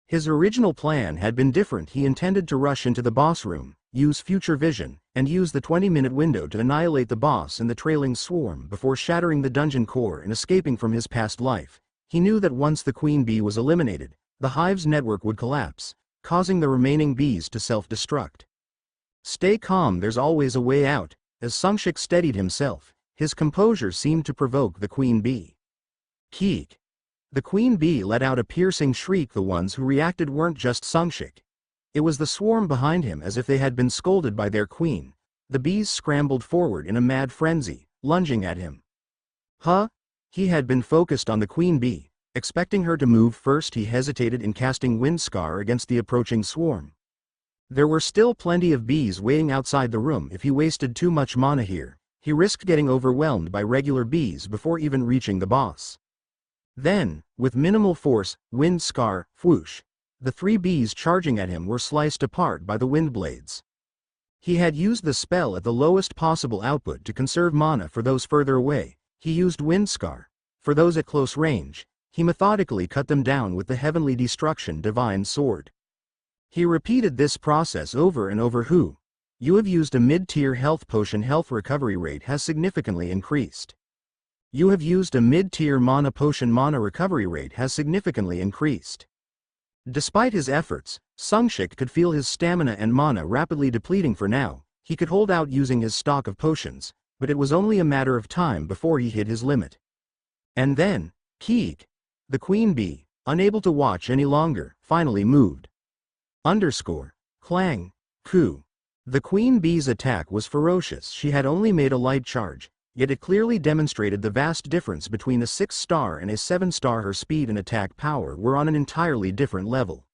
His original plan had been different. He intended to rush into the boss room, use future vision, and use the 20-minute window to annihilate the boss and the trailing swarm before shattering the dungeon core and escaping from his past life. He knew that once the queen bee was eliminated, the hive's network would collapse, causing the remaining bees to self-destruct. Stay calm, there's always a way out. As Sungshik steadied himself, his composure seemed to provoke the queen bee. Keek. The queen bee let out a piercing shriek. The ones who reacted weren't just Sungshik. It was the swarm behind him, as if they had been scolded by their queen. The bees scrambled forward in a mad frenzy, lunging at him. Huh? He had been focused on the queen bee, expecting her to move first. He hesitated in casting Wind Scar against the approaching swarm. There were still plenty of bees waiting outside the room. If he wasted too much mana here, he risked getting overwhelmed by regular bees before even reaching the boss. Then, with minimal force, Wind Scar, whoosh. The 3 bees charging at him were sliced apart by the wind blades. He had used the spell at the lowest possible output to conserve mana for those further away. He used Wind Scar. For those at close range, he methodically cut them down with the Heavenly Destruction Divine Sword. He repeated this process over and over. You have used a mid-tier health potion. Health recovery rate has significantly increased. You have used a mid-tier mana potion. Mana recovery rate has significantly increased. Despite his efforts, Sungshik could feel his stamina and mana rapidly depleting. For now, he could hold out using his stock of potions, but it was only a matter of time before he hit his limit. And then, Keek. The queen bee, unable to watch any longer, finally moved. Clang. Coo. The queen bee's attack was ferocious. She had only made a light charge, yet it clearly demonstrated the vast difference between a 6-star and a 7-star. Her speed and attack power were on an entirely different level.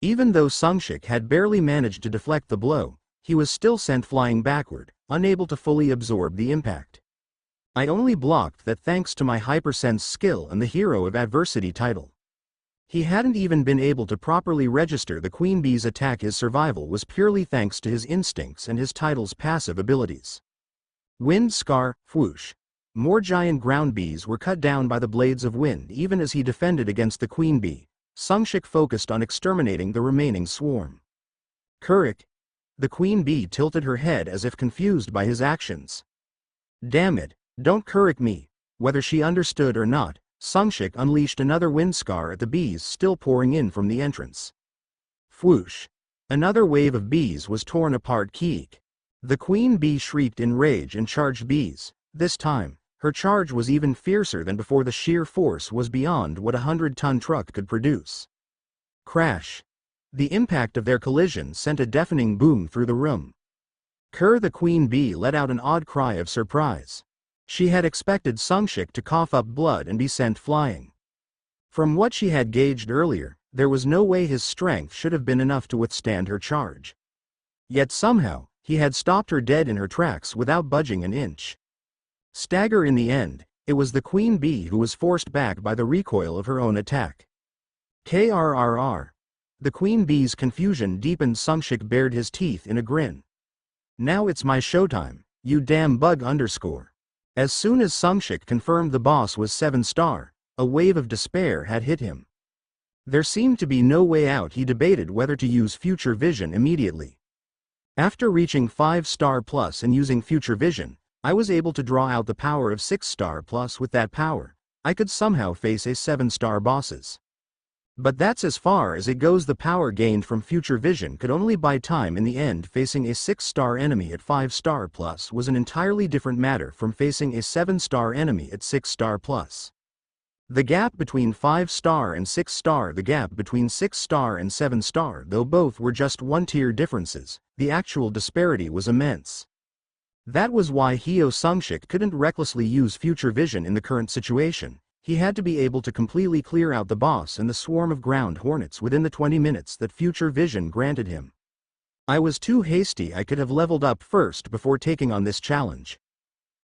Even though Sungshik had barely managed to deflect the blow, he was still sent flying backward, unable to fully absorb the impact. I only blocked that thanks to my hypersense skill and the Hero of Adversity title. He hadn't even been able to properly register the queen bee's attack. His survival was purely thanks to his instincts and his title's passive abilities. Wind Scar, whoosh. More giant ground bees were cut down by the blades of wind. Even as he defended against the queen bee, Sungshik focused on exterminating the remaining swarm. Kurik. The queen bee tilted her head as if confused by his actions. Damn it, don't Kurik me. Whether she understood or not, Sungshik unleashed another Wind Scar at the bees still pouring in from the entrance. Whoosh. Another wave of bees was torn apart. Keek. The queen bee shrieked in rage and charged bees. This time, her charge was even fiercer than before. The sheer force was beyond what a 100-ton truck could produce. Crash. The impact of their collision sent a deafening boom through the room. Kerr the queen bee let out an odd cry of surprise. She had expected Sungshik to cough up blood and be sent flying. From what she had gauged earlier, there was no way his strength should have been enough to withstand her charge. Yet somehow, he had stopped her dead in her tracks without budging an inch. Stagger in the end, it was the queen bee who was forced back by the recoil of her own attack. Krrr. The queen bee's confusion deepened. Sungshik bared his teeth in a grin. Now it's my showtime, you damn bug underscore. As soon as Sungshik confirmed the boss was 7-star, a wave of despair had hit him. There seemed to be no way out. He debated whether to use future vision immediately. After reaching 5-star plus and using future vision, I was able to draw out the power of 6-star plus. With that power, I could somehow face a 7-star bosses. But that's as far as it goes. The power gained from future vision could only buy time. In the end, facing a 6-star enemy at 5-star plus was an entirely different matter from facing a 7-star enemy at 6-star plus. The gap between 5-star and 6-star, the gap between 6-star and 7-star, though both were just one-tier differences, the actual disparity was immense. That was why Hyo Sungshik couldn't recklessly use future vision in the current situation. He had to be able to completely clear out the boss and the swarm of ground hornets within the 20 minutes that future vision granted him. I was too hasty. I could have leveled up first before taking on this challenge.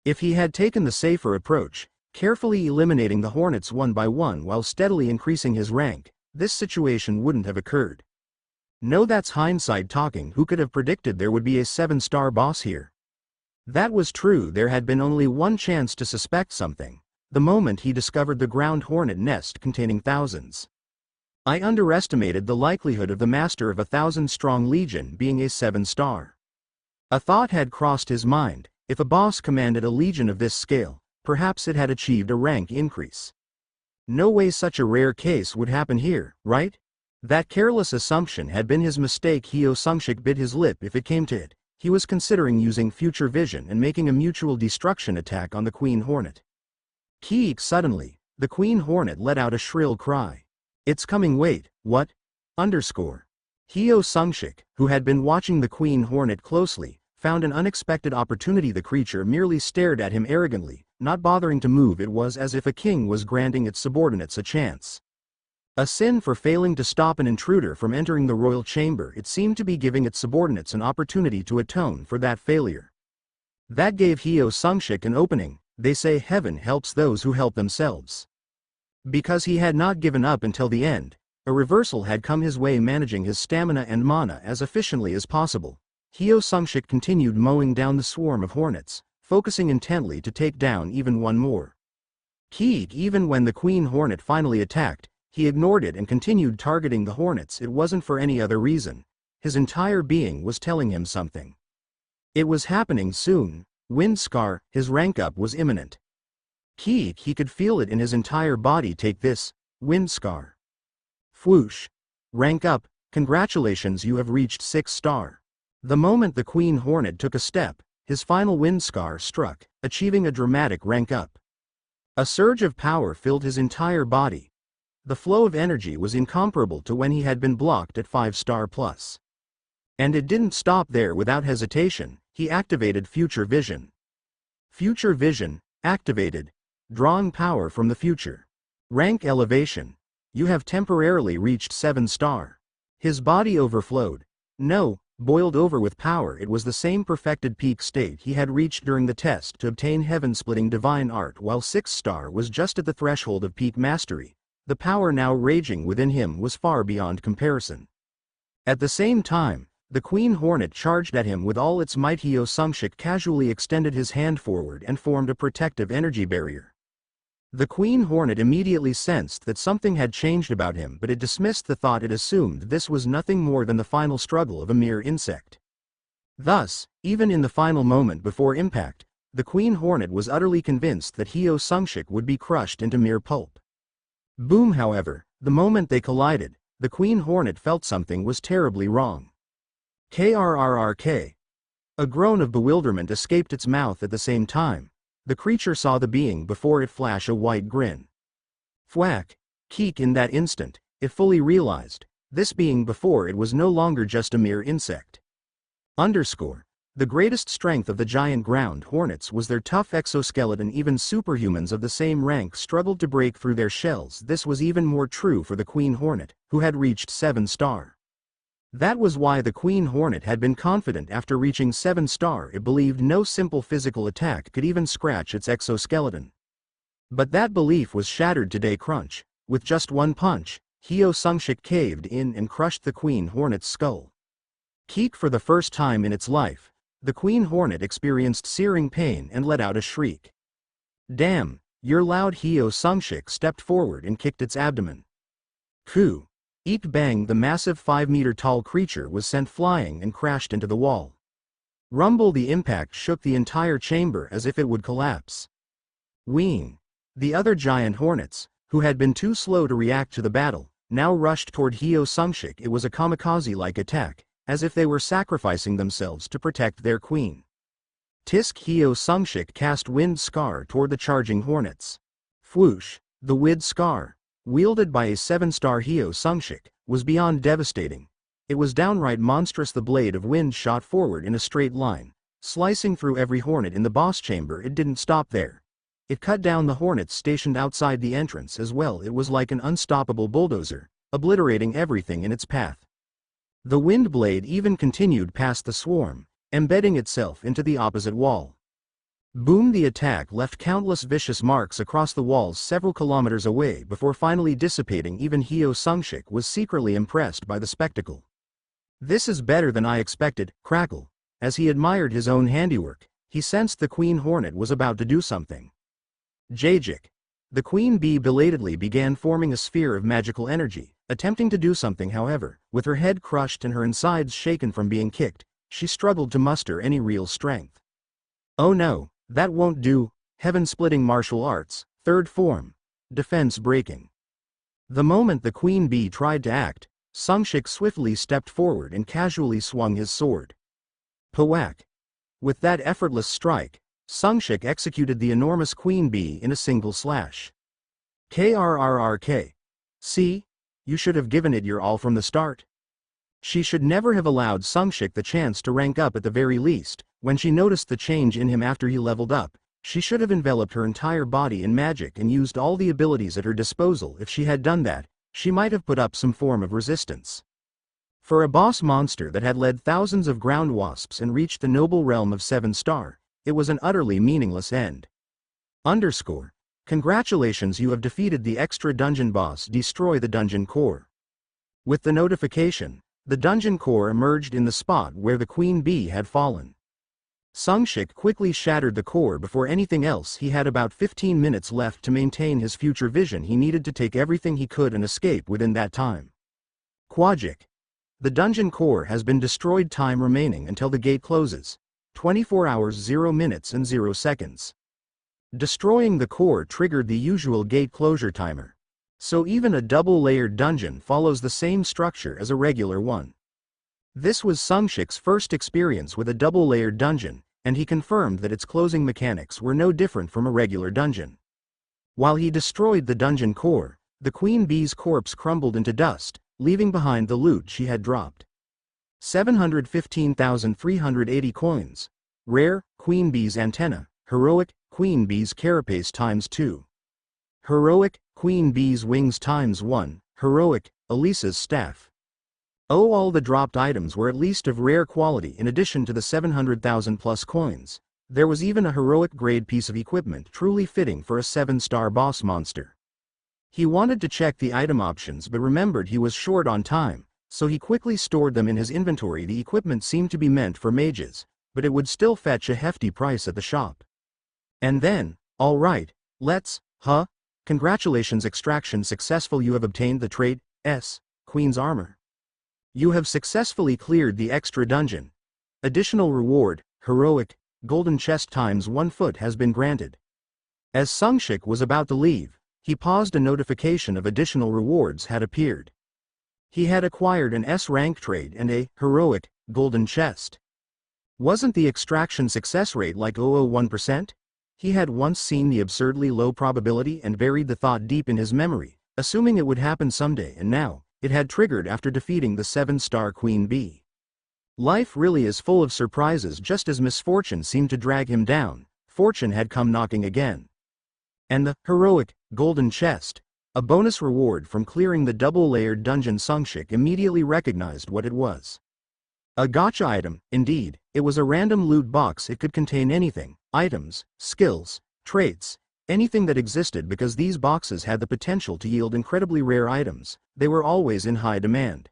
If he had taken the safer approach, carefully eliminating the hornets one by one while steadily increasing his rank, this situation wouldn't have occurred. No, that's hindsight talking. Who could have predicted there would be a 7-star boss here? That was true. There had been only one chance to suspect something. The moment he discovered the ground hornet nest containing thousands. I underestimated the likelihood of the master of 1,000-strong legion being a 7-star. A thought had crossed his mind: if a boss commanded a legion of this scale, perhaps it had achieved a rank increase. No way such a rare case would happen here, right? That careless assumption had been his mistake. Hyo Sungshik bit his lip. If it came to it, he was considering using future vision and making a mutual destruction attack on the queen hornet. Keek! Suddenly, the queen hornet let out a shrill cry. It's coming. Wait, what? Underscore. Hyo Sungshik, who had been watching the queen hornet closely, found an unexpected opportunity. The creature merely stared at him arrogantly, not bothering to move. It was as if a king was granting its subordinates a chance. A sin for failing to stop an intruder from entering the royal chamber. It seemed to be giving its subordinates an opportunity to atone for that failure. That gave Hyo Sungshik an opening. They say heaven helps those who help themselves. Because he had not given up until the end, a reversal had come his way. Managing his stamina and mana as efficiently as possible, Hyo Sungshik continued mowing down the swarm of hornets, focusing intently to take down even one more. Keek! Even when the queen hornet finally attacked, he ignored it and continued targeting the hornets. It wasn't for any other reason. His entire being was telling him something. It was happening soon. Wind Scar, his rank up was imminent. Keek! He could feel it in his entire body. Take this, Wind Scar. Whoosh. Rank up. Congratulations, you have reached 6-star. The moment the queen hornet took a step, his final Wind Scar struck, achieving a dramatic rank up. A surge of power filled his entire body. The flow of energy was incomparable to when he had been blocked at 5-star plus. And it didn't stop there. Without hesitation, he activated future vision. Future vision, activated. Drawing power from the future. Rank elevation. You have temporarily reached 7-star. His body overflowed. No, boiled over with power. It was the same perfected peak state he had reached during the test to obtain heaven-splitting divine art. While 6-star was just at the threshold of peak mastery, the power now raging within him was far beyond comparison. At the same time, the queen hornet charged at him with all its might. Hyo Sungshik casually extended his hand forward and formed a protective energy barrier. The queen hornet immediately sensed that something had changed about him, but it dismissed the thought. It assumed this was nothing more than the final struggle of a mere insect. Thus, even in the final moment before impact, the queen hornet was utterly convinced that Hyo Sungshik would be crushed into mere pulp. Boom! However, the moment they collided, the queen hornet felt something was terribly wrong. Krrrk. A groan of bewilderment escaped its mouth. At the same time, the creature saw the being before it flash a white grin. Thwack! Keek! In that instant, it fully realized. This being before it was no longer just a mere insect. The greatest strength of the giant ground hornets was their tough exoskeleton. Even superhumans of the same rank struggled to break through their shells. This was even more true for the queen hornet, who had reached 7-star. That was why the queen hornet had been confident after reaching 7-star. It believed no simple physical attack could even scratch its exoskeleton. But that belief was shattered today. Crunch. With just one punch, Hyo Sungshik caved in and crushed the queen hornet's skull. Keek. For the first time in its life, the queen hornet experienced searing pain and let out a shriek. Damn, you're loud. Hyo Sungshik stepped forward and kicked its abdomen. Ku. Eek. Bang. The massive 5-meter-tall creature was sent flying and crashed into the wall. Rumble. The impact shook the entire chamber as if it would collapse. Wing. The other giant hornets, who had been too slow to react to the battle, now rushed toward Hyo Sungshik. It was a kamikaze-like attack, as if they were sacrificing themselves to protect their queen. Tisk. Hyo Sungshik cast Wind Scar toward the charging hornets. Whoosh. The Wind Scar, wielded by a 7-star Hyo Sungshik, was beyond devastating. It was downright monstrous. The blade of wind shot forward in a straight line, slicing through every hornet in the boss chamber. It didn't stop there. It cut down the hornets stationed outside the entrance as well. It was like an unstoppable bulldozer, obliterating everything in its path. The wind blade even continued past the swarm, embedding itself into the opposite wall. Boom. The attack left countless vicious marks across the walls several kilometers away before finally dissipating. Even Hyo Sungshik was secretly impressed by the spectacle. This is better than I expected. Crackle. As he admired his own handiwork, he sensed the queen hornet was about to do something. Jajik. The queen bee belatedly began forming a sphere of magical energy, attempting to do something. However, with her head crushed and her insides shaken from being kicked, she struggled to muster any real strength. Oh no, that won't do. Heaven-splitting martial arts, 3rd form. Defense breaking. The moment the queen bee tried to act, Sungshik swiftly stepped forward and casually swung his sword. Pawak. With that effortless strike, Sungshik executed the enormous queen bee in a single slash. Krrrk. See? You should have given it your all from the start. She should never have allowed Sungshik the chance to rank up. At the very least, when she noticed the change in him after he leveled up, she should have enveloped her entire body in magic and used all the abilities at her disposal. If she had done that, she might have put up some form of resistance. For a boss monster that had led thousands of ground wasps and reached the noble realm of 7-star, it was an utterly meaningless end. Congratulations, you have defeated the extra dungeon boss. Destroy the dungeon core. With the notification, the dungeon core emerged in the spot where the queen bee had fallen. Sungshik quickly shattered the core before anything else. He had about 15 minutes left to maintain his future vision. He needed to take everything he could and escape within that time. Kwajik. The dungeon core has been destroyed. Time remaining until the gate closes. 24 hours 0 minutes and 0 seconds. Destroying the core triggered the usual gate closure timer. So even a double-layered dungeon follows the same structure as a regular one. This was Sungshik's first experience with a double-layered dungeon, and he confirmed that its closing mechanics were no different from a regular dungeon. While he destroyed the dungeon core, the queen bee's corpse crumbled into dust, leaving behind the loot she had dropped. 715,380 coins. Rare, queen bee's antenna. Heroic, queen bee's carapace ×2. Heroic, queen bee's wings ×1. Heroic, Elisa's staff. Oh, all the dropped items were at least of rare quality. In addition to the 700,000 plus coins, there was even a heroic grade piece of equipment truly fitting for a 7-star boss monster. He wanted to check the item options but remembered he was short on time, so he quickly stored them in his inventory. The equipment seemed to be meant for mages, but it would still fetch a hefty price at the shop. And then, alright, let's, congratulations, extraction successful. You have obtained the trait, Queen's Armor. You have successfully cleared the extra dungeon. Additional reward, heroic, golden chest ×1 foot has been granted. As Sungshik was about to leave, he paused. A notification of additional rewards had appeared. He had acquired an S-rank trade and a heroic, golden chest. Wasn't the extraction success rate like 0.001%? He had once seen the absurdly low probability and buried the thought deep in his memory, assuming it would happen someday, and now, it had triggered after defeating the 7-star Queen Bee. Life really is full of surprises. Just as misfortune seemed to drag him down, fortune had come knocking again. And the heroic golden chest, a bonus reward from clearing the double-layered dungeon. Sungshik immediately recognized what it was. A gacha item, indeed. It was a random loot box. It could contain anything, items, skills, traits, anything that existed, because these boxes had the potential to yield incredibly rare items. They were always in high demand.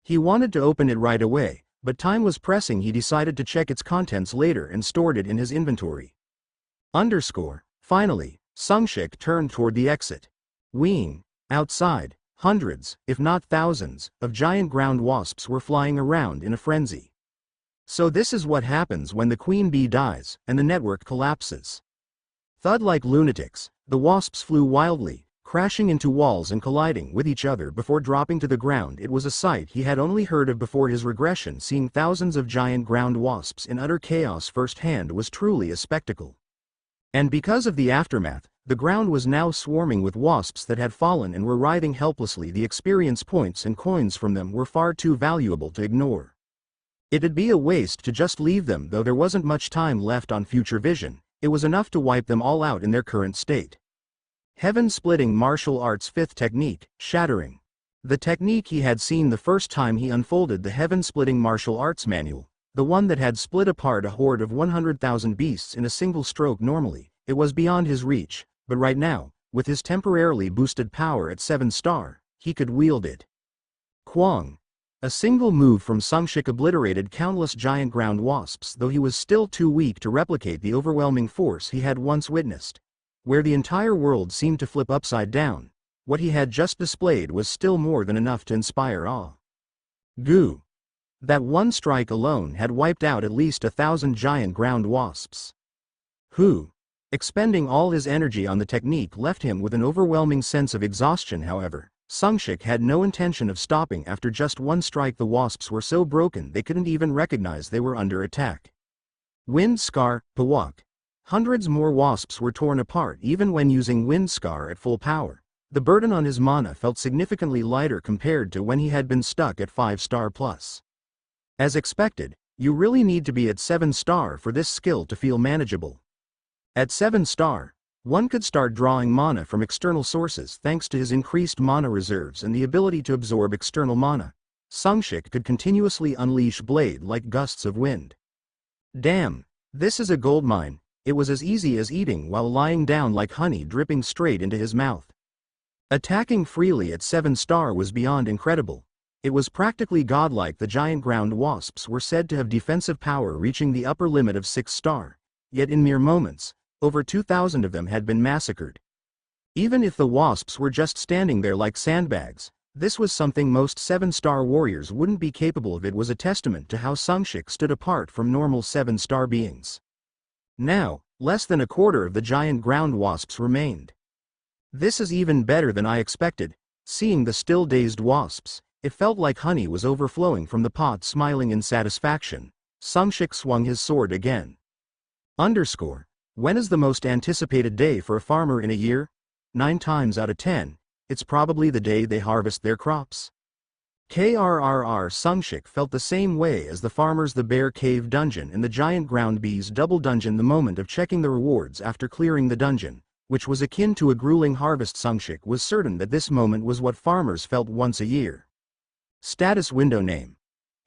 He wanted to open it right away, but time was pressing. He decided to check its contents later and stored it in his inventory. Finally, Sungshik turned toward the exit. Outside, hundreds, if not thousands, of giant ground wasps were flying around in a frenzy. So this is what happens when the queen bee dies, and the network collapses. Thud like lunatics, the wasps flew wildly, crashing into walls and colliding with each other before dropping to the ground. It was a sight he had only heard of before his regression. Seeing thousands of giant ground wasps in utter chaos firsthand was truly a spectacle. And because of the aftermath, the ground was now swarming with wasps that had fallen and were writhing helplessly. The experience points and coins from them were far too valuable to ignore. It'd be a waste to just leave them, though there wasn't much time left on future vision. It was enough to wipe them all out in their current state. Heaven-splitting martial arts. Fifth technique, shattering. The technique he had seen the first time he unfolded the heaven-splitting martial arts manual, the one that had split apart a horde of 100,000 beasts in a single stroke. Normally, it was beyond his reach, but right now, with his temporarily boosted power at 7-star, he could wield it. Kwang. A single move from Sungshik obliterated countless giant ground wasps, though he was still too weak to replicate the overwhelming force he had once witnessed. Where the entire world seemed to flip upside down, what he had just displayed was still more than enough to inspire awe. Goo. That one strike alone had wiped out at least 1,000 giant ground wasps. Who? Expending all his energy on the technique left him with an overwhelming sense of exhaustion. However, Sungshik had no intention of stopping after just one strike. The wasps were so broken they couldn't even recognize they were under attack. Wind Scar, Pawak. Hundreds more wasps were torn apart even when using Wind Scar at full power. The burden on his mana felt significantly lighter compared to when he had been stuck at 5-star plus. As expected, you really need to be at 7-star for this skill to feel manageable. At 7-star, one could start drawing mana from external sources thanks to his increased mana reserves and the ability to absorb external mana. Sungshik could continuously unleash blade like gusts of wind. Damn, this is a goldmine. It was as easy as eating while lying down, like honey dripping straight into his mouth. Attacking freely at 7-star was beyond incredible. It was practically godlike. The giant ground wasps were said to have defensive power reaching the upper limit of 6-star, yet in mere moments, over 2,000 of them had been massacred. Even if the wasps were just standing there like sandbags, this was something most 7-star warriors wouldn't be capable of. It was a testament to how Sungshik stood apart from normal 7-star beings. Now, less than a quarter of the giant ground wasps remained. This is even better than I expected. Seeing the still dazed wasps, it felt like honey was overflowing from the pot. Smiling in satisfaction, Sungshik swung his sword again. When is the most anticipated day for a farmer in a year? 9 times out of 10, it's probably the day they harvest their crops. KRRR. Sungshik felt the same way as the farmers. The bear cave dungeon and the giant ground bees double dungeon. The moment of checking the rewards after clearing the dungeon, which was akin to a grueling harvest. Sungshik was certain that this moment was what farmers felt once a year. Status window name.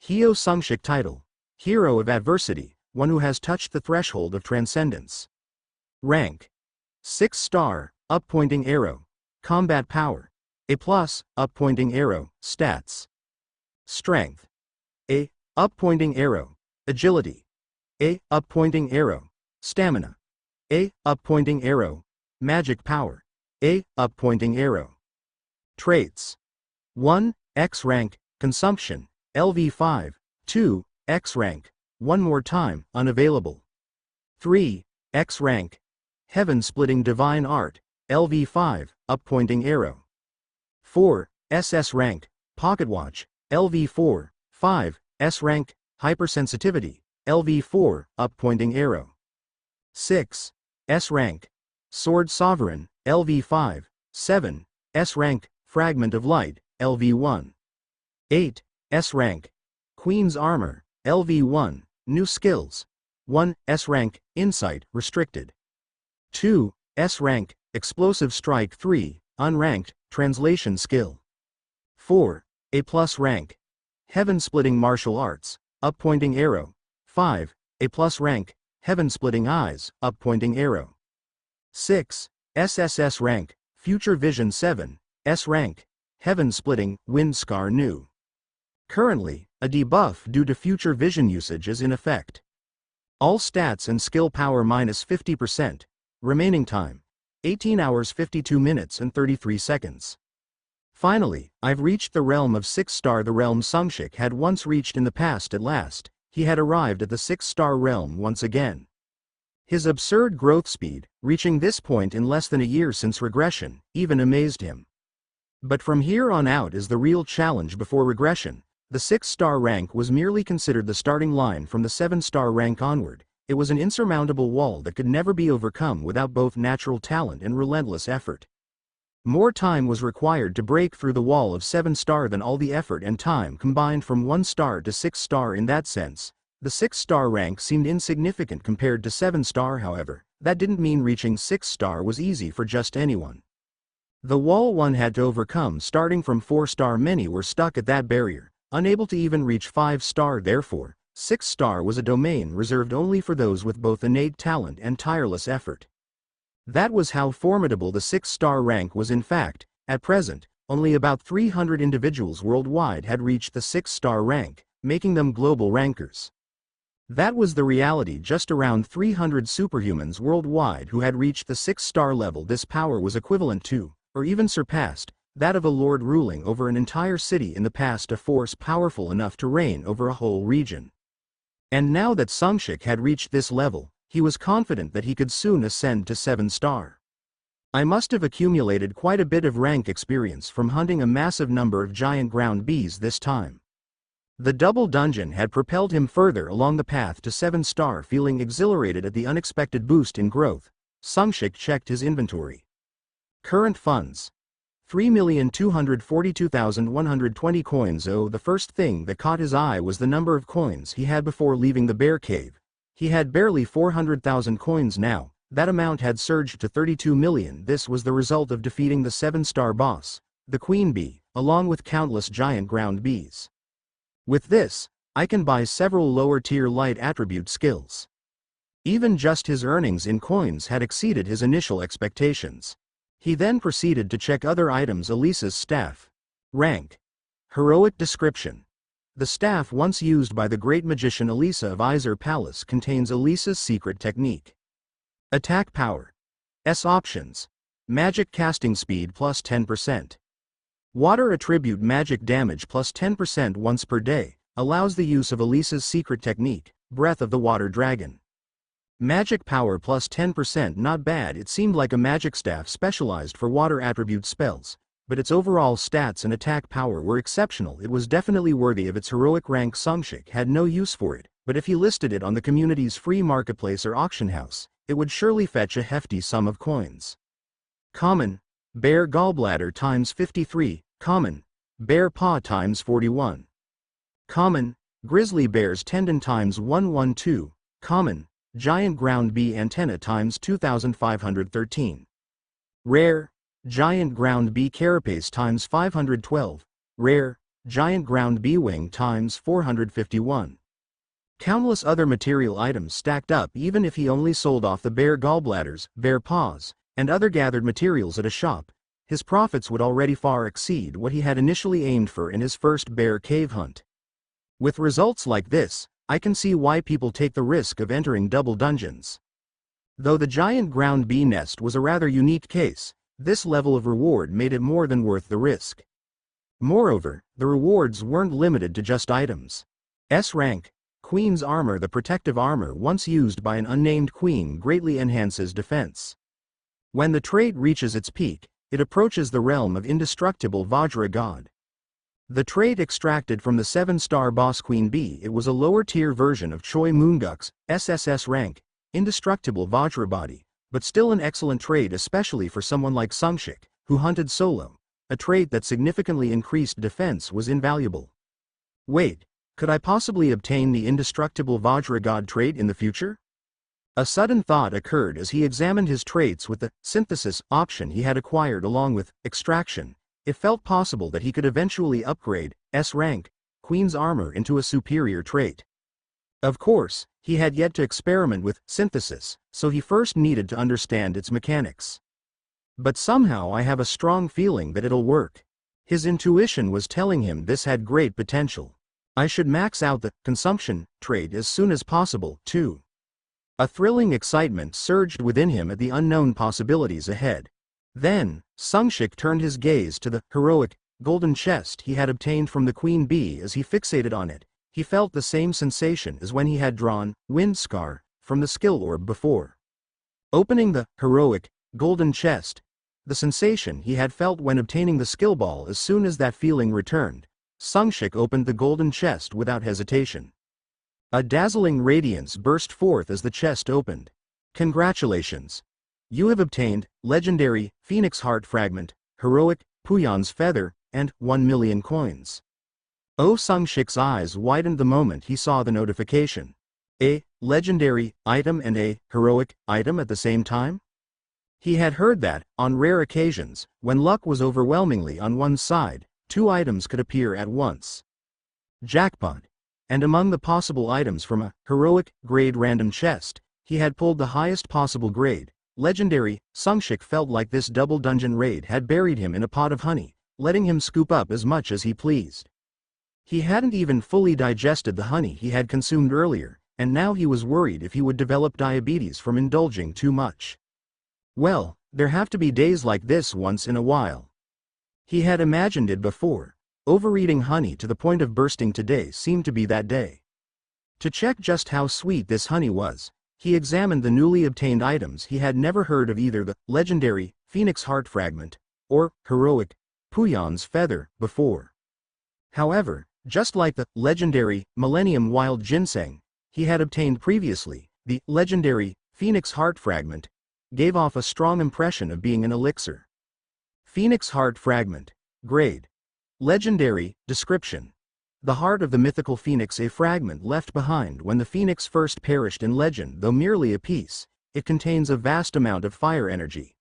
Hyo. Sungshik title. Hero of Adversity, one who has touched the threshold of transcendence. Rank. 6-star, up-pointing arrow. Combat power. A+, up-pointing arrow. Stats. Strength. A, up-pointing arrow. Agility. A, up-pointing arrow. Stamina. A, up-pointing arrow. Magic power. A, up-pointing arrow. Traits. 1, X rank, consumption, LV5, 2, X rank, one more time, unavailable. 3, X rank, heaven-splitting divine art, LV5, up-pointing arrow. 4, SS rank, pocket watch, LV4, 5, S rank, hypersensitivity, LV4, up-pointing arrow. 6, S rank, sword sovereign, LV5, 7, S rank, fragment of light, LV1. 8. S rank. Queen's Armor, LV1, New Skills. 1. S rank, Insight, Restricted. 2. S rank, Explosive Strike 3, Unranked, Translation Skill. 4. A plus rank. Heaven-Splitting Martial Arts, Up-Pointing Arrow. 5. A plus rank, Heaven-Splitting Eyes, Up-Pointing Arrow. 6. SSS rank, Future Vision 7, S rank, Heaven-Splitting, Wind Scar New. Currently, a debuff due to future vision usage is in effect. All stats and skill power minus 50%. Remaining time, 18 hours 52 minutes and 33 seconds. Finally, I've reached the realm of 6-star, the realm Sungshik had once reached in the past. At last, he had arrived at the 6-star realm once again. His absurd growth speed, reaching this point in less than a year since regression, even amazed him. But from here on out is the real challenge. Before regression, the 6-star rank was merely considered the starting line. From the 7-star rank onward, it was an insurmountable wall that could never be overcome without both natural talent and relentless effort. More time was required to break through the wall of 7-star than all the effort and time combined from 1-star to 6-star. In that sense, the 6-star rank seemed insignificant compared to 7-star. However, that didn't mean reaching 6-star was easy for just anyone. The wall one had to overcome. Starting from 4-star, many were stuck at that barrier, unable to even reach 5-star. Therefore, 6-star was a domain reserved only for those with both innate talent and tireless effort. That was how formidable the 6-star rank was. In fact, at present, only about 300 individuals worldwide had reached the 6-star rank, making them global rankers. That was the reality. Just around 300 superhumans worldwide who had reached the 6-star level. This power was equivalent to, or even surpassed, that of a lord ruling over an entire city in the past, a force powerful enough to reign over a whole region. And now that Sungshik had reached this level, he was confident that he could soon ascend to 7-star. I must have accumulated quite a bit of rank experience from hunting a massive number of giant ground bees this time. The double dungeon had propelled him further along the path to 7-star. Feeling exhilarated at the unexpected boost in growth, Sungshik checked his inventory. Current funds: 3,242,120 coins. Oh, the first thing that caught his eye was the number of coins he had before leaving the bear cave. He had barely 400,000 coins now. That amount had surged to 32 million. This was the result of defeating the 7-star boss, the queen bee, along with countless giant ground bees. With this, I can buy several lower-tier light attribute skills. Even just his earnings in coins had exceeded his initial expectations. He then proceeded to check other items. Elisa's staff. Rank: Heroic description. The staff once used by the great magician Elisa of Izar Palace contains Elisa's secret technique. Attack power. S options: magic casting speed plus 10%. Water attribute magic damage plus 10% once per day, allows the use of Elisa's secret technique, Breath of the Water Dragon. Magic power plus 10%. Not bad. It seemed like a magic staff specialized for water attribute spells, but its overall stats and attack power were exceptional. It was definitely worthy of its heroic rank. Sungshik had no use for it, but if he listed it on the community's free marketplace or auction house, it would surely fetch a hefty sum of coins. Common: Bear Gallbladder times 53, Common: Bear Paw times 41. Common: Grizzly Bear's Tendon times 112, Common: Giant Ground Bee Antenna times 2513. Rare: Giant Ground Bee Carapace times 512, Rare: Giant Ground Bee Wing times 451. Countless other material items stacked up. Even if he only sold off the bear gallbladders, bear paws, and other gathered materials at a shop, his profits would already far exceed what he had initially aimed for in his first bear cave hunt. With results like this, I can see why people take the risk of entering double dungeons. Though the giant ground bee nest was a rather unique case, this level of reward made it more than worth the risk. Moreover, the rewards weren't limited to just items. S rank: Queen's Armor. The protective armor once used by an unnamed queen greatly enhances defense. When the trait reaches its peak, it approaches the realm of indestructible Vajra God. The trait extracted from the 7-star boss Queen Bee. It was a lower-tier version of Choi Moonguk's SSS rank, Indestructible Vajra Body, but still an excellent trait, especially for someone like Sungshik, who hunted solo. a trait that significantly increased defense, was invaluable. Wait, could I possibly obtain the indestructible Vajra God trait in the future? A sudden thought occurred as he examined his traits with the synthesis option he had acquired along with extraction. It felt possible that he could eventually upgrade S-rank Queen's armor into a superior trait. Of course, he had yet to experiment with synthesis, so he first needed to understand its mechanics. But somehow I have a strong feeling that it'll work. His intuition was telling him this had great potential. I should max out the consumption trait as soon as possible, too. A thrilling excitement surged within him at the unknown possibilities ahead. Then, Sungshik turned his gaze to the heroic golden chest he had obtained from the Queen Bee. As he fixated on it, he felt the same sensation as when he had drawn Wind Scar from the skill orb before. Opening the heroic golden chest, the sensation he had felt when obtaining the skill ball. As soon as that feeling returned, Sungshik opened the golden chest without hesitation. A dazzling radiance burst forth as the chest opened. Congratulations! You have obtained legendary Phoenix Heart Fragment, heroic Puyan's Feather, and 1 million coins. Oh, Sungshik's eyes widened the moment he saw the notification. A legendary item and a heroic item at the same time? He had heard that, on rare occasions, when luck was overwhelmingly on one side, 2 items could appear at once. Jackpot! And among the possible items from a heroic grade random chest, he had pulled the highest possible grade, legendary. Sungshik felt like this double dungeon raid had buried him in a pot of honey, letting him scoop up as much as he pleased. He hadn't even fully digested the honey he had consumed earlier, and now he was worried if he would develop diabetes from indulging too much. Well, there have to be days like this once in a while. He had imagined it before. Overeating honey to the point of bursting today seemed to be that day. To check just how sweet this honey was, he examined the newly obtained items. He had never heard of either the legendary Phoenix Heart Fragment or heroic Puyan's Feather before. However, just like the legendary Millennium Wild Ginseng he had obtained previously, the legendary Phoenix Heart Fragment gave off a strong impression of being an elixir. Phoenix Heart Fragment, grade legendary. Description: the heart of the mythical phoenix, a fragment left behind when the phoenix first perished in legend. Though merely a piece, it contains a vast amount of fire energy.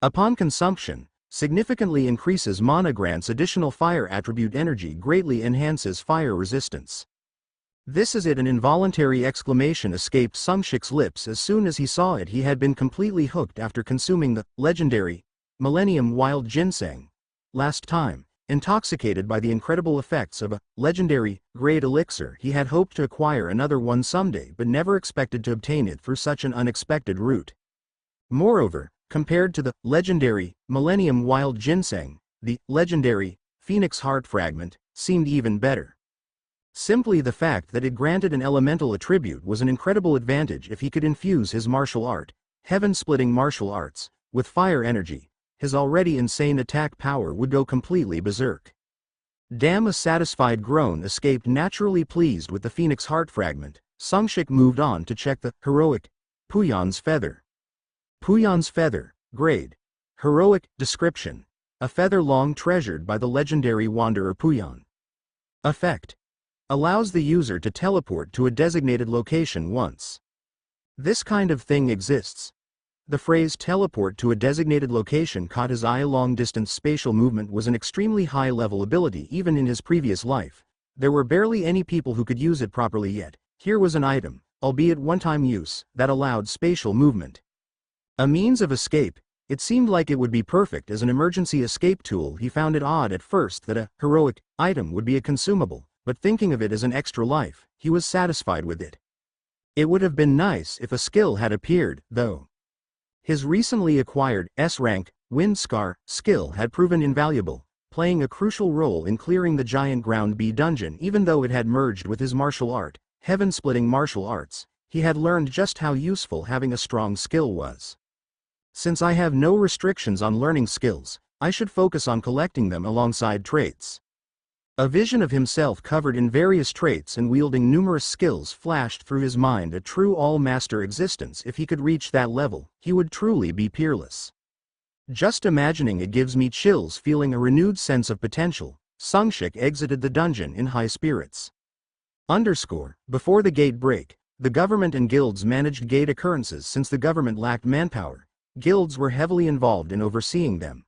Upon consumption, significantly increases mana, grants additional fire attribute energy, greatly enhances fire resistance. This is it. An involuntary exclamation escaped Sungshik's lips as soon as he saw it. He had been completely hooked after consuming the legendary Millennium Wild Ginseng last time. Intoxicated by the incredible effects of a legendary grade elixir, he had hoped to acquire another one someday, but never expected to obtain it through such an unexpected route. Moreover, compared to the legendary Millennium Wild Ginseng, the legendary Phoenix Heart Fragment seemed even better. Simply the fact that it granted an elemental attribute was an incredible advantage. If he could infuse his martial art, heaven-splitting martial arts, with fire energy, his already insane attack power would go completely berserk. Damn! A satisfied groan escaped. Naturally pleased with the Phoenix Heart Fragment, Sungshik moved on to check the heroic Puyan's Feather. Puyan's Feather, grade heroic. Description: a feather long treasured by the legendary wanderer Puyan. Effect: allows the user to teleport to a designated location once. This kind of thing exists. The phrase teleport to a designated location caught his eye. Long-distance spatial movement was an extremely high-level ability even in his previous life. There were barely any people who could use it properly yet. Here was an item, albeit one-time use, that allowed spatial movement. A means of escape. It seemed like it would be perfect as an emergency escape tool. He found it odd at first that a heroic item would be a consumable, but thinking of it as an extra life, he was satisfied with it. It would have been nice if a skill had appeared, though. His recently acquired S-rank Wind Scar skill had proven invaluable, playing a crucial role in clearing the giant ground bee dungeon. Even though it had merged with his martial art, heaven-splitting martial arts, he had learned just how useful having a strong skill was. Since I have no restrictions on learning skills, I should focus on collecting them alongside traits. A vision of himself covered in various traits and wielding numerous skills flashed through his mind. A true all-master existence. If he could reach that level, he would truly be peerless. Just imagining it gives me chills, feeling a renewed sense of potential. Sungshik exited the dungeon in high spirits. Before the gate break, the government and guilds managed gate occurrences. Since the government lacked manpower, guilds were heavily involved in overseeing them.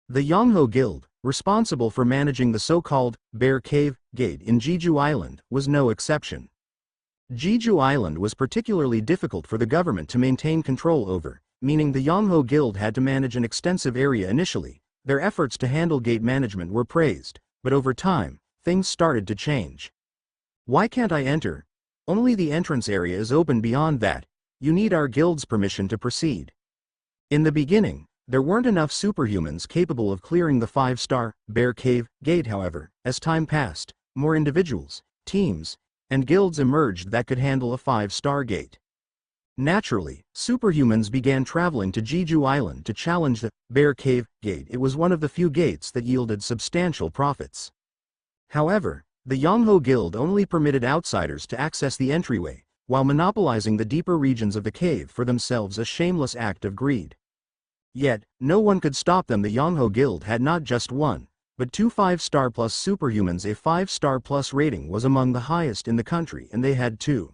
The Yongho Guild, responsible for managing the so-called Bear Cave Gate in Jeju Island, was no exception. Jeju Island was particularly difficult for the government to maintain control over, meaning the Yongho Guild had to manage an extensive area initially. Their efforts to handle gate management were praised, but over time, things started to change. Why can't I enter? Only the entrance area is open. Beyond that, you need our guild's permission to proceed. In the beginning, there weren't enough superhumans capable of clearing the 5-star Bear Cave Gate. However, as time passed, more individuals, teams, and guilds emerged that could handle a 5-star gate. Naturally, superhumans began traveling to Jeju Island to challenge the Bear Cave Gate. It was one of the few gates that yielded substantial profits. However, the Yongho Guild only permitted outsiders to access the entryway, while monopolizing the deeper regions of the cave for themselves, a shameless act of greed. Yet, no one could stop them. The Yongho Guild had not just one, but 2 5-star plus superhumans. A 5-star plus rating was among the highest in the country, and they had 2.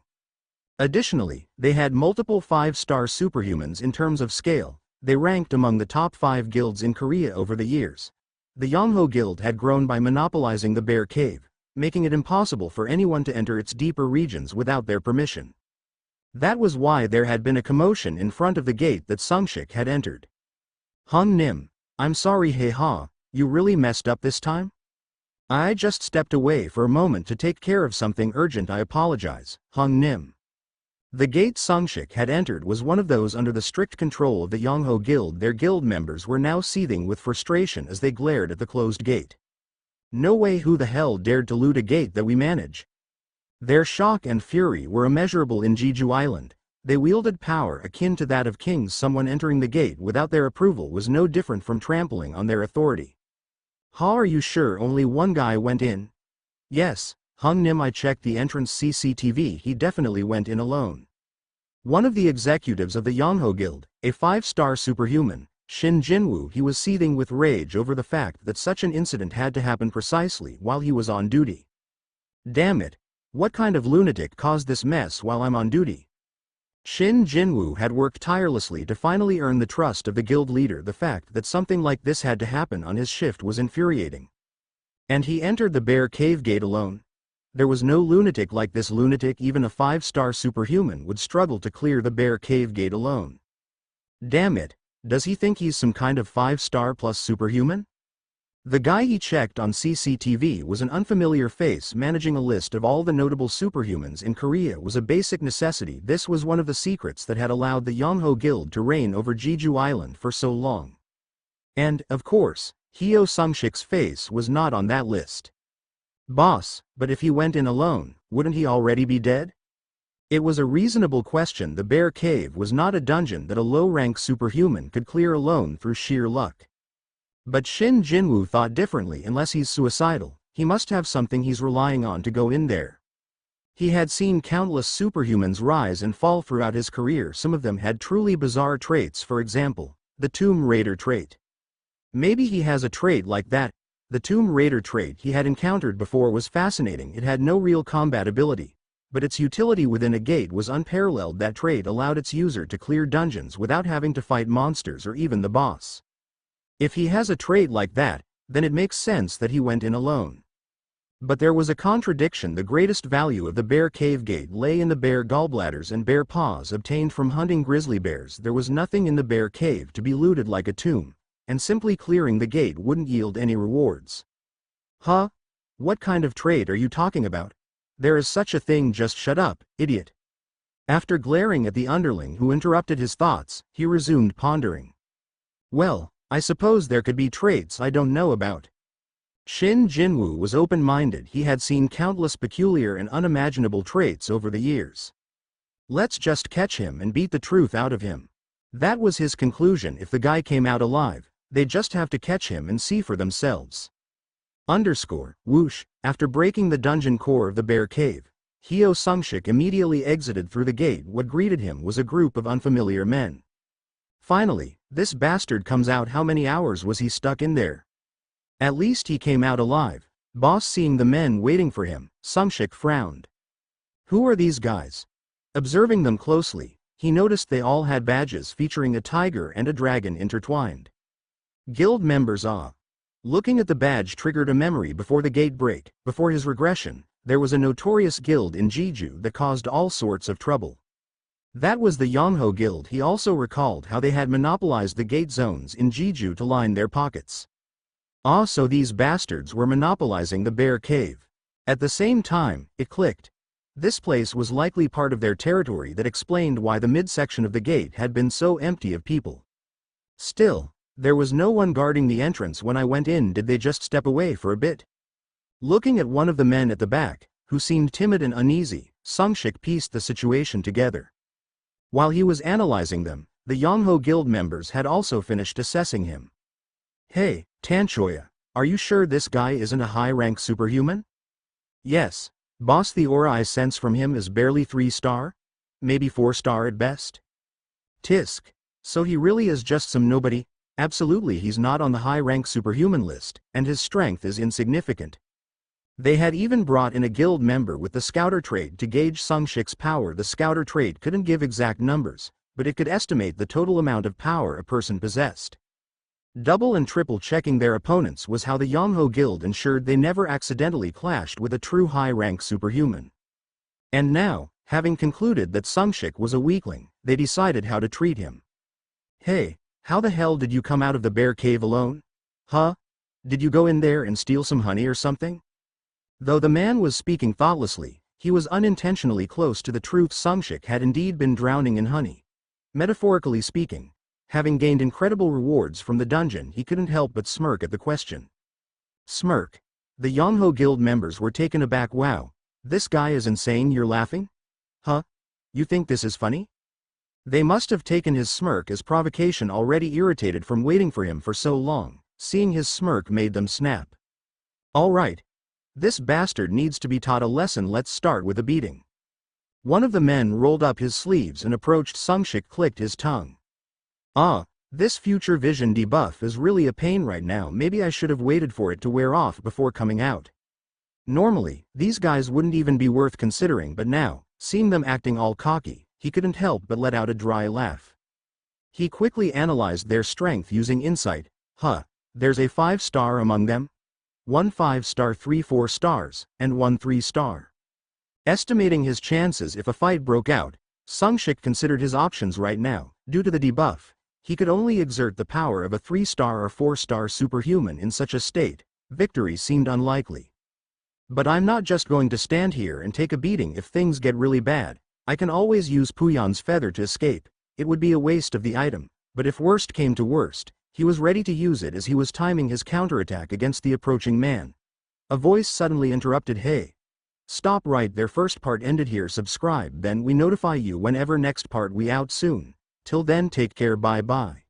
Additionally, they had multiple 5-star superhumans. In terms of scale, they ranked among the top 5 guilds in Korea over the years. The Yongho Guild had grown by monopolizing the Bear Cave, making it impossible for anyone to enter its deeper regions without their permission. That was why there had been a commotion in front of the gate that Sungshik had entered. Hung Nim, I'm sorry. Hey ha, you really messed up this time? I just stepped away for a moment to take care of something urgent. I apologize, Hung Nim. The gate Sungshik had entered was one of those under the strict control of the Yongho Guild. Their guild members were now seething with frustration as they glared at the closed gate. No way! Who the hell dared to loot a gate that we manage? Their shock and fury were immeasurable. In Jeju Island, they wielded power akin to that of kings. Someone entering the gate without their approval was no different from trampling on their authority. Ha, are you sure only one guy went in? Yes, Hung Nim, I checked the entrance CCTV. He definitely went in alone. One of the executives of the Yongho Guild, a 5-star superhuman, Shin Jinwoo, he was seething with rage over the fact that such an incident had to happen precisely while he was on duty. Damn it, what kind of lunatic caused this mess while I'm on duty? Shin Jinwoo had worked tirelessly to finally earn the trust of the guild leader. The fact that something like this had to happen on his shift was infuriating. And he entered the Bear Cave Gate alone? There was no lunatic like this lunatic. Even a 5-star superhuman would struggle to clear the Bear Cave Gate alone. Damn it, does he think he's some kind of 5-star plus superhuman? The guy he checked on CCTV was an unfamiliar face. Managing a list of all the notable superhumans in Korea was a basic necessity. This was one of the secrets that had allowed the Yongho Guild to reign over Jeju Island for so long. And, of course, Hyo Sungshik's face was not on that list. Boss, but if he went in alone, wouldn't he already be dead? It was a reasonable question. The Bear Cave was not a dungeon that a low-rank superhuman could clear alone through sheer luck. But Shin Jinwoo thought differently. Unless he's suicidal, he must have something he's relying on to go in there. He had seen countless superhumans rise and fall throughout his career. Some of them had truly bizarre traits. For example, the Tomb Raider trait. Maybe he has a trait like that. The Tomb Raider trait he had encountered before was fascinating. It had no real combat ability, but its utility within a gate was unparalleled. That trait allowed its user to clear dungeons without having to fight monsters or even the boss. If he has a trait like that, then it makes sense that he went in alone. But there was a contradiction. The greatest value of the Bear Cave Gate lay in the bear gallbladders and bear paws obtained from hunting grizzly bears. There was nothing in the Bear Cave to be looted like a tomb, and simply clearing the gate wouldn't yield any rewards. Huh? What kind of trait are you talking about? There is such a thing. Just shut up, idiot. After glaring at the underling who interrupted his thoughts, he resumed pondering. Well, I suppose there could be traits I don't know about. Shin Jinwoo was open-minded. He had seen countless peculiar and unimaginable traits over the years. Let's just catch him and beat the truth out of him. That was his conclusion. If the guy came out alive, they'd just have to catch him and see for themselves. Whoosh, after breaking the dungeon core of the Bear Cave, Hyo Sungshik immediately exited through the gate. What greeted him was a group of unfamiliar men. Finally, This bastard comes out. How many hours was he stuck in there? At least he came out alive. Boss, seeing the men waiting for him, Sungshik frowned. Who are these guys? Observing them closely, he noticed they all had badges featuring a tiger and a dragon intertwined. Guild members. Looking at the badge triggered a memory before the gate break. Before his regression, there was a notorious guild in Jeju that caused all sorts of trouble. That was the Yongho Guild. He also recalled how they had monopolized the gate zones in Jeju to line their pockets. So these bastards were monopolizing the bear cave. At the same time, it clicked. This place was likely part of their territory. That explained why the midsection of the gate had been so empty of people. Still, there was no one guarding the entrance when I went in. Did they just step away for a bit? Looking at one of the men at the back, who seemed timid and uneasy, Sungshik pieced the situation together. While he was analyzing them, the Yongho Guild members had also finished assessing him. Hey, Tanchoya, are you sure this guy isn't a high-rank superhuman? Yes, boss, the aura I sense from him is barely 3-star? Maybe 4-star at best? Tisk. So he really is just some nobody? Absolutely, he's not on the high-rank superhuman list, and his strength is insignificant. They had even brought in a guild member with the scouter trait to gauge Sungshik's power. The scouter trait couldn't give exact numbers, but it could estimate the total amount of power a person possessed. Double and triple checking their opponents was how the Yongho Guild ensured they never accidentally clashed with a true high-rank superhuman. And now, having concluded that Sungshik was a weakling, they decided how to treat him. Hey, how the hell did you come out of the bear cave alone? Huh? Did you go in there and steal some honey or something? Though the man was speaking thoughtlessly, he was unintentionally close to the truth. Sungshik had indeed been drowning in honey. Metaphorically speaking, having gained incredible rewards from the dungeon, he couldn't help but smirk at the question. Smirk. The Yongho Guild members were taken aback. Wow, this guy is insane. You're laughing? Huh? You think this is funny? They must have taken his smirk as provocation, already irritated from waiting for him for so long. Seeing his smirk made them snap. All right. This bastard needs to be taught a lesson. Let's start with a beating. One of the men rolled up his sleeves and approached Sungshik, clicked his tongue. This future vision debuff is really a pain right now. Maybe I should have waited for it to wear off before coming out. Normally, these guys wouldn't even be worth considering, but now, seeing them acting all cocky, he couldn't help but let out a dry laugh. He quickly analyzed their strength using insight. There's a 5-star among them? 1 5-star, 3 4 stars, and 1 3-star. Estimating his chances if a fight broke out, Sungshik considered his options right now. Due to the debuff, he could only exert the power of a 3-star or 4-star superhuman. In such a state, victory seemed unlikely. But I'm not just going to stand here and take a beating. If things get really bad, I can always use Puyan's feather to escape. It would be a waste of the item, but if worst came to worst, he was ready to use it as he was timing his counterattack against the approaching man. A voice suddenly interrupted. Hey. Stop right there. First part ended here. Subscribe, then we notify you whenever next part we out soon. Till then, take care. Bye bye.